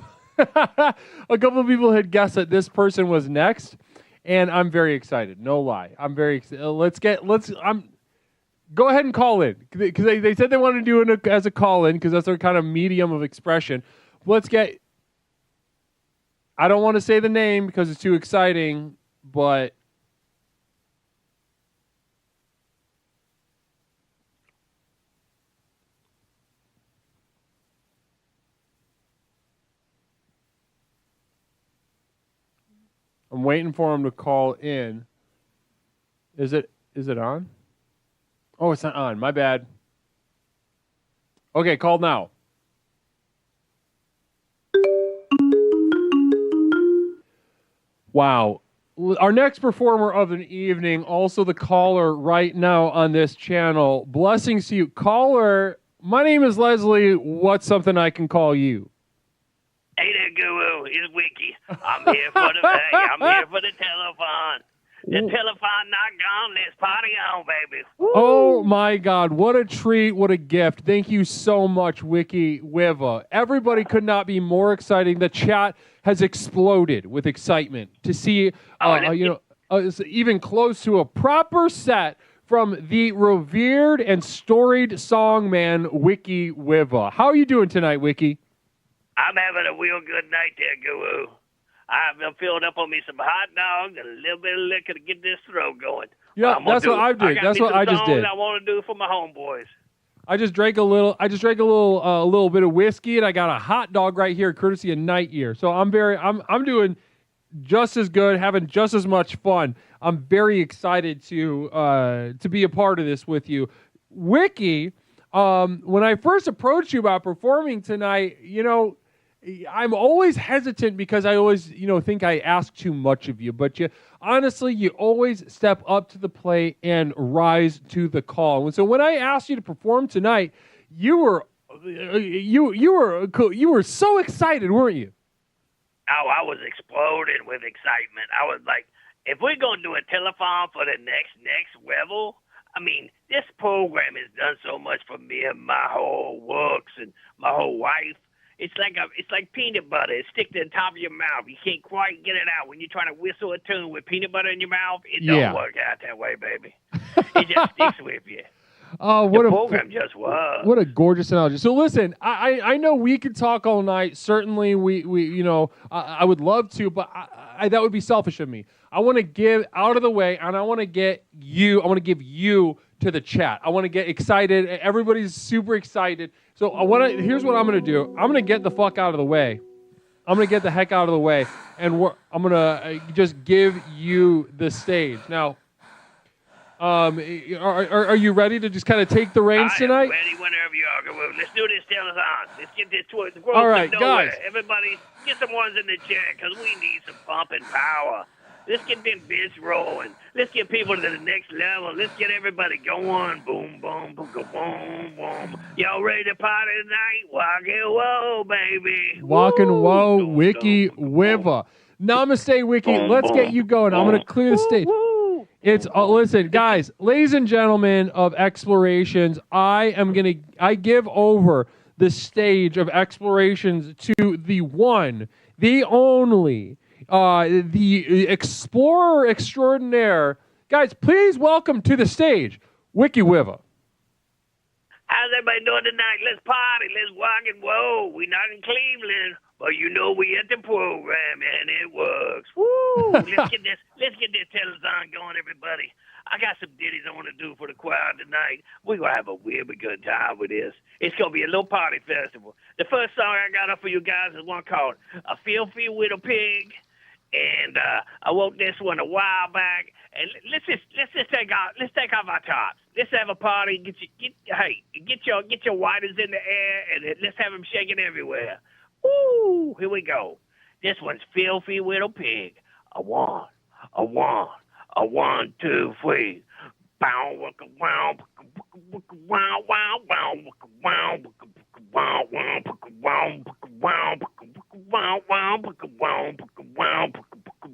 of people had guessed that this person was next, and I'm very excited. No lie, I'm very excited. Go ahead and call in because they said they wanted to do it as a call in because that's their kind of medium of expression. let's get. I don't want to say the name because it's too exciting, but I'm waiting for him to call in. Is it on? Oh, it's not on. My bad. Okay, call now. Wow. Our next performer of the evening, also the caller right now on this channel. Blessings to you. Caller, my name is Leslie. What's something I can call you? Hey there, Guru. It's Wiki. I'm here for the telephone. The telephone not gone. Let's party on, baby. Woo! Oh my God, what a treat, what a gift. Thank you so much, Wiki Wiva. Everybody could not be more exciting. The chat has exploded with excitement to see even close to a proper set from the revered and storied songman Wiki Wiva. How are you doing tonight, Wiki? I'm having a real good night there, Guru. I've filled up on me some hot dogs and a little bit of liquor to get this throat going. Yeah, that's what I did. That's what I just did. I want to do for my homeboys. I just drank a little bit of whiskey, and I got a hot dog right here, courtesy of Night Ear. So I'm doing just as good, having just as much fun. I'm very excited to be a part of this with you, Wiki. When I first approached you about performing tonight, I'm always hesitant because I always, think I ask too much of you. But you always step up to the plate and rise to the call. And so when I asked you to perform tonight, you were so excited, weren't you? Oh, I was exploding with excitement. I was like, if we're gonna do a telethon for the next level, I mean, this program has done so much for me and my whole works and my whole life. It's like peanut butter. It sticks to the top of your mouth. You can't quite get it out. When you're trying to whistle a tune with peanut butter in your mouth, it don't work out that way, baby. It just sticks with you. Oh, the program just was. What a gorgeous analogy. So listen, I know we could talk all night. Certainly, I would love to, but that would be selfish of me. I want to give out of the way, and I want to give you to the chat. I want to get excited. Everybody's super excited. So here's what I'm going to do. I'm going to get the fuck out of the way. I'm going to get the heck out of the way, and I'm going to just give you the stage. Now, are you ready to just kind of take the reins tonight? I'm ready whenever you are. Well, let's do this telethon. Let's get this towards the All right, guys. Everybody, get some ones in the chat because we need some pumping power. Let's get them bits rolling. Let's get people to the next level. Let's get everybody going. Boom, boom, boom, boom, boom. Y'all ready to party tonight? Walk and whoa, baby. Walk and whoa, Wiki Wiva. Namaste, Wiki. Let's get you going. I'm going to clear the stage. It's listen, guys, ladies and gentlemen of Explorations, I give over the stage of Explorations to the one, the only, the explorer extraordinaire. Guys, please welcome to the stage, Wiki Wiva. How's everybody doing tonight? Let's party. Let's walk and whoa. We're not in Cleveland, but we at the program and it works. Woo! Let's get this telethon going, everybody. I got some ditties I want to do for the crowd tonight. We're going to have a really good time with this. It's going to be a little party festival. The first song I got up for you guys is one called A Filthy Little Pig. And I wrote this one a while back. And let's just take off our tops. Let's have a party. Get your whiters in the air, and let's have them shaking everywhere. Woo! Here we go. This one's Filthy Little Pig. A one, two, three. Bow, waka, wow, wow, wow, wow, wow, wow,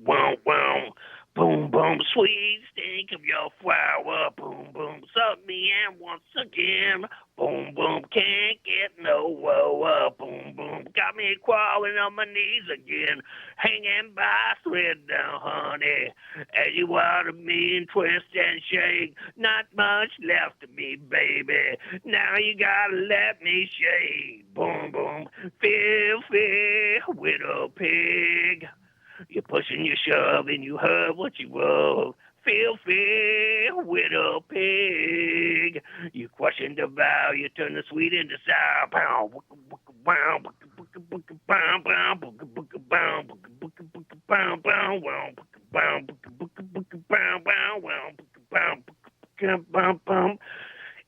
wow, wow, boom, boom, sweet stink of your flower, boom, boom, so hug me and once again. Boom, boom, can't get no lower. Boom, boom, got me crawling on my knees again. Hanging by a thread now, honey. As you water me and twist and shake. Not much left of me, baby. Now you gotta let me shake. Boom, boom, filthy widow pig. You push and you shove and you hug what you love. Filthy widow pig. You crush and devour, you turn the sweet into sour. Pow, pow,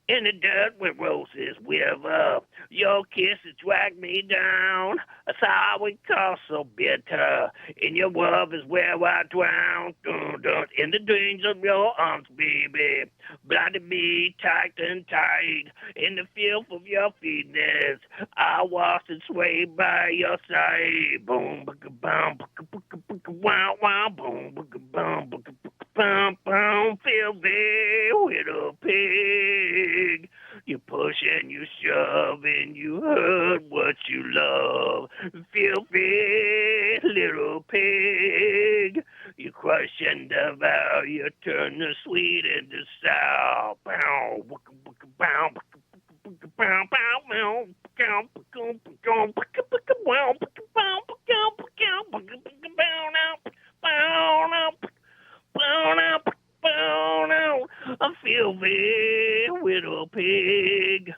in the dirt with roses wither. Your kisses drag me down. A sour cause so bitter. In your love is where I drown. Dun, dun, in the dreams of your arms, baby. Blinded me tight and tight. In the filth of your feetness, I was and swayed by your side. Boom, boom, wow, wow, boom, boom, boom, boom, filthy widow pig. You push and you shove and you hurt what you love. Filthy little pig. You crush and devour, you turn the sweet into sour. Bow, bow, bow, a filthy widow pig.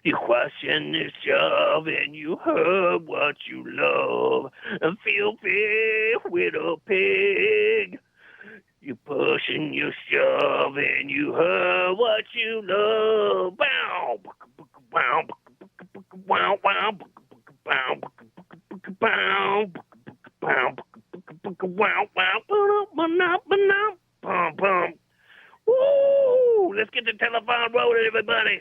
You question and shove and you hurt what you love. A filthy widow pig. You push and you shove and you hurt what you love. Bow, bow, bow, bow, bow, bow, Woo! Let's get the telephone rolling, everybody.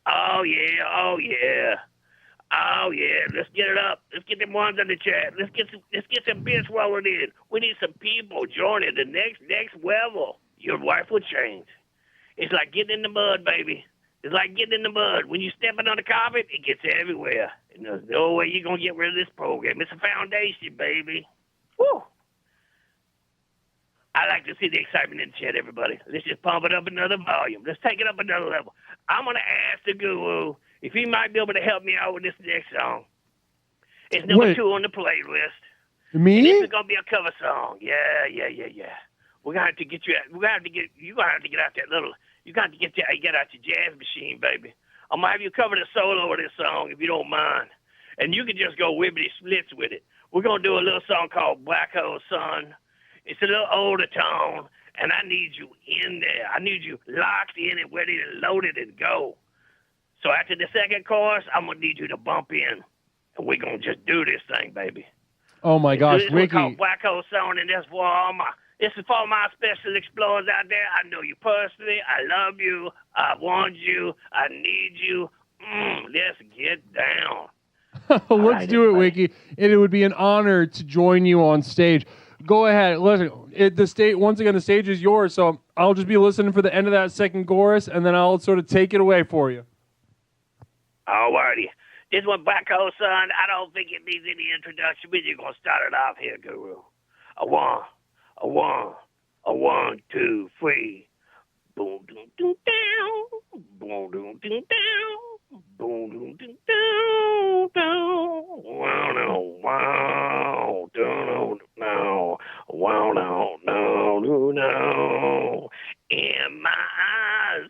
Oh yeah, oh yeah, oh yeah. Let's get it up. Let's get them ones in the chat. Let's get some bits rolling in. We need some people joining the next level. Your life will change. It's like getting in the mud, baby. It's like getting in the mud. When you're stepping on the carpet, it gets everywhere. And there's no way you're gonna get rid of this program. It's a foundation, baby. Woo! I like to see the excitement in the chat, everybody. Let's just pump it up another volume. Let's take it up another level. I'm going to ask the guru if he might be able to help me out with this next song. It's number 2 on the playlist. Me? And this is going to be a cover song. Yeah. We're going to have to get you out. You're going to have to get out that little, you got to get out your jazz machine, baby. I'm going to have you cover the solo of this song if you don't mind. And you can just go wibbity splits with it. We're going to do a little song called Black Hole Sun. It's a little older tone, and I need you in there. I need you locked in and ready to load it and go. So after the second chorus, I'm going to need you to bump in, and we're going to just do this thing, baby. Oh, my gosh, This is Wiki. called Black Hole Sun, and this is for all my special explorers out there. I know you personally. I love you. I want you. I need you. Let's get down. Let's do it, Wiki. And it would be an honor to join you on stage. Go ahead. Listen, once again, the stage is yours, so I'll just be listening for the end of that second chorus, and then I'll sort of take it away for you. Alrighty. This one, Black Hole Sun, I don't think it needs any introduction. We're just going to start it off here, Guru. A one, 2, 3. Boom, doom, doom, down. Boom, doom, doom, down. Boom, doom, doom, down, down. Wow, no, wow. Down, no, wow, no, no, no, no. In my eyes,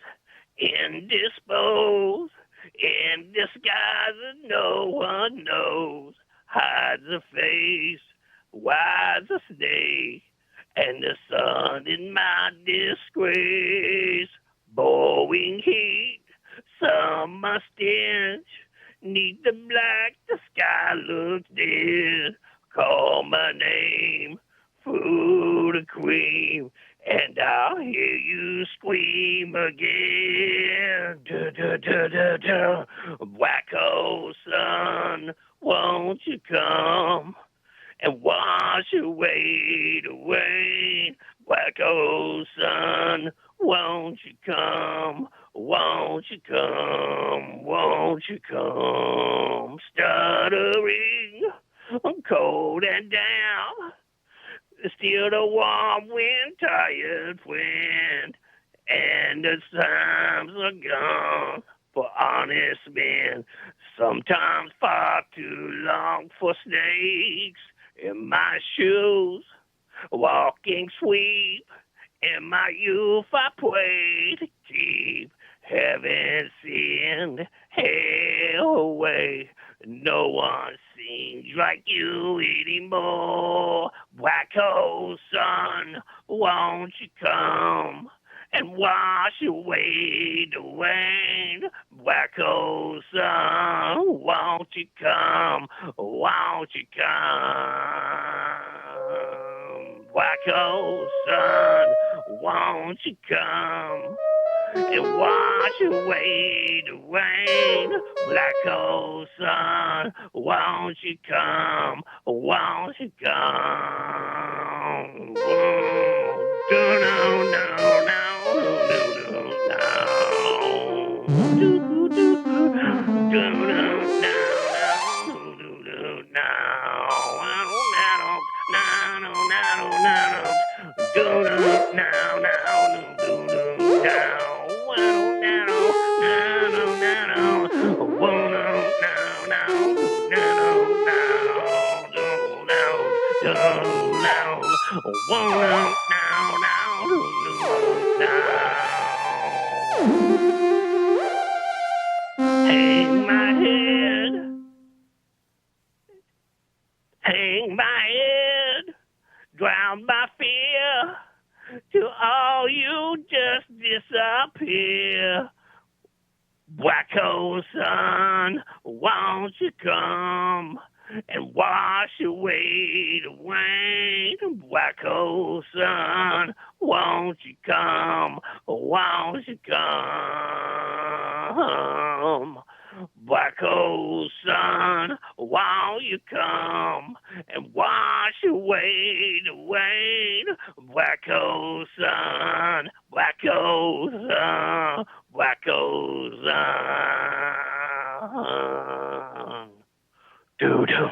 indisposed, in disguise no one knows. Hides a face, wise a snake, and the sun in my disgrace. Blowing heat, summer stench, neath the black, the sky looks dead. Call my name, food or cream, and I'll hear you scream again. Da, da, da, da, da. Black hole sun, won't you come and wash away the rain? Black hole sun, Won't you come? Won't you come? Won't you come? Stuttering, cold and damp. Still the warm wind, tired wind, and the times are gone for honest men. Sometimes far too long for snakes in my shoes. Walking sweep in my youth, I pray to keep heaven send hell away. No one sings like you anymore. Black hole sun, won't you come and wash away the rain? Black hole sun, won't you come? Won't you come? Black hole sun, won't you come and wash away the rain? Black hole sun, won't you come? Won't you come? No, no, no, no, no, Hang my head, hang my head, drown my fear, till all you just disappear. Black hole sun, won't you come and wash away the rain? Black hole sun, won't you come? Won't you come? Black hole sun, won't you come and wash away the rain? Black hole sun, black hole sun, black hole sun. Doo-doo.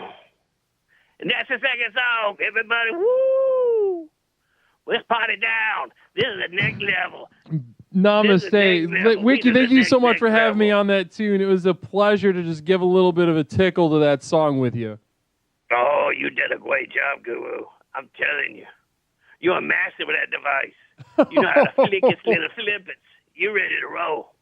And that's the second song, everybody. Woo! Let's party down. This is the next level. Namaste. Wiki, thank you so much for having me on that tune. It was a pleasure to just give a little bit of a tickle to that song with you. Oh, you did a great job, Guru. I'm telling you. You're a master with that device. You know how to flick its little flippets. You're ready to roll.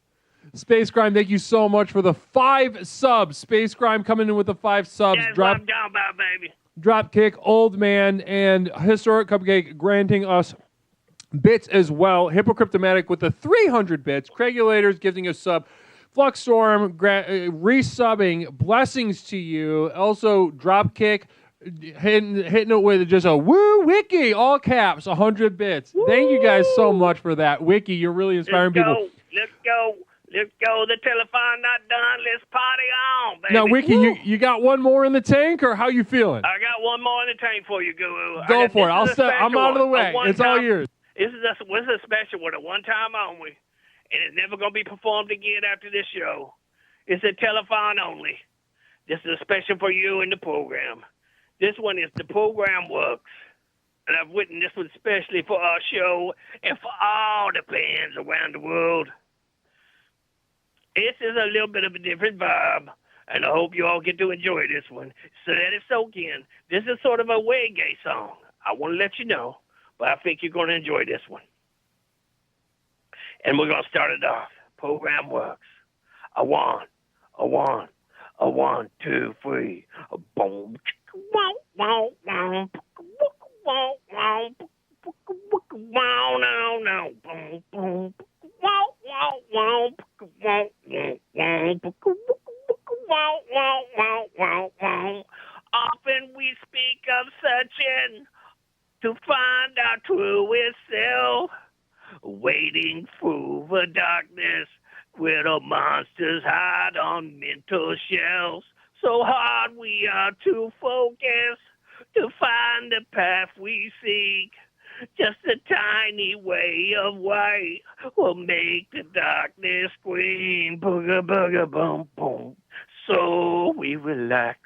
Space Crime, thank you so much for the 5 subs. Space Crime coming in with the 5 subs. That's what I'm talking about, baby. Dropkick, Old Man, and Historic Cupcake granting us bits as well. Hypocryptomatic with the 300 bits. Craigulators giving us sub. Fluxstorm resubbing. Blessings to you. Also, Dropkick hitting it with just a woo wiki, all caps, 100 bits. Woo! Thank you guys so much for that. Wiki, you're really inspiring people. Let's go. Let's go. The telephone not done. Let's party on, baby. Now, Wiki, you got one more in the tank, or how you feeling? I got one more in the tank for you, Guru. Go for it. I'm out of the way. It's all yours. This is a special one, a one-time only, and it's never going to be performed again after this show. It's a telephone only. This is a special for you in the program. This one is The Program Works, and I've written this one especially for our show and for all the fans around the world. This is a little bit of a different vibe, and I hope you all get to enjoy this one. So let it soak in. This is sort of a reggae song. I want to let you know, but I think you're going to enjoy this one. And we're going to start it off. Program Works. A one, 2, 3. A boom. Wow, wow, wow. Wow, wow. Wow, no, no. Boom, boom. Wow, wow, wow. Wow, wow, wow, wow, wow. Often we speak of searching to find our truest self, wading through the darkness where the monsters hide on mental shelves. So hard we are to focus, to find the path we seek. Just a tiny way of white will make the darkness scream. Booga booga boom boom. So we relax.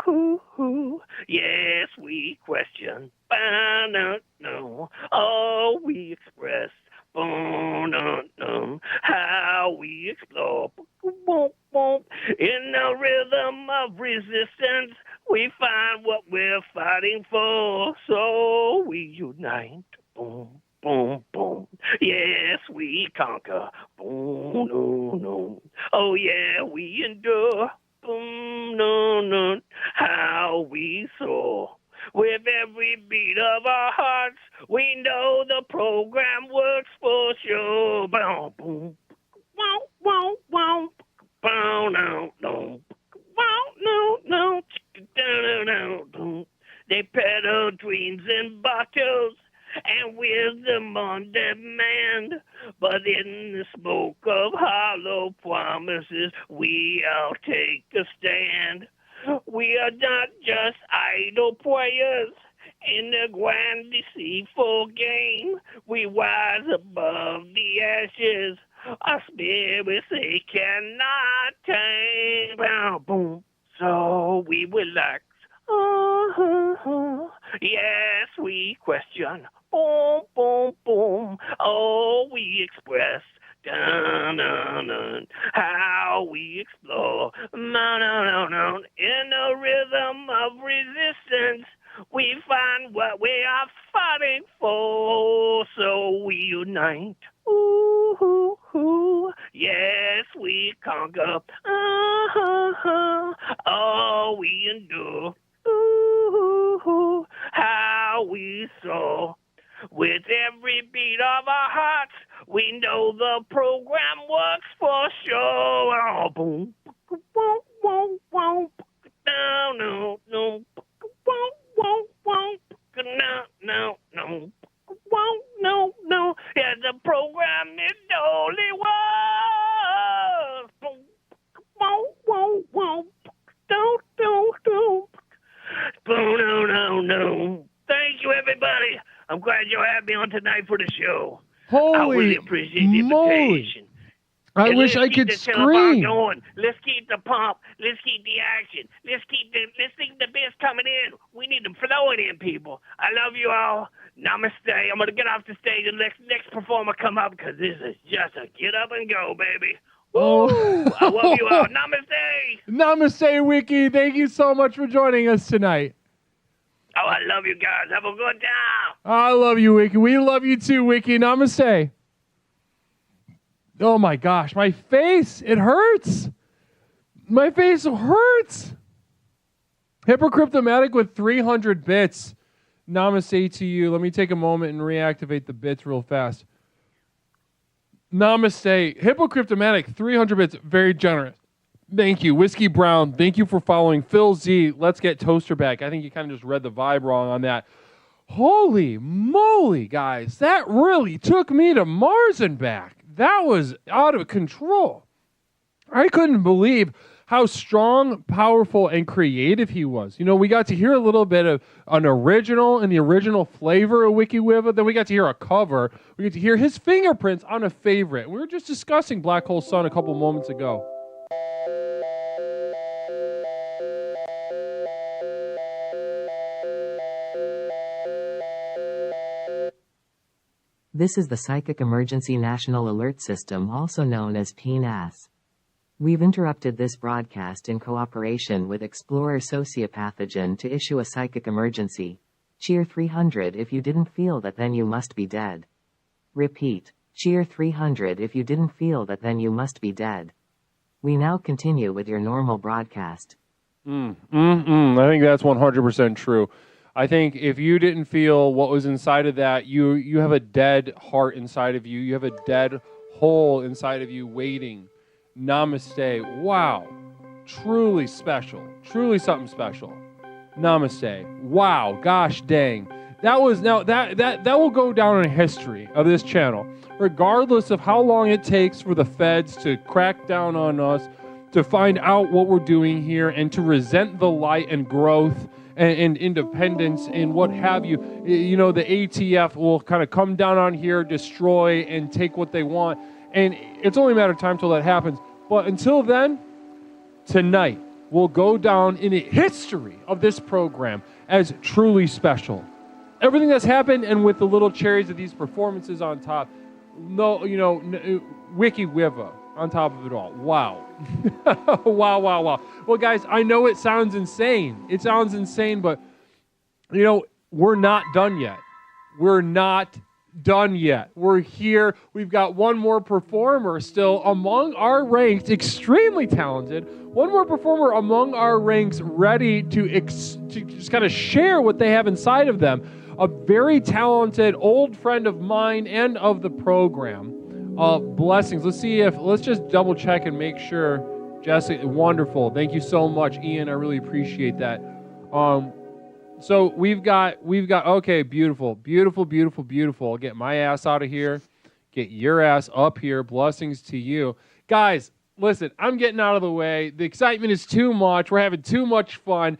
Ooh, yes, we question. No. Oh, we express. No. How we explore. In the rhythm of resistance, we find what we're fighting for. So we unite. Boom, boom, boom. Yes, we conquer. Boom, no. Oh, yeah, we endure. Boom, no. How we soar. With every beat of our hearts, we know the program works for sure. Boom, boom. Wow. No. They peddle dreams in bottles and wisdom on demand. But in the smoke of hollow promises, we all take a stand. We are not just idle players in the grand deceitful game. We rise above the ashes. Our spirits they cannot tame. Boom. So we relax. Yes, we question. Boom, boom, boom. Oh, we express. Dun. How we explore. No. In the rhythm of resistance, we find what we are fighting for. So we unite. Ooh. Yes, we conquer. Oh, we endure. Ooh. How we soar. With every beat of our hearts, we know the program works for sure. Oh, boom. No. No. Yeah, the program is the only one. No. Thank you, everybody. I'm glad you had me on tonight for the show. I really appreciate the invitation. I wish I could scream. Going. Let's keep the pump. Let's keep the action. Let's keep the bits coming in. We need them flowing in, people. I love you all. Namaste. I'm gonna get off the stage and next performer come up because this is just a get up and go, baby. Oh, I love you all. Namaste. Namaste, Wiki. Thank you so much for joining us tonight. Oh, I love you guys. Have a good time. I love you, Wiki. We love you too, Wiki. Namaste. Oh my gosh, my face, it hurts. My face hurts. Hypocryptomatic with 300 bits. Namaste to you. Let me take a moment and reactivate the bits real fast. Namaste. Hypocryptomatic, 300 bits. Very generous. Thank you. Whiskey Brown, thank you for following. Phil Z, let's get Toaster back. I think you kind of just read the vibe wrong on that. Holy moly, guys. That really took me to Mars and back. That was out of control. I couldn't believe how strong, powerful, and creative he was. You know, we got to hear a little bit of an original and the original flavor of Wiki Wiva. Then we got to hear a cover. We get to hear his fingerprints on a favorite. We were just discussing Black Hole Sun a couple moments ago. This is the Psychic Emergency National Alert System, also known as PNAS. We've interrupted this broadcast in cooperation with Explorer Sociopathogen to issue a psychic emergency. Cheer 300 if you didn't feel that, then you must be dead. Repeat. Cheer 300 if you didn't feel that, then you must be dead. We now continue with your normal broadcast. I think that's 100% true. I think if you didn't feel what was inside of that, you have a dead heart inside of you. You have a dead hole inside of you waiting. Namaste. Wow. Truly special. Truly something special. Namaste. Wow. Gosh dang. That was now that will go down in history of this channel. Regardless of how long it takes for the feds to crack down on us, to find out what we're doing here, and to resent the light and growth and independence and what have you. You know, the ATF will kind of come down on here, destroy, and take what they want. And it's only a matter of time till that happens. But until then, tonight will go down in the history of this program as truly special. Everything that's happened, and with the little cherries of these performances on top, Wiki Wiva on top of it all. Wow. Wow. Well, guys, I know it sounds insane. It sounds insane, but, we're not done yet. We're not done yet. We're here. We've got one more performer still among our ranks, extremely talented. One more performer among our ranks ready to just kind of share what they have inside of them. A very talented old friend of mine and of the program. Blessings. Let's just double check and make sure. Jessica, wonderful. Thank you so much, Ian. I really appreciate that. So we've got, okay, beautiful. I'll get my ass out of here. Get your ass up here. Blessings to you. Guys, listen, I'm getting out of the way. The excitement is too much. We're having too much fun.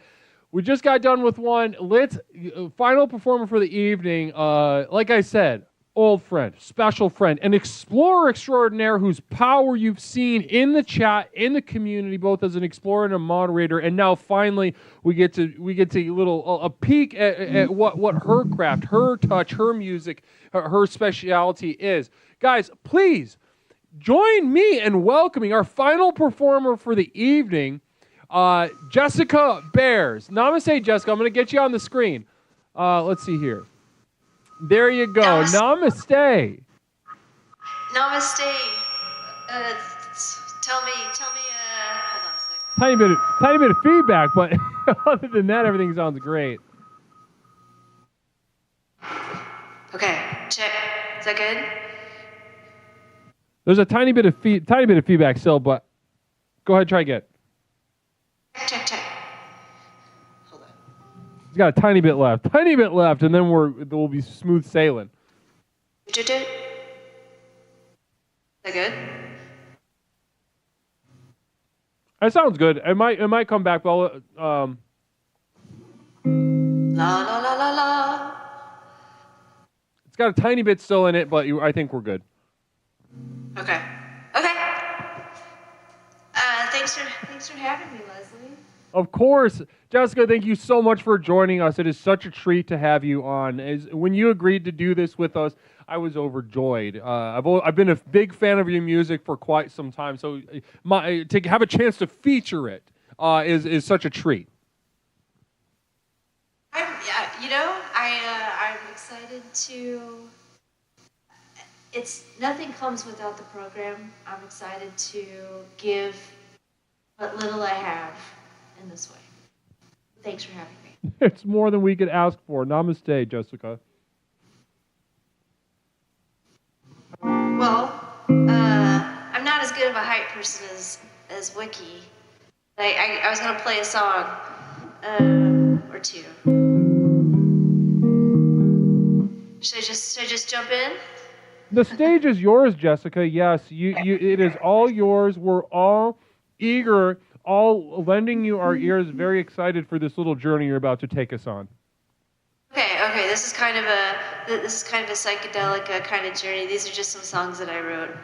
We just got done with one. Final performer for the evening. Like I said, old friend, special friend, an explorer extraordinaire whose power you've seen in the chat, in the community, both as an explorer and a moderator. And now finally we get to a peek at what her craft, her touch, her music, her speciality is. Guys, please join me in welcoming our final performer for the evening, Jessica Bears. Namaste, Jessica. I'm going to get you on the screen. Let's see here. There you go. Namaste. Namaste. Tell me. Hold on a second. Tiny bit of feedback, but other than that, everything sounds great. Okay, check. Is that good? There's a tiny bit of feedback still, but go ahead, try again. Check. It's got a tiny bit left, and then we'll be smooth sailing. Is that good? That sounds good. It might come back, but La la la la la. it's got a tiny bit still in it, but I think we're good. Okay. Thanks for having me, Leslie. Of course. Jessica, thank you so much for joining us. It is such a treat to have you on. When you agreed to do this with us, I was overjoyed. I've been a big fan of your music for quite some time, so to have a chance to feature it is such a treat. I'm excited to. Nothing comes without the program. I'm excited to give what little I have in this way. Thanks for having me. It's more than we could ask for. Namaste, Jessica. Well, I'm not as good of a hype person as Wiki. I was gonna play a song or two. Should I just jump in? The stage is yours, Jessica. Yes, it is all yours. We're all eager, all lending you our ears, very excited for this little journey you're about to take us on. Okay. This is kind of a psychedelic kind of journey. These are just some songs that I wrote.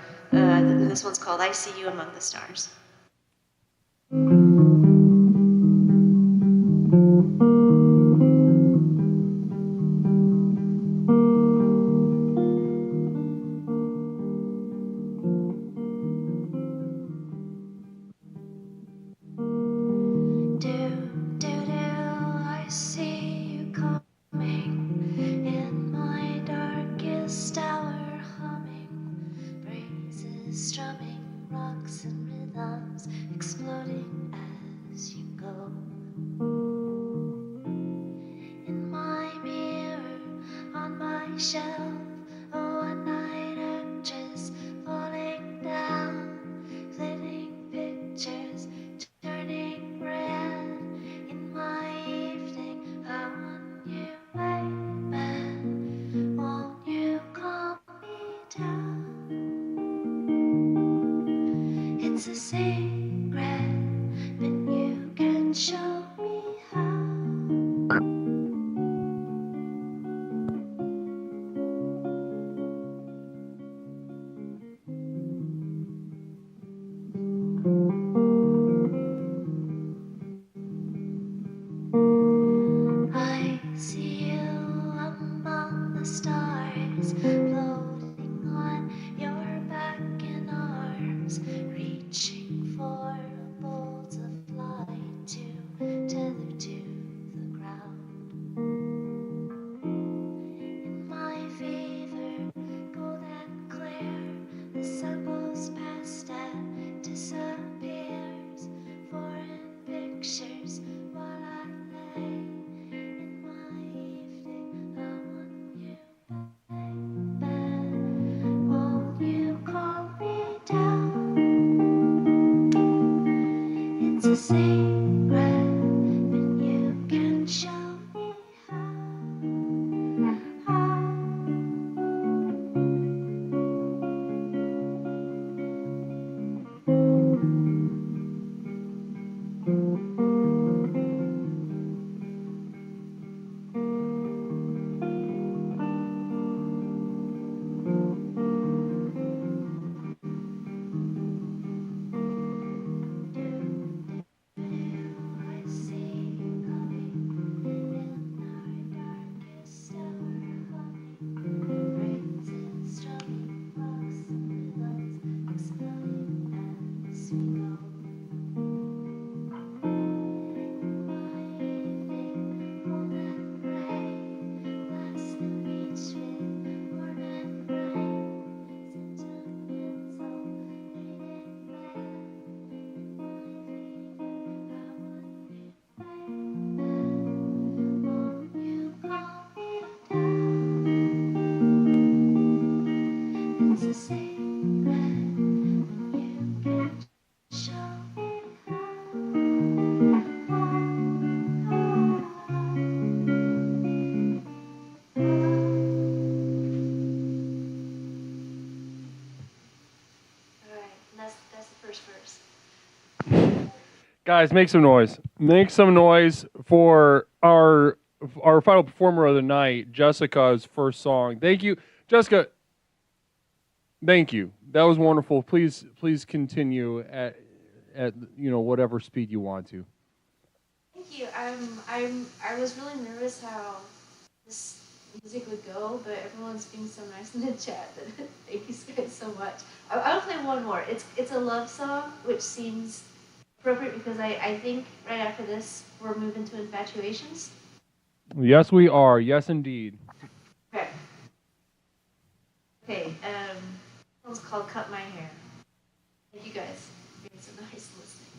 This one's called "I See You Among the Stars." And that's the first verse. Guys, make some noise. Make some noise for our final performer of the night, Jessica's first song. Thank you, Jessica. Thank you. That was wonderful. Please continue at whatever speed you want to. Thank you. I was really nervous how this music would go, but everyone's being so nice in the chat. That thank you guys so much. I'll play one more. It's a love song, which seems appropriate because I think right after this we're moving to infatuations. Yes, we are. Yes, indeed. Okay. Okay. This one's called "Cut My Hair." Thank you guys for being so nice listening.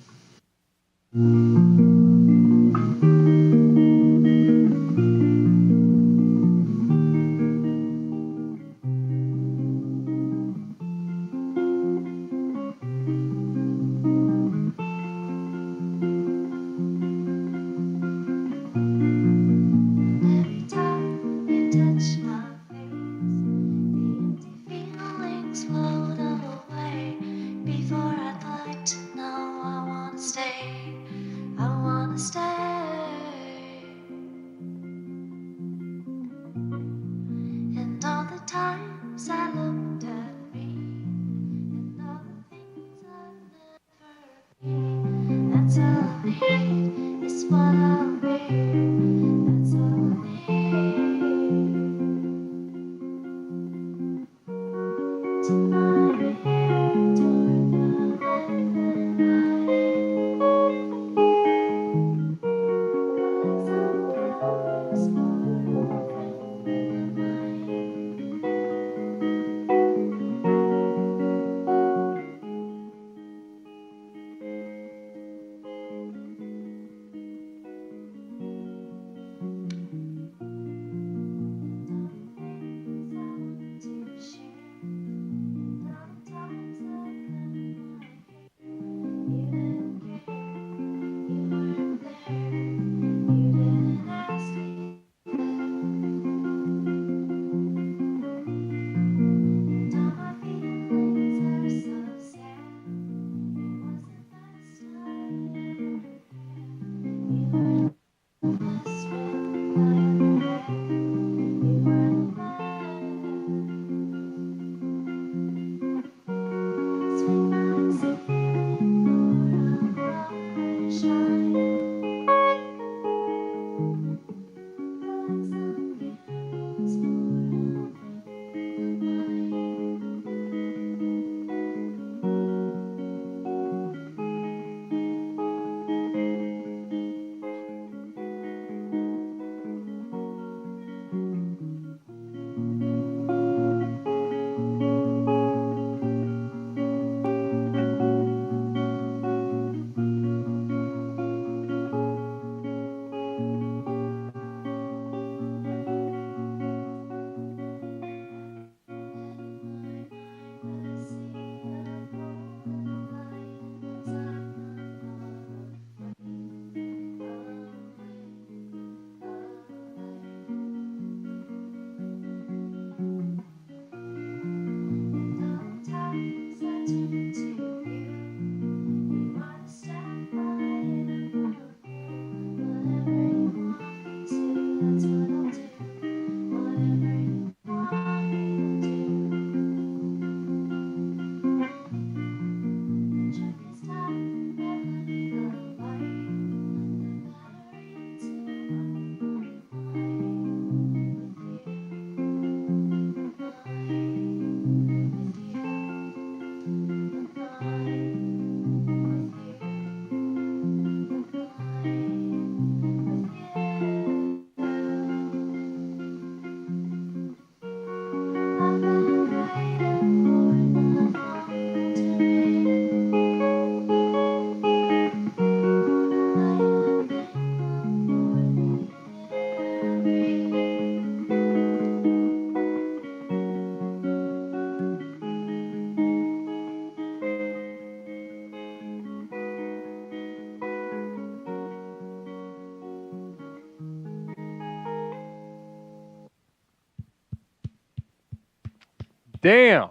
Damn.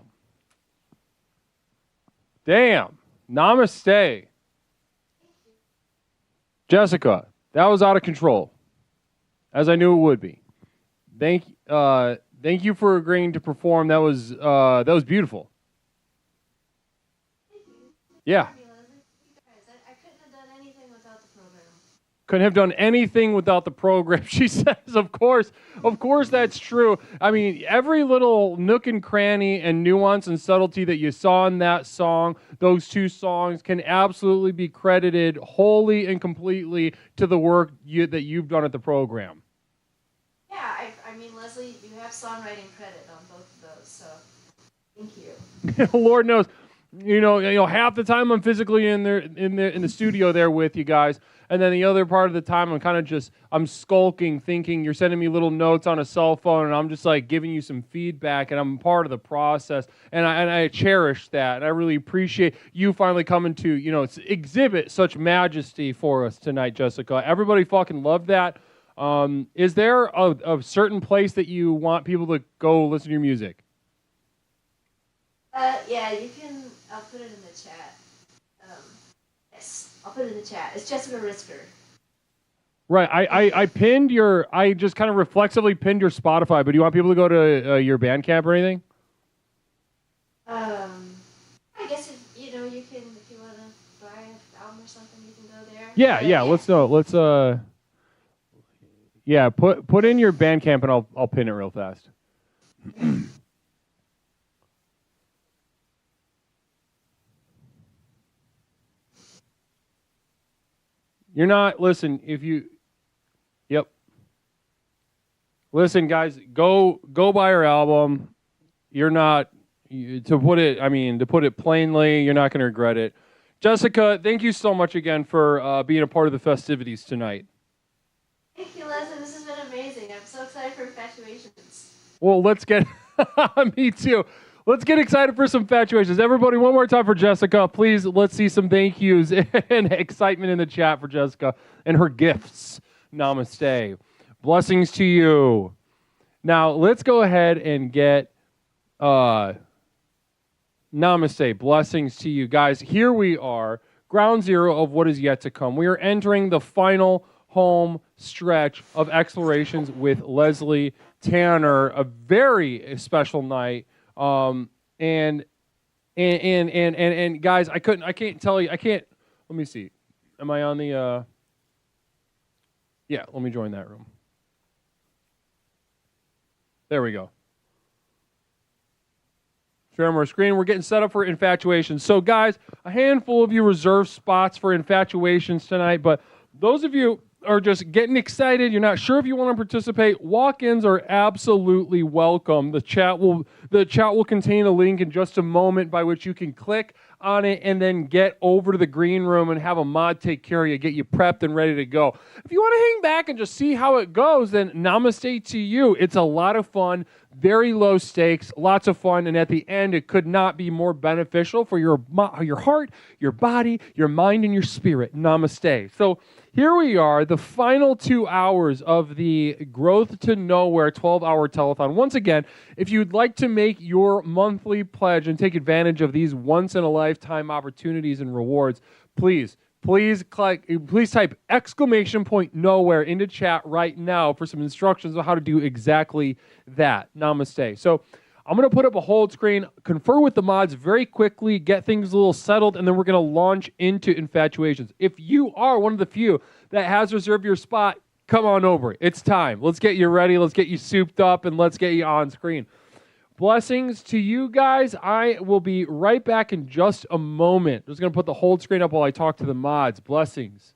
Damn. Namaste. Jessica, that was out of control, as I knew it would be. Thank you for agreeing to perform. That was beautiful. Yeah. Couldn't have done anything without the program. She says, of course that's true. I mean, every little nook and cranny and nuance and subtlety that you saw in that song, those two songs, can absolutely be credited wholly and completely to the work that you've done at the program. Yeah, I mean, Leslie, you have songwriting credit on both of those, so thank you. Lord knows, you know, half the time I'm physically in the studio there with you guys. And then the other part of the time, I'm skulking, thinking you're sending me little notes on a cell phone, and I'm just like giving you some feedback, and I'm part of the process, and I cherish that, and I really appreciate you finally coming to, you know, exhibit such majesty for us tonight, Jessica. Everybody fucking loved that. Is there a certain place that you want people to go listen to your music? Yeah, you can. I'll put it in the chat. Yes, I'll put it in the chat. It's Jessica Risker. Right. I just kind of reflexively pinned your Spotify, but do you want people to go to your Bandcamp or anything? I guess if you want to buy an album or something, you can go there. Yeah. Let's put in your Bandcamp and I'll pin it real fast. You're not, listen, yep. Listen, guys, go buy her album. You're not, to put it plainly, you're not going to regret it. Jessica, thank you so much again for being a part of the festivities tonight. Thank you, Leslie. This has been amazing. I'm so excited for Infatuations. Well, let's get, me too. Let's get excited for some infatuations. Everybody, one more time for Jessica. Please, let's see some thank yous and excitement in the chat for Jessica and her gifts. Namaste. Blessings to you. Now, let's go ahead and get namaste. Blessings to you. Guys, here we are. Ground zero of what is yet to come. We are entering the final home stretch of explorations with Leslie Tanner. A very special night. And guys, I can't tell you, let me see. Am I on the, yeah, let me join that room. There we go. Share more screen. We're getting set up for Infatuations. So guys, a handful of you reserve spots for Infatuations tonight, but those of you are just getting excited, you're not sure if you want to participate, walk-ins are absolutely welcome. The chat will contain a link in just a moment by which you can click on it and then get over to the green room and have a mod take care of you, get you prepped and ready to go. If you want to hang back and just see how it goes, then namaste to you. It's a lot of fun, very low stakes, lots of fun, and at the end, it could not be more beneficial for your heart, your body, your mind, and your spirit. Namaste. So here we are, the final 2 hours of the Growth to Nowhere 12-hour telethon. Once again, if you'd like to make your monthly pledge and take advantage of these once-in-a-lifetime opportunities and rewards, please type !nowhere into chat right now for some instructions on how to do exactly that. Namaste. So I'm going to put up a hold screen, confer with the mods very quickly, get things a little settled, and then we're going to launch into Infatuations. If you are one of the few that has reserved your spot, come on over. It's time. Let's get you ready. Let's get you souped up, and let's get you on screen. Blessings to you guys. I will be right back in just a moment. Just going to put the hold screen up while I talk to the mods. Blessings.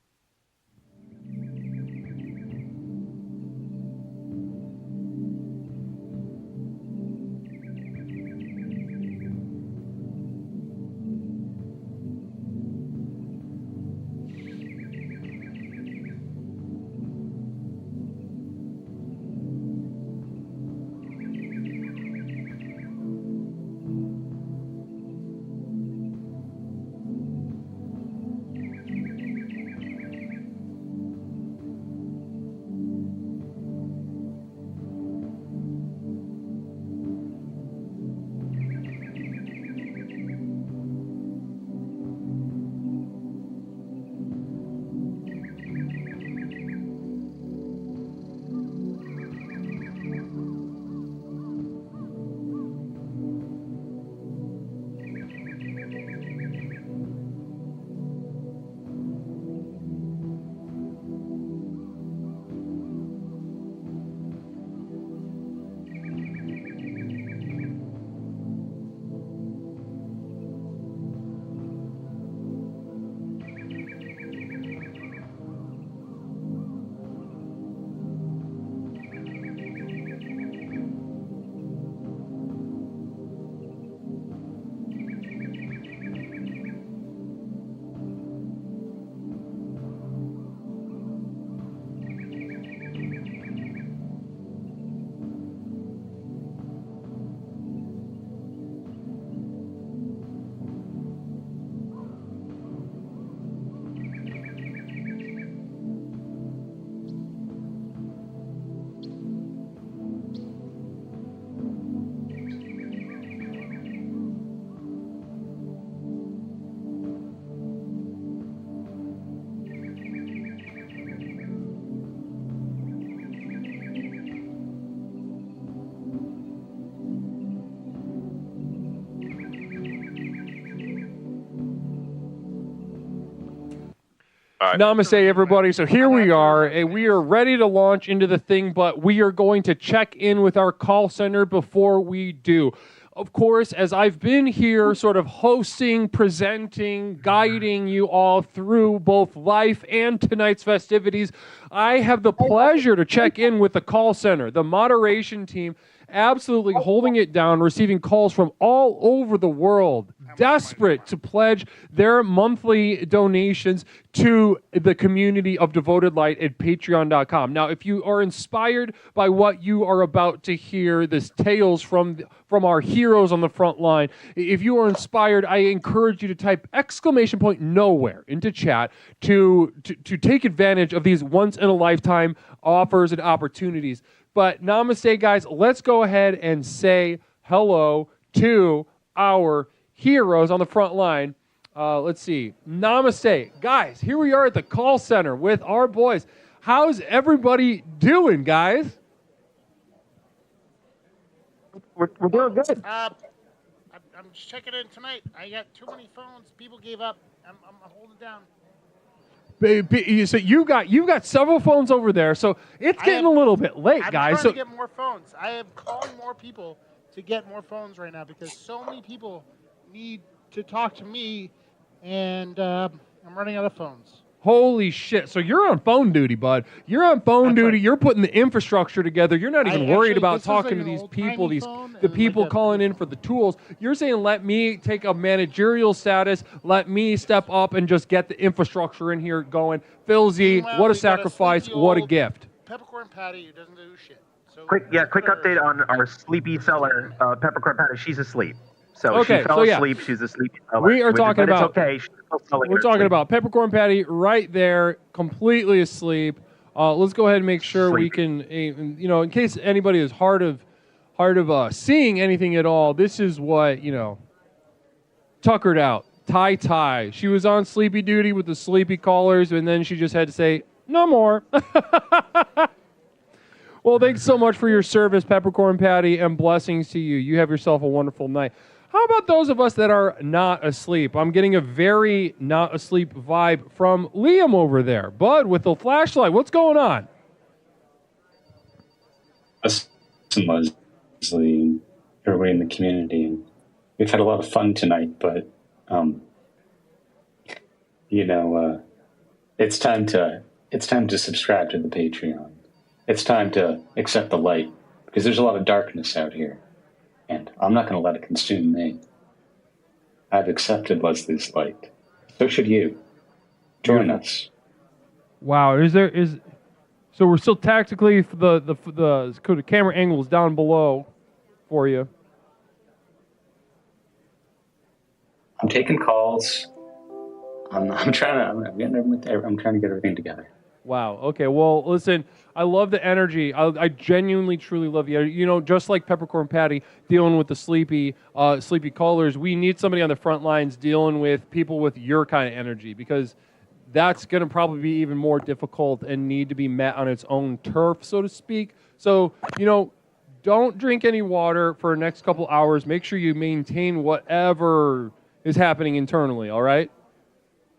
Namaste, everybody. So here we are, and we are ready to launch into the thing, but we are going to check in with our call center before we do. Of course, as I've been here sort of hosting, presenting, guiding you all through both life and tonight's festivities, I have the pleasure to check in with the call center, the moderation team, absolutely holding it down, receiving calls from all over the world, desperate to pledge their monthly donations to the community of Devoted Light at patreon.com. Now, if you are inspired by what you are about to hear, this tales from our heroes on the front line, if you are inspired, I encourage you to type !nowhere into chat to take advantage of these once-in-a-lifetime offers and opportunities. But namaste, guys. Let's go ahead and say hello to our heroes on the front line. Let's see. Namaste. Guys, here we are at the call center with our boys. How's everybody doing, guys? We're doing good. I'm just checking in tonight. I got too many phones. People gave up. I'm holding down. So you've got several phones over there, so it's getting a little bit late, guys. I'm trying to get more phones. I am calling more people to get more phones right now because so many people need to talk to me, and I'm running out of phones. Holy shit. So you're on phone duty, bud. You're on phone duty. Right. You're putting the infrastructure together. You're not even worried about talking to these people, the people calling in for the tools. You're saying, let me take a managerial status. Let me step up and just get the infrastructure in here going. Phil Z, what a sacrifice. What a gift. Peppercorn Patty who doesn't do shit. So quick update on our sleepy seller, Peppercorn Patty. She's asleep. So she fell asleep. She's asleep. We are talking about. It's okay. We're talking about Peppercorn Patty right there, completely asleep. Let's go ahead and make sure we can, in case anybody is hard of seeing anything at all. This is what tuckered out. Tai. She was on sleepy duty with the sleepy callers, and then she just had to say no more. Well, thanks so much for your service, Peppercorn Patty, and blessings to you. You have yourself a wonderful night. How about those of us that are not asleep? I'm getting a very not asleep vibe from Liam over there. Bud, with the flashlight, what's going on? Us and Leslie and everybody in the community. And we've had a lot of fun tonight, but, it's time to subscribe to the Patreon. It's time to accept the light, because there's a lot of darkness out here. And I'm not going to let it consume me. I've accepted Leslie's light. So should you. Join us. Wow, so we're still tactically the camera angle is down below for you. I'm taking calls. I'm trying to get everything together. Wow. Okay. Well, listen, I love the energy. I genuinely, truly love you. Just like Peppercorn Patty dealing with the sleepy callers, we need somebody on the front lines dealing with people with your kind of energy, because that's going to probably be even more difficult and need to be met on its own turf, so to speak. So, don't drink any water for the next couple hours. Make sure you maintain whatever is happening internally. All right.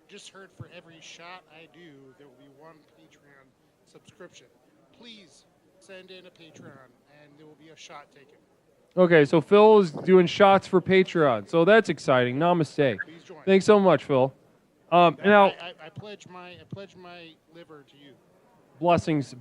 Just heard for every shot I do, there will be one Patreon subscription. Please send in a Patreon, and there will be a shot taken. Okay, so Phil is doing shots for Patreon, so that's exciting. Namaste. Please join. Thanks so much, Phil. Now, I pledge my liver to you. Blessings.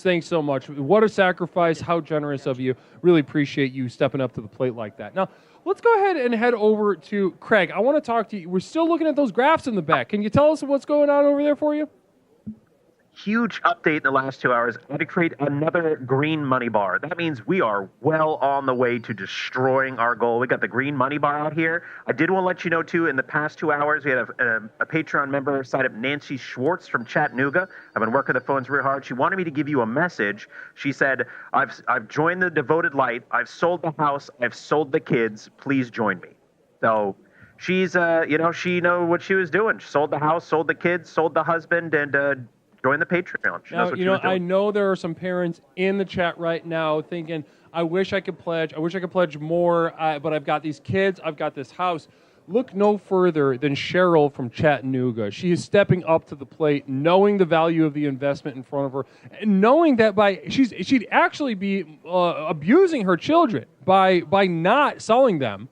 Thanks so much. What a sacrifice. How generous of you. Really appreciate you stepping up to the plate like that. Now, let's go ahead and head over to Craig. I want to talk to you. We're still looking at those graphs in the back. Can you tell us what's going on over there for you? Huge update in the last 2 hours. I had to create another green money bar. That means we are well on the way to destroying our goal. We got the green money bar out here. I did want to let you know, too, in the past 2 hours, we had a Patreon member sign up, Nancy Schwartz from Chattanooga. I've been working the phones real hard. She wanted me to give you a message. She said, I've joined the Devoted Light. I've sold the house. I've sold the kids. Please join me. So she's, she knew what she was doing. She sold the house, sold the kids, sold the husband, and join the Patreon. Now, I know there are some parents in the chat right now thinking, I wish I could pledge more, but I've got these kids, I've got this house. look no further than Cheryl from Chattanooga. She is stepping up to the plate, knowing the value of the investment in front of her, and knowing that she'd actually be abusing her children by not selling them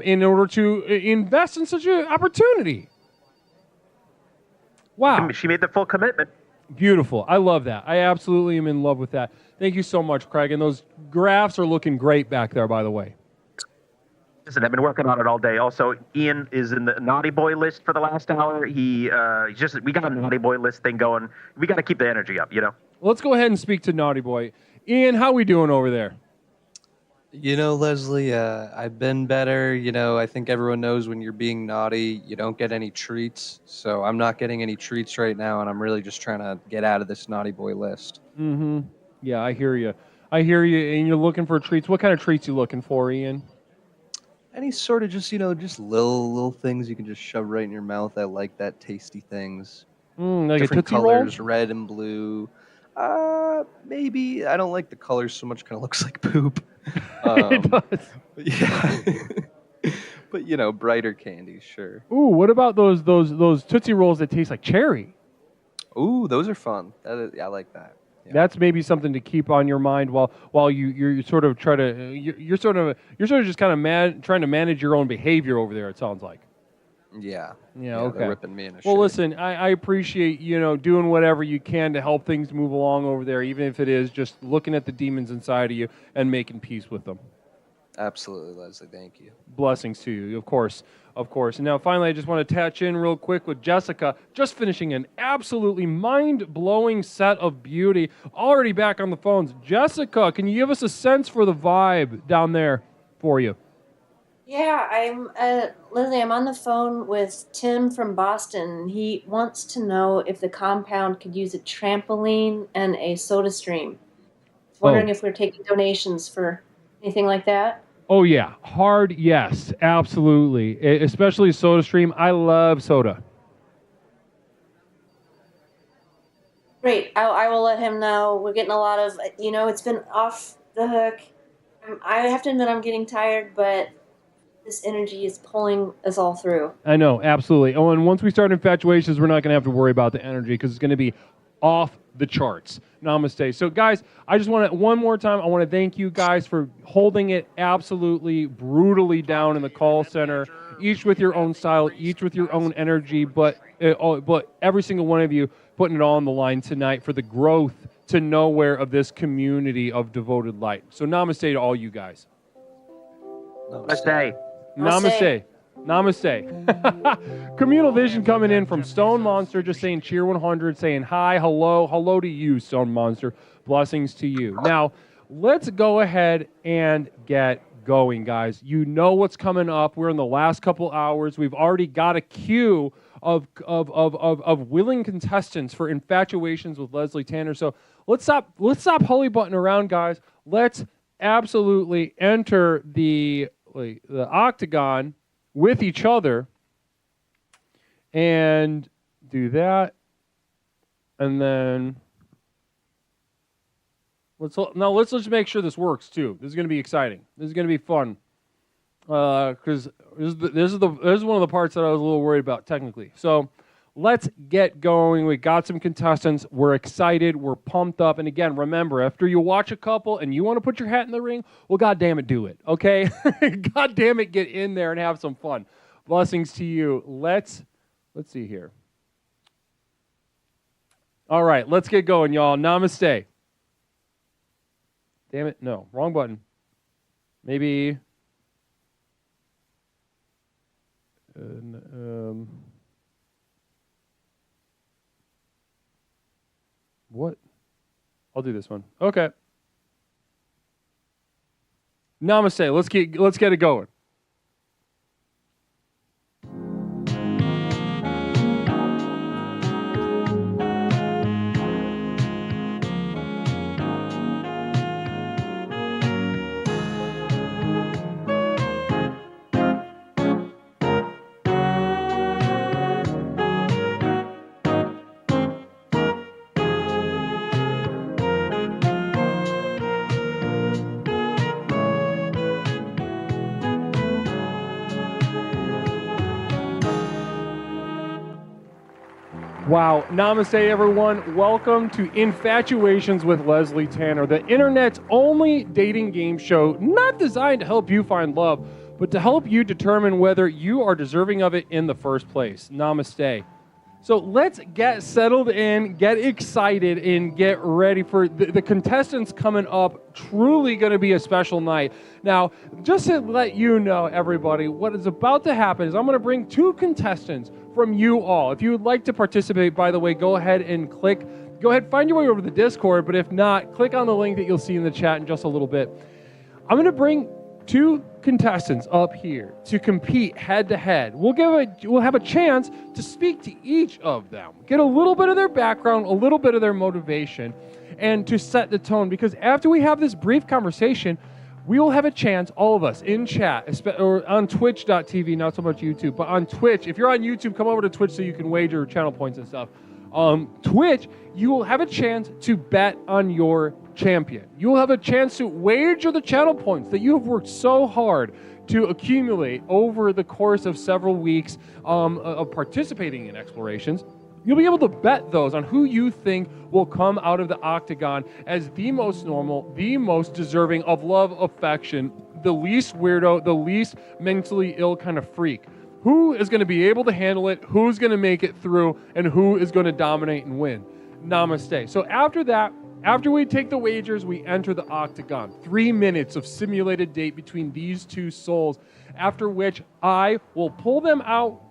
in order to invest in such an opportunity. Wow. She made the full commitment. Beautiful. I love that. I absolutely am in love with that. Thank you so much, Craig. And those graphs are looking great back there, by the way. Listen, I've been working on it all day. Also, Ian is in the naughty boy list for the last hour. We got a naughty boy list thing going. We got to keep the energy up, you know? Let's go ahead and speak to Naughty Boy. Ian, how we doing over there? You know, Leslie, I've been better. You know, I think everyone knows when you're being naughty, you don't get any treats. So I'm not getting any treats right now, and I'm really just trying to get out of this naughty boy list. Mm-hmm. Yeah, I hear you. And you're looking for treats. What kind of treats you looking for, Ian? Any sort of just little things you can just shove right in your mouth. I like that tasty things. Like different a Tootsie colors, Roll? red and blue. Maybe. I don't like the colors so much. Kind of looks like poop. It does. Yeah. But you know, brighter candies, sure. Ooh, what about those Tootsie Rolls that taste like cherry? Ooh, those are fun. I like that. That's maybe something to keep on your mind while you sort of try to you're sort of just kind of trying to manage your own behavior over there. It sounds like. Yeah. Yeah. Okay. They're ripping me in a Well, shit. listen, I appreciate doing whatever you can to help things move along over there, even if it is just looking at the demons inside of you and making peace with them. Absolutely, Leslie. Thank you. Blessings to you, of course. And now, finally, I just want to touch in real quick with Jessica, just finishing an absolutely mind-blowing set of beauty. Already back on the phones. Jessica, can you give us a sense for the vibe down there for you? Yeah, I'm Leslie. I'm on the phone with Tim from Boston. He wants to know if the compound could use a trampoline and a soda stream. He's wondering if we're taking donations for anything like that. Oh, yeah. Hard yes. Absolutely. Especially SodaStream. I love soda. Great. I will let him know. We're getting a lot of, it's been off the hook. I have to admit I'm getting tired, but this energy is pulling us all through. I know. Absolutely. Oh, and once we start Infatuations, we're not going to have to worry about the energy because it's going to be off the charts. Namaste. So, guys, I just want to, one more time, I want to thank you guys for holding it absolutely brutally down in the call center, each with your own style, each with your own energy, but every single one of you putting it all on the line tonight for the growth to nowhere of this community of devoted light. So, namaste to all you guys. Namaste. Namaste. Namaste. Communal Vision coming in from Stone Monster, just saying cheer 100, saying hi, hello to you, Stone Monster. Blessings to you. Now, let's go ahead and get going, guys. You know what's coming up. We're in the last couple hours. We've already got a queue of willing contestants for Infatuations with Leslie Tanner. So let's stop holy button around, guys. Let's absolutely enter the octagon with each other and do that, and then let's just make sure this works too. This is going to be exciting. This is going to be fun because this is one of the parts that I was a little worried about technically. So let's get going. We got some contestants. We're excited. We're pumped up. And again, remember, after you watch a couple and you want to put your hat in the ring, well, God damn it, do it. Okay? God damn it, get in there and have some fun. Blessings to you. Let's see here. All right, let's get going, y'all. Namaste. Damn it. No, wrong button. Maybe. What? I'll do this one. Okay. Namaste. Let's get it going. Wow. Namaste, everyone. Welcome to Infatuations with Leslie Tanner, the internet's only dating game show not designed to help you find love, but to help you determine whether you are deserving of it in the first place. Namaste. So let's get settled in, get excited, and get ready for the contestants coming up. Truly going to be a special night. Now, just to let you know, everybody, what is about to happen is I'm going to bring 2 contestants from you all. If you would like to participate, by the way, go ahead, find your way over to the Discord, but if not, click on the link that you'll see in the chat in just a little bit. I'm going to bring 2 contestants up here to compete head to head. We'll have a chance to speak to each of them, get a little bit of their background, a little bit of their motivation, and to set the tone, because after we have this brief conversation, we will have a chance, all of us, in chat, or on twitch.tv, not so much YouTube, but on Twitch. If you're on YouTube, come over to Twitch so you can wager channel points and stuff. Twitch, you will have a chance to bet on your champion. You will have a chance to wager the channel points that you have worked so hard to accumulate over the course of several weeks of participating in explorations. You'll be able to bet those on who you think will come out of the octagon as the most normal, the most deserving of love, affection, the least weirdo, the least mentally ill kind of freak. Who is going to be able to handle it, who's going to make it through, and who is going to dominate and win. Namaste. So after that, after we take the wagers, we enter the octagon. 3 minutes of simulated date between these 2 souls, after which I will pull them out,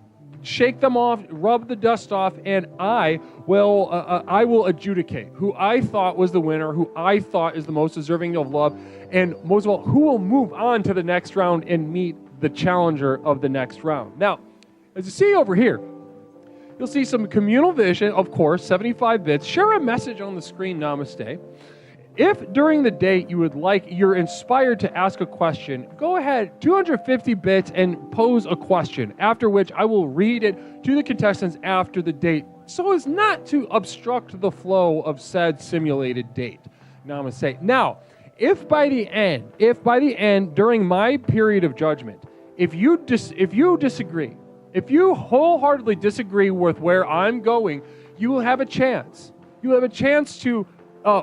shake them off, rub the dust off, and I will adjudicate who I thought was the winner, who I thought is the most deserving of love, and most of all, who will move on to the next round and meet the challenger of the next round. Now, as you see over here, you'll see some communal vision, of course, 75 bits. Share a message on the screen, namaste. If during the date you're inspired to ask a question, go ahead, 250 bits, and pose a question, after which I will read it to the contestants after the date, so as not to obstruct the flow of said simulated date. Namaste. Now, if by the end, during my period of judgment, if you disagree, if you wholeheartedly disagree with where I'm going, you will have a chance. You will have a chance to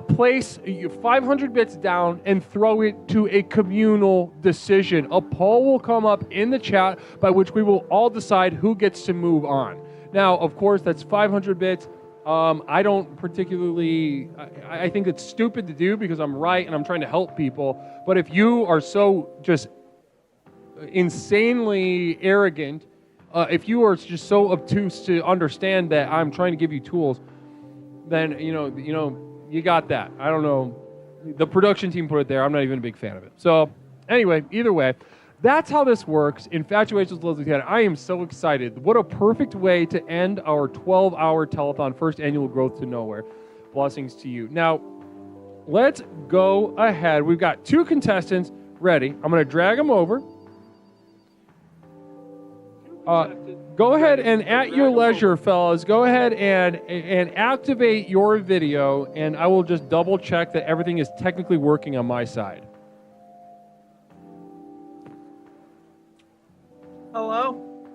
place 500 bits down and throw it to a communal decision. A poll will come up in the chat by which we will all decide who gets to move on. Now, of course, that's 500 bits. I don't particularly, I think it's stupid to do because I'm right and I'm trying to help people. But if you are so just insanely arrogant, if you are just so obtuse to understand that I'm trying to give you tools, then, you got that. I don't know. The production team put it there. I'm not even a big fan of it. So anyway, either way, that's how this works. Infatuations with Leslie Tanner. I am so excited. What a perfect way to end our 12-hour telethon, first annual Growth to Nowhere. Blessings to you. Now, let's go ahead. We've got 2 contestants ready. I'm going to drag them over. Go ahead and at your leisure, fellas, go ahead and activate your video, and I will just double check that everything is technically working on my side. Hello?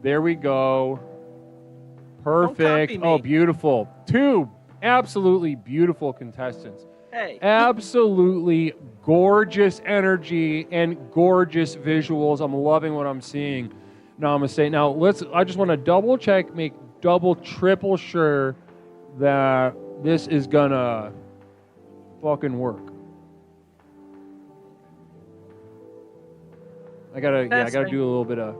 There we go. Perfect. Don't copy me. Oh, beautiful. 2 absolutely beautiful contestants. Hey. Absolutely gorgeous energy and gorgeous visuals. I'm loving what I'm seeing. Namaste. Now, I just want to double check, make double, triple sure that this is gonna fucking work. I gotta do a little bit of,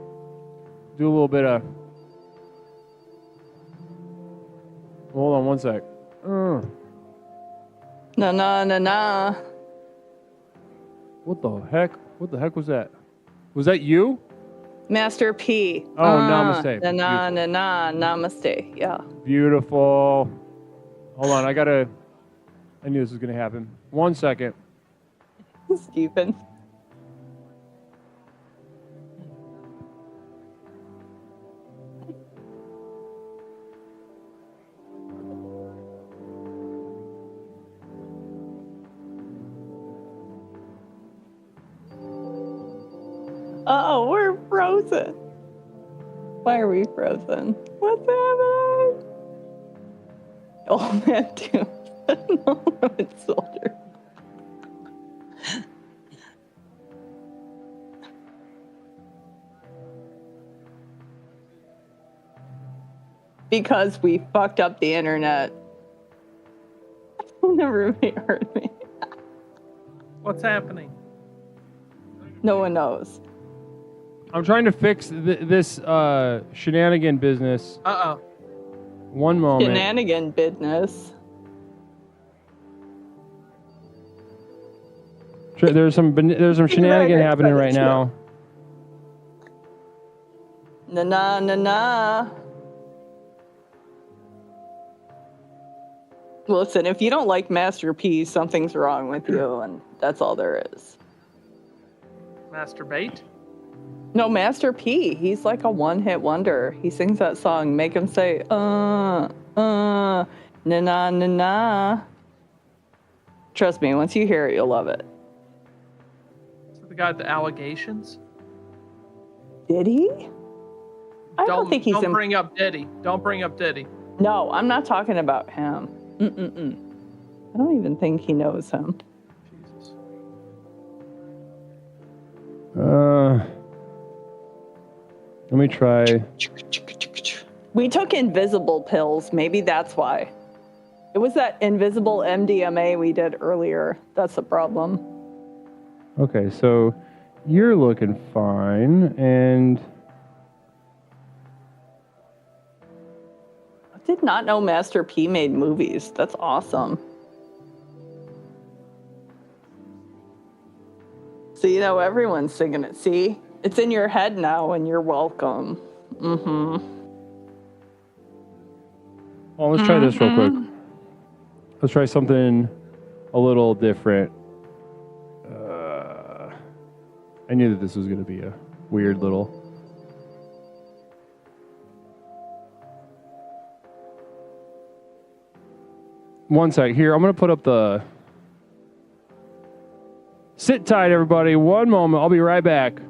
hold on one sec. Nah. What the heck? What the heck was that? Was that you? Master P. Oh, namaste. Namaste. Yeah. Beautiful. Hold on, I knew this was gonna happen. 1 second. Stephen. Oh, we're frozen. Why are we frozen? What's happening? Old man too. It's older. Because we fucked up the internet. Never heard me. What's happening? No one knows. I'm trying to fix this shenanigan business. Uh-oh. One moment. Shenanigan business. There's some shenanigan happening right now. Na. Listen, if you don't like Master P, something's wrong with you, and that's all there is. Masturbate? No, Master P, he's like a one-hit wonder. He sings that song, make him say, na. Trust me, once you hear it, you'll love it. Is that the guy with the allegations? Did he? I don't think he's... Don't bring up Diddy. Don't bring up Diddy. No, I'm not talking about him. I don't even think he knows him. Jesus. Let me try. We took invisible pills. Maybe that's why. It was that invisible MDMA we did earlier. That's the problem. Okay, so you're looking fine, and I did not know Master P made movies. That's awesome. So, you know, everyone's singing it. See? It's in your head now, and you're welcome. Well, let's try this real quick. Let's try something a little different. I knew that this was going to be a weird little... One sec. Here, I'm going to put up the... Sit tight, everybody. One moment. I'll be right back.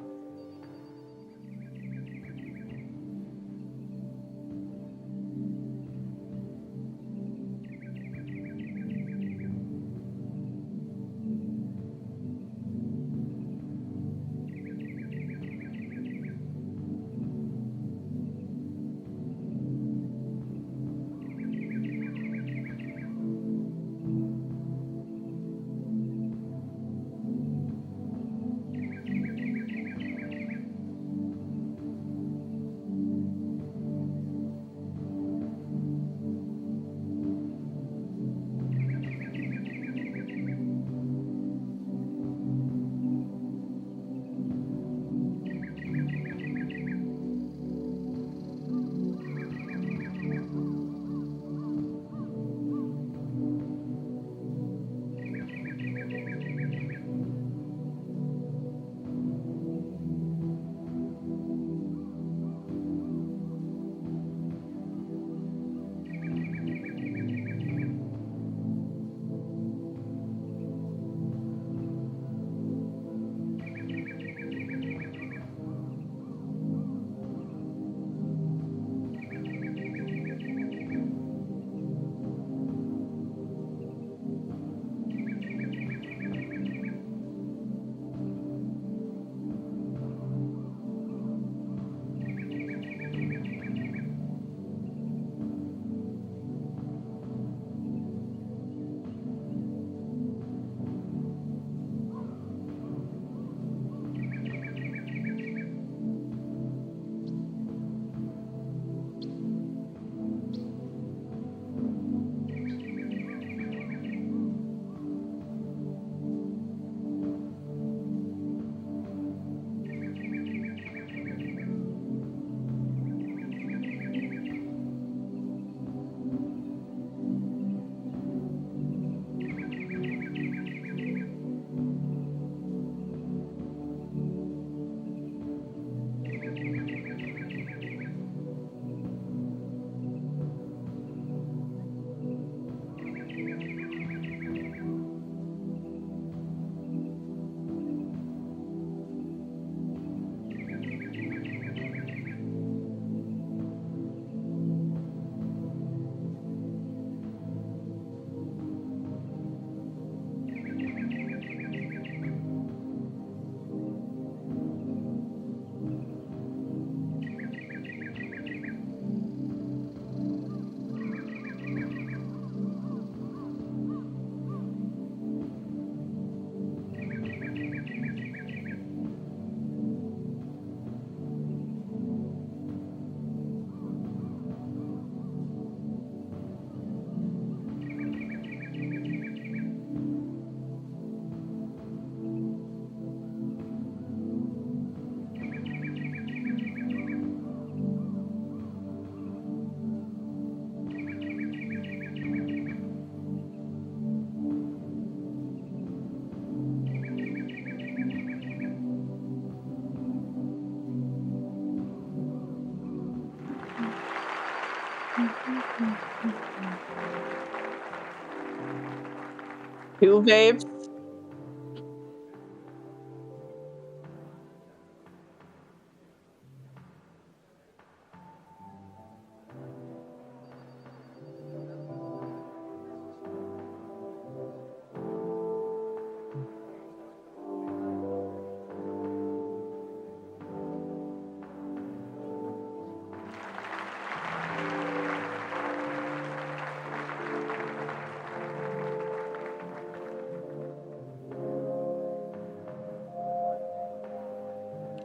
Two babes.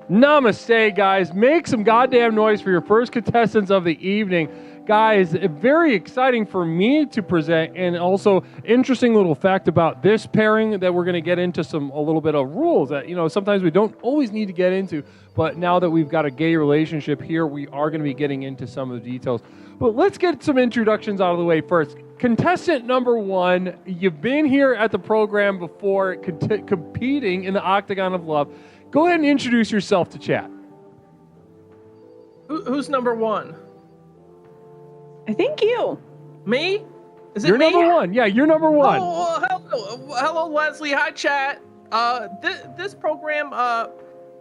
Namaste, guys. Make some goddamn noise for your first contestants of the evening. Guys, very exciting for me to present, and also interesting little fact about this pairing that we're going to get into a little bit of rules that, sometimes we don't always need to get into, but now that we've got a gay relationship here, we are going to be getting into some of the details. But let's get some introductions out of the way first. Contestant number 1, you've been here at the program before, competing in the Octagon of Love. Go ahead and introduce yourself to chat. Who's number 1? I think you. Me? Is it You're me? number 1. Yeah, you're number 1. Hello, Leslie. Hi, chat. This program,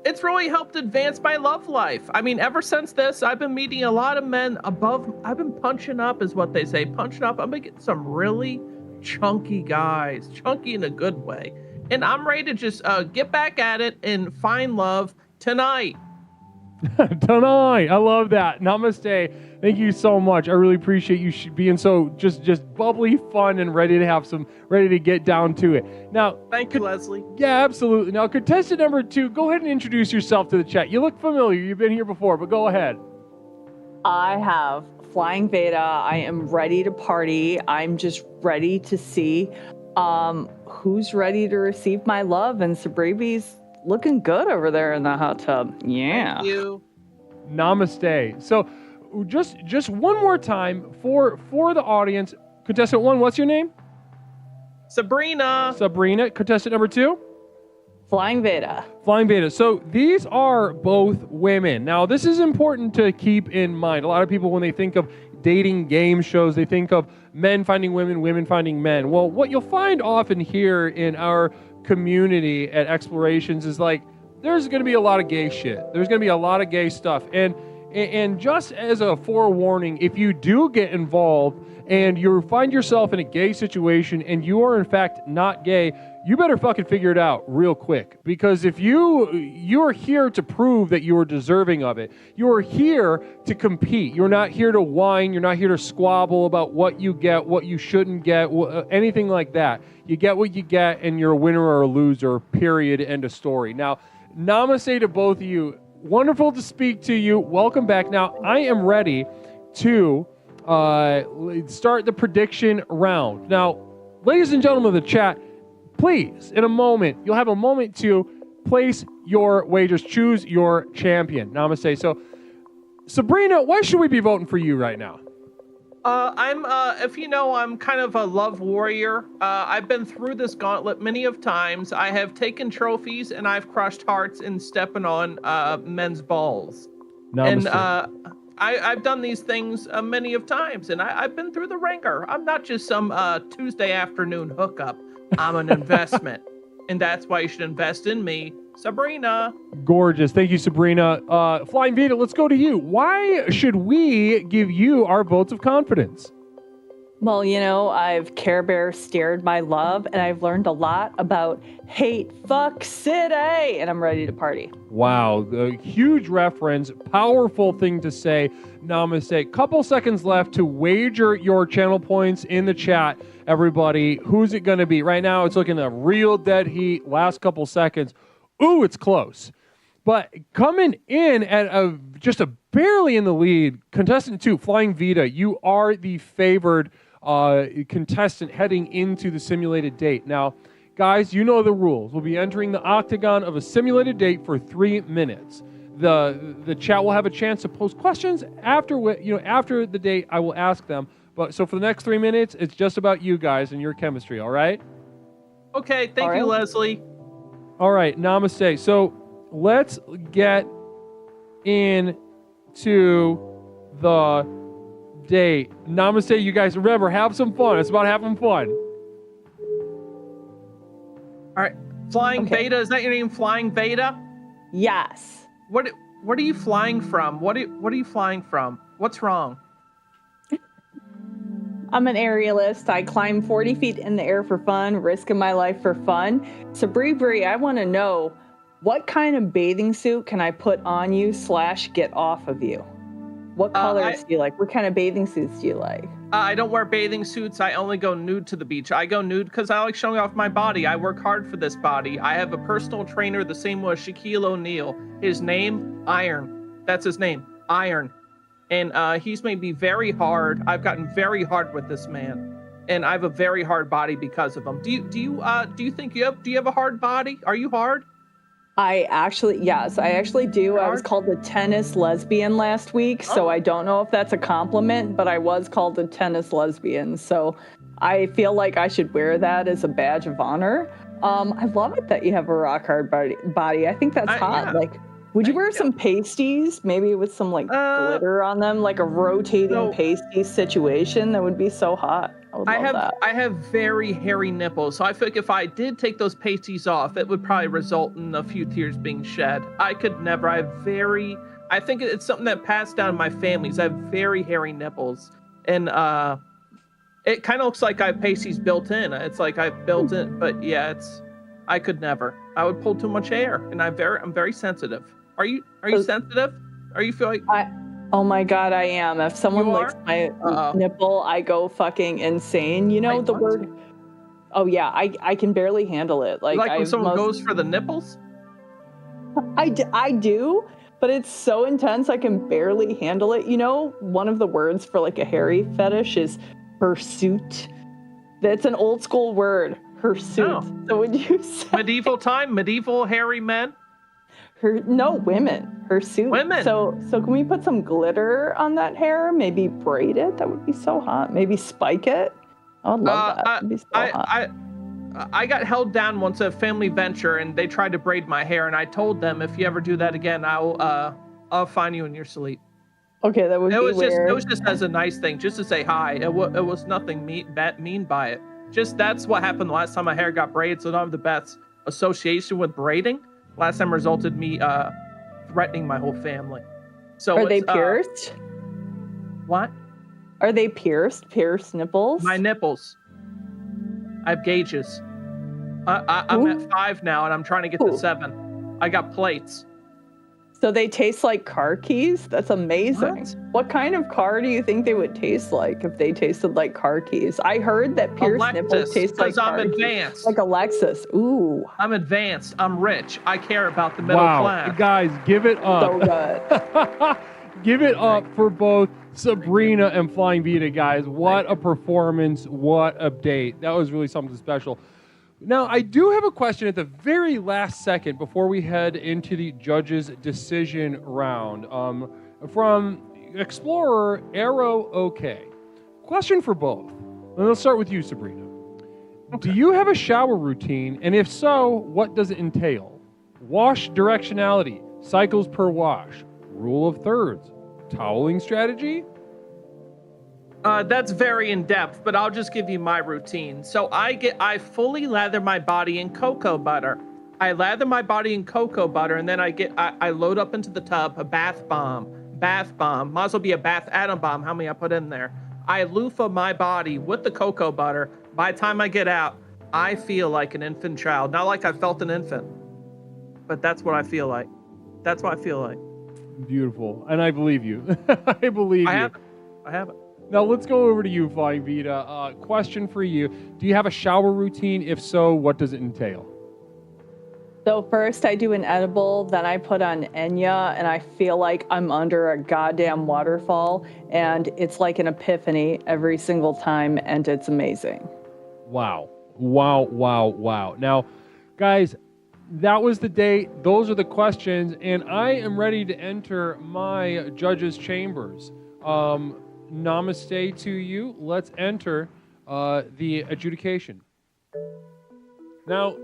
it's really helped advance my love life. I mean, ever since this, I've been meeting a lot of men above. I've been punching up, is what they say. Punching up. I've been getting some really chunky guys. Chunky in a good way. And I'm ready to just get back at it and find love tonight. Tonight. I love that. Namaste. Thank you so much. I really appreciate you being so just bubbly, fun, and ready to get down to it. Now, thank you, Leslie. Yeah, absolutely. Now, contestant number 2, go ahead and introduce yourself to the chat. You look familiar. You've been here before, but go ahead. I have Flying Veda. I am ready to party. I'm just ready to see who's ready to receive my love, and Sabribi's looking good over there in the hot tub. Yeah. Thank you. Namaste. So just one more time for the audience. Contestant 1, what's your name? Sabrina. Sabrina. Contestant number 2? Flying Veda. Flying Veda. So these are both women. Now, this is important to keep in mind. A lot of people, when they think of dating game shows, they think of men finding women, women finding men. Well, what you'll find often here in our community at Explorations is there's going to be a lot of gay shit. There's going to be a lot of gay stuff. And just as a forewarning, if you do get involved and you find yourself in a gay situation and you are in fact not gay, you better fucking figure it out real quick. Because if you're here to prove that you are deserving of it, you are here to compete. You're not here to whine. You're not here to squabble about what you get, what you shouldn't get, anything like that. You get what you get, and you're a winner or a loser, period, end of story. Now, namaste to both of you. Wonderful to speak to you. Welcome back. Now, I am ready to start the prediction round. Now, ladies and gentlemen of the chat, please, in a moment, you'll have a moment to place your wagers. Choose your champion. Namaste. So, Sabrina, why should we be voting for you right now? I'm kind of a love warrior. I've been through this gauntlet many of times. I have taken trophies and I've crushed hearts and stepping on men's balls. Namaste. And I've done these things many of times, and I've been through the ringer. I'm not just some Tuesday afternoon hookup. I'm an investment, and that's why you should invest in me, Sabrina. Gorgeous. Thank you, Sabrina. Flying Veda, let's go to you. Why should we give you our votes of confidence? Well, I've Care Bear steered my love, and I've learned a lot about hate fuck city, and I'm ready to party. Wow, a huge reference, powerful thing to say. Namaste. Couple seconds left to wager your channel points in the chat. Everybody, who's it going to be? Right now, it's looking a real dead heat. Last couple seconds. Ooh, it's close. But coming in at just barely in the lead, contestant 2, Flying Veda, you are the favored contestant heading into the simulated date. Now, guys, you know the rules. We'll be entering the octagon of a simulated date for 3 minutes. The chat will have a chance to pose questions after the date. I will ask them. But so for the next 3 minutes, it's just about you guys and your chemistry. All right? Okay. Thank you, Leslie. All right. Namaste. So let's get into the update. Namaste, you guys. Remember, have some fun. It's about having fun. All right. Flying Veda, is that your name? Flying Veda? Yes. What are you flying from? What are you flying from? What's wrong? I'm an aerialist. I climb 40 feet in the air for fun, risking my life for fun. Sabri, I want to know, what kind of bathing suit can I put on you / get off of you? What colors do you like? What kind of bathing suits do you like? I don't wear bathing suits. I only go nude to the beach. I go nude because I like showing off my body. I work hard for this body. I have a personal trainer, the same way as Shaquille O'Neal. His name, Iron. That's his name, Iron. And he's made me very hard. I've gotten very hard with this man, and I have a very hard body because of him. Do you think you have a hard body? Are you hard? Yes, I actually do. I was called a tennis lesbian last week, so I don't know if that's a compliment, but I was called a tennis lesbian, so I feel like I should wear that as a badge of honor. I love it that you have a rock hard body. I think that's hot. Yeah. Like, would you wear some pasties, maybe with some glitter on them, like a rotating pasty situation? That would be so hot. I would love that. I have very hairy nipples, so I feel like if I did take those pasties off, it would probably result in a few tears being shed. I could never. I think it's something that passed down in my family. I have very hairy nipples, and it kind of looks like I have pasties built in. It's like I've built in, but yeah, I could never. I would pull too much hair, and I'm very sensitive. Are you sensitive? Are you feeling? Oh my God, I am. If someone licks my nipple, I go fucking insane. You know the word? Oh yeah, I can barely handle it. Like when someone goes for the nipples? I do, but it's so intense I can barely handle it. You know, one of the words for like a hairy fetish is hirsute. That's an old school word, hirsute. Oh. So would you say medieval hairy men? Women. Hirsute. Women. So can we put some glitter on that hair? Maybe braid it? That would be so hot. Maybe spike it. I would love that. That'd be so hot. I got held down once at a family venture, and they tried to braid my hair, and I told them, if you ever do that again, I'll find you in your sleep. Okay, that would be weird. It was just as a nice thing, just to say hi. It was nothing mean by it. Just that's what happened the last time my hair got braided, so I don't have the best association with braiding. Last time resulted me threatening my whole family. So are they pierced? What? Are they pierced? Pierced nipples? My nipples. I have gauges. I'm at 5 now, and I'm trying to get to 7. I got plates. So they taste like car keys? That's amazing. What kind of car do you think they would taste like if they tasted like car keys? I heard that pierced nipples taste like car keys. Because I'm advanced. Like a Lexus. Ooh. I'm advanced. I'm rich. I care about the middle class. Guys, give it up. So good. Give it up for both Sabrina and Flying Vita, guys. What a performance. What a date. That was really something special. Now, I do have a question at the very last second before we head into the judges' decision round. From Explorer Arrow OK. Question for both. And let's start with you, Sabrina. Okay. Do you have a shower routine? And if so, what does it entail? Wash directionality, cycles per wash, rule of thirds, toweling strategy? That's very in-depth, but I'll just give you my routine. So I fully lather my body in cocoa butter. I lather my body in cocoa butter, and then I load up into the tub a bath bomb. Might as well be a bath atom bomb, how many I put in there. I loofah my body with the cocoa butter. By the time I get out, I feel like an infant child. Not like I felt an infant, but that's what I feel like. That's what I feel like. Beautiful. And I believe you. I believe you. I have it. Now let's go over to you, Flying Vita. Question for you. Do you have a shower routine? If so, what does it entail? So first I do an edible, then I put on Enya, and I feel like I'm under a goddamn waterfall, and it's like an epiphany every single time, and it's amazing. Wow. Now, guys, that was the date. Those are the questions, and I am ready to enter my judges' chambers. Namaste to you. Let's enter the adjudication. Now,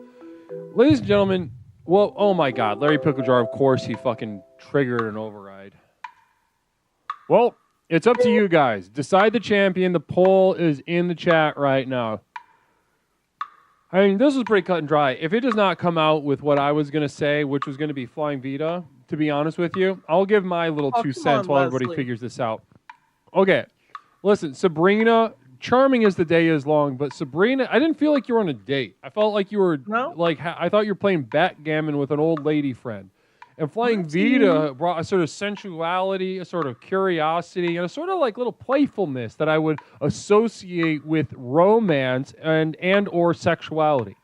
ladies and gentlemen, well, oh my God, Larry Picklejar, of course, he fucking triggered an override. Well, It's up to you guys. Decide the champion. The poll is in the chat right now. I mean, this was pretty cut and dry. If it does not come out with what I was going to say, which was going to be Flying Vita, to be honest with you, I'll give my little 2 cents while everybody figures this out. Okay. Listen, Sabrina, charming as the day is long, but Sabrina, I didn't feel like you were on a date. I felt like you were, I thought you were playing backgammon with an old lady friend. And Flying Vita brought a sort of sensuality, a sort of curiosity, and a sort of like little playfulness that I would associate with romance and or sexuality.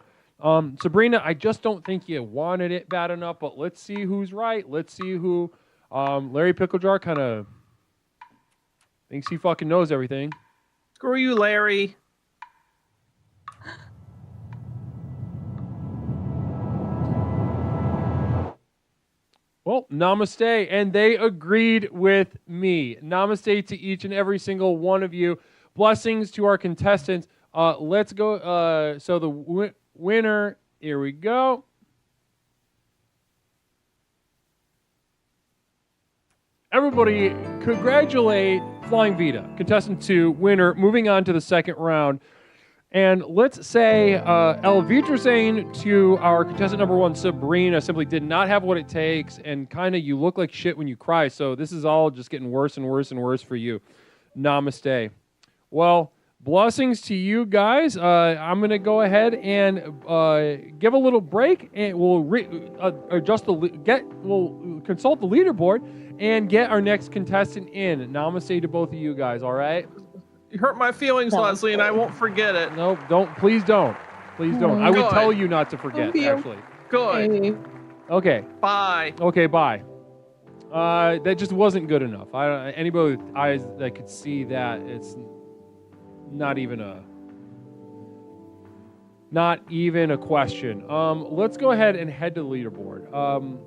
Sabrina, I just don't think you wanted it bad enough, but let's see who's right. Let's see who Larry Picklejar kind of thinks he fucking knows everything. Screw you, Larry. Well, namaste, and they agreed with me. Namaste to each and every single one of you. Blessings to our contestants. Let's go. So the winner, here we go. Everybody, congratulate Flying Vita, contestant 2, winner, moving on to the second round. And let's say El Vitrasane to our contestant number 1, Sabrina, simply did not have what it takes, and kind of you look like shit when you cry, so this is all just getting worse and worse and worse for you. Namaste. Well, blessings to you guys. I'm going to go ahead and give a little break, and we'll we'll consult the leaderboard and get our next contestant in. Namaste to both of you guys, all right? You hurt my feelings, Leslie, and I won't forget it. No, don't. Please don't. Please don't. I would tell you not to forget, actually. Good. Okay. Bye. Okay, bye. That just wasn't good enough. Anybody with eyes that could see that, it's not even a question. Let's go ahead and head to the leaderboard.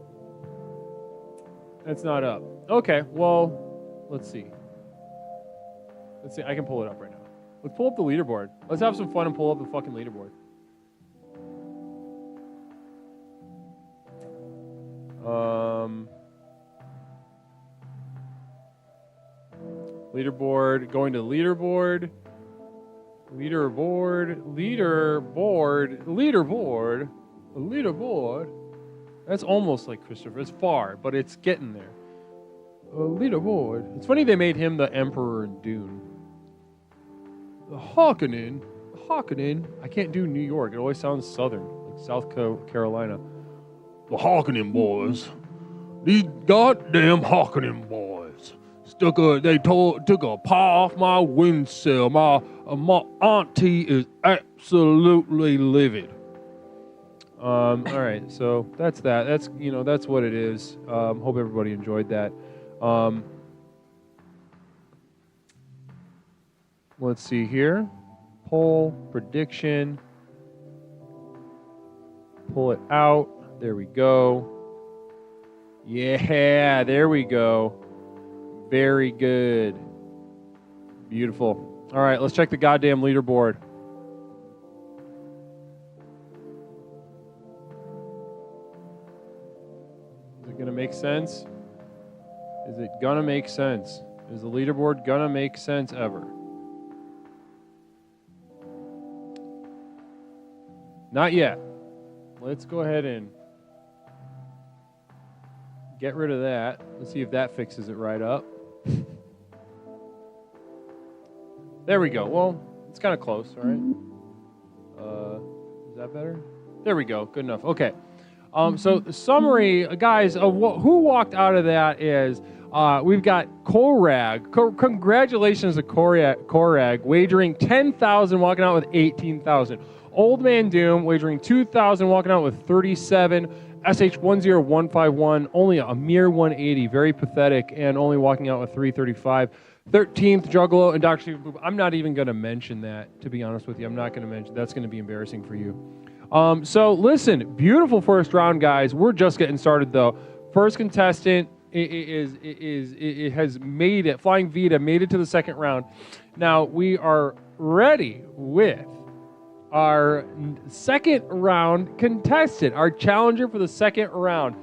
That's not up. Okay, well, let's see. Let's see, I can pull it up right now. Let's pull up the leaderboard. Let's have some fun and pull up the fucking leaderboard. Leaderboard, going to leaderboard. Leaderboard. That's almost like Christopher. It's far, but it's getting there. Leaderboard. It's funny they made him the Emperor in Dune. The Harkonnen. I can't do New York. It always sounds southern, like South Carolina. The Harkonnen boys. These goddamn Harkonnen boys. Took a paw off my windsill. My auntie is absolutely livid. All right, so that's that. That's what it is. Hope everybody enjoyed that. Let's see here. Poll, prediction. Pull it out. There we go. Yeah, there we go. Very good. Beautiful. All right, let's check the goddamn leaderboard. Is it going to make sense? Is it going to make sense? Is the leaderboard going to make sense ever? Not yet. Let's go ahead and get rid of that. Let's see if that fixes it right up. There we go. Well, it's kind of close, all right? Is that better? There we go. Good enough. Okay. So the summary, guys, of who walked out of that is we've got Korag. Congratulations to Korag, wagering 10,000, walking out with 18,000. Old Man Doom wagering 2,000, walking out with 37. SH10151, only a mere 180, very pathetic, and only walking out with 335. 13th Juggalo and Dr. Stephen Boop. I'm not even going to mention that, to be honest with you. I'm not going to mention. That's going to be embarrassing for you. So listen, beautiful first round, guys. We're just getting started, though. First contestant it has made it. Flying Vita made it to the second round. Now we are ready with our second round contestant, our challenger for the second round.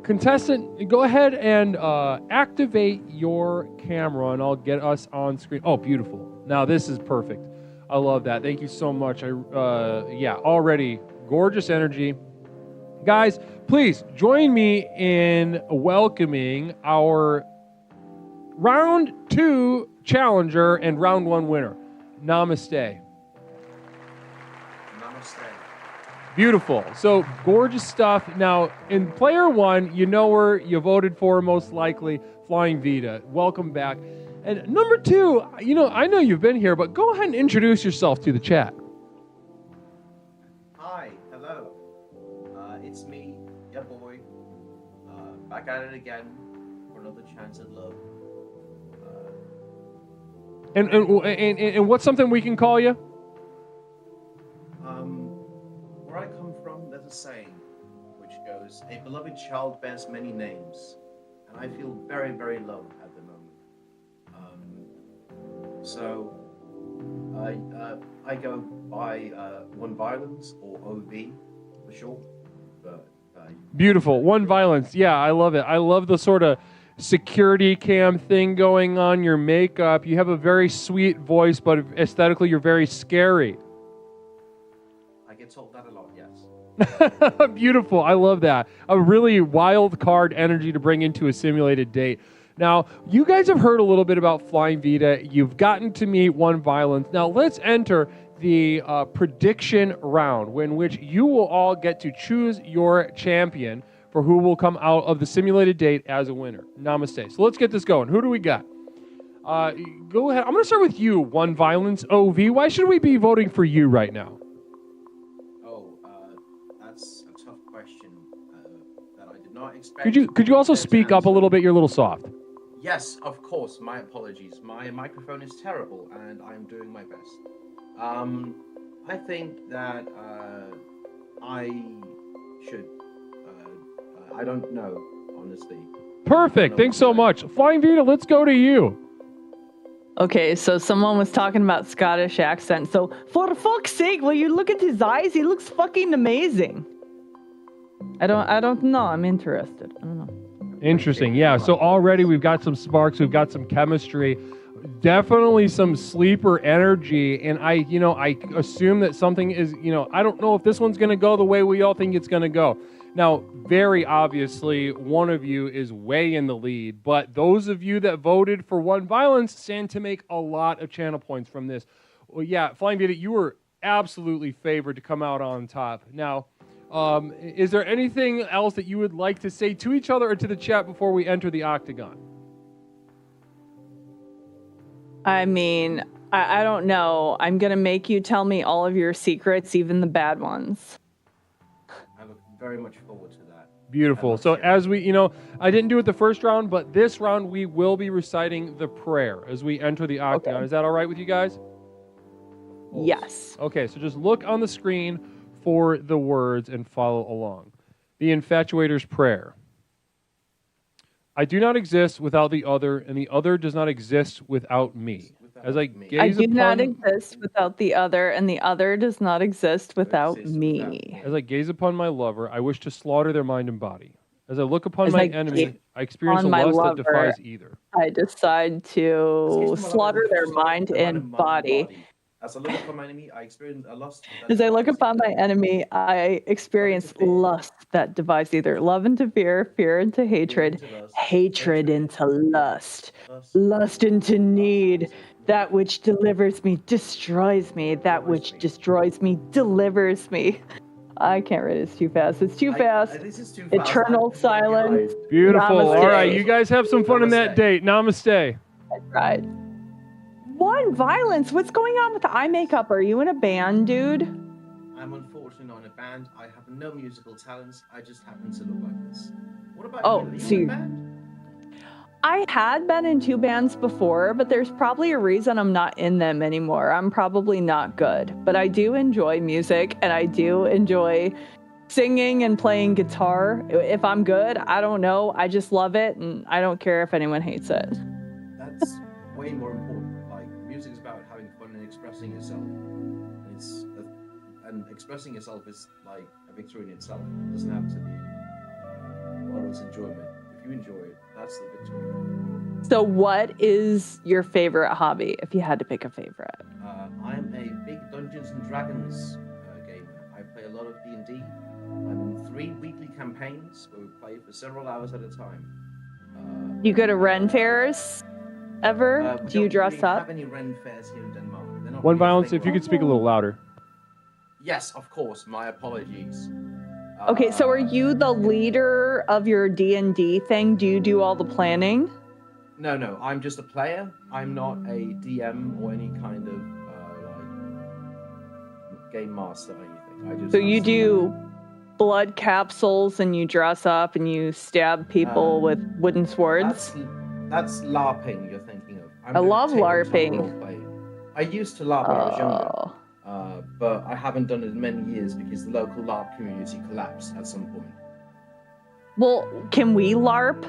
contestant, go ahead and activate your camera, and I'll get us on screen. Oh, beautiful. Now this is perfect. I love that. Thank you so much. Yeah, already gorgeous energy. Guys, please join me in welcoming our round 2 challenger and round 1 winner. Namaste. Namaste. Beautiful. So gorgeous stuff. Now, in player 1, you know her, you voted for most likely, Flying Vita. Welcome back. And number 2, I know you've been here, but go ahead and introduce yourself to the chat. Hi, hello. It's me, your boy. Back at it again for another chance at love. And what's something we can call you? Where I come from, there's a saying which goes, "A beloved child bears many names," and I feel very, very low at the moment. So I go by One Violence or OV for short. But Beautiful. One Violence. Yeah, I love it. I love the sort of security cam thing going on, your makeup. You have a very sweet voice, but aesthetically you're very scary. I get told that a lot, yes. Beautiful. I love that. A really wild card energy to bring into a simulated date. Now, you guys have heard a little bit about Flying Vita. You've gotten to meet One Violence. Now, let's enter the prediction round, in which you will all get to choose your champion for who will come out of the simulated date as a winner. Namaste. So let's get this going. Who do we got? Go ahead. I'm going to start with you, One Violence OV. Why should we be voting for you right now? That's a tough question that I did not expect. Could you also speak up a little bit? You're a little soft. Yes, of course. My apologies. My microphone is terrible, and I'm doing my best. I think that I should. I don't know, honestly. Perfect. Thanks so much. Flying Vita, let's go to you. Okay, so someone was talking about Scottish accent. So for fuck's sake, will you look at his eyes? He looks fucking amazing. I don't know. I'm interested. I don't know. Interesting. Yeah. So already we've got some sparks. We've got some chemistry. Definitely some sleeper energy. And I assume that something is, I don't know if this one's going to go the way we all think it's going to go. Now, very obviously, one of you is way in the lead, but those of you that voted for One Violence stand to make a lot of channel points from this. Well, yeah, Flying Vita, you were absolutely favored to come out on top. Now, is there anything else that you would like to say to each other or to the chat before we enter the octagon? I mean, I don't know. I'm going to make you tell me all of your secrets, even the bad ones. I look very much forward to that. Beautiful. So as we, I didn't do it the first round, but this round we will be reciting the prayer as we enter the octagon. Okay. Is that all right with you guys? Yes. Okay, so just look on the screen for the words and follow along. The Infatuator's Prayer. I do not exist without the other, and the other does not exist without me. As I gaze I do not exist without the other, and the other does not exist without me. As I gaze upon my lover, I wish to slaughter their mind and body. As I look upon my enemy, I experience a lust that defies either. I decide to slaughter their mind and body. As I look upon my enemy, I experience a lust. As I look upon my enemy, I experience lust that divides either love into fear, fear into hatred, hatred into lust, lust into need. That which delivers me destroys me. That which destroys me delivers me. I can't read it. It's too fast. It's too fast. This is too fast. Eternal silence. Beautiful. Namaste. All right, you guys have some fun in that date. Namaste. Right. One Violence. What's going on with the eye makeup? Are you in a band, dude? I'm unfortunately not in a band. I have no musical talents. I just happen to look like this. What about you? Are you in a band? I had been in 2 bands before, but there's probably a reason I'm not in them anymore. I'm probably not good, but I do enjoy music and I do enjoy singing and playing guitar. If I'm good, I don't know. I just love it and I don't care if anyone hates it. That's way more important. Like, music is about having fun and expressing yourself. And expressing yourself is like a victory in itself. It doesn't have to be. others' enjoyment. If you enjoy it, that's the victory. So, what is your favorite hobby? If you had to pick a favorite, I'm a big Dungeons and Dragons gamer. I play a lot of D&D. I'm in 3 weekly campaigns where we play for several hours at a time. you go to Ren fairs ever? We Do you don't dress really up? have any Ren fairs here in Denmark. They're not One really a violence, thing if you where- could speak a little louder. Yes, of course. My apologies. Okay, so are you the leader of your D&D thing? Do you do all the planning? No. I'm just a player. I'm not a DM or any kind of game master or anything. So you do blood capsules and you dress up and you stab people with wooden swords? That's LARPing you're thinking of. I'm I doing love tabletop LARPing. role-playing. I used to LARP when I was younger, but I haven't done it in many years because the local LARP community collapsed at some point. Well, can we LARP?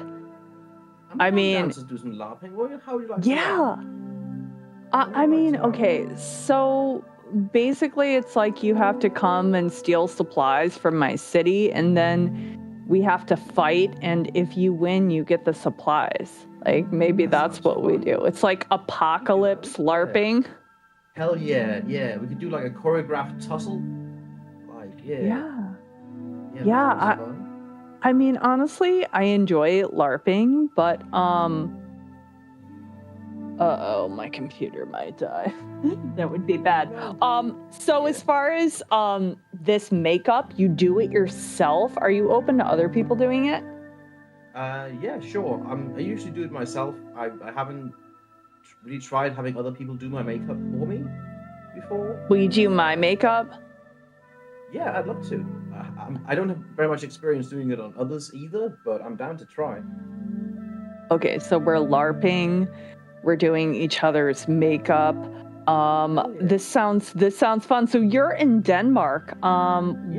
I I'm mean, down to do some LARPing. How would you like to yeah. LARP? I mean, okay, so basically it's like you have to come and steal supplies from my city and then we have to fight, and if you win, you get the supplies. Like, maybe that's what we do. It's like apocalypse LARPing. Hell yeah. We could do like a choreographed tussle. Like, Yeah. that Yeah, sounds fun. I mean, honestly, I enjoy LARPing, but uh-oh, my computer might die. That would be bad. So as far as this makeup, you do it yourself. Are you open to other people doing it? Yeah, sure. I usually do it myself. I haven't really tried having other people do my makeup for me before. Will you do my makeup? Yeah, I'd love to. I don't have very much experience doing it on others either, but I'm down to try. Okay, so we're LARPing. We're doing each other's makeup. This sounds fun. So you're in Denmark.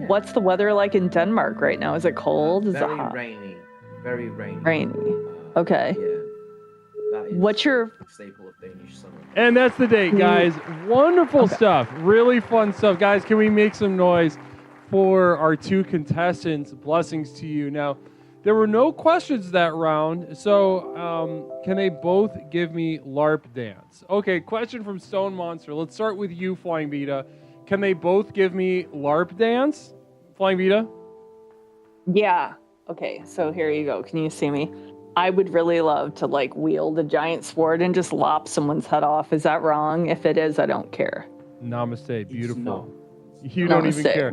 What's the weather like in Denmark right now? Is it cold? Is it Very hot? rainy. Very rainy. Rainy. Okay. That is What's your a staple of Danish summer. And that's the date, guys. Wonderful stuff. Really fun stuff. Guys, can we make some noise for our 2 contestants? Blessings to you. Now, there were no questions that round, so can they both give me LARP dance? Okay, question from Stone Monster. Let's start with you, Flying Vita. Can they both give me LARP dance? Flying Vita? Yeah. Okay, so here you go. Can you see me? I would really love to like wield a giant sword and just lop someone's head off. Is that wrong? If it is, I don't care. Namaste. Beautiful. You don't even Namaste. care.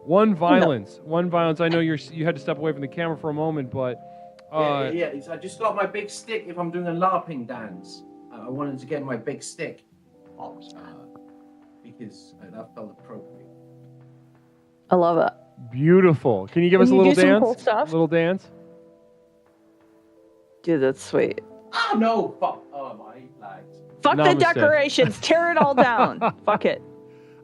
One violence. I know you had to step away from the camera for a moment, but Yeah, so I just got my big stick if I'm doing a LARPing dance. I wanted to get my big stick because that felt appropriate. I love it. beautiful. Can you give us a you little do some dance? cool stuff? Little dance. Dude, that's sweet. Oh no! Fuck! Oh my legs. Fuck the Namaste. decorations. Tear it all down. Fuck it.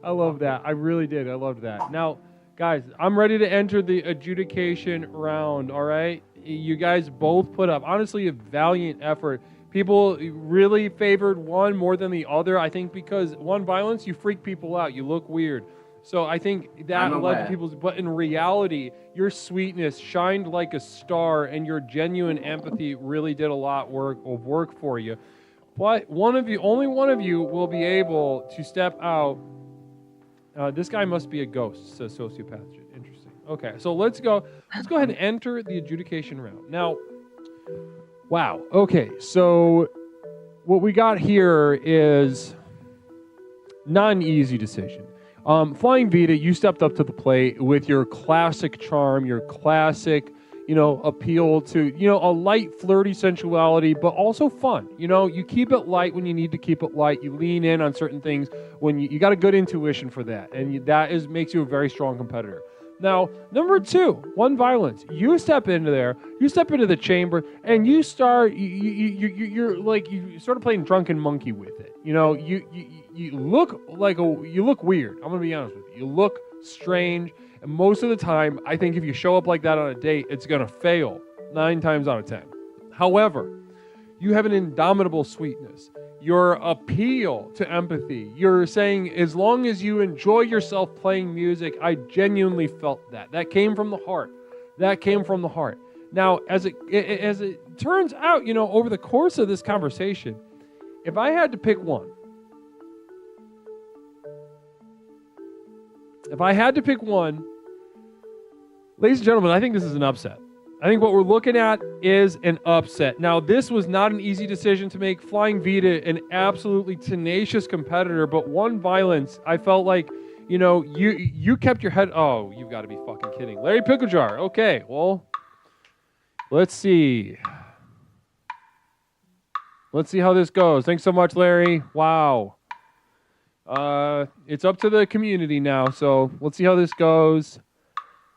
I love that. I really did. I loved that. Now, guys, I'm ready to enter the adjudication round, all right? You guys both put up, honestly, a valiant effort. People really favored one more than the other, I think, because one, violence, you freak people out. You look weird. So I think that I'm led to aware. people's, but in reality, your sweetness shined like a star, and your genuine empathy really did a lot of work for you. But only one of you will be able to step out. This guy must be a ghost, says Sociopath. Interesting. Okay, so let's go ahead and enter the adjudication round. Now, wow. Okay, so what we got here is not an easy decision. Flying Vita, you stepped up to the plate with your classic charm, your classic, appeal to, a light, flirty sensuality, but also fun. You keep it light when you need to keep it light. You lean in on certain things when you got a good intuition for that, and that makes you a very strong competitor. Now, number 2, one violence. You step into there, you step into the chamber, and you start. You're like you sort of playing drunken monkey with it. You look weird. I'm gonna be honest with you. You look strange. And most of the time, I think if you show up like that on a date, it's going to fail 9 times out of 10. However, you have an indomitable sweetness. Your appeal to empathy. You're saying, as long as you enjoy yourself playing music, I genuinely felt that. That came from the heart. Now, as it turns out, over the course of this conversation, if I had to pick one, ladies and gentlemen, I think this is an upset. I think what we're looking at is an upset. Now, this was not an easy decision to make. Flying Vita, an absolutely tenacious competitor, but one violence, I felt like, you kept your head. Oh, you've got to be fucking kidding. Larry Picklejar. Okay, well, let's see. Let's see how this goes. Thanks so much, Larry. Wow. It's up to the community now, so let's see how this goes.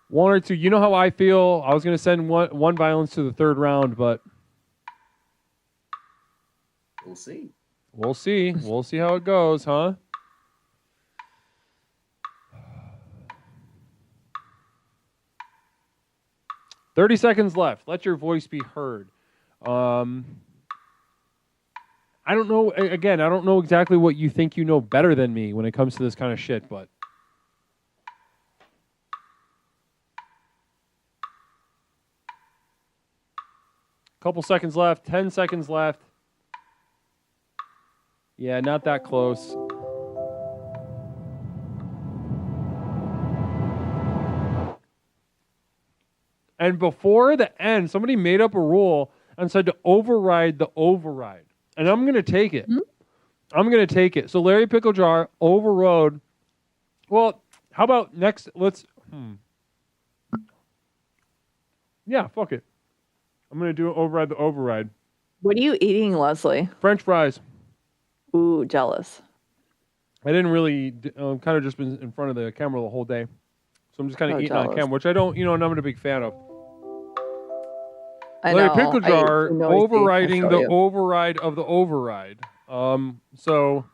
1 or 2. You know how I feel. I was going to send one violence to the third round, but We'll see. We'll see. We'll see how it goes, huh? "30 seconds left. Let your voice be heard." I don't know. Again, I don't know exactly what you think you know better than me when it comes to this kind of shit, but couple seconds left. 10 seconds left. Yeah, not that close. And before the end, somebody made up a rule and said to override the override. And I'm going to take it. I'm going to take it. So Larry Picklejar overrode. Well, how about next? Yeah, fuck it. I'm going to do override the override. What are you eating, Leslie? French fries. Ooh, jealous. I didn't really, kind of just been in front of the camera the whole day. So I'm just kind of eating on camera, which I don't, I'm not a big fan of. Larry Picklejar overriding the override of the override. So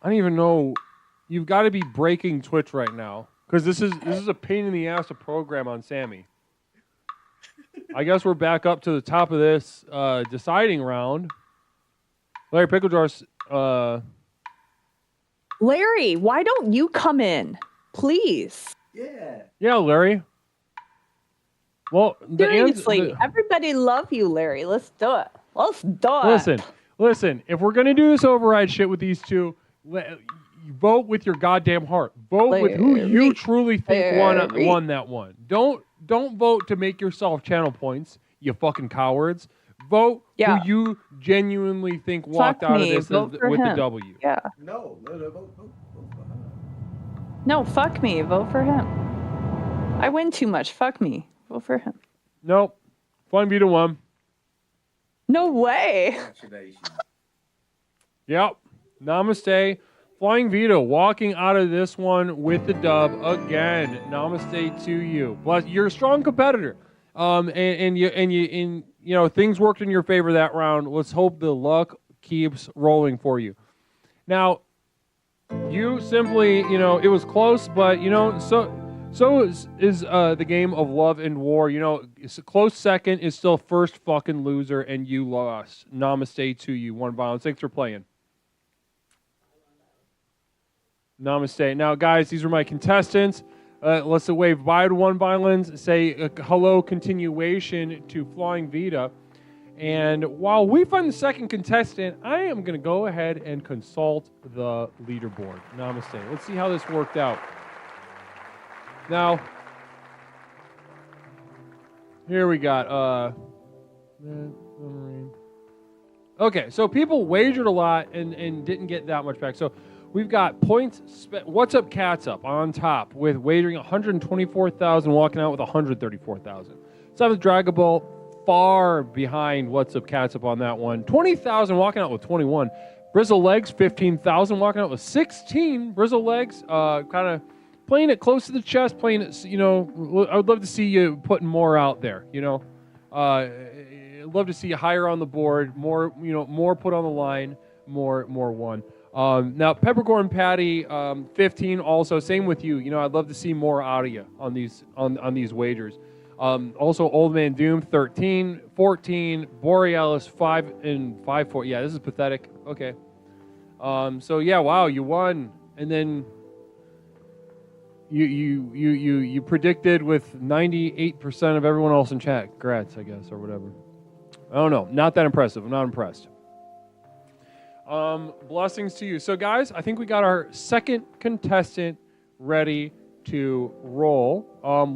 I don't even know. You've got to be breaking Twitch right now because this is a pain in the ass to program on Sammy. I guess we're back up to the top of this deciding round. Larry Picklejar's. Larry, why don't you come in, please? Yeah, Larry. Well, seriously, everybody love you, Larry. Let's do it. Let's do it. Listen. If we're gonna do this override shit with these two, vote with your goddamn heart. Vote with who you truly think won that one. Don't vote to make yourself channel points, you fucking cowards. Vote who you genuinely think walked out of this with the W. Yeah. No, vote for her. No, fuck me. Vote for him. I win too much. Fuck me. Vote for him. Nope. Flying Vita won. No way. Yep. Namaste. Flying Vita walking out of this one with the dub again. Namaste to you. Plus, you're a strong competitor. And things worked in your favor that round. Let's hope the luck keeps rolling for you. Now, you simply, it was close, but so is the game of love and war. It's a close second is still first fucking loser, and you lost. Namaste to you. One violence. Thanks for playing. Namaste. Now, guys, these are my contestants. Let's wave bye to one violence. Say hello continuation to Flying Vita. And while we find the second contestant, I am going to go ahead and consult the leaderboard. Namaste. Let's see how this worked out. Now, here we got, okay, so people wagered a lot and didn't get that much back. So we've got points, What's Up Cats Up on top with wagering 124,000, walking out with 134,000. Seventh Dragon Ball far behind What's Up Cats Up on that one. 20,000, walking out with 21. Brizzle Legs, 15,000, walking out with 16. Brizzle Legs, kind of playing it close to the chest, playing it, I would love to see you putting more out there, I'd love to see you higher on the board, more, more put on the line, more won. Now, Peppercorn Patty, 15 also, same with you. I'd love to see more out of you on these wagers. Also, Old Man Doom, 13, 14, Borealis, 5 and 5, 4. Yeah, this is pathetic. Okay. So, yeah, wow, you won. And then You predicted with 98% of everyone else in chat. Congrats, I guess, or whatever. I don't know. Not that impressive. I'm not impressed. Blessings to you. So, guys, I think we got our second contestant ready to roll.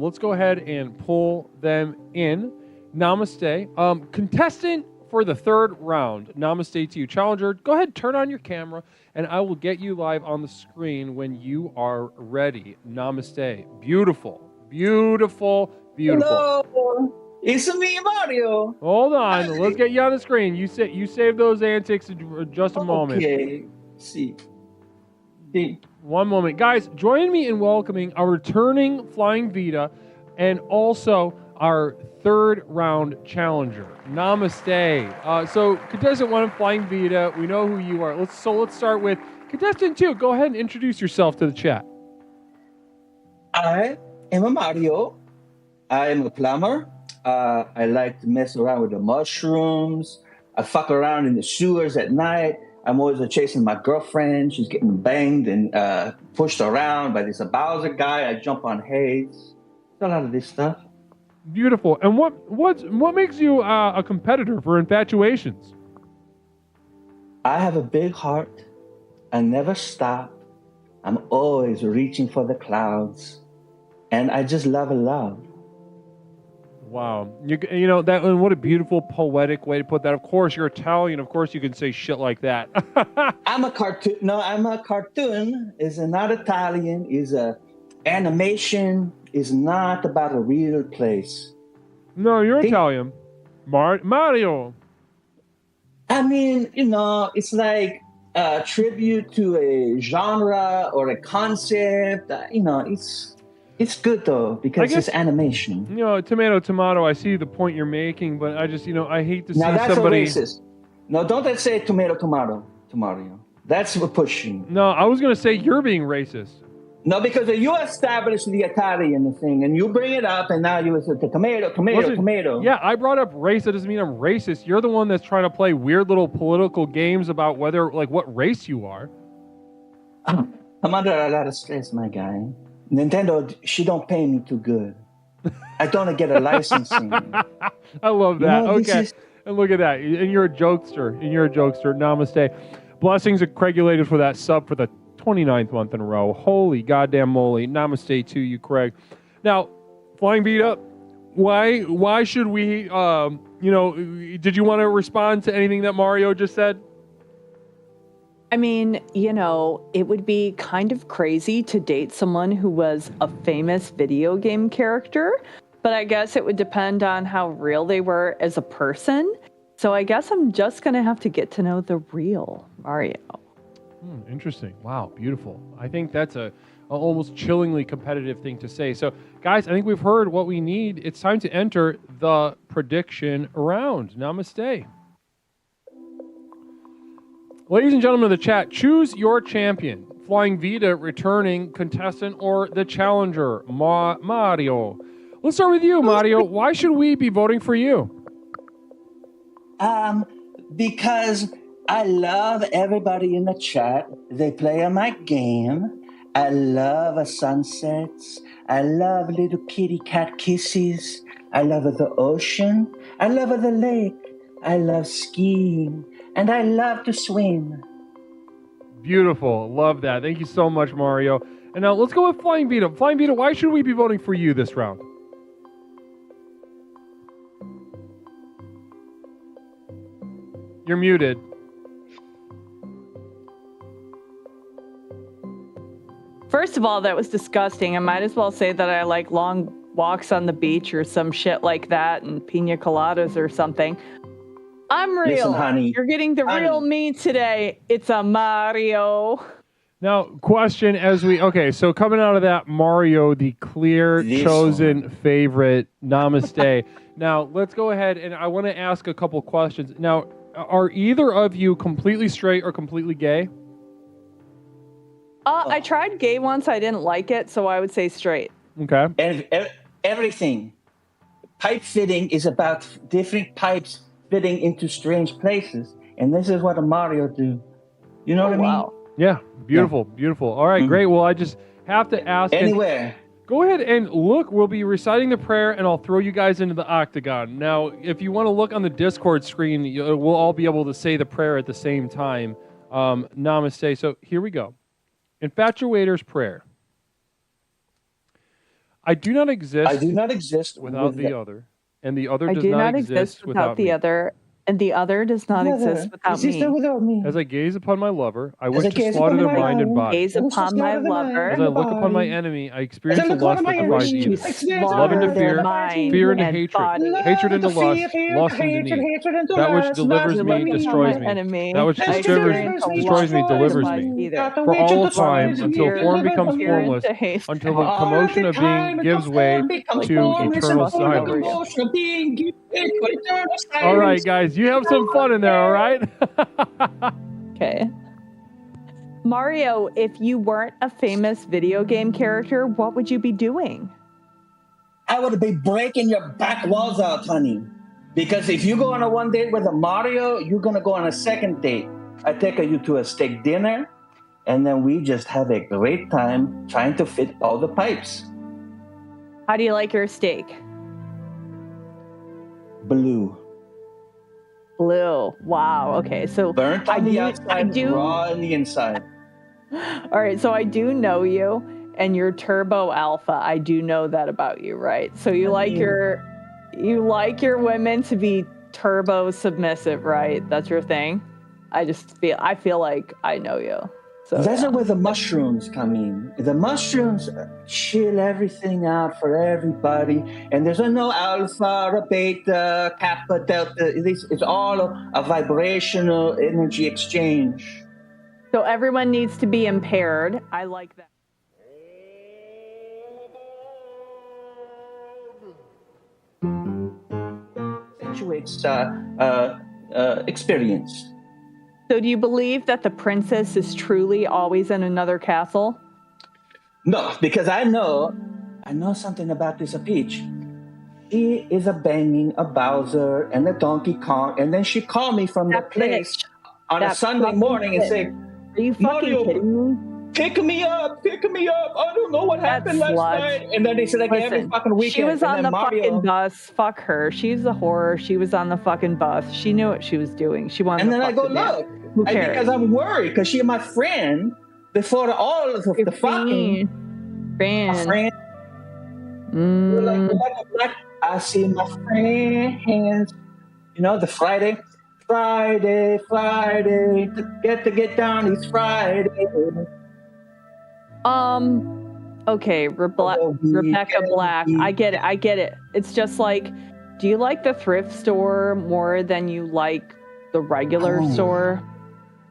Let's go ahead and pull them in. Namaste. Contestant for the third round. Namaste to you. Challenger, go ahead, turn on your camera, and I will get you live on the screen when you are ready. Namaste. Beautiful. Beautiful. Beautiful. Hello. It's me, Mario. Hold on. Let's get you on the screen. You save those antics in just a moment. Okay. See. One moment. Guys, join me in welcoming our returning Flying Vita and also our third round challenger. Namaste. So contestant 1 Flying Vita, we know who you are. Let's start with contestant 2. Go ahead and introduce yourself to the chat. I am a Mario. I am a plumber. I like to mess around with the mushrooms. I fuck around in the sewers at night. I'm always chasing my girlfriend. She's getting banged and pushed around by this Bowser guy. I jump on haze. A lot of this stuff. Beautiful. And what makes you a competitor for Infatuations? I have a big heart. I never stop. I'm always reaching for the clouds. And I just love love. Wow. You know, that, and what a beautiful poetic way to put that. Of course, you're Italian. Of course, you can say shit like that. I'm a cartoon. No, I'm a cartoon. It's not Italian. It's a animation. Is not about a real place. No, you're Italian. Mario. I mean, you know, it's like a tribute to a genre or a concept. You know, it's good though because it's animation. You know, tomato. I see the point you're making, but I just, you know, I hate to see now that's somebody. Racist. No, don't say tomato. That's what pushing. No, I was gonna say you're being racist. No, because you established the Italian thing, and you bring it up, and now you say tomato. Yeah, I brought up race. That doesn't mean I'm racist. You're the one that's trying to play weird little political games about whether, like, what race you are. I'm under a lot of stress, my guy. Nintendo, she don't pay me too good. I don't get a licensing. I love that. You know, okay, and look at that. And you're a jokester. Namaste. Blessings are Craigulated for that sub for the 29th month in a row. Holy goddamn moly. Namaste to you, Craig. Now, Flying Vita, why should we, did you want to respond to anything that Mario just said? I mean, you know, it would be kind of crazy to date someone who was a famous video game character, but I guess it would depend on how real they were as a person. So I guess I'm just going to have to get to know the real Mario. Interesting. Wow, beautiful. I think that's a almost chillingly competitive thing to say. So, guys, I think we've heard what we need. It's time to enter the prediction round. Namaste. Ladies and gentlemen of the chat, choose your champion. Flying Vita, returning contestant, or the challenger, Mario. Let's start with you, Mario. Why should we be voting for you? Because I love everybody in the chat. They play on my game. I love sunsets. I love little kitty cat kisses. I love the ocean. I love the lake. I love skiing. And I love to swim. Beautiful. Love that. Thank you so much, Mario. And now let's go with Flying Vita. Flying Vita, why should we be voting for you this round? You're muted. First of all, that was disgusting. I might as well say that I like long walks on the beach or some shit like that and pina coladas or something. I'm real. Listen, honey. You're getting the real me today. It's a Mario. Now, question so coming out of that, Mario, the clear chosen favorite, Namaste. Now, let's go ahead and I want to ask a couple questions. Now, are either of you completely straight or completely gay? I tried gay once. I didn't like it, so I would say straight. Okay. Everything. Pipe fitting is about different pipes fitting into strange places. And this is what a Mario do. You know what I mean? Yeah, beautiful. All right, great. Well, I just have to ask. Anywhere. Go ahead and look. We'll be reciting the prayer, and I'll throw you guys into the octagon. Now, if you want to look on the Discord screen, we'll all be able to say the prayer at the same time. Namaste. So here we go. Infatuator's prayer. I do not exist. I do not exist without the other, and the other does do not exist without the me. other, and the other does not exist without me. As I gaze upon my lover, I As wish I to gaze slaughter upon their my mind and own, body. gaze upon my lover, As I look upon my enemy, I experience the lust that defines to either. slaughter Love into their fear, mind fear into and hatred, body. hatred into lust, lust into need. That which delivers me destroys me. That which destroys me delivers me. For all of time, until form becomes formless, until the commotion of being gives way to eternal silence. All right, guys, you have some fun in there, all right? Okay. Mario, if you weren't a famous video game character, what would you be doing? I would be breaking your back walls out, honey. Because if you go on a one date with a Mario, you're going to go on a second date. I take you to a steak dinner, and then we just have a great time trying to fit all the pipes. How do you like your steak? Blue. Blue. Wow. Okay. So burnt on the outside, raw on the inside. All right. So I do know you, and you're turbo alpha. I do know that about you, right? So you like your women to be turbo submissive, right? That's your thing. I feel like I know you. So that's where the mushrooms come in. The mushrooms chill everything out for everybody, and there's no alpha or beta, kappa, delta. It's all a vibrational energy exchange. So everyone needs to be impaired. I like that. Accentuates experience. So do you believe that the princess is truly always in another castle? No, because I know something about this Peach. She is a banging a Bowser and a Donkey Kong, and then she called me from the place on a Sunday morning and said, "Are you fucking kidding me? Pick me up. I don't know what happened last night." And then they said like every fucking weekend. She was on the Mario, fucking bus. Fuck her. She's a whore. She was on the fucking bus. She knew what she was doing. She wanted. And then to I go, fuck the man. look, Who cares? because I'm worried because she's my friend before all of the fucking friend. Like, I see my friends. You know, the Friday. To get down is Friday. Okay, Rebecca Black. I get it. It's just like, do you like the thrift store more than you like the regular store?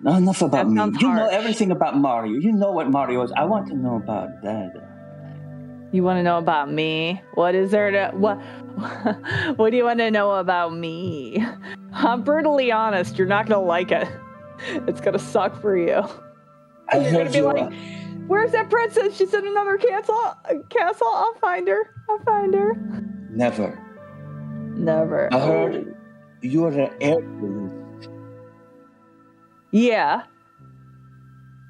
No, enough about me. You know harsh. everything about Mario. You know what Mario is. I want to know about that. You want to know about me? What is there to what? What do you want to know about me? I'm brutally honest. You're not gonna like it. It's gonna suck for you. You're gonna be like, "Where's that princess? She's in another castle. I'll find her. Never. Oh. I heard you're an Hercules. Yeah.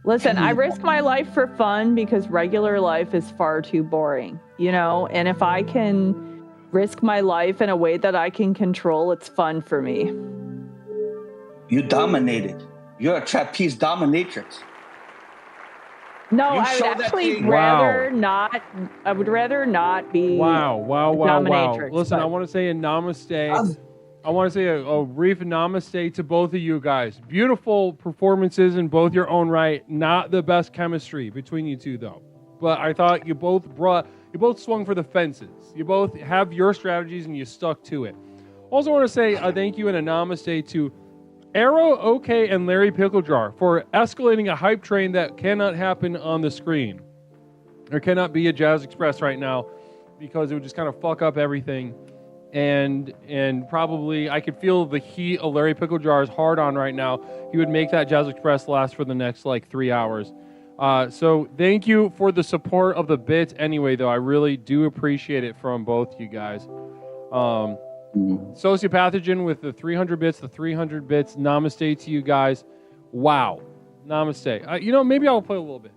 Listen, I risk my life for fun because regular life is far too boring, you know? And if I can risk my life in a way that I can control, it's fun for me. You dominated. You're a trapeze dominatrix. No, You I would show that actually thing. rather not. I would rather not be Wow. dominatrix. Listen, but- I want to say a namaste. I want to say a brief namaste to both of you guys. Beautiful performances in both your own right. Not the best chemistry between you two, though. But I thought you both swung for the fences. You both have your strategies and you stuck to it. Also want to say a thank you and a namaste to Arrow, OK, and Larry Picklejar for escalating a hype train that cannot happen on the screen. There cannot be a Jazz Express right now because it would just kind of fuck up everything. And probably I could feel the heat of Larry Picklejar's hard on right now. He would make that Jazz Express last for the next 3 hours. So thank you for the support of the bits anyway, though. I really do appreciate it from both you guys. Sociopathogen with the 300 bits, Namaste to you guys. Wow. Namaste. Maybe I'll play a little bit,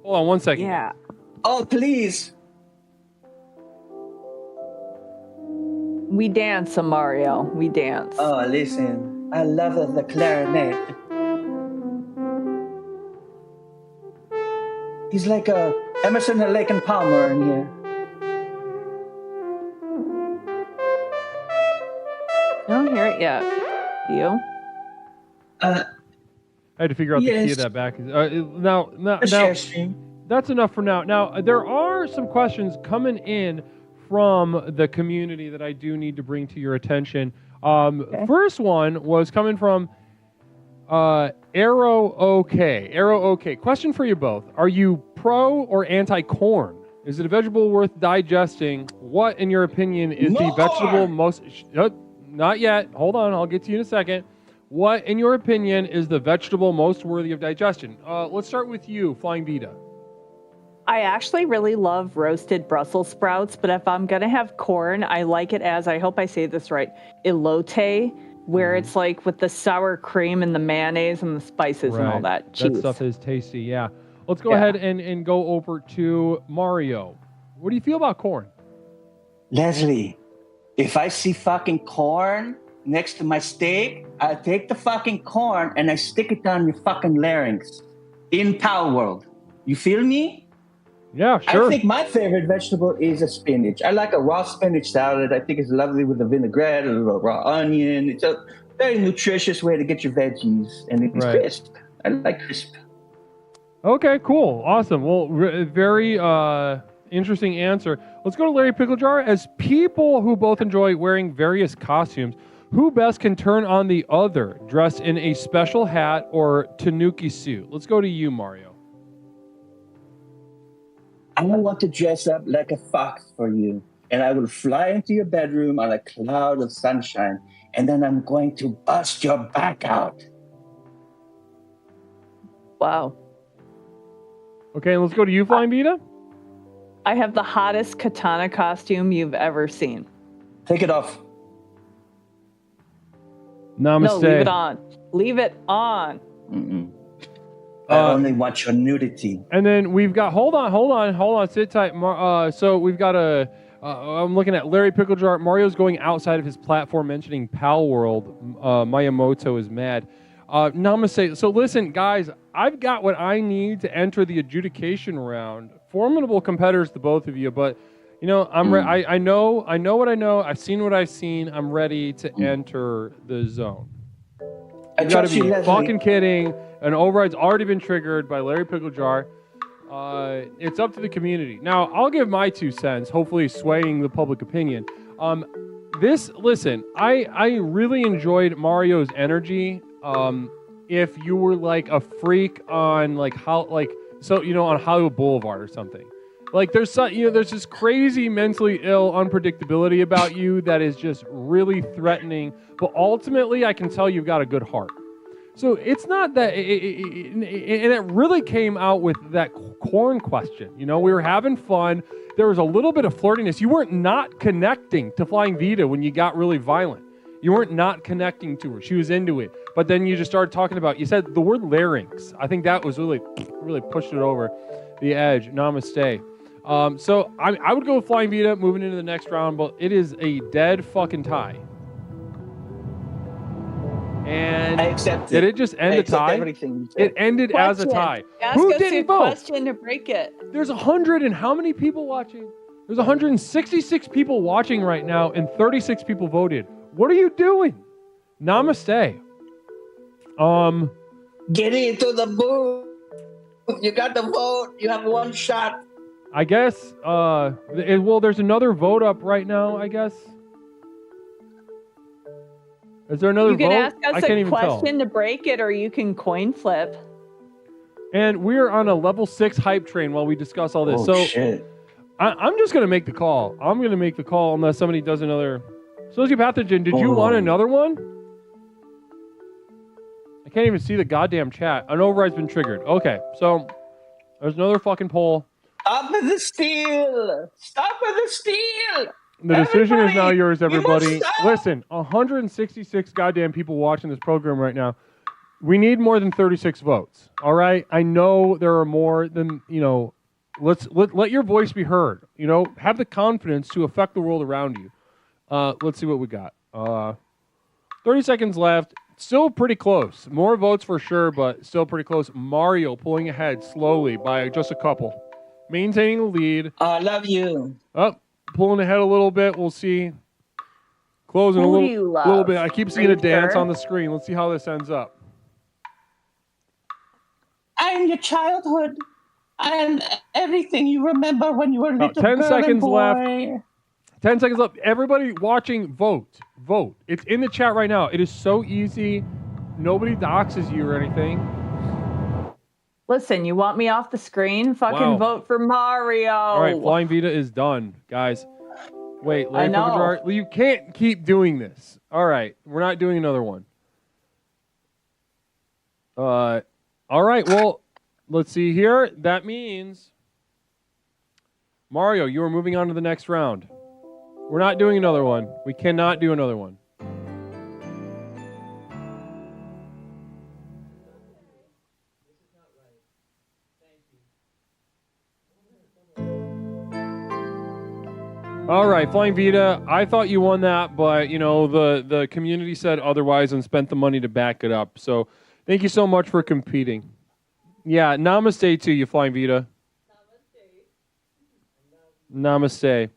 Hold on 1 second. Yeah. Oh, please. We dance, Mario. We dance. Oh, listen. I love the clarinet. He's like a Emerson, Lake and Palmer in here. I don't hear it yet. Do you? I had to figure out the key of Yes. that back. Now, share stream. that's enough for now. Now, there are some questions coming in from the community that I do need to bring to your attention. First one was coming from Arrow OK. Arrow OK. Question for you both. Are you pro or anti-corn? Is it a vegetable worth digesting? What, in your opinion, is the vegetable most... not yet. Hold on. I'll get to you in a second. What, in your opinion, is the vegetable most worthy of digestion? Let's start with you, Flying Vita. I actually really love roasted Brussels sprouts, but if I'm going to have corn, I like it as, I hope I say this right, elote, where it's like with the sour cream and the mayonnaise and the spices and all that cheese. That stuff is tasty, yeah. Let's go ahead and go over to Mario. What do you feel about corn? Leslie, if I see fucking corn next to my steak, I take the fucking corn and I stick it down your fucking larynx. In Power World. You feel me? Yeah, sure. I think my favorite vegetable is a spinach. I like a raw spinach salad. I think it's lovely with a vinaigrette, a little raw onion. It's a very nutritious way to get your veggies, and it's crisp. I like crisp. Okay, cool. Awesome. Well, very interesting answer. Let's go to Larry Picklejar. As people who both enjoy wearing various costumes, who best can turn on the other dressed in a special hat or tanuki suit? Let's go to you, Mario. I want to dress up like a fox for you, and I will fly into your bedroom on a cloud of sunshine, and then I'm going to bust your back out. Wow. Okay, let's go to you, Flying Vita. I have the hottest katana costume you've ever seen. Take it off. Namaste. No, leave it on. Leave it on. Mm-mm. I only want your nudity. And then we've got, hold on, sit tight. So we've got I'm looking at Larry Picklejar. Mario's going outside of his platform mentioning Pal World. Miyamoto is mad. Namaste. So listen, guys, I've got what I need to enter the adjudication round. Formidable competitors, the both of you, but you know, I know what I know. I've seen what I've seen. I'm ready to enter the zone. You gotta be fucking kidding. An override's already been triggered by Larry Picklejar. It's up to the community. Now, I'll give my 2 cents, hopefully swaying the public opinion. Listen, I really enjoyed Mario's energy. If you were like a freak on on Hollywood Boulevard or something. Like there's this crazy mentally ill unpredictability about you that is just really threatening. But ultimately, I can tell you've got a good heart. So it's not that, and it really came out with that corn question. You know, we were having fun. There was a little bit of flirtiness. You weren't not connecting to Flying Vita when you got really violent. You weren't not connecting to her. She was into it. But then you just started talking about, you said the word larynx. I think that was really pushed it over the edge. Namaste. So I would go with Flying Vita moving into the next round, but it is a dead fucking tie. And I accept did it just end a tie? Everything. It ended as a tie. Ask Who us didn't a vote? question to break it. There's 100 and how many people watching? There's 166 people watching right now, and 36 people voted. What are you doing? Namaste. Get into the booth. You got the vote. You have one shot. I guess. There's another vote up right now. I guess. Is there another vote? You can ask I us can't a even tell. question to break it, or you can coin flip. And we're on a level 6 hype train while we discuss all this. Oh, so shit. I'm just gonna make the call. I'm gonna make the call unless somebody does another. Sociopathogen, did you want another one? I can't even see the goddamn chat. An override's been triggered. Okay, so there's another fucking poll. Stop with the steal. Stop with the steal. The decision is now yours, you must everybody. stop. Listen, 166 goddamn people watching this program right now. We need more than 36 votes. All right. I know there are more than, let your voice be heard. Have the confidence to affect the world around you. Let's see what we got. 30 seconds left. Still pretty close. More votes for sure, but still pretty close. Mario pulling ahead slowly by just a couple. Maintaining the lead. I love you. Up, pulling ahead a little bit. We'll see. Closing Who a do you love? little bit. I keep seeing Are a you dance sure? on the screen. Let's see how this ends up. I am your childhood. I am everything you remember when you were a little 10 girl seconds and boy. left. 10 seconds left. Everybody watching, vote. Vote. It's in the chat right now. It is so easy. Nobody doxes you or anything. Listen, you want me off the screen? Fucking Wow. vote for Mario. All right, Flying Vita is done, guys. Wait, I know. you can't keep doing this. All right, we're not doing another one. All right, well, let's see here. That means, Mario, you are moving on to the next round. We're not doing another one. We cannot do another one. All right, Flying Vita, I thought you won that, but, the community said otherwise and spent the money to back it up. So thank you so much for competing. Yeah, namaste to you, Flying Vita. Namaste.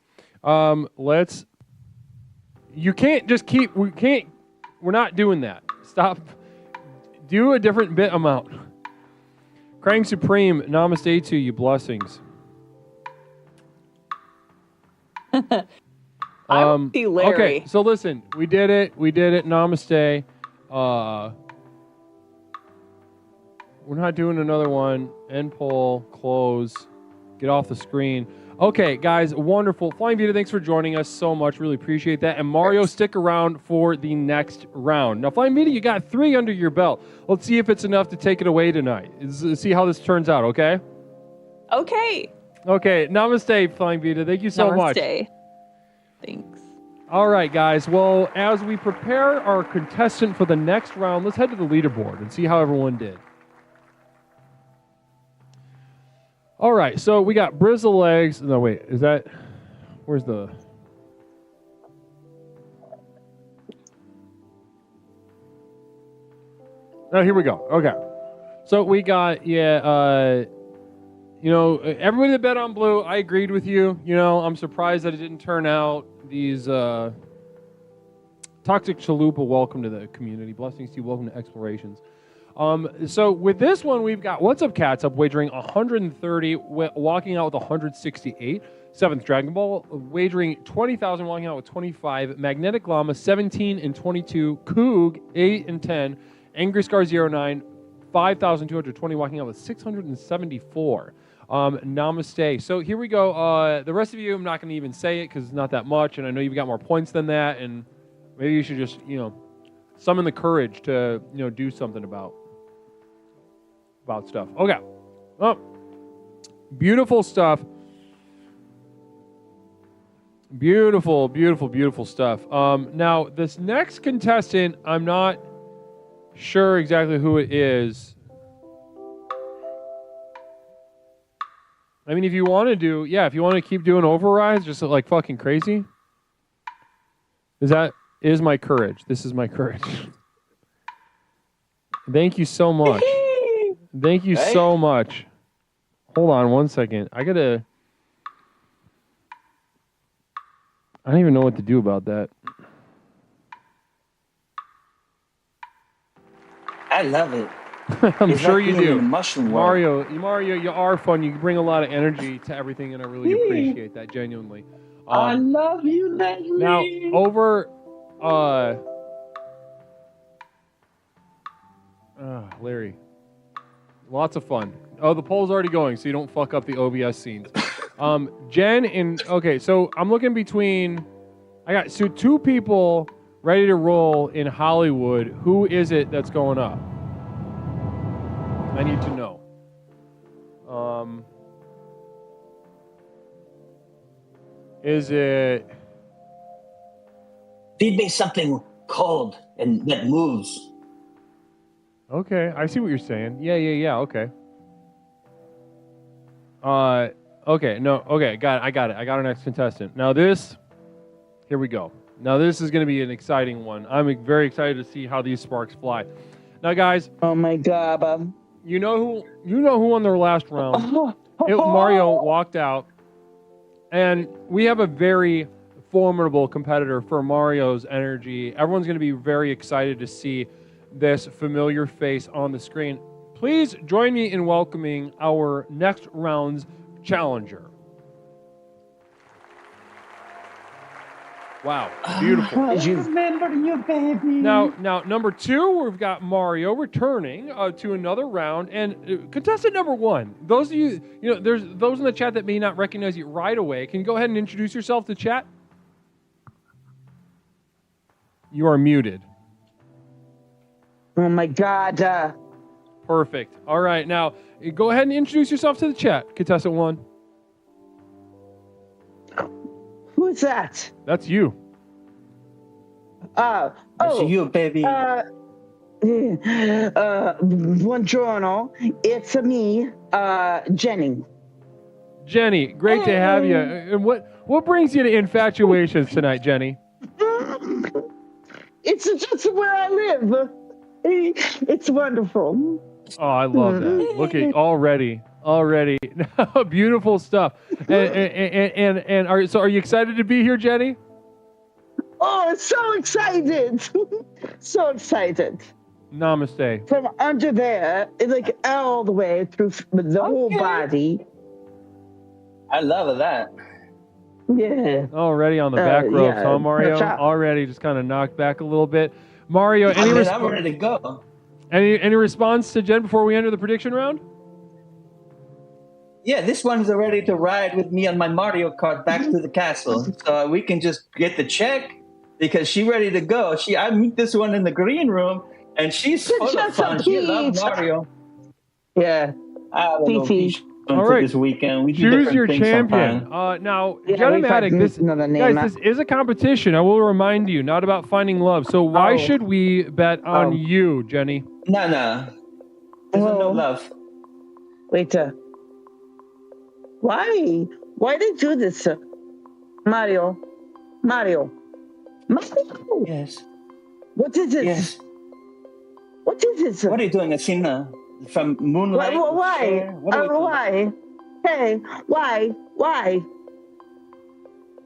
You can't just we're not doing that. Stop. Do a different bit amount. Krang Supreme, namaste to you, blessings. I would be Larry. Okay, so listen, we did it. Namaste. We're not doing another one. End poll, close, get off the screen. Okay, guys, wonderful. Flying Vita, thanks for joining us so much. Really appreciate that. And Mario, stick around for the next round. Now, Flying Vita, you got 3 under your belt. Let's see if it's enough to take it away tonight. See how this turns out, okay? Okay. Okay, namaste, Flying Vita. Thank you so much. Namaste. Thanks. All right, guys. Well, as we prepare our contestant for the next round, let's head to the leaderboard and see how everyone did. All right, so we got Brizzle Legs. No, wait, where's the... Oh, here we go. Okay. So we got, everybody that bet on blue, I agreed with you. I'm surprised that it didn't turn out. These Toxic Chalupa, welcome to the community. Blessings to you. Welcome to Explorations. So with this one, we've got What's Up Cats up wagering 130, walking out with 168. Seventh Dragon Ball wagering 20,000, walking out with 25. Magnetic Llama 17 and 22. Coog 8 and 10. Angry Scar 09 5,220, walking out with 674. Namaste. So here we go. The rest of you, I'm not going to even say it because it's not that much, and I know you've got more points than that, and maybe you should just, summon the courage to, do something about stuff. Okay. Oh, beautiful stuff. Beautiful, beautiful, beautiful stuff. Now, this next contestant, I'm not sure exactly who it is. I mean, if you want to keep doing overrides just like fucking crazy, is my courage. This is my courage. Thank you so much. Thank you so much. Hold on one second. I don't even know what to do about that. I love it. I'm It's sure like you being in do. a mushroom world. Mario, you are fun. You bring a lot of energy to everything, and I really appreciate that, genuinely. I love you, Leslie. Now, over... Larry. Lots of fun. Oh, the poll's already going, so you don't fuck up the OBS scenes. Jen and... Okay, so I'm looking between... I got 2 people ready to roll in Hollywood. Who is it that's going up? I need to know. Is it... Feed me something cold and that moves. Okay, I see what you're saying. Yeah. Okay. Okay. No. Okay. Got it. I got our next contestant. Now this. Here we go. Now this is going to be an exciting one. I'm very excited to see how these sparks fly. Now, guys. Oh my God. You know who won their last round. Mario walked out, and we have a very formidable competitor for Mario's energy. Everyone's going to be very excited to see this familiar face on the screen. Please join me in welcoming our next round's challenger. Wow, beautiful. I remember you, baby. Now, number 2, we've got Mario returning to another round, and contestant number 1. Those of you, there's those in the chat that may not recognize you right away. Can you go ahead and introduce yourself to chat? You are muted. Oh my God. Perfect. All right, now go ahead and introduce yourself to the chat, contestant 1. Who's that? That's you. It's you, baby. Buongiorno. It's me, Jenny. Jenny, great to have you. And what brings you to infatuations tonight, Jenny? It's just where I live. It's wonderful. Oh, I love that. Look at already. Beautiful stuff. And are you excited to be here, Jenny? Oh, so excited. So excited. Namaste. From under there, like all the way through the whole body. I love that. Yeah. Already on the back ropes, yeah, huh, Mario? Already just kind of knocked back a little bit. Mario, I'm ready to go. Any response to Jen before we enter the prediction round? Yeah, this one's ready to ride with me on my Mario Kart back to the castle. So we can just get the check because she's ready to go. I meet this one in the green room, and she's full of fun. She loves Mario. Yeah. Fifi. All right. This weekend. We do Choose different your things champion. sometime. Now, Yeah, Genomatic, we've this had guys, this is a competition. I will remind you, not about finding love. So why should we bet on you, Jenny? No. There's no love. Wait. Why? Why they do this, Mario? Yes. What is this? Yes. What is this? What are you doing, Asina? From Moonlight? Why? Why? Hey, why?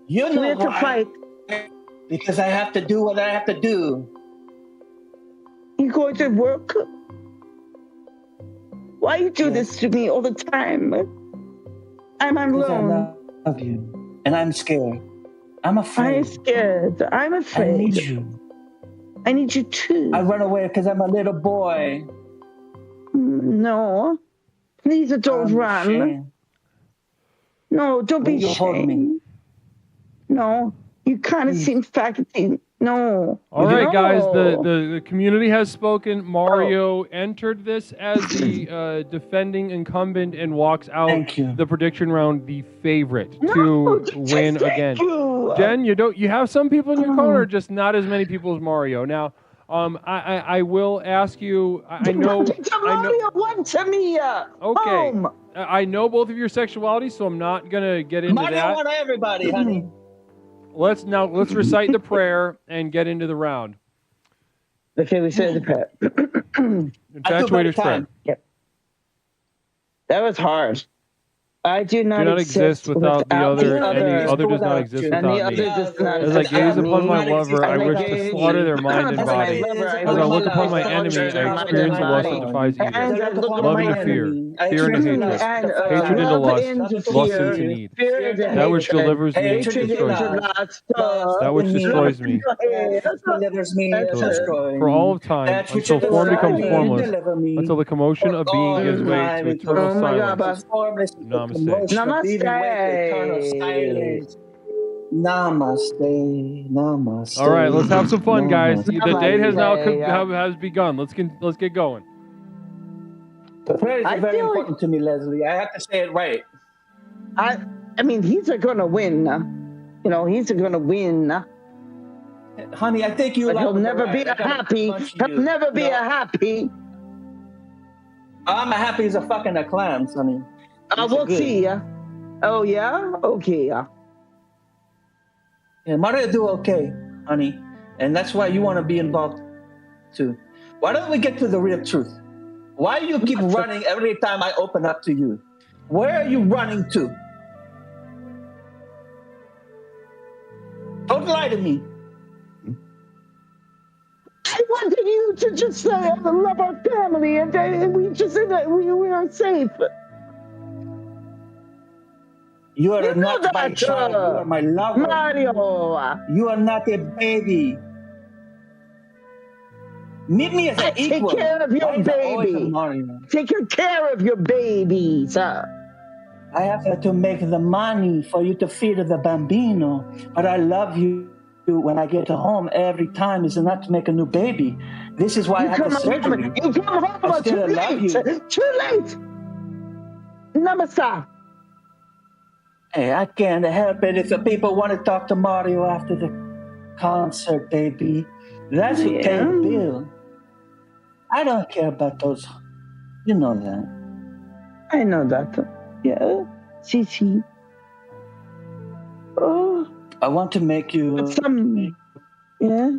You know we have to why. fight. Because I have to do what I have to do. You going to work? Why you do this to me all the time? I'm alone. I love you. And I'm scared. I'm afraid. I'm scared. I'm afraid. I need you. I need you too. I run away because I'm a little boy. No. Please don't run. Ashamed. No, don't be You hold me. ashamed. No. You kind of seem faggoty. No. All right, No. guys. The community has spoken. Mario entered this as the defending incumbent and walks out the prediction round the favorite to win again. Jen, you have some people in your corner, just not as many people as Mario. Now, I will ask you. I know. Mario wants me. Okay. Home. I know both of your sexuality, so I'm not gonna get into Mario that. want everybody, honey. Let's recite the prayer and get into the round. Okay, we say the prayer. Infatuator's prayer. Yep. That was hard. I do not exist without the other, and the other does not exist without me. As I gaze upon my lover, I wish to slaughter their mind and body. As I look upon my enemy, I experience the lust that defies evil. Love into fear, fear into hatred, hatred into lust, lust into need. That which delivers me destroys me. That which destroys me. For all of time, until form becomes formless, until the commotion of being gives way to eternal silence. Namaste. Namaste. All right, let's have some fun, guys. The date has now has begun. Let's get going. The prayer is very important to me, Leslie. I have to say it right. I mean, he's gonna win. He's gonna win. Honey, I think you. But he'll never be happy. He'll never be happy. I'm happy as a fucking a clam, Sonny. We'll see ya. Oh, yeah? Okay, yeah. Yeah, Mario do okay, honey. And that's why you want to be involved, too. Why don't we get to the real truth? Why do you keep running every time I open up to you? Where are you running to? Don't lie to me. I wanted you to just say I love our family and we just we are safe. You are not my child. You are my lover. Mario. You are not a baby. Meet me as an equal. Take care of your baby. Take care of your babies. I have to make the money for you to feed the bambino, but I love you when I get home every time is not to make a new baby. This is why I have the surgery. You come home too late. Too late. Namaste. Hey, I can't help it if the people want to talk to Mario after the concert, baby. That's who pays the bill. I don't care about those. You know that. I know that. Yeah. See. Oh. I want to make you. Yeah.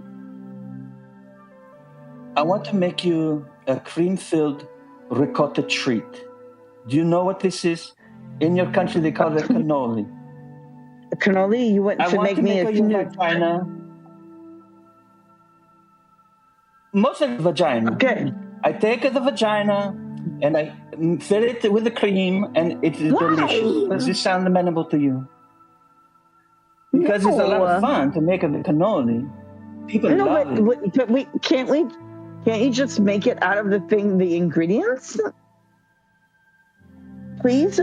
I want to make you a cream-filled ricotta treat. Do you know what this is? In your country, they call it cannoli. Cannoli? You want to make me a vagina. Most of the vagina. Okay. I take the vagina and I fill it with the cream, and it's delicious. Does this sound amenable to you? Because it's a lot of fun to make a cannoli. People love it. Can't you just make it out of the ingredients? Please?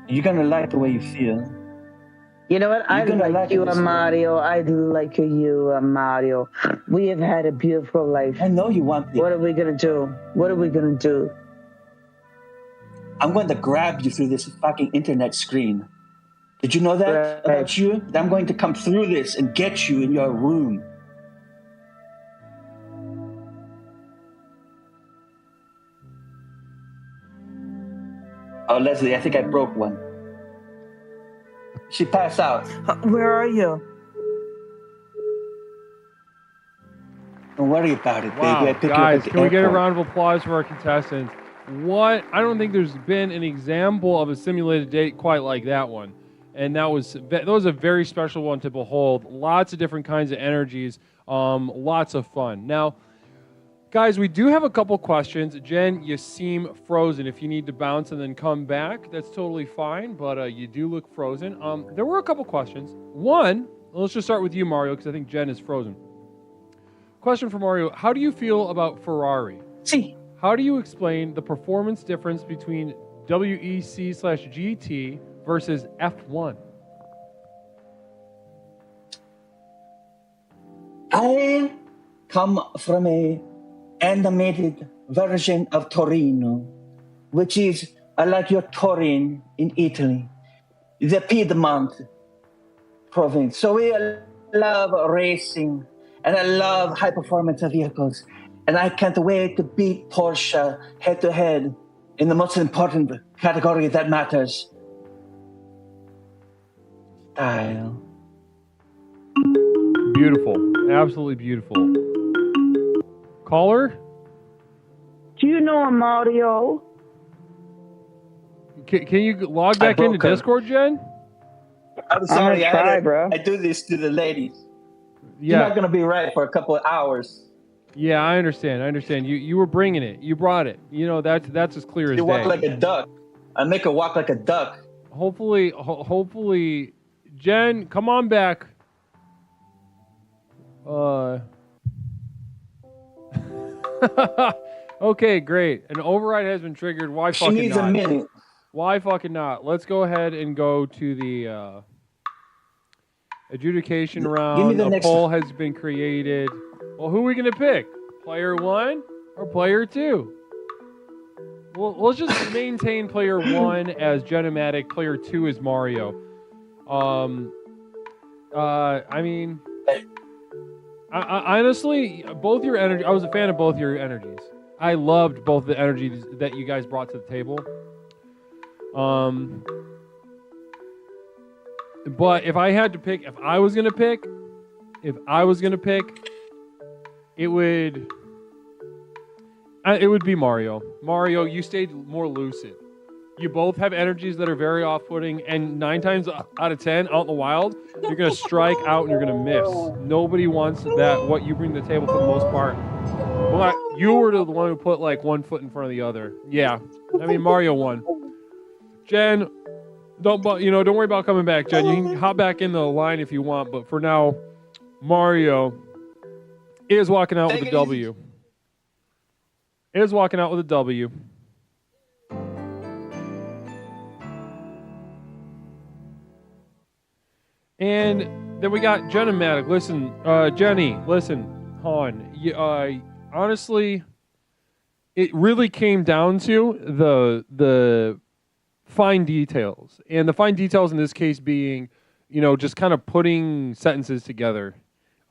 You're gonna like the way you feel. You know what? I like you, Mario. I like you, Mario. We have had a beautiful life. I know you want it. What are we gonna do? I'm going to grab you through this fucking internet screen. Did you know that about you? That I'm going to come through this and get you in your room. Oh, Leslie, I think I broke one. She passed out. Where are you? Don't worry about it, baby. Wow, I picked guys, you up at the can we get a airport. round of applause for our contestants? What? I don't think there's been an example of a simulated date quite like that one. And that was a very special one to behold. Lots of different kinds of energies. Lots of fun. Now, guys, we do have a couple questions. Jen, you seem frozen. If you need to bounce and then come back, that's totally fine. But you do look frozen. There were a couple questions. One, let's just start with you, Mario, because I think Jen is frozen. Question for Mario. How do you feel about Ferrari? See. How do you explain the performance difference between WEC/GT versus F1? I come from a animated version of Torino, which is like your Turin in Italy, the Piedmont province. So we love racing, and I love high performance vehicles. And I can't wait to beat Porsche head to head in the most important category that matters. Style. Beautiful. Absolutely beautiful. Caller? Do you know a Mario? Can you log back into Discord, Jen? I'm sorry, bro. I do this to the ladies. Yeah. You're not going to be right for a couple of hours. Yeah, I understand. You were bringing it. You brought it. You know, that's as clear as day. You walk like a duck. I make her walk like a duck. Hopefully, Jen, come on back. Okay, great. An override has been triggered. Why fucking not? She needs a minute. Why fucking not? Let's go ahead and go to the adjudication round. A poll has been created. Well, who are we going to pick? Player 1 or player 2? Well, let's just maintain player 1 as Genomatic. Player 2 is Mario. I mean, I honestly, both your energy. I was a fan of both your energies. I loved both the energies that you guys brought to the table. But if I had to pick, if I was gonna pick, it would be Mario. Mario, you stayed more lucid. You both have energies that are very off-putting, and 9 times out of 10, out in the wild, you're gonna strike out and you're gonna miss. Nobody wants that. What you bring to the table for the most part. But you were the one who put like one foot in front of the other. Yeah, I mean Mario won. Jen, don't worry about coming back, Jen. You can hop back in the line if you want, but for now, Mario is walking out with a W. Is walking out with a W. And then we got Jen and Matic. Listen, Jenny, listen, hon. Honestly, it really came down to the fine details. And the fine details in this case being, just kind of putting sentences together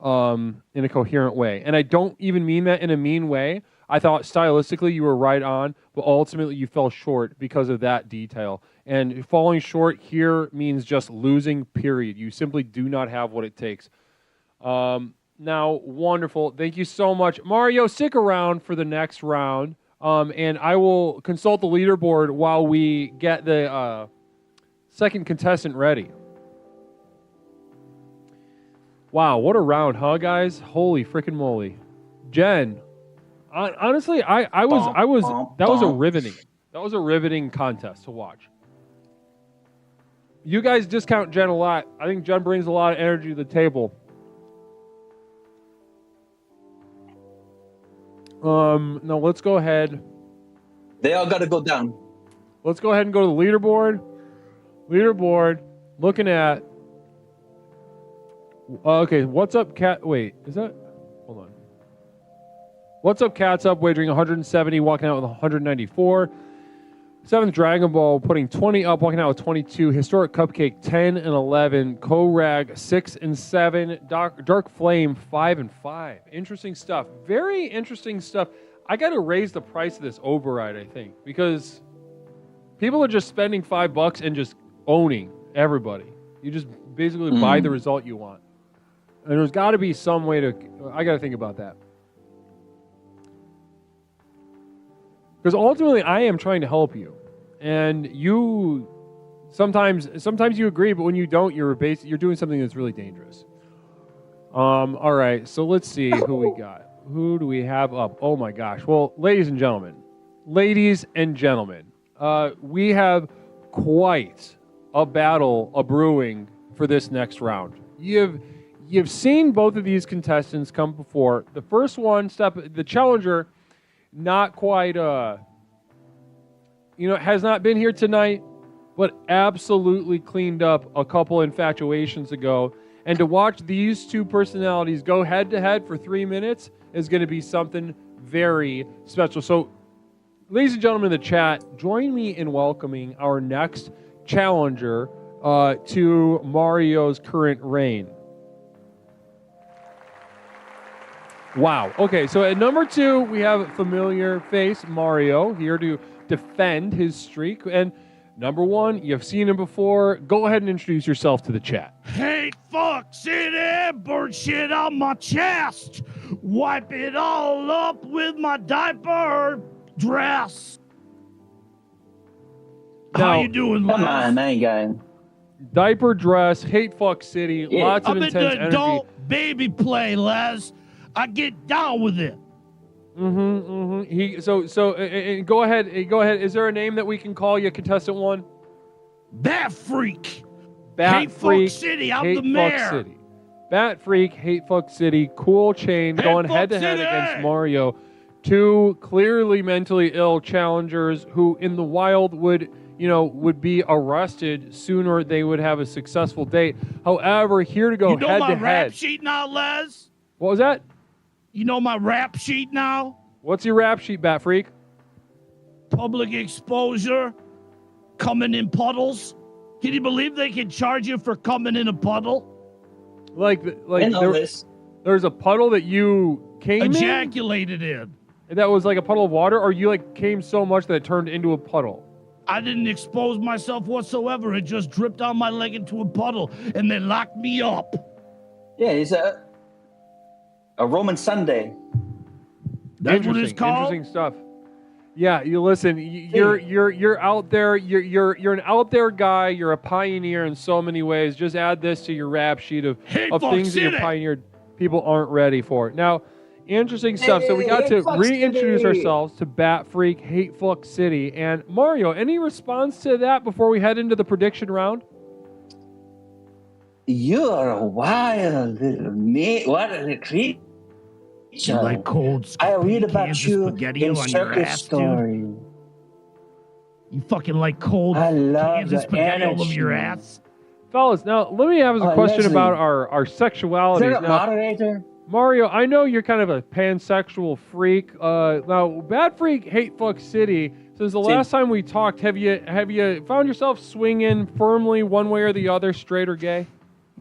in a coherent way. And I don't even mean that in a mean way. I thought stylistically you were right on, but ultimately you fell short because of that detail. And falling short here means just losing, period. You simply do not have what it takes. Now, wonderful. Thank you so much. Mario, stick around for the next round. And I will consult the leaderboard while we get the second contestant ready. Wow, what a round, huh, guys? Holy freaking moly. Jen, honestly, that was a riveting contest to watch. You guys discount Jen a lot. I think Jen brings a lot of energy to the table. No, let's go ahead. They all got to go down. Let's go ahead and go to the leaderboard. Looking at. Okay, what's up, Cat? Wait, is that? Hold on. What's up, Cat's up, wagering 170, walking out with 194. 7th Dragon Ball putting 20 up, walking out with 22. Historic Cupcake 10 and 11. Korag 6 and 7. Dark Flame 5 and 5. Interesting stuff. Very interesting stuff. I got to raise the price of this override, I think, because people are just spending $5 and just owning everybody. You just basically buy the result you want. And there's got to be some way to. I got to think about that. Because ultimately, I am trying to help you, and you sometimes you agree, but when you don't, you're doing something that's really dangerous. All right, so let's see who we got. Who do we have up? Oh my gosh! Well, ladies and gentlemen, we have quite a battle brewing for this next round. You've seen both of these contestants come before. The first one, the challenger. Not quite, has not been here tonight, but absolutely cleaned up a couple infatuations ago. And to watch these two personalities go head to head for 3 minutes is going to be something very special. So, ladies and gentlemen in the chat, join me in welcoming our next challenger to Mario's current reign. Wow. Okay, so at number 2, we have a familiar face, Mario, here to defend his streak. And number 1, you've seen him before. Go ahead and introduce yourself to the chat. Hey, fuck, city, bird shit on my chest. Wipe it all up with my diaper dress. How you doing, Les? Come on, man, guy. Diaper dress, hate fuck city, lots of intense energy. I'm in the adult baby play, Les. I get down with it. Go ahead. Is there a name that we can call you, contestant 1? Bat Freak. Hate Fuck City. I'm the mayor. City. Bat Freak, Hate Fuck City, Cool Chain, going head to head against Mario. 2 clearly mentally ill challengers who, in the wild, would be arrested sooner. They would have a successful date. However, here to go head to head. You know my rap sheet now, Les? What was that? You know my rap sheet now? What's your rap sheet, Bat Freak? Public exposure, coming in puddles. Can you believe they can charge you for coming in a puddle? There's a puddle that you came ejaculated in. that was like a puddle of water, or you like came so much that it turned into a puddle? I didn't expose myself whatsoever. It just dripped down my leg into a puddle, and they locked me up. Yeah, it's a Roman Sunday. That's what it's called? Interesting stuff. Yeah, you listen. You're out there. You're an out there guy. You're a pioneer in so many ways. Just add this to your rap sheet of things that you pioneered. People aren't ready for it. Now, interesting stuff. So we got to reintroduce ourselves to Bat Freak Hate Fuck City. And Mario, any response to that before we head into the prediction round? You're a wild little what a creature. You like cold I read about Kansas you spaghetti in on your circus ass, story. dude? You fucking like cold I love Kansas the spaghetti all over your energy. ass? Fellas, now let me ask a question Leslie, about our sexualities. Is there a now, moderator? Mario, I know you're kind of a pansexual freak. Now, Bat Freak Hate Fuck City. Since the last time we talked, have you found yourself swinging firmly one way or the other, straight or gay?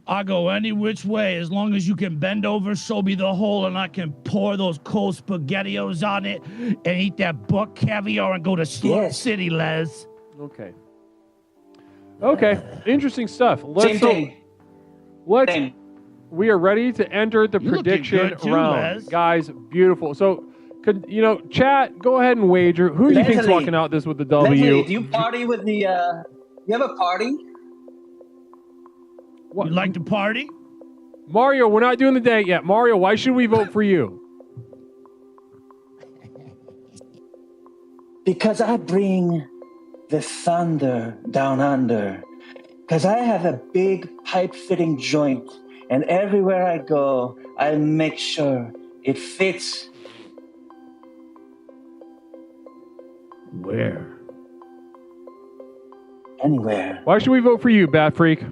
I go any which way as long as you can bend over, show me the hole, and I can pour those cold spaghettios on it and eat that buck caviar and go to Slurp City, Les. Okay. Okay. Interesting stuff. Same thing. We are ready to enter the prediction good too, round. Les. Guys, beautiful. So, chat, go ahead and wager. Who do you think's Leslie, walking out this with the W? Leslie, do you party with the, you have a party? What? You like to party? Mario, we're not doing the date yet. Mario, why should we vote for you? Because I bring the thunder down under. Because I have a big pipe-fitting joint, and everywhere I go, I make sure it fits. Where? Anywhere. Why should we vote for you, Bat Freak?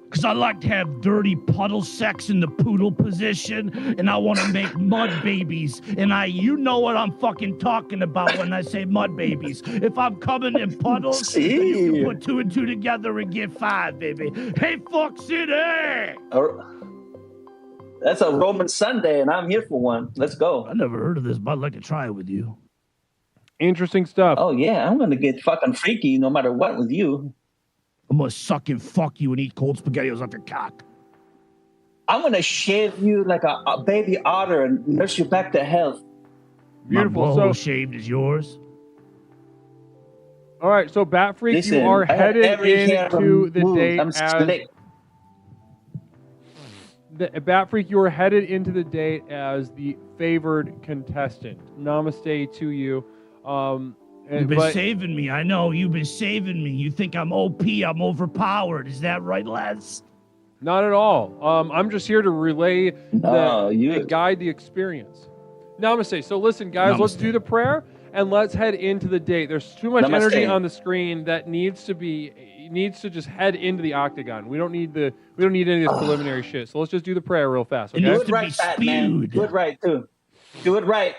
Because I like to have dirty puddle sex in the poodle position, and I want to make mud babies. And you know what I'm fucking talking about when I say mud babies. If I'm coming in puddles, then you can put 2 and 2 together and get 5, baby. Hey, fuck city! That's a Roman Sunday, and I'm here for one. Let's go. I never heard of this, but I'd like to try it with you. Interesting stuff. Oh, yeah, I'm going to get fucking freaky no matter what with you. I'm going to suck and fuck you and eat cold spaghettios off your cock. I'm going to shave you like a baby otter and nurse you back to health. Beautiful. My So butthole shaved is yours. All right, so Bat Freak, Listen, you are I have headed every hair into the removed. date I'm as slick. Bat Freak. You are headed into the date as the favored contestant. Namaste to you. You've been saving me. I know you've been saving me. You think I'm OP? I'm overpowered. Is that right, Les? Not at all. I'm just here to relay guide the experience. Namaste. So listen, guys, let's do the prayer and let's head into the date. There's too much energy on the screen that needs to just head into the octagon. We don't need any of this preliminary shit. So let's just do the prayer real fast. Okay? Do it right, Batman. Do it right too. Do it right.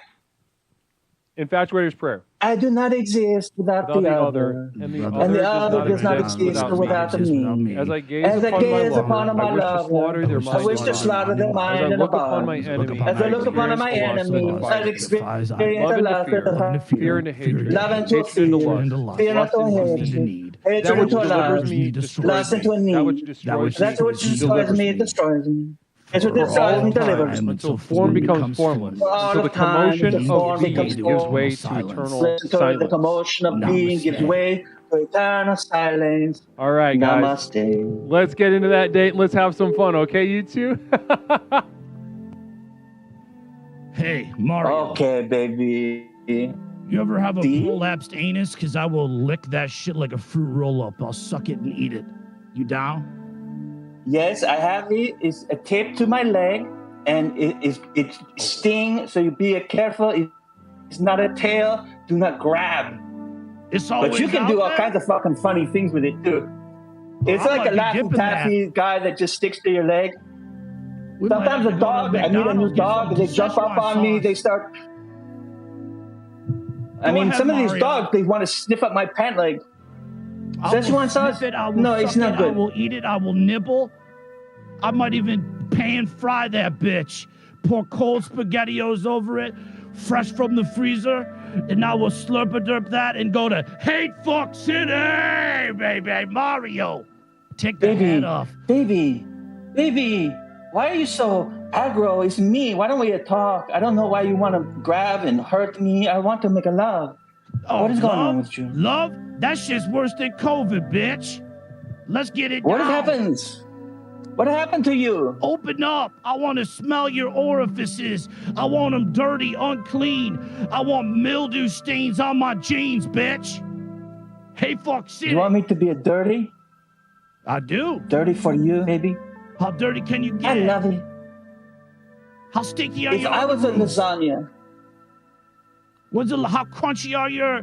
Infatuator's prayer. I do not exist without the other. And the other does not exist without me. As I gaze upon my lover, I wish to slaughter their mind and body. As I look upon my enemies, I experience the lust and the fear and the hatred, love into a fear, fear into a hatred, hatred into a lust into a need. That's what destroys me, it destroys me. It's what destroys me, delivers me. Until form becomes formless. Until the commotion of being gives way to eternal silence. The commotion of being gives way to eternal silence. All right, guys. Namaste. Let's get into that date and let's have some fun, okay, you two? Hey, Mario. Okay, baby. You ever have a prolapsed anus? Because I will lick that shit like a fruit roll-up. I'll suck it and eat it. You down? Yes, I have it. It's a tape to my leg, and it stings. So you be careful. It's not a tail. Do not grab. But you can do all kinds of fucking funny things with it too. It's like a Laffy Taffy guy that just sticks to your leg. Sometimes a dog. I meet a new dog. They jump up on me. They start. Some of these dogs, they want to sniff up my pant leg. Szechuan sauce? No, it's not good. I will eat it. I will nibble. I might even pan fry that bitch. Pour cold spaghettios over it fresh from the freezer, and I will slurp-a-derp that and go to Hate Fuck City, baby, Mario. Take the head off. Baby, why are you so aggro? It's me. Why don't we talk? I don't know why you want to grab and hurt me. I want to make a love. Oh, what is going on with you? Love? That shit's worse than COVID, bitch. Let's get it What down. happens? What happened to you? Open up. I want to smell your orifices. I want them dirty, unclean. I want mildew stains on my jeans, bitch. Hey, fuck City. You want me to be a dirty? I do. Dirty for you, baby? How dirty can you get? I love it. How stinky are If your I was a underoos? lasagna. How crunchy are your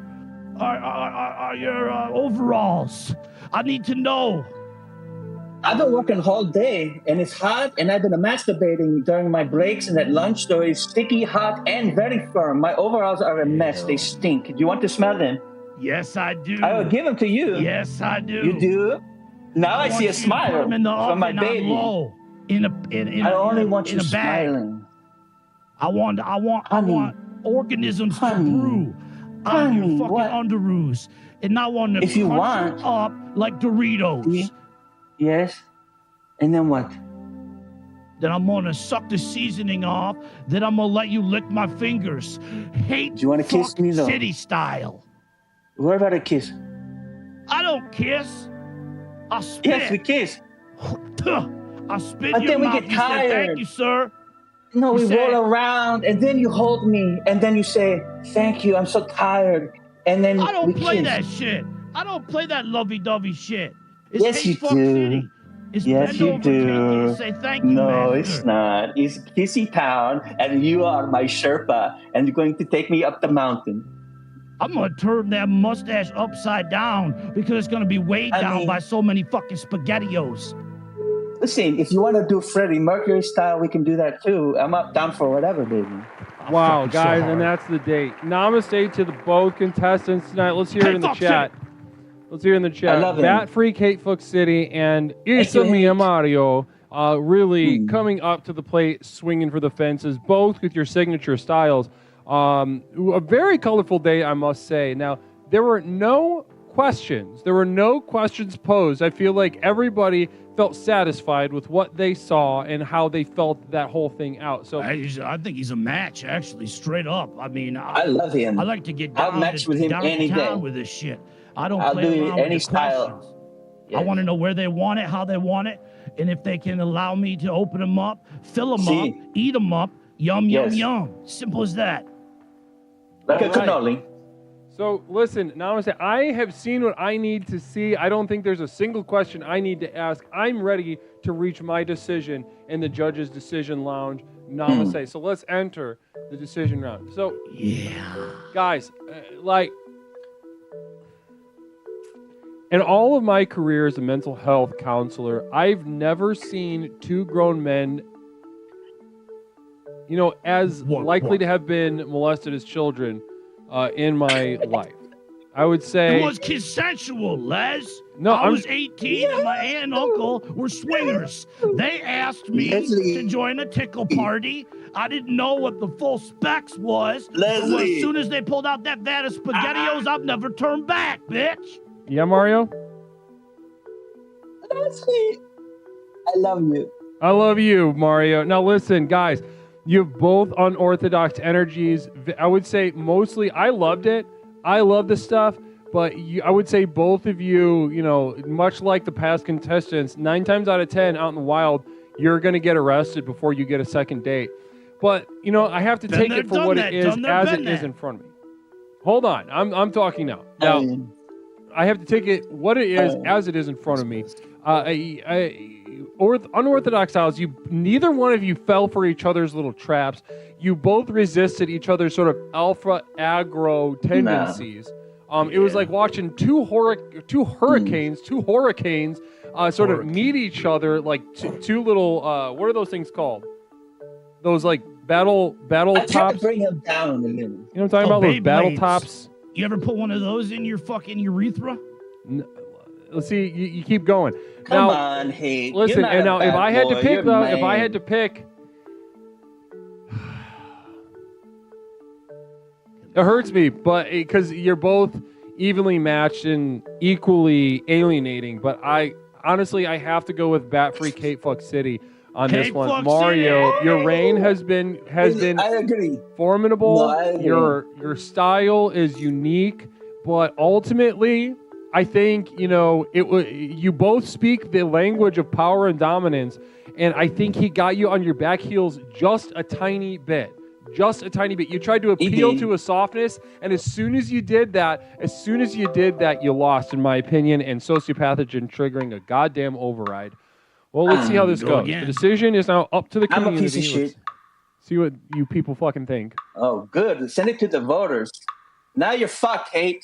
overalls? I need to know. I've been working all day, and it's hot, and I've been masturbating during my breaks and at lunch, so it's sticky, hot, and very firm. My overalls are a mess. They stink. Do you want to smell them? Yes, I do. I will give them to you. Yes, I do. You do? Now I see a smile Put them in the from my oven on baby. low, I only want in you a bag. smiling. I want organisms to brew on Honey, your fucking what? underoos, and I want to If you crunch want. them up like Doritos. Yes? And then what? Then I'm gonna suck the seasoning off. Then I'm gonna let you lick my fingers. Hate Do you want to kiss fuck me, though? City style. What about a kiss? I don't kiss. I spit. Yes, we kiss. I spit But in your then we mouth. get You say, tired. thank you, sir. No, You we say- roll around, and then you hold me, and then you say, thank you, I'm so tired. And then I don't we play kiss. that shit. I don't play that lovey-dovey shit. It's Yes, you hate fuck do. City. It's Yes, bend you over, take it, do. and say thank you, No, master. it's not. It's Kissy Town, and you are my Sherpa, and you're going to take me up the mountain. I'm gonna turn that mustache upside down because it's gonna be weighed down by so many fucking SpaghettiOs. Listen, if you want to do Freddie Mercury style, we can do that too. I'm up down for whatever, baby. Wow, fucking so guys, hard. and that's the date. Namaste to the both contestants tonight. Let's hear it in the Fuck chat. Let's hear it in the chat. I love him. Bat Freak, Hate Fuck City, and Isa you, Mia Mario really coming up to the plate, swinging for the fences, both with your signature styles. A very colorful day, I must say. Now, there were no questions. There were no questions posed. I feel like everybody felt satisfied with what they saw and how they felt that whole thing out. So I think he's a match, actually, straight up. I mean, I love him. I like to get I'll down, match with him down any to day. town with this shit. I don't I'll play do around any with the style. questions. I want to know where they want it, how they want it, and if they can allow me to open them up, fill them See. up, eat them up, yum, Yes. yum. Simple as that. Like a All right. cannoli. So listen, now I'm saying I have seen what I need to see. I don't think there's a single question I need to ask. I'm ready to reach my decision in the judge's decision lounge. Namaste. So let's enter the decision round. So guys, in all of my career as a mental health counselor, I've never seen two grown men, as likely to have been molested as children in my life. I would say It was consensual, Les. No, I I'm- was 18 and my aunt and uncle were swingers. They asked me Leslie. to join a tickle party. I didn't know what the full specs was. But Leslie. as soon as they pulled out that vat of SpaghettiOs, I've never turned back, bitch. Yeah, Mario? Leslie, I love you. I love you, Mario. Now listen, guys, you have both unorthodox energies. I would say mostly, I loved it. I love this stuff, but I would say both of you, much like the past contestants, 9 times out of 10 out in the wild, you're going to get arrested before you get a second date. But, I have to Been take there, it for done what that, it is done there, as been it is there. in front of me. Hold on. I'm talking now. Now, I have to take it what it is as it is in front of me. Unorthodox styles, neither one of you fell for each other's little traps. You both resisted each other's sort of alpha aggro tendencies. It was like watching two hurricanes sort of meet each other like two little what are those things called? Those like battle I tried to tops. bring him down a little. You know what I'm talking about? Those battle Beyblades. tops. You ever put one of those in your fucking urethra? Let's see. You keep going. Come now, on, Hate. listen, You're not and a now if bad I had to boy. pick You're though, if I man. had to pick, It hurts me, but because you're both evenly matched and equally alienating. But I honestly, I have to go with Bat Free Kate Fuck City on this one. Fuck Mario, City! your reign has been I agree. formidable. No, I agree. Your style is unique, but ultimately, I think you both speak the language of power and dominance, and I think he got you on your back heels just a tiny bit. Just a tiny bit. You tried to appeal to a softness, and as soon as you did that, you lost, in my opinion, and sociopathogen triggering a goddamn override. Well, let's see how this goes. again. The decision is now up to the I'm a community. piece of shit. Let's see what you people fucking think. Oh, good. Send it to the voters. Now you're fucked, Kate.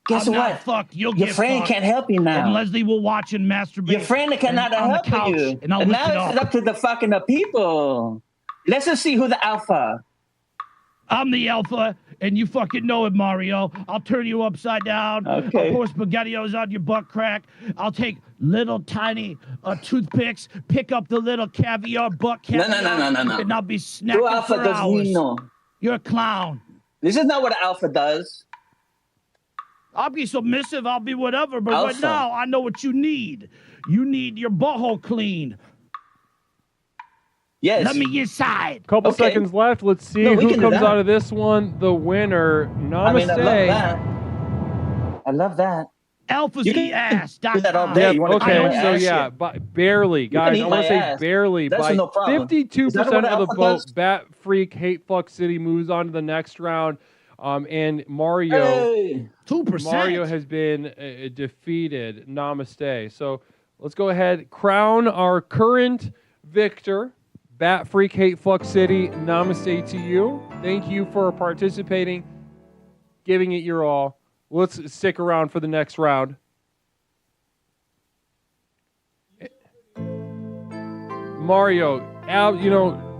Guess I'm what? not fucked. You'll Your get friend fucked. can't help you now. And Leslie will watch and masturbate. Your friend cannot on the help couch, you. and I'll And lick now it it's off. up to the fucking people. Let's just see who the alpha. I'm the alpha, and you fucking know it, Mario. I'll turn you upside down. Okay. I'll pour SpaghettiOs on your butt crack. I'll take little tiny toothpicks, pick up the little caviar, butt caviar, No. and I'll be Who snacking alpha for does hours. Nino? You're a clown. This is not what alpha does. I'll be submissive. I'll be whatever. But right Alpha. now, I know what you need. You need your butthole cleaned. Yes. Let me inside. Couple seconds left. Let's see No, we who can do comes that. out of this one. The winner. Namaste. I mean, I love that. I love that. Alpha's You the can ass. do that all Yep, day. You want to okay, my so ass? yeah, but barely, guys. eat I want my to say ass. barely. That's By no problem. 52% Is that what of the alpha vote, does? Bat Freak Hate Fuck City moves on to the next round. And Mario, Hey. 2%. Mario has been defeated. Namaste. So let's go ahead, crown our current victor, Bat Freak Hate Fuck City. Namaste to you. Thank you for participating, giving it your all. Let's stick around for the next round. Mario,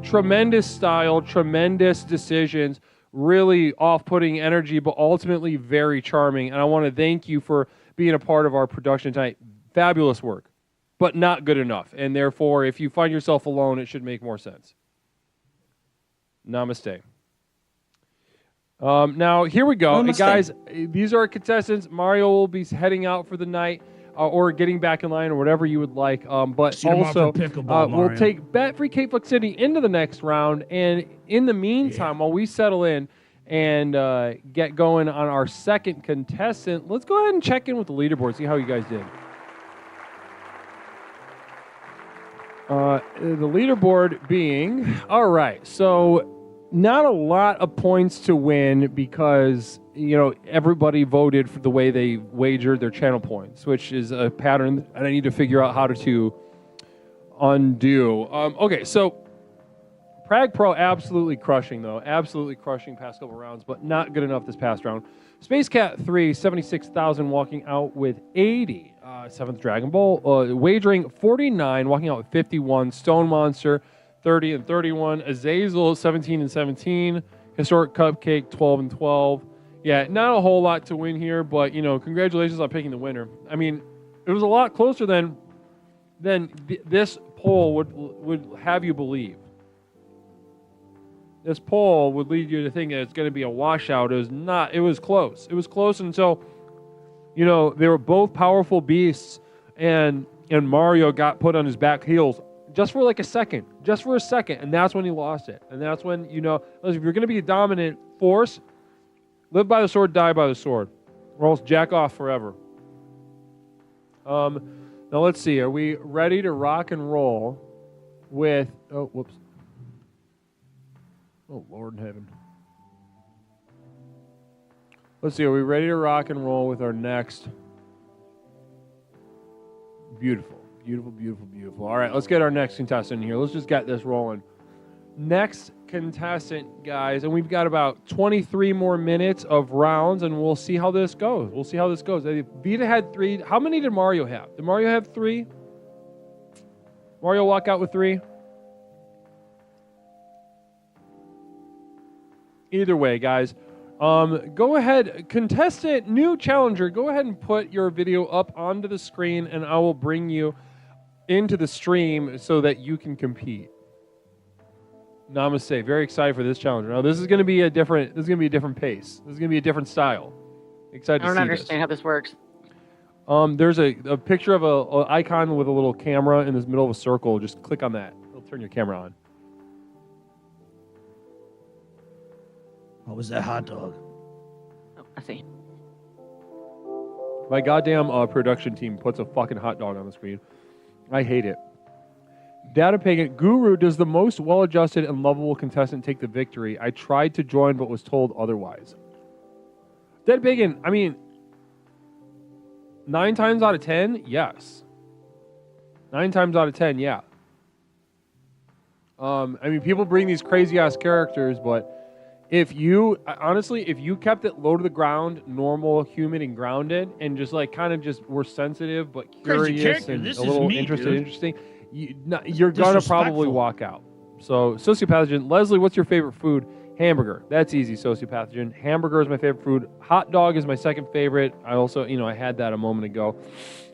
tremendous style, tremendous decisions, really off-putting energy, but ultimately very charming. And I want to thank you for being a part of our production tonight. Fabulous work, but not good enough. And therefore, if you find yourself alone, it should make more sense. Namaste. Now, here we go. Hey, guys, these are our contestants. Mario will be heading out for the night. Or getting back in line, or whatever you would like. But See you tomorrow also, for pickleball, we'll Mario. take Bet Free Cape Fuck City into the next round. And in the meantime, while we settle in and get going on our second contestant, let's go ahead and check in with the leaderboard, see how you guys did. The leaderboard being, all right, so not a lot of points to win because everybody voted for the way they wagered their channel points, which is a pattern and I need to figure out how to undo. Okay, so Prague Pro absolutely crushing though, absolutely crushing past couple rounds, but not good enough this past round. Space Cat 3, 76,000, walking out with 80. Seventh Dragon Ball, wagering 49, walking out with 51. Stone Monster, 30 and 31. Azazel, 17 and 17. Historic Cupcake, 12 and 12. Yeah, not a whole lot to win here, but, congratulations on picking the winner. I mean, it was a lot closer than this poll would have you believe. This poll would lead you to think that it's going to be a washout. It was not. It was close. It was close until, they were both powerful beasts, and Mario got put on his back heels just for like a second, and that's when he lost it. And that's when, if you're going to be a dominant force, live by the sword, die by the sword, or else jack off forever. Now let's see. Are we ready to rock and roll with? Oh, whoops. Oh, Lord in heaven. Let's see. Are we ready to rock and roll with our next? Beautiful, beautiful, beautiful, beautiful. All right, let's get our next contestant here. Let's just get this rolling. Next contestant, guys, and we've got about 23 more minutes of rounds, and we'll see how this goes. Vita had 3. How many did Mario have? Did Mario have 3? Mario walk out with 3? Either way, guys, go ahead, contestant, new challenger, go ahead and put your video up onto the screen, and I will bring you into the stream so that you can compete. Namaste. Very excited for this challenge. Now this is going to be a different. This is going to be a different pace. This is going to be a different style. Excited I to don't see understand how this works. this. There's a picture of a icon with a little camera in the middle of a circle. Just click on that. It'll turn your camera on. What was that hot dog? Oh, I see. My goddamn production team puts a fucking hot dog on the screen. I hate it. Data Pagan, Guru, does the most well-adjusted and lovable contestant take the victory? I tried to join but was told otherwise. Data Pagan, I mean, 9 times out of 10, yes. 9 times out of 10, yeah. I mean, people bring these crazy-ass characters, but if you kept it low to the ground, normal, human, and grounded, and just like kind of just were sensitive but curious and a little interesting, you're gonna probably walk out. So, sociopathogen, Leslie, what's your favorite food? Hamburger. That's easy. Sociopathogen. Hamburger is my favorite food. Hot dog is my second favorite. I also, I had that a moment ago,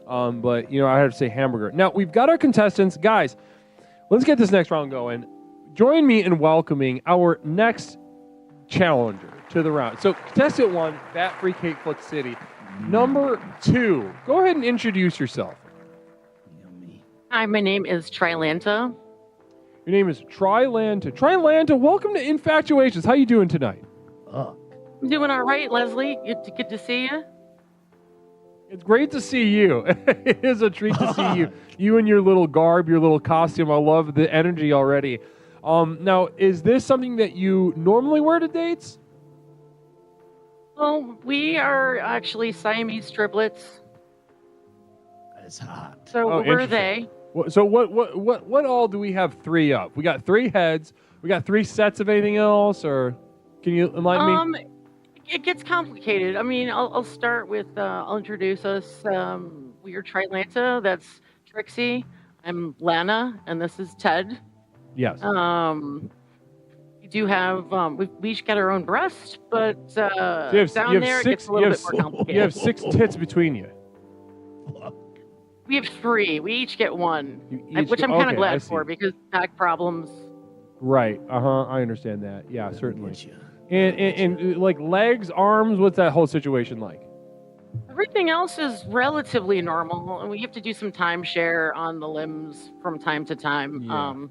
but I have to say hamburger. Now we've got our contestants, guys. Let's get this next round going. Join me in welcoming our next challenger to the round. So contestant 1, Bat Free Cake Foot City. Number 2, go ahead and introduce yourself. Hi, my name is Trilanta. Your name is Trilanta. Trilanta, welcome to Infatuations. How you doing tonight? I'm doing all right, Leslie. Good to see you. It's great to see you. It is a treat to see you. You and your little garb, your little costume. I love the energy already. Now, is this something that you normally wear to dates? Well, we are actually Siamese triplets. That's hot. So where are they? So what all do we have 3 of? We got 3 heads. We got 3 sets of anything else, or can you enlighten me? It gets complicated. I mean, I'll start with I'll introduce us. We are Trilanta. That's Trixie. I'm Lana, and this is Ted. Yes. We do have we each got our own breast, but down there it gets a little bit more complicated. You have 6 tits between you. We have 3. We each get 1, which I'm kind of glad for because back problems. Right. I understand that. Yeah, certainly. And like legs, arms, what's that whole situation like? Everything else is relatively normal, and we have to do some timeshare on the limbs from time to time.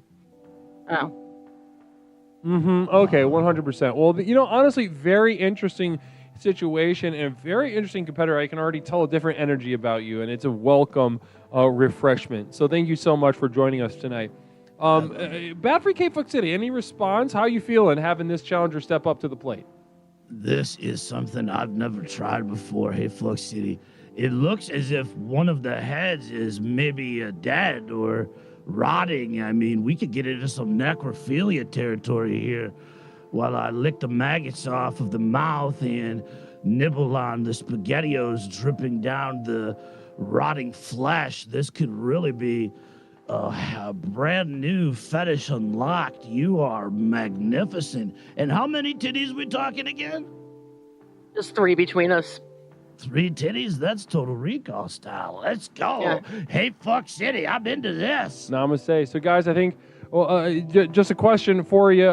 Yeah. Okay, 100%. Well, honestly, very interesting situation and a very interesting competitor. I can already tell a different energy about you, and it's a welcome refreshment. So thank you so much for joining us tonight. Bat Free Cape Fuck City, any response? How you feeling having this challenger step up to the plate? This is something I've never tried before. Hey, Fuck City. It looks as if one of the heads is maybe dead or rotting. I mean, we could get into some necrophilia territory here while I lick the maggots off of the mouth and nibble on the SpaghettiOs dripping down the rotting flesh. This could really be a brand new fetish unlocked. You are magnificent. And how many titties we talking again? Just 3 between us. 3 titties? That's Total Recall style. Let's go. Yeah. Hey, Fuck City, I'm into this. Namaste. So, guys, I think, just a question for you.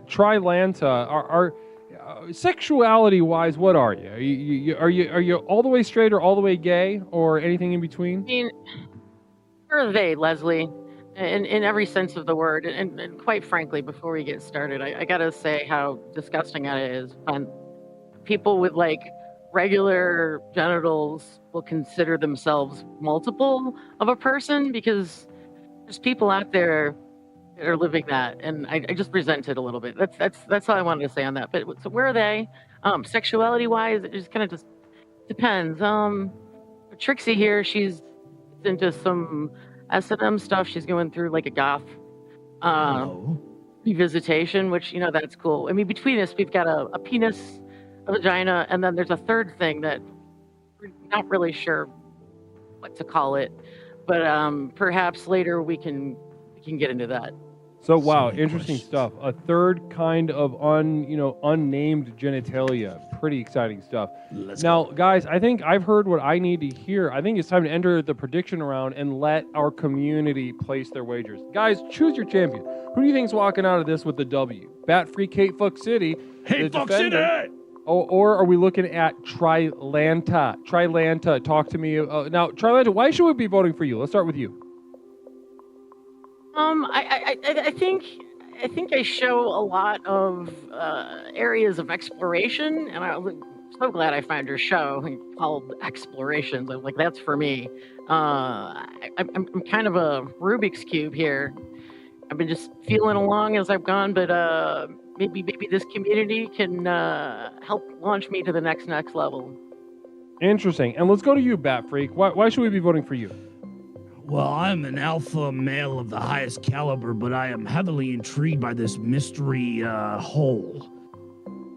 Trilanta, are sexuality-wise, what are you? Are you all the way straight or all the way gay or anything in between? I mean, where are they, Leslie? In every sense of the word. And quite frankly, before we get started, I gotta say how disgusting it is when people with like regular genitals will consider themselves multiple of a person, because there's people out there that are living that, and I just resent it a little bit. That's all I wanted to say on that. But so where are they? Sexuality wise, it just kind of just depends. Trixie here, she's into some S&M stuff. She's going through like a goth revisitation, which that's cool. I mean, between us, we've got a penis, a vagina, and then there's a third thing that we're not really sure what to call it, but perhaps later we can get into that. So wow, interesting stuff. A third kind of unnamed genitalia. Pretty exciting stuff. Now, guys, I think I've heard what I need to hear. I think it's time to enter the prediction round and let our community place their wagers. Guys, choose your champion. Who do you think's walking out of this with the W? Bat Free Kate Fuck City. Hey, the Fuck defender. City! Or are we looking at Trilanta? Trilanta, talk to me. Now, Trilanta, why should we be voting for you? Let's start with you. I think I show a lot of areas of exploration, and I'm so glad I found your show called Explorations. I'm like, that's for me. I'm kind of a Rubik's Cube here. I've been just feeling along as I've gone, but maybe this community can help launch me to the next level. Interesting. And let's go to you, Bat Freak. Why should we be voting for you? Well, I'm an alpha male of the highest caliber, but I am heavily intrigued by this mystery hole.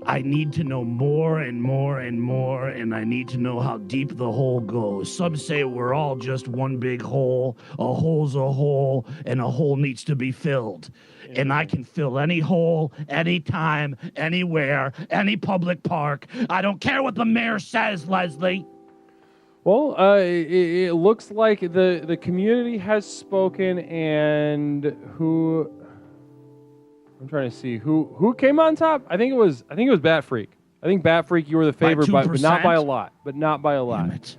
I need to know more and more and more, and I need to know how deep the hole goes. Some say we're all just one big hole. A hole's a hole, and a hole needs to be filled. And I can fill any hole, anytime, anywhere, any public park. I don't care what the mayor says, Leslie. Well, it looks like the community has spoken, and who I'm trying to see who came on top. I think it was Bat Freak. I think Bat Freak, you were the favorite, but not by a lot.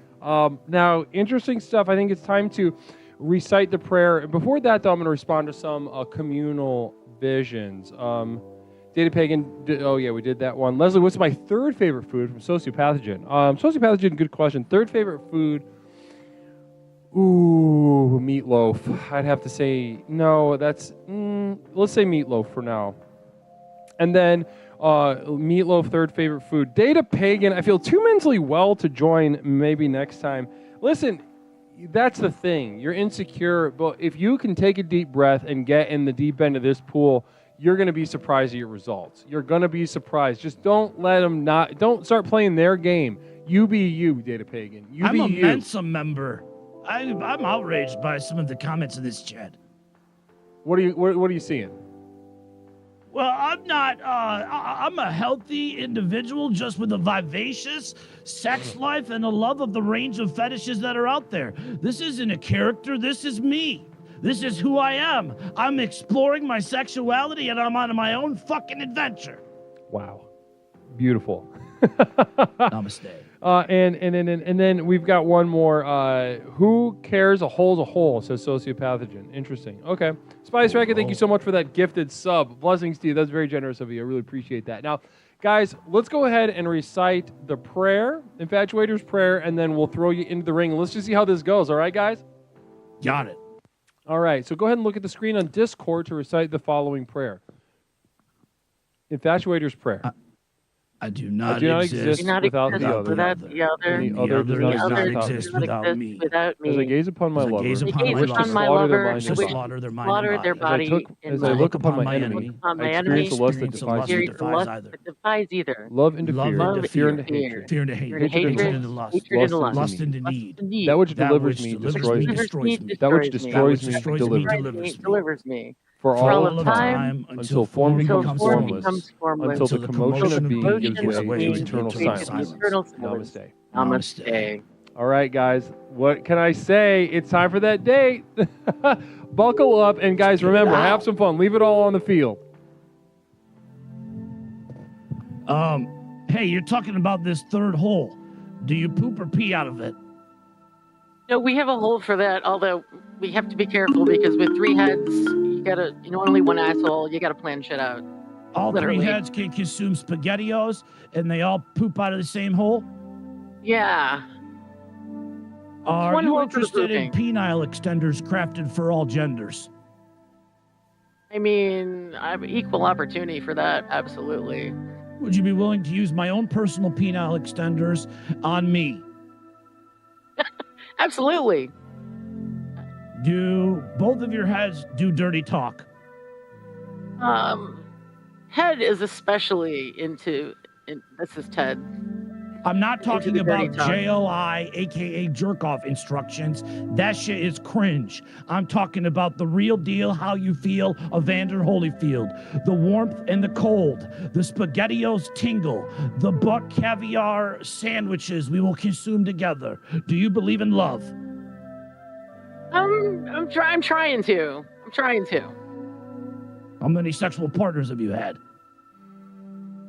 Now, interesting stuff. I think it's time to recite the prayer. Before that, though, I'm going to respond to some communal visions. Data Pagan, we did that one. Leslie, what's my third favorite food from Sociopathogen? Sociopathogen, good question. Third favorite food, meatloaf. I'd have to say, no, let's say meatloaf for now. And then meatloaf, third favorite food. Data Pagan, I feel too mentally well to join maybe next time. Listen, that's the thing. You're insecure, but if you can take a deep breath and get in the deep end of this pool, you're going to be surprised at your results. You're going to be surprised. Just don't let them don't start playing their game. You be you, Data Pagan. I'm a Mensa member. I'm outraged by some of the comments in this chat. What are you seeing? Well, I'm not. I'm a healthy individual, just with a vivacious sex life and a love of the range of fetishes that are out there. This isn't a character. This is me. This is who I am. I'm exploring my sexuality, and I'm on my own fucking adventure. Wow, beautiful. Namaste. And then we've got one more. Who cares? A hole's a hole, says Sociopathogen. Interesting. Okay. Spice Racket, thank you so much for that gifted sub. Blessings to you. That's very generous of you. I really appreciate that. Now, guys, let's go ahead and recite the prayer, Infatuator's prayer, and then we'll throw you into the ring. Let's just see how this goes. All right, guys? Got it. All right. So go ahead and look at the screen on Discord to recite the following prayer. Infatuator's prayer. I do not exist without the other. Without the other. Any other does not exist without me. Without me. As I gaze upon my lover, gaze upon I wish to my slaughter their lover, mind I and wish body. to slaughter their body. As I look upon my enemy, I experience the lust that defies either. Love into fear into hatred. Fear into hatred. Hatred into lust. Lust into need. That which delivers me destroys me. That which destroys me delivers me. For all of time, until form becomes formless, until the commotion of being gives way to eternal silence. Namaste. Namaste. All right, guys. What can I say? It's time for that date. Buckle up, and guys, remember, have some fun. Leave it all on the field. Hey, you're talking about this third hole. Do you poop or pee out of it? No, we have a hole for that, although we have to be careful because with 3 heads, you gotta, only one asshole, you gotta plan shit out. All Literally. 3 heads can consume SpaghettiOs, and they all poop out of the same hole? Yeah. Are you interested in penile extenders crafted for all genders? I mean, I have equal opportunity for that, absolutely. Would you be willing to use my own personal penile extenders on me? Absolutely. Do both of your heads do dirty talk? Head is especially into. This is Ted. I'm not into talking the dirty about talk. JOI, aka jerk off instructions. That shit is cringe. I'm talking about the real deal, how you feel, Evander Holyfield. The warmth and the cold, the SpaghettiOs tingle, the buck caviar sandwiches we will consume together. Do you believe in love? I'm trying to. How many sexual partners have you had?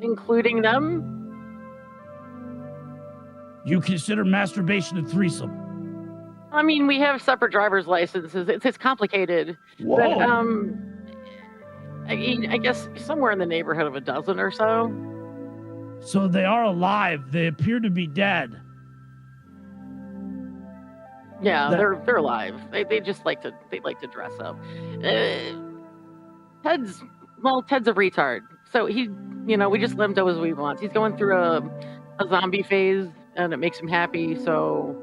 Including them? You consider masturbation a threesome? I mean, we have separate driver's licenses. It's complicated. Whoa. But, I guess somewhere in the neighborhood of a dozen or so. So they are alive. They appear to be dead. Yeah, they're alive. They just like to dress up. Ted's a retard. So we just let him do as we want. He's going through a zombie phase, and it makes him happy. So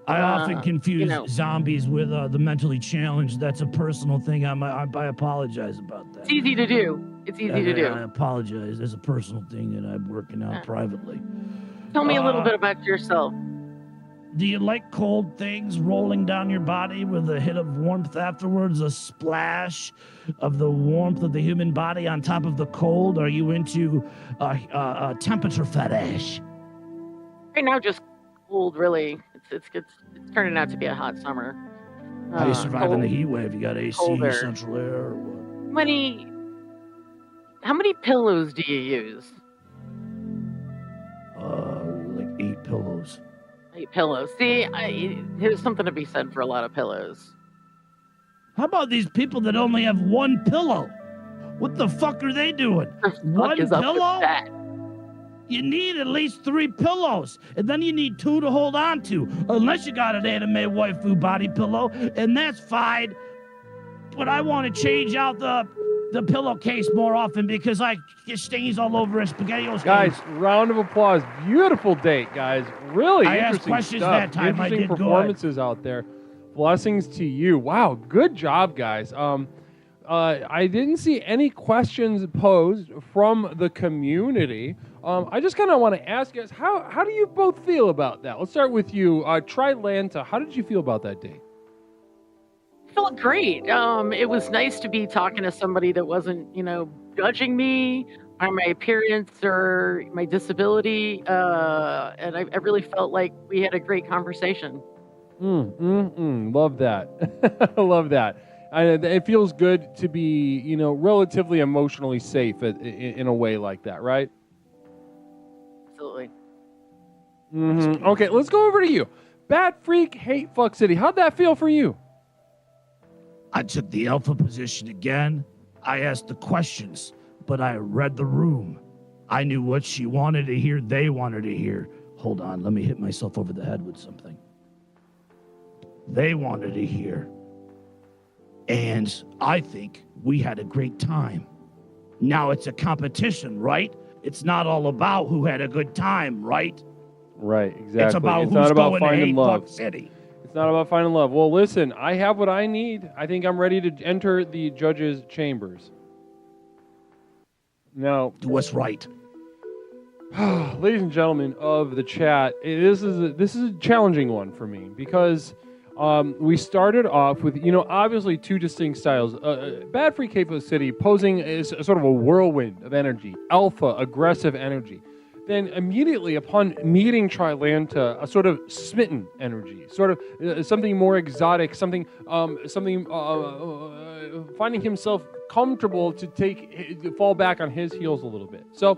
I often confuse zombies with the mentally challenged. That's a personal thing. I apologize about that. It's easy to do. I apologize. There's a personal thing that I'm working out privately. Tell me a little bit about yourself. Do you like cold things rolling down your body with a hit of warmth afterwards, a splash of the warmth of the human body on top of the cold? Are you into a temperature fetish? Right now, just cold, really. It's turning out to be a hot summer. How you surviving the heat wave? You got AC, colder. central air, or what? How many pillows do you use? Like 8 pillows. 8 pillows. See, there's something to be said for a lot of pillows. How about these people that only have 1 pillow? What the fuck are they doing? One pillow? You need at least 3 pillows, and then you need 2 to hold on to, unless you got an anime waifu body pillow, and that's fine. But I want to change out the pillowcase more often because I get stains all over SpaghettiOs. Guys, round of applause. Beautiful date, guys. Really I asked interesting questions stuff. that time. I Interesting did good. performances out there. Blessings to you. Wow, good job, guys. I didn't see any questions posed from the community. I just kind of want to ask you guys, how do you both feel about that? Let's start with you. Trilanta, how did you feel about that date? Felt great. It was nice to be talking to somebody that wasn't, judging me by my appearance or my disability. And I really felt like we had a great conversation. Love that. Love that. It feels good to be, relatively emotionally safe in a way like that, right? Absolutely. Okay, let's go over to you. Bat Freak, Hate Fuck City. How'd that feel for you? I took the alpha position again. I asked the questions, but I read the room. I knew what she wanted to hear, they wanted to hear. Hold on, let me hit myself over the head with something. They wanted to hear. And I think we had a great time. Now it's a competition, right? It's not all about who had a good time, right? Right, exactly. It's about who's not about going to finding Hate love. Fuck City. It's not about finding love. Well, listen, I have what I need. I think I'm ready to enter the judges' chambers. Now, do what's right. Ladies and gentlemen of the chat, this is a challenging one for me because we started off with, obviously 2 distinct styles. Bad Free Capo City posing as sort of a whirlwind of energy, alpha, aggressive energy. Then immediately upon meeting Trilanta, a sort of smitten energy, sort of something more exotic, something finding himself comfortable to fall back on his heels a little bit. So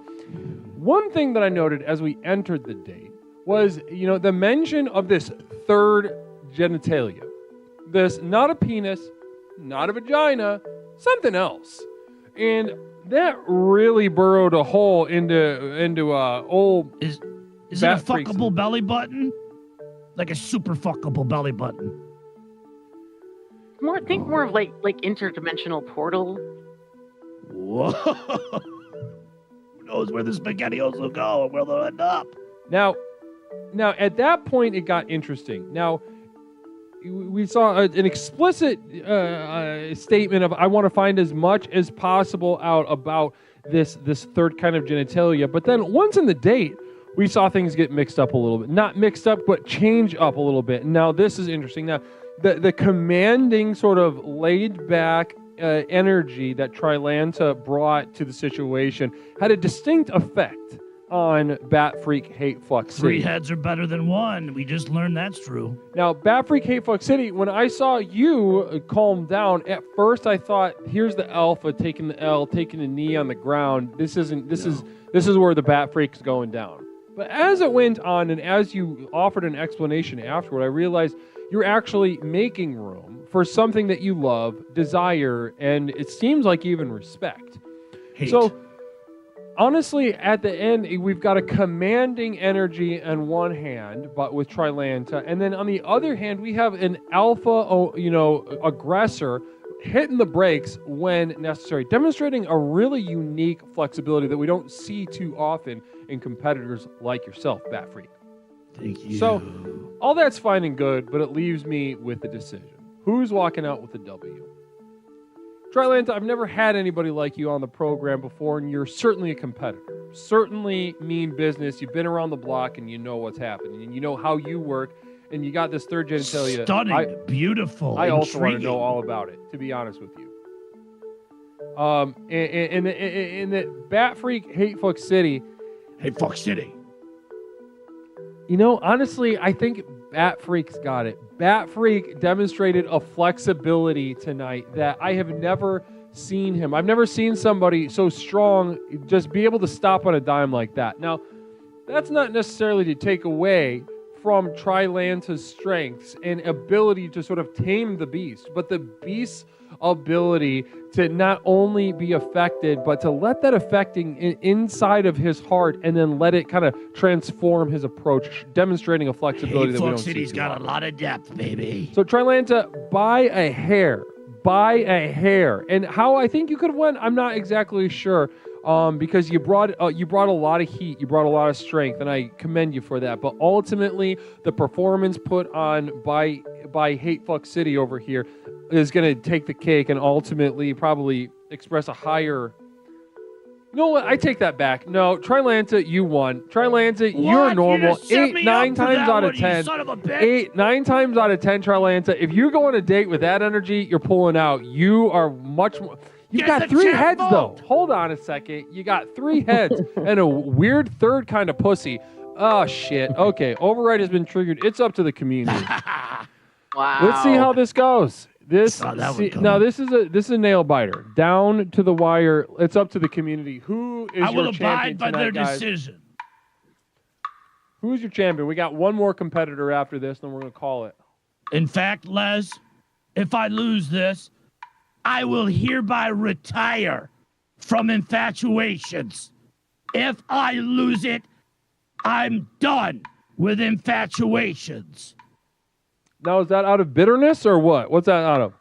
one thing that I noted as we entered the date was, the mention of this third genitalia. This, not a penis, not a vagina, something else. And that really burrowed a hole into old. Is it a fuckable belly button? Like a super fuckable belly button. Think more of like interdimensional portal. Whoa. Who knows where the SpaghettiOs will go and where they'll end up? Now at that point it got interesting. Now we saw an explicit statement of I want to find as much as possible out about this third kind of genitalia. But then once in the date, we saw things get mixed up a little bit. Not mixed up, but change up a little bit. Now, this is interesting. Now, the commanding sort of laid back energy that Trilanta brought to the situation had a distinct effect on Bat Freak Hate Fuck City. 3 heads are better than 1. We just learned that's true. Now, Bat Freak Hate Fuck City, when I saw you calm down, at first I thought, here's the alpha taking the L, taking the knee on the ground. This is where the Bat Freak's going down. But as it went on, and as you offered an explanation afterward, I realized you're actually making room for something that you love, desire, and it seems like even respect. Hate. So, honestly, at the end, we've got a commanding energy on one hand, but with Trilanta, and then on the other hand, we have an alpha, aggressor hitting the brakes when necessary, demonstrating a really unique flexibility that we don't see too often in competitors like yourself, Bat Freak. Thank you. So, all that's fine and good, but it leaves me with the decision. Who's walking out with the W? Trilanta, I've never had anybody like you on the program before, and you're certainly a competitor. Certainly mean business. You've been around the block, and you know what's happening, and you know how you work, and you got this third genitalia. Stunning, beautiful, I also want to intriguing. know all about it, to be honest with you. In the Bat Freak Hate Fuck City. Hate Fuck City. You know, honestly, I think Bat Freak's got it. Bat Freak demonstrated a flexibility tonight that I have never seen him. I've never seen somebody so strong just be able to stop on a dime like that. Now, that's not necessarily to take away from Trilanta's strengths and ability to sort of tame the beast, but the beast's ability to not only be affected, but to let that affecting inside of his heart and then let it kind of transform his approach, demonstrating a flexibility Hate that we Fuck don't City's see. got a lot of depth, baby. So Trilanta, by a hair. And how I think you could have won, I'm not exactly sure. Because you brought a lot of heat, you brought a lot of strength, and I commend you for that. But ultimately, the performance put on by Hate Fuck City over here is going to take the cake and ultimately probably express a higher. You know what? I take that back. No, Trilanta, you won. Trilanta, you're normal. 9 times out of 10. 9 times out of 10, Trilanta. If you go on a date with that energy, you're pulling out. You are much more. You got 3 heads, though. Hold on a second. You got 3 heads and a weird third kind of pussy. Oh, shit. Okay, override has been triggered. It's up to the community. Wow. Let's see how this goes. This is a nail biter. Down to the wire. It's up to the community. Who is I will your champion abide by tonight, their guys? decision. Who's your champion? We got one more competitor after this, then we're going to call it. In fact, Les, if I lose this, I will hereby retire from infatuations. If I lose it, I'm done with infatuations. Now, is that out of bitterness or what? What's that out of?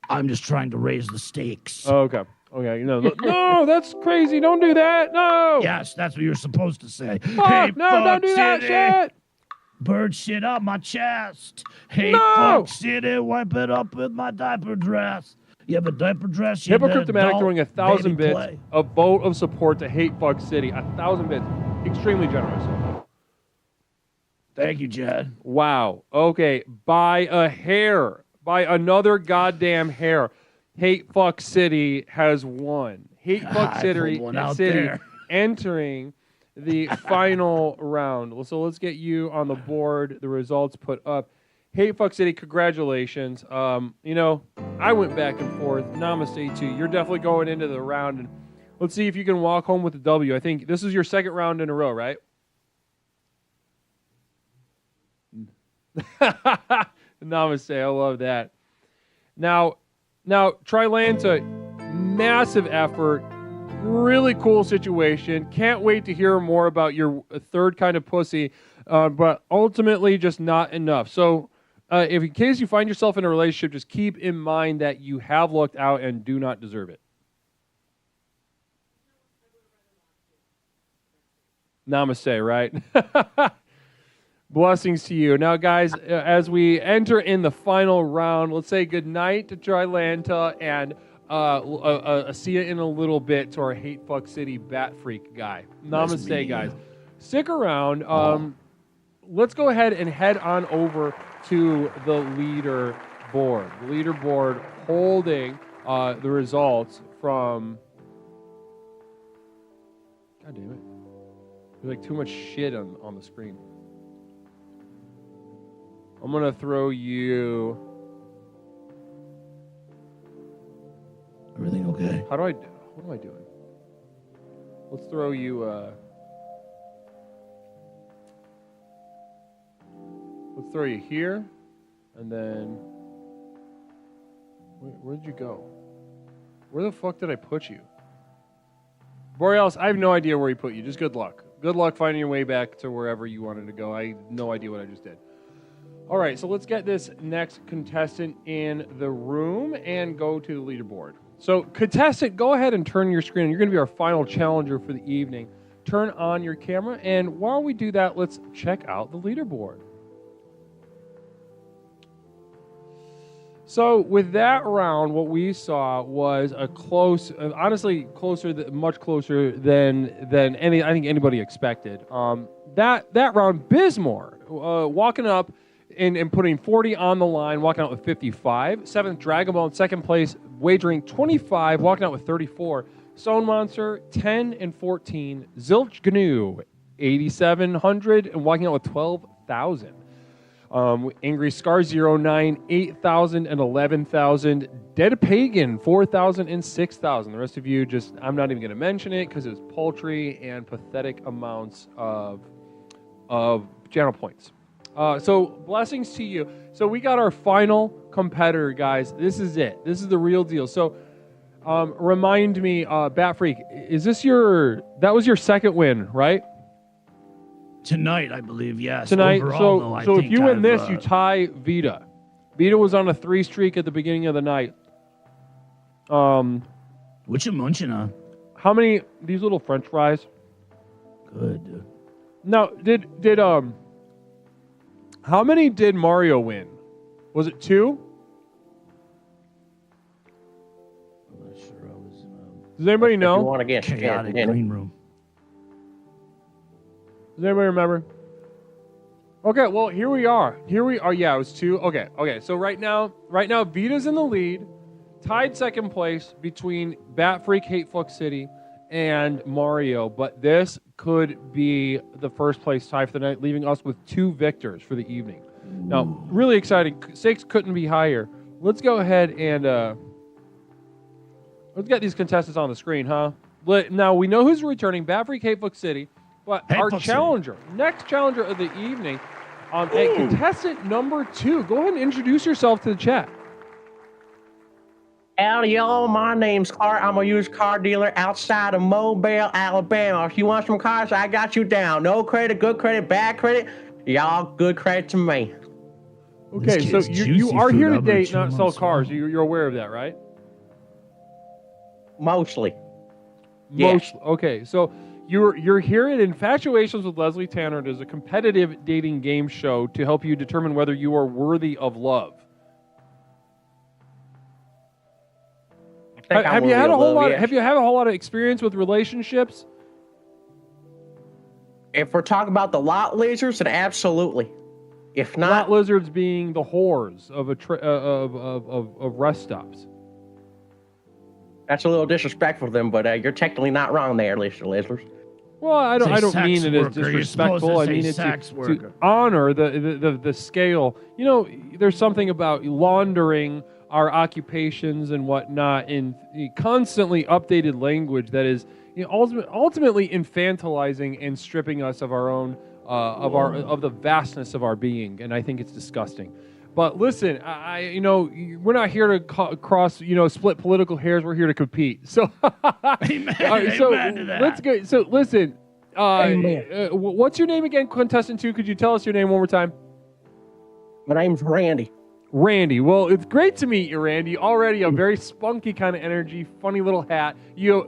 I'm just trying to raise the stakes. Oh, okay. Okay. No, that's crazy. Don't do that. No. Yes, that's what you're supposed to say. Fuck, Hey, no, Fuck don't do that City. shit. Bird shit up my chest. Hey, No. Fuck City, wipe it up with my diaper dress. You have a diaper dress? You Hypocryptomatic adult throwing 1,000 baby bits, play. a vote of support to Hate Fuck City. 1,000 bits. Extremely generous. Thank you, Jed. Wow. Okay. By a hair. By another goddamn hair. Hate Fuck City has won. Hate Fuck I City, pulled one out City there. entering the final round. So let's get you on the board. The results put up. Hate Fuck City, congratulations. I went back and forth. Namaste to you. You're definitely going into the round. And let's see if you can walk home with the W. I think this is your second round in a row, right? Namaste. I love that. Now, Trilanta, massive effort. Really cool situation. Can't wait to hear more about your third kind of pussy, but ultimately just not enough. So if in case you find yourself in a relationship, just keep in mind that you have lucked out and do not deserve it. Namaste, right? Blessings to you. Now, guys, as we enter in the final round, let's say goodnight to Trilanta and see you in a little bit to our Hate Fuck City Bat Freak guy. Namaste, guys. stick around. Let's go ahead and head on over to the leaderboard. The leaderboard holding the results from. God damn it! There's like too much shit on the screen. I'm gonna throw you. Everything okay? What am I doing? Let's throw you. Let's throw you here, and then. Where'd you go? Where the fuck did I put you? Borealis, I have no idea where he put you. Just good luck. Good luck finding your way back to wherever you wanted to go. I have no idea what I just did. All right, so let's get this next contestant in the room and go to the leaderboard. So, contestant, go ahead and turn your screen. You're going to be our final challenger for the evening. Turn on your camera, and while we do that, let's check out the leaderboard. So, with that round, what we saw was a close, honestly, much closer than I think anybody expected. That round, Bismore walking up and putting 40 on the line, walking out with 55. Seventh, Dragon Ball in second place, wagering 25, walking out with 34. Stone Monster, 10 and 14. Zilch Gnu, 8,700, and walking out with 12,000. Angry Scar 09, 8,000 and 11,000. Dead Pagan, 4,000 and 6,000. The rest of you I'm not even going to mention it because it's paltry and pathetic amounts of channel points. So blessings to you. So we got our final competitor, guys. This is it. This is the real deal. So remind me, Bat Freak, that was your second win, right? Tonight, I believe, yes. Tonight. Overall, so if you win this, you tie Vita. Vita was on a 3 streak at the beginning of the night. What you munching on? How many these little French fries? Good. Now, how many did Mario win? Was it 2? I'm not sure. I was. Does anybody know? If you want to get chaotic green room. Does anybody remember? Okay, well, here we are. Yeah, it was 2. Okay. So right now, Vita's in the lead, tied second place between Bat Freak, Hateflux City, and Mario. But this could be the first place tie for the night, leaving us with 2 victors for the evening. Now, really exciting. Stakes couldn't be higher. Let's go ahead and let's get these contestants on the screen, huh? Now, we know who's returning, Bat Freak, Hateflux City. But our challenger, next challenger of the evening, contestant number 2. Go ahead and introduce yourself to the chat. Howdy, y'all. My name's Clark. I'm a used car dealer outside of Mobile, Alabama. If you want some cars, I got you down. No credit, good credit, bad credit. Y'all good credit to me. Okay, so you are here today not sell cars. You're aware of that, right? Mostly. Yes. Okay, so you're here at Infatuations with Leslie Tanner. It is a competitive dating game show to help you determine whether you are worthy of love. Have you had a whole lot of experience with relationships? If we're talking about the lot lizards, then absolutely. If not, lot lizards being the whores of rest stops. That's a little disrespectful to them, but you're technically not wrong there, Mr. Lizards. Well, I don't mean it as disrespectful. I mean it to honor the scale. You know, there's something about laundering our occupations and whatnot in constantly updated language that is ultimately infantilizing and stripping us of our own of the vastness of our being, and I think it's disgusting. But listen, we're not here to cross, split political hairs. We're here to compete. So, amen to that. Let's go. So, listen, what's your name again, contestant 2? Could you tell us your name one more time? My name's Randy. Randy. Well, it's great to meet you, Randy. Already a very spunky kind of energy, funny little hat.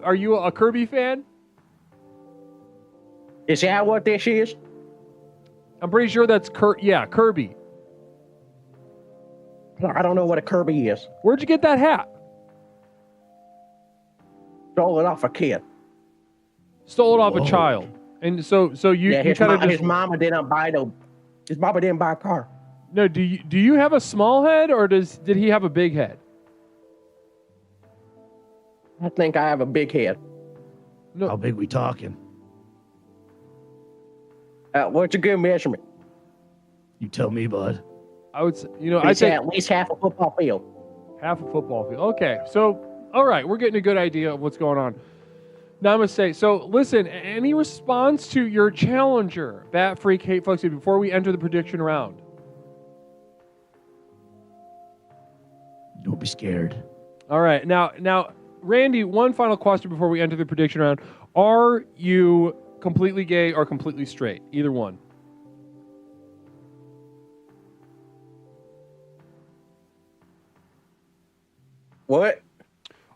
Are you a Kirby fan? Is that what this is? I'm pretty sure that's Kirby. I don't know what a Kirby is. Where'd you get that hat? Stole it off a kid. Stole it off a child. And so you his kind of just. mama didn't buy a car. No, do you have a small head or did he have a big head? I think I have a big head. No. How big we talking? What's a good measurement? You tell me, bud. I would say, I'd say at least half a football field. Half a football field. Okay, so all right, we're getting a good idea of what's going on. Namaste. So listen, any response to your challenger, Bat Freak Hate Fuck City, before we enter the prediction round? Don't be scared. All right, now, Randy, one final question before we enter the prediction round. Are you completely gay or completely straight? Either one. What?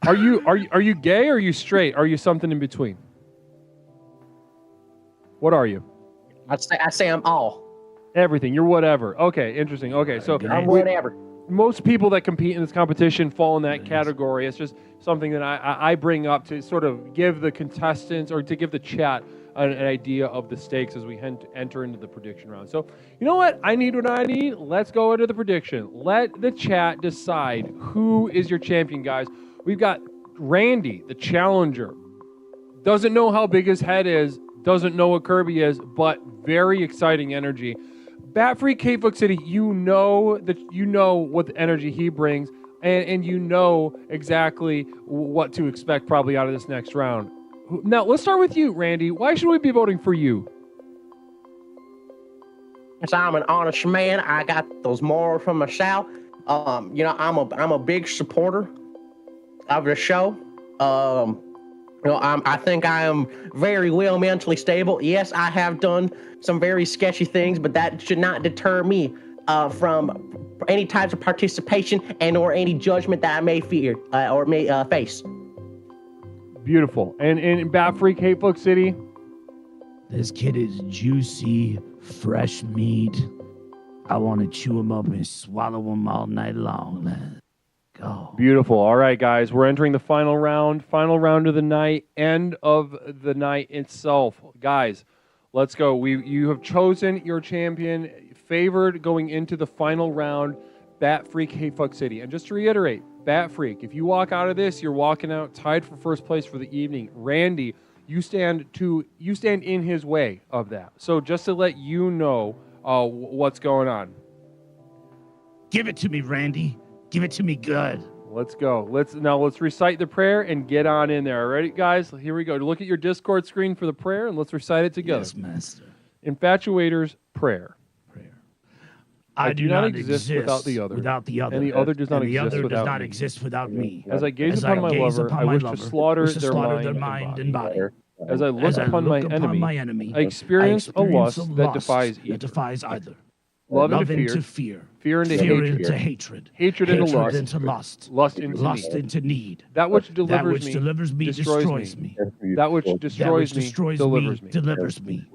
Are you gay or are you straight? Are you something in between? What are you? I say I'm all. Everything. You're whatever. Okay, interesting. Okay, so I'm whatever. Most people that compete in this competition fall in that category. It's just something that I bring up to sort of give the contestants or to give the chat an idea of the stakes as we enter into the prediction round. So, you know what? I need what I need. Let's go into the prediction. Let the chat decide who is your champion, guys. We've got Randy, the challenger. Doesn't know how big his head is, doesn't know what Kirby is, but very exciting energy. Bat Freak K-Fuck City, you know what the energy he brings, and you know exactly what to expect probably out of this next round. Now, let's start with you, Randy. Why should we be voting for you? Because I'm an honest man. I got those morals from the South. I'm a big supporter of the show. I think I am very well mentally stable. Yes, I have done some very sketchy things, but that should not deter me from any types of participation and or any judgment that I may fear or may face. Beautiful. And in Bat Freak Hateful City? This kid is juicy, fresh meat. I want to chew him up and swallow him all night long. Let's go. Beautiful. All right, guys. We're entering the final round of the night, end of the night itself. Guys, let's go. You have chosen your champion, favored going into the final round, Bat Freak Hateful City. And just to reiterate, Bat Freak, if you walk out of this, you're walking out tied for first place for the evening. Randy, you stand in his way of that. So just to let you know what's going on. Give it to me, Randy. Give it to me good. Let's go. Let's recite the prayer and get on in there. All right, guys? Here we go. Look at your Discord screen for the prayer and let's recite it together. Yes, master. Infatuators prayer. I do not exist without the other. And the other does not exist without me. As I gaze upon my lover, I wish to slaughter their mind and body. As I look upon my enemy, I experience a lust that defies either. Love into fear. Fear into hatred. Hatred into lust. Lust into need. That which delivers me destroys me. That which destroys me delivers me.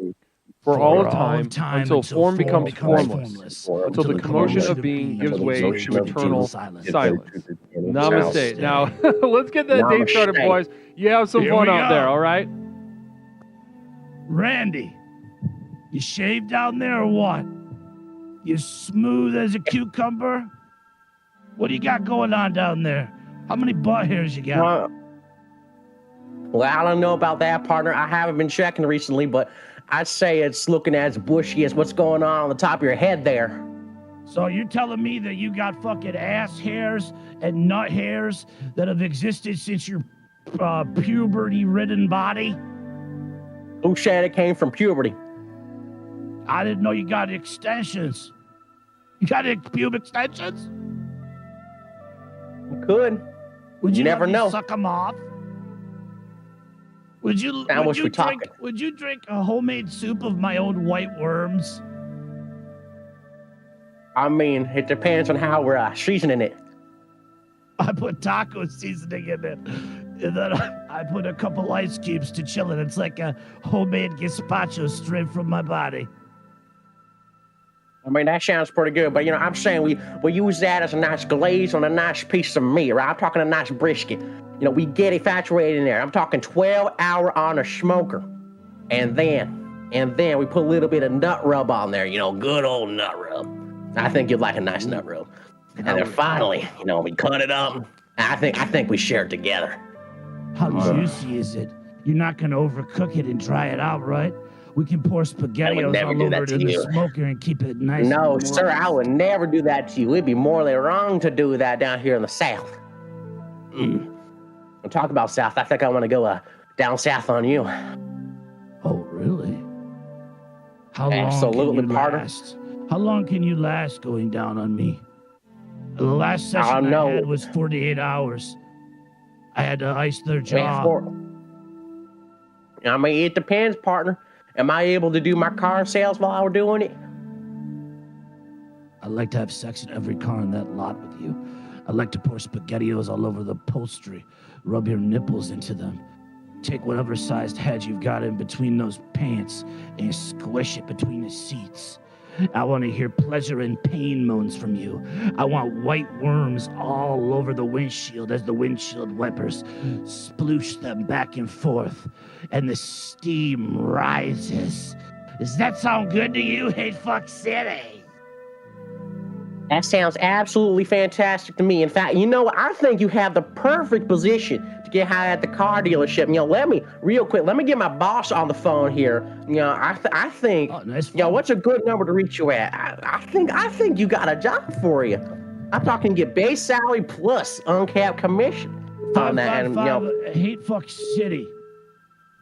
For all of time, until form becomes formless, until the commotion of being gives way to eternal silence. Namaste. Now, let's get that date started, boys. You have some fun out there, all right? Randy, you shaved down there or what? You smooth as a cucumber? What do you got going on down there? How many butt hairs you got? Well, I don't know about that, partner. I haven't been checking recently, but I'd say it's looking as bushy as what's going on the top of your head there. So you're telling me that you got fucking ass hairs and nut hairs that have existed since your puberty-ridden body? Who said it came from puberty? I didn't know you got extensions. You got pubic extensions? You could. Would you never know? Suck them off? Would you drink a homemade soup of my own white worms? I mean, it depends on how we're seasoning it. I put taco seasoning in it, and then I put a couple ice cubes to chill it. It's like a homemade gazpacho straight from my body. I mean, that sounds pretty good, but, I'm saying we use that as a nice glaze on a nice piece of meat, right? I'm talking a nice brisket. We get infatuated in there. I'm talking 12-hour on a smoker. and then we put a little bit of nut rub on there, good old nut rub. I think you'd like a nice nut rub. And then finally, we cut it up. I think we share it together. How juicy is it? You're not gonna overcook it and dry it out, right? We can pour SpaghettiOs all over it in the smoker and keep it nice. No, sir, I would never do that to you. It'd be morally wrong to do that down here in the South. We'll talk about South. I think I want to go down south on you. Oh, really? How long Absolutely, can you partner. last? How long can you last going down on me? The last session I had was 48 hours. I had to ice their jaw. I mean, it depends, partner. Am I able to do my car sales while we're doing it? I'd like to have sex in every car in that lot with you. I'd like to pour SpaghettiOs all over the upholstery, rub your nipples into them, take whatever sized head you've got in between those pants and squish it between the seats. I want to hear pleasure and pain moans from you. I want white worms all over the windshield as the windshield wipers sploosh them back and forth, and the steam rises. Does that sound good to you, Hate Fuck City? That sounds absolutely fantastic to me. In fact, you know what? I think you have the perfect position to get high at the car dealership. Let me get my boss on the phone here. I think, what's a good number to reach you at? I think you got a job for you. I'm talking get base salary plus uncapped commission on that. 555 Hate Fuck City.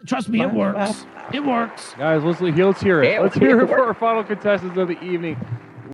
Trust me, it works. It works. Guys, let's hear it. Let's hear it for our final contestants of the evening.